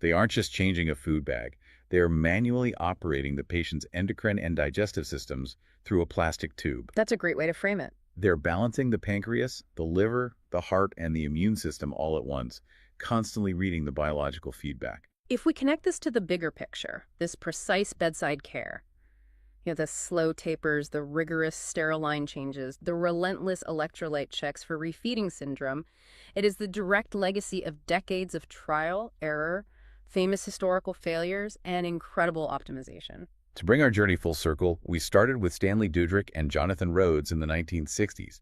They aren't just changing a food bag. They are manually operating the patient's endocrine and digestive systems through a plastic tube. That's a great way to frame it. They're balancing the pancreas, the liver, the heart, and the immune system all at once, constantly reading the biological feedback. If we connect this to the bigger picture, this precise bedside care, the slow tapers, the rigorous sterile line changes, the relentless electrolyte checks for refeeding syndrome, it is the direct legacy of decades of trial, error, famous historical failures, and incredible optimization. To bring our journey full circle, we started with Stanley Dudrick and Jonathan Rhodes in the 1960s,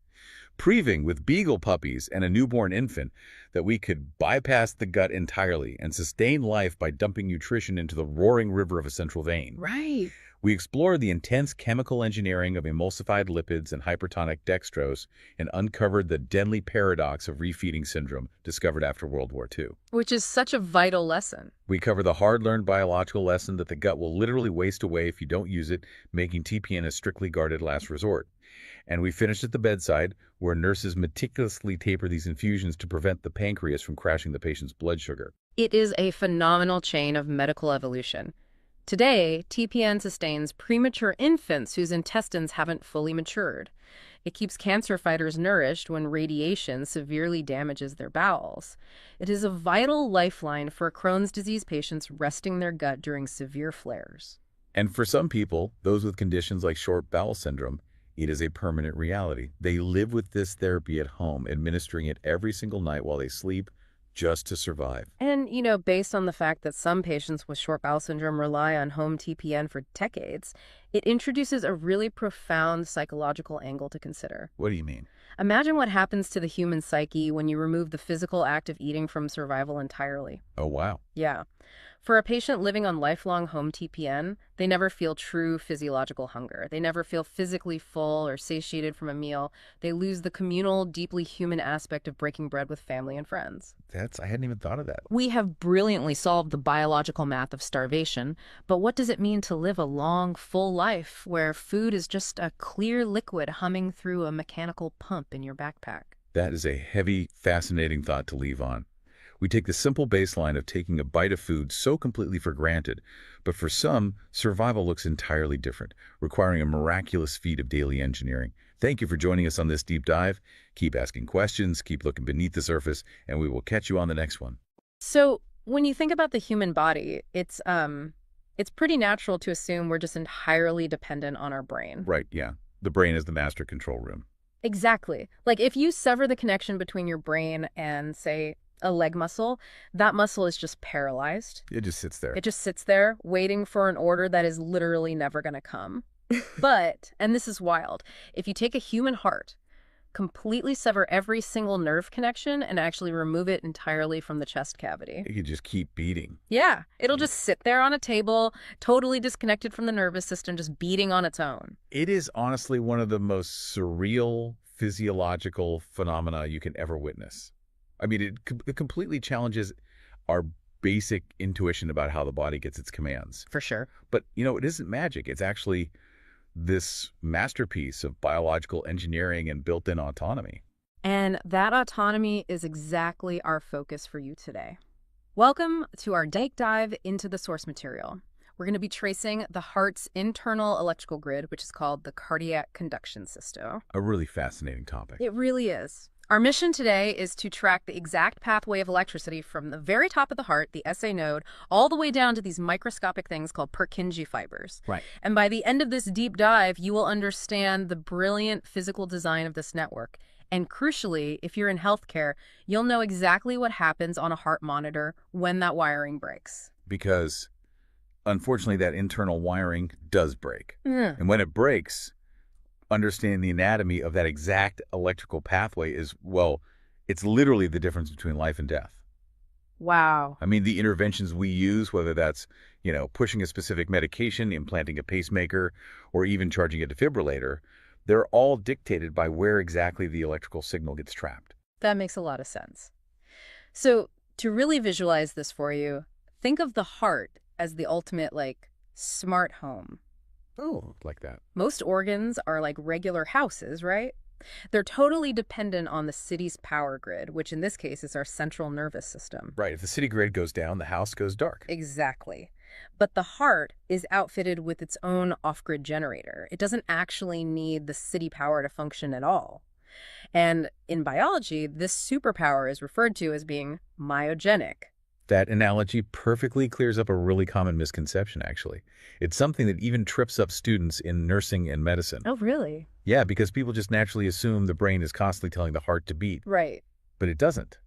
proving with beagle puppies and a newborn infant that we could bypass the gut entirely and sustain life by dumping nutrition into the roaring river of a central vein. Right. We explored the intense chemical engineering of emulsified lipids and hypertonic dextrose and uncovered the deadly paradox of refeeding syndrome discovered after World War II. Which is such a vital lesson. We cover the hard-learned biological lesson that the gut will literally waste away if you don't use it, making TPN a strictly guarded last resort. And we finished at the bedside, where nurses meticulously taper these infusions to prevent the pancreas from crashing the patient's blood sugar. It is a phenomenal chain of medical evolution. Today, TPN sustains premature infants whose intestines haven't fully matured. It keeps cancer fighters nourished when radiation severely damages their bowels. It is a vital lifeline for Crohn's disease patients resting their gut during severe flares. And for some people, those with conditions like short bowel syndrome, it is a permanent reality. They live with this therapy at home, administering it every single night while they sleep, just to survive. And, based on the fact that some patients with short bowel syndrome rely on home TPN for decades, it introduces a really profound psychological angle to consider. What do you mean? Imagine what happens to the human psyche when you remove the physical act of eating from survival entirely. Oh, wow. Yeah. For a patient living on lifelong home TPN, they never feel true physiological hunger. They never feel physically full or satiated from a meal. They lose the communal, deeply human aspect of breaking bread with family and friends. I hadn't even thought of that. We have brilliantly solved the biological math of starvation, but what does it mean to live a long, full life where food is just a clear liquid humming through a mechanical pump in your backpack? That is a heavy, fascinating thought to leave on. We take the simple baseline of taking a bite of food so completely for granted, but for some, survival looks entirely different, requiring a miraculous feat of daily engineering. Thank you for joining us on this deep dive. Keep asking questions, keep looking beneath the surface, and we will catch you on the next one. So when you think about the human body, it's pretty natural to assume we're just entirely dependent on our brain. Right, yeah. The brain is the master control room. Exactly. Like if you sever the connection between your brain and, say, a leg muscle, that muscle is just paralyzed. It just sits there. It just sits there waiting for an order that is literally never going to come. But, and this is wild, if you take a human heart, completely sever every single nerve connection and actually remove it entirely from the chest cavity. It could just keep beating. Yeah, it'll just sit there on a table, totally disconnected from the nervous system, just beating on its own. It is honestly one of the most surreal physiological phenomena you can ever witness. I mean, it completely challenges our basic intuition about how the body gets its commands. For sure. But, it isn't magic. It's actually this masterpiece of biological engineering and built-in autonomy. And that autonomy is exactly our focus for you today. Welcome to our deep dive into the source material. We're going to be tracing the heart's internal electrical grid, which is called the cardiac conduction system. A really fascinating topic. It really is. Our mission today is to track the exact pathway of electricity from the very top of the heart, the SA node, all the way down to these microscopic things called Purkinje fibers. Right. And by the end of this deep dive, you will understand the brilliant physical design of this network. And crucially, if you're in healthcare, you'll know exactly what happens on a heart monitor when that wiring breaks. Because, unfortunately, that internal wiring does break. And when it breaks, understanding the anatomy of that exact electrical pathway is, well, it's literally the difference between life and death. Wow. I mean, the interventions we use, whether that's, pushing a specific medication, implanting a pacemaker, or even charging a defibrillator, they're all dictated by where exactly the electrical signal gets trapped. That makes a lot of sense. So to really visualize this for you, think of the heart as the ultimate, smart home. Oh, like that. Most organs are like regular houses, right? They're totally dependent on the city's power grid, which in this case is our central nervous system. Right. If the city grid goes down, the house goes dark. Exactly. But the heart is outfitted with its own off-grid generator. It doesn't actually need the city power to function at all. And in biology, this superpower is referred to as being myogenic. That analogy perfectly clears up a really common misconception, actually. It's something that even trips up students in nursing and medicine. Oh, really? Yeah, because people just naturally assume the brain is constantly telling the heart to beat. Right. But it doesn't.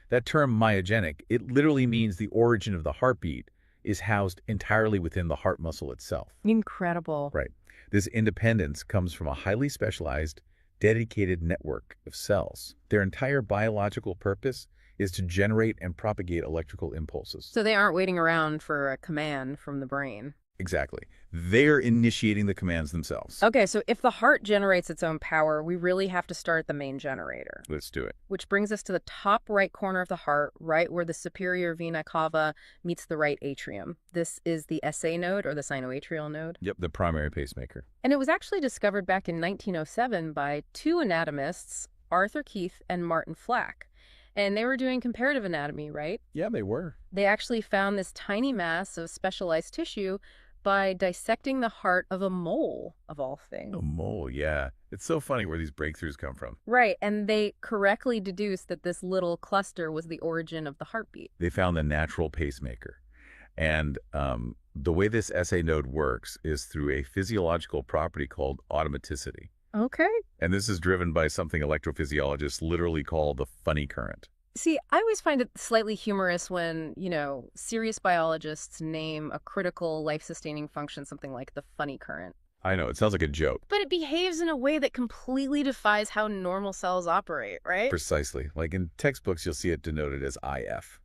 That term myogenic, it literally means the origin of the heartbeat is housed entirely within the heart muscle itself. Incredible. Right. This independence comes from a highly specialized, dedicated network of cells. Their entire biological purpose is to generate and propagate electrical impulses. So they aren't waiting around for a command from the brain. Exactly. They're initiating the commands themselves. Okay, so if the heart generates its own power, we really have to start the main generator. Let's do it. Which brings us to the top right corner of the heart, right where the superior vena cava meets the right atrium. This is the SA node, or the sinoatrial node. Yep, the primary pacemaker. And it was actually discovered back in 1907 by two anatomists, Arthur Keith and Martin Flack. And they were doing comparative anatomy, right? Yeah, they were. They actually found this tiny mass of specialized tissue by dissecting the heart of a mole, of all things. A mole, yeah. It's so funny where these breakthroughs come from. Right, and they correctly deduced that this little cluster was the origin of the heartbeat. They found the natural pacemaker. And the way this SA node works is through a physiological property called automaticity. Okay. And this is driven by something electrophysiologists literally call the funny current. See, I always find it slightly humorous when, serious biologists name a critical life-sustaining function something like the funny current. I know, it sounds like a joke. But it behaves in a way that completely defies how normal cells operate, right? Precisely. Like in textbooks, you'll see it denoted as IF.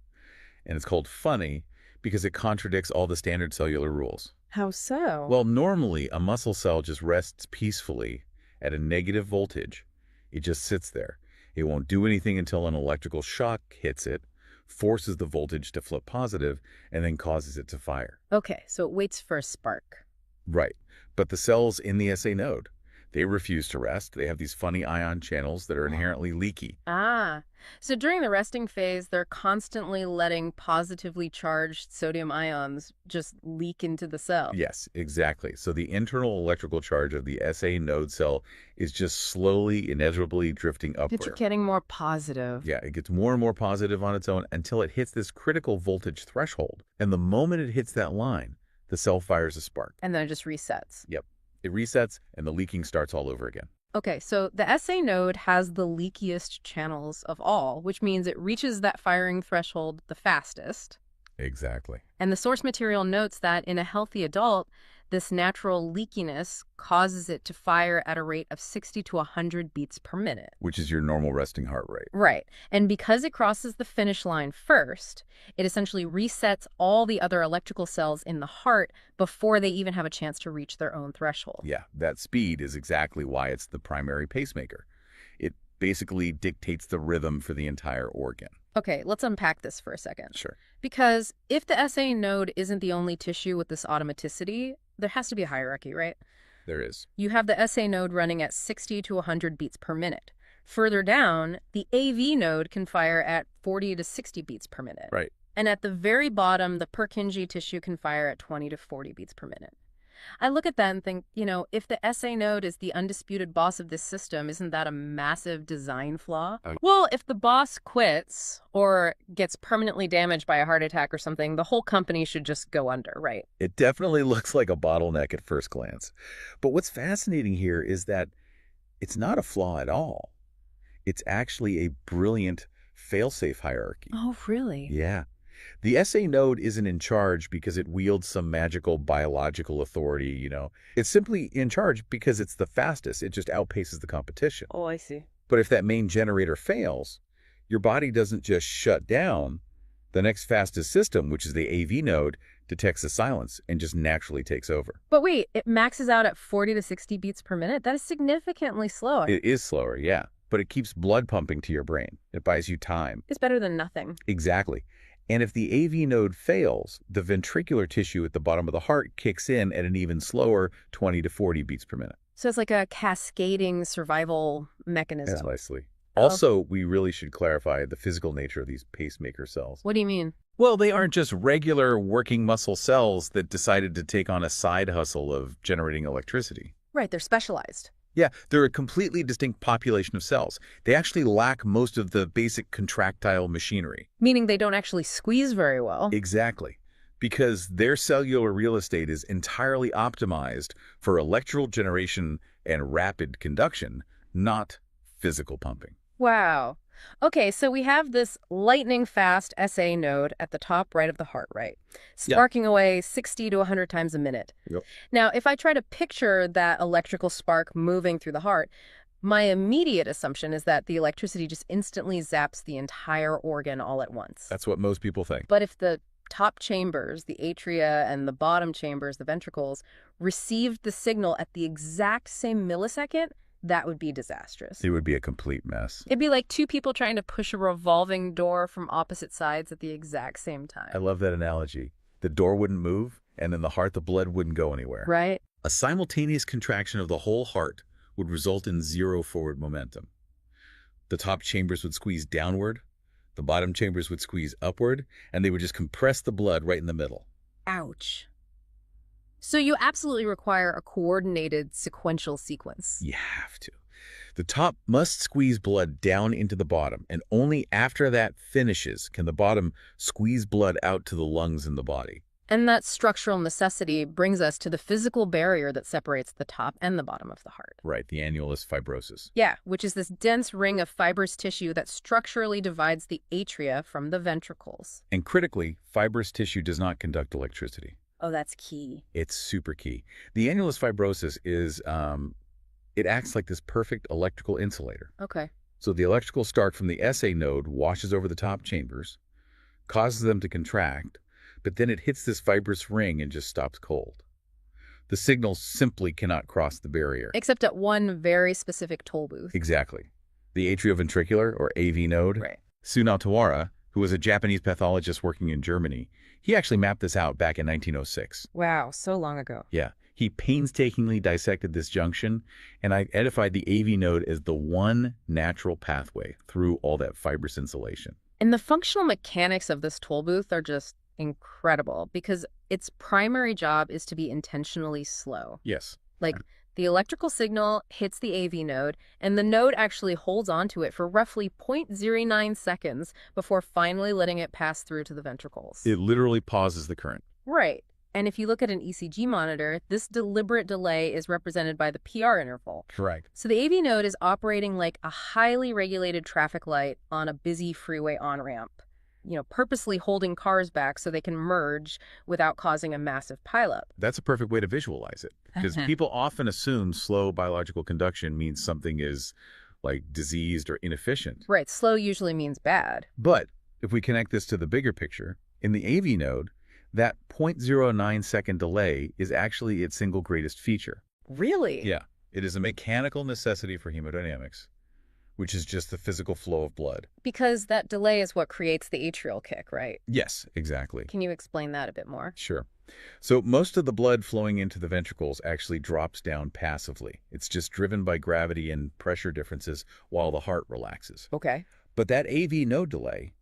And it's called funny because it contradicts all the standard cellular rules. How so? Well, normally a muscle cell just rests peacefully at a negative voltage. It just sits there. It won't do anything until an electrical shock hits it, forces the voltage to flip positive, and then causes it to fire. Okay, so it waits for a spark. Right. But the cells in the SA node, They refuse to rest. They have these funny ion channels that are inherently leaky. Ah, so during the resting phase, they're constantly letting positively charged sodium ions just leak into the cell. Yes, exactly. So the internal electrical charge of the SA node cell is just slowly, inevitably drifting It's upward. getting more positive. Yeah, it gets more and more positive on its own until it hits this critical voltage threshold. And the moment it hits that line, the cell fires a spark. And then it just resets. Yep. It resets and the leaking starts all over again. Okay, so the SA node has the leakiest channels of all, which means it reaches that firing threshold the fastest. Exactly. And the source material notes that in a healthy adult, this natural leakiness causes it to fire at a rate of 60 to 100 beats per minute. Which is your normal resting heart rate. Right. And because it crosses the finish line first, it essentially resets all the other electrical cells in the heart before they even have a chance to reach their own threshold. Yeah, that speed is exactly why it's the primary pacemaker. It basically dictates the rhythm for the entire organ. Okay, let's unpack this for a second. Sure. Because if the SA node isn't the only tissue with this automaticity, there has to be a hierarchy, right? There is. You have the SA node running at 60 to 100 beats per minute. Further down, the AV node can fire at 40 to 60 beats per minute. Right. And at the very bottom, the Purkinje tissue can fire at 20 to 40 beats per minute. I look at that and think, if the SA node is the undisputed boss of this system, isn't that a massive design flaw? Well, if the boss quits or gets permanently damaged by a heart attack or something, the whole company should just go under, right? It definitely looks like a bottleneck at first glance. But what's fascinating here is that it's not a flaw at all. It's actually a brilliant fail-safe hierarchy. Oh, really? Yeah. The SA node isn't in charge because it wields some magical biological authority, It's simply in charge because it's the fastest. It just outpaces the competition. Oh, I see. But if that main generator fails, your body doesn't just shut down. The next fastest system, which is the AV node, detects the silence and just naturally takes over. But wait, it maxes out at 40 to 60 beats per minute? That is significantly slower. It is slower, yeah, but it keeps blood pumping to your brain. It buys you time. It's better than nothing. Exactly. And if the AV node fails, the ventricular tissue at the bottom of the heart kicks in at an even slower 20 to 40 beats per minute. So it's like a cascading survival mechanism. Precisely. Also, we really should clarify the physical nature of these pacemaker cells. What do you mean? Well, they aren't just regular working muscle cells that decided to take on a side hustle of generating electricity. Right, they're specialized. Yeah, they're a completely distinct population of cells. They actually lack most of the basic contractile machinery. Meaning they don't actually squeeze very well. Exactly. Because their cellular real estate is entirely optimized for electrical generation and rapid conduction, not physical pumping. Wow. Okay, so we have this lightning-fast SA node at the top right of the heart, right? Sparking away 60 to 100 times a minute. Yep. Now, if I try to picture that electrical spark moving through the heart, my immediate assumption is that the electricity just instantly zaps the entire organ all at once. That's what most people think. But if the top chambers, the atria, and the bottom chambers, the ventricles, received the signal at the exact same millisecond, that would be disastrous. It would be a complete mess. It'd be like two people trying to push a revolving door from opposite sides at the exact same time. I love that analogy. The door wouldn't move, and in the heart, the blood wouldn't go anywhere. Right. A simultaneous contraction of the whole heart would result in zero forward momentum. The top chambers would squeeze downward, the bottom chambers would squeeze upward, and they would just compress the blood right in the middle. Ouch. So you absolutely require a coordinated sequential sequence. You have to. The top must squeeze blood down into the bottom, and only after that finishes can the bottom squeeze blood out to the lungs and the body. And that structural necessity brings us to the physical barrier that separates the top and the bottom of the heart. Right, the annulus fibrosus. Yeah, which is this dense ring of fibrous tissue that structurally divides the atria from the ventricles. And critically, fibrous tissue does not conduct electricity. Oh, that's key. It's super key. The annulus fibrosus is, it acts like this perfect electrical insulator. Okay. So the electrical start from the SA node washes over the top chambers, causes them to contract, but then it hits this fibrous ring and just stops cold. The signal simply cannot cross the barrier. Except at one very specific toll booth. Exactly. The atrioventricular, or AV node. Right. Tsunatawara, who was a Japanese pathologist working in Germany, he actually mapped this out back in 1906. Wow, so long ago. Yeah. He painstakingly dissected this junction and identified the AV node as the one natural pathway through all that fibrous insulation. And the functional mechanics of this toll booth are just incredible because its primary job is to be intentionally slow. Yes. Like, the electrical signal hits the AV node, and the node actually holds onto it for roughly 0.09 seconds before finally letting it pass through to the ventricles. It literally pauses the current. Right. And if you look at an ECG monitor, this deliberate delay is represented by the PR interval. Correct. So the AV node is operating like a highly regulated traffic light on a busy freeway on-ramp, purposely holding cars back so they can merge without causing a massive pileup. That's a perfect way to visualize it, because people often assume slow biological conduction means something is like diseased or inefficient. Right. Slow usually means bad. But if we connect this to the bigger picture, in the AV node, that 0.09-second delay is actually its single greatest feature. Really? Yeah. It is a mechanical necessity for hemodynamics, which is just the physical flow of blood. Because that delay is what creates the atrial kick, right? Yes, exactly. Can you explain that a bit more? Sure. So most of the blood flowing into the ventricles actually drops down passively. It's just driven by gravity and pressure differences while the heart relaxes. Okay. But that AV node delay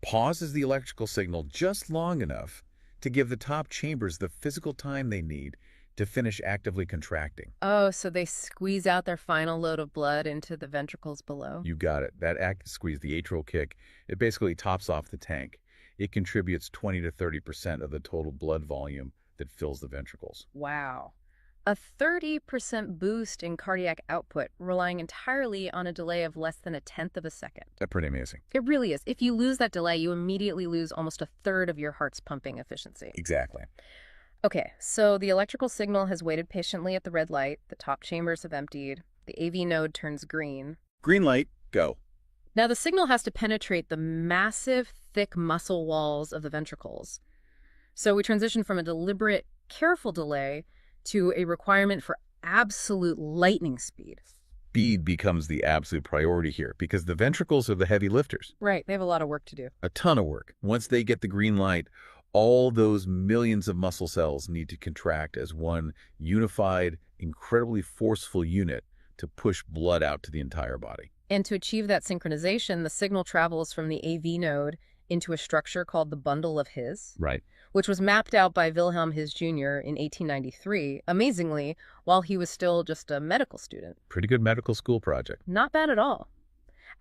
pauses the electrical signal just long enough to give the top chambers the physical time they need to finish actively contracting. Oh, so they squeeze out their final load of blood into the ventricles below? You got it. That active squeeze, the atrial kick, it basically tops off the tank. It contributes 20 to 30% of the total blood volume that fills the ventricles. Wow. A 30% boost in cardiac output, relying entirely on a delay of less than 1/10 of a second. That's pretty amazing. It really is. If you lose that delay, you immediately lose almost 1/3 of your heart's pumping efficiency. Exactly. Okay, so the electrical signal has waited patiently at the red light, the top chambers have emptied, the AV node turns green. Green light, go. Now the signal has to penetrate the massive, thick muscle walls of the ventricles. So we transition from a deliberate, careful delay to a requirement for absolute lightning speed. Speed becomes the absolute priority here because the ventricles are the heavy lifters. Right, they have a lot of work to do. A ton of work. Once they get the green light, all those millions of muscle cells need to contract as one unified, incredibly forceful unit to push blood out to the entire body. And to achieve that synchronization, the signal travels from the AV node into a structure called the bundle of His, Right. which was mapped out by Wilhelm His Jr. in 1893, amazingly, while he was still just a medical student. Pretty good medical school project. Not bad at all.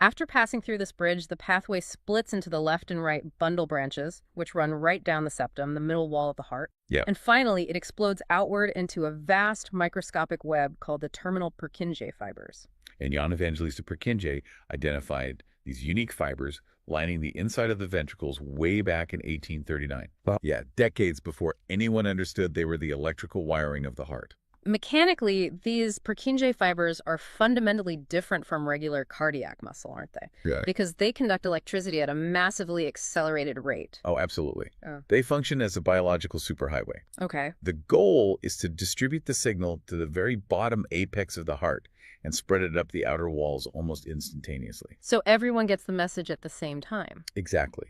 After passing through this bridge, the pathway splits into the left and right bundle branches, which run right down the septum, the middle wall of the heart. Yeah. And finally, it explodes outward into a vast microscopic web called the terminal Purkinje fibers. And Jan Evangelista Purkinje identified these unique fibers lining the inside of the ventricles way back in 1839. Wow. Yeah, decades before anyone understood they were the electrical wiring of the heart. Mechanically, these Purkinje fibers are fundamentally different from regular cardiac muscle, aren't they? Yeah. Because they conduct electricity at a massively accelerated rate. Oh, absolutely. Oh. They function as a biological superhighway. Okay. The goal is to distribute the signal to the very bottom apex of the heart and spread it up the outer walls almost instantaneously. So everyone gets the message at the same time. Exactly.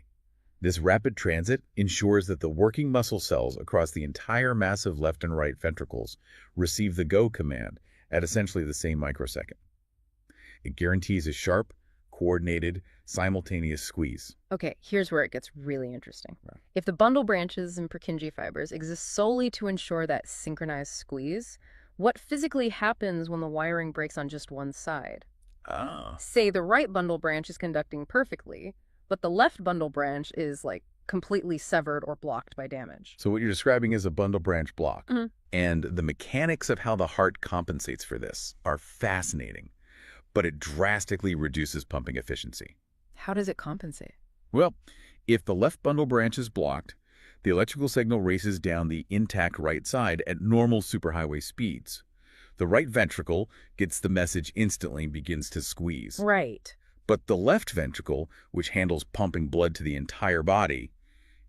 This rapid transit ensures that the working muscle cells across the entire massive left and right ventricles receive the go command at essentially the same microsecond. It guarantees a sharp, coordinated, simultaneous squeeze. Okay, here's where it gets really interesting. Right. If the bundle branches and Purkinje fibers exist solely to ensure that synchronized squeeze, what physically happens when the wiring breaks on just one side? Ah. Say the right bundle branch is conducting perfectly, but the left bundle branch is like completely severed or blocked by damage. So what you're describing is a bundle branch block. Mm-hmm. And the mechanics of how the heart compensates for this are fascinating, but it drastically reduces pumping efficiency. How does it compensate? Well, if the left bundle branch is blocked, the electrical signal races down the intact right side at normal superhighway speeds. The right ventricle gets the message instantly and begins to squeeze. Right. But the left ventricle, which handles pumping blood to the entire body,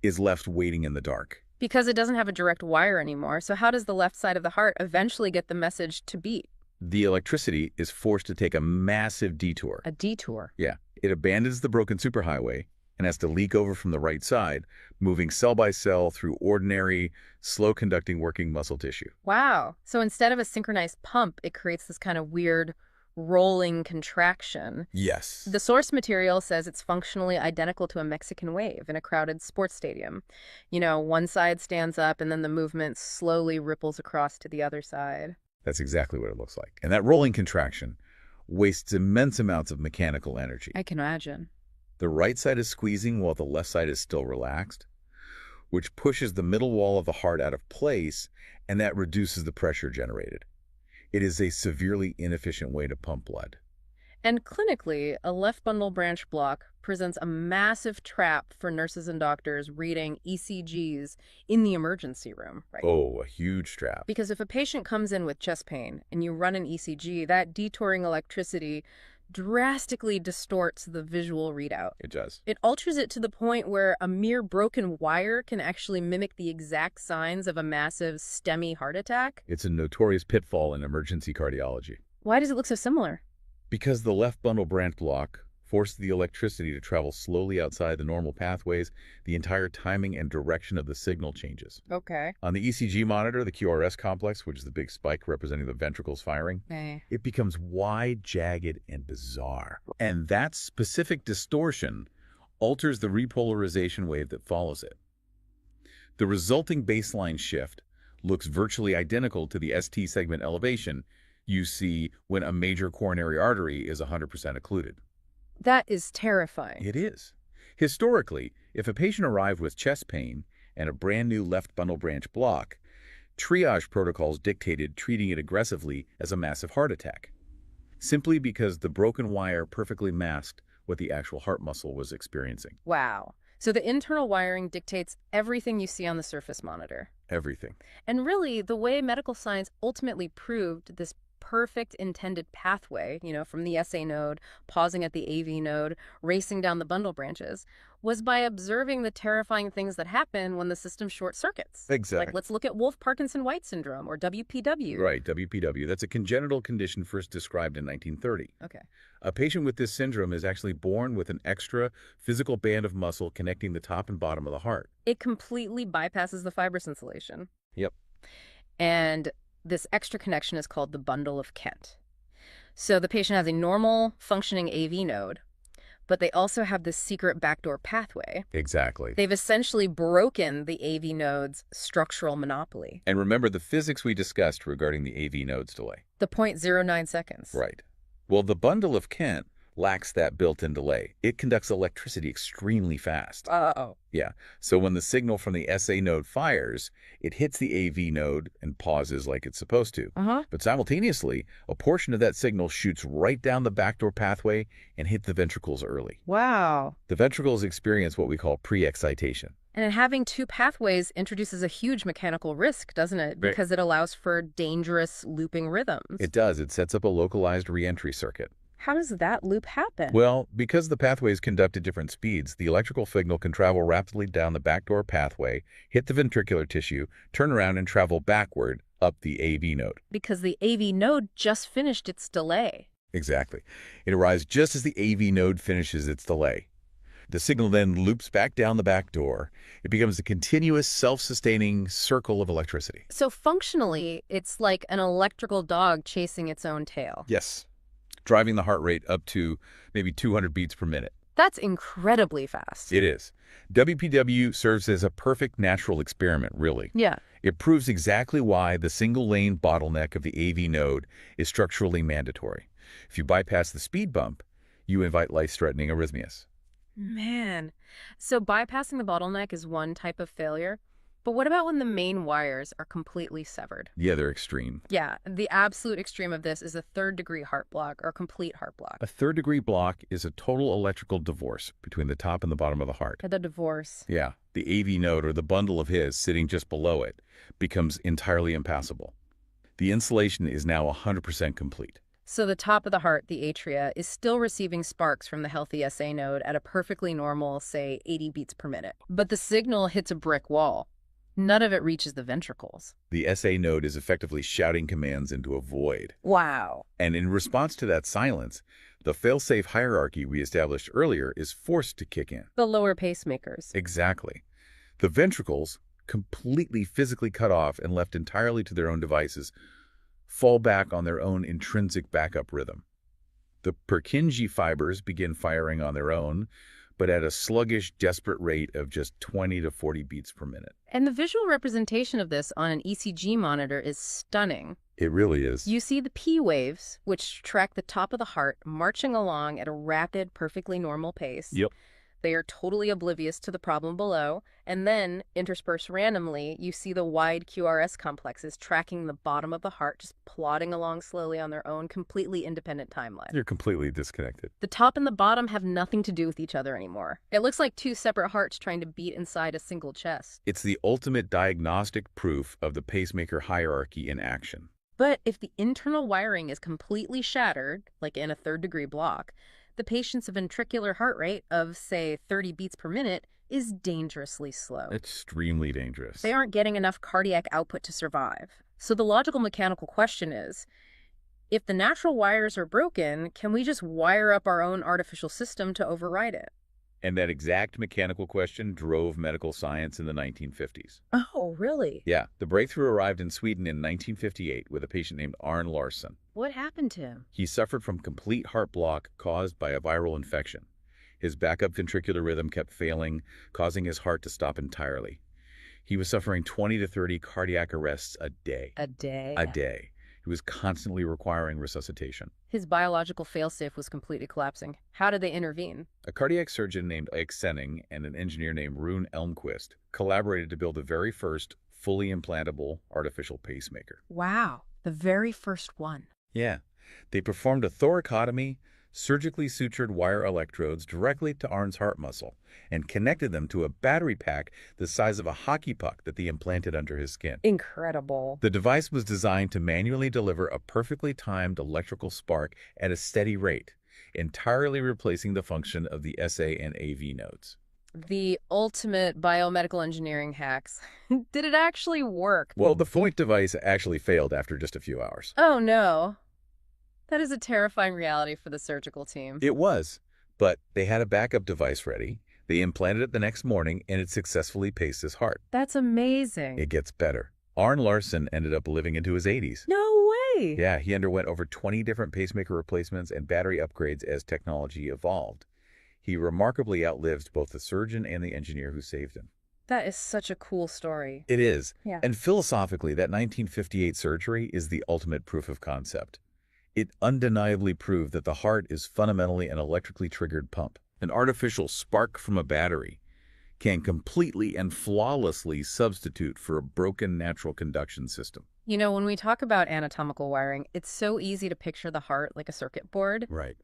is left waiting in the dark. Because it doesn't have a direct wire anymore, so how does the left side of the heart eventually get the message to beat? The electricity is forced to take a massive detour. A detour. Yeah, it abandons the broken superhighway and has to leak over from the right side, moving cell by cell through ordinary, slow-conducting working muscle tissue. Wow. So instead of a synchronized pump, it creates this kind of weird rolling contraction. Yes. The source material says it's functionally identical to a Mexican wave in a crowded sports stadium. You know, one side stands up and then the movement slowly ripples across to the other side. That's exactly what it looks like. And that rolling contraction wastes immense amounts of mechanical energy. I can imagine. The right side is squeezing while the left side is still relaxed, which pushes the middle wall of the heart out of place, and that reduces the pressure generated. It is a severely inefficient way to pump blood. And clinically, a left bundle branch block presents a massive trap for nurses and doctors reading ECGs in the emergency room, right? Oh, a huge trap. Because if a patient comes in with chest pain and you run an ECG, that detouring electricity drastically distorts the visual readout. It does. It alters it to the point where a mere broken wire can actually mimic the exact signs of a massive STEMI heart attack. It's a notorious pitfall in emergency cardiology. Why does it look so similar? Because the left bundle branch block forces the electricity to travel slowly outside the normal pathways, the entire timing and direction of the signal changes. Okay. On the ECG monitor, the QRS complex, which is the big spike representing the ventricles firing, it becomes wide, jagged, and bizarre. And that specific distortion alters the repolarization wave that follows it. The resulting baseline shift looks virtually identical to the ST segment elevation you see when a major coronary artery is 100% occluded. That is terrifying. It is. Historically, if a patient arrived with chest pain and a brand new left bundle branch block, triage protocols dictated treating it aggressively as a massive heart attack, simply because the broken wire perfectly masked what the actual heart muscle was experiencing. Wow. So the internal wiring dictates everything you see on the surface monitor. Everything. And really, the way medical science ultimately proved this perfect intended pathway, you know, from the SA node, pausing at the AV node, racing down the bundle branches, was by observing the terrifying things that happen when the system short circuits. Exactly. Like, let's look at Wolff-Parkinson-White syndrome, or WPW. Right, WPW. That's a congenital condition first described in 1930. Okay. A patient with this syndrome is actually born with an extra physical band of muscle connecting the top and bottom of the heart. It completely bypasses the fibrous insulation. Yep. And this extra connection is called the bundle of Kent. So the patient has a normal functioning AV node, but they also have this secret backdoor pathway. Exactly. They've essentially broken the AV node's structural monopoly. And remember the physics we discussed regarding the AV node's delay. The 0.09 seconds. Right. Well, the bundle of Kent lacks that built-in delay. It conducts electricity extremely fast. Uh-oh. Yeah. So when the signal from the SA node fires, it hits the AV node and pauses like it's supposed to. But simultaneously, a portion of that signal shoots right down the backdoor pathway and hit the ventricles early. Wow. The ventricles experience what we call pre-excitation. And having two pathways introduces a huge mechanical risk, doesn't it? Because it allows for dangerous looping rhythms. It does. It sets up a localized reentry circuit. How does that loop happen? Well, because the pathways conduct at different speeds, the electrical signal can travel rapidly down the backdoor pathway, hit the ventricular tissue, turn around and travel backward up the AV node. Because the AV node just finished its delay. Exactly. It arrives just as the AV node finishes its delay. The signal then loops back down the back door. It becomes a continuous, self-sustaining circle of electricity. So functionally, it's like an electrical dog chasing its own tail. Yes. Driving the heart rate up to maybe 200 beats per minute. That's incredibly fast. It is. WPW serves as a perfect natural experiment, really. Yeah. It proves exactly why the single-lane bottleneck of the AV node is structurally mandatory. If you bypass the speed bump, you invite life-threatening arrhythmias. Man. So bypassing the bottleneck is one type of failure. But what about when the main wires are completely severed? Yeah, they're extreme. Yeah, the absolute extreme of this is a third-degree heart block or complete heart block. A third-degree block is a total electrical divorce between the top and the bottom of the heart. The divorce. Yeah, the AV node or the bundle of his sitting just below it becomes entirely impassable. The insulation is now 100% complete. So the top of the heart, the atria, is still receiving sparks from the healthy SA node at a perfectly normal, say, 80 beats per minute. But the signal hits a brick wall. None of it reaches the ventricles. The SA node is effectively shouting commands into a void. Wow. And in response to that silence, The fail-safe hierarchy we established earlier is forced to kick in. The lower pacemakers. Exactly. The ventricles, completely physically cut off and left entirely to their own devices, fall back on their own intrinsic backup rhythm. The Purkinje fibers begin firing on their own, but at a sluggish, desperate rate of just 20 to 40 beats per minute. And the visual representation of this on an ECG monitor is stunning. It really is. You see the P waves, which track the top of the heart, marching along at a rapid, perfectly normal pace. Yep. They are totally oblivious to the problem below. And then, interspersed randomly, you see the wide QRS complexes tracking the bottom of the heart, just plodding along slowly on their own, completely independent timeline. You're completely disconnected. The top and the bottom have nothing to do with each other anymore. It looks like two separate hearts trying to beat inside a single chest. It's the ultimate diagnostic proof of the pacemaker hierarchy in action. But if the internal wiring is completely shattered, like in a third-degree block, the patient's ventricular heart rate of, say, 30 beats per minute is dangerously slow. Extremely dangerous. They aren't getting enough cardiac output to survive. So the logical mechanical question is, if the natural wires are broken, can we just wire up our own artificial system to override it? And that exact mechanical question drove medical science in the 1950s. Oh, really? Yeah, the breakthrough arrived in Sweden in 1958 with a patient named Arne Larsson. What happened to him? He suffered from complete heart block caused by a viral infection. His backup ventricular rhythm kept failing, causing his heart to stop entirely. He was suffering 20 to 30 cardiac arrests a day. A day? A day. He was constantly requiring resuscitation. His biological failsafe was completely collapsing. How did they intervene? A cardiac surgeon named Erik Senning and an engineer named Rune Elmquist collaborated to build the very first fully implantable artificial pacemaker. Wow, the very first one. Yeah. They performed a thoracotomy, surgically sutured wire electrodes directly to Arne's heart muscle, and connected them to a battery pack the size of a hockey puck that they implanted under his skin. Incredible. The device was designed to manually deliver a perfectly timed electrical spark at a steady rate, entirely replacing the function of the SA and AV nodes. The ultimate biomedical engineering hacks. Did it actually work? Well, the Foink device actually failed after just a few hours. Oh, no. That is a terrifying reality for the surgical team. It was, but they had a backup device ready. They implanted it the next morning, and it successfully paced his heart. That's amazing. It gets better. Arne Larsson ended up living into his 80s. No way! Yeah, he underwent over 20 different pacemaker replacements and battery upgrades as technology evolved. He remarkably outlived both the surgeon and the engineer who saved him. That is such a cool story. It is. Yeah. And philosophically, that 1958 surgery is the ultimate proof of concept. It undeniably proved that the heart is fundamentally an electrically triggered pump. An artificial spark from a battery can completely and flawlessly substitute for a broken natural conduction system. You know, when we talk about anatomical wiring, it's so easy to picture the heart like a circuit board. Right.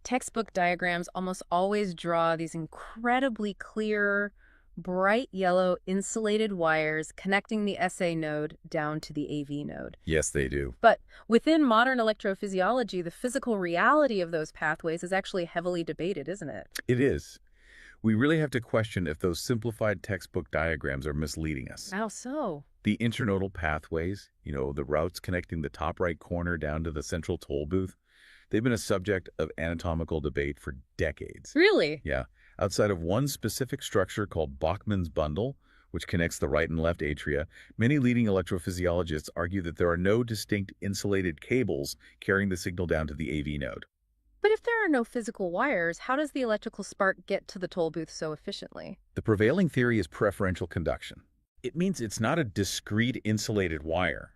Textbook diagrams almost always draw these incredibly clear, bright yellow insulated wires connecting the SA node down to the AV node. Yes, they do. But within modern electrophysiology, the physical reality of those pathways is actually heavily debated, isn't it? It is. We really have to question if those simplified textbook diagrams are misleading us. How so? The internodal pathways, the routes connecting the top right corner down to the central toll booth, they've been a subject of anatomical debate for decades. Really? Yeah. Outside of one specific structure called Bachmann's bundle, which connects the right and left atria, many leading electrophysiologists argue that there are no distinct insulated cables carrying the signal down to the AV node. But if there are no physical wires, how does the electrical spark get to the toll booth so efficiently? The prevailing theory is preferential conduction. It means it's not a discrete insulated wire.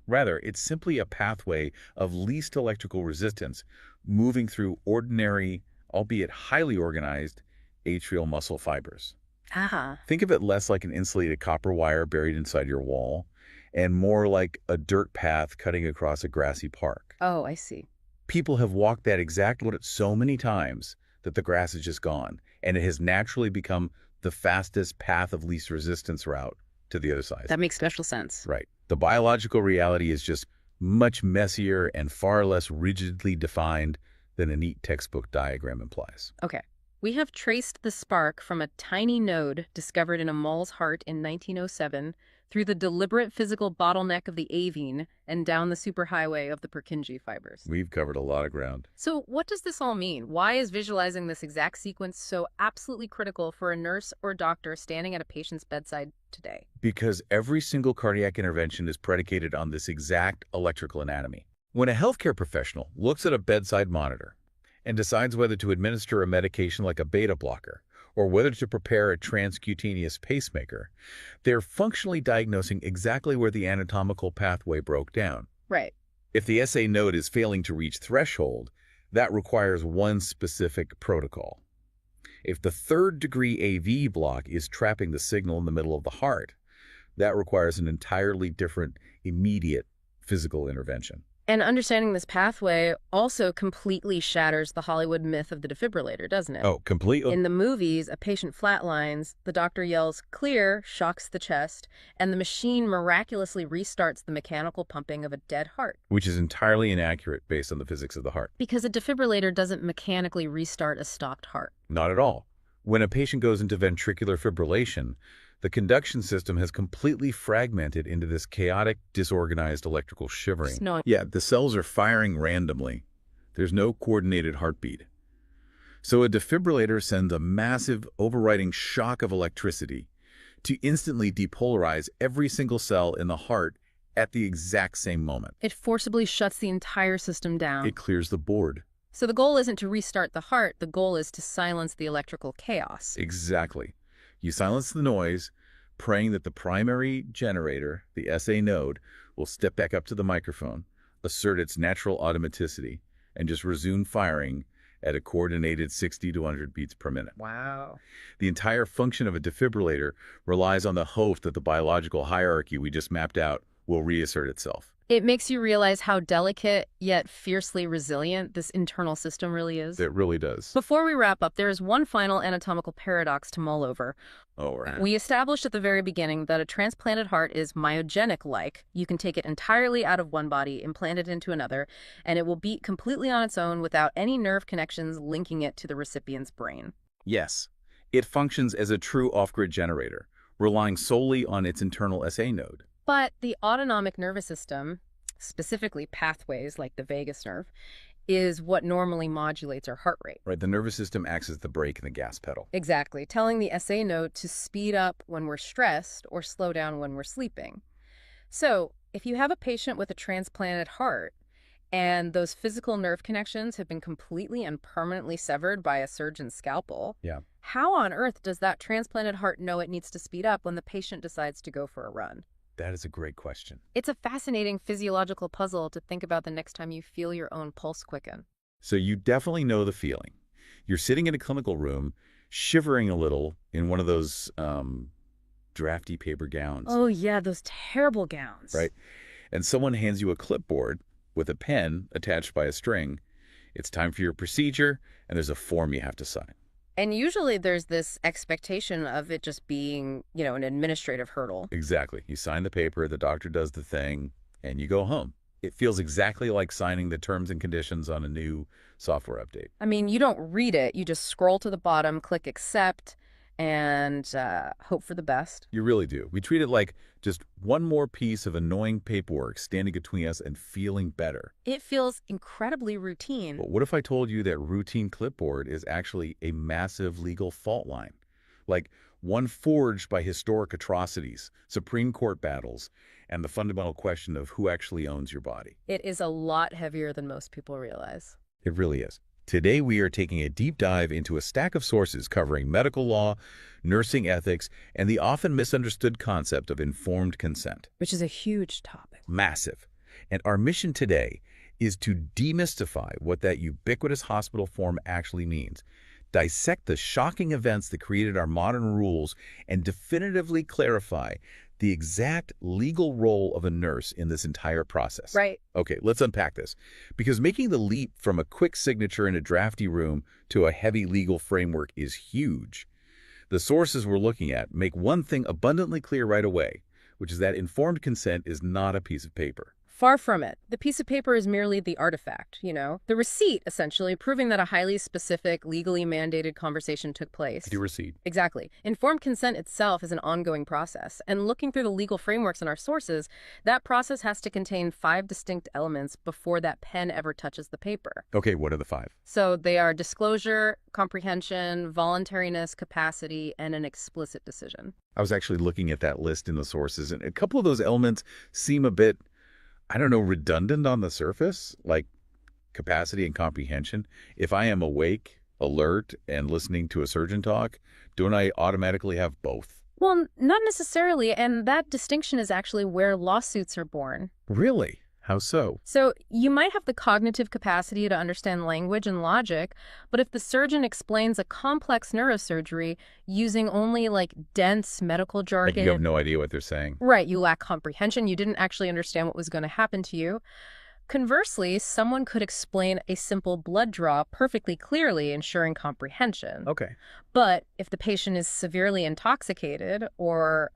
Rather, it's simply a pathway of least electrical resistance moving through ordinary, albeit highly organized, atrial muscle fibers. Ah. Think of it less like an insulated copper wire buried inside your wall and more like a dirt path cutting across a grassy park. Oh, I see. People have walked that exact route so many times that the grass is just gone, and it has naturally become the fastest path of least resistance route to the other side. That makes special sense. Right. The biological reality is just much messier and far less rigidly defined than a neat textbook diagram implies. Okay. We have traced the spark from a tiny node discovered in a mole's heart in 1907 through the deliberate physical bottleneck of the avine and down the superhighway of the Purkinje fibers. We've covered a lot of ground. So what does this all mean? Why is visualizing this exact sequence so absolutely critical for a nurse or doctor standing at a patient's bedside today? Because every single cardiac intervention is predicated on this exact electrical anatomy. When a healthcare professional looks at a bedside monitor and decides whether to administer a medication like a beta blocker or whether to prepare a transcutaneous pacemaker, they're functionally diagnosing exactly where the anatomical pathway broke down. Right. If the SA node is failing to reach threshold, that requires one specific protocol. If the third-degree AV block is trapping the signal in the middle of the heart, that requires an entirely different, immediate physical intervention. And understanding this pathway also completely shatters the Hollywood myth of the defibrillator, doesn't it? Oh, completely. In the movies, a patient flatlines, the doctor yells, "Clear," shocks the chest, and the machine miraculously restarts the mechanical pumping of a dead heart. Which is entirely inaccurate based on the physics of the heart. Because a defibrillator doesn't mechanically restart a stopped heart. Not at all. When a patient goes into ventricular fibrillation, the conduction system has completely fragmented into this chaotic, disorganized electrical shivering. Yeah, the cells are firing randomly. There's no coordinated heartbeat. So a defibrillator sends a massive, overriding shock of electricity to instantly depolarize every single cell in the heart at the exact same moment. It forcibly shuts the entire system down. It clears the board. So the goal isn't to restart the heart, the goal is to silence the electrical chaos. Exactly. You silence the noise, praying that the primary generator, the SA node, will step back up to the microphone, assert its natural automaticity, and just resume firing at a coordinated 60 to 100 beats per minute. Wow. The entire function of a defibrillator relies on the hope that the biological hierarchy we just mapped out will reassert itself. It makes you realize how delicate yet fiercely resilient this internal system really is. It really does. Before we wrap up, there is one final anatomical paradox to mull over. Oh, right. We established at the very beginning that a transplanted heart is myogenic-like. You can take it entirely out of one body, implant it into another, and it will beat completely on its own without any nerve connections linking it to the recipient's brain. Yes. It functions as a true off-grid generator, relying solely on its internal SA node. But the autonomic nervous system, specifically pathways like the vagus nerve, is what normally modulates our heart rate. Right, the nervous system acts as the brake and the gas pedal. Exactly, telling the SA node to speed up when we're stressed or slow down when we're sleeping. So, if you have a patient with a transplanted heart and those physical nerve connections have been completely and permanently severed by a surgeon's scalpel, how on earth does that transplanted heart know it needs to speed up when the patient decides to go for a run? That is a great question. It's a fascinating physiological puzzle to think about the next time you feel your own pulse quicken. So you definitely know the feeling. You're sitting in a clinical room, shivering a little in one of those drafty paper gowns. Oh, yeah, those terrible gowns. Right. And someone hands you a clipboard with a pen attached by a string. It's time for your procedure, and there's a form you have to sign. And usually there's this expectation of it just being, an administrative hurdle. Exactly. You sign the paper, the doctor does the thing, and you go home. It feels exactly like signing the terms and conditions on a new software update. I mean, you don't read it. You just scroll to the bottom, click accept, and hope for the best. You really do. We treat it like just one more piece of annoying paperwork standing between us and feeling better. It feels incredibly routine. But what if I told you that routine clipboard is actually a massive legal fault line? Like one forged by historic atrocities, Supreme Court battles, and the fundamental question of who actually owns your body. It is a lot heavier than most people realize. It really is. Today, we are taking a deep dive into a stack of sources covering medical law, nursing ethics, and the often misunderstood concept of informed consent. Which is a huge topic. Massive. And our mission today is to demystify what that ubiquitous hospital form actually means, dissect the shocking events that created our modern rules, and definitively clarify the exact legal role of a nurse in this entire process. Right. Okay, let's unpack this. Because making the leap from a quick signature in a drafty room to a heavy legal framework is huge. The sources we're looking at make one thing abundantly clear right away, which is that informed consent is not a piece of paper. Far from it. The piece of paper is merely the artifact, the receipt, essentially, proving that a highly specific, legally mandated conversation took place. The receipt. Exactly. Informed consent itself is an ongoing process, and looking through the legal frameworks in our sources, that process has to contain 5 distinct elements before that pen ever touches the paper. Okay, what are the 5? So they are disclosure, comprehension, voluntariness, capacity, and an explicit decision. I was actually looking at that list in the sources, and a couple of those elements seem a bit, I don't know, redundant on the surface, like capacity and comprehension. If I am awake, alert, and listening to a surgeon talk, don't I automatically have both? Well, not necessarily, and that distinction is actually where lawsuits are born. Really? How so? So you might have the cognitive capacity to understand language and logic, but if the surgeon explains a complex neurosurgery using only dense medical jargon... Like you have no idea what they're saying. Right, you lack comprehension, you didn't actually understand what was going to happen to you. Conversely, someone could explain a simple blood draw perfectly clearly, ensuring comprehension. Okay. But if the patient is severely intoxicated or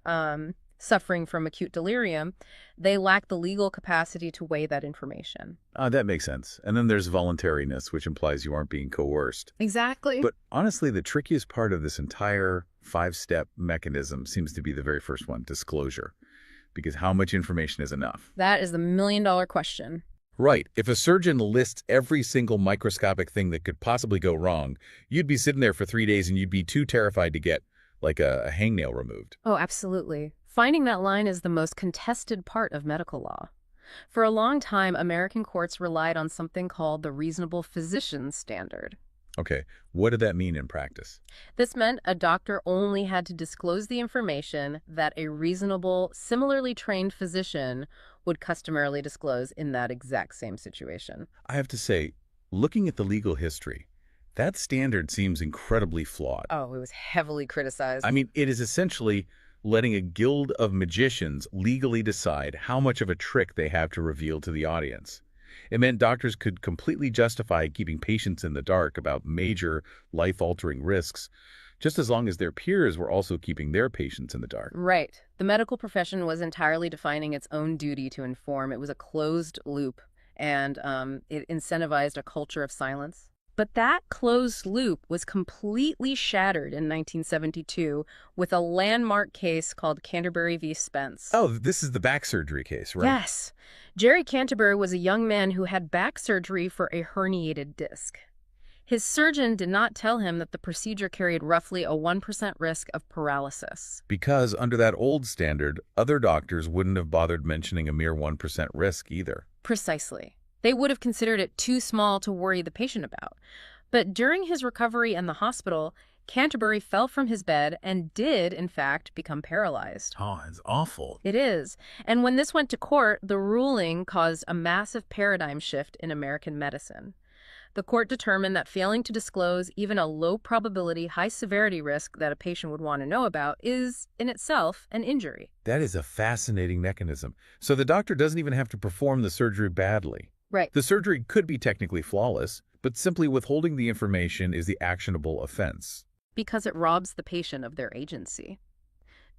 suffering from acute delirium, they lack the legal capacity to weigh that information. That makes sense. And then there's voluntariness, which implies you aren't being coerced. Exactly. But honestly, the trickiest part of this entire 5-step mechanism seems to be the very first one, disclosure. Because how much information is enough? That is the million-dollar question. Right. If a surgeon lists every single microscopic thing that could possibly go wrong, you'd be sitting there for 3 days and you'd be too terrified to get, a hangnail removed. Oh, absolutely. Finding that line is the most contested part of medical law. For a long time, American courts relied on something called the reasonable physician standard. Okay, what did that mean in practice? This meant a doctor only had to disclose the information that a reasonable, similarly trained physician would customarily disclose in that exact same situation. I have to say, looking at the legal history, that standard seems incredibly flawed. Oh, it was heavily criticized. I mean, it is essentially letting a guild of magicians legally decide how much of a trick they have to reveal to the audience. It meant doctors could completely justify keeping patients in the dark about major life-altering risks, just as long as their peers were also keeping their patients in the dark. Right. The medical profession was entirely defining its own duty to inform. It was a closed loop, and it incentivized a culture of silence. But that closed loop was completely shattered in 1972 with a landmark case called Canterbury v. Spence. Oh, this is the back surgery case, right? Yes. Jerry Canterbury was a young man who had back surgery for a herniated disc. His surgeon did not tell him that the procedure carried roughly a 1% risk of paralysis. Because under that old standard, other doctors wouldn't have bothered mentioning a mere 1% risk either. Precisely. They would have considered it too small to worry the patient about. But during his recovery in the hospital, Canterbury fell from his bed and did, in fact, become paralyzed. Oh, it's awful. It is. And when this went to court, the ruling caused a massive paradigm shift in American medicine. The court determined that failing to disclose even a low-probability, high-severity risk that a patient would want to know about is, in itself, an injury. That is a fascinating mechanism. So the doctor doesn't even have to perform the surgery badly. Right. The surgery could be technically flawless, but simply withholding the information is the actionable offense. Because it robs the patient of their agency.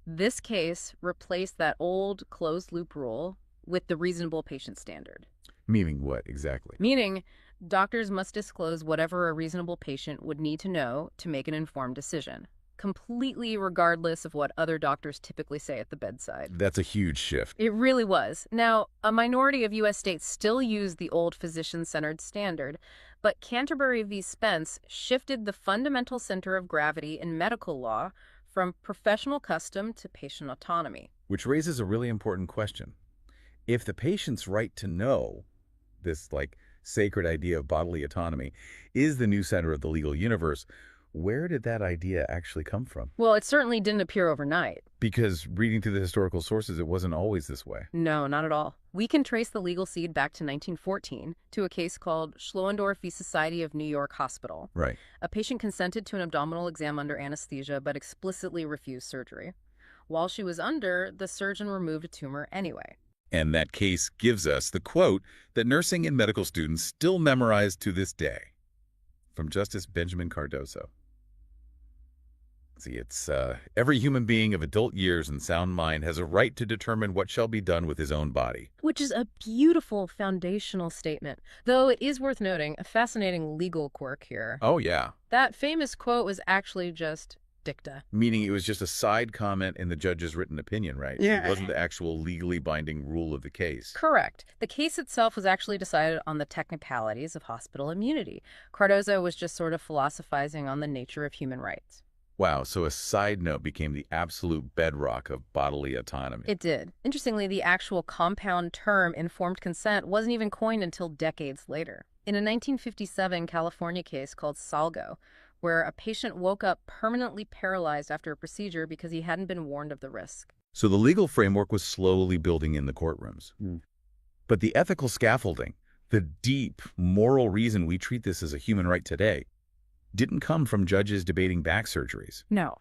This case replaced that old closed-loop rule with the reasonable patient standard. Meaning what, exactly? Meaning, doctors must disclose whatever a reasonable patient would need to know to make an informed decision, completely regardless of what other doctors typically say at the bedside. That's a huge shift. It really was. Now, a minority of U.S. states still use the old physician-centered standard, but Canterbury v. Spence shifted the fundamental center of gravity in medical law from professional custom to patient autonomy. Which raises a really important question. If the patient's right to know, this sacred idea of bodily autonomy, is the new center of the legal universe, where did that idea actually come from? Well, it certainly didn't appear overnight. Because reading through the historical sources, it wasn't always this way. No, not at all. We can trace the legal seed back to 1914 to a case called Schloendorff v. Society of New York Hospital. Right. A patient consented to an abdominal exam under anesthesia but explicitly refused surgery. While she was under, the surgeon removed a tumor anyway. And that case gives us the quote that nursing and medical students still memorize to this day, from Justice Benjamin Cardoso. See, it's every human being of adult years and sound mind has a right to determine what shall be done with his own body. Which is a beautiful foundational statement, though it is worth noting a fascinating legal quirk here. Oh, yeah. That famous quote was actually just dicta. Meaning it was just a side comment in the judge's written opinion, right? Yeah. It wasn't the actual legally binding rule of the case. Correct. The case itself was actually decided on the technicalities of hospital immunity. Cardozo was just sort of philosophizing on the nature of human rights. Wow, so a side note became the absolute bedrock of bodily autonomy. It did. Interestingly, the actual compound term informed consent wasn't even coined until decades later. In a 1957 California case called Salgo, where a patient woke up permanently paralyzed after a procedure because he hadn't been warned of the risk. So the legal framework was slowly building in the courtrooms. But the ethical scaffolding, the deep moral reason we treat this as a human right today, didn't come from judges debating back surgeries. No.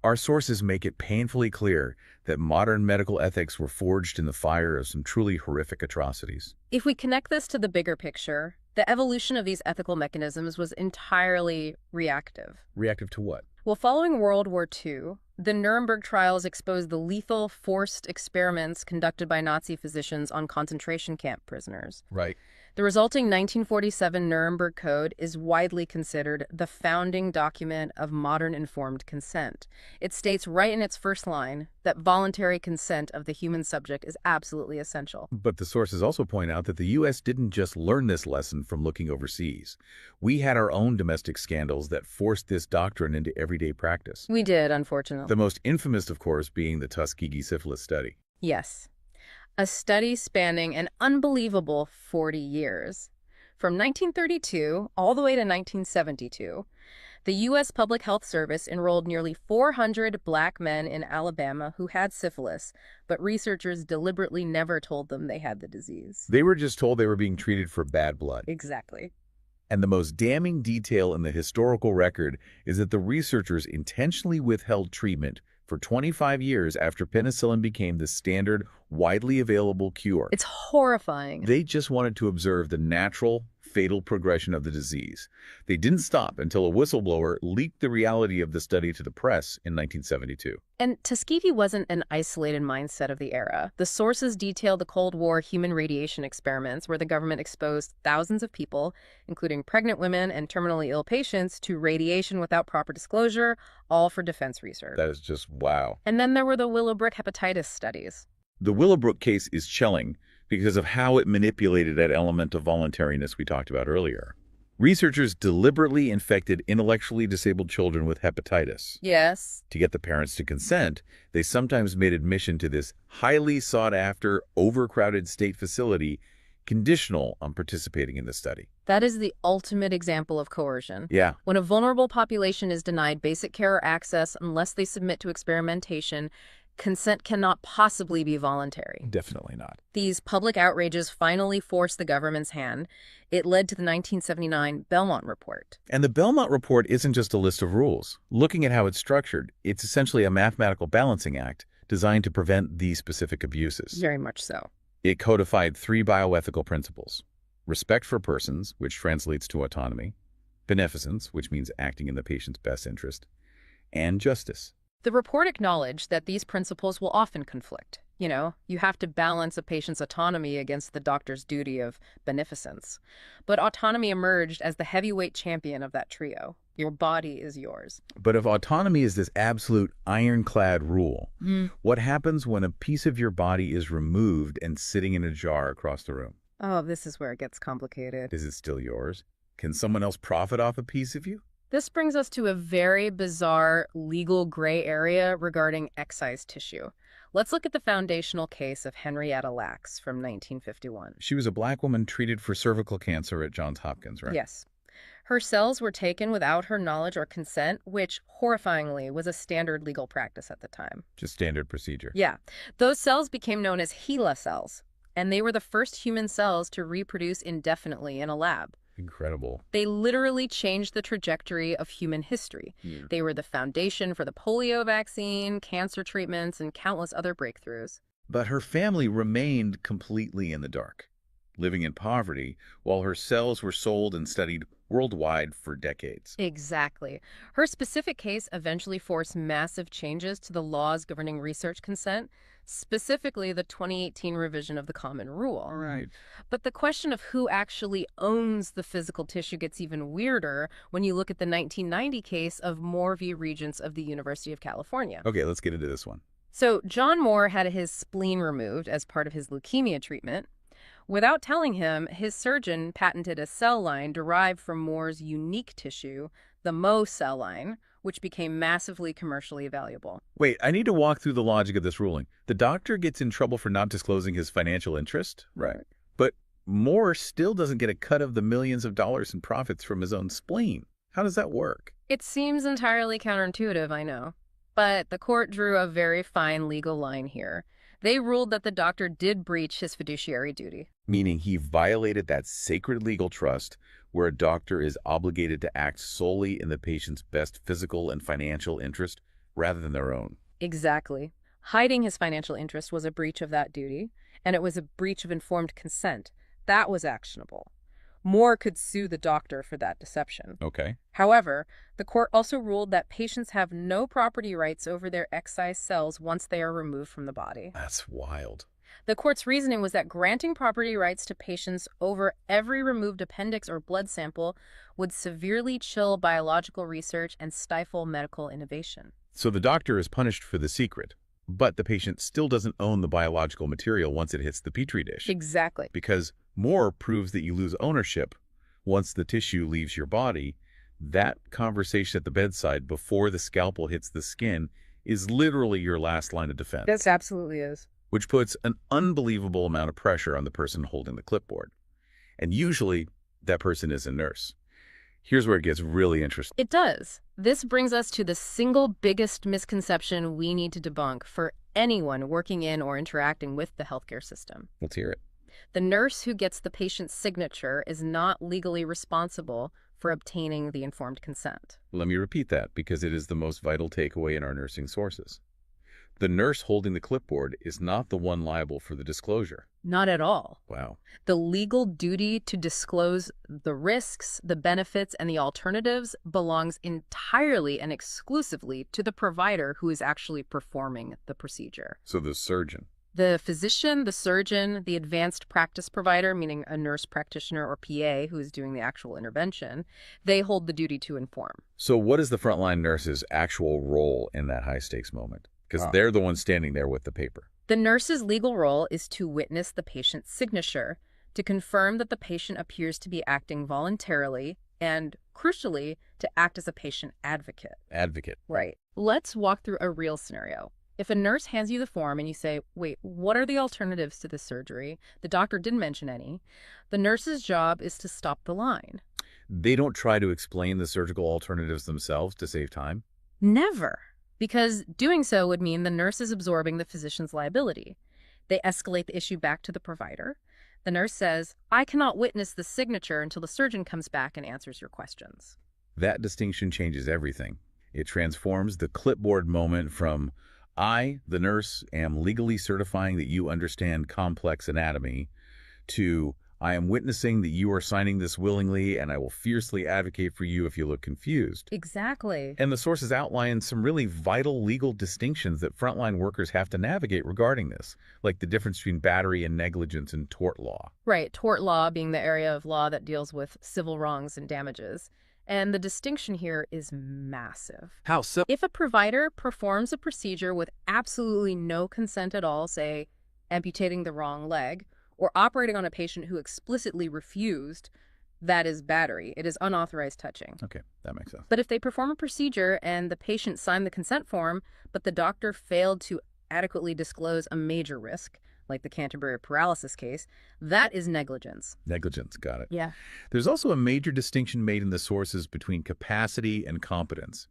Our sources make it painfully clear that modern medical ethics were forged in the fire of some truly horrific atrocities. If we connect this to the bigger picture, the evolution of these ethical mechanisms was entirely reactive. Reactive to what? Well, following World War II, the Nuremberg trials exposed the lethal, forced experiments conducted by Nazi physicians on concentration camp prisoners. Right. The resulting 1947 Nuremberg Code is widely considered the founding document of modern informed consent. It states right in its first line that voluntary consent of the human subject is absolutely essential. But the sources also point out that the U.S. didn't just learn this lesson from looking overseas. We had our own domestic scandals that forced this doctrine into everyday practice. We did, unfortunately. The most infamous, of course, being the Tuskegee syphilis study. Yes. A study spanning an unbelievable 40 years. From 1932 all the way to 1972, the U.S. Public Health Service enrolled nearly 400 black men in Alabama who had syphilis, but researchers deliberately never told them they had the disease. They were just told they were being treated for bad blood. Exactly. And the most damning detail in the historical record is that the researchers intentionally withheld treatment for 25 years after penicillin became the standard, widely available cure. It's horrifying. They just wanted to observe the natural, fatal progression of the disease. They didn't stop until a whistleblower leaked the reality of the study to the press in 1972. And Tuskegee wasn't an isolated mindset of the era. The sources detailed the Cold War human radiation experiments where the government exposed thousands of people, including pregnant women and terminally ill patients, to radiation without proper disclosure, all for defense research. That is just wow. And then there were the Willowbrook hepatitis studies. The Willowbrook case is chilling because of how it manipulated that element of voluntariness we talked about earlier. Researchers deliberately infected intellectually disabled children with hepatitis. Yes. To get the parents to consent, they sometimes made admission to this highly sought-after, overcrowded state facility conditional on participating in the study. That is the ultimate example of coercion. Yeah. When a vulnerable population is denied basic care or access unless they submit to experimentation, consent cannot possibly be voluntary. Definitely not. These public outrages finally forced the government's hand. It led to the 1979 Belmont Report. And the Belmont Report isn't just a list of rules. Looking at how it's structured, it's essentially a mathematical balancing act designed to prevent these specific abuses. Very much so. It codified 3 bioethical principles: respect for persons, which translates to autonomy; beneficence, which means acting in the patient's best interest; and justice. The report acknowledged that these principles will often conflict. You have to balance a patient's autonomy against the doctor's duty of beneficence. But autonomy emerged as the heavyweight champion of that trio. Your body is yours. But if autonomy is this absolute ironclad rule, what happens when a piece of your body is removed and sitting in a jar across the room? Oh, this is where it gets complicated. Is it still yours? Can someone else profit off a piece of you? This brings us to a very bizarre legal gray area regarding excised tissue. Let's look at the foundational case of Henrietta Lacks from 1951. She was a black woman treated for cervical cancer at Johns Hopkins, right? Yes. Her cells were taken without her knowledge or consent, which, horrifyingly, was a standard legal practice at the time. Just standard procedure. Yeah. Those cells became known as HeLa cells, and they were the first human cells to reproduce indefinitely in a lab. Incredible. They literally changed the trajectory of human history. They were the foundation for the polio vaccine, cancer treatments, and countless other breakthroughs. But her family remained completely in the dark. living in poverty, while her cells were sold and studied worldwide for decades. Exactly. Her specific case eventually forced massive changes to the laws governing research consent, specifically the 2018 revision of the Common Rule. Right. But the question of who actually owns the physical tissue gets even weirder when you look at the 1990 case of Moore v. Regents of the University of California. Okay, let's get into this one. So John Moore had his spleen removed as part of his leukemia treatment. Without telling him, his surgeon patented a cell line derived from Moore's unique tissue, the Mo cell line, which became massively commercially valuable. Wait, I need to walk through the logic of this ruling. The doctor gets in trouble for not disclosing his financial interest? Right. But Moore still doesn't get a cut of the millions of dollars in profits from his own spleen. How does that work? It seems entirely counterintuitive, I know. But the court drew a very fine legal line here. They ruled that the doctor did breach his fiduciary duty. Meaning he violated that sacred legal trust where a doctor is obligated to act solely in the patient's best physical and financial interest rather than their own. Exactly. Hiding his financial interest was a breach of that duty, and it was a breach of informed consent. That was actionable. Moore could sue the doctor for that deception. Okay. However, the court also ruled that patients have no property rights over their excised cells once they are removed from the body. That's wild. The court's reasoning was that granting property rights to patients over every removed appendix or blood sample would severely chill biological research and stifle medical innovation. So the doctor is punished for the secret, but the patient still doesn't own the biological material once it hits the petri dish. Exactly. Because Moore proves that you lose ownership once the tissue leaves your body. That conversation at the bedside before the scalpel hits the skin is literally your last line of defense. This absolutely is. Which puts an unbelievable amount of pressure on the person holding the clipboard. And usually, that person is a nurse. Here's where it gets really interesting. It does. This brings us to the single biggest misconception we need to debunk for anyone working in or interacting with the healthcare system. Let's hear it. The nurse who gets the patient's signature is not legally responsible for obtaining the informed consent. Let me repeat that because it is the most vital takeaway in our nursing sources. The nurse holding the clipboard is not the one liable for the disclosure. Not at all. Wow. The legal duty to disclose the risks, the benefits, and the alternatives belongs entirely and exclusively to the provider who is actually performing the procedure. So the surgeon. The physician, the surgeon, the advanced practice provider, meaning a nurse practitioner or PA who is doing the actual intervention, they hold the duty to inform. So what is the frontline nurse's actual role in that high-stakes moment? Because they're the ones standing there with the paper. The nurse's legal role is to witness the patient's signature, to confirm that the patient appears to be acting voluntarily, and, crucially, to act as a patient advocate. Advocate. Right. Let's walk through a real scenario. If a nurse hands you the form and you say, wait, what are the alternatives to this surgery? The doctor didn't mention any. The nurse's job is to stop the line. They don't try to explain the surgical alternatives themselves to save time? Never. Because doing so would mean the nurse is absorbing the physician's liability. They escalate the issue back to the provider. The nurse says, I cannot witness the signature until the surgeon comes back and answers your questions. That distinction changes everything. It transforms the clipboard moment from, I, the nurse, am legally certifying that you understand complex anatomy, to, I am witnessing that you are signing this willingly, and I will fiercely advocate for you if you look confused. Exactly. And the sources outline some really vital legal distinctions that frontline workers have to navigate regarding this, like the difference between battery and negligence in tort law. Right, tort law being the area of law that deals with civil wrongs and damages. And the distinction here is massive. How so? If a provider performs a procedure with absolutely no consent at all, say amputating the wrong leg, or operating on a patient who explicitly refused, that is battery. It is unauthorized touching. Okay, that makes sense. But if they perform a procedure and the patient signed the consent form, but the doctor failed to adequately disclose a major risk, like the Canterbury paralysis case, that is negligence. Negligence, got it. Yeah. There's also a major distinction made in the sources between capacity and competence.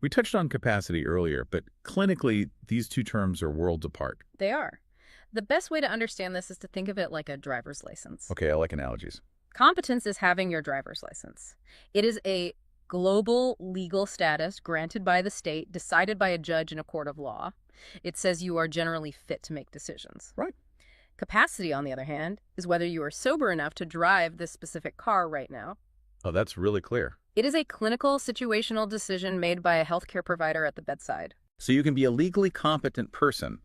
We touched on capacity earlier, but clinically, these two terms are worlds apart. They are. The best way to understand this is to think of it like a driver's license. Okay, I like analogies. Competence is having your driver's license. It is a global legal status granted by the state, decided by a judge in a court of law. It says you are generally fit to make decisions. Right. Capacity, on the other hand, is whether you are sober enough to drive this specific car right now. Oh, that's really clear. It is a clinical, situational decision made by a healthcare provider at the bedside. So you can be a legally competent person,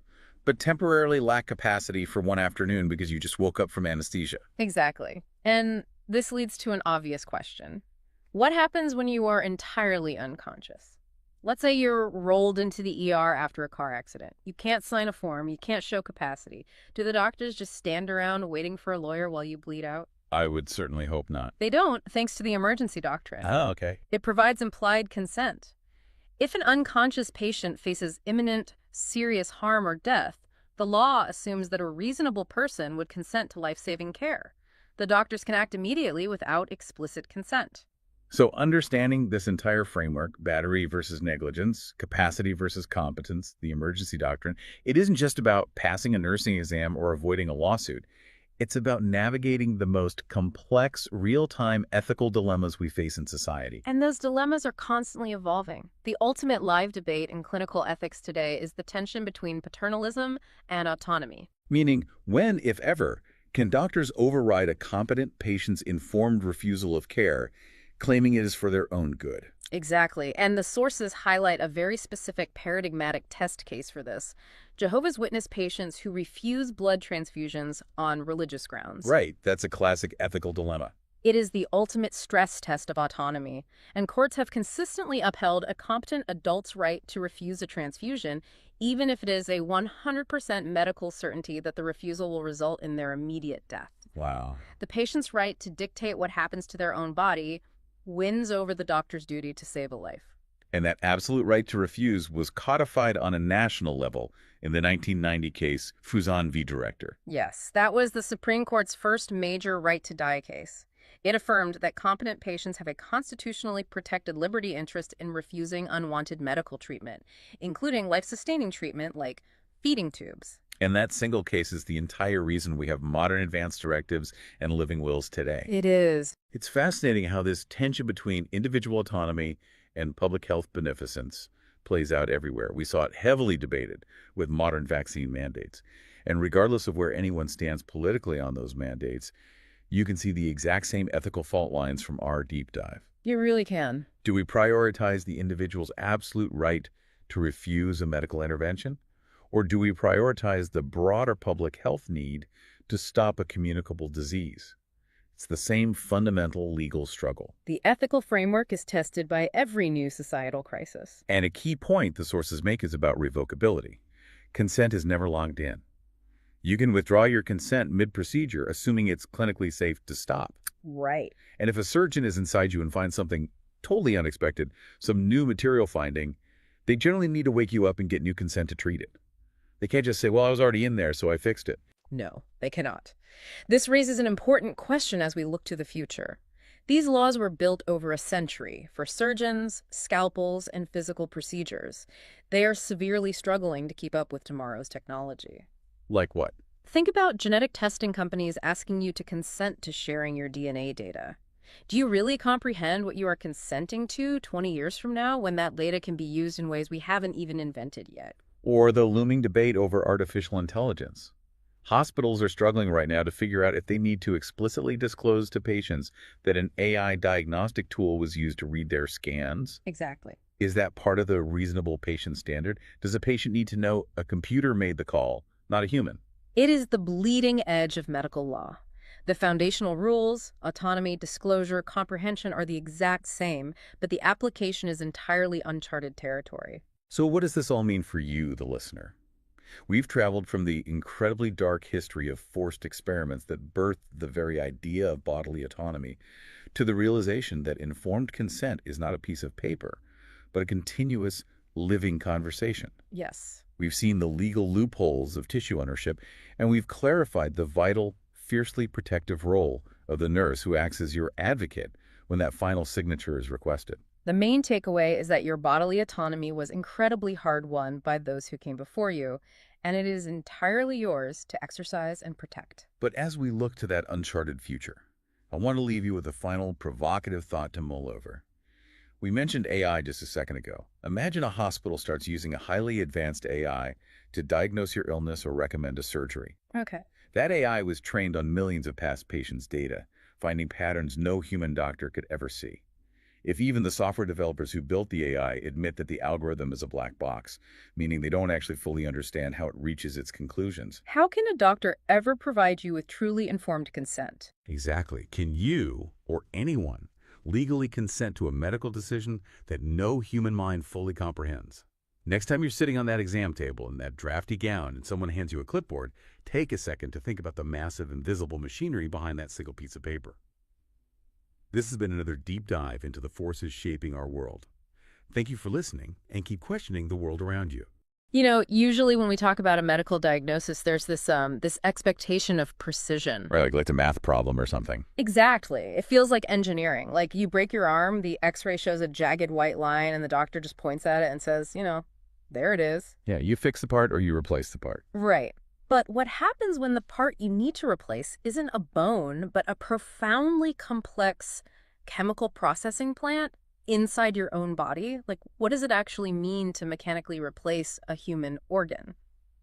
but temporarily lack capacity for one afternoon because you just woke up from anesthesia. Exactly. And this leads to an obvious question. What happens when you are entirely unconscious? Let's say you're rolled into the ER after a car accident. You can't sign a form. You can't show capacity. Do the doctors just stand around waiting for a lawyer while you bleed out? I would certainly hope not. They don't, thanks to the emergency doctrine. Oh, okay. It provides implied consent. If an unconscious patient faces imminent, serious harm or death, the law assumes that a reasonable person would consent to life-saving care. The doctors can act immediately without explicit consent. So understanding this entire framework, battery versus negligence, capacity versus competence, the emergency doctrine, it isn't just about passing a nursing exam or avoiding a lawsuit. It's about navigating the most complex, real-time ethical dilemmas we face in society. And those dilemmas are constantly evolving. The ultimate live debate in clinical ethics today is the tension between paternalism and autonomy. Meaning, when, if ever, can doctors override a competent patient's informed refusal of care, claiming it is for their own good? Exactly. And the sources highlight a very specific paradigmatic test case for this. Jehovah's Witness patients who refuse blood transfusions on religious grounds. Right. That's a classic ethical dilemma. It is the ultimate stress test of autonomy, and courts have consistently upheld a competent adult's right to refuse a transfusion, even if it is a 100% medical certainty that the refusal will result in their immediate death. Wow. The patient's right to dictate what happens to their own body wins over the doctor's duty to save a life. And that absolute right to refuse was codified on a national level in the 1990 case Fuzan v. Director. Yes, that was the Supreme Court's first major right-to-die case. It affirmed that competent patients have a constitutionally protected liberty interest in refusing unwanted medical treatment, including life-sustaining treatment like feeding tubes. And that single case is the entire reason we have modern advance directives and living wills today. It is. It's fascinating how this tension between individual autonomy and public health beneficence plays out everywhere. We saw it heavily debated with modern vaccine mandates. And regardless of where anyone stands politically on those mandates, you can see the exact same ethical fault lines from our deep dive. You really can. Do we prioritize the individual's absolute right to refuse a medical intervention? Or do we prioritize the broader public health need to stop a communicable disease? It's the same fundamental legal struggle. The ethical framework is tested by every new societal crisis. And a key point the sources make is about revocability. Consent is never logged in. You can withdraw your consent mid-procedure, assuming it's clinically safe to stop. Right. And if a surgeon is inside you and finds something totally unexpected, some new material finding, they generally need to wake you up and get new consent to treat it. They can't just say, well, I was already in there, so I fixed it. No, they cannot. This raises an important question as we look to the future. These laws were built over a century for surgeons, scalpels, and physical procedures. They are severely struggling to keep up with tomorrow's technology. Like what? Think about genetic testing companies asking you to consent to sharing your DNA data. Do you really comprehend what you are consenting to 20 years from now when that data can be used in ways we haven't even invented yet? Or the looming debate over artificial intelligence. Hospitals are struggling right now to figure out if they need to explicitly disclose to patients that an AI diagnostic tool was used to read their scans. Exactly. Is that part of the reasonable patient standard? Does a patient need to know a computer made the call, not a human? It is the bleeding edge of medical law. The foundational rules, autonomy, disclosure, comprehension are the exact same, but the application is entirely uncharted territory. So what does this all mean for you, the listener? We've traveled from the incredibly dark history of forced experiments that birthed the very idea of bodily autonomy to the realization that informed consent is not a piece of paper, but a continuous, living conversation. Yes. We've seen the legal loopholes of tissue ownership, and we've clarified the vital, fiercely protective role of the nurse who acts as your advocate when that final signature is requested. The main takeaway is that your bodily autonomy was incredibly hard-won by those who came before you, and it is entirely yours to exercise and protect. But as we look to that uncharted future, I want to leave you with a final provocative thought to mull over. We mentioned AI just a second ago. Imagine a hospital starts using a highly advanced AI to diagnose your illness or recommend a surgery. Okay. That AI was trained on millions of past patients' data, finding patterns no human doctor could ever see. If even the software developers who built the AI admit that the algorithm is a black box, meaning they don't actually fully understand how it reaches its conclusions. How can a doctor ever provide you with truly informed consent? Exactly. Can you, or anyone, legally consent to a medical decision that no human mind fully comprehends? Next time you're sitting on that exam table in that drafty gown and someone hands you a clipboard, take a second to think about the massive invisible machinery behind that single piece of paper. This has been another deep dive into the forces shaping our world. Thank you for listening, and keep questioning the world around you. You know, usually when we talk about a medical diagnosis, there's this expectation of precision. Right, like a math problem or something. Exactly. It feels like engineering. Like you break your arm, the x-ray shows a jagged white line, and the doctor just points at it and says, there it is. Yeah, you fix the part or you replace the part. Right. But what happens when the part you need to replace isn't a bone, but a profoundly complex chemical processing plant inside your own body? Like, what does it actually mean to mechanically replace a human organ?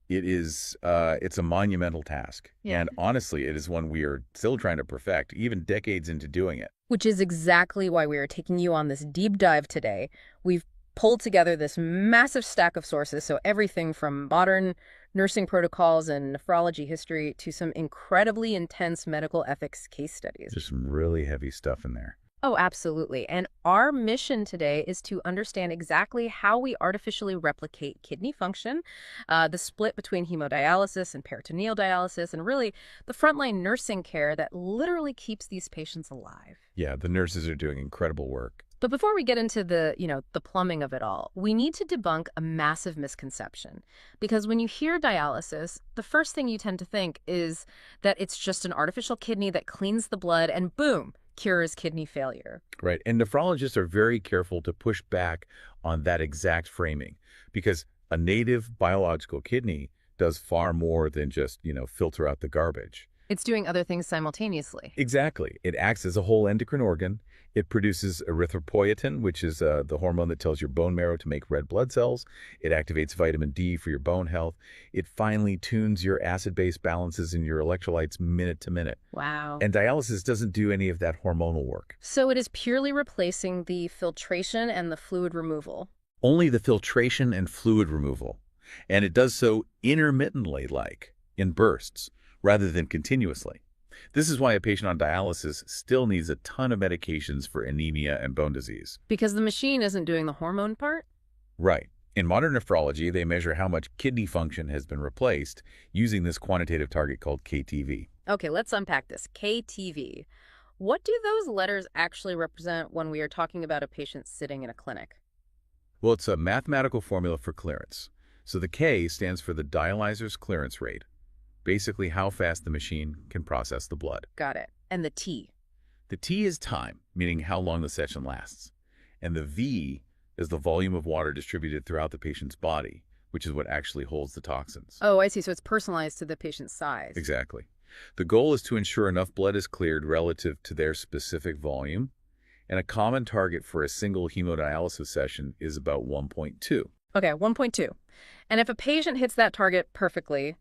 It's a monumental task. Yeah. And honestly, it is one we are still trying to perfect, even decades into doing it. Which is exactly why we are taking you on this deep dive today. We've pulled together this massive stack of sources, so everything from modern nursing protocols and nephrology history to some incredibly intense medical ethics case studies. There's some really heavy stuff in there. Oh, absolutely. And our mission today is to understand exactly how we artificially replicate kidney function, the split between hemodialysis and peritoneal dialysis, and really the frontline nursing care that literally keeps these patients alive. Yeah, the nurses are doing incredible work. But before we get into the plumbing of it all, we need to debunk a massive misconception. Because when you hear dialysis, the first thing you tend to think is that it's just an artificial kidney that cleans the blood and boom, cures kidney failure. Right. And nephrologists are very careful to push back on that exact framing because a native biological kidney does far more than just, filter out the garbage. It's doing other things simultaneously. Exactly. It acts as a whole endocrine organ. It produces erythropoietin, which is the hormone that tells your bone marrow to make red blood cells. It activates vitamin D for your bone health. It finely tunes your acid-base balances and your electrolytes minute to minute. Wow. And dialysis doesn't do any of that hormonal work. So it is purely replacing the filtration and the fluid removal. Only the filtration and fluid removal. And it does so intermittently, like in bursts, rather than continuously. This is why a patient on dialysis still needs a ton of medications for anemia and bone disease. Because the machine isn't doing the hormone part? Right. In modern nephrology, they measure how much kidney function has been replaced using this quantitative target called KTV. Okay, let's unpack this. KTV. What do those letters actually represent when we are talking about a patient sitting in a clinic? Well, it's a mathematical formula for clearance. So the K stands for the dialyzer's clearance rate. Basically how fast the machine can process the blood. Got it. And the T? The T is time, meaning how long the session lasts. And the V is the volume of water distributed throughout the patient's body, which is what actually holds the toxins. Oh, I see. So it's personalized to the patient's size. Exactly. The goal is to ensure enough blood is cleared relative to their specific volume, and a common target for a single hemodialysis session is about 1.2. Okay, 1.2. And if a patient hits that target perfectly,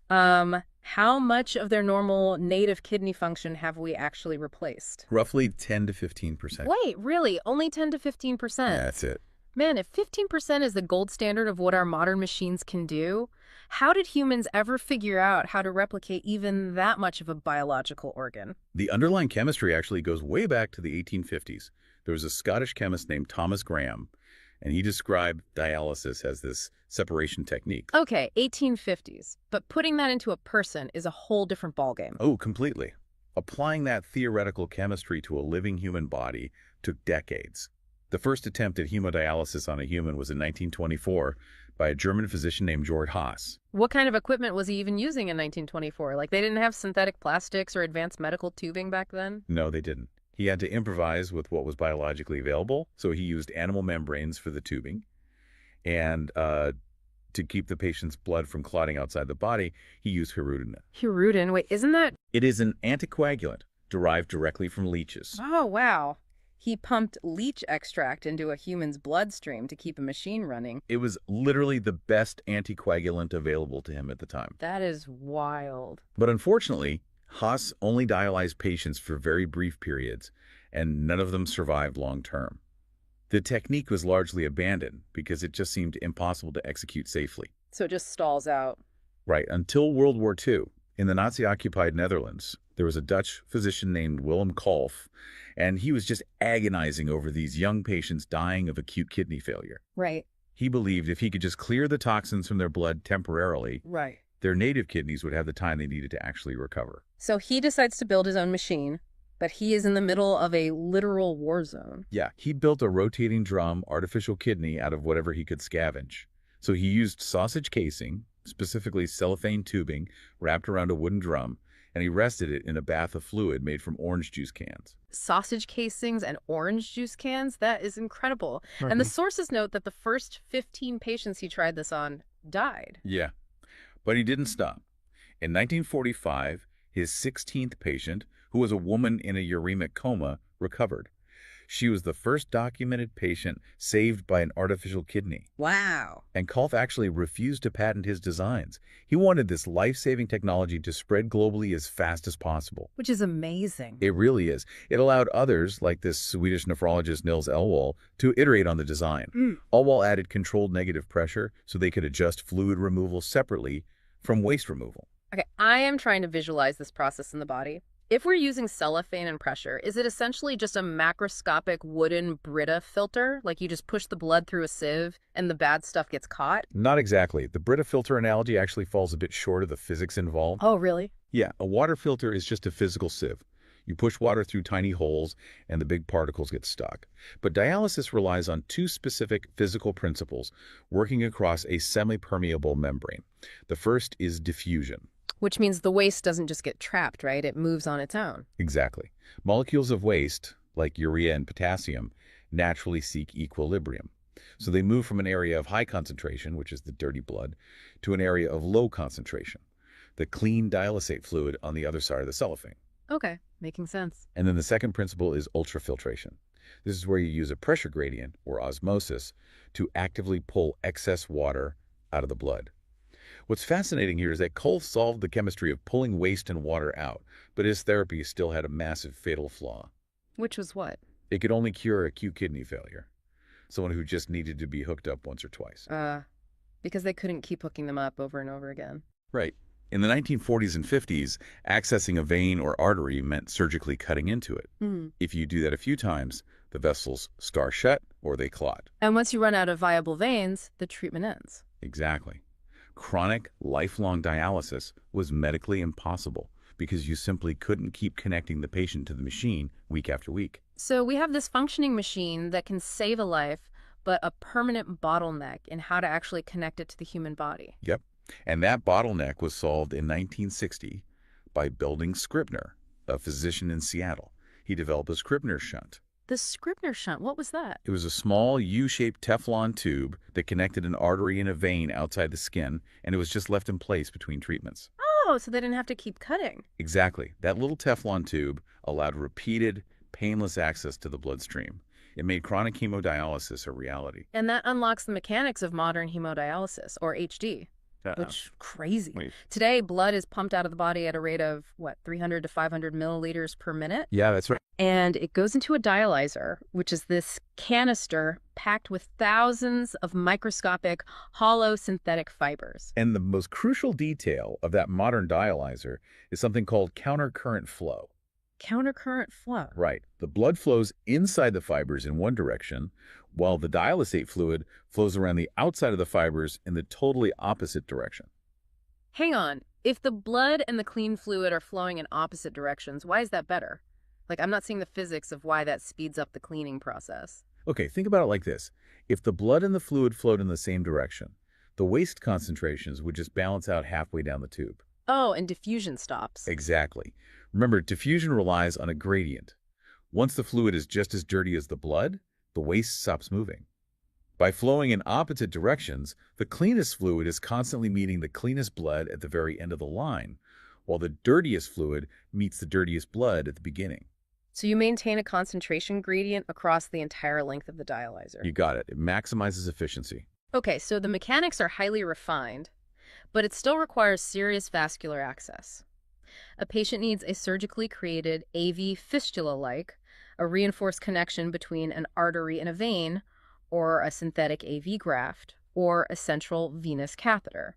how much of their normal native kidney function have we actually replaced? Roughly 10 to 15%. Wait, really? Only 10 to 15%? Yeah, that's it. Man, if 15% is the gold standard of what our modern machines can do, how did humans ever figure out how to replicate even that much of a biological organ? The underlying chemistry actually goes way back to the 1850s. There was a Scottish chemist named Thomas Graham, and he described dialysis as this separation technique. Okay, 1850s. But putting that into a person is a whole different ballgame. Oh, completely. Applying that theoretical chemistry to a living human body took decades. The first attempt at hemodialysis on a human was in 1924 by a German physician named Georg Haas. What kind of equipment was he even using in 1924? Like, they didn't have synthetic plastics or advanced medical tubing back then? No, they didn't. He had to improvise with what was biologically available, so he used animal membranes for the tubing. And to keep the patient's blood from clotting outside the body, he used hirudin. Hirudin? Wait, isn't that... It is an anticoagulant derived directly from leeches. Oh, wow. He pumped leech extract into a human's bloodstream to keep a machine running. It was literally the best anticoagulant available to him at the time. That is wild. But unfortunately, Haas only dialyzed patients for very brief periods, and none of them survived long term. The technique was largely abandoned because it just seemed impossible to execute safely. So it just stalls out. Right, until World War II. In the Nazi-occupied Netherlands, there was a Dutch physician named Willem Kalf, and he was just agonizing over these young patients dying of acute kidney failure. Right. He believed if he could just clear the toxins from their blood temporarily, Right. their native kidneys would have the time they needed to actually recover. So he decides to build his own machine, but he is in the middle of a literal war zone. Yeah, he built a rotating drum artificial kidney out of whatever he could scavenge. So he used sausage casing, specifically cellophane tubing, wrapped around a wooden drum, and he rested it in a bath of fluid made from orange juice cans. Sausage casings and orange juice cans? That is incredible. And the sources note that the first 15 patients he tried this on died. Yeah, but he didn't stop. In 1945, his 16th patient, who was a woman in a uremic coma, recovered. She was the first documented patient saved by an artificial kidney. Wow. And Kolff actually refused to patent his designs. He wanted this life-saving technology to spread globally as fast as possible. Which is amazing. It really is. It allowed others, like this Swedish nephrologist Nils Elwall, to iterate on the design. Elwall added controlled negative pressure so they could adjust fluid removal separately from waste removal. Okay, I am trying to visualize this process in the body. If we're using cellophane and pressure, is it essentially just a macroscopic wooden Brita filter? Like you just push the blood through a sieve and the bad stuff gets caught? Not exactly. The Brita filter analogy actually falls a bit short of the physics involved. Oh, really? Yeah, a water filter is just a physical sieve. You push water through tiny holes and the big particles get stuck. But dialysis relies on two specific physical principles working across a semi-permeable membrane. The first is diffusion. Which means the waste doesn't just get trapped, right? It moves on its own. Exactly. Molecules of waste, like urea and potassium, naturally seek equilibrium. So they move from an area of high concentration, which is the dirty blood, to an area of low concentration, the clean dialysate fluid on the other side of the cellophane. Okay, making sense. And then the second principle is ultrafiltration. This is where you use a pressure gradient, or osmosis, to actively pull excess water out of the blood. What's fascinating here is that Kolff solved the chemistry of pulling waste and water out, but his therapy still had a massive fatal flaw. Which was what? It could only cure acute kidney failure, someone who just needed to be hooked up once or twice. Because they couldn't keep hooking them up over and over again. Right. In the 1940s and 50s, accessing a vein or artery meant surgically cutting into it. If you do that a few times, the vessels scar shut or they clot. And once you run out of viable veins, the treatment ends. Exactly. Chronic, lifelong dialysis was medically impossible because you simply couldn't keep connecting the patient to the machine week after week. So we have this functioning machine that can save a life, but a permanent bottleneck in how to actually connect it to the human body. Yep. And that bottleneck was solved in 1960 by Belding Scribner, a physician in Seattle. He developed a Scribner shunt. The Scribner shunt, what was that? It was a small U-shaped Teflon tube that connected an artery and a vein outside the skin, and it was just left in place between treatments. Oh, so they didn't have to keep cutting. Exactly. That little Teflon tube allowed repeated, painless access to the bloodstream. It made chronic hemodialysis a reality. And that unlocks the mechanics of modern hemodialysis, or HD. Which, crazy. Wait. Today, blood is pumped out of the body at a rate of, 300 to 500 milliliters per minute? Yeah, that's right. And it goes into a dialyzer, which is this canister packed with thousands of microscopic, hollow synthetic fibers. And the most crucial detail of that modern dialyzer is something called countercurrent flow. Countercurrent flow. Right. The blood flows inside the fibers in one direction, while the dialysate fluid flows around the outside of the fibers in the totally opposite direction. Hang on. If the blood and the clean fluid are flowing in opposite directions, why is that better? Like, I'm not seeing the physics of why that speeds up the cleaning process. Okay, think about it like this. If the blood and the fluid flowed in the same direction, the waste concentrations would just balance out halfway down the tube. Oh, and diffusion stops. Exactly. Remember, diffusion relies on a gradient. Once the fluid is just as dirty as the blood, the waste stops moving. By flowing in opposite directions, the cleanest fluid is constantly meeting the cleanest blood at the very end of the line, while the dirtiest fluid meets the dirtiest blood at the beginning. So you maintain a concentration gradient across the entire length of the dialyzer. You got it. It maximizes efficiency. Okay, so the mechanics are highly refined, but it still requires serious vascular access. A patient needs a surgically created AV fistula-like, a reinforced connection between an artery and a vein, or a synthetic AV graft, or a central venous catheter.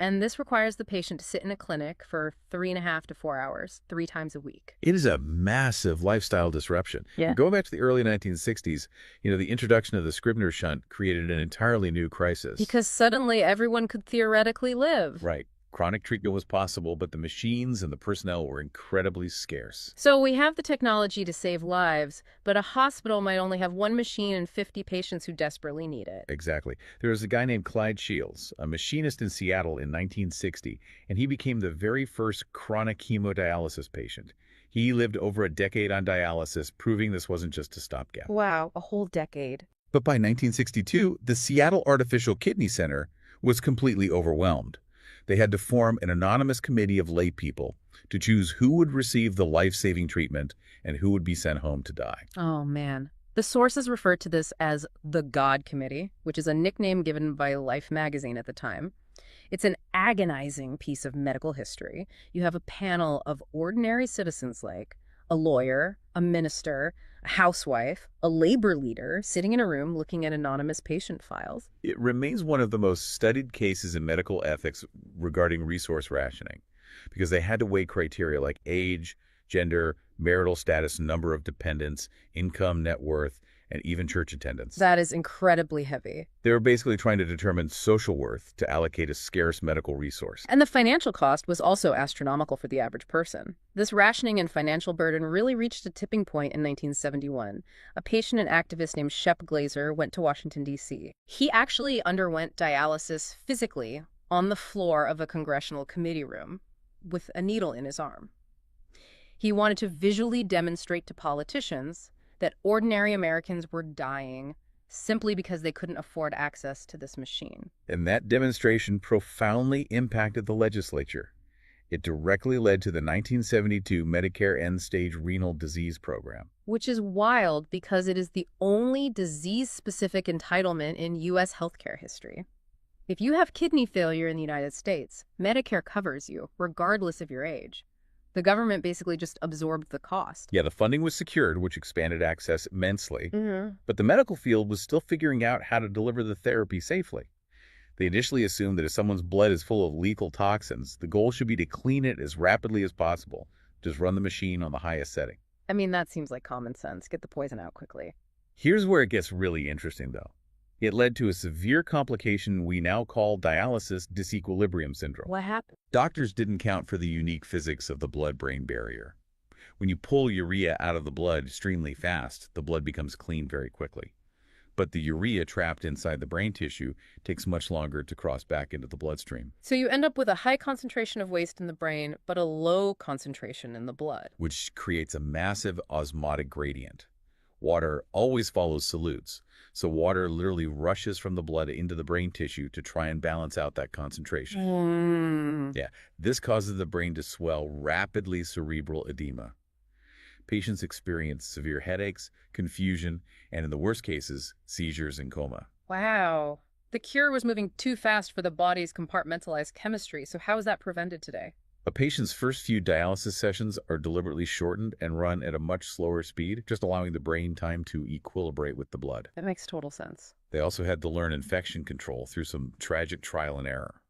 And this requires the patient to sit in a clinic for 3.5 to 4 hours, 3 times a week. It is a massive lifestyle disruption. Yeah. Going back to the early 1960s, the introduction of the Scribner shunt created an entirely new crisis. Because suddenly everyone could theoretically live. Right. Chronic treatment was possible, but the machines and the personnel were incredibly scarce. So we have the technology to save lives, but a hospital might only have one machine and 50 patients who desperately need it. Exactly. There was a guy named Clyde Shields, a machinist in Seattle in 1960, and he became the very first chronic hemodialysis patient. He lived over a decade on dialysis, proving this wasn't just a stopgap. Wow, a whole decade. But by 1962, the Seattle Artificial Kidney Center was completely overwhelmed. They had to form an anonymous committee of lay people to choose who would receive the life-saving treatment and who would be sent home to die. Oh, man. The sources refer to this as the God Committee, which is a nickname given by Life magazine at the time. It's an agonizing piece of medical history. You have a panel of ordinary citizens like a lawyer, a minister, a housewife, a labor leader sitting in a room looking at anonymous patient files. It remains one of the most studied cases in medical ethics regarding resource rationing because they had to weigh criteria like age, gender, marital status, number of dependents, income, net worth, and even church attendance. That is incredibly heavy. They were basically trying to determine social worth to allocate a scarce medical resource. And the financial cost was also astronomical for the average person. This rationing and financial burden really reached a tipping point in 1971. A patient and activist named Shep Glazer went to Washington, D.C. He actually underwent dialysis physically on the floor of a congressional committee room with a needle in his arm. He wanted to visually demonstrate to politicians that ordinary Americans were dying simply because they couldn't afford access to this machine. And that demonstration profoundly impacted the legislature. It directly led to the 1972 Medicare End-Stage Renal Disease Program. Which is wild because it is the only disease-specific entitlement in U.S. healthcare history. If you have kidney failure in the United States, Medicare covers you, regardless of your age. The government basically just absorbed the cost. Yeah, the funding was secured, which expanded access immensely. Mm-hmm. But the medical field was still figuring out how to deliver the therapy safely. They initially assumed that if someone's blood is full of lethal toxins, the goal should be to clean it as rapidly as possible. Just run the machine on the highest setting. I mean, that seems like common sense. Get the poison out quickly. Here's where it gets really interesting, though. It led to a severe complication we now call dialysis disequilibrium syndrome. What happened? Doctors didn't count for the unique physics of the blood-brain barrier. When you pull urea out of the blood extremely fast, the blood becomes clean very quickly. But the urea trapped inside the brain tissue takes much longer to cross back into the bloodstream. So you end up with a high concentration of waste in the brain, but a low concentration in the blood. Which creates a massive osmotic gradient. Water always follows solutes, so water literally rushes from the blood into the brain tissue to try and balance out that concentration. Yeah, this causes the brain to swell rapidly cerebral edema. Patients experience severe headaches, confusion, and in the worst cases, seizures and coma. Wow. The cure was moving too fast for the body's compartmentalized chemistry, so how is that prevented today? A patient's first few dialysis sessions are deliberately shortened and run at a much slower speed, just allowing the brain time to equilibrate with the blood. That makes total sense. They also had to learn infection control through some tragic trial and error.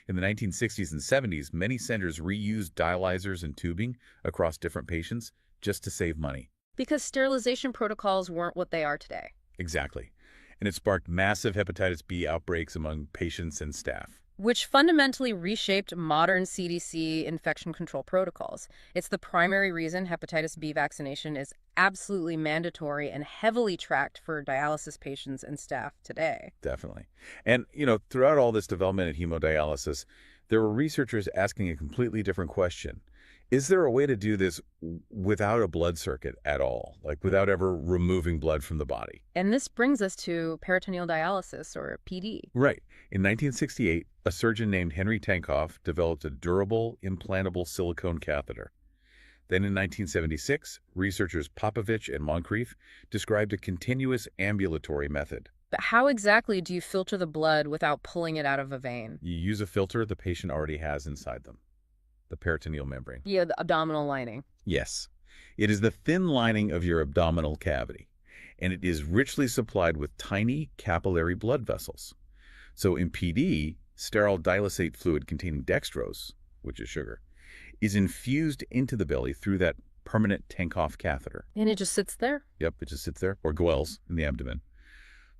In the 1960s and 70s, many centers reused dialyzers and tubing across different patients just to save money. Because sterilization protocols weren't what they are today. Exactly. And it sparked massive hepatitis B outbreaks among patients and staff. Which fundamentally reshaped modern CDC infection control protocols. It's the primary reason hepatitis B vaccination is absolutely mandatory and heavily tracked for dialysis patients and staff today. Definitely. And, throughout all this development in hemodialysis, there were researchers asking a completely different question. Is there a way to do this without a blood circuit at all, like without ever removing blood from the body? And this brings us to peritoneal dialysis, or PD. Right. In 1968, a surgeon named Henry Tankoff developed a durable, implantable silicone catheter. Then in 1976, researchers Popovich and Moncrief described a continuous ambulatory method. But how exactly do you filter the blood without pulling it out of a vein? You use a filter the patient already has inside them, the peritoneal membrane. Yeah, the abdominal lining. Yes, it is the thin lining of your abdominal cavity, and it is richly supplied with tiny capillary blood vessels. So in PD, sterile dialysate fluid containing dextrose, which is sugar, is infused into the belly through that permanent Tankoff catheter. And it just sits there? Yep, it just sits there, or dwells in the abdomen.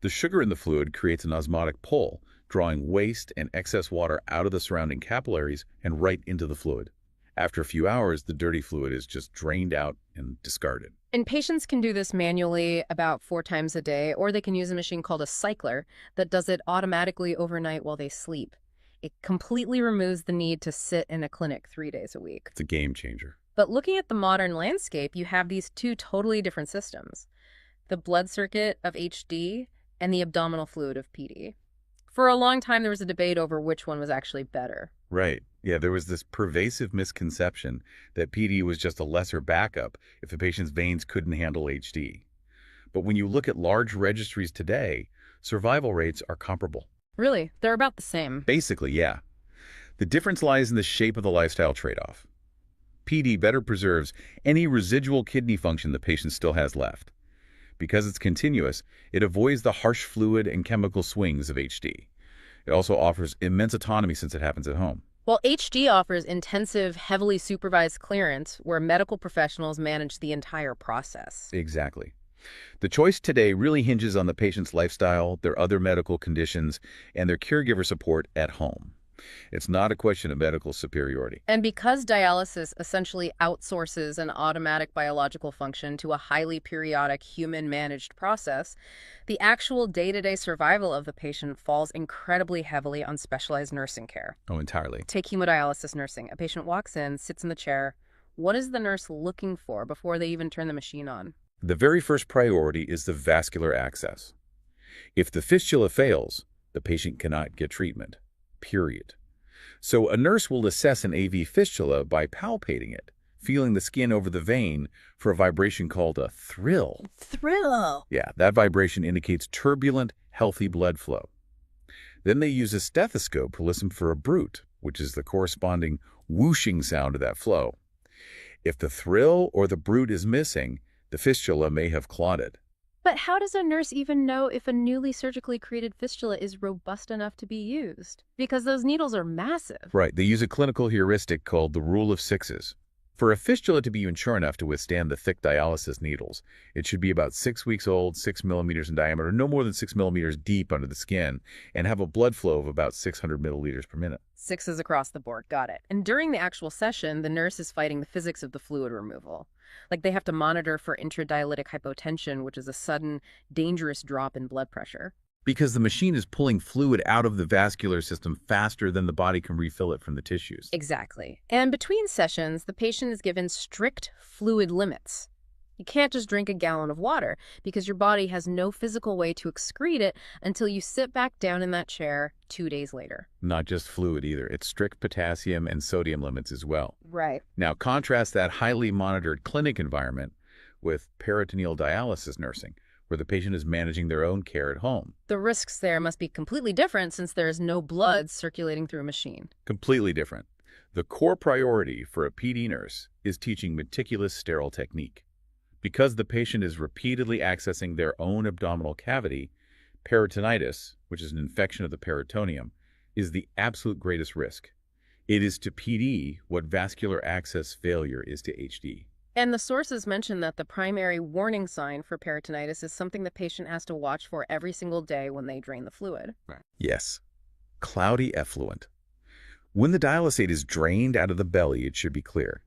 The sugar in the fluid creates an osmotic pull, drawing waste and excess water out of the surrounding capillaries and right into the fluid. After a few hours, the dirty fluid is just drained out and discarded. And patients can do this manually about 4 times a day, or they can use a machine called a cycler that does it automatically overnight while they sleep. It completely removes the need to sit in a clinic 3 days a week. It's a game changer. But looking at the modern landscape, you have these 2 totally different systems. The blood circuit of HD and the abdominal fluid of PD. For a long time, there was a debate over which one was actually better. Right. Yeah, there was this pervasive misconception that PD was just a lesser backup if the patient's veins couldn't handle HD. But when you look at large registries today, survival rates are comparable. Really? They're about the same. Basically, yeah. The difference lies in the shape of the lifestyle trade-off. PD better preserves any residual kidney function the patient still has left. Because it's continuous, it avoids the harsh fluid and chemical swings of HD. It also offers immense autonomy since it happens at home. While HD offers intensive, heavily supervised clearance where medical professionals manage the entire process. Exactly. The choice today really hinges on the patient's lifestyle, their other medical conditions, and their caregiver support at home. It's not a question of medical superiority. And because dialysis essentially outsources an automatic biological function to a highly periodic human-managed process, the actual day-to-day survival of the patient falls incredibly heavily on specialized nursing care. Oh, entirely. Take hemodialysis nursing. A patient walks in, sits in the chair. What is the nurse looking for before they even turn the machine on? The very first priority is the vascular access. If the fistula fails, the patient cannot get treatment. Period. So a nurse will assess an AV fistula by palpating it, feeling the skin over the vein for a vibration called a thrill. Thrill! Yeah, that vibration indicates turbulent, healthy blood flow. Then they use a stethoscope to listen for a bruit, which is the corresponding whooshing sound of that flow. If the thrill or the bruit is missing, the fistula may have clotted. But how does a nurse even know if a newly surgically created fistula is robust enough to be used? Because those needles are massive. Right. They use a clinical heuristic called the rule of sixes. For a fistula to be mature enough to withstand the thick dialysis needles, it should be about 6 weeks old, 6 millimeters in diameter, no more than 6 millimeters deep under the skin, and have a blood flow of about 600 milliliters per minute. 6s across the board. Got it. And during the actual session, the nurse is fighting the physics of the fluid removal. Like they have to monitor for intradialytic hypotension, which is a sudden, dangerous drop in blood pressure. Because the machine is pulling fluid out of the vascular system faster than the body can refill it from the tissues. Exactly. And between sessions, the patient is given strict fluid limits. You can't just drink a gallon of water because your body has no physical way to excrete it until you sit back down in that chair 2 days later. Not just fluid either. It's strict potassium and sodium limits as well. Right. Now contrast that highly monitored clinic environment with peritoneal dialysis nursing, where the patient is managing their own care at home. The risks there must be completely different since there is no blood circulating through a machine. Completely different. The core priority for a PD nurse is teaching meticulous sterile technique. Because the patient is repeatedly accessing their own abdominal cavity, peritonitis, which is an infection of the peritoneum, is the absolute greatest risk. It is to PD what vascular access failure is to HD. And the sources mention that the primary warning sign for peritonitis is something the patient has to watch for every single day when they drain the fluid. Yes, cloudy effluent. When the dialysate is drained out of the belly, it should be clear.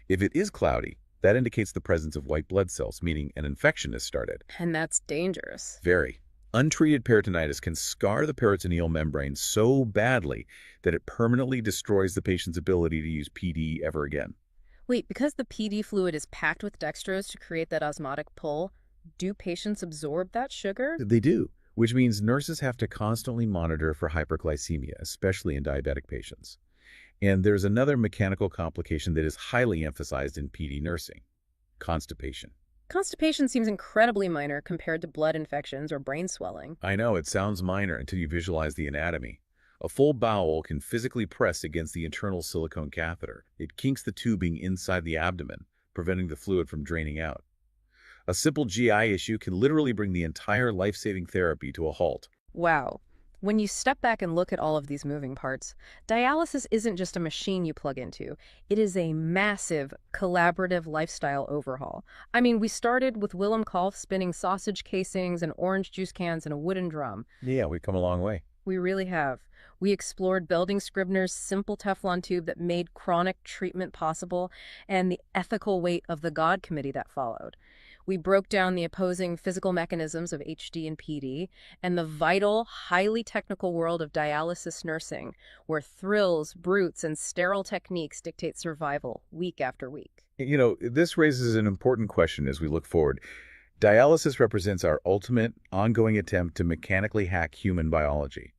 If it is cloudy, that indicates the presence of white blood cells, meaning an infection has started. And that's dangerous. Very. Untreated peritonitis can scar the peritoneal membrane so badly that it permanently destroys the patient's ability to use PD ever again. Wait, because the PD fluid is packed with dextrose to create that osmotic pull, do patients absorb that sugar? They do, which means nurses have to constantly monitor for hyperglycemia, especially in diabetic patients. And there's another mechanical complication that is highly emphasized in PD nursing: constipation. Constipation seems incredibly minor compared to blood infections or brain swelling. I know, it sounds minor until you visualize the anatomy. A full bowel can physically press against the internal silicone catheter. It kinks the tubing inside the abdomen, preventing the fluid from draining out. A simple GI issue can literally bring the entire life-saving therapy to a halt. Wow. When you step back and look at all of these moving parts, dialysis isn't just a machine you plug into. It is a massive, collaborative lifestyle overhaul. I mean, we started with Willem Kolff spinning sausage casings and orange juice cans in a wooden drum. Yeah, we've come a long way. We really have. We explored Belding Scribner's simple Teflon tube that made chronic treatment possible and the ethical weight of the God Committee that followed. We broke down the opposing physical mechanisms of HD and PD and the vital, highly technical world of dialysis nursing, where thrills, brutes, and sterile techniques dictate survival week after week. You know, this raises an important question as we look forward. Dialysis represents our ultimate, ongoing attempt to mechanically hack human biology.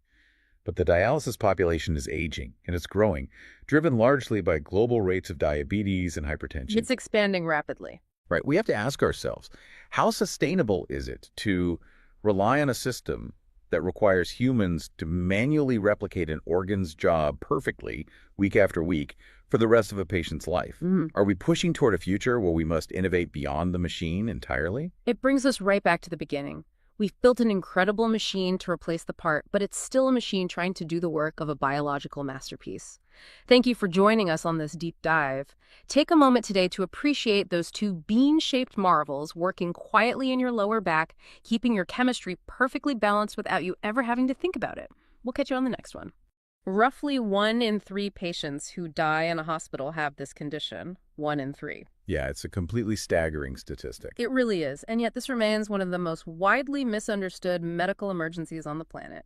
But the dialysis population is aging, and it's growing, driven largely by global rates of diabetes and hypertension. It's expanding rapidly. Right. We have to ask ourselves, how sustainable is it to rely on a system that requires humans to manually replicate an organ's job perfectly week after week for the rest of a patient's life? Are we pushing toward a future where we must innovate beyond the machine entirely? It brings us right back to the beginning. We've built an incredible machine to replace the part, but it's still a machine trying to do the work of a biological masterpiece. Thank you for joining us on this deep dive. Take a moment today to appreciate those two bean-shaped marvels working quietly in your lower back, keeping your chemistry perfectly balanced without you ever having to think about it. We'll catch you on the next one. Roughly 1 in 3 patients who die in a hospital have this condition. 1 in 3. Yeah, it's a completely staggering statistic. It really is, and yet this remains one of the most widely misunderstood medical emergencies on the planet.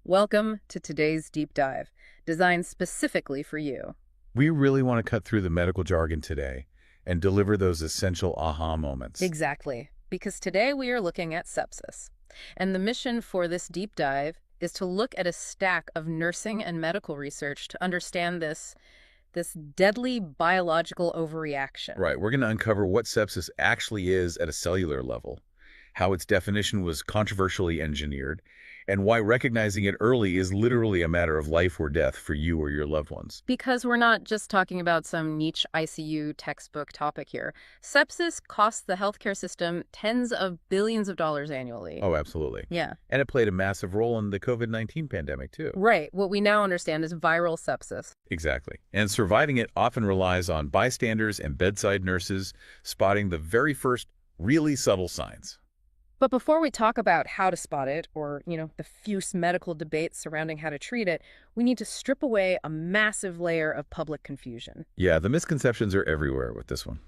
Welcome to today's deep dive, designed specifically for you. We really want to cut through the medical jargon today and deliver those essential aha moments. Exactly, because today we are looking at sepsis. And the mission for this deep dive is to look at a stack of nursing and medical research to understand this deadly biological overreaction. Right. We're going to uncover what sepsis actually is at a cellular level, how its definition was controversially engineered, and why recognizing it early is literally a matter of life or death for you or your loved ones. Because we're not just talking about some niche ICU textbook topic here. Sepsis costs the healthcare system tens of billions of dollars annually. Oh, absolutely. Yeah. And it played a massive role in the COVID-19 pandemic, too. Right. What we now understand is viral sepsis. Exactly. And surviving it often relies on bystanders and bedside nurses spotting the very first really subtle signs. But before we talk about how to spot it, or, the fierce medical debates surrounding how to treat it, we need to strip away a massive layer of public confusion. Yeah, the misconceptions are everywhere with this one.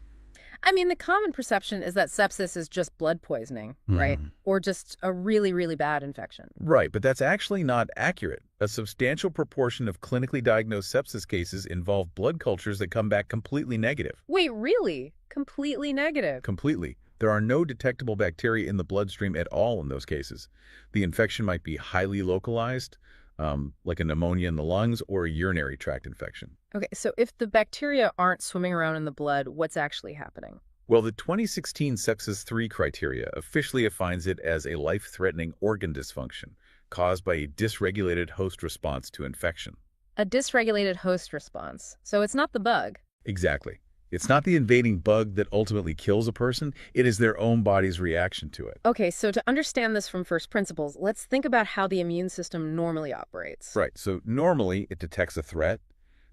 I mean, the common perception is that sepsis is just blood poisoning, right? Or just a really, really bad infection. Right, but that's actually not accurate. A substantial proportion of clinically diagnosed sepsis cases involve blood cultures that come back completely negative. Wait, really? Completely negative? Completely. There are no detectable bacteria in the bloodstream at all in those cases. The infection might be highly localized, like a pneumonia in the lungs or a urinary tract infection. Okay, so if the bacteria aren't swimming around in the blood, what's actually happening? Well, the 2016 Sepsis 3 criteria officially defines it as a life-threatening organ dysfunction caused by a dysregulated host response to infection. A dysregulated host response. So it's not the bug. Exactly. It's not the invading bug that ultimately kills a person. It is their own body's reaction to it. Okay, so to understand this from first principles, let's think about how the immune system normally operates. Right. So normally it detects a threat,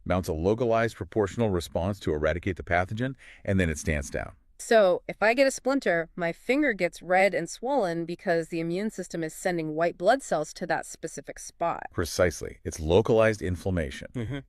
mounts a localized proportional response to eradicate the pathogen, and then it stands down. So if I get a splinter, my finger gets red and swollen because the immune system is sending white blood cells to that specific spot. Precisely. It's localized inflammation.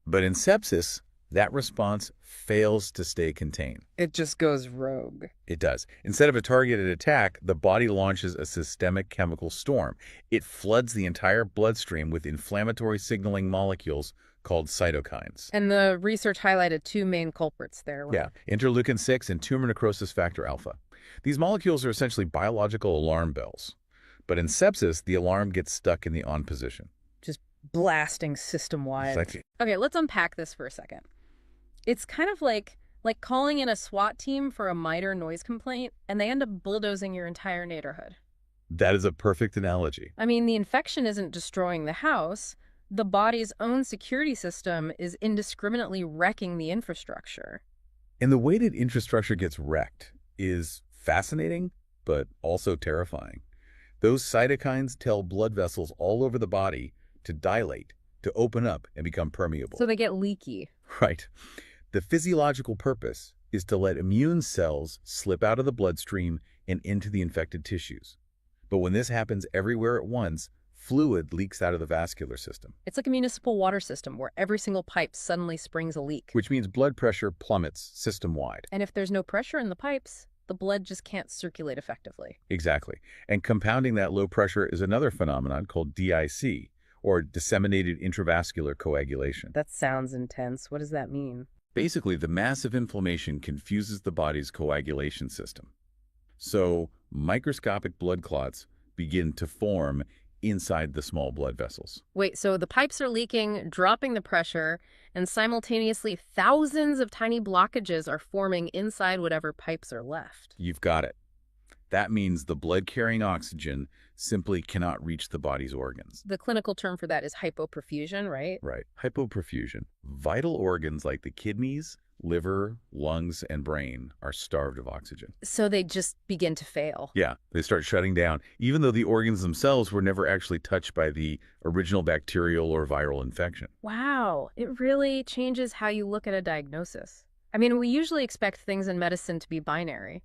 But in sepsis, that response fails to stay contained. It just goes rogue. It does. Instead of a targeted attack, the body launches a systemic chemical storm. It floods the entire bloodstream with inflammatory signaling molecules called cytokines. And the research highlighted 2 main culprits there. Yeah, interleukin-6 and tumor necrosis factor alpha. These molecules are essentially biological alarm bells. But in sepsis, the alarm gets stuck in the on position. Just blasting system-wide. Exactly. Okay, let's unpack this for a second. It's kind of like calling in a SWAT team for a minor noise complaint, and they end up bulldozing your entire neighborhood. That is a perfect analogy. I mean, the infection isn't destroying the house. The body's own security system is indiscriminately wrecking the infrastructure. And the way that infrastructure gets wrecked is fascinating, but also terrifying. Those cytokines tell blood vessels all over the body to dilate, to open up and become permeable. So they get leaky. Right. The physiological purpose is to let immune cells slip out of the bloodstream and into the infected tissues. But when this happens everywhere at once, fluid leaks out of the vascular system. It's like a municipal water system where every single pipe suddenly springs a leak. Which means blood pressure plummets system-wide. And if there's no pressure in the pipes, the blood just can't circulate effectively. Exactly. And compounding that low pressure is another phenomenon called DIC, or disseminated intravascular coagulation. That sounds intense. What does that mean? Basically, the massive inflammation confuses the body's coagulation system. So, microscopic blood clots begin to form inside the small blood vessels. Wait, so the pipes are leaking, dropping the pressure, and simultaneously thousands of tiny blockages are forming inside whatever pipes are left. You've got it. That means the blood-carrying oxygen simply cannot reach the body's organs. The clinical term for that is hypoperfusion, right? Right. Hypoperfusion. Vital organs like the kidneys, liver, lungs, and brain are starved of oxygen. So they just begin to fail. Yeah, they start shutting down, even though the organs themselves were never actually touched by the original bacterial or viral infection. Wow, it really changes how you look at a diagnosis. I mean, we usually expect things in medicine to be binary.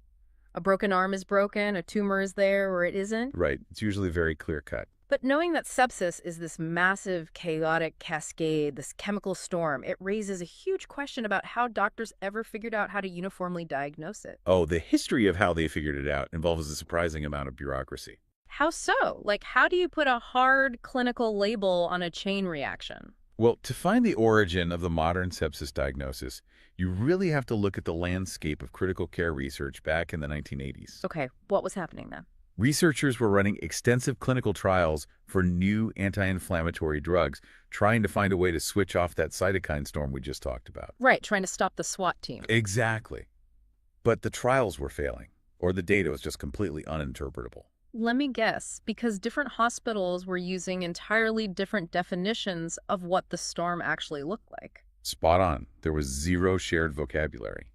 A broken arm is broken, a tumor is there, or it isn't. Right, it's usually very clear-cut. But knowing that sepsis is this massive, chaotic cascade, this chemical storm, it raises a huge question about how doctors ever figured out how to uniformly diagnose it. Oh, the history of how they figured it out involves a surprising amount of bureaucracy. How so? Like, how do you put a hard clinical label on a chain reaction? Well, to find the origin of the modern sepsis diagnosis, you really have to look at the landscape of critical care research back in the 1980s. Okay, what was happening then? Researchers were running extensive clinical trials for new anti-inflammatory drugs, trying to find a way to switch off that cytokine storm we just talked about. Right, trying to stop the SWAT team. Exactly. But the trials were failing, or the data was just completely uninterpretable. Let me guess, because different hospitals were using entirely different definitions of what the storm actually looked like. Spot on. There was zero shared vocabulary.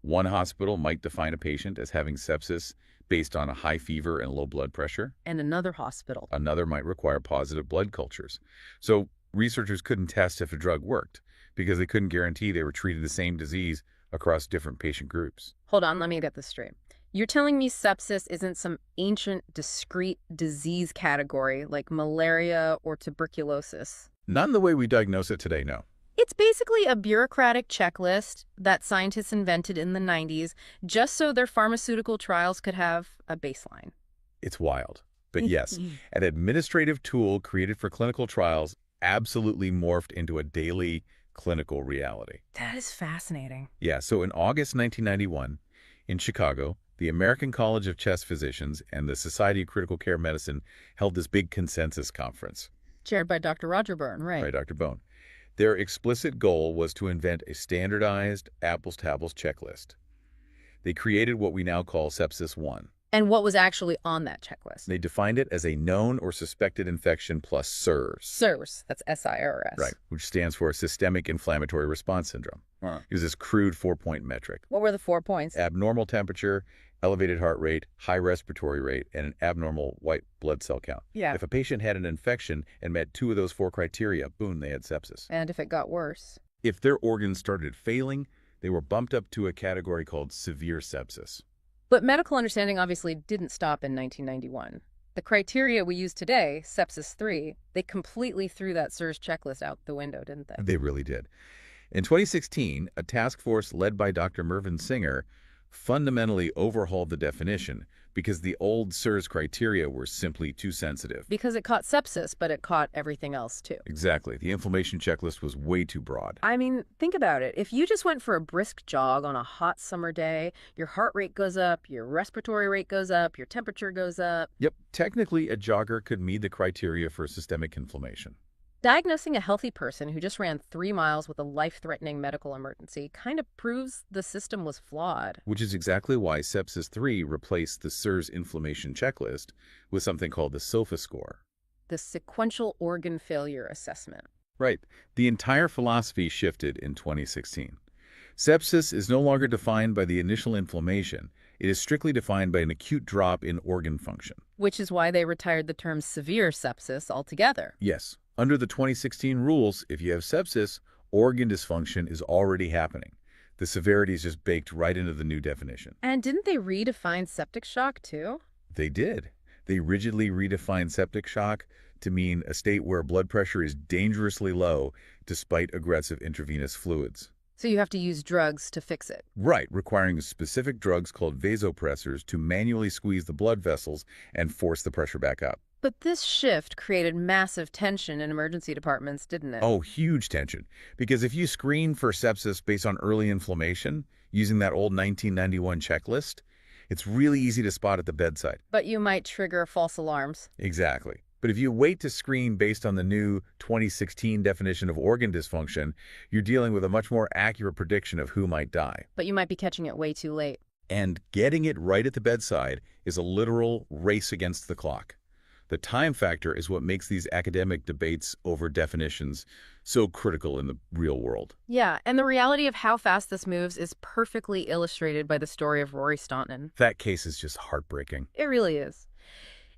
One hospital might define a patient as having sepsis based on a high fever and low blood pressure. And another hospital. Another might require positive blood cultures. So researchers couldn't test if a drug worked because they couldn't guarantee they were treating the same disease across different patient groups. Hold on, let me get this straight. You're telling me sepsis isn't some ancient, discrete disease category like malaria or tuberculosis? Not in the way we diagnose it today, no. It's basically a bureaucratic checklist that scientists invented in the 90s just so their pharmaceutical trials could have a baseline. It's wild. But yes, an administrative tool created for clinical trials absolutely morphed into a daily clinical reality. That is fascinating. Yeah, so in August 1991, in Chicago, the American College of Chest Physicians and the Society of Critical Care Medicine held this big consensus conference. Chaired by Dr. Roger Byrne, right? Right, Dr. Bone. Their explicit goal was to invent a standardized apples-to-apples checklist. They created what we now call Sepsis 1. And what was actually on that checklist? They defined it as a known or suspected infection plus SIRS. SIRS, that's S-I-R-S. Right, which stands for Systemic Inflammatory Response Syndrome. It was this crude 4-point metric. What were the 4 points? Abnormal temperature, elevated heart rate, high respiratory rate, and an abnormal white blood cell count. Yeah. If a patient had an infection and met 2 of those 4 criteria, boom, they had sepsis. And if it got worse? If their organs started failing, they were bumped up to a category called severe sepsis. But medical understanding obviously didn't stop in 1991. The criteria we use today, Sepsis 3, they completely threw that SIRS checklist out the window, didn't they? They really did. In 2016, a task force led by Dr. Mervyn Singer fundamentally overhauled the definition because the old SIRS criteria were simply too sensitive. Because it caught sepsis, but it caught everything else too. Exactly. The inflammation checklist was way too broad. I mean, think about it. If you just went for a brisk jog on a hot summer day, your heart rate goes up, your respiratory rate goes up, your temperature goes up. Yep. Technically, a jogger could meet the criteria for systemic inflammation. Diagnosing a healthy person who just ran 3 miles with a life-threatening medical emergency kind of proves the system was flawed. Which is exactly why Sepsis 3 replaced the SIRS inflammation checklist with something called the SOFA score. The sequential organ failure assessment. Right. The entire philosophy shifted in 2016. Sepsis is no longer defined by the initial inflammation. It is strictly defined by an acute drop in organ function. Which is why they retired the term severe sepsis altogether. Yes. Under the 2016 rules, if you have sepsis, organ dysfunction is already happening. The severity is just baked right into the new definition. And didn't they redefine septic shock, too? They did. They rigidly redefined septic shock to mean a state where blood pressure is dangerously low despite aggressive intravenous fluids. So you have to use drugs to fix it. Right, requiring specific drugs called vasopressors to manually squeeze the blood vessels and force the pressure back up. But this shift created massive tension in emergency departments, didn't it? Oh, huge tension. Because if you screen for sepsis based on early inflammation, using that old 1991 checklist, it's really easy to spot at the bedside. But you might trigger false alarms. Exactly. But if you wait to screen based on the new 2016 definition of organ dysfunction, you're dealing with a much more accurate prediction of who might die. But you might be catching it way too late. And getting it right at the bedside is a literal race against the clock. The time factor is what makes these academic debates over definitions so critical in the real world. Yeah, and the reality of how fast this moves is perfectly illustrated by the story of Rory Staunton. That case is just heartbreaking. It really is.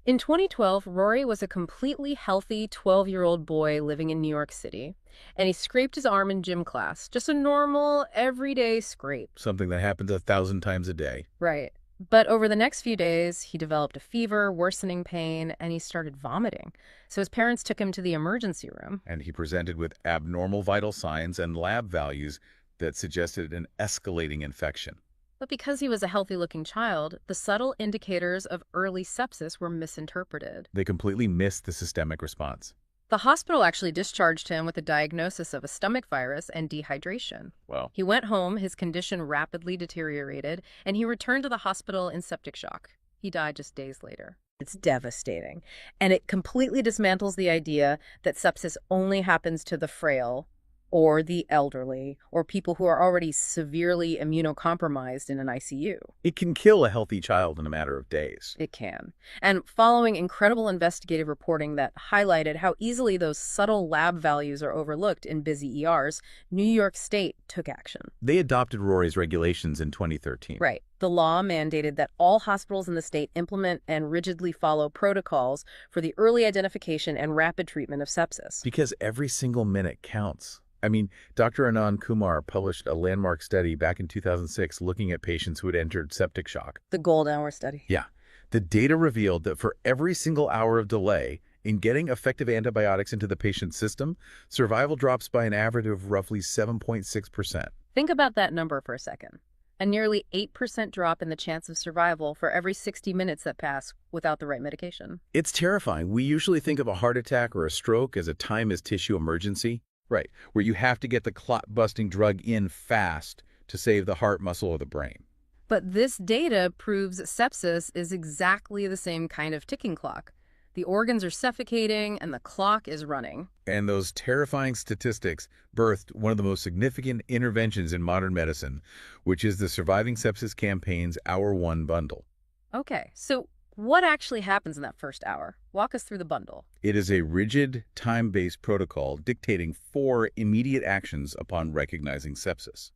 In 2012, Rory was a completely healthy 12-year-old boy living in New York City, and he scraped his arm in gym class. Just a normal, everyday scrape. Something that happens 1,000 times a day. Right. But over the next few days, he developed a fever, worsening pain, and he started vomiting. So his parents took him to the emergency room. And he presented with abnormal vital signs and lab values that suggested an escalating infection. But because he was a healthy-looking child, the subtle indicators of early sepsis were misinterpreted. They completely missed the systemic response. The hospital actually discharged him with a diagnosis of a stomach virus and dehydration. Wow. He went home, his condition rapidly deteriorated, and he returned to the hospital in septic shock. He died just days later. It's devastating. And it completely dismantles the idea that sepsis only happens to the frail or the elderly or people who are already severely immunocompromised in an ICU. It can kill a healthy child in a matter of days. It can. And following incredible investigative reporting that highlighted how easily those subtle lab values are overlooked in busy ERs, New York State took action. They adopted Rory's regulations in 2013. Right. The law mandated that all hospitals in the state implement and rigidly follow protocols for the early identification and rapid treatment of sepsis. Because every single minute counts. I mean, Dr. Anand Kumar published a landmark study back in 2006 looking at patients who had entered septic shock. The gold hour study. Yeah. The data revealed that for every single hour of delay in getting effective antibiotics into the patient's system, survival drops by an average of roughly 7.6%. Think about that number for a second. A nearly 8% drop in the chance of survival for every 60 minutes that pass without the right medication. It's terrifying. We usually think of a heart attack or a stroke as a time-is-tissue emergency. Right, where you have to get the clot-busting drug in fast to save the heart muscle or the brain. But this data proves sepsis is exactly the same kind of ticking clock. The organs are suffocating and the clock is running. And those terrifying statistics birthed one of the most significant interventions in modern medicine, which is the Surviving Sepsis Campaign's Hour 1 bundle. Okay, so what actually happens in that first hour? Walk us through the bundle. It is a rigid, time-based protocol dictating 4 immediate actions upon recognizing sepsis.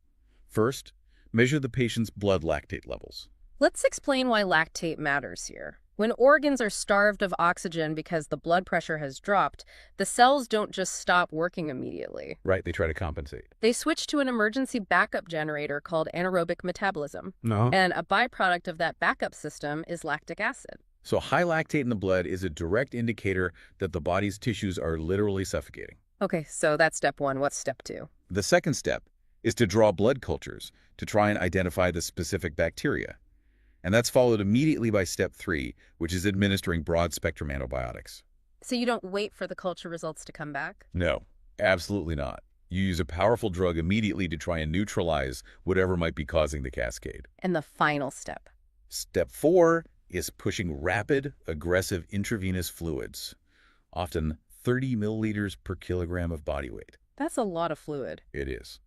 First, measure the patient's blood lactate levels. Let's explain why lactate matters here. When organs are starved of oxygen because the blood pressure has dropped, the cells don't just stop working immediately. Right, they try to compensate. They switch to an emergency backup generator called anaerobic metabolism. No. And a byproduct of that backup system is lactic acid. So high lactate in the blood is a direct indicator that the body's tissues are literally suffocating. Okay, so that's step 1. What's step 2? The second step is to draw blood cultures to try and identify the specific bacteria. And that's followed immediately by step 3, which is administering broad-spectrum antibiotics. So you don't wait for the culture results to come back? No, absolutely not. You use a powerful drug immediately to try and neutralize whatever might be causing the cascade. And the final step? Step 4 is pushing rapid, aggressive intravenous fluids, often 30 milliliters per kilogram of body weight. That's a lot of fluid. It is.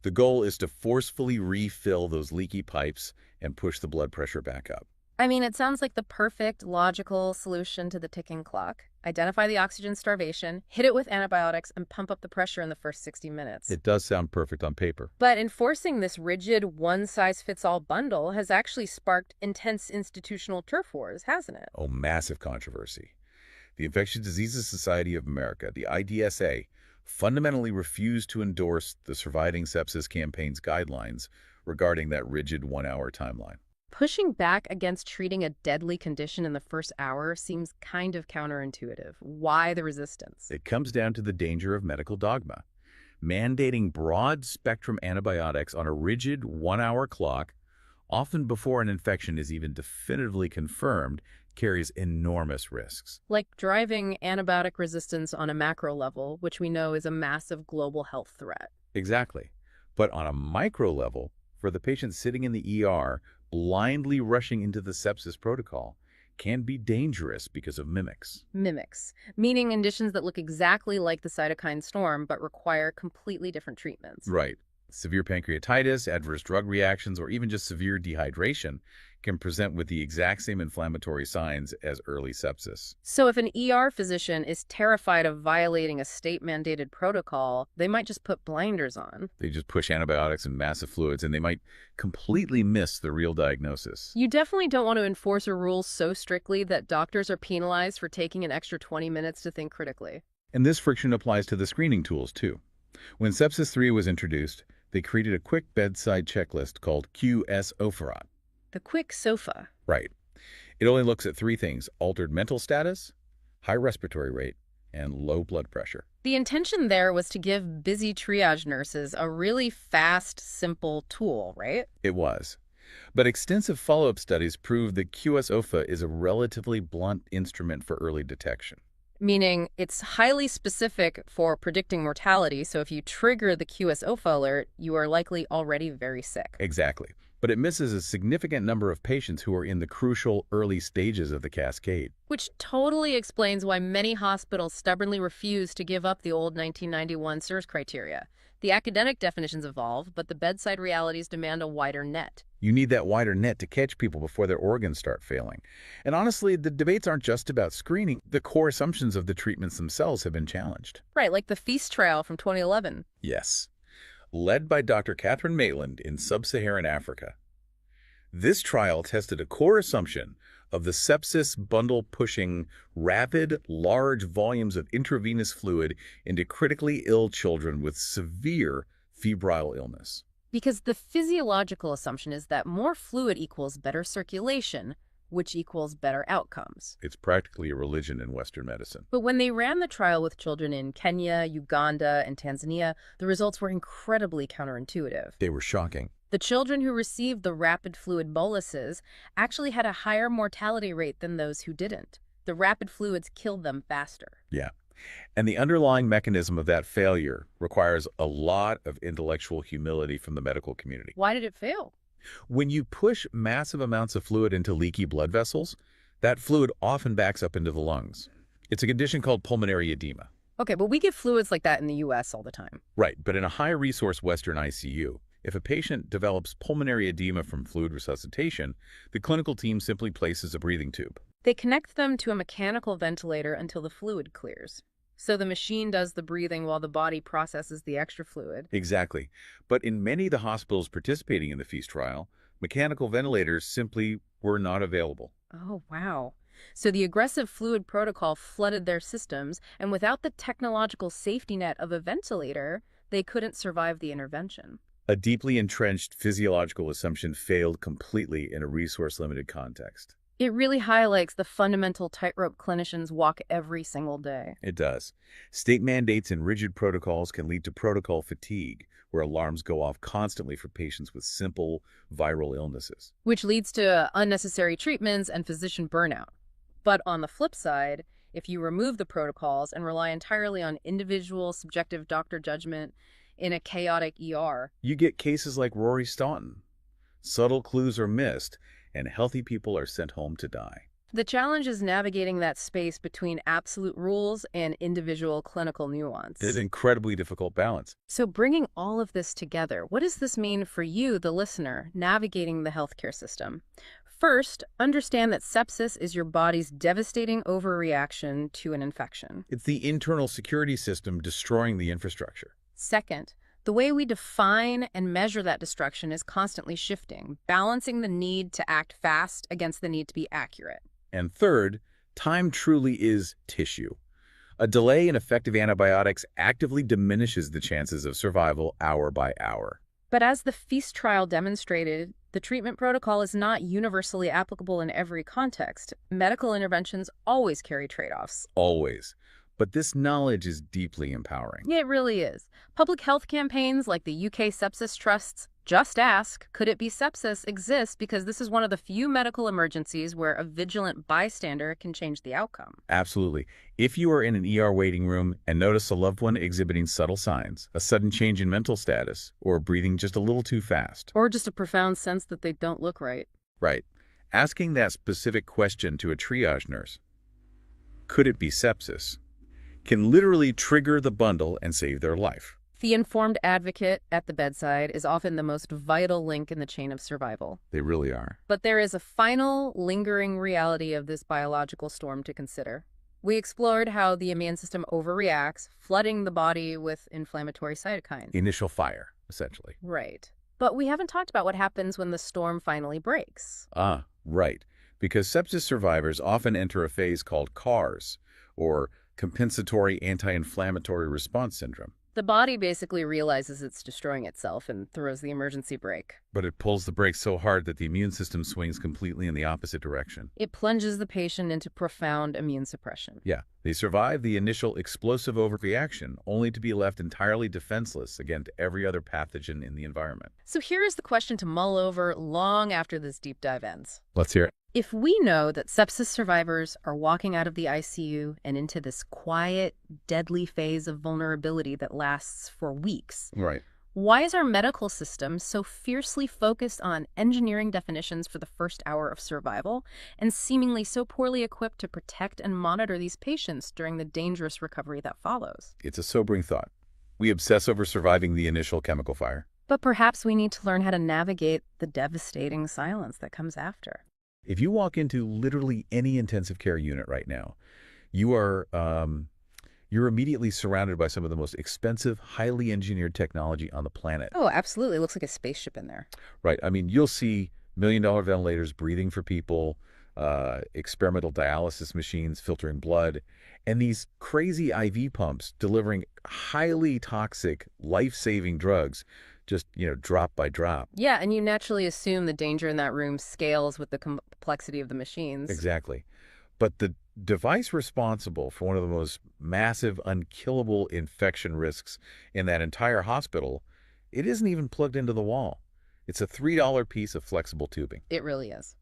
The goal is to forcefully refill those leaky pipes and push the blood pressure back up. I mean, it sounds like the perfect, logical solution to the ticking clock. Identify the oxygen starvation, hit it with antibiotics, and pump up the pressure in the first 60 minutes. It does sound perfect on paper. But enforcing this rigid, one-size-fits-all bundle has actually sparked intense institutional turf wars, hasn't it? Oh, massive controversy. The Infectious Diseases Society of America, the IDSA, fundamentally refused to endorse the Surviving Sepsis Campaign's guidelines regarding that rigid one-hour timeline. Pushing back against treating a deadly condition in the first hour seems kind of counterintuitive. Why the resistance? It comes down to the danger of medical dogma. Mandating broad-spectrum antibiotics on a rigid one-hour clock, often before an infection is even definitively confirmed, carries enormous risks. Like driving antibiotic resistance on a macro level, which we know is a massive global health threat. Exactly. But on a micro level, for the patient sitting in the ER, blindly rushing into the sepsis protocol can be dangerous because of mimics. Mimics, meaning conditions that look exactly like the cytokine storm but require completely different treatments. Right. Severe pancreatitis, adverse drug reactions, or even just severe dehydration can present with the exact same inflammatory signs as early sepsis. So if an ER physician is terrified of violating a state-mandated protocol, they might just put blinders on. They just push antibiotics and massive fluids, and they might completely miss the real diagnosis. You definitely don't want to enforce a rule so strictly that doctors are penalized for taking an extra 20 minutes to think critically. And this friction applies to the screening tools, too. When Sepsis 3 was introduced, they created a quick bedside checklist called QS-OFRAT. The quick SOFA. Right. It only looks at three things: altered mental status, high respiratory rate, and low blood pressure. The intention there was to give busy triage nurses a really fast, simple tool, right? It was. But extensive follow-up studies proved that QS-OFA is a relatively blunt instrument for early detection. Meaning it's highly specific for predicting mortality, so if you trigger the QS-OFA alert, you are likely already very sick. Exactly. But it misses a significant number of patients who are in the crucial early stages of the cascade. Which totally explains why many hospitals stubbornly refuse to give up the old 1991 SIRS criteria. The academic definitions evolve, but the bedside realities demand a wider net. You need that wider net to catch people before their organs start failing. And honestly, the debates aren't just about screening. The core assumptions of the treatments themselves have been challenged. Right, like the FEAST trial from 2011. Yes. Led by Dr. Catherine Maitland in sub-Saharan Africa. This trial tested a core assumption of the sepsis bundle pushing rapid, large volumes of intravenous fluid into critically ill children with severe febrile illness. Because the physiological assumption is that more fluid equals better circulation, which equals better outcomes. It's practically a religion in Western medicine. But when they ran the trial with children in Kenya, Uganda, and Tanzania, the results were incredibly counterintuitive. They were shocking. The children who received the rapid fluid boluses actually had a higher mortality rate than those who didn't. The rapid fluids killed them faster. Yeah. And the underlying mechanism of that failure requires a lot of intellectual humility from the medical community. Why did it fail? When you push massive amounts of fluid into leaky blood vessels, that fluid often backs up into the lungs. It's a condition called pulmonary edema. Okay, but we give fluids like that in the U.S. all the time. Right, but in a high-resource Western ICU, if a patient develops pulmonary edema from fluid resuscitation, the clinical team simply places a breathing tube. They connect them to a mechanical ventilator until the fluid clears. So the machine does the breathing while the body processes the extra fluid. Exactly. But in many of the hospitals participating in the FEAST trial, mechanical ventilators simply were not available. Oh, wow. So the aggressive fluid protocol flooded their systems, and without the technological safety net of a ventilator, they couldn't survive the intervention. A deeply entrenched physiological assumption failed completely in a resource-limited context. It really highlights the fundamental tightrope clinicians walk every single day. It does. State mandates and rigid protocols can lead to protocol fatigue, where alarms go off constantly for patients with simple viral illnesses. Which leads to unnecessary treatments and physician burnout. But on the flip side, if you remove the protocols and rely entirely on individual subjective doctor judgment in a chaotic ER, you get cases like Rory Staunton. Subtle clues are missed, and healthy people are sent home to die. The challenge is navigating that space between absolute rules and individual clinical nuance. It's an incredibly difficult balance. So bringing all of this together, what does this mean for you, the listener, navigating the healthcare system? First, understand that sepsis is your body's devastating overreaction to an infection. It's the internal security system destroying the infrastructure. Second, the way we define and measure that destruction is constantly shifting, balancing the need to act fast against the need to be accurate. And third, time truly is tissue. A delay in effective antibiotics actively diminishes the chances of survival hour by hour. But as the FEAST trial demonstrated, the treatment protocol is not universally applicable in every context. Medical interventions always carry trade-offs. Always. But this knowledge is deeply empowering. Yeah, it really is. Public health campaigns like the UK Sepsis Trust's Just Ask, Could It Be Sepsis exist because this is one of the few medical emergencies where a vigilant bystander can change the outcome. Absolutely. If you are in an ER waiting room and notice a loved one exhibiting subtle signs, a sudden change in mental status, or breathing just a little too fast. Or just a profound sense that they don't look right. Right. Asking that specific question to a triage nurse, could it be sepsis, can literally trigger the bundle and save their life. The informed advocate at the bedside is often the most vital link in the chain of survival. They really are. But there is a final, lingering reality of this biological storm to consider. We explored how the immune system overreacts, flooding the body with inflammatory cytokines. Initial fire, essentially. Right. But we haven't talked about what happens when the storm finally breaks. Ah, right. Because sepsis survivors often enter a phase called CARS, or compensatory anti-inflammatory response syndrome. The body basically realizes it's destroying itself and throws the emergency brake. But it pulls the brakes so hard that the immune system swings completely in the opposite direction. It plunges the patient into profound immune suppression. Yeah, they survive the initial explosive overreaction, only to be left entirely defenseless against every other pathogen in the environment. So here is the question to mull over long after this deep dive ends. Let's hear it. If we know that sepsis survivors are walking out of the ICU and into this quiet, deadly phase of vulnerability that lasts for weeks, Right. why is our medical system so fiercely focused on engineering definitions for the first hour of survival and seemingly so poorly equipped to protect and monitor these patients during the dangerous recovery that follows? It's a sobering thought. We obsess over surviving the initial chemical fire. But perhaps we need to learn how to navigate the devastating silence that comes after. If you walk into literally any intensive care unit right now, you're immediately surrounded by some of the most expensive, highly engineered technology on the planet. Oh, absolutely. It looks like a spaceship in there. Right. I mean, you'll see million-dollar ventilators breathing for people, experimental dialysis machines filtering blood, and these crazy IV pumps delivering highly toxic, life-saving drugs just, drop by drop. Yeah, and you naturally assume the danger in that room scales with the complexity of the machines. Exactly. But the device responsible for one of the most massive, unkillable infection risks in that entire hospital, it isn't even plugged into the wall. It's a $3 piece of flexible tubing. It really is.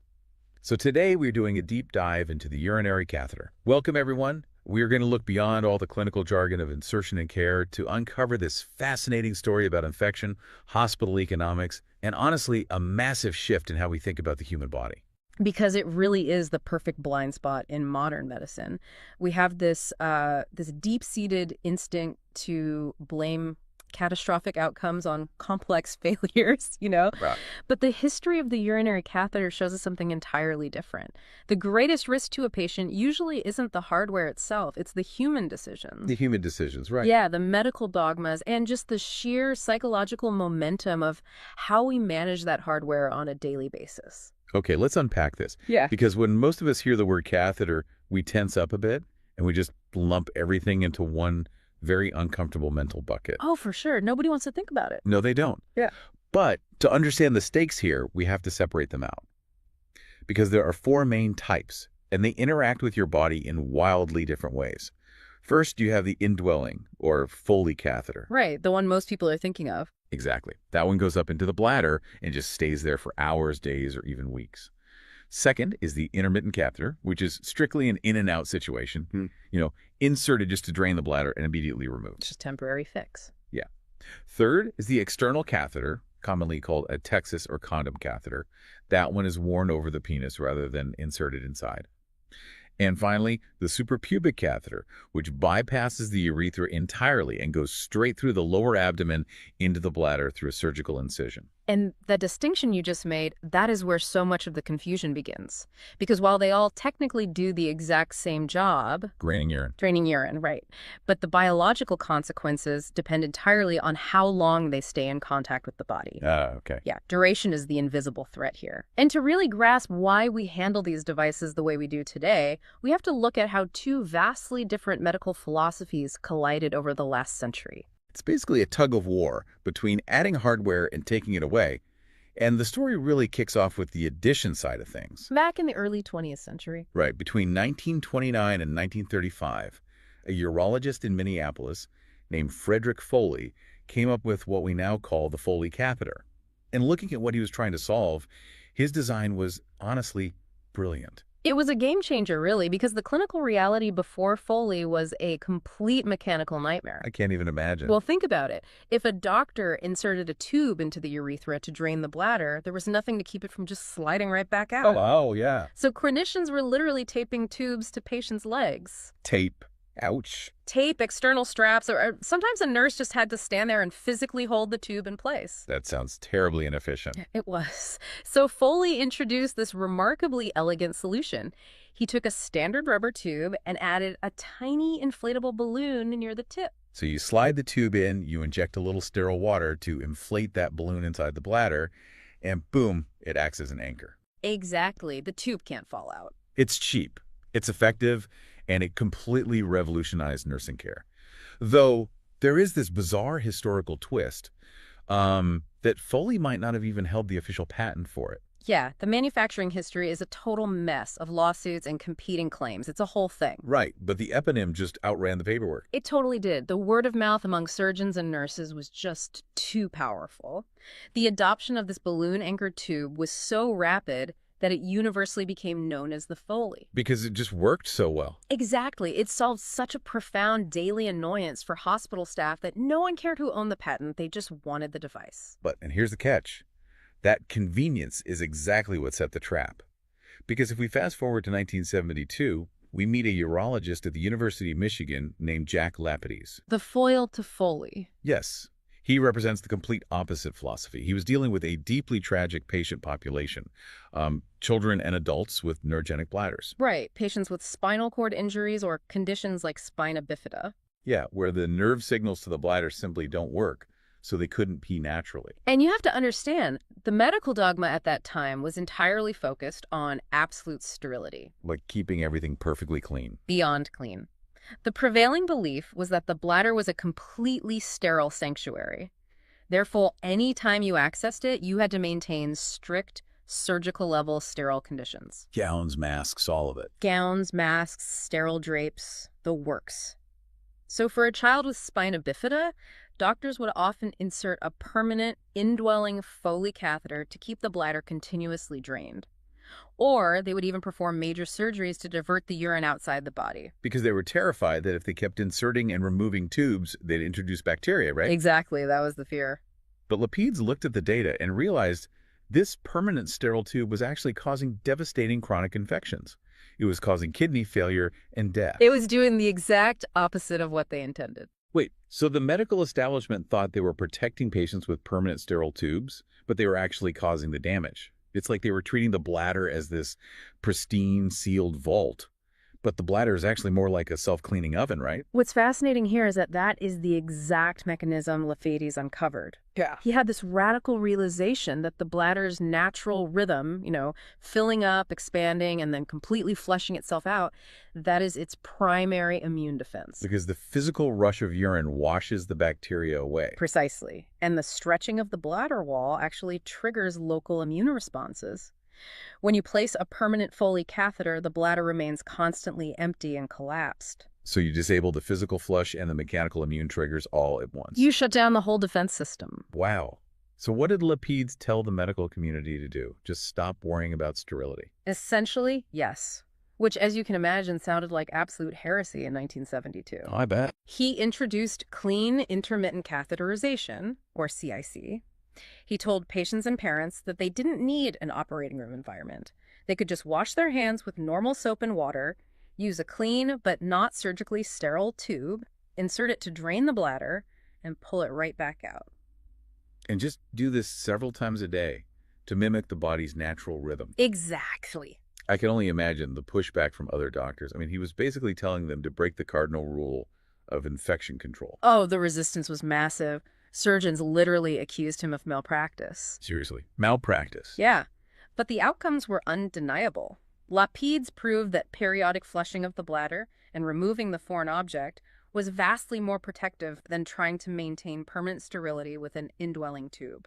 So today we're doing a deep dive into the urinary catheter. Welcome, everyone. We're going to look beyond all the clinical jargon of insertion and care to uncover this fascinating story about infection, hospital economics, and honestly, a massive shift in how we think about the human body. Because it really is the perfect blind spot in modern medicine. We have this deep-seated instinct to blame catastrophic outcomes on complex failures, Right. But the history of the urinary catheter shows us something entirely different. The greatest risk to a patient usually isn't the hardware itself, it's the human decisions. The human decisions, right. Yeah, the medical dogmas and just the sheer psychological momentum of how we manage that hardware on a daily basis. Okay, let's unpack this. Yeah. Because when most of us hear the word catheter, we tense up a bit and we just lump everything into one very uncomfortable mental bucket. Oh, for sure. Nobody wants to think about it. No, they don't. Yeah. But to understand the stakes here, we have to separate them out. Because there are 4 main types, and they interact with your body in wildly different ways. First, you have the indwelling, or Foley catheter. Right, the one most people are thinking of. Exactly. That one goes up into the bladder and just stays there for hours, days, or even weeks. Second is the intermittent catheter, which is strictly an in and out situation. Inserted just to drain the bladder and immediately removed. Just temporary fix. Yeah. Third is the external catheter, commonly called a Texas or condom catheter. That one is worn over the penis rather than inserted inside. And finally, the suprapubic catheter, which bypasses the urethra entirely and goes straight through the lower abdomen into the bladder through a surgical incision. And the distinction you just made, that is where so much of the confusion begins. Because while they all technically do the exact same job, draining urine, right, but the biological consequences depend entirely on how long they stay in contact with the body. Okay. Yeah, duration is the invisible threat here. And to really grasp why we handle these devices the way we do today, we have to look at how two vastly different medical philosophies collided over the last century. It's basically a tug of war between adding hardware and taking it away. And the story really kicks off with the addition side of things. Back in the early 20th century. Right, between 1929 and 1935, a urologist in Minneapolis named Frederick Foley came up with what we now call the Foley catheter. And looking at what he was trying to solve, his design was honestly brilliant. It was a game changer, really, because the clinical reality before Foley was a complete mechanical nightmare. I can't even imagine. Well, think about it. If a doctor inserted a tube into the urethra to drain the bladder, there was nothing to keep it from just sliding right back out. Oh, yeah. So clinicians were literally taping tubes to patients' legs. Tape. Ouch. Tape, external straps, or sometimes a nurse just had to stand there and physically hold the tube in place. That sounds terribly inefficient. It was. So Foley introduced this remarkably elegant solution. He took a standard rubber tube and added a tiny inflatable balloon near the tip. So you slide the tube in, you inject a little sterile water to inflate that balloon inside the bladder, and boom, it acts as an anchor. Exactly. The tube can't fall out. It's cheap, it's effective, and it completely revolutionized nursing care. Though there is this bizarre historical twist that Foley might not have even held the official patent for it. Yeah, the manufacturing history is a total mess of lawsuits and competing claims. It's a whole thing. Right, but the eponym just outran the paperwork. It totally did. The word of mouth among surgeons and nurses was just too powerful. The adoption of this balloon-anchored tube was so rapid that it universally became known as the Foley. Because it just worked so well. Exactly. It solved such a profound daily annoyance for hospital staff that no one cared who owned the patent. They just wanted the device. And here's the catch. That convenience is exactly what set the trap. Because if we fast forward to 1972, we meet a urologist at the University of Michigan named Jack Lapidus. The foil to Foley. Yes. He represents the complete opposite philosophy. He was dealing with a deeply tragic patient population, children and adults with neurogenic bladders. Right, patients with spinal cord injuries or conditions like spina bifida. Yeah, where the nerve signals to the bladder simply don't work, so they couldn't pee naturally. And you have to understand, the medical dogma at that time was entirely focused on absolute sterility. Like keeping everything perfectly clean. Beyond clean. The prevailing belief was that the bladder was a completely sterile sanctuary. Therefore, any time you accessed it, you had to maintain strict surgical-level sterile conditions. Gowns, masks, all of it. Gowns, masks, sterile drapes, the works. So for a child with spina bifida, doctors would often insert a permanent, indwelling Foley catheter to keep the bladder continuously drained. Or they would even perform major surgeries to divert the urine outside the body. Because they were terrified that if they kept inserting and removing tubes, they'd introduce bacteria, right? Exactly, that was the fear. But Lapidus looked at the data and realized this permanent sterile tube was actually causing devastating chronic infections. It was causing kidney failure and death. It was doing the exact opposite of what they intended. Wait, so the medical establishment thought they were protecting patients with permanent sterile tubes, but they were actually causing the damage. It's like they were treating the bladder as this pristine, sealed vault. But the bladder is actually more like a self-cleaning oven, right? What's fascinating here is that is the exact mechanism Lapidus uncovered. Yeah. He had this radical realization that the bladder's natural rhythm, filling up, expanding, and then completely flushing itself out, that is its primary immune defense. Because the physical rush of urine washes the bacteria away. Precisely. And the stretching of the bladder wall actually triggers local immune responses. When you place a permanent Foley catheter, the bladder remains constantly empty and collapsed. So you disable the physical flush and the mechanical immune triggers all at once. You shut down the whole defense system. Wow. So what did Lapidus tell the medical community to do? Just stop worrying about sterility? Essentially, yes. Which, as you can imagine, sounded like absolute heresy in 1972. Oh, I bet. He introduced clean intermittent catheterization, or CIC. He told patients and parents that they didn't need an operating room environment. They could just wash their hands with normal soap and water, Use a clean but not surgically sterile tube, insert it to drain the bladder, and pull it right back out. And just do this several times a day to mimic the body's natural rhythm. Exactly. I can only imagine the pushback from other doctors. I mean, he was basically telling them to break the cardinal rule of infection control. Oh, the resistance was massive. Surgeons literally accused him of malpractice. Seriously, malpractice. Yeah, but the outcomes were undeniable. Lapides proved that periodic flushing of the bladder and removing the foreign object was vastly more protective than trying to maintain permanent sterility with an indwelling tube.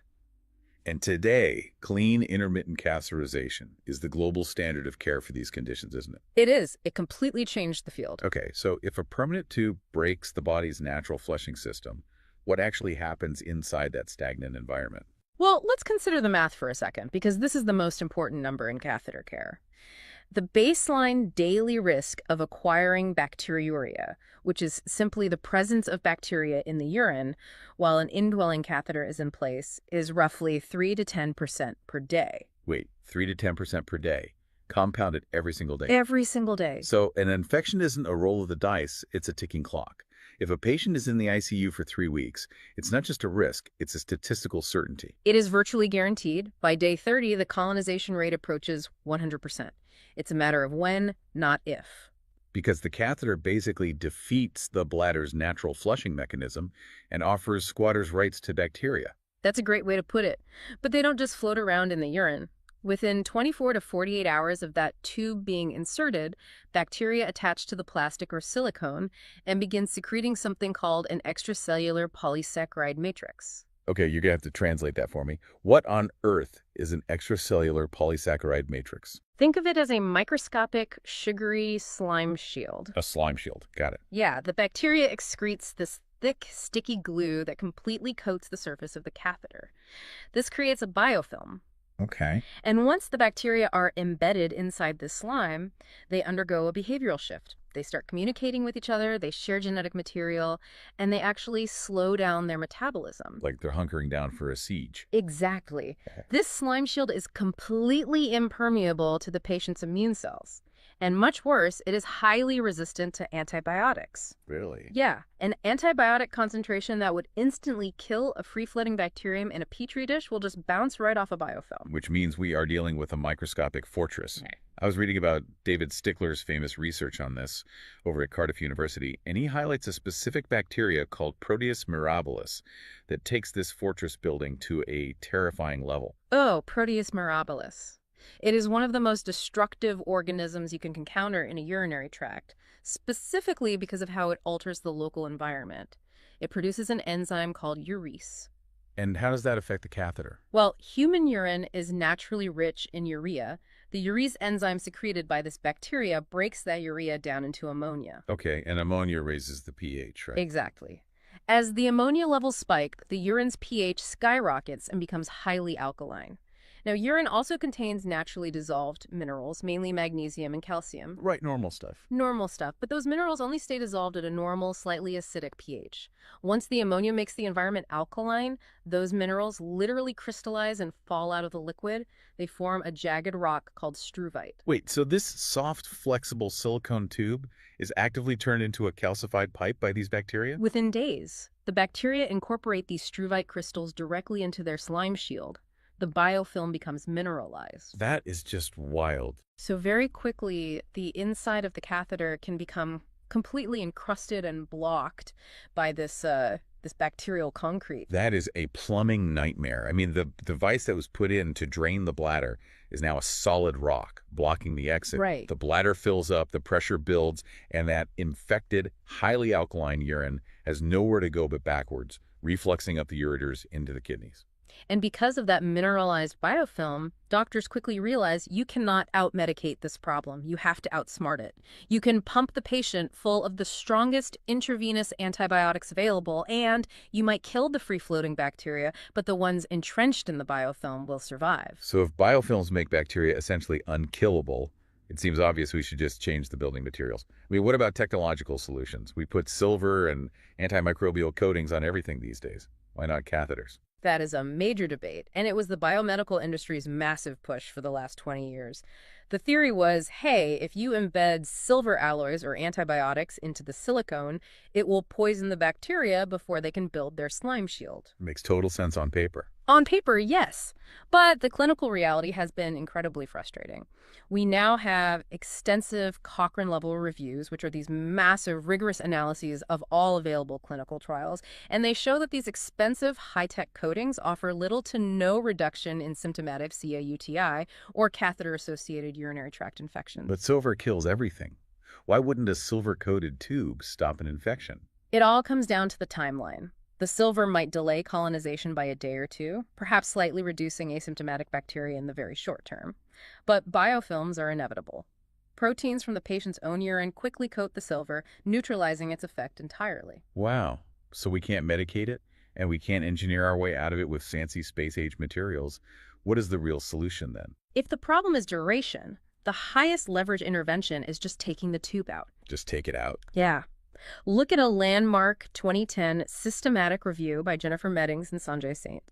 And today, clean intermittent catheterization is the global standard of care for these conditions, isn't it? It is. It completely changed the field. Okay, so if a permanent tube breaks the body's natural flushing system, what actually happens inside that stagnant environment? Well, let's consider the math for a second, because this is the most important number in catheter care. The baseline daily risk of acquiring bacteriuria, which is simply the presence of bacteria in the urine while an indwelling catheter is in place, is roughly 3 to 10% per day. Wait, 3 to 10% per day, compounded every single day? Every single day. So an infection isn't a roll of the dice, it's a ticking clock. If a patient is in the ICU for 3 weeks, it's not just a risk, it's a statistical certainty. It is virtually guaranteed. By day 30, the colonization rate approaches 100%. It's a matter of when, not if. Because the catheter basically defeats the bladder's natural flushing mechanism and offers squatters' rights to bacteria. That's a great way to put it. But they don't just float around in the urine. Within 24 to 48 hours of that tube being inserted, bacteria attach to the plastic or silicone and begin secreting something called an extracellular polysaccharide matrix. Okay, you're going to have to translate that for me. What on earth is an extracellular polysaccharide matrix? Think of it as a microscopic, sugary slime shield. A slime shield. Got it. Yeah, the bacteria excretes this thick, sticky glue that completely coats the surface of the catheter. This creates a biofilm. Okay. And once the bacteria are embedded inside this slime, they undergo a behavioral shift. They start communicating with each other, they share genetic material, and they actually slow down their metabolism. Like they're hunkering down for a siege. Exactly. Okay. This slime shield is completely impermeable to the patient's immune cells. And much worse, it is highly resistant to antibiotics. Really? Yeah, an antibiotic concentration that would instantly kill a free-floating bacterium in a petri dish will just bounce right off a biofilm. Which means we are dealing with a microscopic fortress. Right. I was reading about David Stickler's famous research on this over at Cardiff University, and he highlights a specific bacteria called Proteus mirabilis that takes this fortress building to a terrifying level. Oh, Proteus mirabilis. It is one of the most destructive organisms you can encounter in a urinary tract, specifically because of how it alters the local environment. It produces an enzyme called urease. And how does that affect the catheter? Well, human urine is naturally rich in urea. The urease enzyme secreted by this bacteria breaks that urea down into ammonia. Okay, and ammonia raises the pH, right? Exactly. As the ammonia levels spike, the urine's pH skyrockets and becomes highly alkaline. Now, urine also contains naturally dissolved minerals, mainly magnesium and calcium. Right, normal stuff. Normal stuff, but those minerals only stay dissolved at a normal, slightly acidic pH. Once the ammonia makes the environment alkaline, those minerals literally crystallize and fall out of the liquid. They form a jagged rock called struvite. Wait, so this soft, flexible silicone tube is actively turned into a calcified pipe by these bacteria? Within days, the bacteria incorporate these struvite crystals directly into their slime shield. The biofilm becomes mineralized. That is just wild. So very quickly, the inside of the catheter can become completely encrusted and blocked by this bacterial concrete. That is a plumbing nightmare. I mean, the device that was put in to drain the bladder is now a solid rock blocking the exit. Right. The bladder fills up, the pressure builds, and that infected, highly alkaline urine has nowhere to go but backwards, refluxing up the ureters into the kidneys. And because of that mineralized biofilm, doctors quickly realize you cannot out-medicate this problem. You have to outsmart it. You can pump the patient full of the strongest intravenous antibiotics available, and you might kill the free-floating bacteria, but the ones entrenched in the biofilm will survive. So if biofilms make bacteria essentially unkillable, it seems obvious we should just change the building materials. I mean, what about technological solutions? We put silver and antimicrobial coatings on everything these days. Why not catheters? That is a major debate, and it was the biomedical industry's massive push for the last 20 years. The theory was, hey, if you embed silver alloys or antibiotics into the silicone, it will poison the bacteria before they can build their slime shield. Makes total sense on paper. On paper, yes, but the clinical reality has been incredibly frustrating. We now have extensive Cochrane-level reviews, which are these massive, rigorous analyses of all available clinical trials, and they show that these expensive, high-tech coatings offer little to no reduction in symptomatic CAUTI or catheter-associated urinary tract infections. But silver kills everything. Why wouldn't a silver-coated tube stop an infection? It all comes down to the timeline. The silver might delay colonization by a day or two, perhaps slightly reducing asymptomatic bacteria in the very short term. But biofilms are inevitable. Proteins from the patient's own urine quickly coat the silver, neutralizing its effect entirely. Wow. So we can't medicate it, and we can't engineer our way out of it with fancy space-age materials. What is the real solution then? If the problem is duration, the highest leverage intervention is just taking the tube out. Just take it out. Yeah. Look at a landmark 2010 systematic review by Jennifer Meddings and Sanjay Saint.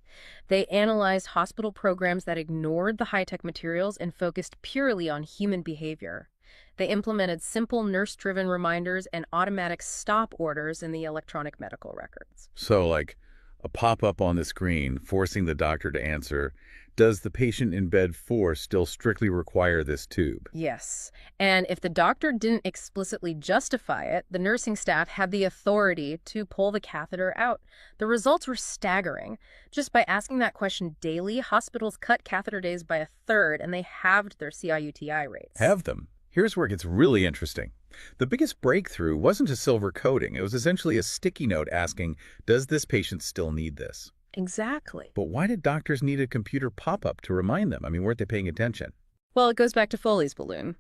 They analyzed hospital programs that ignored the high-tech materials and focused purely on human behavior. They implemented simple nurse-driven reminders and automatic stop orders in the electronic medical records. So, like a pop-up on the screen forcing the doctor to answer, does the patient in bed 4 still strictly require this tube? Yes. And if the doctor didn't explicitly justify it, the nursing staff had the authority to pull the catheter out. The results were staggering. Just by asking that question daily, hospitals cut catheter days by 1/3, and they halved their CIUTI rates. Have them. Here's where it gets really interesting. The biggest breakthrough wasn't a silver coating. It was essentially a sticky note asking, does this patient still need this? Exactly. But why did doctors need a computer pop-up to remind them? I mean, weren't they paying attention? Well, it goes back to Foley's balloon.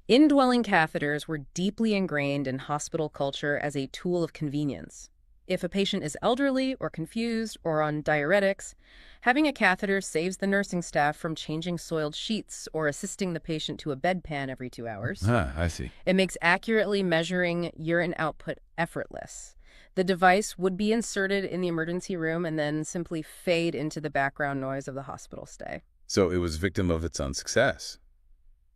Indwelling catheters were deeply ingrained in hospital culture as a tool of convenience. If a patient is elderly or confused or on diuretics, having a catheter saves the nursing staff from changing soiled sheets or assisting the patient to a bedpan every 2 hours. I see. It makes accurately measuring urine output effortless. The device would be inserted in the emergency room and then simply fade into the background noise of the hospital stay. So it was victim of its own success.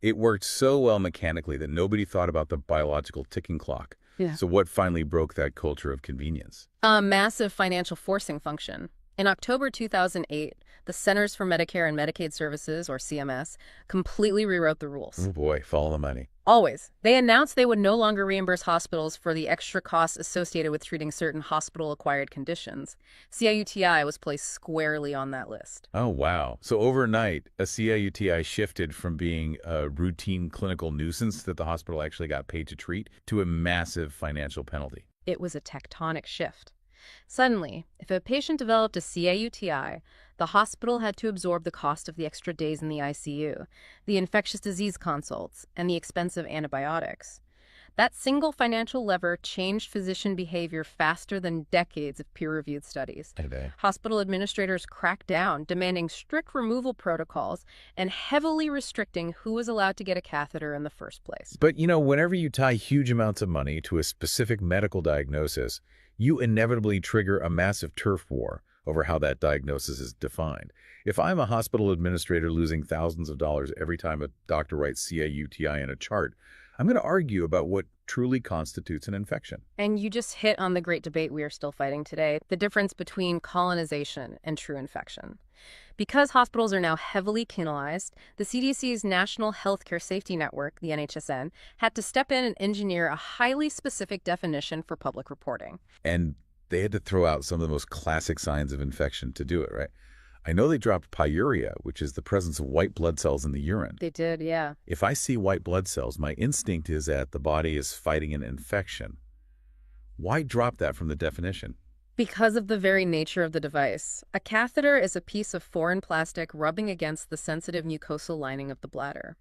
It worked so well mechanically that nobody thought about the biological ticking clock. Yeah. So what finally broke that culture of convenience? A massive financial forcing function. In October 2008, the Centers for Medicare and Medicaid Services, or CMS, completely rewrote the rules. Oh boy, follow the money. Always. They announced they would no longer reimburse hospitals for the extra costs associated with treating certain hospital-acquired conditions. CIUTI was placed squarely on that list. Oh, wow. So overnight, a CIUTI shifted from being a routine clinical nuisance that the hospital actually got paid to treat to a massive financial penalty. It was a tectonic shift. Suddenly, if a patient developed a CAUTI, the hospital had to absorb the cost of the extra days in the ICU, the infectious disease consults, and the expensive antibiotics. That single financial lever changed physician behavior faster than decades of peer-reviewed studies. Hospital administrators cracked down, demanding strict removal protocols and heavily restricting who was allowed to get a catheter in the first place. But, whenever you tie huge amounts of money to a specific medical diagnosis, you inevitably trigger a massive turf war over how that diagnosis is defined. If I'm a hospital administrator losing thousands of dollars every time a doctor writes CAUTI in a chart, I'm going to argue about what truly constitutes an infection. And you just hit on the great debate we are still fighting today, the difference between colonization and true infection. Because hospitals are now heavily penalized, the CDC's National Healthcare Safety Network, the NHSN, had to step in and engineer a highly specific definition for public reporting. And they had to throw out some of the most classic signs of infection to do it, right? I know they dropped pyuria, which is the presence of white blood cells in the urine. They did, yeah. If I see white blood cells, my instinct is that the body is fighting an infection. Why drop that from the definition? Because of the very nature of the device. A catheter is a piece of foreign plastic rubbing against the sensitive mucosal lining of the bladder.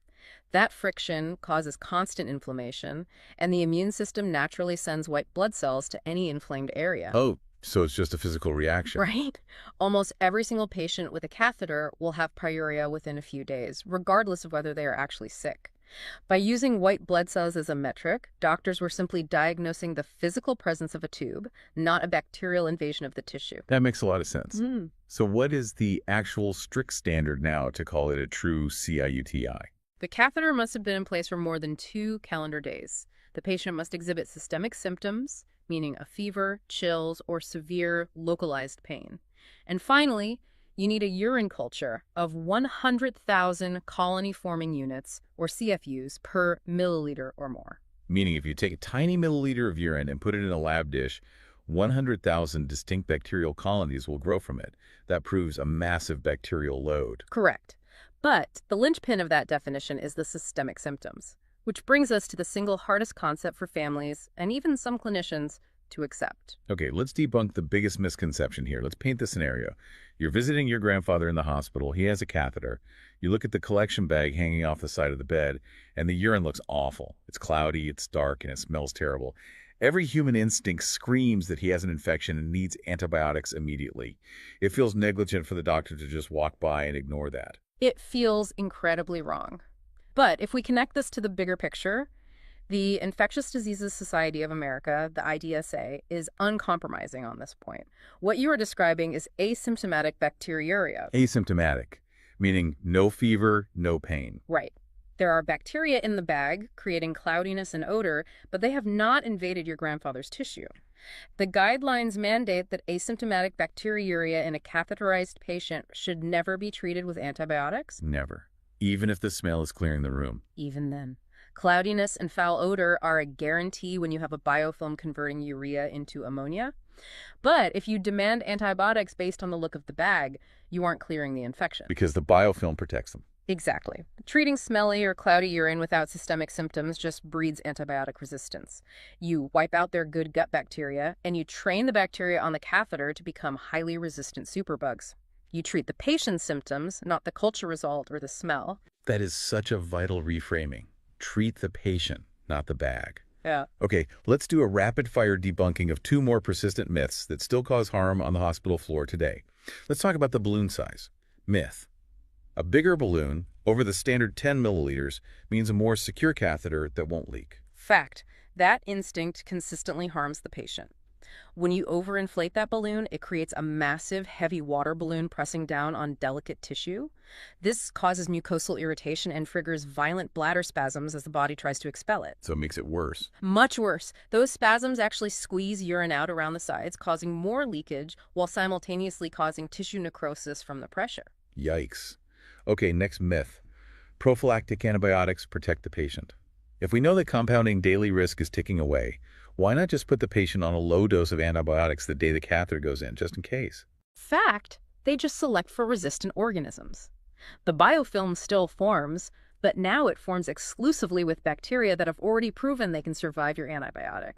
That friction causes constant inflammation, and the immune system naturally sends white blood cells to any inflamed area. Oh, so it's just a physical reaction. Right? Almost every single patient with a catheter will have pyuria within a few days, regardless of whether they are actually sick. By using white blood cells as a metric, doctors were simply diagnosing the physical presence of a tube, not a bacterial invasion of the tissue. That makes a lot of sense. So what is the actual strict standard now to call it a true CIUTI? The catheter must have been in place for more than 2 calendar days. The patient must exhibit systemic symptoms, meaning a fever, chills, or severe localized pain. And finally, you need a urine culture of 100,000 colony-forming units, or CFUs, per milliliter or more. Meaning if you take a tiny milliliter of urine and put it in a lab dish, 100,000 distinct bacterial colonies will grow from it. That proves a massive bacterial load. Correct. But the linchpin of that definition is the systemic symptoms, which brings us to the single hardest concept for families and even some clinicians to accept. Okay, let's debunk the biggest misconception here. Let's paint the scenario. You're visiting your grandfather in the hospital. He has a catheter. You look at the collection bag hanging off the side of the bed, and the urine looks awful. It's cloudy, it's dark, and it smells terrible. Every human instinct screams that he has an infection and needs antibiotics immediately. It feels negligent for the doctor to just walk by and ignore that. It feels incredibly wrong. But if we connect this to the bigger picture, the Infectious Diseases Society of America, the IDSA, is uncompromising on this point. What you are describing is asymptomatic bacteriuria. Asymptomatic, meaning no fever, no pain. Right. There are bacteria in the bag, creating cloudiness and odor, but they have not invaded your grandfather's tissue. The guidelines mandate that asymptomatic bacteriuria in a catheterized patient should never be treated with antibiotics. Never. Even if the smell is clearing the room. Even then. Cloudiness and foul odor are a guarantee when you have a biofilm converting urea into ammonia. But if you demand antibiotics based on the look of the bag, you aren't clearing the infection. Because the biofilm protects them. Exactly. Treating smelly or cloudy urine without systemic symptoms just breeds antibiotic resistance. You wipe out their good gut bacteria, and you train the bacteria on the catheter to become highly resistant superbugs. You treat the patient's symptoms, not the culture result or the smell. That is such a vital reframing. Treat the patient, not the bag. Yeah. Okay, let's do a rapid-fire debunking of 2 more persistent myths that still cause harm on the hospital floor today. Let's talk about the balloon size. Myth. A bigger balloon, over the standard 10 milliliters, means a more secure catheter that won't leak. Fact. That instinct consistently harms the patient. When you overinflate that balloon, it creates a massive, heavy water balloon pressing down on delicate tissue. This causes mucosal irritation and triggers violent bladder spasms as the body tries to expel it. So it makes it worse. Much worse. Those spasms actually squeeze urine out around the sides, causing more leakage while simultaneously causing tissue necrosis from the pressure. Yikes. Okay, next myth. Prophylactic antibiotics protect the patient. If we know that compounding daily risk is ticking away, why not just put the patient on a low dose of antibiotics the day the catheter goes in, just in case? Fact, they just select for resistant organisms. The biofilm still forms, but now it forms exclusively with bacteria that have already proven they can survive your antibiotic.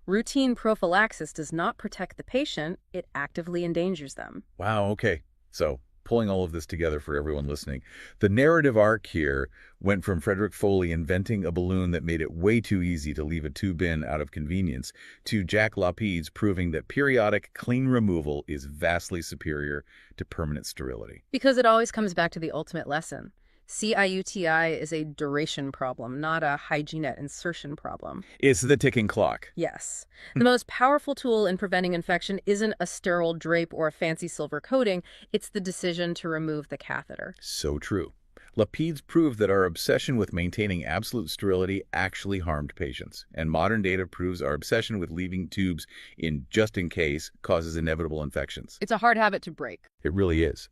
Routine prophylaxis does not protect the patient, it actively endangers them. Wow, okay. So, pulling all of this together for everyone listening, the narrative arc here went from Frederick Foley inventing a balloon that made it way too easy to leave a tube in out of convenience, to Jack Lapides proving that periodic clean removal is vastly superior to permanent sterility. Because it always comes back to the ultimate lesson. CIUTI is a duration problem, not a hygiene at insertion problem. It's the ticking clock. Yes. The most powerful tool in preventing infection isn't a sterile drape or a fancy silver coating, it's the decision to remove the catheter. So true. Lapides proved that our obsession with maintaining absolute sterility actually harmed patients, and modern data proves our obsession with leaving tubes in just in case causes inevitable infections. It's a hard habit to break. It really is.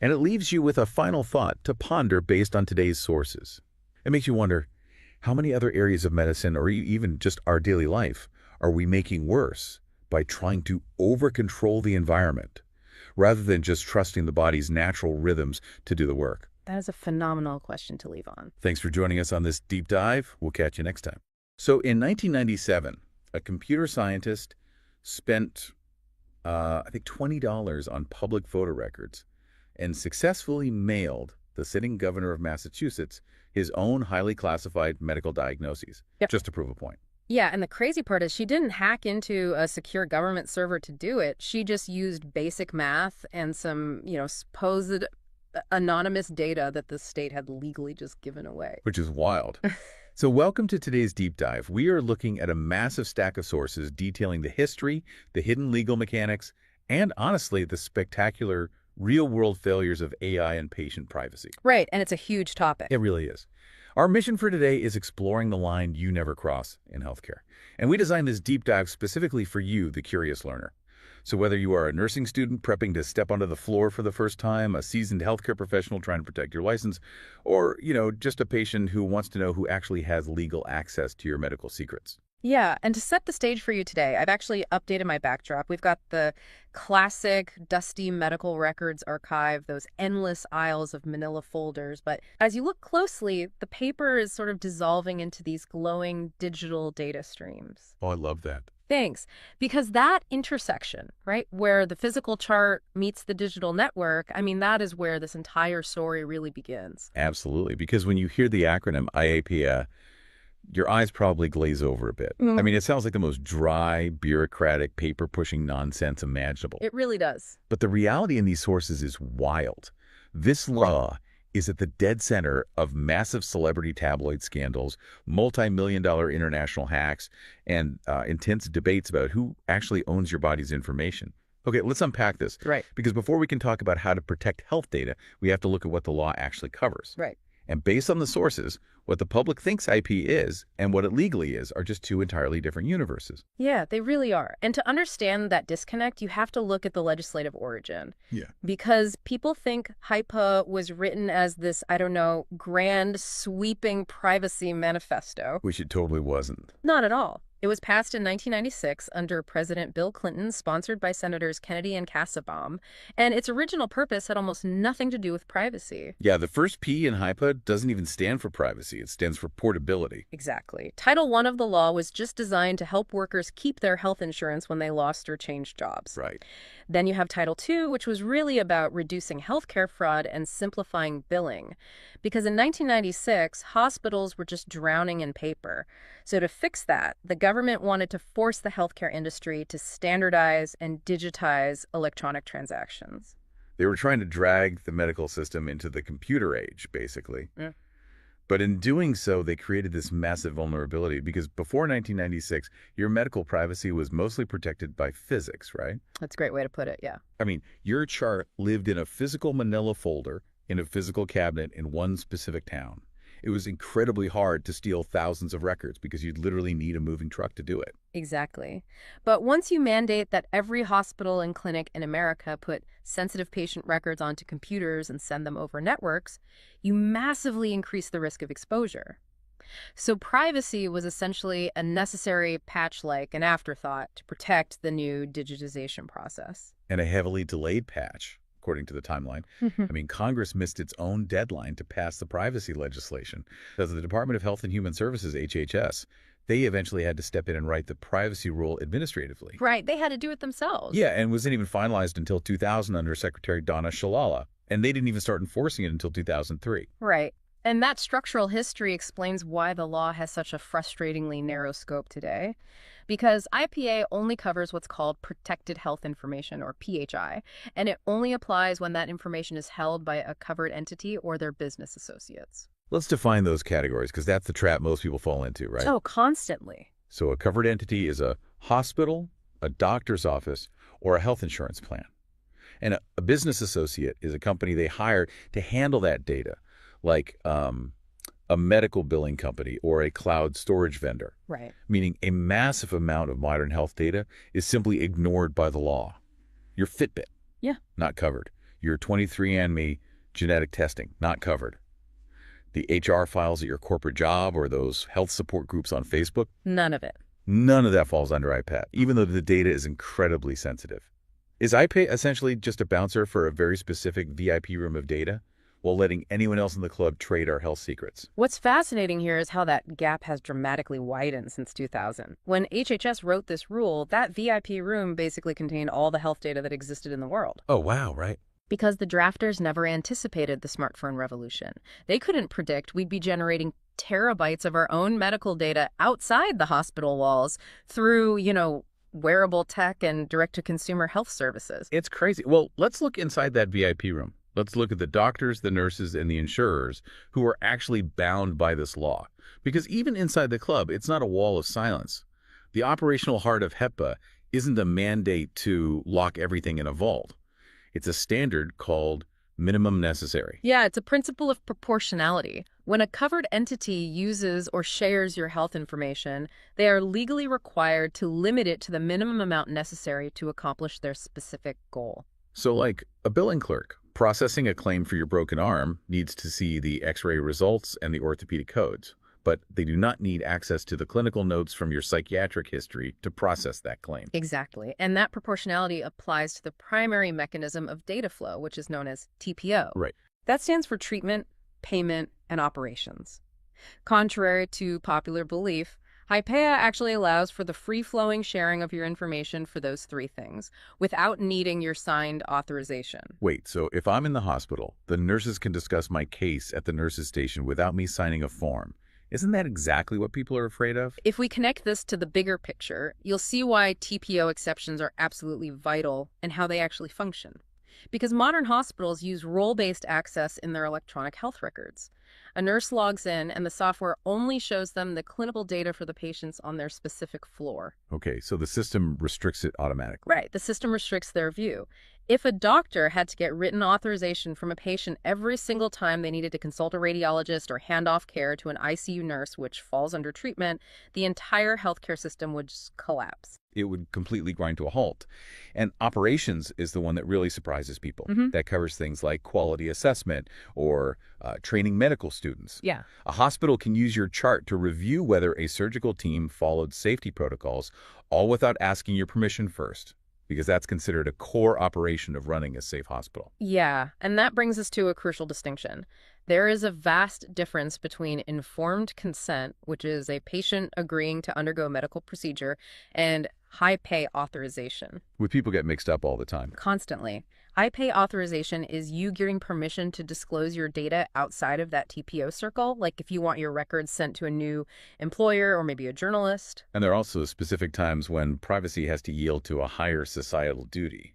And it leaves you with a final thought to ponder based on today's sources. It makes you wonder, how many other areas of medicine, or even just our daily life, are we making worse by trying to over-control the environment, rather than just trusting the body's natural rhythms to do the work? That is a phenomenal question to leave on. Thanks for joining us on this deep dive. We'll catch you next time. So in 1997, a computer scientist spent, I think, $20 on public photo records and successfully mailed the sitting governor of Massachusetts his own highly classified medical diagnoses, just to prove a point. Yeah, and the crazy part is she didn't hack into a secure government server to do it. She just used basic math and some, supposed anonymous data that the state had legally just given away. Which is wild. So welcome to today's deep dive. We are looking at a massive stack of sources detailing the history, the hidden legal mechanics, and honestly, the spectacular real-world failures of AI and patient privacy. Right, and it's a huge topic. It really is. Our mission for today is exploring the line you never cross in healthcare. And we designed this deep dive specifically for you, the curious learner. So whether you are a nursing student prepping to step onto the floor for the first time, a seasoned healthcare professional trying to protect your license, or, just a patient who wants to know who actually has legal access to your medical secrets. Yeah, and to set the stage for you today, I've actually updated my backdrop. We've got the classic dusty medical records archive, those endless aisles of manila folders. But as you look closely, the paper is sort of dissolving into these glowing digital data streams. Oh, I love that. Thanks. Because that intersection, right, where the physical chart meets the digital network, I mean, that is where this entire story really begins. Absolutely. Because when you hear the acronym IAPA, your eyes probably glaze over a bit. I mean, it sounds like the most dry, bureaucratic, paper-pushing nonsense imaginable. It really does. But the reality in these sources is wild. This law is at the dead center of massive celebrity tabloid scandals, multi-million-dollar international hacks, and intense debates about who actually owns your body's information. Okay, let's unpack this. Right. Because before we can talk about how to protect health data, we have to look at what the law actually covers. Right. And based on the sources, what the public thinks IP is and what it legally is are just two entirely different universes. Yeah, they really are. And to understand that disconnect, you have to look at the legislative origin. Yeah. Because people think HIPAA was written as this, I don't know, grand, sweeping privacy manifesto. Which it totally wasn't. Not at all. It was passed in 1996 under President Bill Clinton, sponsored by Senators Kennedy and Kassebaum, and its original purpose had almost nothing to do with privacy. Yeah, the first P in HIPAA doesn't even stand for privacy. It stands for portability. Exactly. Title I of the law was just designed to help workers keep their health insurance when they lost or changed jobs. Right. Then you have Title II, which was really about reducing healthcare fraud and simplifying billing. Because in 1996, hospitals were just drowning in paper. So to fix that, the government wanted to force the healthcare industry to standardize and digitize electronic transactions. They were trying to drag the medical system into the computer age, basically. Yeah. But in doing so, they created this massive vulnerability because before 1996, your medical privacy was mostly protected by physics, right? That's a great way to put it, yeah. I mean, your chart lived in a physical manila folder in a physical cabinet in one specific town. It was incredibly hard to steal thousands of records because you'd literally need a moving truck to do it. Exactly. But once you mandate that every hospital and clinic in America put sensitive patient records onto computers and send them over networks, you massively increase the risk of exposure. So privacy was essentially a necessary patch like an afterthought to protect the new digitization process. And a heavily delayed patch, according to the timeline. I mean, Congress missed its own deadline to pass the privacy legislation. As the Department of Health and Human Services, HHS, they eventually had to step in and write the privacy rule administratively. Right, they had to do it themselves. Yeah, and wasn't even finalized until 2000 under Secretary Donna Shalala. And they didn't even start enforcing it until 2003. Right. And that structural history explains why the law has such a frustratingly narrow scope today. Because IPA only covers what's called protected health information, or PHI, and it only applies when that information is held by a covered entity or their business associates. Let's define those categories, because that's the trap most people fall into, right? Oh, constantly. So a covered entity is a hospital, a doctor's office, or a health insurance plan. And a business associate is a company they hire to handle that data, like a medical billing company or a cloud storage vendor. Right. Meaning a massive amount of modern health data is simply ignored by the law. Your Fitbit, yeah, not covered. Your 23andMe genetic testing, not covered. The HR files at your corporate job or those health support groups on Facebook, none of it. None of that falls under IPAT, even though the data is incredibly sensitive. Is IPAT essentially just a bouncer for a very specific VIP room of data, while letting anyone else in the club trade our health secrets? What's fascinating here is how that gap has dramatically widened since 2000. When HHS wrote this rule, that VIP room basically contained all the health data that existed in the world. Oh, wow, right. Because the drafters never anticipated the smartphone revolution. They couldn't predict we'd be generating terabytes of our own medical data outside the hospital walls through, wearable tech and direct-to-consumer health services. It's crazy. Well, let's look inside that VIP room. Let's look at the doctors, the nurses, and the insurers who are actually bound by this law. Because even inside the club, it's not a wall of silence. The operational heart of HIPAA isn't a mandate to lock everything in a vault. It's a standard called Minimum necessary. Yeah, it's a principle of proportionality. When a covered entity uses or shares your health information, they are legally required to limit it to the minimum amount necessary to accomplish their specific goal. So like a billing clerk processing a claim for your broken arm needs to see the x-ray results and the orthopedic codes, but they do not need access to the clinical notes from your psychiatric history to process that claim. Exactly. And that proportionality applies to the primary mechanism of data flow, which is known as TPO. Right. That stands for treatment, payment, and operations. Contrary to popular belief, HIPAA actually allows for the free-flowing sharing of your information for those three things without needing your signed authorization. Wait, so if I'm in the hospital, the nurses can discuss my case at the nurses' station without me signing a form. Isn't that exactly what people are afraid of? If we connect this to the bigger picture, you'll see why TPO exceptions are absolutely vital and how they actually function. Because modern hospitals use role-based access in their electronic health records. A nurse logs in, and the software only shows them the clinical data for the patients on their specific floor. Okay, so the system restricts it automatically. Right, the system restricts their view. If a doctor had to get written authorization from a patient every single time they needed to consult a radiologist or hand off care to an ICU nurse, which falls under treatment, the entire healthcare system would just collapse. It would completely grind to a halt. And operations is the one that really surprises people. That covers things like quality assessment or training medical students. Yeah. A hospital can use your chart to review whether a surgical team followed safety protocols, all without asking your permission first, because that's considered a core operation of running a safe hospital. Yeah, and that brings us to a crucial distinction. There is a vast difference between informed consent, which is a patient agreeing to undergo a medical procedure, and high-pay authorization. Which people get mixed up all the time. Constantly. High-pay authorization is you getting permission to disclose your data outside of that TPO circle, like if you want your records sent to a new employer or maybe a journalist. And there are also specific times when privacy has to yield to a higher societal duty.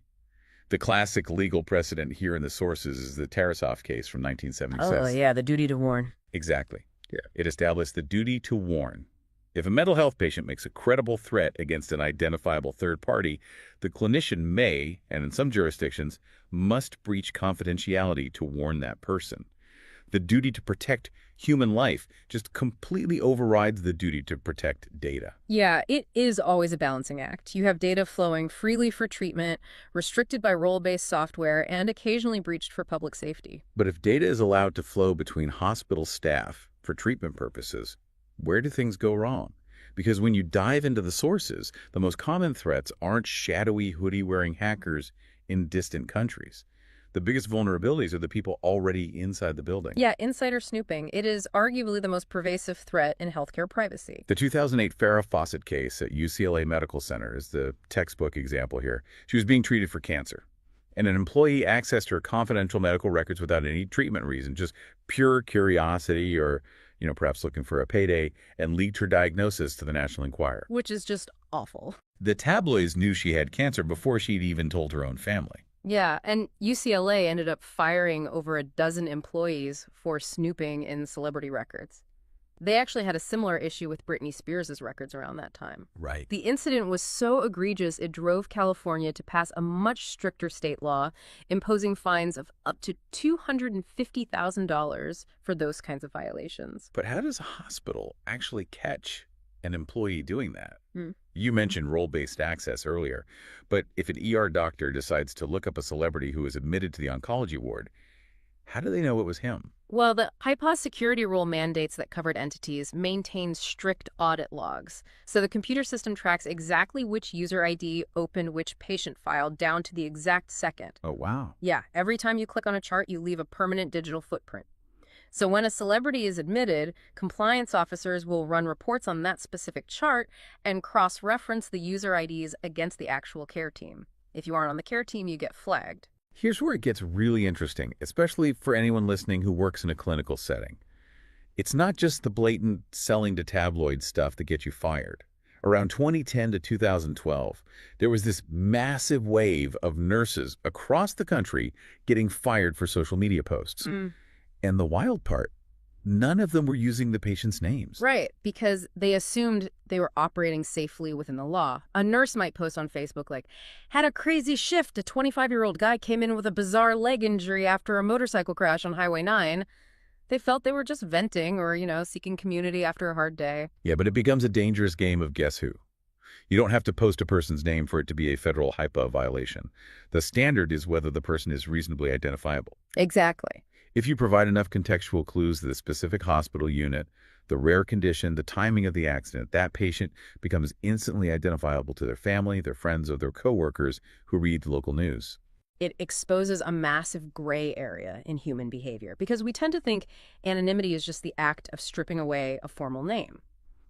The classic legal precedent here in the sources is the Tarasov case from 1976. Oh, yeah, the duty to warn. Exactly. Yeah. It established the duty to warn. If a mental health patient makes a credible threat against an identifiable third party, the clinician may, and in some jurisdictions, must breach confidentiality to warn that person. The duty to protect human life just completely overrides the duty to protect data. Yeah, it is always a balancing act. You have data flowing freely for treatment, restricted by role-based software, and occasionally breached for public safety. But if data is allowed to flow between hospital staff for treatment purposes, where do things go wrong? Because when you dive into the sources, the most common threats aren't shadowy hoodie-wearing hackers in distant countries. The biggest vulnerabilities are the people already inside the building. Yeah, insider snooping. It is arguably the most pervasive threat in healthcare privacy. The 2008 Farrah Fawcett case at UCLA Medical Center is the textbook example here. She was being treated for cancer, and an employee accessed her confidential medical records without any treatment reason, just pure curiosity or, perhaps looking for a payday, and leaked her diagnosis to the National Enquirer. Which is just awful. The tabloids knew she had cancer before she'd even told her own family. Yeah, and UCLA ended up firing over a dozen employees for snooping in celebrity records. They actually had a similar issue with Britney Spears' records around that time. Right. The incident was so egregious it drove California to pass a much stricter state law, imposing fines of up to $250,000 for those kinds of violations. But how does a hospital actually catch an employee doing that? You mentioned role-based access earlier, but if an ER doctor decides to look up a celebrity who is admitted to the oncology ward, how do they know it was him? Well, the HIPAA security rule mandates that covered entities maintain strict audit logs. So the computer system tracks exactly which user ID opened which patient file down to the exact second. Oh, wow. Yeah, every time you click on a chart, you leave a permanent digital footprint. So when a celebrity is admitted, compliance officers will run reports on that specific chart and cross-reference the user IDs against the actual care team. If you aren't on the care team, you get flagged. Here's where it gets really interesting, especially for anyone listening who works in a clinical setting. It's not just the blatant selling to tabloid stuff that gets you fired. Around 2010 to 2012, there was this massive wave of nurses across the country getting fired for social media posts. And the wild part, none of them were using the patient's names. Right, because they assumed they were operating safely within the law. A nurse might post on Facebook like, had a crazy shift, a 25-year-old guy came in with a bizarre leg injury after a motorcycle crash on Highway 9. They felt they were just venting or, seeking community after a hard day. Yeah, but it becomes a dangerous game of guess who. You don't have to post a person's name for it to be a federal HIPAA violation. The standard is whether the person is reasonably identifiable. Exactly. If you provide enough contextual clues to the specific hospital unit, the rare condition, the timing of the accident, that patient becomes instantly identifiable to their family, their friends, or their coworkers who read the local news. It exposes a massive gray area in human behavior because we tend to think anonymity is just the act of stripping away a formal name.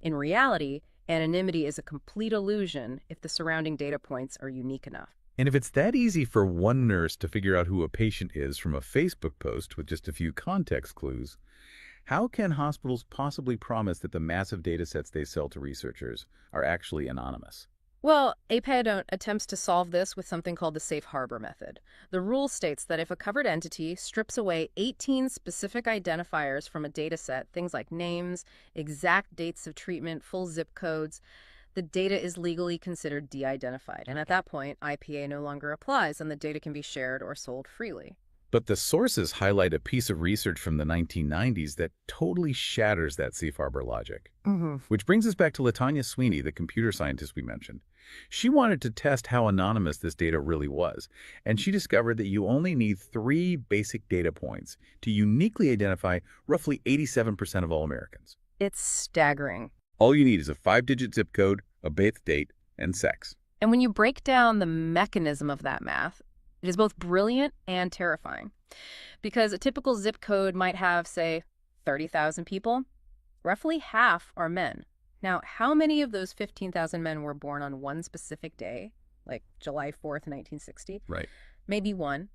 In reality, anonymity is a complete illusion if the surrounding data points are unique enough. And if it's that easy for one nurse to figure out who a patient is from a Facebook post with just a few context clues, how can hospitals possibly promise that the massive data sets they sell to researchers are actually anonymous? Well, APA attempts to solve this with something called the safe harbor method. The rule states that if a covered entity strips away 18 specific identifiers from a data set, things like names, exact dates of treatment, full zip codes, the data is legally considered de-identified. And at that point, IPA no longer applies and the data can be shared or sold freely. But the sources highlight a piece of research from the 1990s that totally shatters that safe harbor logic. Which brings us back to LaTanya Sweeney, the computer scientist we mentioned. She wanted to test how anonymous this data really was, and she discovered that you only need 3 basic data points to uniquely identify roughly 87% of all Americans. It's staggering. All you need is a 5-digit zip code, a birth date, and sex. And when you break down the mechanism of that math, it is both brilliant and terrifying. Because a typical zip code might have, say, 30,000 people. Roughly half are men. Now, how many of those 15,000 men were born on one specific day, like July 4th, 1960? Right. Maybe one.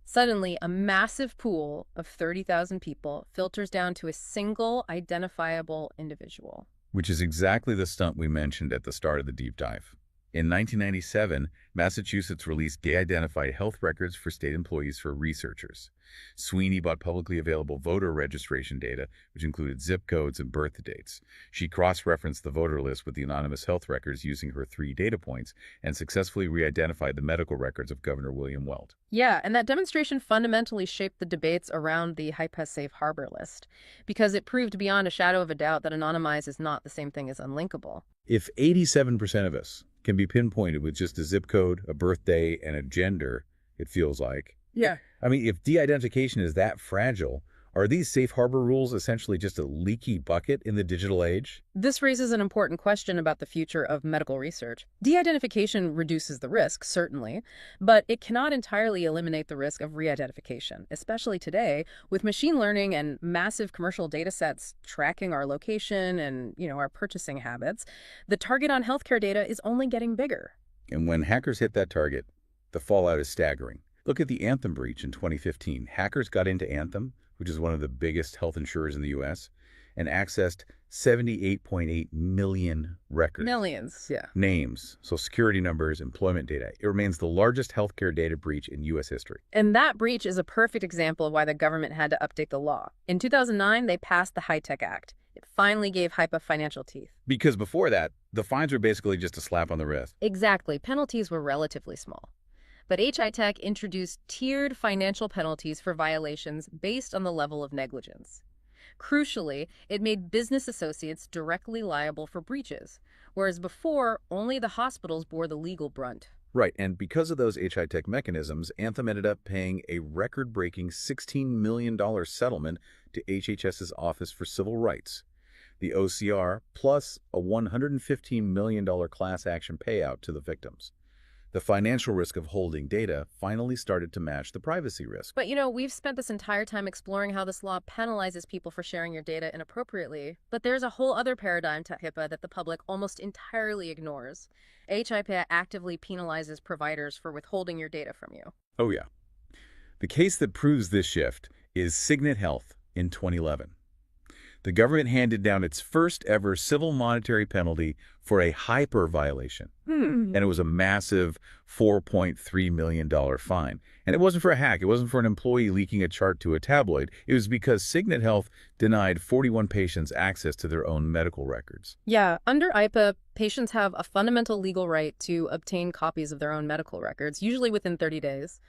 Suddenly, a massive pool of 30,000 people filters down to a single identifiable individual. Which is exactly the stunt we mentioned at the start of the deep dive. In 1997, Massachusetts released de-identified health records for state employees for researchers. Sweeney bought publicly available voter registration data, which included zip codes and birth dates. She cross-referenced the voter list with the anonymous health records using her 3 data points and successfully re-identified the medical records of Governor William Weld. Yeah, and that demonstration fundamentally shaped the debates around the HIPAA safe harbor list, because it proved beyond a shadow of a doubt that anonymized is not the same thing as unlinkable. If 87% of us can be pinpointed with just a zip code, a birthday, and a gender, it feels like. Yeah. I mean, if de-identification is that fragile, are these safe harbor rules essentially just a leaky bucket in the digital age? This raises an important question about the future of medical research. De-identification reduces the risk, certainly, but it cannot entirely eliminate the risk of re-identification, especially today with machine learning and massive commercial data sets tracking our location and, our purchasing habits. The target on healthcare data is only getting bigger. And when hackers hit that target, the fallout is staggering. Look at the Anthem breach in 2015. Hackers got into Anthem, which is one of the biggest health insurers in the U.S., and accessed 78.8 million records. Millions, yeah. Names, Social Security numbers, employment data. It remains the largest healthcare data breach in U.S. history. And that breach is a perfect example of why the government had to update the law. In 2009, they passed the HITECH Act. It finally gave HIPAA financial teeth. Because before that, the fines were basically just a slap on the wrist. Exactly. Penalties were relatively small. But HITECH introduced tiered financial penalties for violations based on the level of negligence. Crucially, it made business associates directly liable for breaches, whereas before, only the hospitals bore the legal brunt. Right, and because of those HITECH mechanisms, Anthem ended up paying a record-breaking $16 million settlement to HHS's Office for Civil Rights, the OCR, plus a $115 million class action payout to the victims. The financial risk of holding data finally started to match the privacy risk. But we've spent this entire time exploring how this law penalizes people for sharing your data inappropriately. But there's a whole other paradigm to HIPAA that the public almost entirely ignores. HIPAA actively penalizes providers for withholding your data from you. Oh yeah. The case that proves this shift is Signet Health in 2011. The government handed down its first ever civil monetary penalty for a hyper violation. And it was a massive $4.3 million fine. And it wasn't for a hack. It wasn't for an employee leaking a chart to a tabloid. It was because Signet Health denied 41 patients access to their own medical records. Yeah, under IPA, patients have a fundamental legal right to obtain copies of their own medical records, usually within 30 days.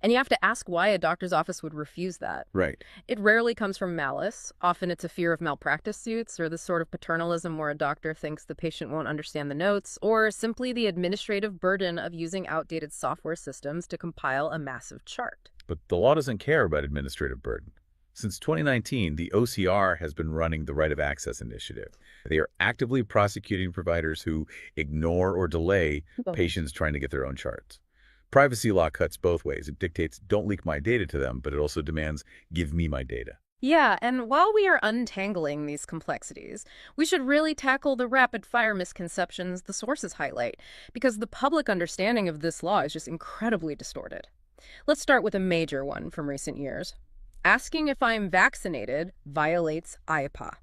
And you have to ask why a doctor's office would refuse that. Right. It rarely comes from malice. Often it's a fear of malpractice suits or the sort of paternalism where a doctor thinks the patient won't understand the notes, or simply the administrative burden of using outdated software systems to compile a massive chart. But the law doesn't care about administrative burden. Since 2019, the OCR has been running the Right of Access initiative. They are actively prosecuting providers who ignore or delay patients trying to get their own charts. Privacy law cuts both ways. It dictates don't leak my data to them, but it also demands give me my data. Yeah, and while we are untangling these complexities, we should really tackle the rapid-fire misconceptions the sources highlight, because the public understanding of this law is just incredibly distorted. Let's start with a major one from recent years. Asking if I'm vaccinated violates IPA.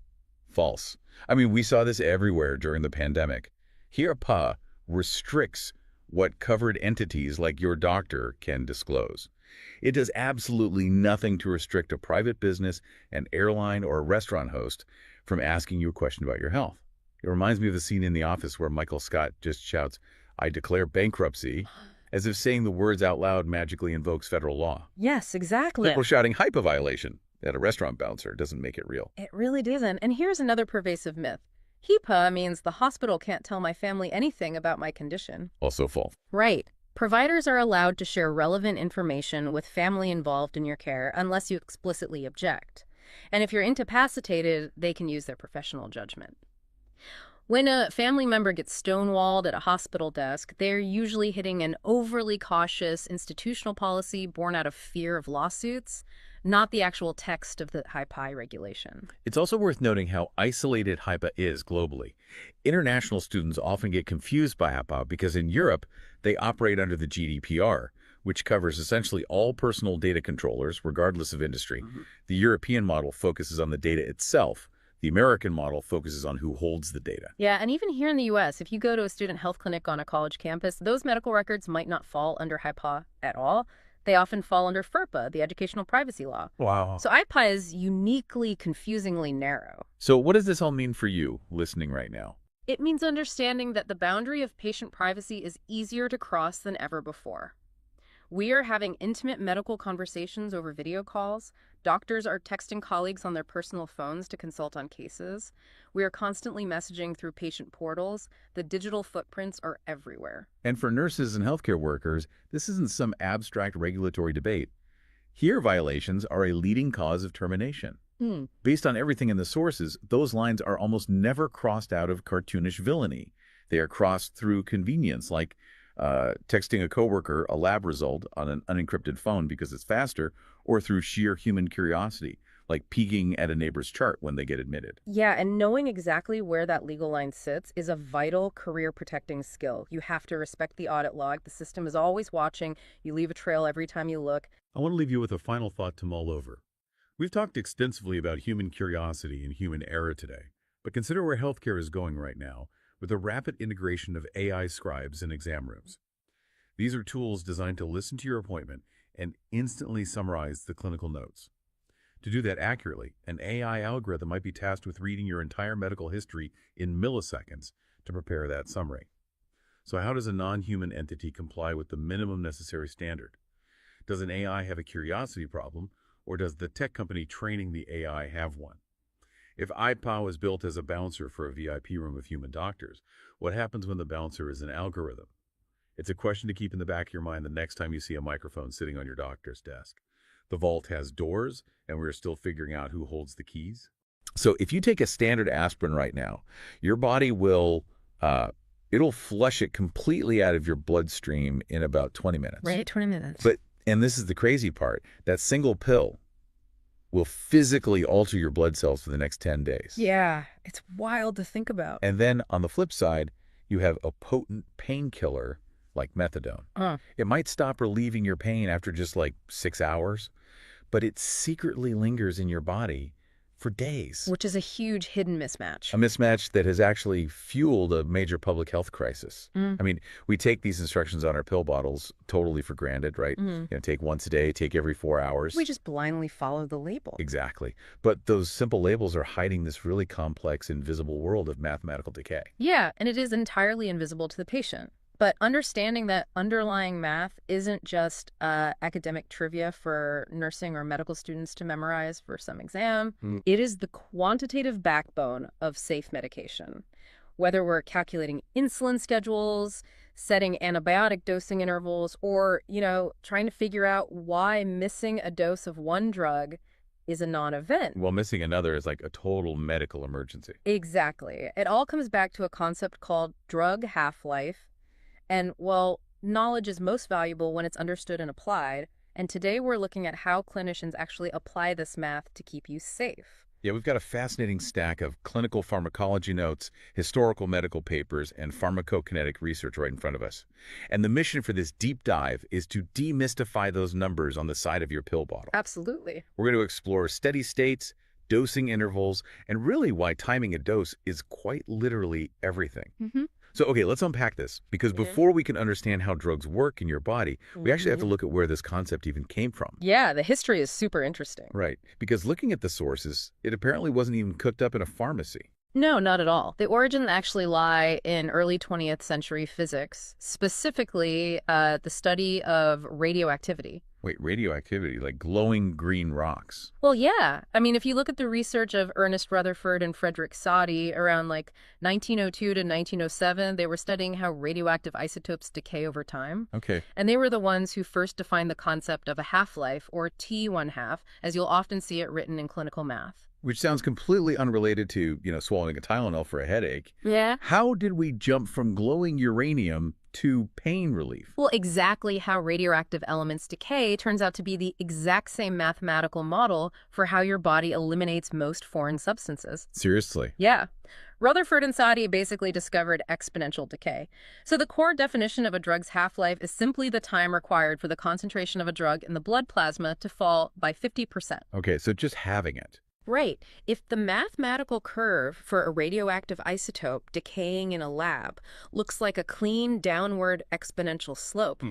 False. I mean, we saw this everywhere during the pandemic. Here, IPA restricts what covered entities like your doctor can disclose. It does absolutely nothing to restrict a private business, an airline, or a restaurant host from asking you a question about your health. It reminds me of the scene in The Office where Michael Scott just shouts, "I declare bankruptcy," as if saying the words out loud magically invokes federal law. Yes, exactly. Or shouting HIPAA violation at a restaurant bouncer doesn't make it real. It really doesn't. And here's another pervasive myth. HIPAA means the hospital can't tell my family anything about my condition. Also false. Right. Providers are allowed to share relevant information with family involved in your care unless you explicitly object. And if you're incapacitated, they can use their professional judgment. When a family member gets stonewalled at a hospital desk, they're usually hitting an overly cautious institutional policy born out of fear of lawsuits, not the actual text of the HIPAA regulation. It's also worth noting how isolated HIPAA is globally. International students often get confused by HIPAA because in Europe, they operate under the GDPR, which covers essentially all personal data controllers, regardless of industry. The European model focuses on the data itself. The American model focuses on who holds the data. Yeah, and even here in the U.S., if you go to a student health clinic on a college campus, those medical records might not fall under HIPAA at all. They often fall under FERPA, the Educational Privacy Law. Wow. So IPA is uniquely, confusingly narrow. So what does this all mean for you listening right now? It means understanding that the boundary of patient privacy is easier to cross than ever before. We are having intimate medical conversations over video calls. Doctors are texting colleagues on their personal phones to consult on cases. We are constantly messaging through patient portals. The digital footprints are everywhere. And for nurses and healthcare workers, this isn't some abstract regulatory debate. Here, violations are a leading cause of termination. Based on everything in the sources, those lines are almost never crossed out of cartoonish villainy. They are crossed through convenience, like texting a coworker a lab result on an unencrypted phone because it's faster, or through sheer human curiosity, like peeking at a neighbor's chart when they get admitted. Yeah, and knowing exactly where that legal line sits is a vital career-protecting skill. You have to respect the audit log. The system is always watching. You leave a trail every time you look. I want to leave you with a final thought to mull over. We've talked extensively about human curiosity and human error today, but consider where healthcare is going right now with the rapid integration of AI scribes in exam rooms. These are tools designed to listen to your appointment and instantly summarize the clinical notes. To do that accurately, an AI algorithm might be tasked with reading your entire medical history in milliseconds to prepare that summary. So how does a non-human entity comply with the minimum necessary standard? Does an AI have a curiosity problem, or does the tech company training the AI have one? If IPA was built as a bouncer for a VIP room of human doctors, what happens when the bouncer is an algorithm? It's a question to keep in the back of your mind the next time you see a microphone sitting on your doctor's desk. The vault has doors, and we're still figuring out who holds the keys. So if you take a standard aspirin right now, your body will, it'll flush it completely out of your bloodstream in about 20 minutes. Right, 20 minutes. And this is the crazy part, that single pill will physically alter your blood cells for the next 10 days. Yeah, it's wild to think about. And then on the flip side, you have a potent painkiller like methadone. It might stop relieving your pain after just like 6 hours, but it secretly lingers in your body for days. Which is a huge hidden mismatch. A mismatch that has actually fueled a major public health crisis. I mean, we take these instructions on our pill bottles totally for granted, right? Take once a day, take every 4 hours. We just blindly follow the label. Exactly. But those simple labels are hiding this really complex, invisible world of mathematical decay. Yeah, and it is entirely invisible to the patient. But understanding that underlying math isn't just academic trivia for nursing or medical students to memorize for some exam. It is the quantitative backbone of safe medication. Whether we're calculating insulin schedules, setting antibiotic dosing intervals, or, trying to figure out why missing a dose of one drug is a non-event. Well, missing another is like a total medical emergency. Exactly. It all comes back to a concept called drug half-life. And, well, knowledge is most valuable when it's understood and applied. And today we're looking at how clinicians actually apply this math to keep you safe. Yeah, we've got a fascinating stack of clinical pharmacology notes, historical medical papers, and pharmacokinetic research right in front of us. And the mission for this deep dive is to demystify those numbers on the side of your pill bottle. Absolutely. We're going to explore steady states, dosing intervals, and really why timing a dose is quite literally everything. So, okay, let's unpack this, because before we can understand how drugs work in your body, we actually have to look at where this concept even came from. Yeah, the history is super interesting. Right, because looking at the sources, it apparently wasn't even cooked up in a pharmacy. No, not at all. The origins actually lie in early 20th century physics, specifically the study of radioactivity. Wait, radioactivity, like glowing green rocks. Well, yeah. I mean, if you look at the research of Ernest Rutherford and Frederick Soddy around 1902 to 1907, they were studying how radioactive isotopes decay over time. Okay. And they were the ones who first defined the concept of a half-life, or T1/2, as you'll often see it written in clinical math. Which sounds completely unrelated to, swallowing a Tylenol for a headache. Yeah. How did we jump from glowing uranium to pain relief? Well, exactly how radioactive elements decay turns out to be the exact same mathematical model for how your body eliminates most foreign substances. Seriously? Yeah. Rutherford and Soddy basically discovered exponential decay. So the core definition of a drug's half-life is simply the time required for the concentration of a drug in the blood plasma to fall by 50%. Okay, so just having it. Right. If the mathematical curve for a radioactive isotope decaying in a lab looks like a clean downward exponential slope,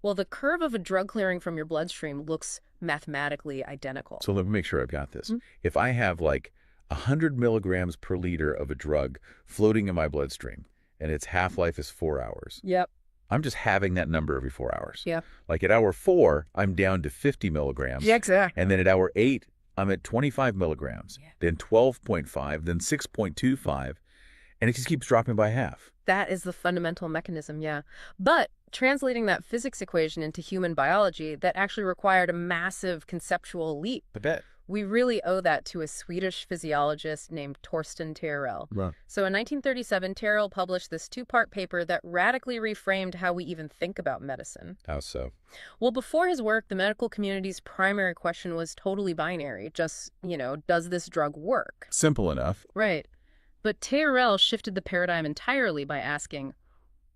well, the curve of a drug clearing from your bloodstream looks mathematically identical. So let me make sure I've got this. If I have 100 milligrams per liter of a drug floating in my bloodstream and its half-life is 4 hours. Yep. I'm just having that number every 4 hours. Yeah. Like at hour 4, I'm down to 50 milligrams. Yeah, exactly. And then at hour 8, I'm at 25 milligrams, then 12.5, then 6.25, and it just keeps dropping by half. That is the fundamental mechanism, yeah. But translating that physics equation into human biology, that actually required a massive conceptual leap. I bet. We really owe that to a Swedish physiologist named Torsten Terrell. Right. So in 1937, Terrell published this 2-part paper that radically reframed how we even think about medicine. How so? Well, before his work, the medical community's primary question was totally binary. Just, does this drug work? Simple enough. Right. But Terrell shifted the paradigm entirely by asking,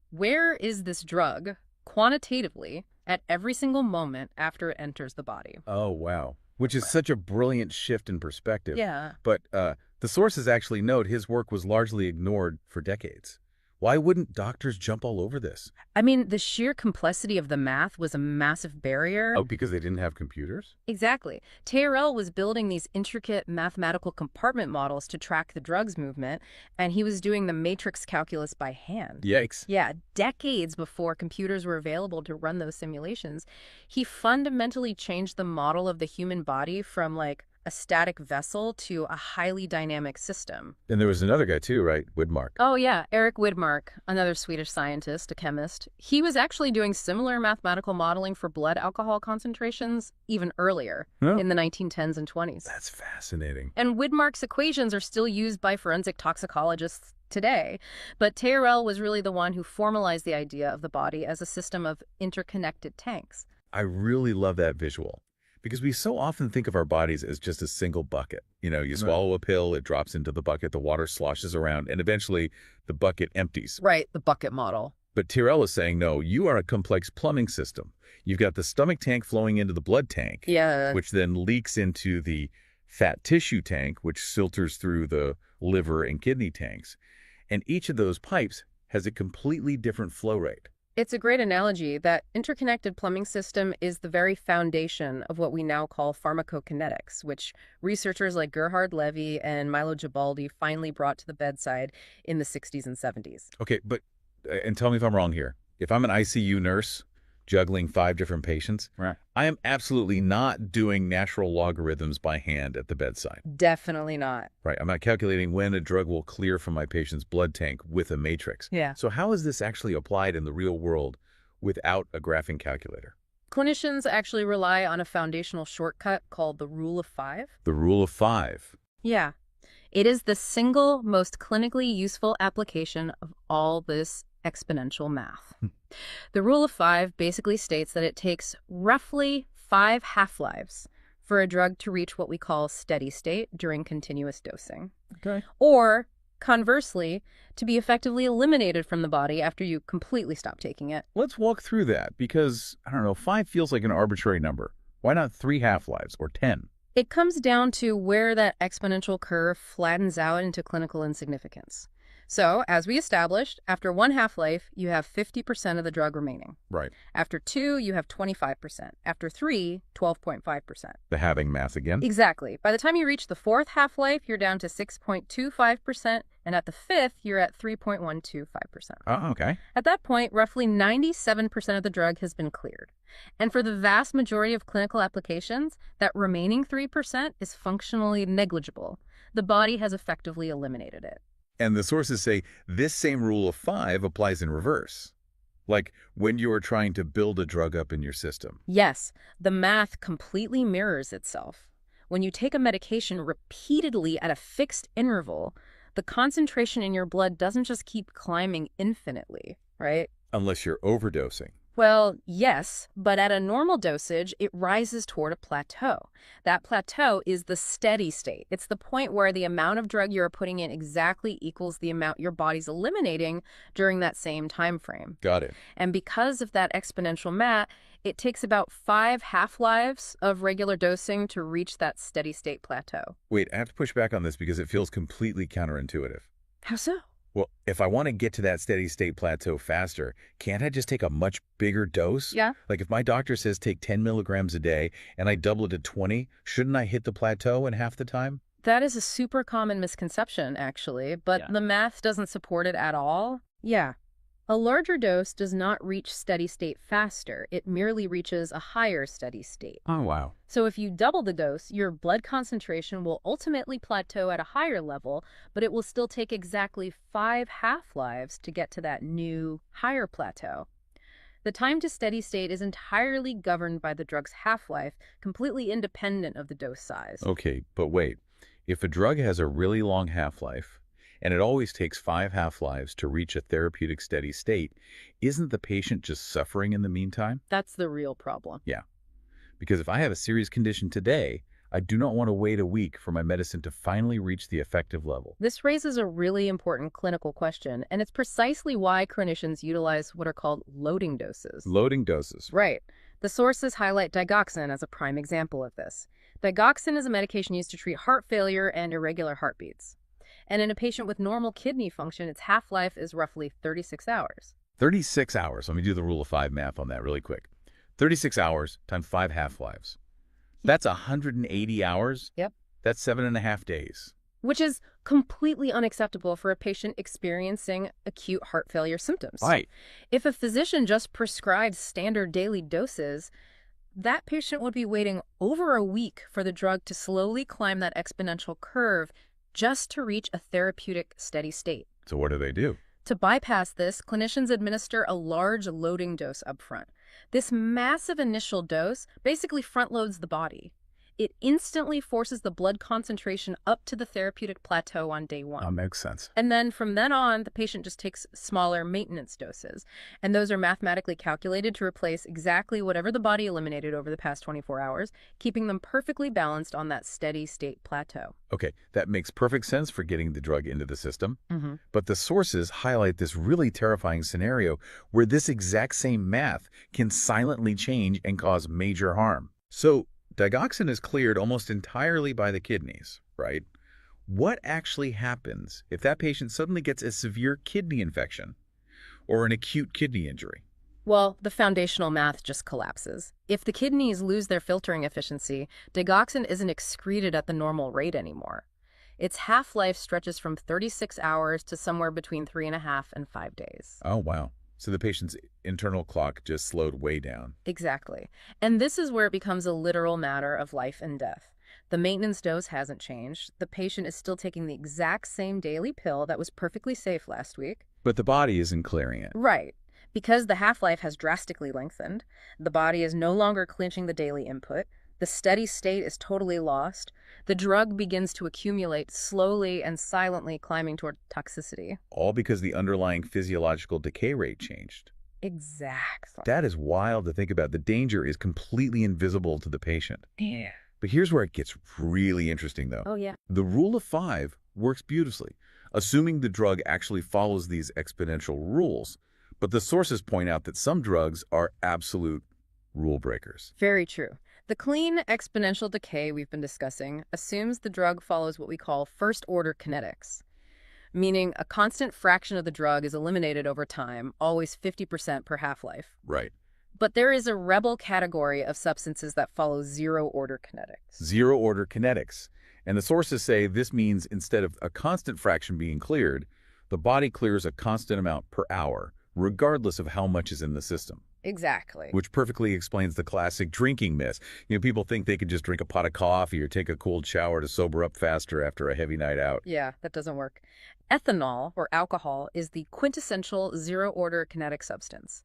where is this drug, quantitatively, at every single moment after it enters the body? Oh, wow. Which is such a brilliant shift in perspective. Yeah. But the sources actually note his work was largely ignored for decades. Why wouldn't doctors jump all over this? I mean, the sheer complexity of the math was a massive barrier. Oh, because they didn't have computers? Exactly. Terrell was building these intricate mathematical compartment models to track the drugs movement, and he was doing the matrix calculus by hand. Yikes. Yeah, decades before computers were available to run those simulations. He fundamentally changed the model of the human body from a static vessel to a highly dynamic system. And there was another guy too, right? Widmark. Oh, yeah. Eric Widmark, another Swedish scientist, a chemist. He was actually doing similar mathematical modeling for blood alcohol concentrations even earlier in the 1910s and 20s. That's fascinating. And Widmark's equations are still used by forensic toxicologists today. But Terrell was really the one who formalized the idea of the body as a system of interconnected tanks. I really love that visual. Because we so often think of our bodies as just a single bucket. You swallow a pill, it drops into the bucket, the water sloshes around, and eventually the bucket empties. Right, the bucket model. But Terrell is saying, no, you are a complex plumbing system. You've got the stomach tank flowing into the blood tank, Yeah. which then leaks into the fat tissue tank, which filters through the liver and kidney tanks. And each of those pipes has a completely different flow rate. It's a great analogy. That interconnected plumbing system is the very foundation of what we now call pharmacokinetics, which researchers like Gerhard Levy and Milo Gibaldi finally brought to the bedside in the 60s and 70s. Okay, and tell me if I'm wrong here. If I'm an ICU nurse juggling 5 different patients, Right. I am absolutely not doing natural logarithms by hand at the bedside. Definitely not. Right. I'm not calculating when a drug will clear from my patient's blood tank with a matrix. Yeah. So how is this actually applied in the real world without a graphing calculator? Clinicians actually rely on a foundational shortcut called the rule of 5. The rule of 5. Yeah. It is the single most clinically useful application of all this exponential math. The rule of 5 basically states that it takes roughly 5 half-lives for a drug to reach what we call steady state during continuous dosing. Okay. Or, conversely, to be effectively eliminated from the body after you completely stop taking it. Let's walk through that because, I don't know, 5 feels like an arbitrary number. Why not 3 half-lives or 10? It comes down to where that exponential curve flattens out into clinical insignificance. So, as we established, after 1 half-life, you have 50% of the drug remaining. Right. After 2, you have 25%. After 3, 12.5%. The halving math again? Exactly. By the time you reach the 4th half-life, you're down to 6.25%, and at the 5th, you're at 3.125%. Oh, okay. At that point, roughly 97% of the drug has been cleared. And for the vast majority of clinical applications, that remaining 3% is functionally negligible. The body has effectively eliminated it. And the sources say this same rule of 5 applies in reverse. Like when you are trying to build a drug up in your system. Yes, the math completely mirrors itself. When you take a medication repeatedly at a fixed interval, the concentration in your blood doesn't just keep climbing infinitely, right? Unless you're overdosing. Well, yes, but at a normal dosage, it rises toward a plateau. That plateau is the steady state. It's the point where the amount of drug you're putting in exactly equals the amount your body's eliminating during that same time frame. Got it. And because of that exponential math, it takes about 5 half-lives of regular dosing to reach that steady state plateau. Wait, I have to push back on this because it feels completely counterintuitive. How so? Well, if I want to get to that steady state plateau faster, can't I just take a much bigger dose? Yeah. Like if my doctor says take 10 milligrams a day and I double it to 20, shouldn't I hit the plateau in half the time? That is a super common misconception, actually, but the math doesn't support it at all. Yeah. A larger dose does not reach steady state faster. It merely reaches a higher steady state. Oh, wow. So if you double the dose, your blood concentration will ultimately plateau at a higher level, but it will still take exactly 5 half-lives to get to that new, higher plateau. The time to steady state is entirely governed by the drug's half-life, completely independent of the dose size. Okay, but wait. If a drug has a really long half-life, and it always takes 5 half-lives to reach a therapeutic steady state, isn't the patient just suffering in the meantime? That's the real problem. Yeah. Because if I have a serious condition today, I do not want to wait a week for my medicine to finally reach the effective level. This raises a really important clinical question, and it's precisely why clinicians utilize what are called loading doses. Loading doses. Right. The sources highlight digoxin as a prime example of this. Digoxin is a medication used to treat heart failure and irregular heartbeats. And in a patient with normal kidney function, its half-life is roughly 36 hours. 36 hours. Let me do the rule of 5 math on that really quick. 36 hours times 5 half-lives. That's 180 hours. Yep. That's 7.5 days. Which is completely unacceptable for a patient experiencing acute heart failure symptoms. Right. If a physician just prescribed standard daily doses, that patient would be waiting over a week for the drug to slowly climb that exponential curve just to reach a therapeutic steady state. So what do? To bypass this, clinicians administer a large loading dose upfront. This massive initial dose basically front-loads the body. It instantly forces the blood concentration up to the therapeutic plateau on day 1. That makes sense. And then from then on, the patient just takes smaller maintenance doses. And those are mathematically calculated to replace exactly whatever the body eliminated over the past 24 hours, keeping them perfectly balanced on that steady state plateau. Okay, that makes perfect sense for getting the drug into the system. Mm-hmm. But the sources highlight this really terrifying scenario where this exact same math can silently change and cause major harm. So Digoxin is cleared almost entirely by the kidneys, right? What actually happens if that patient suddenly gets a severe kidney infection or an acute kidney injury? Well, the foundational math just collapses. If the kidneys lose their filtering efficiency, digoxin isn't excreted at the normal rate anymore. Its half-life stretches from 36 hours to somewhere between 3.5 and 5 days. Oh, wow. So the patient's internal clock just slowed way down. Exactly. And this is where it becomes a literal matter of life and death. The maintenance dose hasn't changed. The patient is still taking the exact same daily pill that was perfectly safe last week. But the body isn't clearing it. Right. Because the half-life has drastically lengthened, the body is no longer clinching the daily input, the steady state is totally lost, the drug begins to accumulate slowly and silently climbing toward toxicity. All because the underlying physiological decay rate changed. Exactly. That is wild to think about. The danger is completely invisible to the patient. Yeah. But here's where it gets really interesting, though. Oh, yeah. The rule of 5 works beautifully, assuming the drug actually follows these exponential rules. But the sources point out that some drugs are absolute rule breakers. Very true. The clean exponential decay we've been discussing assumes the drug follows what we call first-order kinetics, meaning a constant fraction of the drug is eliminated over time, always 50% per half-life. Right. But there is a rebel category of substances that follow zero-order kinetics. Zero-order kinetics. And the sources say this means instead of a constant fraction being cleared, the body clears a constant amount per hour, regardless of how much is in the system. Exactly. Which perfectly explains the classic drinking myth. People think they can just drink a pot of coffee or take a cold shower to sober up faster after a heavy night out. Yeah, that doesn't work. Ethanol, or alcohol, is the quintessential zero-order kinetic substance.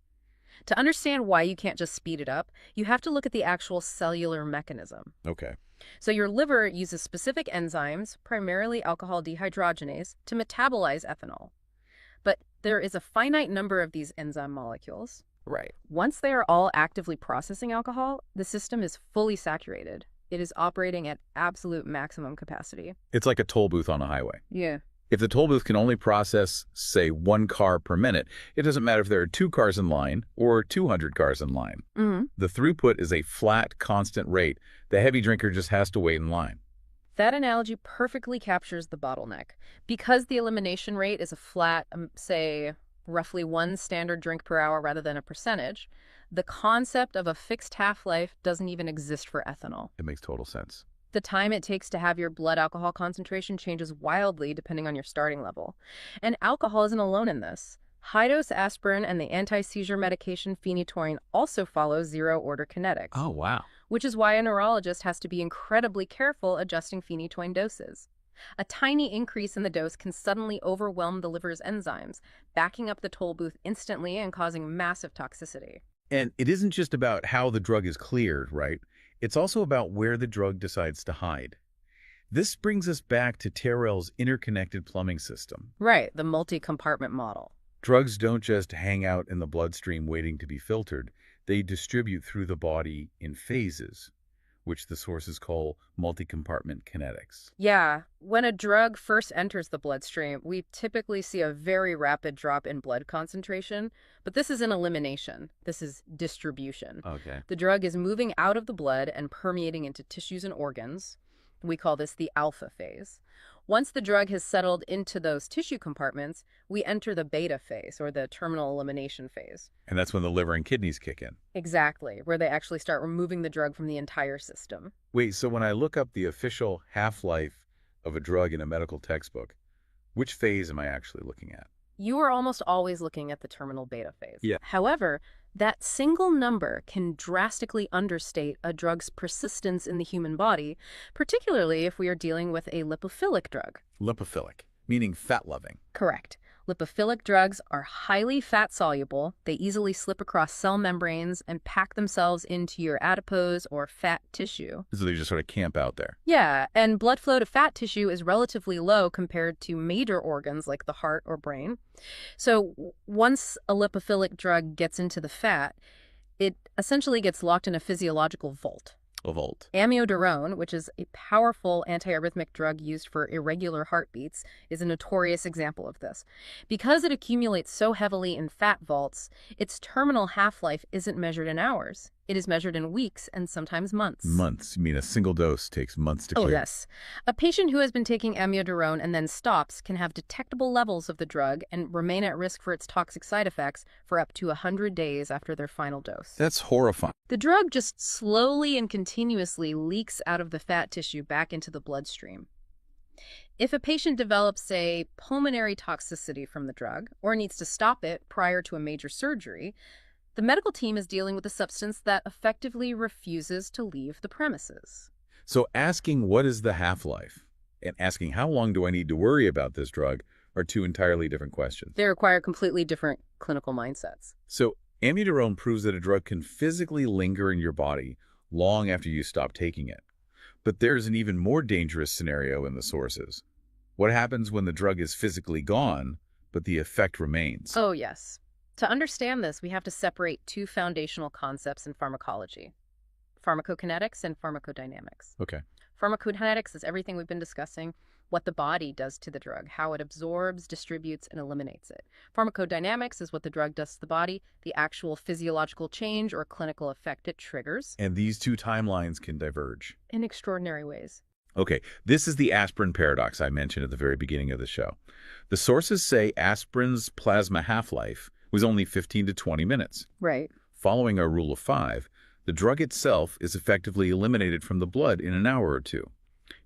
To understand why you can't just speed it up, you have to look at the actual cellular mechanism. Okay. So your liver uses specific enzymes, primarily alcohol dehydrogenase, to metabolize ethanol. But there is a finite number of these enzyme molecules. Right. Once they are all actively processing alcohol, the system is fully saturated. It is operating at absolute maximum capacity. It's like a toll booth on a highway. Yeah. If the toll booth can only process, say, 1 car per minute, it doesn't matter if there are 2 cars in line or 200 cars in line. Mm-hmm. The throughput is a flat, constant rate. The heavy drinker just has to wait in line. That analogy perfectly captures the bottleneck. Because the elimination rate is a flat, say, roughly 1 standard drink per hour rather than a percentage, the concept of a fixed half-life doesn't even exist for ethanol. It makes total sense. The time it takes to have your blood alcohol concentration changes wildly depending on your starting level. And alcohol isn't alone in this. High-dose aspirin and the anti-seizure medication phenytoin also follow zero-order kinetics. Oh, wow. Which is why a neurologist has to be incredibly careful adjusting phenytoin doses. A tiny increase in the dose can suddenly overwhelm the liver's enzymes, backing up the toll booth instantly and causing massive toxicity. And it isn't just about how the drug is cleared, right? It's also about where the drug decides to hide. This brings us back to Terrell's interconnected plumbing system. Right, the multi-compartment model. Drugs don't just hang out in the bloodstream waiting to be filtered. They distribute through the body in phases, which the sources call multi-compartment kinetics. Yeah, when a drug first enters the bloodstream, we typically see a very rapid drop in blood concentration, but this isn't elimination. This is distribution. Okay. The drug is moving out of the blood and permeating into tissues and organs. We call this the alpha phase. Once the drug has settled into those tissue compartments, we enter the beta phase, or the terminal elimination phase. And that's when the liver and kidneys kick in. Exactly, where they actually start removing the drug from the entire system. Wait, so when I look up the official half-life of a drug in a medical textbook, which phase am I actually looking at? You are almost always looking at the terminal beta phase. Yeah. However, that single number can drastically understate a drug's persistence in the human body, particularly if we are dealing with a lipophilic drug. Lipophilic, meaning fat-loving. Correct. Lipophilic drugs are highly fat-soluble. They easily slip across cell membranes and pack themselves into your adipose or fat tissue. So they just sort of camp out there. Yeah, and blood flow to fat tissue is relatively low compared to major organs like the heart or brain. So once a lipophilic drug gets into the fat, it essentially gets locked in a physiological vault. A vault. Amiodarone, which is a powerful antiarrhythmic drug used for irregular heartbeats, is a notorious example of this. Because it accumulates so heavily in fat vaults, its terminal half-life isn't measured in hours. It is measured in weeks and sometimes months. Months? You mean a single dose takes months to clear? Oh, yes. A patient who has been taking amiodarone and then stops can have detectable levels of the drug and remain at risk for its toxic side effects for up to 100 days after their final dose. That's horrifying. The drug just slowly and continuously leaks out of the fat tissue back into the bloodstream. If a patient develops, say, pulmonary toxicity from the drug or needs to stop it prior to a major surgery, the medical team is dealing with a substance that effectively refuses to leave the premises. So asking what is the half-life and asking how long do I need to worry about this drug are two entirely different questions. They require completely different clinical mindsets. So amiodarone proves that a drug can physically linger in your body long after you stop taking it. But there's an even more dangerous scenario in the sources. What happens when the drug is physically gone, but the effect remains? Oh, yes. To understand this, we have to separate two foundational concepts in pharmacology: pharmacokinetics and pharmacodynamics. Okay. Pharmacokinetics is everything we've been discussing, what the body does to the drug, how it absorbs, distributes, and eliminates it. Pharmacodynamics is what the drug does to the body, the actual physiological change or clinical effect it triggers. And these two timelines can diverge In extraordinary ways. Okay, this is the aspirin paradox I mentioned at the very beginning of the show. The sources say aspirin's plasma half-life was only 15 to 20 minutes. Right. Following our rule of 5, the drug itself is effectively eliminated from the blood in an hour or two.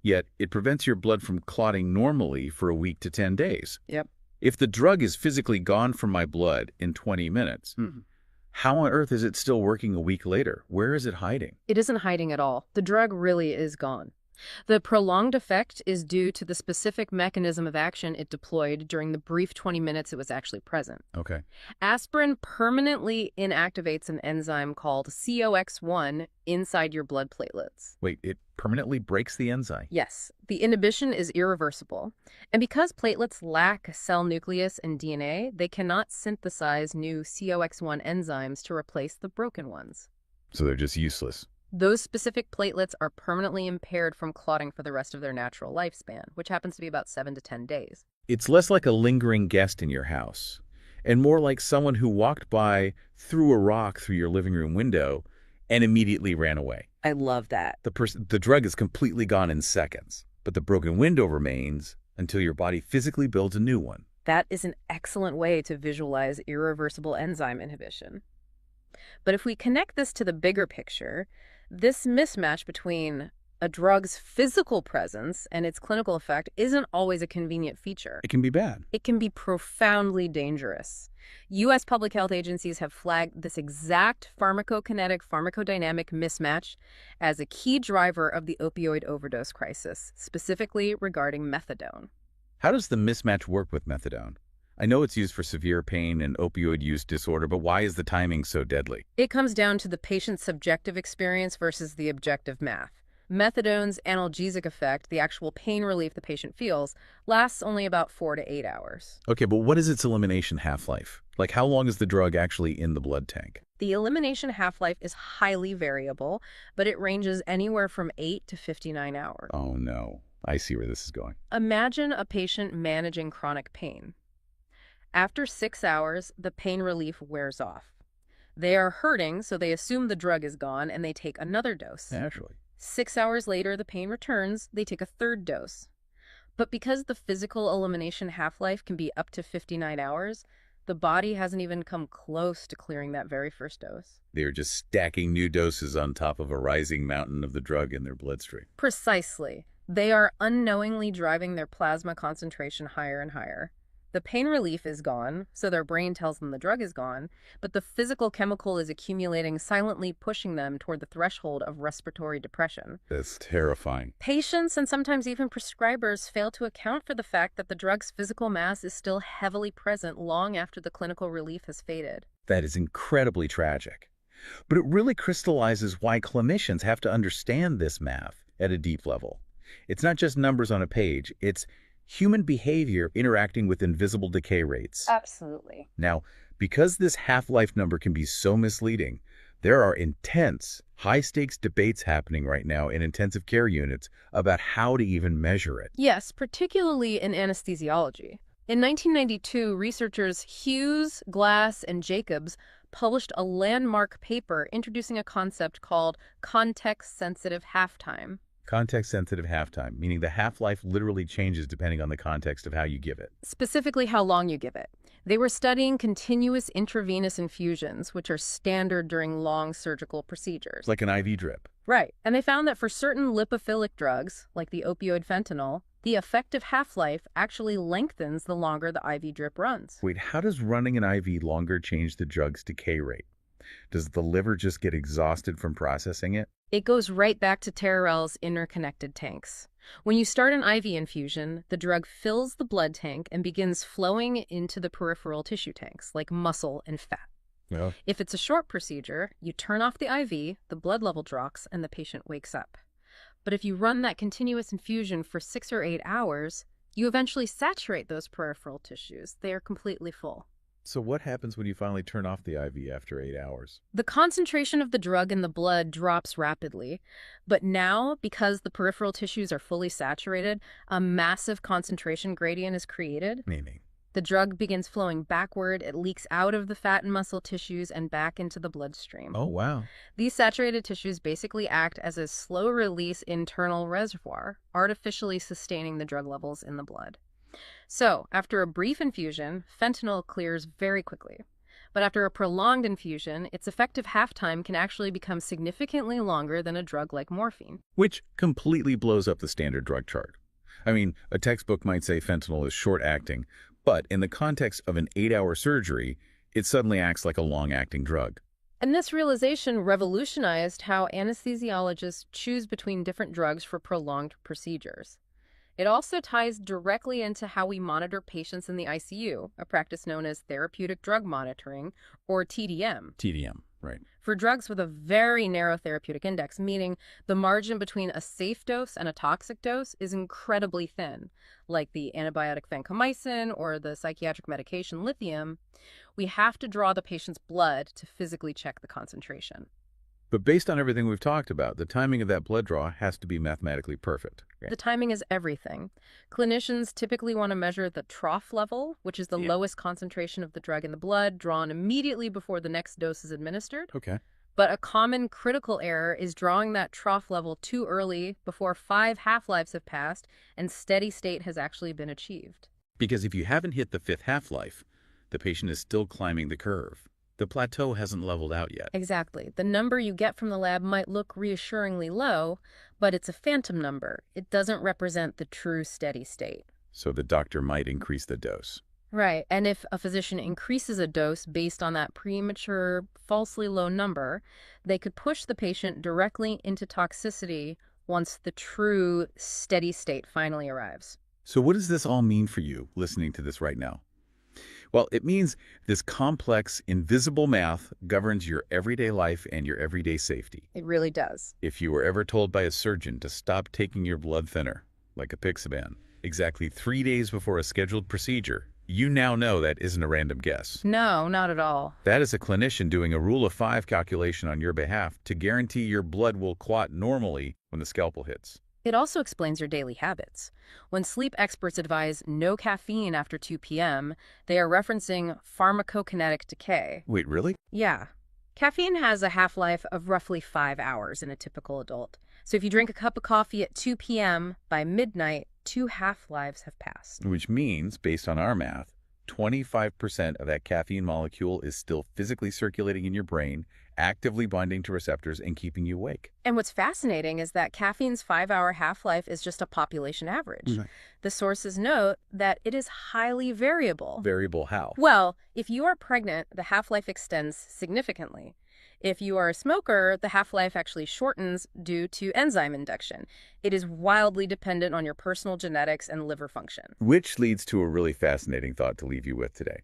Yet, it prevents your blood from clotting normally for a week to 10 days. Yep. If the drug is physically gone from my blood in 20 minutes, how on earth is it still working a week later? Where is it hiding? It isn't hiding at all. The drug really is gone. The prolonged effect is due to the specific mechanism of action it deployed during the brief 20 minutes it was actually present. Okay. Aspirin permanently inactivates an enzyme called COX-1 inside your blood platelets. Wait, it permanently breaks the enzyme? Yes, the inhibition is irreversible. And because platelets lack cell nucleus and DNA, they cannot synthesize new COX-1 enzymes to replace the broken ones. So they're just useless. Those specific platelets are permanently impaired from clotting for the rest of their natural lifespan, which happens to be about 7 to 10 days. It's less like a lingering guest in your house, and more like someone who walked by, threw a rock through your living room window, and immediately ran away. I love that. The drug is completely gone in seconds, but the broken window remains until your body physically builds a new one. That is an excellent way to visualize irreversible enzyme inhibition. But if we connect this to the bigger picture, this mismatch between a drug's physical presence and its clinical effect isn't always a convenient feature. It can be bad. It can be profoundly dangerous. U.S. public health agencies have flagged this exact pharmacokinetic-pharmacodynamic mismatch as a key driver of the opioid overdose crisis, specifically regarding methadone. How does the mismatch work with methadone? I know it's used for severe pain and opioid use disorder, but why is the timing so deadly? It comes down to the patient's subjective experience versus the objective math. Methadone's analgesic effect, the actual pain relief the patient feels, lasts only about 4 to 8 hours. Okay, but what is its elimination half-life? Like, how long is the drug actually in the blood tank? The elimination half-life is highly variable, but it ranges anywhere from 8 to 59 hours. Oh, no. I see where this is going. Imagine a patient managing chronic pain. After 6 hours, the pain relief wears off. They are hurting, so they assume the drug is gone, and they take another dose. Naturally. 6 hours later, the pain returns, they take a third dose. But because the physical elimination half-life can be up to 59 hours, the body hasn't even come close to clearing that very first dose. They're just stacking new doses on top of a rising mountain of the drug in their bloodstream. Precisely. They are unknowingly driving their plasma concentration higher and higher. The pain relief is gone, so their brain tells them the drug is gone, but the physical chemical is accumulating, silently pushing them toward the threshold of respiratory depression. That's terrifying. Patients and sometimes even prescribers fail to account for the fact that the drug's physical mass is still heavily present long after the clinical relief has faded. That is incredibly tragic. But it really crystallizes why clinicians have to understand this math at a deep level. It's not just numbers on a page, it's human behavior interacting with invisible decay rates. Absolutely. Now, because this half-life number can be so misleading, there are intense, high-stakes debates happening right now in intensive care units about how to even measure it. Yes, particularly in anesthesiology. In 1992, researchers Hughes, Glass, and Jacobs published a landmark paper introducing a concept called context-sensitive half-time. Context-sensitive half-time, meaning the half-life literally changes depending on the context of how you give it. Specifically how long you give it. They were studying continuous intravenous infusions, which are standard during long surgical procedures. Like an IV drip. Right. And they found that for certain lipophilic drugs, like the opioid fentanyl, the effective half-life actually lengthens the longer the IV drip runs. Wait, how does running an IV longer change the drug's decay rate? Does the liver just get exhausted from processing it? It goes right back to Terrell's interconnected tanks. When you start an IV infusion, the drug fills the blood tank and begins flowing into the peripheral tissue tanks, like muscle and fat. Yeah. If it's a short procedure, you turn off the IV, the blood level drops, and the patient wakes up. But if you run that continuous infusion for 6 or 8 hours, you eventually saturate those peripheral tissues. They are completely full. So what happens when you finally turn off the IV after 8 hours? The concentration of the drug in the blood drops rapidly, but now, because the peripheral tissues are fully saturated, a massive concentration gradient is created. Meaning? The drug begins flowing backward, it leaks out of the fat and muscle tissues and back into the bloodstream. Oh, wow. These saturated tissues basically act as a slow-release internal reservoir, artificially sustaining the drug levels in the blood. So, after a brief infusion, fentanyl clears very quickly. But after a prolonged infusion, its effective half-time can actually become significantly longer than a drug like morphine. Which completely blows up the standard drug chart. I mean, a textbook might say fentanyl is short-acting, but in the context of an 8-hour surgery, it suddenly acts like a long-acting drug. And this realization revolutionized how anesthesiologists choose between different drugs for prolonged procedures. It also ties directly into how we monitor patients in the ICU, a practice known as therapeutic drug monitoring, or TDM. TDM, right. For drugs with a very narrow therapeutic index, meaning the margin between a safe dose and a toxic dose is incredibly thin, like the antibiotic vancomycin or the psychiatric medication lithium, we have to draw the patient's blood to physically check the concentration. But based on everything we've talked about, the timing of that blood draw has to be mathematically perfect. The timing is everything. Clinicians typically want to measure the trough level, which is the lowest concentration of the drug in the blood, drawn immediately before the next dose is administered. Okay. But a common critical error is drawing that trough level too early, before 5 half-lives have passed and steady state has actually been achieved. Because if you haven't hit the 5th half-life, the patient is still climbing the curve. The plateau hasn't leveled out yet. Exactly. The number you get from the lab might look reassuringly low, but it's a phantom number. It doesn't represent the true steady state. So the doctor might increase the dose. Right. And if a physician increases a dose based on that premature, falsely low number, they could push the patient directly into toxicity once the true steady state finally arrives. So what does this all mean for you, listening to this right now? Well, it means this complex, invisible math governs your everyday life and your everyday safety. It really does. If you were ever told by a surgeon to stop taking your blood thinner, like a Pixaban, exactly 3 days before a scheduled procedure, you now know that isn't a random guess. No, not at all. That is a clinician doing a rule of 5 calculation on your behalf to guarantee your blood will clot normally when the scalpel hits. It also explains your daily habits. When sleep experts advise no caffeine after 2 p.m., they are referencing pharmacokinetic decay. Wait, really? Yeah. Caffeine has a half-life of roughly 5 hours in a typical adult. So if you drink a cup of coffee at 2 p.m., by midnight, 2 half-lives have passed. Which means, based on our math, 25% of that caffeine molecule is still physically circulating in your brain, actively binding to receptors and keeping you awake. And what's fascinating is that caffeine's 5-hour half-life is just a population average. Right. The sources note that it is highly variable. Variable how? Well, if you are pregnant, the half-life extends significantly. If you are a smoker, the half-life actually shortens due to enzyme induction. It is wildly dependent on your personal genetics and liver function. Which leads to a really fascinating thought to leave you with today.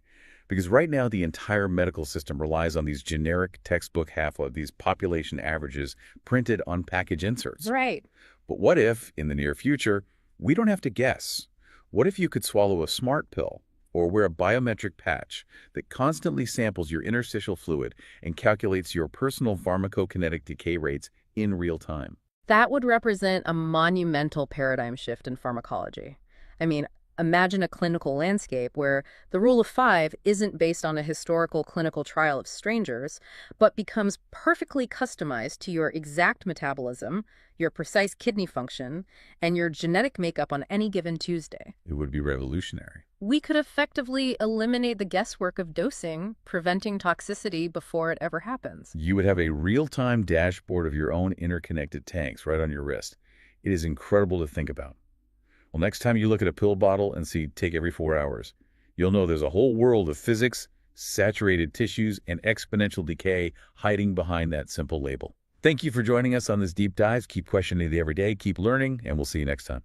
Because right now, the entire medical system relies on these generic textbook half-life, these population averages printed on package inserts. Right. But what if, in the near future, we don't have to guess? What if you could swallow a smart pill or wear a biometric patch that constantly samples your interstitial fluid and calculates your personal pharmacokinetic decay rates in real time? That would represent a monumental paradigm shift in pharmacology. I mean, imagine a clinical landscape where the rule of five isn't based on a historical clinical trial of strangers, but becomes perfectly customized to your exact metabolism, your precise kidney function, and your genetic makeup on any given Tuesday. It would be revolutionary. We could effectively eliminate the guesswork of dosing, preventing toxicity before it ever happens. You would have a real-time dashboard of your own interconnected tanks right on your wrist. It is incredible to think about. Well, next time you look at a pill bottle and see take every 4 hours, you'll know there's a whole world of physics, saturated tissues, and exponential decay hiding behind that simple label. Thank you for joining us on this deep dive. Keep questioning the everyday, keep learning, and we'll see you next time.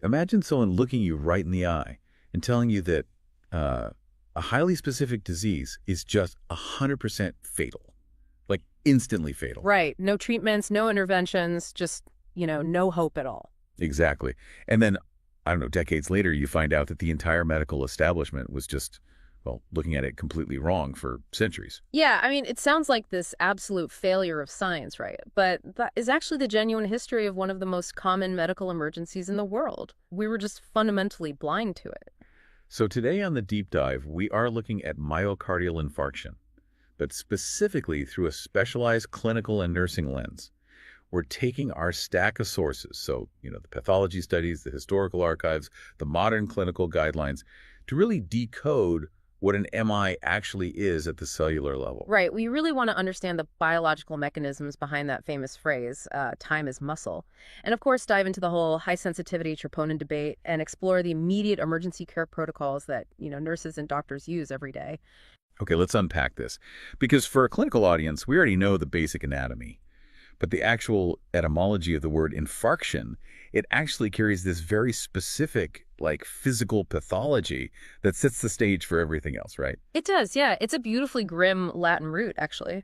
Imagine someone looking you right in the eye and telling you that a highly specific disease is just 100% fatal, like instantly fatal. Right. No treatments, no interventions, just, no hope at all. Exactly. And then, I don't know, decades later, you find out that the entire medical establishment was just, well, looking at it completely wrong for centuries. Yeah, I mean, it sounds like this absolute failure of science, right? But that is actually the genuine history of one of the most common medical emergencies in the world. We were just fundamentally blind to it. So today on the deep dive, we are looking at myocardial infarction, but specifically through a specialized clinical and nursing lens. We're taking our stack of sources, so, the pathology studies, the historical archives, the modern clinical guidelines, to really decode what an MI actually is at the cellular level. Right. We really want to understand the biological mechanisms behind that famous phrase, time is muscle. And of course, dive into the whole high sensitivity troponin debate and explore the immediate emergency care protocols that, nurses and doctors use every day. Okay, let's unpack this. Because for a clinical audience, we already know the basic anatomy. But the actual etymology of the word infarction, it actually carries this very specific, physical pathology that sets the stage for everything else, right? It does, yeah. It's a beautifully grim Latin root, actually.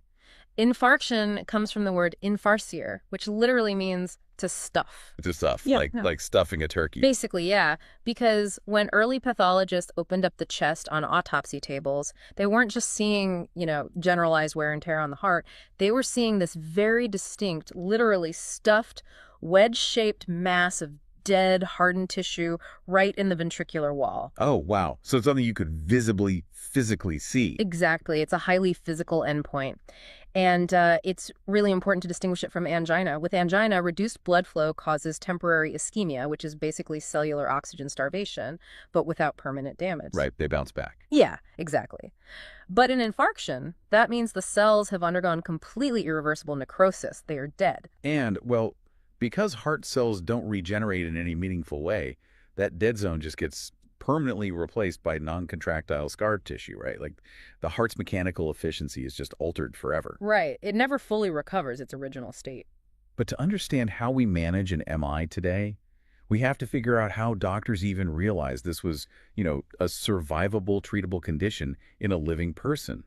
Infarction comes from the word infarcere, which literally means to stuff. To stuff, Yeah, like stuffing a turkey. Basically, yeah, because when early pathologists opened up the chest on autopsy tables, they weren't just seeing, generalized wear and tear on the heart. They were seeing this very distinct, literally stuffed, wedge-shaped mass of dead, hardened tissue right in the ventricular wall. Oh, wow. So it's something you could visibly, physically see. Exactly. It's a highly physical endpoint. And it's really important to distinguish it from angina. With angina, reduced blood flow causes temporary ischemia, which is basically cellular oxygen starvation, but without permanent damage. Right, they bounce back. Yeah, exactly. But in infarction, that means the cells have undergone completely irreversible necrosis. They are dead. And, well, because heart cells don't regenerate in any meaningful way, that dead zone just gets permanently replaced by non-contractile scar tissue, right? Like the heart's mechanical efficiency is just altered forever. Right. It never fully recovers its original state. But to understand how we manage an MI today, we have to figure out how doctors even realized this was, a survivable, treatable condition in a living person.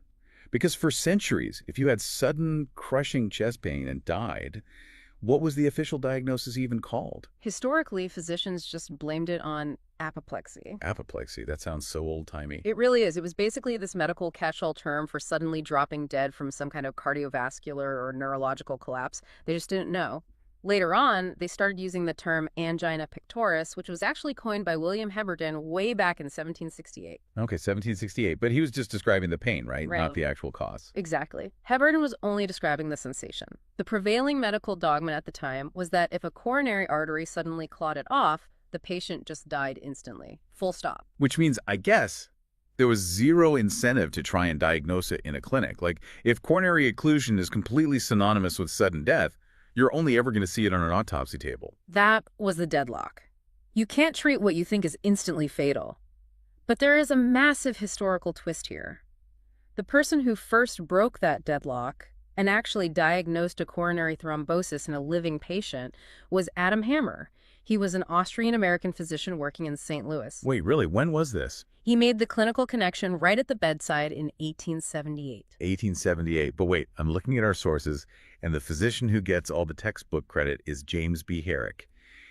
Because for centuries, if you had sudden, crushing chest pain and died, what was the official diagnosis even called? Historically, physicians just blamed it on apoplexy. Apoplexy, that sounds so old-timey. It really is. It was basically this medical catch-all term for suddenly dropping dead from some kind of cardiovascular or neurological collapse. They just didn't know. Later on, they started using the term angina pectoris, which was actually coined by William Heberden way back in 1768. Okay, 1768. But he was just describing the pain, right? Right. Not the actual cause. Exactly. Heberden was only describing the sensation. The prevailing medical dogma at the time was that if a coronary artery suddenly clotted off, the patient just died instantly. Full stop. Which means, I guess, there was zero incentive to try and diagnose it in a clinic. Like, if coronary occlusion is completely synonymous with sudden death, you're only ever going to see it on an autopsy table. That was the deadlock. You can't treat what you think is instantly fatal. But there is a massive historical twist here. The person who first broke that deadlock and actually diagnosed a coronary thrombosis in a living patient was Adam Hammer. He was an Austrian-American physician working in St. Louis. Wait, really? When was this? He made the clinical connection right at the bedside in 1878. 1878. But wait, I'm looking at our sources, and the physician who gets all the textbook credit is James B. Herrick.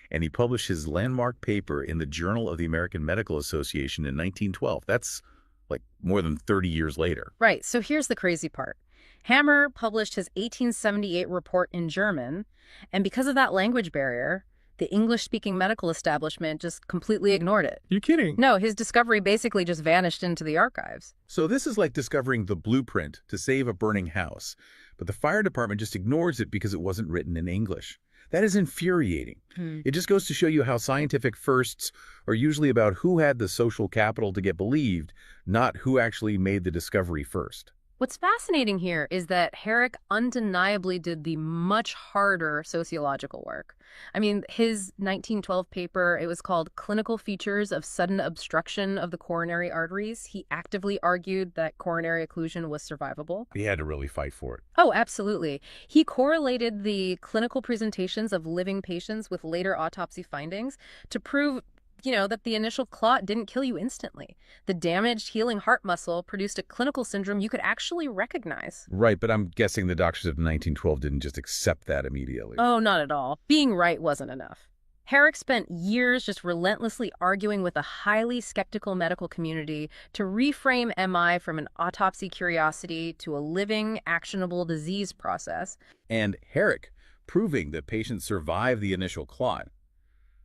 And he published his landmark paper in the Journal of the American Medical Association in 1912. That's like more than 30 years later. Right. So here's the crazy part. Hammer published his 1878 report in German, and because of that language barrier, The English-speaking medical establishment just completely ignored it. You're kidding. No, his discovery basically just vanished into the archives. So this is like discovering the blueprint to save a burning house, but the fire department just ignores it because it wasn't written in English. That is infuriating. It just goes to show you how scientific firsts are usually about who had the social capital to get believed, not who actually made the discovery first. What's fascinating here is that Herrick undeniably did the much harder sociological work. I mean, his 1912 paper, it was called Clinical Features of Sudden Obstruction of the Coronary Arteries. He actively argued that coronary occlusion was survivable. He had to really fight for it. Oh, absolutely. He correlated the clinical presentations of living patients with later autopsy findings to prove that the initial clot didn't kill you instantly. The damaged healing heart muscle produced a clinical syndrome you could actually recognize. Right, but I'm guessing the doctors of 1912 didn't just accept that immediately. Oh, not at all. Being right wasn't enough. Herrick spent years just relentlessly arguing with a highly skeptical medical community to reframe MI from an autopsy curiosity to a living, actionable disease process. And Herrick proving that patients survive the initial clot.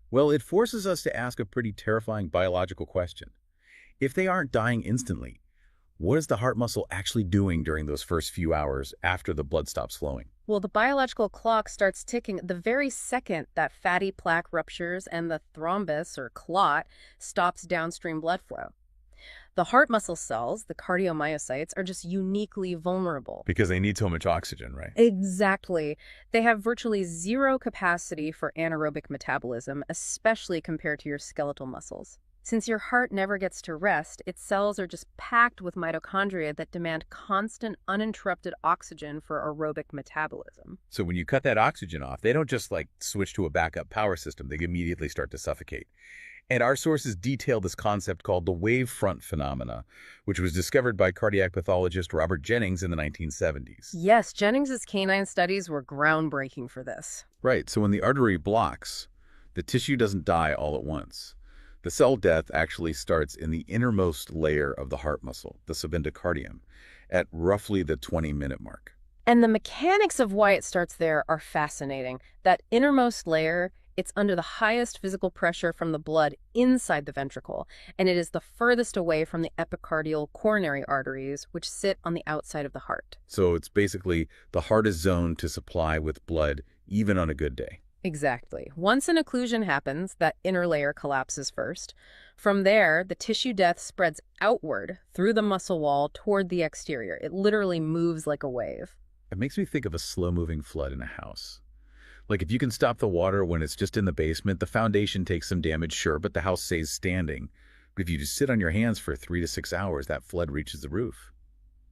Well, it forces us to ask a pretty terrifying biological question. If they aren't dying instantly, what is the heart muscle actually doing during those first few hours after the blood stops flowing? Well, the biological clock starts ticking the very second that fatty plaque ruptures and the thrombus, or clot, stops downstream blood flow. The heart muscle cells, the cardiomyocytes, are just uniquely vulnerable. Because they need so much oxygen, right? Exactly. They have virtually zero capacity for anaerobic metabolism, especially compared to your skeletal muscles. Since your heart never gets to rest, its cells are just packed with mitochondria that demand constant, uninterrupted oxygen for aerobic metabolism. So when you cut that oxygen off, they don't just switch to a backup power system. They immediately start to suffocate. And our sources detail this concept called the wavefront phenomena, which was discovered by cardiac pathologist Robert Jennings in the 1970s. Yes, Jennings's canine studies were groundbreaking for this. Right, so when the artery blocks, the tissue doesn't die all at once. The cell death actually starts in the innermost layer of the heart muscle, the subendocardium, at roughly the 20-minute mark. And the mechanics of why it starts there are fascinating. That innermost layer, it's under the highest physical pressure from the blood inside the ventricle, and it is the furthest away from the epicardial coronary arteries, which sit on the outside of the heart. So it's basically the hardest zone to supply with blood, even on a good day. Exactly. Once an occlusion happens, that inner layer collapses first. From there, the tissue death spreads outward through the muscle wall toward the exterior. It literally moves like a wave. It makes me think of a slow-moving flood in a house. Like if you can stop the water when it's just in the basement, the foundation takes some damage, sure, but the house stays standing. But if you just sit on your hands for 3 to 6 hours, that flood reaches the roof.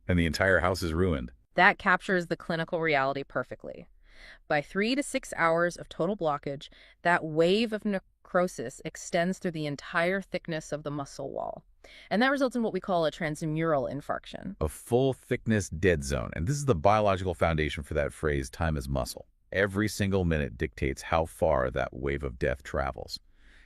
And the entire house is ruined. That captures the clinical reality perfectly. By 3 to 6 hours of total blockage, that wave of necrosis extends through the entire thickness of the muscle wall. And that results in what we call a transmural infarction. A full-thickness dead zone. And this is the biological foundation for that phrase, time is muscle. Every single minute dictates how far that wave of death travels.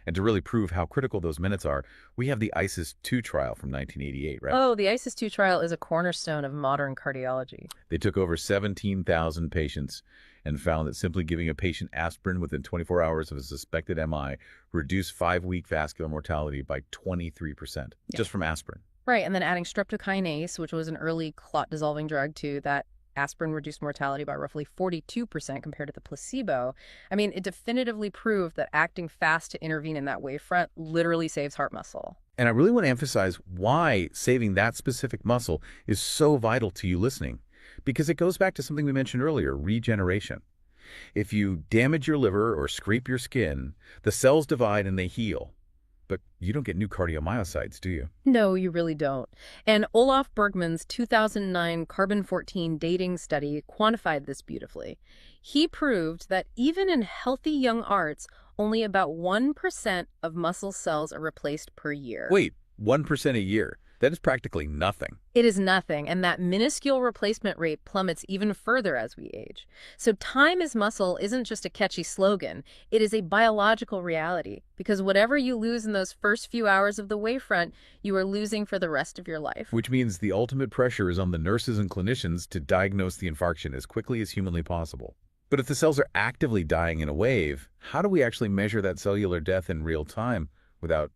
And to really prove how critical those minutes are, we have the ISIS-2 trial from 1988, right? Oh, the ISIS-2 trial is a cornerstone of modern cardiology. They took over 17,000 patients and found that simply giving a patient aspirin within 24 hours of a suspected MI reduced 5-week vascular mortality by 23%, just from aspirin. Right, and then adding streptokinase, which was an early clot-dissolving drug, to that aspirin reduced mortality by roughly 42% compared to the placebo. I mean, it definitively proved that acting fast to intervene in that wavefront literally saves heart muscle. And I really want to emphasize why saving that specific muscle is so vital to you listening, because it goes back to something we mentioned earlier, regeneration. If you damage your liver or scrape your skin, the cells divide and they heal. But you don't get new cardiomyocytes, do you? No, you really don't. And Olaf Bergman's 2009 carbon-14 dating study quantified this beautifully. He proved that even in healthy young arts, only about 1% of muscle cells are replaced per year. Wait, 1% a year? That is practically nothing. It is nothing, and that minuscule replacement rate plummets even further as we age. So time is muscle isn't just a catchy slogan. It is a biological reality, because whatever you lose in those first few hours of the wavefront, you are losing for the rest of your life. Which means the ultimate pressure is on the nurses and clinicians to diagnose the infarction as quickly as humanly possible. But if the cells are actively dying in a wave, how do we actually measure that cellular death in real time without,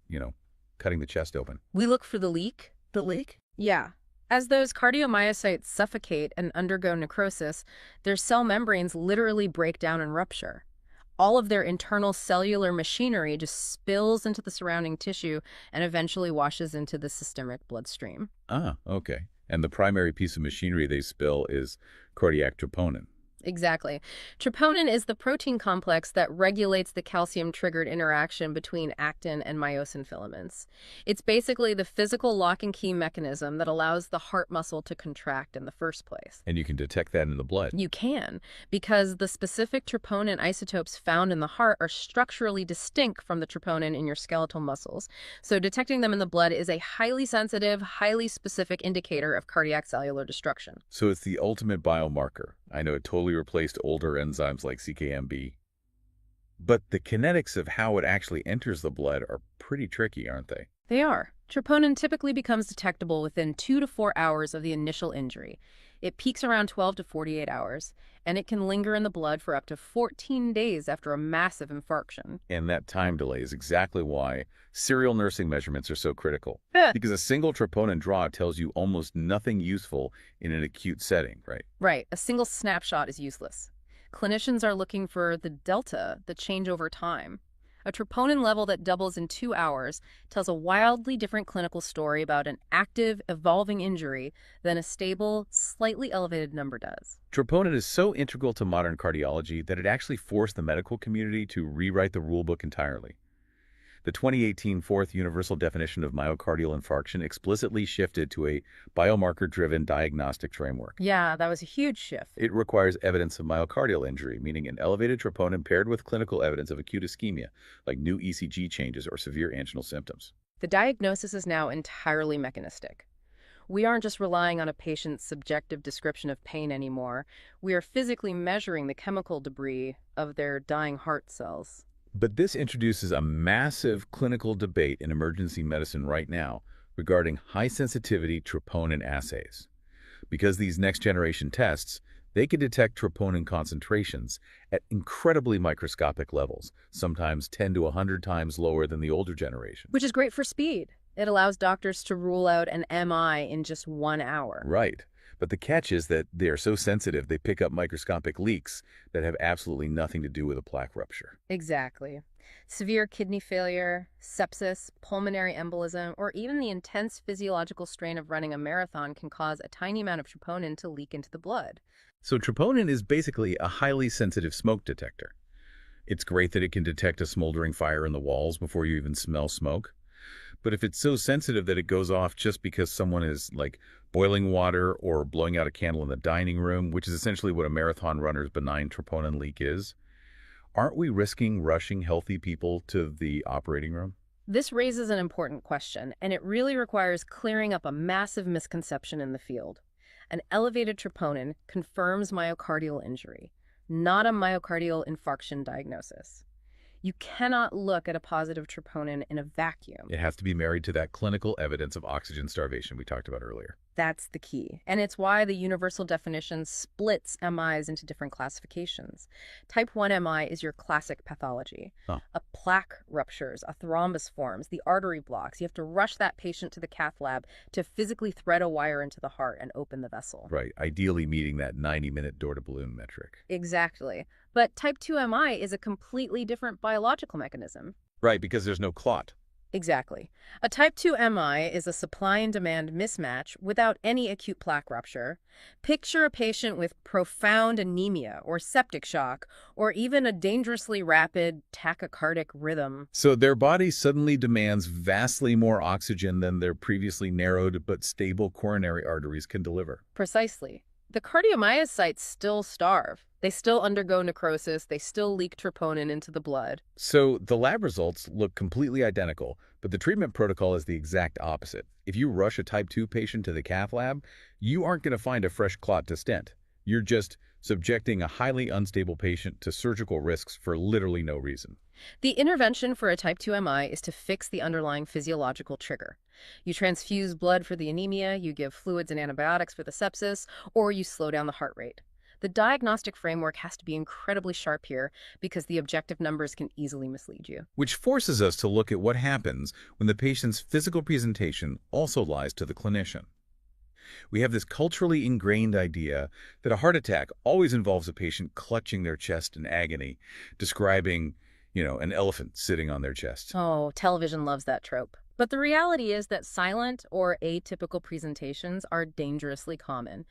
cutting the chest open? We look for the leak. The leak? Yeah. As those cardiomyocytes suffocate and undergo necrosis, their cell membranes literally break down and rupture. All of their internal cellular machinery just spills into the surrounding tissue and eventually washes into the systemic bloodstream. Ah, okay. And the primary piece of machinery they spill is cardiac troponin. Exactly. Troponin is the protein complex that regulates the calcium-triggered interaction between actin and myosin filaments. It's basically the physical lock and key mechanism that allows the heart muscle to contract in the first place. And you can detect that in the blood. You can, because the specific troponin isotopes found in the heart are structurally distinct from the troponin in your skeletal muscles. So detecting them in the blood is a highly sensitive, highly specific indicator of cardiac cellular destruction. So it's the ultimate biomarker. I know it totally replaced older enzymes like CKMB. But the kinetics of how it actually enters the blood are pretty tricky, aren't they? They are. Troponin typically becomes detectable within 2 to 4 hours of the initial injury. It peaks around 12 to 48 hours, and it can linger in the blood for up to 14 days after a massive infarction. And that time delay is exactly why serial nursing measurements are so critical. Because a single troponin draw tells you almost nothing useful in an acute setting, right? Right. A single snapshot is useless. Clinicians are looking for the delta, the change over time. A troponin level that doubles in 2 hours tells a wildly different clinical story about an active, evolving injury than a stable, slightly elevated number does. Troponin is so integral to modern cardiology that it actually forced the medical community to rewrite the rulebook entirely. The 2018 Fourth Universal Definition of Myocardial Infarction explicitly shifted to a biomarker-driven diagnostic framework. Yeah, that was a huge shift. It requires evidence of myocardial injury, meaning an elevated troponin paired with clinical evidence of acute ischemia, like new ECG changes or severe anginal symptoms. The diagnosis is now entirely mechanistic. We aren't just relying on a patient's subjective description of pain anymore. We are physically measuring the chemical debris of their dying heart cells. But this introduces a massive clinical debate in emergency medicine right now regarding high-sensitivity troponin assays. Because these next-generation tests, they can detect troponin concentrations at incredibly microscopic levels, sometimes 10 to 100 times lower than the older generation. Which is great for speed. It allows doctors to rule out an MI in just 1 hour. Right. But the catch is that they are so sensitive they pick up microscopic leaks that have absolutely nothing to do with a plaque rupture. Exactly. Severe kidney failure, sepsis, pulmonary embolism, or even the intense physiological strain of running a marathon can cause a tiny amount of troponin to leak into the blood. So troponin is basically a highly sensitive smoke detector. It's great that it can detect a smoldering fire in the walls before you even smell smoke. But if it's so sensitive that it goes off just because someone is, like, boiling water or blowing out a candle in the dining room, which is essentially what a marathon runner's benign troponin leak is, aren't we risking rushing healthy people to the operating room? This raises an important question, and it really requires clearing up a massive misconception in the field. An elevated troponin confirms myocardial injury, not a myocardial infarction diagnosis. You cannot look at a positive troponin in a vacuum. It has to be married to that clinical evidence of oxygen starvation we talked about earlier. That's the key. And it's why the universal definition splits MIs into different classifications. Type 1 MI is your classic pathology. A plaque ruptures, a thrombus forms, the artery blocks. You have to rush that patient to the cath lab to physically thread a wire into the heart and open the vessel. Right, ideally meeting that 90-minute door-to-balloon metric. Exactly. But type 2 MI is a completely different biological mechanism. Right, because there's no clot. Exactly. A type 2 MI is a supply and demand mismatch without any acute plaque rupture. Picture a patient with profound anemia or septic shock, or even a dangerously rapid tachycardic rhythm. So their body suddenly demands vastly more oxygen than their previously narrowed but stable coronary arteries can deliver. Precisely. The cardiomyocytes still starve. They still undergo necrosis. They still leak troponin into the blood. So the lab results look completely identical, but the treatment protocol is the exact opposite. If you rush a type 2 patient to the cath lab, you aren't going to find a fresh clot to stent. You're just subjecting a highly unstable patient to surgical risks for literally no reason. The intervention for a type 2 MI is to fix the underlying physiological trigger. You transfuse blood for the anemia, you give fluids and antibiotics for the sepsis, or you slow down the heart rate. The diagnostic framework has to be incredibly sharp here because the objective numbers can easily mislead you. Which forces us to look at what happens when the patient's physical presentation also lies to the clinician. We have this culturally ingrained idea that a heart attack always involves a patient clutching their chest in agony, describing, an elephant sitting on their chest. Oh, television loves that trope. But the reality is that silent or atypical presentations are dangerously common.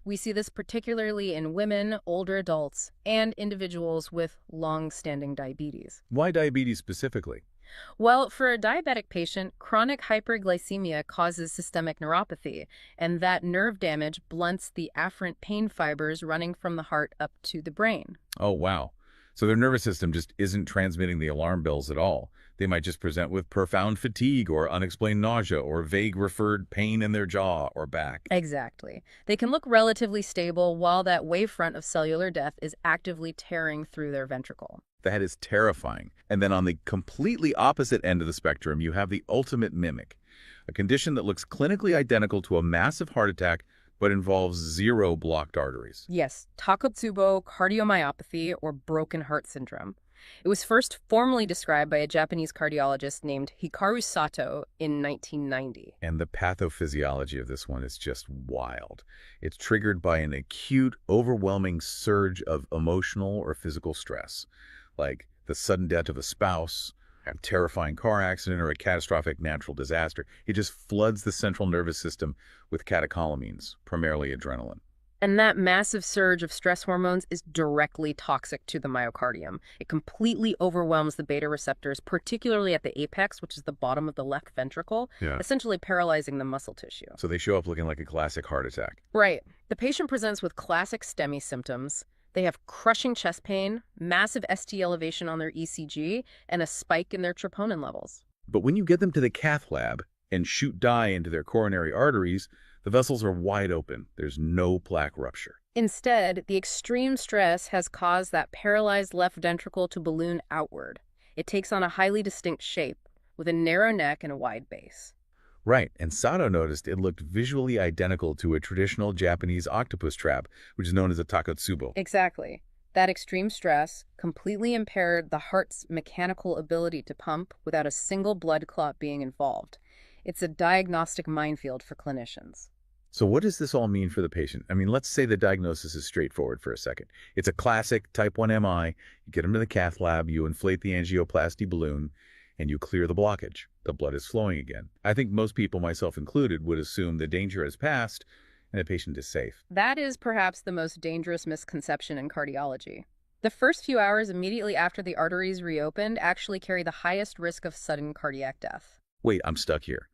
We see this particularly in women, older adults, and individuals with long-standing diabetes. Why diabetes specifically? Well, for a diabetic patient, chronic hyperglycemia causes systemic neuropathy, and that nerve damage blunts the afferent pain fibers running from the heart up to the brain. Oh, wow. So their nervous system just isn't transmitting the alarm bells at all. They might just present with profound fatigue or unexplained nausea or vague referred pain in their jaw or back. Exactly. They can look relatively stable while that wavefront of cellular death is actively tearing through their ventricle. That is terrifying. And then on the completely opposite end of the spectrum, you have the ultimate mimic, a condition that looks clinically identical to a massive heart attack but involves zero blocked arteries. Yes, Takotsubo cardiomyopathy, or broken heart syndrome. It was first formally described by a Japanese cardiologist named Hikaru Sato in 1990. And the pathophysiology of this one is just wild. It's triggered by an acute, overwhelming surge of emotional or physical stress, like the sudden death of a spouse, a terrifying car accident, or a catastrophic natural disaster. It just floods the central nervous system with catecholamines, primarily adrenaline. And that massive surge of stress hormones is directly toxic to the myocardium. It completely overwhelms the beta receptors, particularly at the apex, which is the bottom of the left ventricle, essentially paralyzing the muscle tissue. So they show up looking like a classic heart attack. Right. The patient presents with classic STEMI symptoms. They have crushing chest pain, massive ST elevation on their ECG, and a spike in their troponin levels. But when you get them to the cath lab and shoot dye into their coronary arteries, the vessels are wide open. There's no plaque rupture. Instead, the extreme stress has caused that paralyzed left ventricle to balloon outward. It takes on a highly distinct shape, with a narrow neck and a wide base. Right, and Sato noticed it looked visually identical to a traditional Japanese octopus trap, which is known as a takotsubo. Exactly. That extreme stress completely impaired the heart's mechanical ability to pump without a single blood clot being involved. It's a diagnostic minefield for clinicians. So what does this all mean for the patient? I mean, let's say the diagnosis is straightforward for a second. It's a classic type 1 MI. You get them to the cath lab, you inflate the angioplasty balloon, and you clear the blockage. The blood is flowing again. I think most people, myself included, would assume the danger has passed and the patient is safe. That is perhaps the most dangerous misconception in cardiology. The first few hours immediately after the arteries reopened actually carry the highest risk of sudden cardiac death. Wait, I'm stuck here.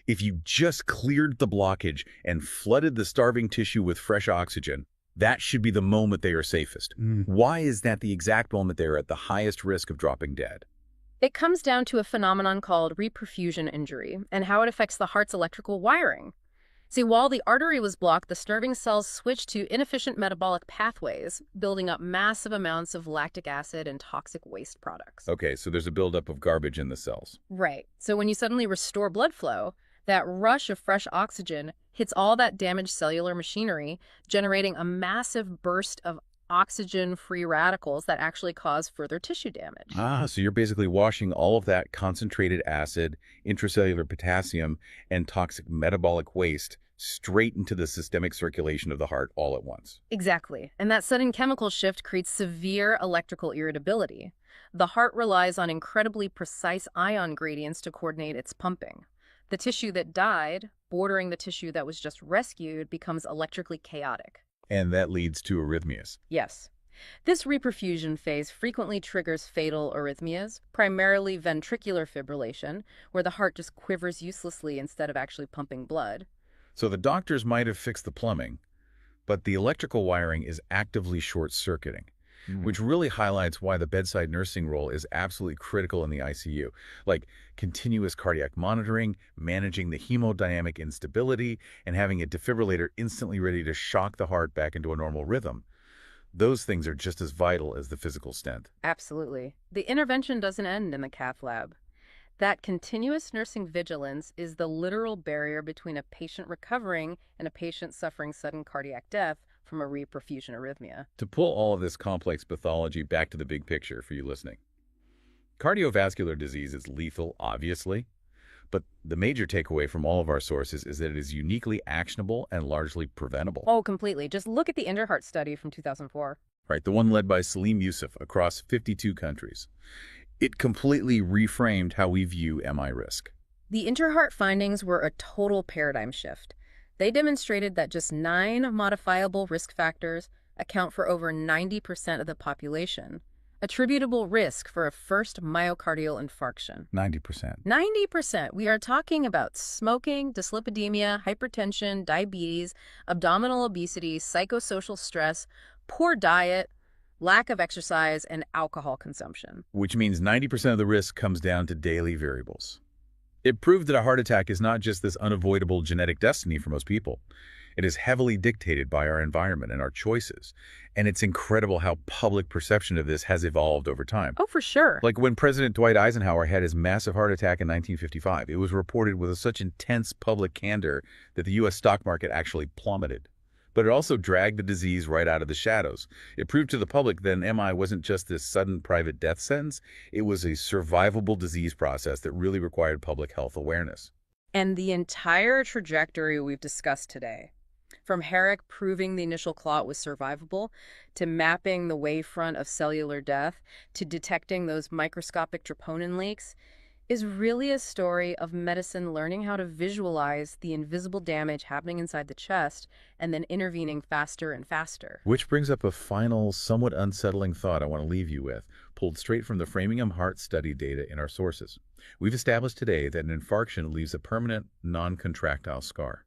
If you just cleared the blockage and flooded the starving tissue with fresh oxygen, that should be the moment they are safest. Why is that the exact moment they are at the highest risk of dropping dead? It comes down to a phenomenon called reperfusion injury and how it affects the heart's electrical wiring. See, while the artery was blocked, the starving cells switched to inefficient metabolic pathways, building up massive amounts of lactic acid and toxic waste products. Okay, so there's a buildup of garbage in the cells. Right. So when you suddenly restore blood flow, that rush of fresh oxygen hits all that damaged cellular machinery, generating a massive burst of oxygen-free radicals that actually cause further tissue damage. So you're basically washing all of that concentrated acid, intracellular potassium, and toxic metabolic waste straight into the systemic circulation of the heart all at once. Exactly. And that sudden chemical shift creates severe electrical irritability. The heart relies on incredibly precise ion gradients to coordinate its pumping. The tissue that died, bordering the tissue that was just rescued, becomes electrically chaotic. And that leads to arrhythmias. Yes. This reperfusion phase frequently triggers fatal arrhythmias, primarily ventricular fibrillation, where the heart just quivers uselessly instead of actually pumping blood. So the doctors might have fixed the plumbing, but the electrical wiring is actively short-circuiting, which really highlights why the bedside nursing role is absolutely critical in the ICU, like continuous cardiac monitoring, managing the hemodynamic instability, and having a defibrillator instantly ready to shock the heart back into a normal rhythm. Those things are just as vital as the physical stent. Absolutely. The intervention doesn't end in the cath lab. That continuous nursing vigilance is the literal barrier between a patient recovering and a patient suffering sudden cardiac death from a reperfusion arrhythmia. To pull all of this complex pathology back to the big picture for you listening, cardiovascular disease is lethal, obviously, but the major takeaway from all of our sources is that it is uniquely actionable and largely preventable. Oh, completely. Just look at the Interheart study from 2004. Right, the one led by Salim Yusuf across 52 countries. It completely reframed how we view MI risk. The Interheart findings were a total paradigm shift. They demonstrated that just 9 modifiable risk factors account for over 90% of the population. Attributable risk for a first myocardial infarction. 90%. 90%. We are talking about smoking, dyslipidemia, hypertension, diabetes, abdominal obesity, psychosocial stress, poor diet, lack of exercise, and alcohol consumption. Which means 90% of the risk comes down to daily variables. It proved that a heart attack is not just this unavoidable genetic destiny for most people. It is heavily dictated by our environment and our choices. And it's incredible how public perception of this has evolved over time. Oh, for sure. Like when President Dwight Eisenhower had his massive heart attack in 1955, it was reported with such intense public candor that the U.S. stock market actually plummeted. But it also dragged the disease right out of the shadows. It proved to the public that an MI wasn't just this sudden private death sentence. It was a survivable disease process that really required public health awareness. And the entire trajectory we've discussed today, from Herrick proving the initial clot was survivable, to mapping the wavefront of cellular death, to detecting those microscopic troponin leaks, is really a story of medicine learning how to visualize the invisible damage happening inside the chest and then intervening faster and faster. Which brings up a final, somewhat unsettling thought I want to leave you with, pulled straight from the Framingham Heart Study data in our sources. We've established today that an infarction leaves a permanent, non-contractile scar.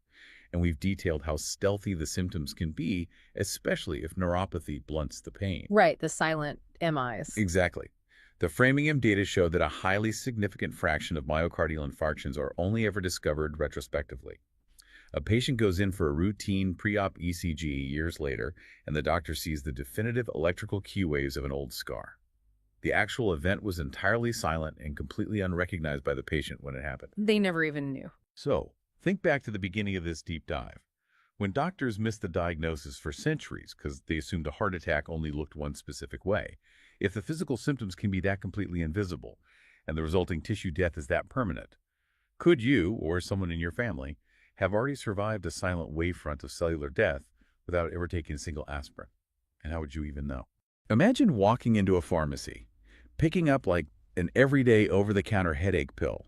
And we've detailed how stealthy the symptoms can be, especially if neuropathy blunts the pain. Right, the silent MIs. Exactly. The Framingham data show that a highly significant fraction of myocardial infarctions are only ever discovered retrospectively. A patient goes in for a routine pre-op ECG years later, and the doctor sees the definitive electrical Q waves of an old scar. The actual event was entirely silent and completely unrecognized by the patient when it happened. They never even knew. So, think back to the beginning of this deep dive. When doctors missed the diagnosis for centuries because they assumed a heart attack only looked one specific way, if the physical symptoms can be that completely invisible and the resulting tissue death is that permanent, could you, or someone in your family, have already survived a silent wavefront of cellular death without ever taking a single aspirin? And how would you even know? Imagine walking into a pharmacy, picking up like an everyday over-the-counter headache pill,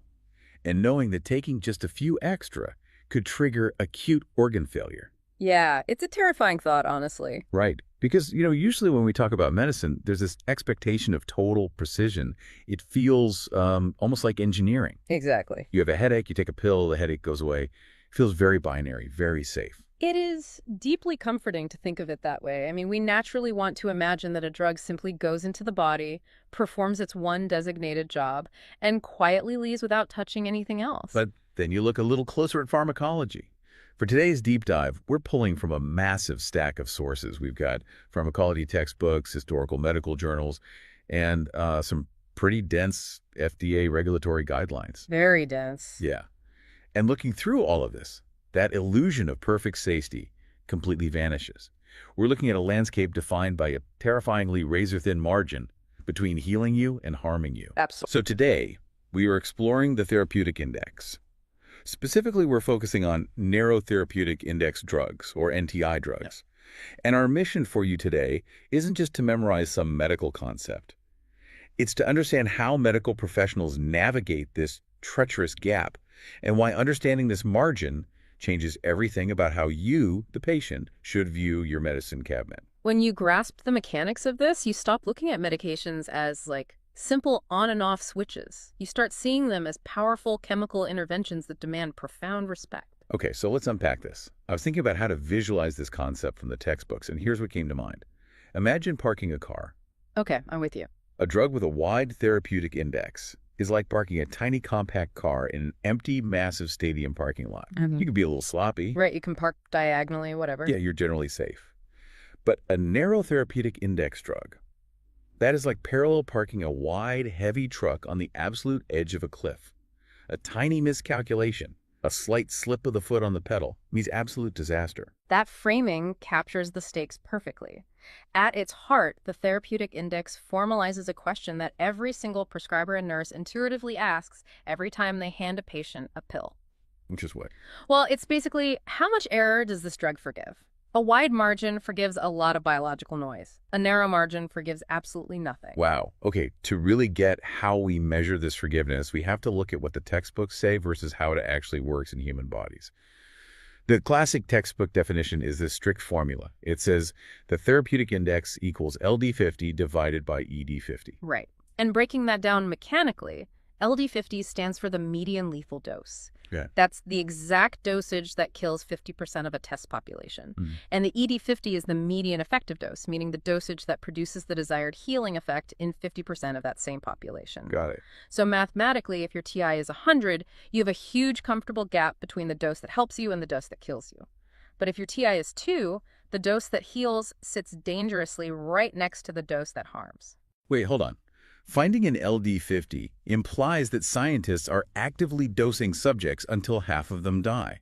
and knowing that taking just a few extra could trigger acute organ failure. Yeah, it's a terrifying thought, honestly. Right. Because, usually when we talk about medicine, there's this expectation of total precision. It feels almost like engineering. Exactly. You have a headache, you take a pill, the headache goes away. It feels very binary, very safe. It is deeply comforting to think of it that way. I mean, we naturally want to imagine that a drug simply goes into the body, performs its one designated job, and quietly leaves without touching anything else. But then you look a little closer at pharmacology. For today's deep dive, we're pulling from a massive stack of sources. We've got pharmacology textbooks, historical medical journals, and some pretty dense FDA regulatory guidelines. Very dense. Yeah. And looking through all of this, that illusion of perfect safety completely vanishes. We're looking at a landscape defined by a terrifyingly razor-thin margin between healing you and harming you. Absolutely. So today, we are exploring the therapeutic index. Specifically, we're focusing on narrow therapeutic index drugs, or NTI drugs. Yeah. And our mission for you today isn't just to memorize some medical concept. It's to understand how medical professionals navigate this treacherous gap and why understanding this margin changes everything about how you, the patient, should view your medicine cabinet. When you grasp the mechanics of this, you stop looking at medications as simple on and off switches. You start seeing them as powerful chemical interventions that demand profound respect. Okay, so let's unpack this. I was thinking about how to visualize this concept from the textbooks, and here's what came to mind. Imagine parking a car. Okay, I'm with you. A drug with a wide therapeutic index is like parking a tiny compact car in an empty, massive stadium parking lot. Mm-hmm. You could be a little sloppy. Right, you can park diagonally, whatever. Yeah, you're generally safe. But a narrow therapeutic index drug, that is like parallel parking a wide, heavy truck on the absolute edge of a cliff. A tiny miscalculation, a slight slip of the foot on the pedal, means absolute disaster. That framing captures the stakes perfectly. At its heart, the therapeutic index formalizes a question that every single prescriber and nurse intuitively asks every time they hand a patient a pill. Which is what? Well, it's basically, how much error does this drug forgive? A wide margin forgives a lot of biological noise. A narrow margin forgives absolutely nothing. Wow. Okay, to really get how we measure this forgiveness, we have to look at what the textbooks say versus how it actually works in human bodies. The classic textbook definition is this strict formula. It says the therapeutic index equals LD50 divided by ED50. Right. And breaking that down mechanically, LD50 stands for the median lethal dose. Yeah. That's the exact dosage that kills 50% of a test population. And the ED50 is the median effective dose, meaning the dosage that produces the desired healing effect in 50% of that same population. Got it. So mathematically, if your TI is 100, you have a huge comfortable gap between the dose that helps you and the dose that kills you. But if your TI is 2, the dose that heals sits dangerously right next to the dose that harms. Wait, hold on. Finding an LD50 implies that scientists are actively dosing subjects until half of them die.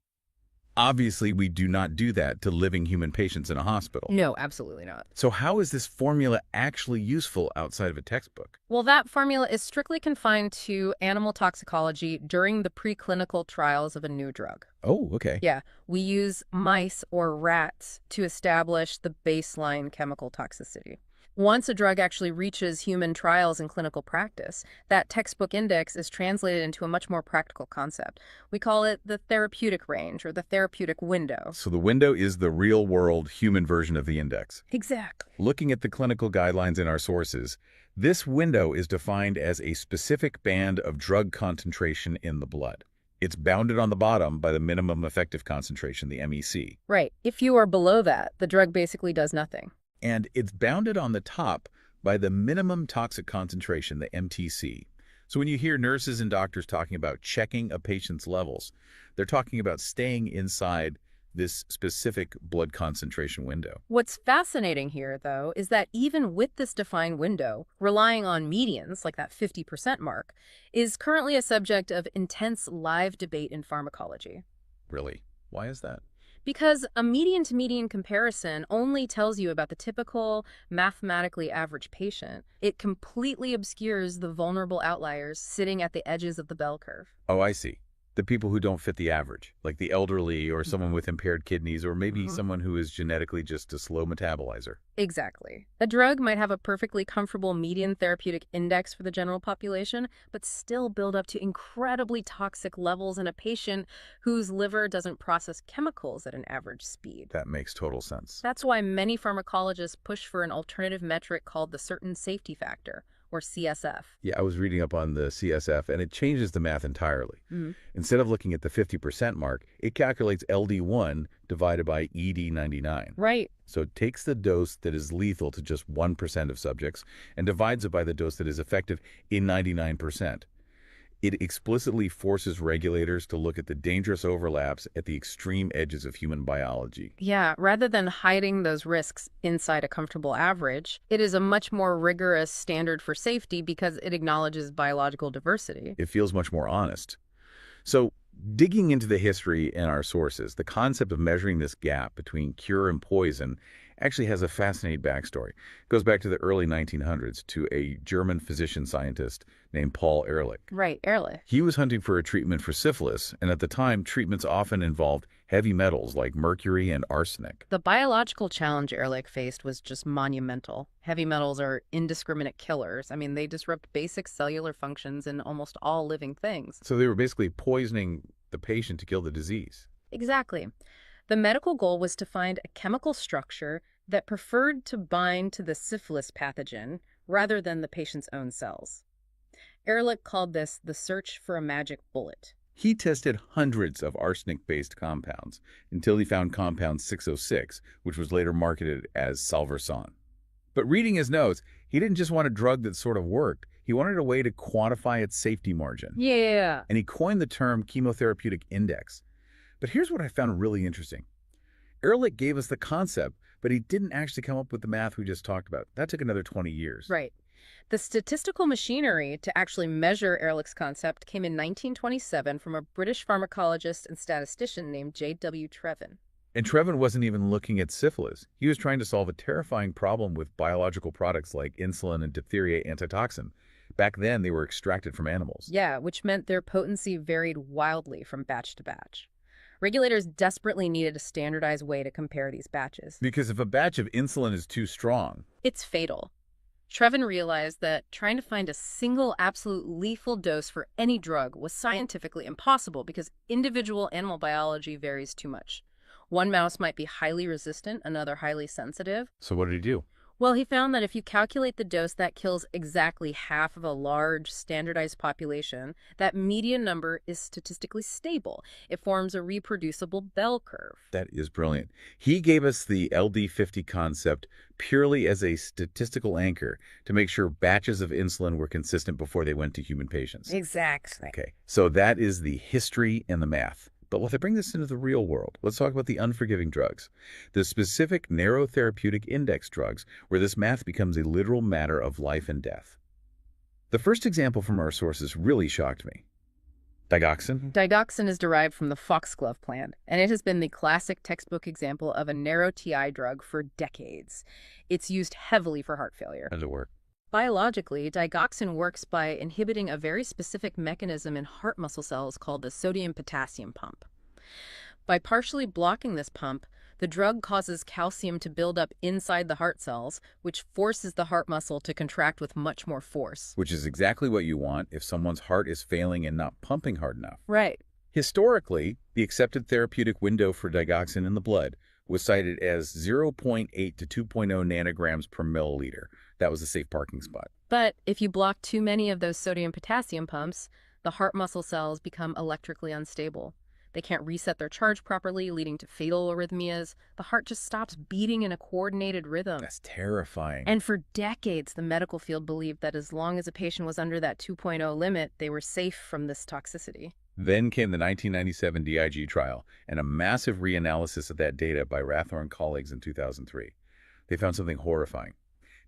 Obviously, we do not do that to living human patients in a hospital. No, absolutely not. So how is this formula actually useful outside of a textbook? Well, that formula is strictly confined to animal toxicology during the preclinical trials of a new drug. Oh, okay. Yeah, we use mice or rats to establish the baseline chemical toxicity. Once a drug actually reaches human trials in clinical practice, that textbook index is translated into a much more practical concept. We call it the therapeutic range or the therapeutic window. So the window is the real-world human version of the index. Exactly. Looking at the clinical guidelines in our sources, this window is defined as a specific band of drug concentration in the blood. It's bounded on the bottom by the minimum effective concentration, the MEC. Right. If you are below that, the drug basically does nothing. And it's bounded on the top by the minimum toxic concentration, the MTC. So when you hear nurses and doctors talking about checking a patient's levels, they're talking about staying inside this specific blood concentration window. What's fascinating here, though, is that even with this defined window, relying on medians, like that 50% mark, is currently a subject of intense live debate in pharmacology. Really? Why is that? Because a median-to-median comparison only tells you about the typical, mathematically average patient. It completely obscures the vulnerable outliers sitting at the edges of the bell curve. Oh, I see. The people who don't fit the average, like the elderly or someone with impaired kidneys or maybe someone who is genetically just a slow metabolizer. Exactly. A drug might have a perfectly comfortable median therapeutic index for the general population, but still build up to incredibly toxic levels in a patient whose liver doesn't process chemicals at an average speed. That makes total sense. That's why many pharmacologists push for an alternative metric called the certain safety factor, or CSF. Yeah, I was reading up on the CSF, and it changes the math entirely. Instead of looking at the 50% mark, it calculates LD1 divided by ED99. Right. So it takes the dose that is lethal to just 1% of subjects and divides it by the dose that is effective in 99%. It explicitly forces regulators to look at the dangerous overlaps at the extreme edges of human biology. Yeah, rather than hiding those risks inside a comfortable average, it is a much more rigorous standard for safety because it acknowledges biological diversity. It feels much more honest. So, digging into the history in our sources, the concept of measuring this gap between cure and poison actually has a fascinating backstory. It goes back to the early 1900s to a German physician-scientist named Paul Ehrlich. Right, Ehrlich. He was hunting for a treatment for syphilis, and at the time, treatments often involved heavy metals like mercury and arsenic. The biological challenge Ehrlich faced was just monumental. Heavy metals are indiscriminate killers. I mean, they disrupt basic cellular functions in almost all living things. So they were basically poisoning the patient to kill the disease. Exactly. The medical goal was to find a chemical structure that preferred to bind to the syphilis pathogen rather than the patient's own cells. Ehrlich called this the search for a magic bullet. He tested hundreds of arsenic-based compounds until he found compound 606, which was later marketed as Salvarsan. But reading his notes, he didn't just want a drug that sort of worked. He wanted a way to quantify its safety margin. Yeah. And he coined the term chemotherapeutic index. But here's what I found really interesting. Ehrlich gave us the concept, but he didn't actually come up with the math we just talked about. That took another 20 years. Right. The statistical machinery to actually measure Ehrlich's concept came in 1927 from a British pharmacologist and statistician named J.W. Trevin. And Trevin wasn't even looking at syphilis. He was trying to solve a terrifying problem with biological products like insulin and diphtheria antitoxin. Back then, they were extracted from animals. Yeah, which meant their potency varied wildly from batch to batch. Regulators desperately needed a standardized way to compare these batches. Because if a batch of insulin is too strong, it's fatal. Trevin realized that trying to find a single absolute lethal dose for any drug was scientifically impossible because individual animal biology varies too much. One mouse might be highly resistant, another highly sensitive. So what did he do? Well, he found that if you calculate the dose that kills exactly half of a large, standardized population, that median number is statistically stable. It forms a reproducible bell curve. That is brilliant. He gave us the LD50 concept purely as a statistical anchor to make sure batches of insulin were consistent before they went to human patients. Exactly. Okay, so that is the history and the math. But let's bring this into the real world. Let's talk about the unforgiving drugs, the specific narrow therapeutic index drugs, where this math becomes a literal matter of life and death. The first example from our sources really shocked me. Digoxin? Digoxin is derived from the foxglove plant, and it has been the classic textbook example of a narrow TI drug for decades. It's used heavily for heart failure. How does it work? Biologically, digoxin works by inhibiting a very specific mechanism in heart muscle cells called the sodium-potassium pump. By partially blocking this pump, the drug causes calcium to build up inside the heart cells, which forces the heart muscle to contract with much more force. Which is exactly what you want if someone's heart is failing and not pumping hard enough. Right. Historically, the accepted therapeutic window for digoxin in the blood was cited as 0.8 to 2.0 nanograms per milliliter. That was a safe parking spot. But if you block too many of those sodium-potassium pumps, the heart muscle cells become electrically unstable. They can't reset their charge properly, leading to fatal arrhythmias. The heart just stops beating in a coordinated rhythm. That's terrifying. And for decades, the medical field believed that as long as a patient was under that 2.0 limit, they were safe from this toxicity. Then came the 1997 DIG trial and a massive reanalysis of that data by Rathor and colleagues in 2003. They found something horrifying.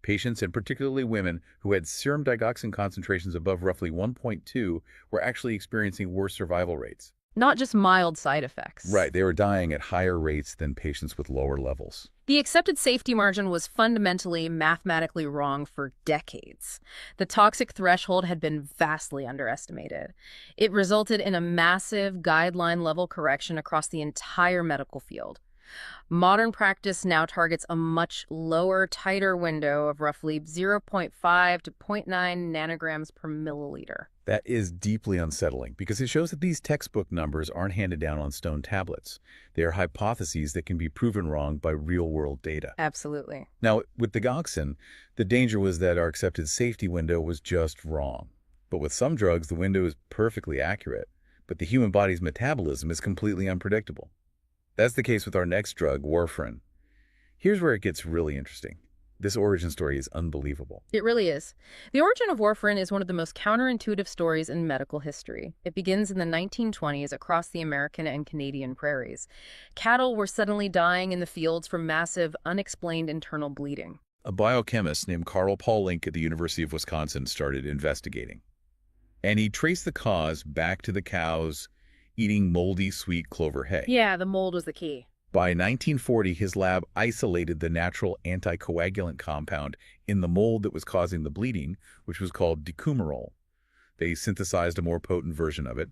Patients, and particularly women, who had serum digoxin concentrations above roughly 1.2 were actually experiencing worse survival rates. Not just mild side effects. Right, they were dying at higher rates than patients with lower levels. The accepted safety margin was fundamentally mathematically wrong for decades. The toxic threshold had been vastly underestimated. It resulted in a massive guideline-level correction across the entire medical field. Modern practice now targets a much lower, tighter window of roughly 0.5 to 0.9 nanograms per milliliter. That is deeply unsettling because it shows that these textbook numbers aren't handed down on stone tablets. They are hypotheses that can be proven wrong by real-world data. Absolutely. Now, with digoxin, the danger was that our accepted safety window was just wrong. But with some drugs, the window is perfectly accurate, but the human body's metabolism is completely unpredictable. That's the case with our next drug, warfarin. Here's where it gets really interesting. This origin story is unbelievable. It really is. The origin of warfarin is one of the most counterintuitive stories in medical history. It begins in the 1920s across the American and Canadian prairies. Cattle were suddenly dying in the fields from massive, unexplained internal bleeding. A biochemist named Carl Paul Link at the University of Wisconsin started investigating. And he traced the cause back to the cows eating moldy sweet clover hay. Yeah, the mold was the key. By 1940, his lab isolated the natural anticoagulant compound in the mold that was causing the bleeding, which was called decumarol. They synthesized a more potent version of it,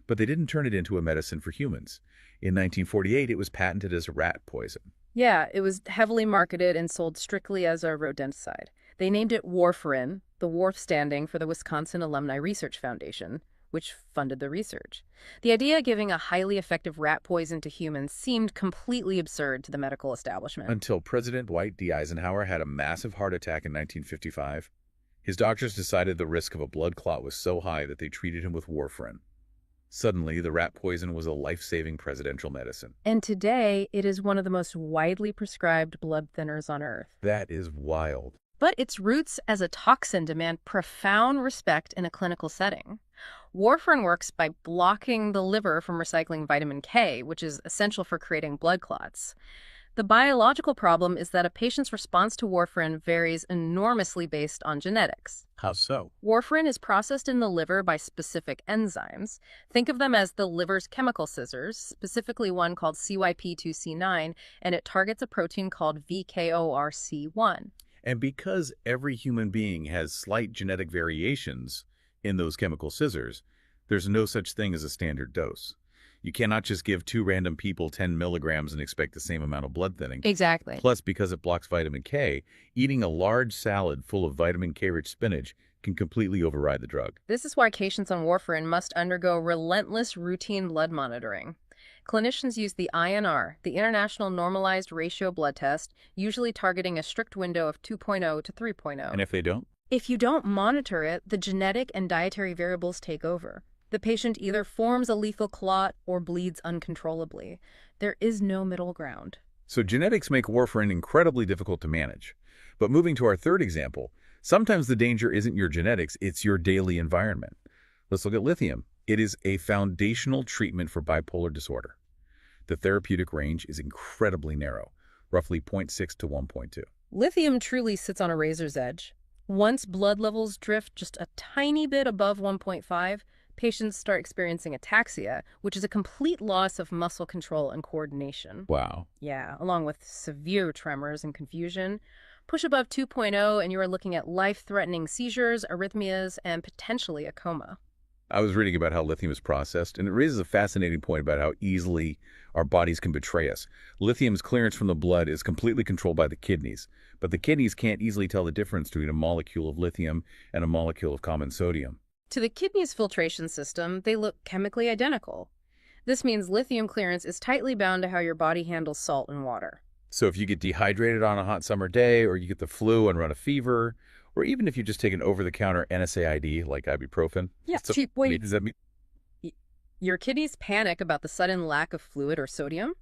but they didn't turn it into a medicine for humans. In 1948, it was patented as a rat poison. Yeah, it was heavily marketed and sold strictly as a rodenticide. They named it warfarin, the WARF standing for the Wisconsin Alumni Research Foundation, which funded the research. The idea of giving a highly effective rat poison to humans seemed completely absurd to the medical establishment. Until President Dwight D. Eisenhower had a massive heart attack in 1955. His doctors decided the risk of a blood clot was so high that they treated him with warfarin. Suddenly, the rat poison was a life-saving presidential medicine. And today, it is one of the most widely prescribed blood thinners on Earth. That is wild. But its roots as a toxin demand profound respect in a clinical setting. Warfarin works by blocking the liver from recycling vitamin K, which is essential for creating blood clots. The biological problem is that a patient's response to warfarin varies enormously based on genetics. How so? Warfarin is processed in the liver by specific enzymes. Think of them as the liver's chemical scissors, specifically one called CYP2C9, and it targets a protein called VKORC1. And because every human being has slight genetic variations in those chemical scissors, there's no such thing as a standard dose. You cannot just give two random people 10 milligrams and expect the same amount of blood thinning. Exactly. Plus, because it blocks vitamin K, eating a large salad full of vitamin K-rich spinach can completely override the drug. This is why patients on warfarin must undergo relentless routine blood monitoring. Clinicians use the INR, the International Normalized Ratio blood test, usually targeting a strict window of 2.0 to 3.0. And if they don't? If you don't monitor it, the genetic and dietary variables take over. The patient either forms a lethal clot or bleeds uncontrollably. There is no middle ground. So genetics make warfarin incredibly difficult to manage. But moving to our third example, sometimes the danger isn't your genetics, it's your daily environment. Let's look at lithium. It is a foundational treatment for bipolar disorder. The therapeutic range is incredibly narrow, roughly 0.6 to 1.2. Lithium truly sits on a razor's edge. Once blood levels drift just a tiny bit above 1.5, patients start experiencing ataxia, which is a complete loss of muscle control and coordination. Wow. Yeah, along with severe tremors and confusion. Push above 2.0 and you are looking at life-threatening seizures, arrhythmias, and potentially a coma. I was reading about how lithium is processed, and it raises a fascinating point about how easily our bodies can betray us. Lithium's clearance from the blood is completely controlled by the kidneys, but the kidneys can't easily tell the difference between a molecule of lithium and a molecule of common sodium. To the kidney's filtration system, they look chemically identical. This means lithium clearance is tightly bound to how your body handles salt and water. So if you get dehydrated on a hot summer day, or you get the flu and run a fever, or even if you just take an over-the-counter NSAID like ibuprofen. Yeah, so, cheap. Wait, does that mean your kidneys panic about the sudden lack of fluid or sodium?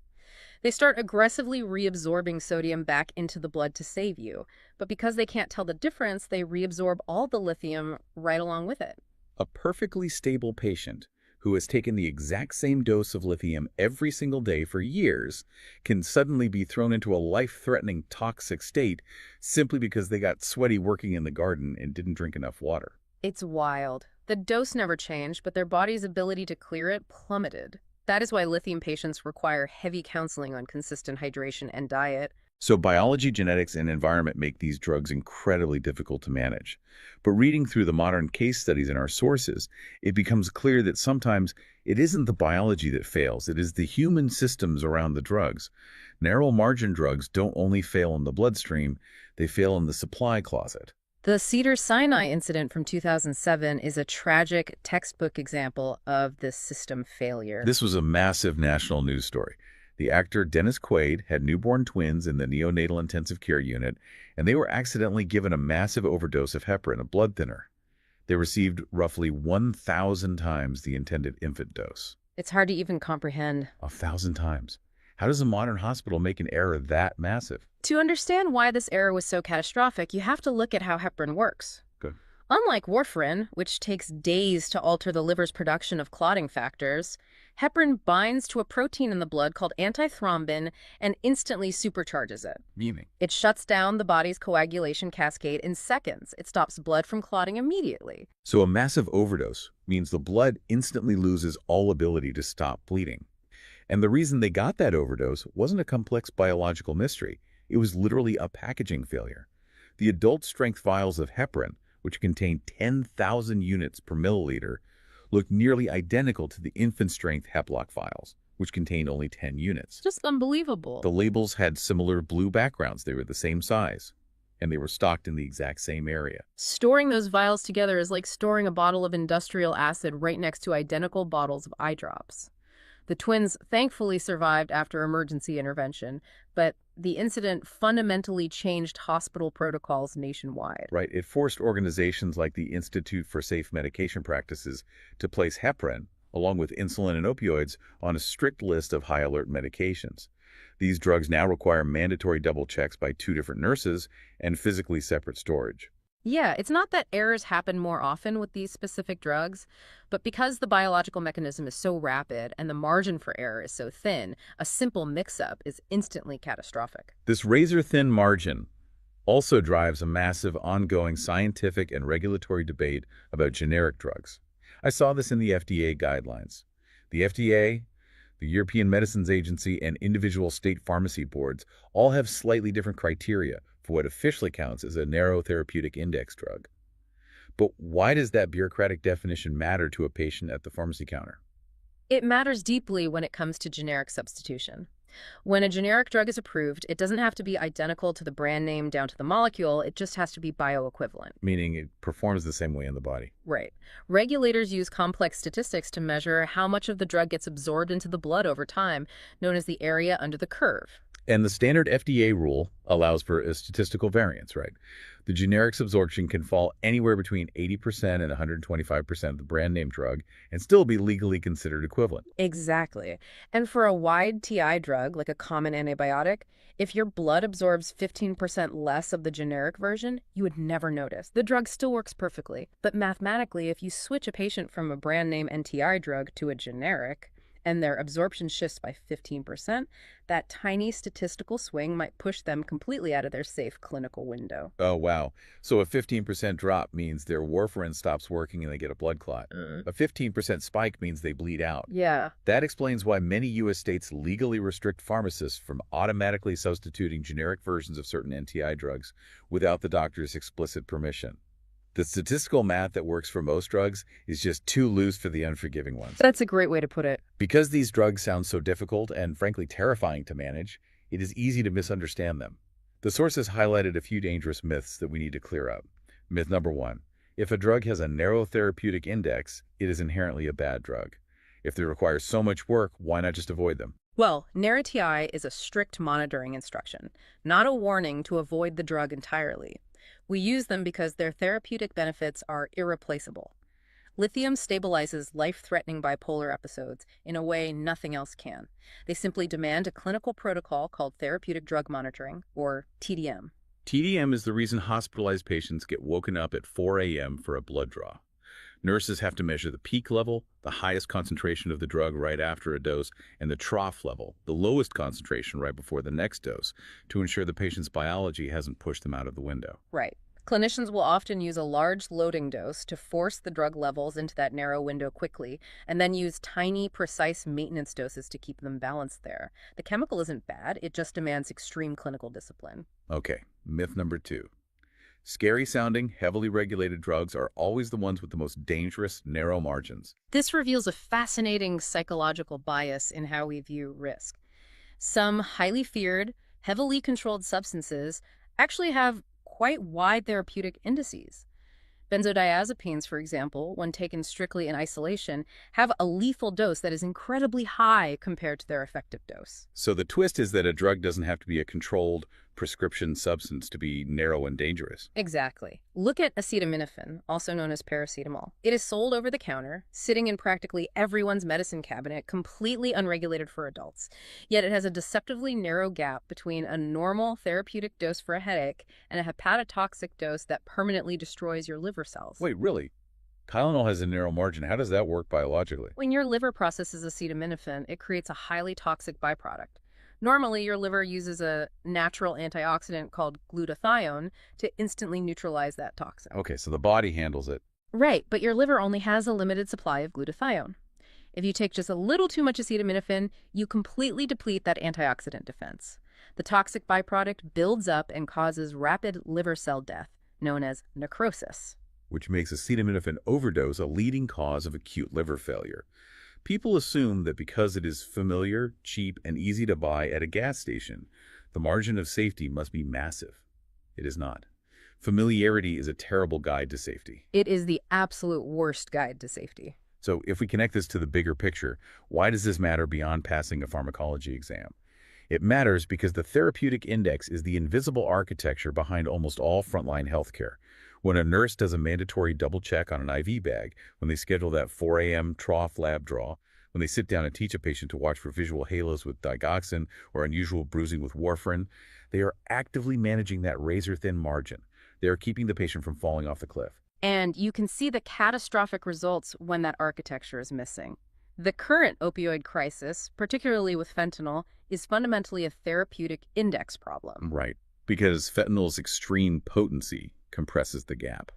They start aggressively reabsorbing sodium back into the blood to save you. But because they can't tell the difference, they reabsorb all the lithium right along with it. a perfectly stable patient who has taken the exact same dose of lithium every single day for years can suddenly be thrown into a life-threatening toxic state simply because they got sweaty working in the garden and didn't drink enough water? It's wild. The dose never changed, but their body's ability to clear it plummeted. That is why lithium patients require heavy counseling on consistent hydration and diet. So biology, genetics, and environment make these drugs incredibly difficult to manage. But reading through the modern case studies in our sources, it becomes clear that sometimes it isn't the biology that fails, it is the human systems around the drugs. Narrow margin drugs don't only fail in the bloodstream, they fail in the supply closet. The Cedars-Sinai incident from 2007 is a tragic textbook example of this system failure. This was a massive national news story. The actor Dennis Quaid had newborn twins in the neonatal intensive care unit, and they were accidentally given a massive overdose of heparin, a blood thinner. They received roughly 1,000 times the intended infant dose. It's hard to even comprehend. 1,000 times. How does a modern hospital make an error that massive? To understand why this error was so catastrophic, you have to look at how heparin works. Good. Unlike warfarin, which takes days to alter the liver's production of clotting factors, heparin binds to a protein in the blood called antithrombin and instantly supercharges it. Meaning? It shuts down the body's coagulation cascade in seconds. It stops blood from clotting immediately. So a massive overdose means the blood instantly loses all ability to stop bleeding. And the reason they got that overdose wasn't a complex biological mystery. It was literally a packaging failure. The adult-strength vials of heparin, which contain 10,000 units per milliliter, looked nearly identical to the infant-strength Heplock vials, which contained only 10 units. Just unbelievable. The labels had similar blue backgrounds. They were the same size, and they were stocked in the exact same area. Storing those vials together is like storing a bottle of industrial acid right next to identical bottles of eye drops. The twins thankfully survived after emergency intervention, but the incident fundamentally changed hospital protocols nationwide. Right. It forced organizations like the Institute for Safe Medication Practices to place heparin, along with insulin and opioids, on a strict list of high-alert medications. These drugs now require mandatory double checks by 2 different nurses and physically separate storage. Yeah, it's not that errors happen more often with these specific drugs, but because the biological mechanism is so rapid and the margin for error is so thin, a simple mix-up is instantly catastrophic. This razor-thin margin also drives a massive ongoing scientific and regulatory debate about generic drugs. I saw this in the FDA guidelines. The FDA, the European Medicines Agency, and individual state pharmacy boards all have slightly different criteria for what officially counts as a narrow therapeutic index drug. But why does that bureaucratic definition matter to a patient at the pharmacy counter? It matters deeply when it comes to generic substitution. When a generic drug is approved, it doesn't have to be identical to the brand name down to the molecule, it just has to be bioequivalent. Meaning it performs the same way in the body. Right. Regulators use complex statistics to measure how much of the drug gets absorbed into the blood over time, known as the area under the curve. And the standard FDA rule allows for a statistical variance, right? The generic's absorption can fall anywhere between 80% and 125% of the brand name drug and still be legally considered equivalent. Exactly. And for a wide TI drug, like a common antibiotic, if your blood absorbs 15% less of the generic version, you would never notice. The drug still works perfectly. But mathematically, if you switch a patient from a brand name NTI drug to a generic, and their absorption shifts by 15%, that tiny statistical swing might push them completely out of their safe clinical window. Oh, wow. So a 15% drop means their warfarin stops working and they get a blood clot. A 15% spike means they bleed out. Yeah. That explains why many U.S. states legally restrict pharmacists from automatically substituting generic versions of certain NTI drugs without the doctor's explicit permission. The statistical math that works for most drugs is just too loose for the unforgiving ones. That's a great way to put it. Because these drugs sound so difficult and, frankly, terrifying to manage, it is easy to misunderstand them. The sources highlighted a few dangerous myths that we need to clear up. Myth number 1. If a drug has a narrow therapeutic index, it is inherently a bad drug. If they require so much work, why not just avoid them? Well, narrow TI is a strict monitoring instruction, not a warning to avoid the drug entirely. We use them because their therapeutic benefits are irreplaceable. Lithium stabilizes life-threatening bipolar episodes in a way nothing else can. They simply demand a clinical protocol called therapeutic drug monitoring, or TDM. TDM is the reason hospitalized patients get woken up at 4 a.m. for a blood draw. Nurses have to measure the peak level, the highest concentration of the drug right after a dose, and the trough level, the lowest concentration right before the next dose, to ensure the patient's biology hasn't pushed them out of the window. Right. Clinicians will often use a large loading dose to force the drug levels into that narrow window quickly, and then use tiny, precise maintenance doses to keep them balanced there. The chemical isn't bad, it just demands extreme clinical discipline. Okay, myth number 2. Scary-sounding, heavily regulated drugs are always the ones with the most dangerous, narrow margins. This reveals a fascinating psychological bias in how we view risk. Some highly feared, heavily controlled substances actually have quite wide therapeutic indices. Benzodiazepines, for example, when taken strictly in isolation, have a lethal dose that is incredibly high compared to their effective dose. So the twist is that a drug doesn't have to be a controlled prescription substance to be narrow and dangerous. Exactly. Look at acetaminophen, also known as paracetamol. It is sold over the counter, sitting in practically everyone's medicine cabinet, completely unregulated for adults. Yet it has a deceptively narrow gap between a normal therapeutic dose for a headache and a hepatotoxic dose that permanently destroys your liver cells. Wait, really? Tylenol has a narrow margin. How does that work biologically? When your liver processes acetaminophen, it creates a highly toxic byproduct. Normally, your liver uses a natural antioxidant called glutathione to instantly neutralize that toxin. Okay, so the body handles it. Right, but your liver only has a limited supply of glutathione. If you take just a little too much acetaminophen, you completely deplete that antioxidant defense. The toxic byproduct builds up and causes rapid liver cell death, known as necrosis. Which makes acetaminophen overdose a leading cause of acute liver failure. People assume that because it is familiar, cheap, and easy to buy at a gas station, the margin of safety must be massive. It is not. Familiarity is a terrible guide to safety. It is the absolute worst guide to safety. So if we connect this to the bigger picture, why does this matter beyond passing a pharmacology exam? It matters because the therapeutic index is the invisible architecture behind almost all frontline healthcare. When a nurse does a mandatory double check on an IV bag, when they schedule that 4 a.m. trough lab draw, when they sit down and teach a patient to watch for visual halos with digoxin or unusual bruising with warfarin, they are actively managing that razor-thin margin. They're keeping the patient from falling off the cliff. And you can see the catastrophic results when that architecture is missing. The current opioid crisis, particularly with fentanyl, is fundamentally a therapeutic index problem. Right, because fentanyl's extreme potency compresses the gap.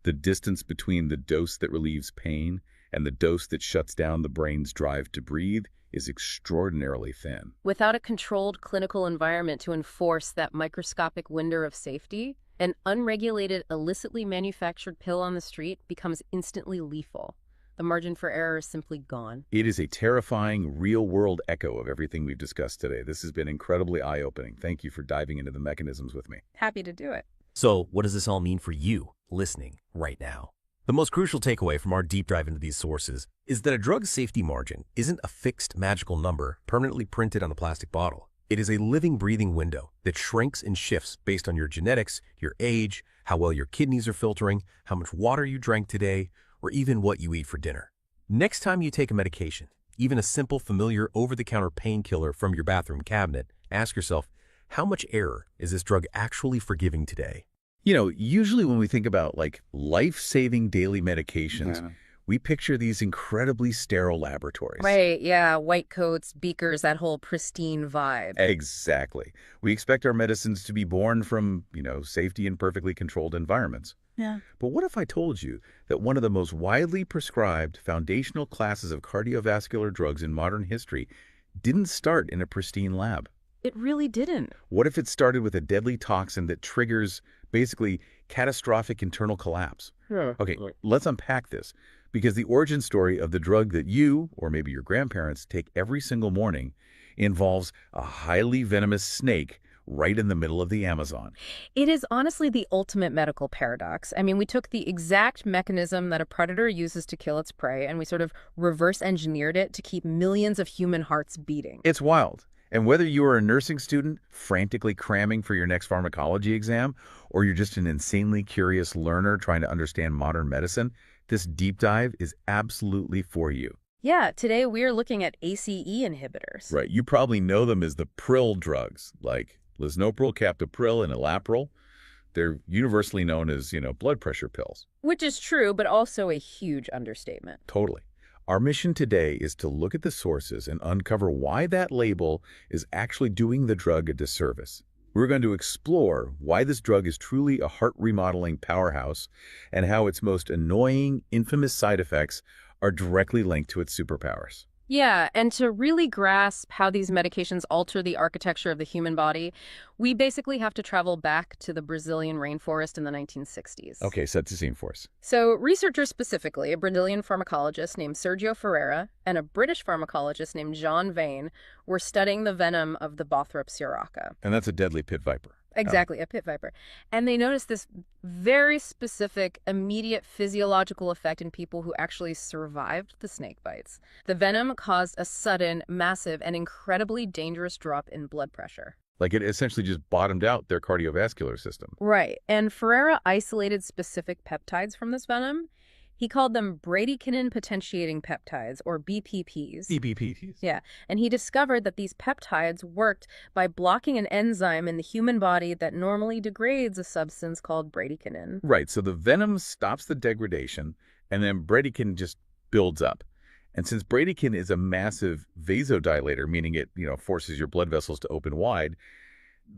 The distance between the dose that relieves pain and the dose that shuts down the brain's drive to breathe is extraordinarily thin. Without a controlled clinical environment to enforce that microscopic window of safety, an unregulated, illicitly manufactured pill on the street becomes instantly lethal. The margin for error is simply gone. It is a terrifying, real-world echo of everything we've discussed today. This has been incredibly eye-opening. Thank you for diving into the mechanisms with me. Happy to do it. So, what does this all mean for you, listening right now? The most crucial takeaway from our deep dive into these sources is that a drug's safety margin isn't a fixed magical number permanently printed on a plastic bottle. It is a living, breathing window that shrinks and shifts based on your genetics, your age, how well your kidneys are filtering, how much water you drank today, or even what you eat for dinner. Next time you take a medication, even a simple, familiar, over-the-counter painkiller from your bathroom cabinet, ask yourself, how much error is this drug actually forgiving today? You know, usually when we think about like life-saving daily medications, we picture these incredibly sterile laboratories. Right, yeah, white coats, beakers, that whole pristine vibe. Exactly. We expect our medicines to be born from, safety and perfectly controlled environments. Yeah. But what if I told you that one of the most widely prescribed foundational classes of cardiovascular drugs in modern history didn't start in a pristine lab? It really didn't. What if it started with a deadly toxin that triggers basically catastrophic internal collapse? Yeah. Okay, let's unpack this, because the origin story of the drug that you, or maybe your grandparents, take every single morning involves a highly venomous snake right in the middle of the Amazon. It is honestly the ultimate medical paradox. I mean, we took the exact mechanism that a predator uses to kill its prey, and we sort of reverse engineered it to keep millions of human hearts beating. It's wild. And whether you are a nursing student frantically cramming for your next pharmacology exam, or you're just an insanely curious learner trying to understand modern medicine, this deep dive is absolutely for you. Yeah, today we are looking at ACE inhibitors. Right. You probably know them as the prill drugs, like lisinopril, captopril, and elapril. They're universally known as, blood pressure pills. Which is true, but also a huge understatement. Totally. Our mission today is to look at the sources and uncover why that label is actually doing the drug a disservice. We're going to explore why this drug is truly a heart-remodeling powerhouse and how its most annoying, infamous side effects are directly linked to its superpowers. Yeah, and to really grasp how these medications alter the architecture of the human body, we basically have to travel back to the Brazilian rainforest in the 1960s. Okay, set the scene for us. So researchers specifically, a Brazilian pharmacologist named Sergio Ferreira and a British pharmacologist named John Vane, were studying the venom of the Bothrop siraca. And that's a deadly pit viper. Exactly, a pit viper. And they noticed this very specific, immediate physiological effect in people who actually survived the snake bites. The venom caused a sudden, massive, and incredibly dangerous drop in blood pressure. Like it essentially just bottomed out their cardiovascular system. Right. And Ferreira isolated specific peptides from this venom. He called them bradykinin potentiating peptides, or BPPs. BPPs? Yeah, and he discovered that these peptides worked by blocking an enzyme in the human body that normally degrades a substance called bradykinin. Right, so the venom stops the degradation, and then bradykinin just builds up. And since bradykinin is a massive vasodilator, meaning it, forces your blood vessels to open wide,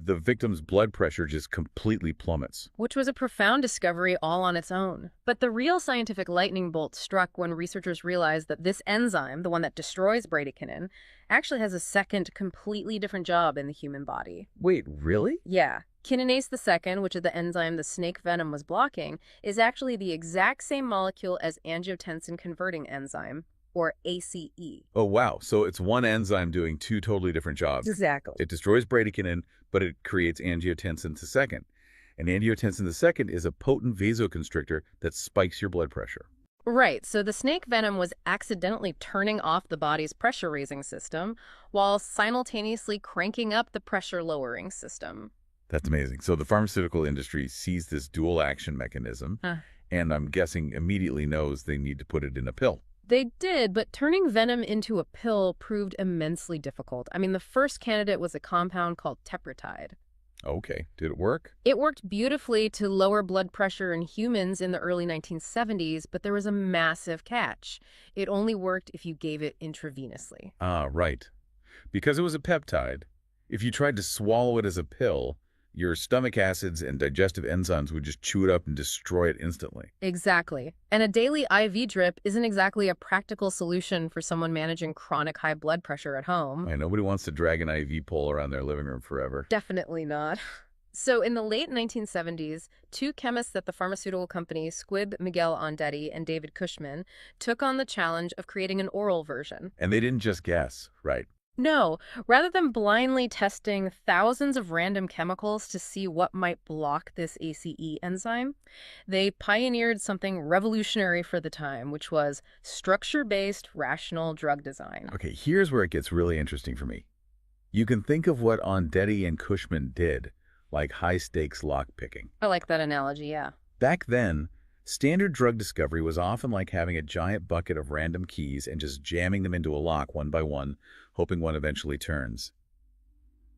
the victim's blood pressure just completely plummets. Which was a profound discovery all on its own. But the real scientific lightning bolt struck when researchers realized that this enzyme, the one that destroys bradykinin, actually has a second, completely different job in the human body. Wait, really? Yeah. Kininase II, which is the enzyme the snake venom was blocking, is actually the exact same molecule as angiotensin-converting enzyme, or ACE. Oh, wow. So it's one enzyme doing two totally different jobs. Exactly. It destroys bradykinin, but it creates angiotensin II. And angiotensin II is a potent vasoconstrictor that spikes your blood pressure. Right. So the snake venom was accidentally turning off the body's pressure-raising system while simultaneously cranking up the pressure-lowering system. That's amazing. So the pharmaceutical industry sees this dual action mechanism, and I'm guessing immediately knows they need to put it in a pill. They did, but turning venom into a pill proved immensely difficult. I mean, the first candidate was a compound called tepratide. Okay, did it work? It worked beautifully to lower blood pressure in humans in the early 1970s, but there was a massive catch. It only worked if you gave it intravenously. Ah, right. Because it was a peptide, if you tried to swallow it as a pill, your stomach acids and digestive enzymes would just chew it up and destroy it instantly. Exactly. And a daily IV drip isn't exactly a practical solution for someone managing chronic high blood pressure at home. And nobody wants to drag an IV pole around their living room forever. Definitely not. So in the late 1970s, two chemists at the pharmaceutical company Squibb Miguel Ondetti and David Cushman took on the challenge of creating an oral version. And they didn't just guess, right? No, rather than blindly testing thousands of random chemicals to see what might block this ACE enzyme, they pioneered something revolutionary for the time, which was structure-based rational drug design. Okay, here's where it gets really interesting for me. You can think of what Ondetti and Cushman did, like high-stakes lock-picking. I like that analogy, yeah. Back then, standard drug discovery was often like having a giant bucket of random keys and just jamming them into a lock one by one, hoping one eventually turns.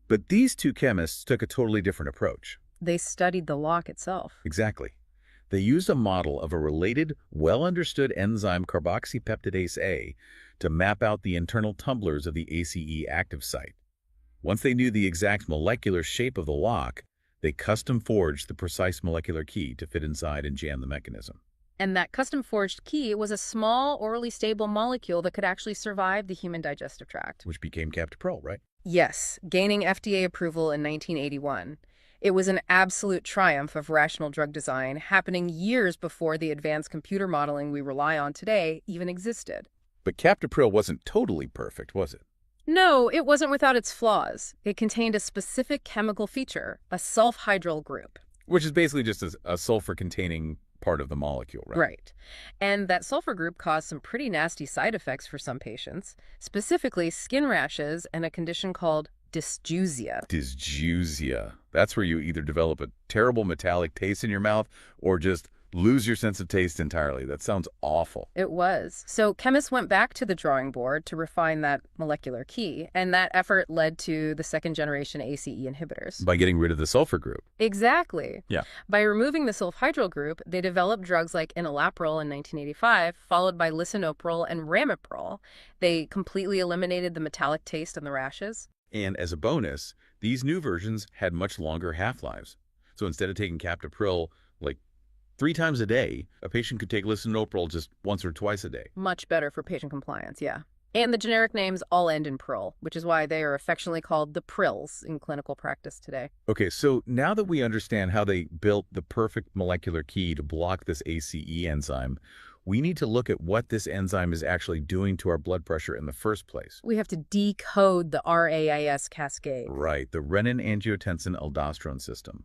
But these two chemists took a totally different approach. They studied the lock itself. Exactly. They used a model of a related, well-understood enzyme carboxypeptidase A to map out the internal tumblers of the ACE active site. Once they knew the exact molecular shape of the lock, they custom-forged the precise molecular key to fit inside and jam the mechanism. And that custom-forged key was a small, orally stable molecule that could actually survive the human digestive tract. Which became captopril, right? Yes, gaining FDA approval in 1981. It was an absolute triumph of rational drug design, happening years before the advanced computer modeling we rely on today even existed. But captopril wasn't totally perfect, was it? No, it wasn't without its flaws. It contained a specific chemical feature, a sulfhydryl group. Which is basically just a sulfur-containing part of the molecule, right? Right. And that sulfur group caused some pretty nasty side effects for some patients, specifically skin rashes and a condition called dysgeusia. Dysgeusia. That's where you either develop a terrible metallic taste in your mouth or just lose your sense of taste entirely. That sounds awful. It was. So chemists went back to the drawing board to refine that molecular key, and that effort led to the second-generation ACE inhibitors. By getting rid of the sulfur group. Exactly. Yeah. By removing the sulfhydryl group, they developed drugs like enalapril in 1985, followed by lisinopril and ramipril. They completely eliminated the metallic taste and the rashes. And as a bonus, these new versions had much longer half-lives. So instead of taking captopril like 3 times a day, a patient could take lisinopril just once or twice a day. Much better for patient compliance, yeah. And the generic names all end in pril, which is why they are affectionately called the prils in clinical practice today. Okay, so now that we understand how they built the perfect molecular key to block this ACE enzyme, we need to look at what this enzyme is actually doing to our blood pressure in the first place. We have to decode the RAIS cascade. Right, the renin-angiotensin-aldosterone system.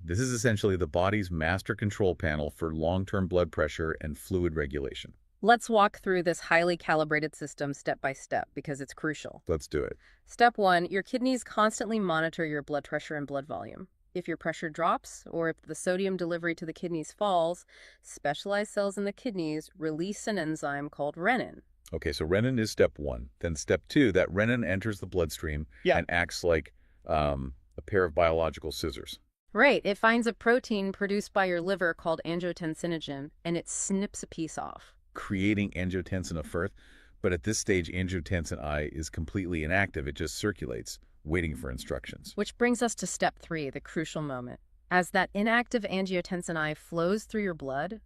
This is essentially the body's master control panel for long-term blood pressure and fluid regulation. Let's walk through this highly calibrated system step by step because it's crucial. Let's do it. Step 1, your kidneys constantly monitor your blood pressure and blood volume. If your pressure drops or if the sodium delivery to the kidneys falls, specialized cells in the kidneys release an enzyme called renin. Okay, so renin is step 1. Then step 2, that renin enters the bloodstream and acts like a pair of biological scissors. Right. It finds a protein produced by your liver called angiotensinogen, and it snips a piece off, creating angiotensin of first. But at this stage, angiotensin I is completely inactive. It just circulates, waiting for instructions. Which brings us to step 3, the crucial moment. As that inactive angiotensin I flows through your blood,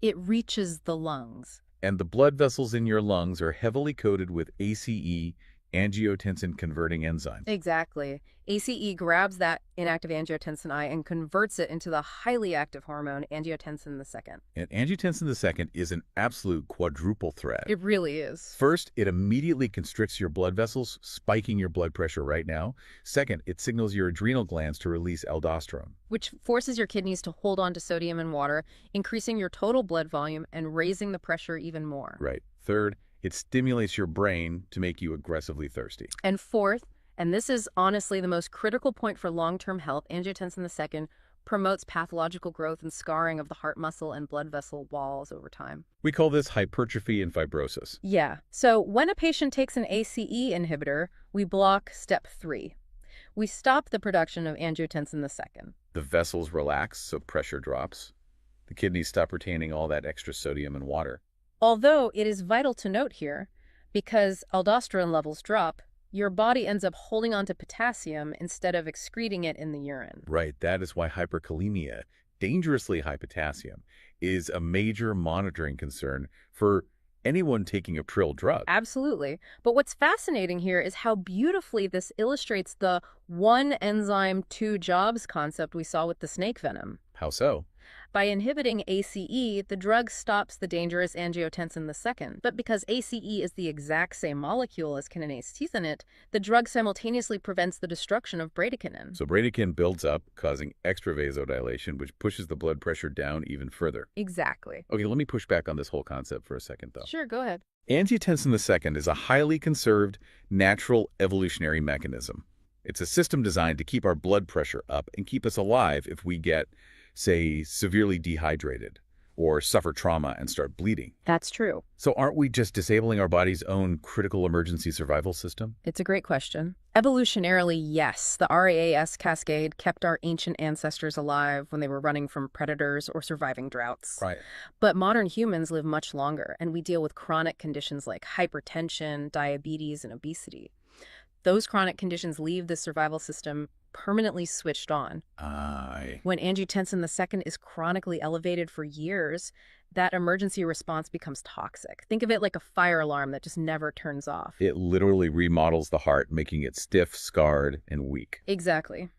it reaches the lungs. And the blood vessels in your lungs are heavily coated with ACE, angiotensin-converting enzymes. Exactly. ACE grabs that inactive angiotensin I and converts it into the highly active hormone angiotensin II. And angiotensin II is an absolute quadruple threat. It really is. First, it immediately constricts your blood vessels, spiking your blood pressure right now. Second, it signals your adrenal glands to release aldosterone, which forces your kidneys to hold on to sodium and water, increasing your total blood volume and raising the pressure even more. Right. Third, it stimulates your brain to make you aggressively thirsty. And fourth, and this is honestly the most critical point for long-term health, angiotensin II promotes pathological growth and scarring of the heart muscle and blood vessel walls over time. We call this hypertrophy and fibrosis. Yeah. So when a patient takes an ACE inhibitor, we block step 3. We stop the production of angiotensin II. The vessels relax, so pressure drops. The kidneys stop retaining all that extra sodium and water. Although it is vital to note here, because aldosterone levels drop, your body ends up holding on to potassium instead of excreting it in the urine. Right, that is why hyperkalemia, dangerously high potassium, is a major monitoring concern for anyone taking a trill drug. Absolutely. But what's fascinating here is how beautifully this illustrates the one enzyme, two jobs concept we saw with the snake venom. How so? By inhibiting ACE, the drug stops the dangerous angiotensin II. But because ACE is the exact same molecule as kinase T-thinate, the drug simultaneously prevents the destruction of bradykinin. So bradykinin builds up, causing extra vasodilation, which pushes the blood pressure down even further. Exactly. Okay, let me push back on this whole concept for a second, though. Sure, go ahead. Angiotensin II is a highly conserved, natural evolutionary mechanism. It's a system designed to keep our blood pressure up and keep us alive if we get, say, severely dehydrated or suffer trauma and start bleeding. That's true. So aren't we just disabling our body's own critical emergency survival system? It's a great question. Evolutionarily, yes, the RAAS cascade kept our ancient ancestors alive when they were running from predators or surviving droughts. Right. But modern humans live much longer, and we deal with chronic conditions like hypertension, diabetes, and obesity. Those chronic conditions leave the survival system permanently switched on. When angiotensin II is chronically elevated for years, that emergency response becomes toxic. Think of it like a fire alarm that just never turns off. It literally remodels the heart, making it stiff, scarred, and weak. Exactly.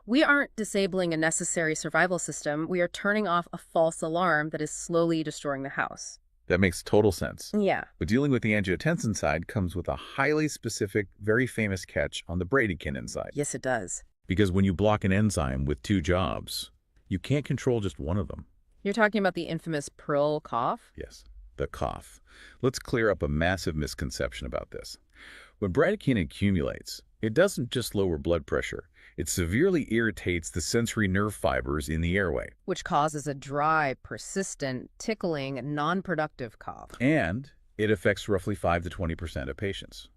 We aren't disabling a necessary survival system. We are turning off a false alarm that is slowly destroying the house. That makes total sense. Yeah. But dealing with the angiotensin side comes with a highly specific, very famous catch on the bradykinin side. Yes, it does. Because when you block an enzyme with two jobs, you can't control just one of them. You're talking about the infamous Prill cough? Yes, the cough. Let's clear up a massive misconception about this. When bradykinin accumulates, it doesn't just lower blood pressure. It severely irritates the sensory nerve fibers in the airway. Which causes a dry, persistent, tickling, non-productive cough. And it affects roughly 5 to 20% of patients,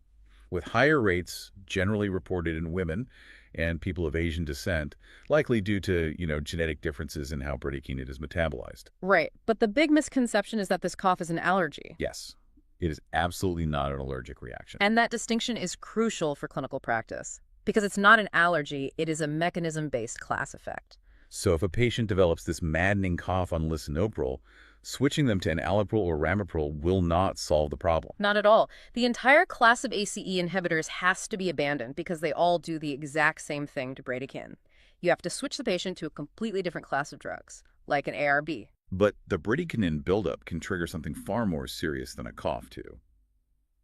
with higher rates generally reported in women and people of Asian descent, likely due to, genetic differences in how bradykinin is metabolized. Right. But the big misconception is that this cough is an allergy. Yes. It is absolutely not an allergic reaction. And that distinction is crucial for clinical practice. Because it's not an allergy, it is a mechanism-based class effect. So if a patient develops this maddening cough on lisinopril, switching them to an allopril or ramipril will not solve the problem. Not at all. The entire class of ACE inhibitors has to be abandoned because they all do the exact same thing to bradykinin. You have to switch the patient to a completely different class of drugs, like an ARB. But the bradykinin buildup can trigger something far more serious than a cough, too.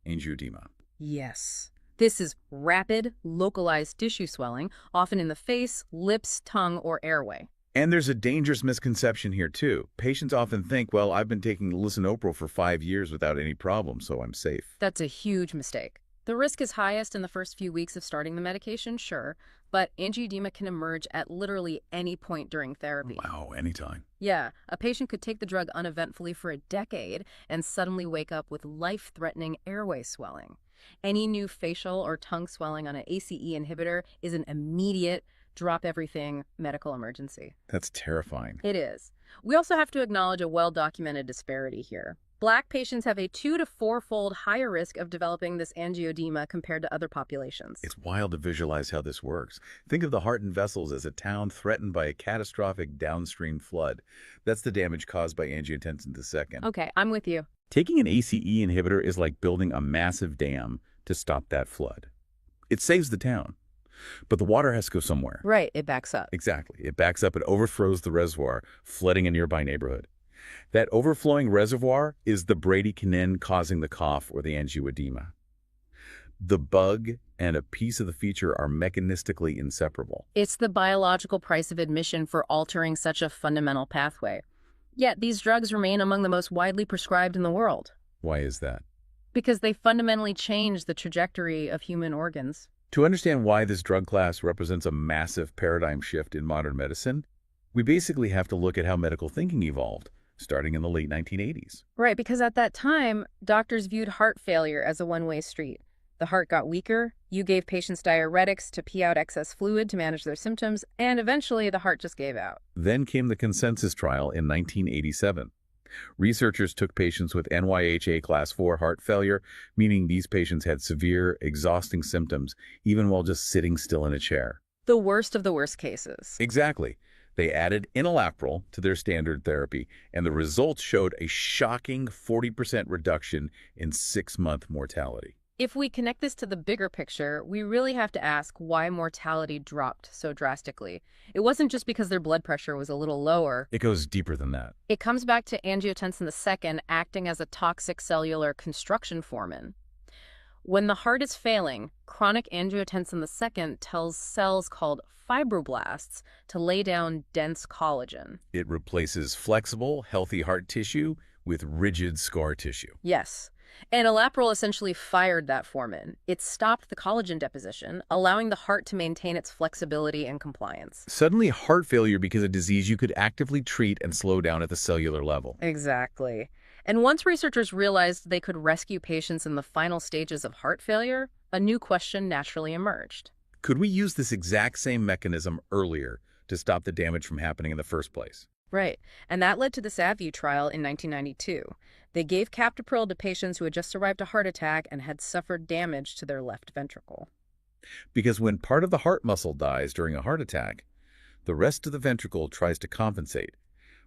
Angioedema. Yes. This is rapid, localized tissue swelling, often in the face, lips, tongue, or airway. And there's a dangerous misconception here, too. Patients often think, well, I've been taking lisinopril for 5 years without any problem, so I'm safe. That's a huge mistake. The risk is highest in the first few weeks of starting the medication, sure, but angioedema can emerge at literally any point during therapy. Wow, anytime. Yeah, a patient could take the drug uneventfully for a decade and suddenly wake up with life-threatening airway swelling. Any new facial or tongue swelling on an ACE inhibitor is an immediate, drop-everything medical emergency. That's terrifying. It is. We also have to acknowledge a well-documented disparity here. Black patients have a 2- to 4-fold higher risk of developing this angioedema compared to other populations. It's wild to visualize how this works. Think of the heart and vessels as a town threatened by a catastrophic downstream flood. That's the damage caused by angiotensin II. Okay, I'm with you. Taking an ACE inhibitor is like building a massive dam to stop that flood. It saves the town, but the water has to go somewhere. Right, it backs up. Exactly. It backs up and overthrows the reservoir, flooding a nearby neighborhood. That overflowing reservoir is the bradykinin causing the cough or the angioedema. The bug and a piece of the feature are mechanistically inseparable. It's the biological price of admission for altering such a fundamental pathway. Yet these drugs remain among the most widely prescribed in the world. Why is that? Because they fundamentally change the trajectory of human organs. To understand why this drug class represents a massive paradigm shift in modern medicine, we basically have to look at how medical thinking evolved, starting in the late 1980s. Right, because at that time, doctors viewed heart failure as a one-way street. The heart got weaker, you gave patients diuretics to pee out excess fluid to manage their symptoms, and eventually the heart just gave out. Then came the consensus trial in 1987. Researchers took patients with NYHA class 4 heart failure, meaning these patients had severe, exhausting symptoms even while just sitting still in a chair. The worst of the worst cases. Exactly. They added enalapril to their standard therapy, and the results showed a shocking 40% reduction in 6-month mortality. If we connect this to the bigger picture, we really have to ask why mortality dropped so drastically. It wasn't just because their blood pressure was a little lower. It goes deeper than that. It comes back to angiotensin II acting as a toxic cellular construction foreman. When the heart is failing, chronic angiotensin II tells cells called fibroblasts to lay down dense collagen. It replaces flexible, healthy heart tissue with rigid scar tissue. Yes. And enalapril essentially fired that foreman. It stopped the collagen deposition, allowing the heart to maintain its flexibility and compliance. Suddenly, heart failure became a disease you could actively treat and slow down at the cellular level. Exactly. And once researchers realized they could rescue patients in the final stages of heart failure, a new question naturally emerged. Could we use this exact same mechanism earlier to stop the damage from happening in the first place? Right. And that led to the SAVU trial in 1992. They gave captopril to patients who had just survived a heart attack and had suffered damage to their left ventricle. Because when part of the heart muscle dies during a heart attack, the rest of the ventricle tries to compensate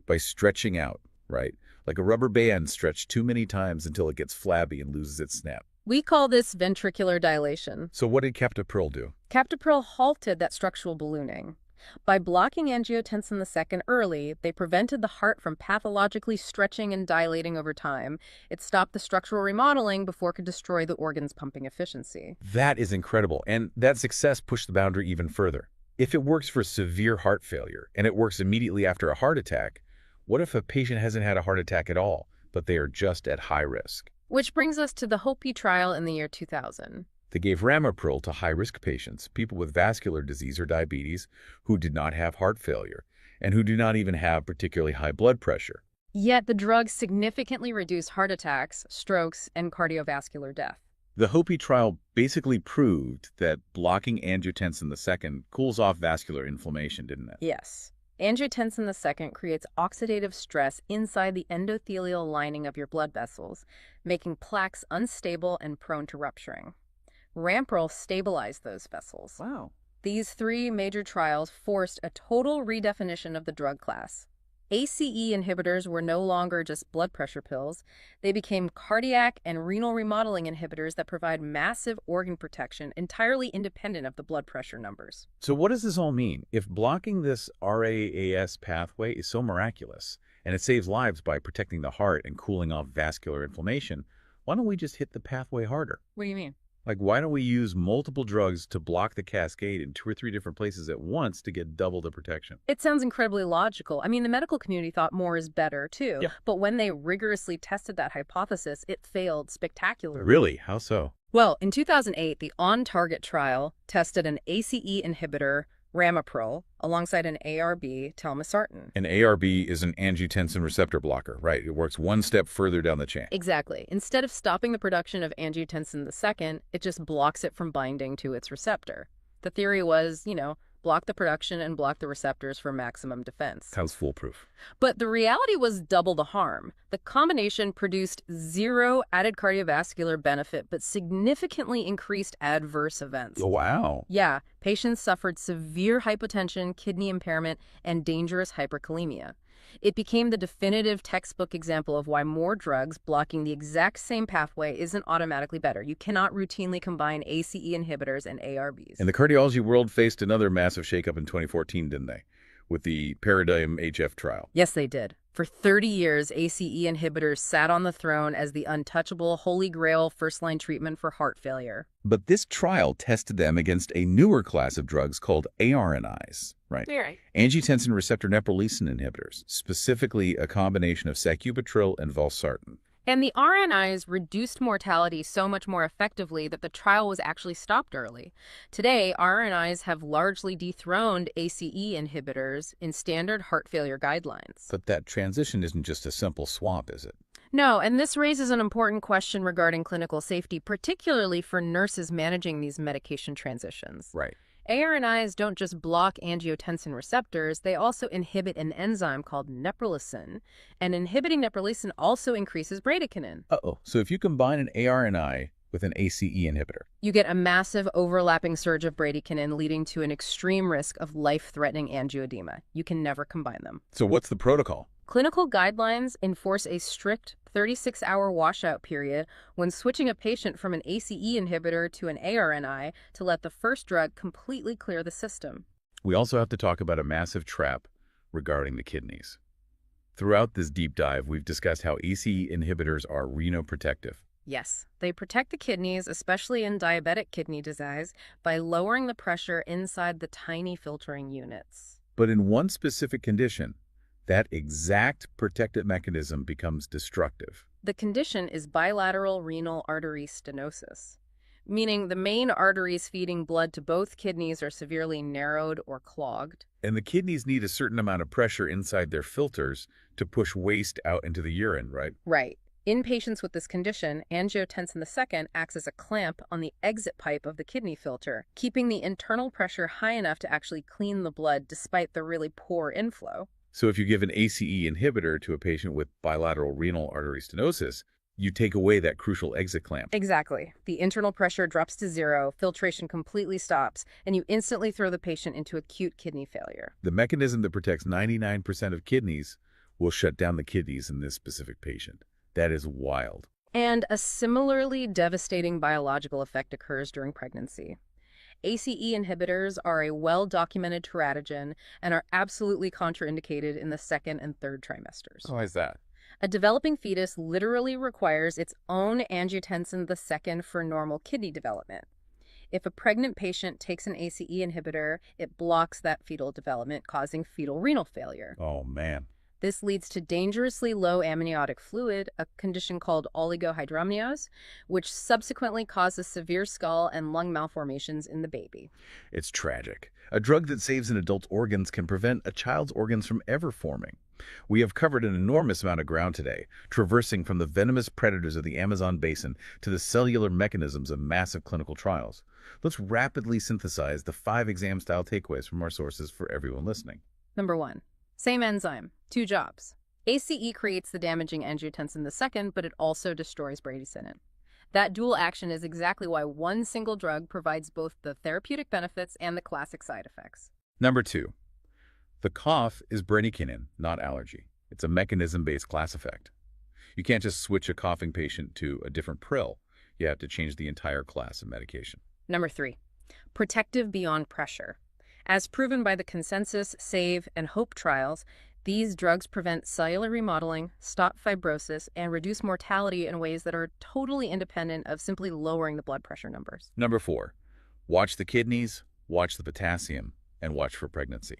by stretching out, right? Like a rubber band stretched too many times until it gets flabby and loses its snap. We call this ventricular dilation. So what did captopril do? Captopril halted that structural ballooning. By blocking angiotensin II early, they prevented the heart from pathologically stretching and dilating over time. It stopped the structural remodeling before it could destroy the organ's pumping efficiency. That is incredible, and that success pushed the boundary even further. If it works for severe heart failure, and it works immediately after a heart attack, what if a patient hasn't had a heart attack at all, but they are just at high risk? Which brings us to the HOPE trial in the year 2000. They gave ramipril to high-risk patients, people with vascular disease or diabetes, who did not have heart failure, and who do not even have particularly high blood pressure. Yet the drug significantly reduced heart attacks, strokes, and cardiovascular death. The HOPE trial basically proved that blocking angiotensin II cools off vascular inflammation, didn't it? Yes. Angiotensin II creates oxidative stress inside the endothelial lining of your blood vessels, making plaques unstable and prone to rupturing. Ramipril stabilized those vessels. Wow. These 3 major trials forced a total redefinition of the drug class. ACE inhibitors were no longer just blood pressure pills. They became cardiac and renal remodeling inhibitors that provide massive organ protection entirely independent of the blood pressure numbers. So what does this all mean? If blocking this RAAS pathway is so miraculous, and it saves lives by protecting the heart and cooling off vascular inflammation, why don't we just hit the pathway harder? What do you mean? Like, why don't we use multiple drugs to block the cascade in 2 or 3 different places at once to get double the protection? It sounds incredibly logical. I mean, the medical community thought more is better, too. Yeah. But when they rigorously tested that hypothesis, it failed spectacularly. Really? How so? Well, in 2008, the ON-Target trial tested an ACE inhibitor, ramipril, alongside an ARB, telmisartan. An ARB is an angiotensin receptor blocker, right? It works one step further down the chain. Exactly. Instead of stopping the production of angiotensin II, it just blocks it from binding to its receptor. The theory was, block the production and block the receptors for maximum defense. Sounds foolproof. But the reality was double the harm. The combination produced 0 added cardiovascular benefit, but significantly increased adverse events. Oh, wow. Yeah, patients suffered severe hypotension, kidney impairment, and dangerous hyperkalemia. It became the definitive textbook example of why more drugs blocking the exact same pathway isn't automatically better. You cannot routinely combine ACE inhibitors and ARBs. And the cardiology world faced another massive shakeup in 2014, didn't they? With the Paradigm HF trial. Yes, they did. For 30 years, ACE inhibitors sat on the throne as the untouchable holy grail first-line treatment for heart failure. But this trial tested them against a newer class of drugs called ARNIs, right? Right. Angiotensin receptor neprilysin inhibitors, specifically a combination of sacubitril and valsartan. And the RNIs reduced mortality so much more effectively that the trial was actually stopped early. Today, RNIs have largely dethroned ACE inhibitors in standard heart failure guidelines. But that transition isn't just a simple swap, is it? No, and this raises an important question regarding clinical safety, particularly for nurses managing these medication transitions. Right. ARNIs don't just block angiotensin receptors, they also inhibit an enzyme called neprilysin, and inhibiting neprilysin also increases bradykinin. Uh-oh. So if you combine an ARNI with an ACE inhibitor, You get a massive overlapping surge of bradykinin leading to an extreme risk of life-threatening angioedema. You can never combine them. so what's the protocol? Clinical guidelines enforce a strict 36-hour washout period when switching a patient from an ACE inhibitor to an ARNI to let the first drug completely clear the system. We also have to talk about a massive trap regarding the kidneys. Throughout this deep dive, we've discussed how ACE inhibitors are renoprotective. Yes, they protect the kidneys, especially in diabetic kidney disease, by lowering the pressure inside the tiny filtering units. But in one specific condition, that exact protective mechanism becomes destructive. The condition is bilateral renal artery stenosis, meaning the main arteries feeding blood to both kidneys are severely narrowed or clogged. And the kidneys need a certain amount of pressure inside their filters to push waste out into the urine, right? Right. In patients with this condition, angiotensin II acts as a clamp on the exit pipe of the kidney filter, keeping the internal pressure high enough to actually clean the blood despite the really poor inflow. So if you give an ACE inhibitor to a patient with bilateral renal artery stenosis, you take away that crucial exit clamp. Exactly. The internal pressure drops to zero, filtration completely stops, and you instantly throw the patient into acute kidney failure. The mechanism that protects 99% of kidneys will shut down the kidneys in this specific patient. That is wild. And a similarly devastating biological effect occurs during pregnancy. ACE inhibitors are a well-documented teratogen and are absolutely contraindicated in the second and third trimesters. Why is that? A developing fetus literally requires its own angiotensin II for normal kidney development. If a pregnant patient takes an ACE inhibitor, it blocks that fetal development, causing fetal renal failure. Oh, man. This leads to dangerously low amniotic fluid, a condition called oligohydramnios, which subsequently causes severe skull and lung malformations in the baby. It's tragic. A drug that saves an adult's organs can prevent a child's organs from ever forming. We have covered an enormous amount of ground today, traversing from the venomous predators of the Amazon basin to the cellular mechanisms of massive clinical trials. Let's rapidly synthesize the 5 exam-style takeaways from our sources for everyone listening. Number 1. Same enzyme, 2 jobs. ACE creates the damaging angiotensin II, but it also destroys bradykinin. That dual action is exactly why one single drug provides both the therapeutic benefits and the classic side effects. Number 2. The cough is bradykinin, not allergy. It's a mechanism-based class effect. You can't just switch a coughing patient to a different prill. You have to change the entire class of medication. Number 3. Protective beyond pressure. As proven by the Consensus, SAVE, and HOPE trials, these drugs prevent cellular remodeling, stop fibrosis, and reduce mortality in ways that are totally independent of simply lowering the blood pressure numbers. Number 4. Watch the kidneys, watch the potassium, and watch for pregnancy.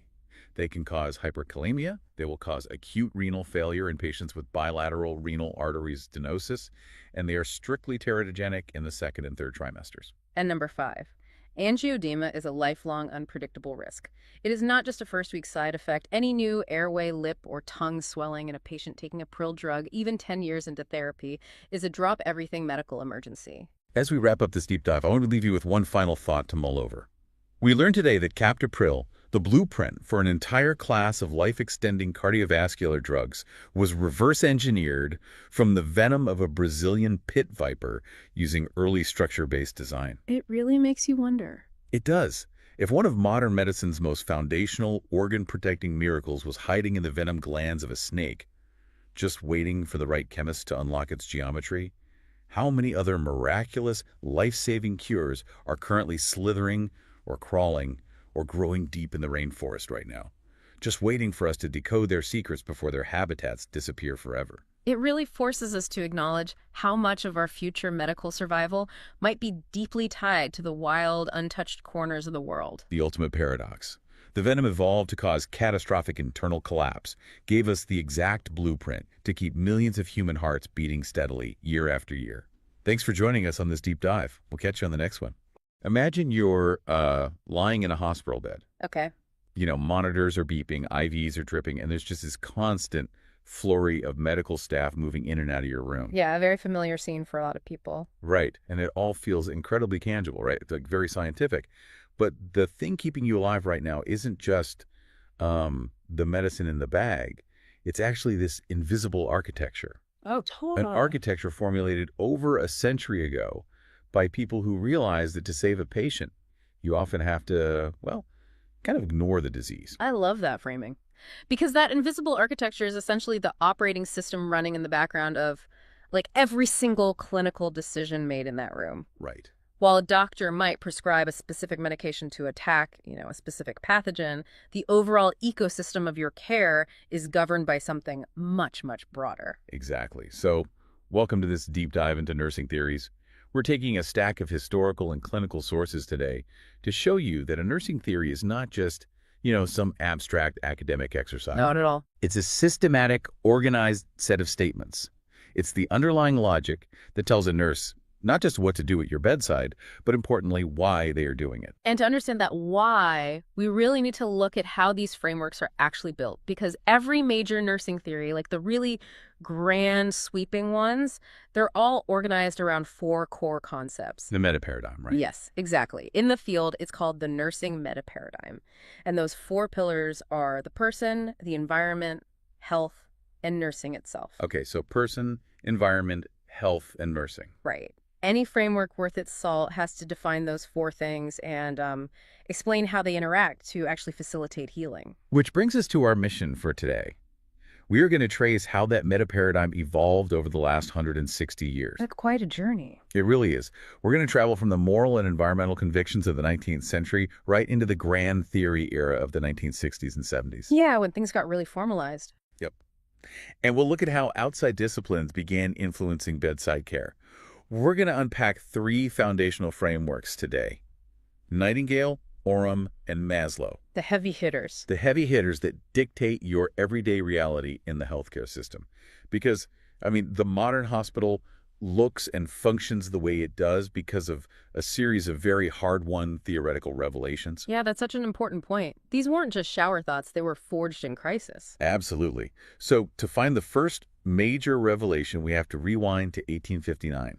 They can cause hyperkalemia. They will cause acute renal failure in patients with bilateral renal artery stenosis, and they are strictly teratogenic in the second and third trimesters. And number 5. Angioedema is a lifelong, unpredictable risk. It is not just a first-week side effect. Any new airway, lip, or tongue swelling in a patient taking a prill drug, even 10 years into therapy, is a drop-everything medical emergency. As we wrap up this deep dive, I want to leave you with one final thought to mull over. We learned today that captopril, the blueprint for an entire class of life-extending cardiovascular drugs, was reverse-engineered from the venom of a Brazilian pit viper using early structure-based design. It really makes you wonder. It does. If one of modern medicine's most foundational, organ-protecting miracles was hiding in the venom glands of a snake, just waiting for the right chemist to unlock its geometry, how many other miraculous, life-saving cures are currently slithering or crawling or growing deep in the rainforest right now, just waiting for us to decode their secrets before their habitats disappear forever? It really forces us to acknowledge how much of our future medical survival might be deeply tied to the wild, untouched corners of the world. The ultimate paradox. The venom evolved to cause catastrophic internal collapse, gave us the exact blueprint to keep millions of human hearts beating steadily year after year. Thanks for joining us on this deep dive. We'll catch you on the next one. Imagine you're lying in a hospital bed. Okay. Monitors are beeping, IVs are dripping, and there's just this constant flurry of medical staff moving in and out of your room. Yeah, a very familiar scene for a lot of people. Right. And it all feels incredibly tangible, right? It's like very scientific. But the thing keeping you alive right now isn't just the medicine in the bag. It's actually this invisible architecture. Oh, totally. An architecture formulated over a century ago by people who realized that to save a patient, you often have to, well, kind of ignore the disease. I love that framing. Because that invisible architecture is essentially the operating system running in the background of, like, every single clinical decision made in that room. Right. While a doctor might prescribe a specific medication to attack, a specific pathogen, the overall ecosystem of your care is governed by something much, much broader. Exactly. So, welcome to this deep dive into nursing theories. We're taking a stack of historical and clinical sources today to show you that a nursing theory is not just, some abstract academic exercise. Not at all. It's a systematic, organized set of statements. It's the underlying logic that tells a nurse not just what to do at your bedside, but importantly, why they are doing it. And to understand that why, we really need to look at how these frameworks are actually built. Because every major nursing theory, like the really grand sweeping ones, they're all organized around 4 core concepts. The meta paradigm, right? Yes, exactly. In the field, it's called the nursing meta paradigm. And those 4 pillars are the person, the environment, health, and nursing itself. Okay, so person, environment, health, and nursing. Right. Any framework worth its salt has to define those 4 things and explain how they interact to actually facilitate healing. Which brings us to our mission for today. We are going to trace how that meta-paradigm evolved over the last 160 years. That's quite a journey. It really is. We're going to travel from the moral and environmental convictions of the 19th century right into the grand theory era of the 1960s and 70s. Yeah, when things got really formalized. Yep. And we'll look at how outside disciplines began influencing bedside care. We're going to unpack 3 foundational frameworks today: Nightingale, Oram, and Maslow. The heavy hitters. The heavy hitters that dictate your everyday reality in the healthcare system. Because, the modern hospital looks and functions the way it does because of a series of very hard-won theoretical revelations. Yeah, that's such an important point. These weren't just shower thoughts, they were forged in crisis. Absolutely. So to find the first major revelation, we have to rewind to 1859.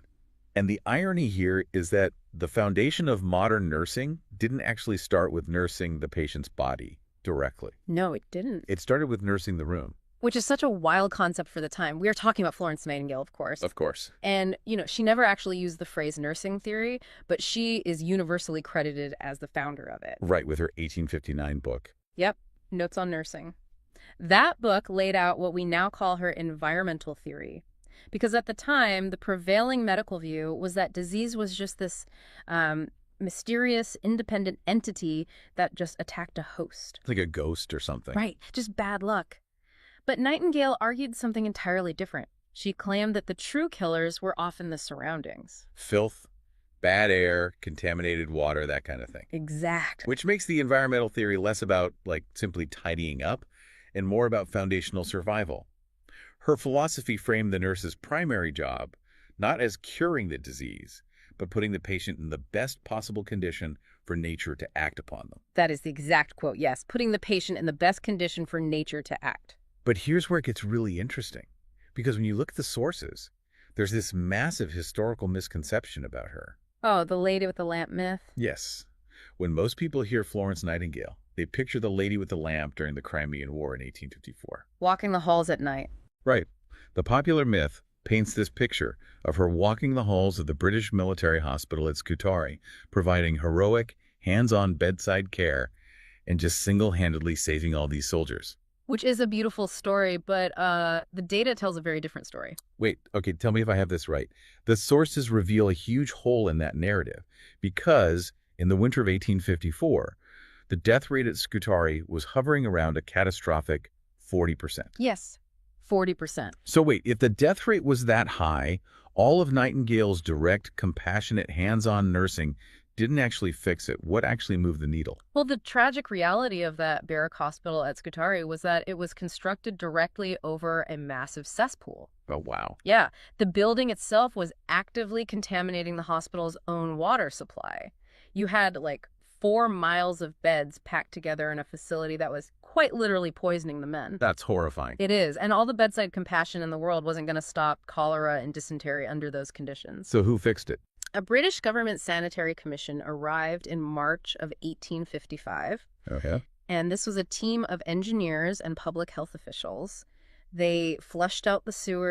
And the irony here is that the foundation of modern nursing didn't actually start with nursing the patient's body directly. No, it didn't. It started with nursing the room. Which is such a wild concept for the time. We are talking about Florence Nightingale, of course. Of course. And, she never actually used the phrase nursing theory, but she is universally credited as the founder of it. Right, with her 1859 book. Yep, Notes on Nursing. That book laid out what we now call her environmental theory. Because at the time, the prevailing medical view was that disease was just this mysterious, independent entity that just attacked a host. Like a ghost or something. Right, just bad luck. But Nightingale argued something entirely different. She claimed that the true killers were often the surroundings. Filth, bad air, contaminated water, that kind of thing. Exactly. Which makes the environmental theory less about, simply tidying up and more about foundational survival. Her philosophy framed the nurse's primary job not as curing the disease, but putting the patient in the best possible condition for nature to act upon them. That is the exact quote, yes. Putting the patient in the best condition for nature to act. But here's where it gets really interesting. Because when you look at the sources, there's this massive historical misconception about her. Oh, the lady with the lamp myth? Yes. When most people hear Florence Nightingale, they picture the lady with the lamp during the Crimean War in 1854. Walking the halls at night. Right. The popular myth paints this picture of her walking the halls of the British military hospital at Scutari, providing heroic, hands-on bedside care and just single-handedly saving all these soldiers. Which is a beautiful story, but the data tells a very different story. Wait, okay, tell me if I have this right. The sources reveal a huge hole in that narrative because in the winter of 1854, the death rate at Scutari was hovering around a catastrophic 40%. Yes, 40%. So wait, if the death rate was that high, all of Nightingale's direct, compassionate, hands-on nursing didn't actually fix it. What actually moved the needle? Well, the tragic reality of that barrack hospital at Scutari was that it was constructed directly over a massive cesspool. Oh, wow. Yeah, the building itself was actively contaminating the hospital's own water supply. You had 4 miles of beds packed together in a facility that was quite literally poisoning the men. That's horrifying. It is. And all the bedside compassion in the world wasn't going to stop cholera and dysentery under those conditions. So who fixed it? A British government sanitary commission arrived in March of 1855. Oh, yeah? And this was a team of engineers and public health officials. They flushed out the sewers